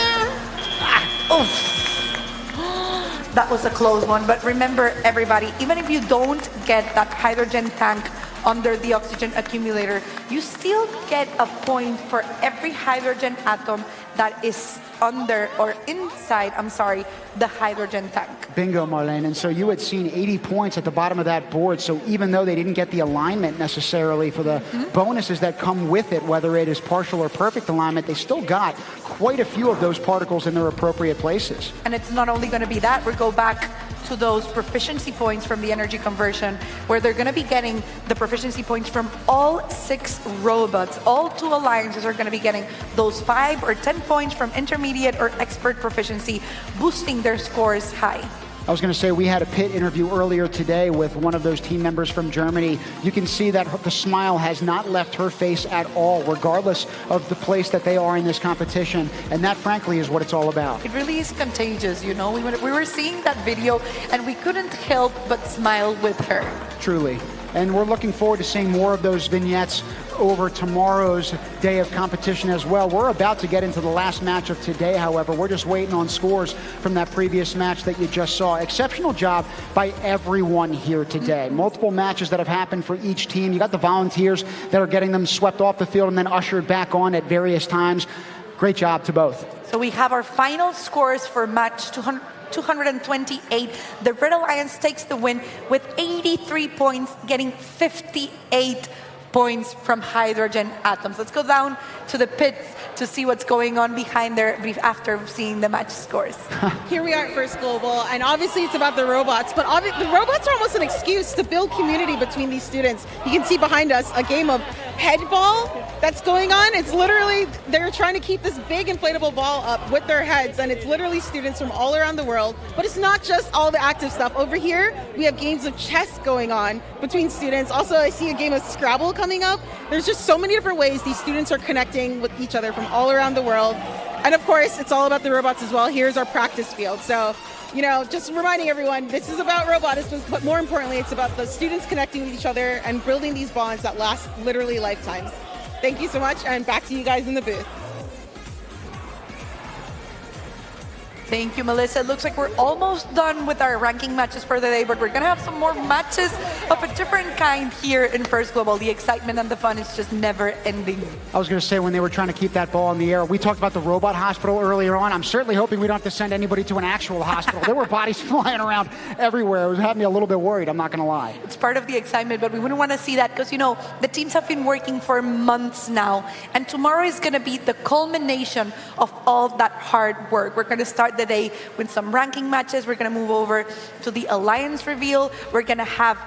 That was a close one, but remember, everybody, even if you don't get that hydrogen tank under the oxygen accumulator, you still get a point for every hydrogen atom that is inside the hydrogen tank. Bingo, Marlene. And so you had seen 80 points at the bottom of that board. So even though they didn't get the alignment necessarily for the bonuses that come with it, whether it is partial or perfect alignment, they still got quite a few of those particles in their appropriate places. And it's not only going to be that, we go back to those proficiency points from the energy conversion, where they're going to be getting the proficiency points from all 6 robots. All 2 alliances are going to be getting those 5 or 10 points from intermediate or expert proficiency, boosting their scores high. I was going to say, we had a pit interview earlier today with one of those team members from Germany. You can see that the smile has not left her face at all, regardless of the place that they are in this competition. And that, frankly, is what it's all about. It really is contagious, We were seeing that video, and we couldn't help but smile with her. Truly. And we're looking forward to seeing more of those vignettes over tomorrow's day of competition as well. We're about to get into the last match of today, however. We're just waiting on scores from that previous match that you just saw. Exceptional job by everyone here today. Multiple matches that have happened for each team. You got the volunteers that are getting them swept off the field and then ushered back on at various times. Great job to both. So we have our final scores for match 228. The Red Alliance takes the win with 83 points, getting 58 points from hydrogen atoms. Let's go down to the pits to see what's going on behind there after seeing the match scores. Here we are at First Global, and obviously it's about the robots, but the robots are almost an excuse to build community between these students. You can see behind us a game of headball that's going on. It's literally, they're trying to keep this big inflatable ball up with their heads, and it's literally students from all around the world. But it's not just all the active stuff. Over here, we have games of chess going on between students. Also, I see a game of Scrabble coming up. There's just so many different ways these students are connecting with each other from all around the world. And of course, it's all about the robots as well. Here's our practice field. So, you know, just reminding everyone, this is about robotics, but more importantly, it's about the students connecting with each other and building these bonds that last literally lifetimes. Thank you so much, and back to you guys in the booth. Thank you, Melissa. It looks like we're almost done with our ranking matches for the day, but we're going to have some more matches of a different kind here in First Global. The excitement and the fun is just never ending. I was going to say, when they were trying to keep that ball in the air, we talked about the robot hospital earlier on. I'm certainly hoping we don't have to send anybody to an actual hospital. There were bodies flying around everywhere. It was having me a little bit worried, I'm not going to lie. It's part of the excitement, but we wouldn't want to see that because, you know, the teams have been working for months now, and tomorrow is going to be the culmination of all that hard work. We're going to start the day with some ranking matches. We're going to move over to the alliance reveal. We're going to have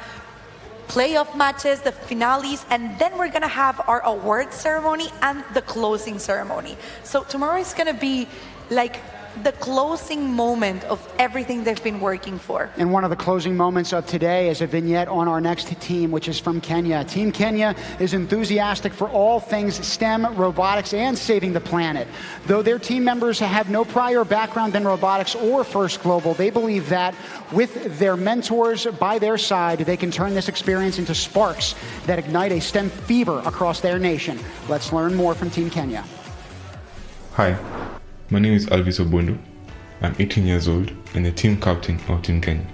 playoff matches, the finales, and then we're going to have our awards ceremony and the closing ceremony. So tomorrow is going to be like the closing moment of everything they've been working for. And one of the closing moments of today is a vignette on our next team, which is from Kenya. Team Kenya is enthusiastic for all things STEM, robotics, and saving the planet. Though their team members have no prior background in robotics or First Global, they believe that with their mentors by their side, they can turn this experience into sparks that ignite a STEM fever across their nation. Let's learn more from Team Kenya. Hi. My name is Alvis Obondo. I'm 18 years old and the team captain of Team Kenya.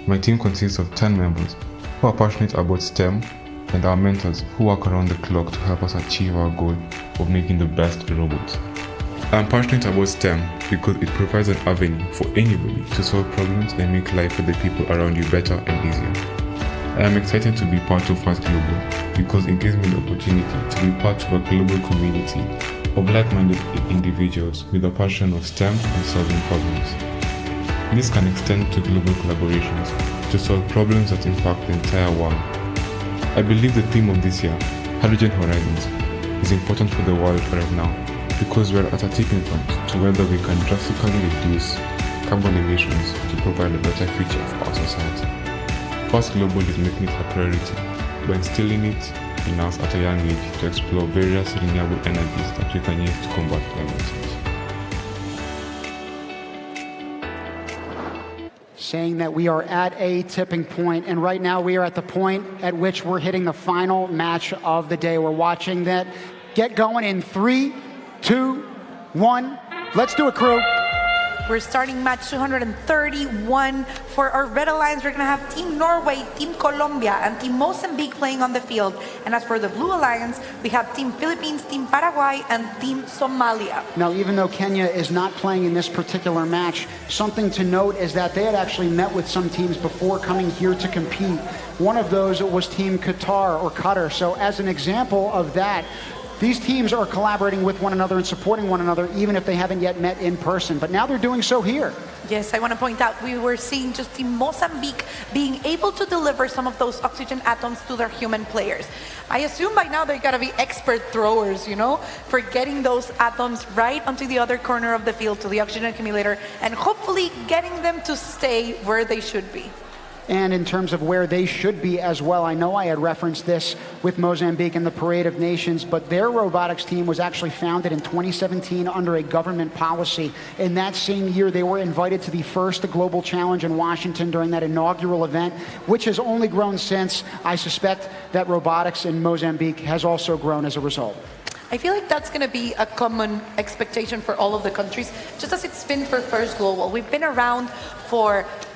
My team consists of 10 members who are passionate about STEM and our mentors who work around the clock to help us achieve our goal of making the best robots. I'm passionate about STEM because it provides an avenue for anybody to solve problems and make life for the people around you better and easier. I am excited to be part of First Global because it gives me the opportunity to be part of a global community of like-minded individuals with a passion of STEM and solving problems. This can extend to global collaborations to solve problems that impact the entire world. I believe the theme of this year, Hydrogen Horizons, is important for the world right now because we are at a tipping point to whether we can drastically reduce carbon emissions to provide a better future for our society. First Global is making it a priority by instilling it in us at a young age to explore various renewable energies that we can use to combat climate change. Saying that we are at a tipping point, and right now we are at the point at which we're hitting the final match of the day. We're watching that get going in 3, 2, 1. Let's do it, crew. We're starting match 231. For our Red Alliance, we're going to have Team Norway, Team Colombia, and Team Mozambique playing on the field. And as for the Blue Alliance, we have Team Philippines, Team Paraguay, and Team Somalia. Now, even though Kenya is not playing in this particular match, something to note is that they had actually met with some teams before coming here to compete. One of those was Team Qatar or Qatar. So as an example of that, these teams are collaborating with one another and supporting one another, even if they haven't yet met in person. But now they're doing so here. Yes, I want to point out, we were seeing just Team Mozambique being able to deliver some of those oxygen atoms to their human players. I assume by now they're going to be expert throwers, you know, for getting those atoms right onto the other corner of the field to the oxygen accumulator and hopefully getting them to stay where they should be. And in terms of where they should be as well, I know I had referenced this with Mozambique and the Parade of Nations, but their robotics team was actually founded in 2017 under a government policy. In that same year, they were invited to the first Global Challenge in Washington during that inaugural event, which has only grown since. I suspect that robotics in Mozambique has also grown as a result. I feel like that's going to be a common expectation for all of the countries, just as it's been for First Global. We've been around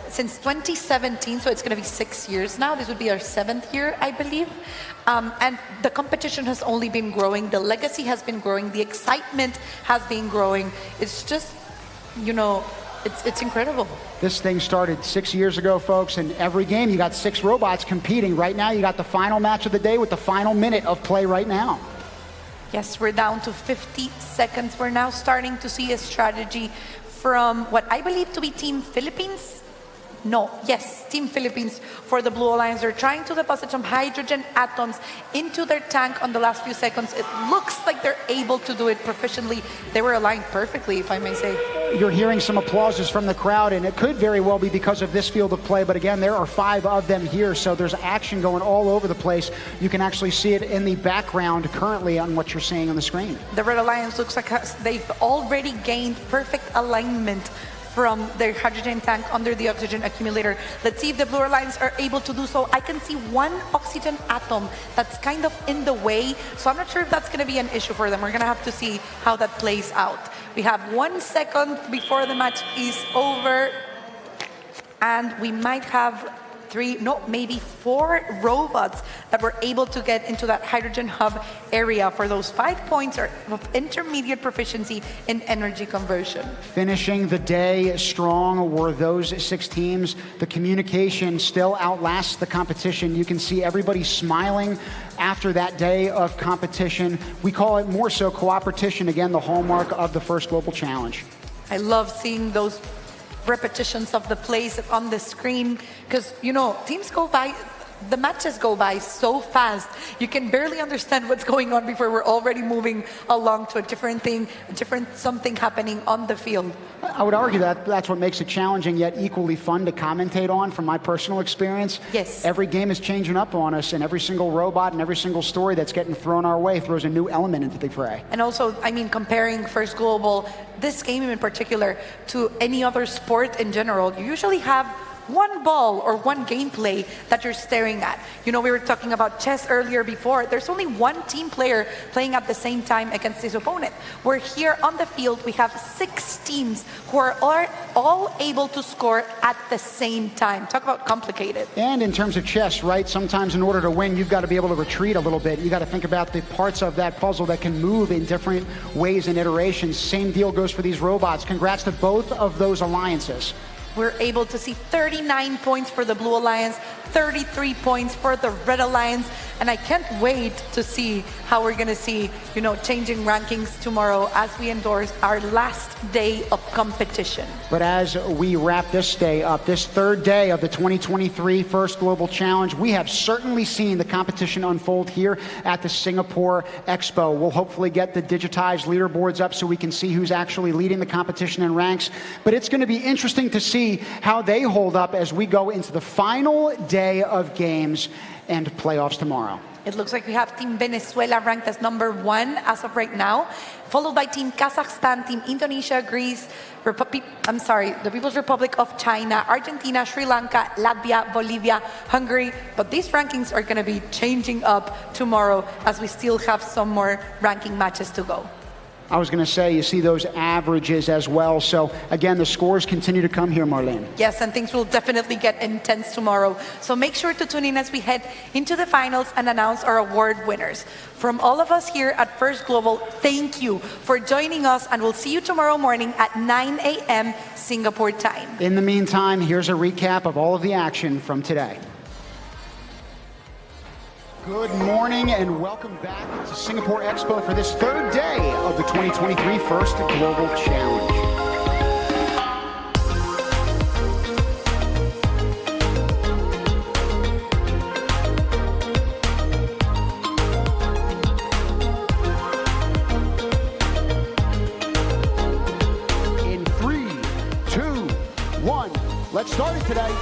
since 2017, so it's going to be 6 years now. This would be our 7th year, I believe. And the competition has only been growing. The legacy has been growing. The excitement has been growing. It's just, you know, it's incredible. This thing started 6 years ago, folks, and every game you got 6 robots competing. Right now you got the final match of the day with the final minute of play right now. Yes, we're down to 50 seconds. We're now starting to see a strategy from what I believe to be Team Philippines. Yes, Team Philippines for the Blue Alliance. They're trying to deposit some hydrogen atoms into their tank on the last few seconds. It looks like they're able to do it proficiently. They were aligned perfectly, if I may say. you're hearing some applauses from the crowd, and it could very well be because of this field of play. But again, there are 5 of them here, so there's action going all over the place. You can actually see it in the background currently on what you're seeing on the screen. The Red Alliance looks like they've already gained perfect alignment from their hydrogen tank under the oxygen accumulator. Let's see if the Blue Alliance are able to do so. I can see one oxygen atom that's kind of in the way, so I'm not sure if that's going to be an issue for them. We're going to have to see how that plays out. We have 1 second before the match is over, and we might have 3, no, maybe 4 robots that were able to get into that hydrogen hub area for those 5 points of intermediate proficiency in energy conversion. Finishing the day strong were those 6 teams. The communication still outlasts the competition. You can see everybody smiling after that day of competition. We call it more so cooperation, again, the hallmark of the first Global Challenge. I love seeing those repetitions of the plays on the screen, because you know, teams go by, the matches go by so fast, you can barely understand what's going on before we're already moving along to a different thing, a different something happening on the field. I would argue that that's what makes it challenging yet equally fun to commentate on from my personal experience. Yes. Every game is changing up on us, and every single robot and every single story that's getting thrown our way throws a new element into the fray. And also, I mean, comparing First Global, this game in particular, to any other sport in general, you usually have one ball or one gameplay that you're staring at. You know, we were talking about chess earlier before. There's only one team player playing at the same time against his opponent. Where here on the field, we have 6 teams who are all able to score at the same time. Talk about complicated. And in terms of chess, right, sometimes in order to win, you've got to be able to retreat a little bit. You got to think about the parts of that puzzle that can move in different ways and iterations. Same deal goes for these robots. Congrats to both of those alliances. We're able to see 39 points for the Blue Alliance, 33 points for the Red Alliance, and I can't wait to see how we're going to see, you know, changing rankings tomorrow as we endorse our last day of competition. But as we wrap this day up, this 3rd day of the 2023 First Global Challenge, we have certainly seen the competition unfold here at the Singapore Expo. We'll hopefully get the digitized leaderboards up so we can see who's actually leading the competition in ranks. But it's going to be interesting to see how they hold up as we go into the final day of games and playoffs tomorrow. It looks like we have Team Venezuela ranked as #1 as of right now, followed by Team Kazakhstan, Team Indonesia, Greece, the People's Republic of China, Argentina, Sri Lanka, Latvia, Bolivia, Hungary. But these rankings are going to be changing up tomorrow as we still have some more ranking matches to go. I was going to say, you see those averages as well. So, again, the scores continue to come here, Marlene. Yes, and things will definitely get intense tomorrow. So make sure to tune in as we head into the finals and announce our award winners. From all of us here at First Global, thank you for joining us, and we'll see you tomorrow morning at 9 a.m. Singapore time. In the meantime, here's a recap of all of the action from today. Good morning and welcome back to Singapore Expo for this 3rd day of the 2023 First Global Challenge. In 3, 2, 1, let's start it today.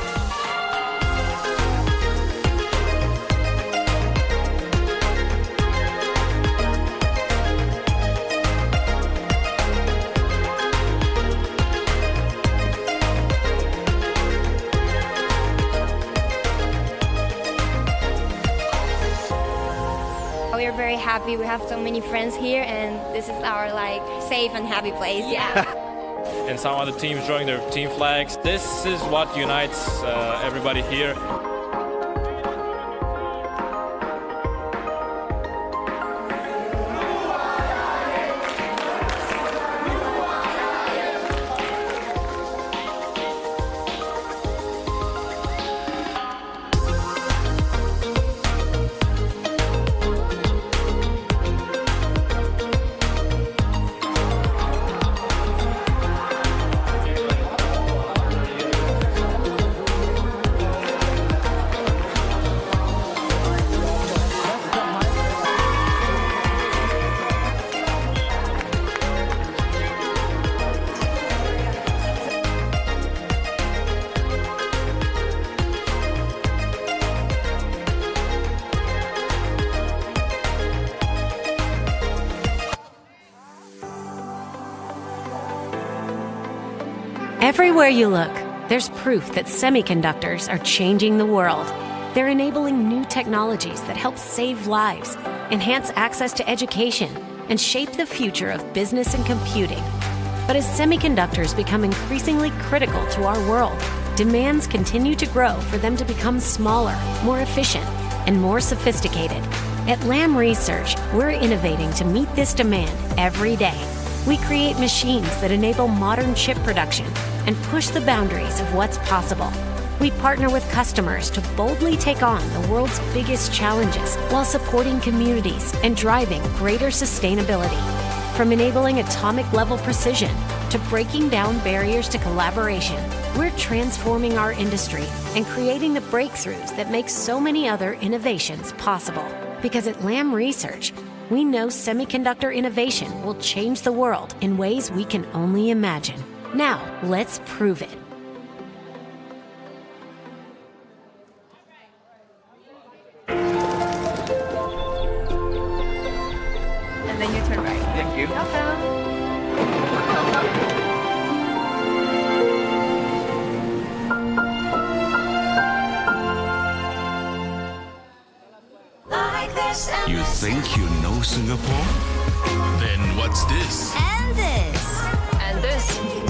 We're very happy. We have so many friends here, and this is our safe and happy place. Yeah. And some other teams drawing their team flags. This is what unites everybody here. Everywhere you look, there's proof that semiconductors are changing the world. They're enabling new technologies that help save lives, enhance access to education, and shape the future of business and computing. But as semiconductors become increasingly critical to our world, demands continue to grow for them to become smaller, more efficient, and more sophisticated. At Lam Research, we're innovating to meet this demand every day. We create machines that enable modern chip production and push the boundaries of what's possible. We partner with customers to boldly take on the world's biggest challenges while supporting communities and driving greater sustainability. From enabling atomic-level precision to breaking down barriers to collaboration, we're transforming our industry and creating the breakthroughs that make so many other innovations possible. Because at Lam Research, we know semiconductor innovation will change the world in ways we can only imagine. Now, let's prove it. And then you turn right. Thank you. You think you know Singapore? Then what's this? And this. And this.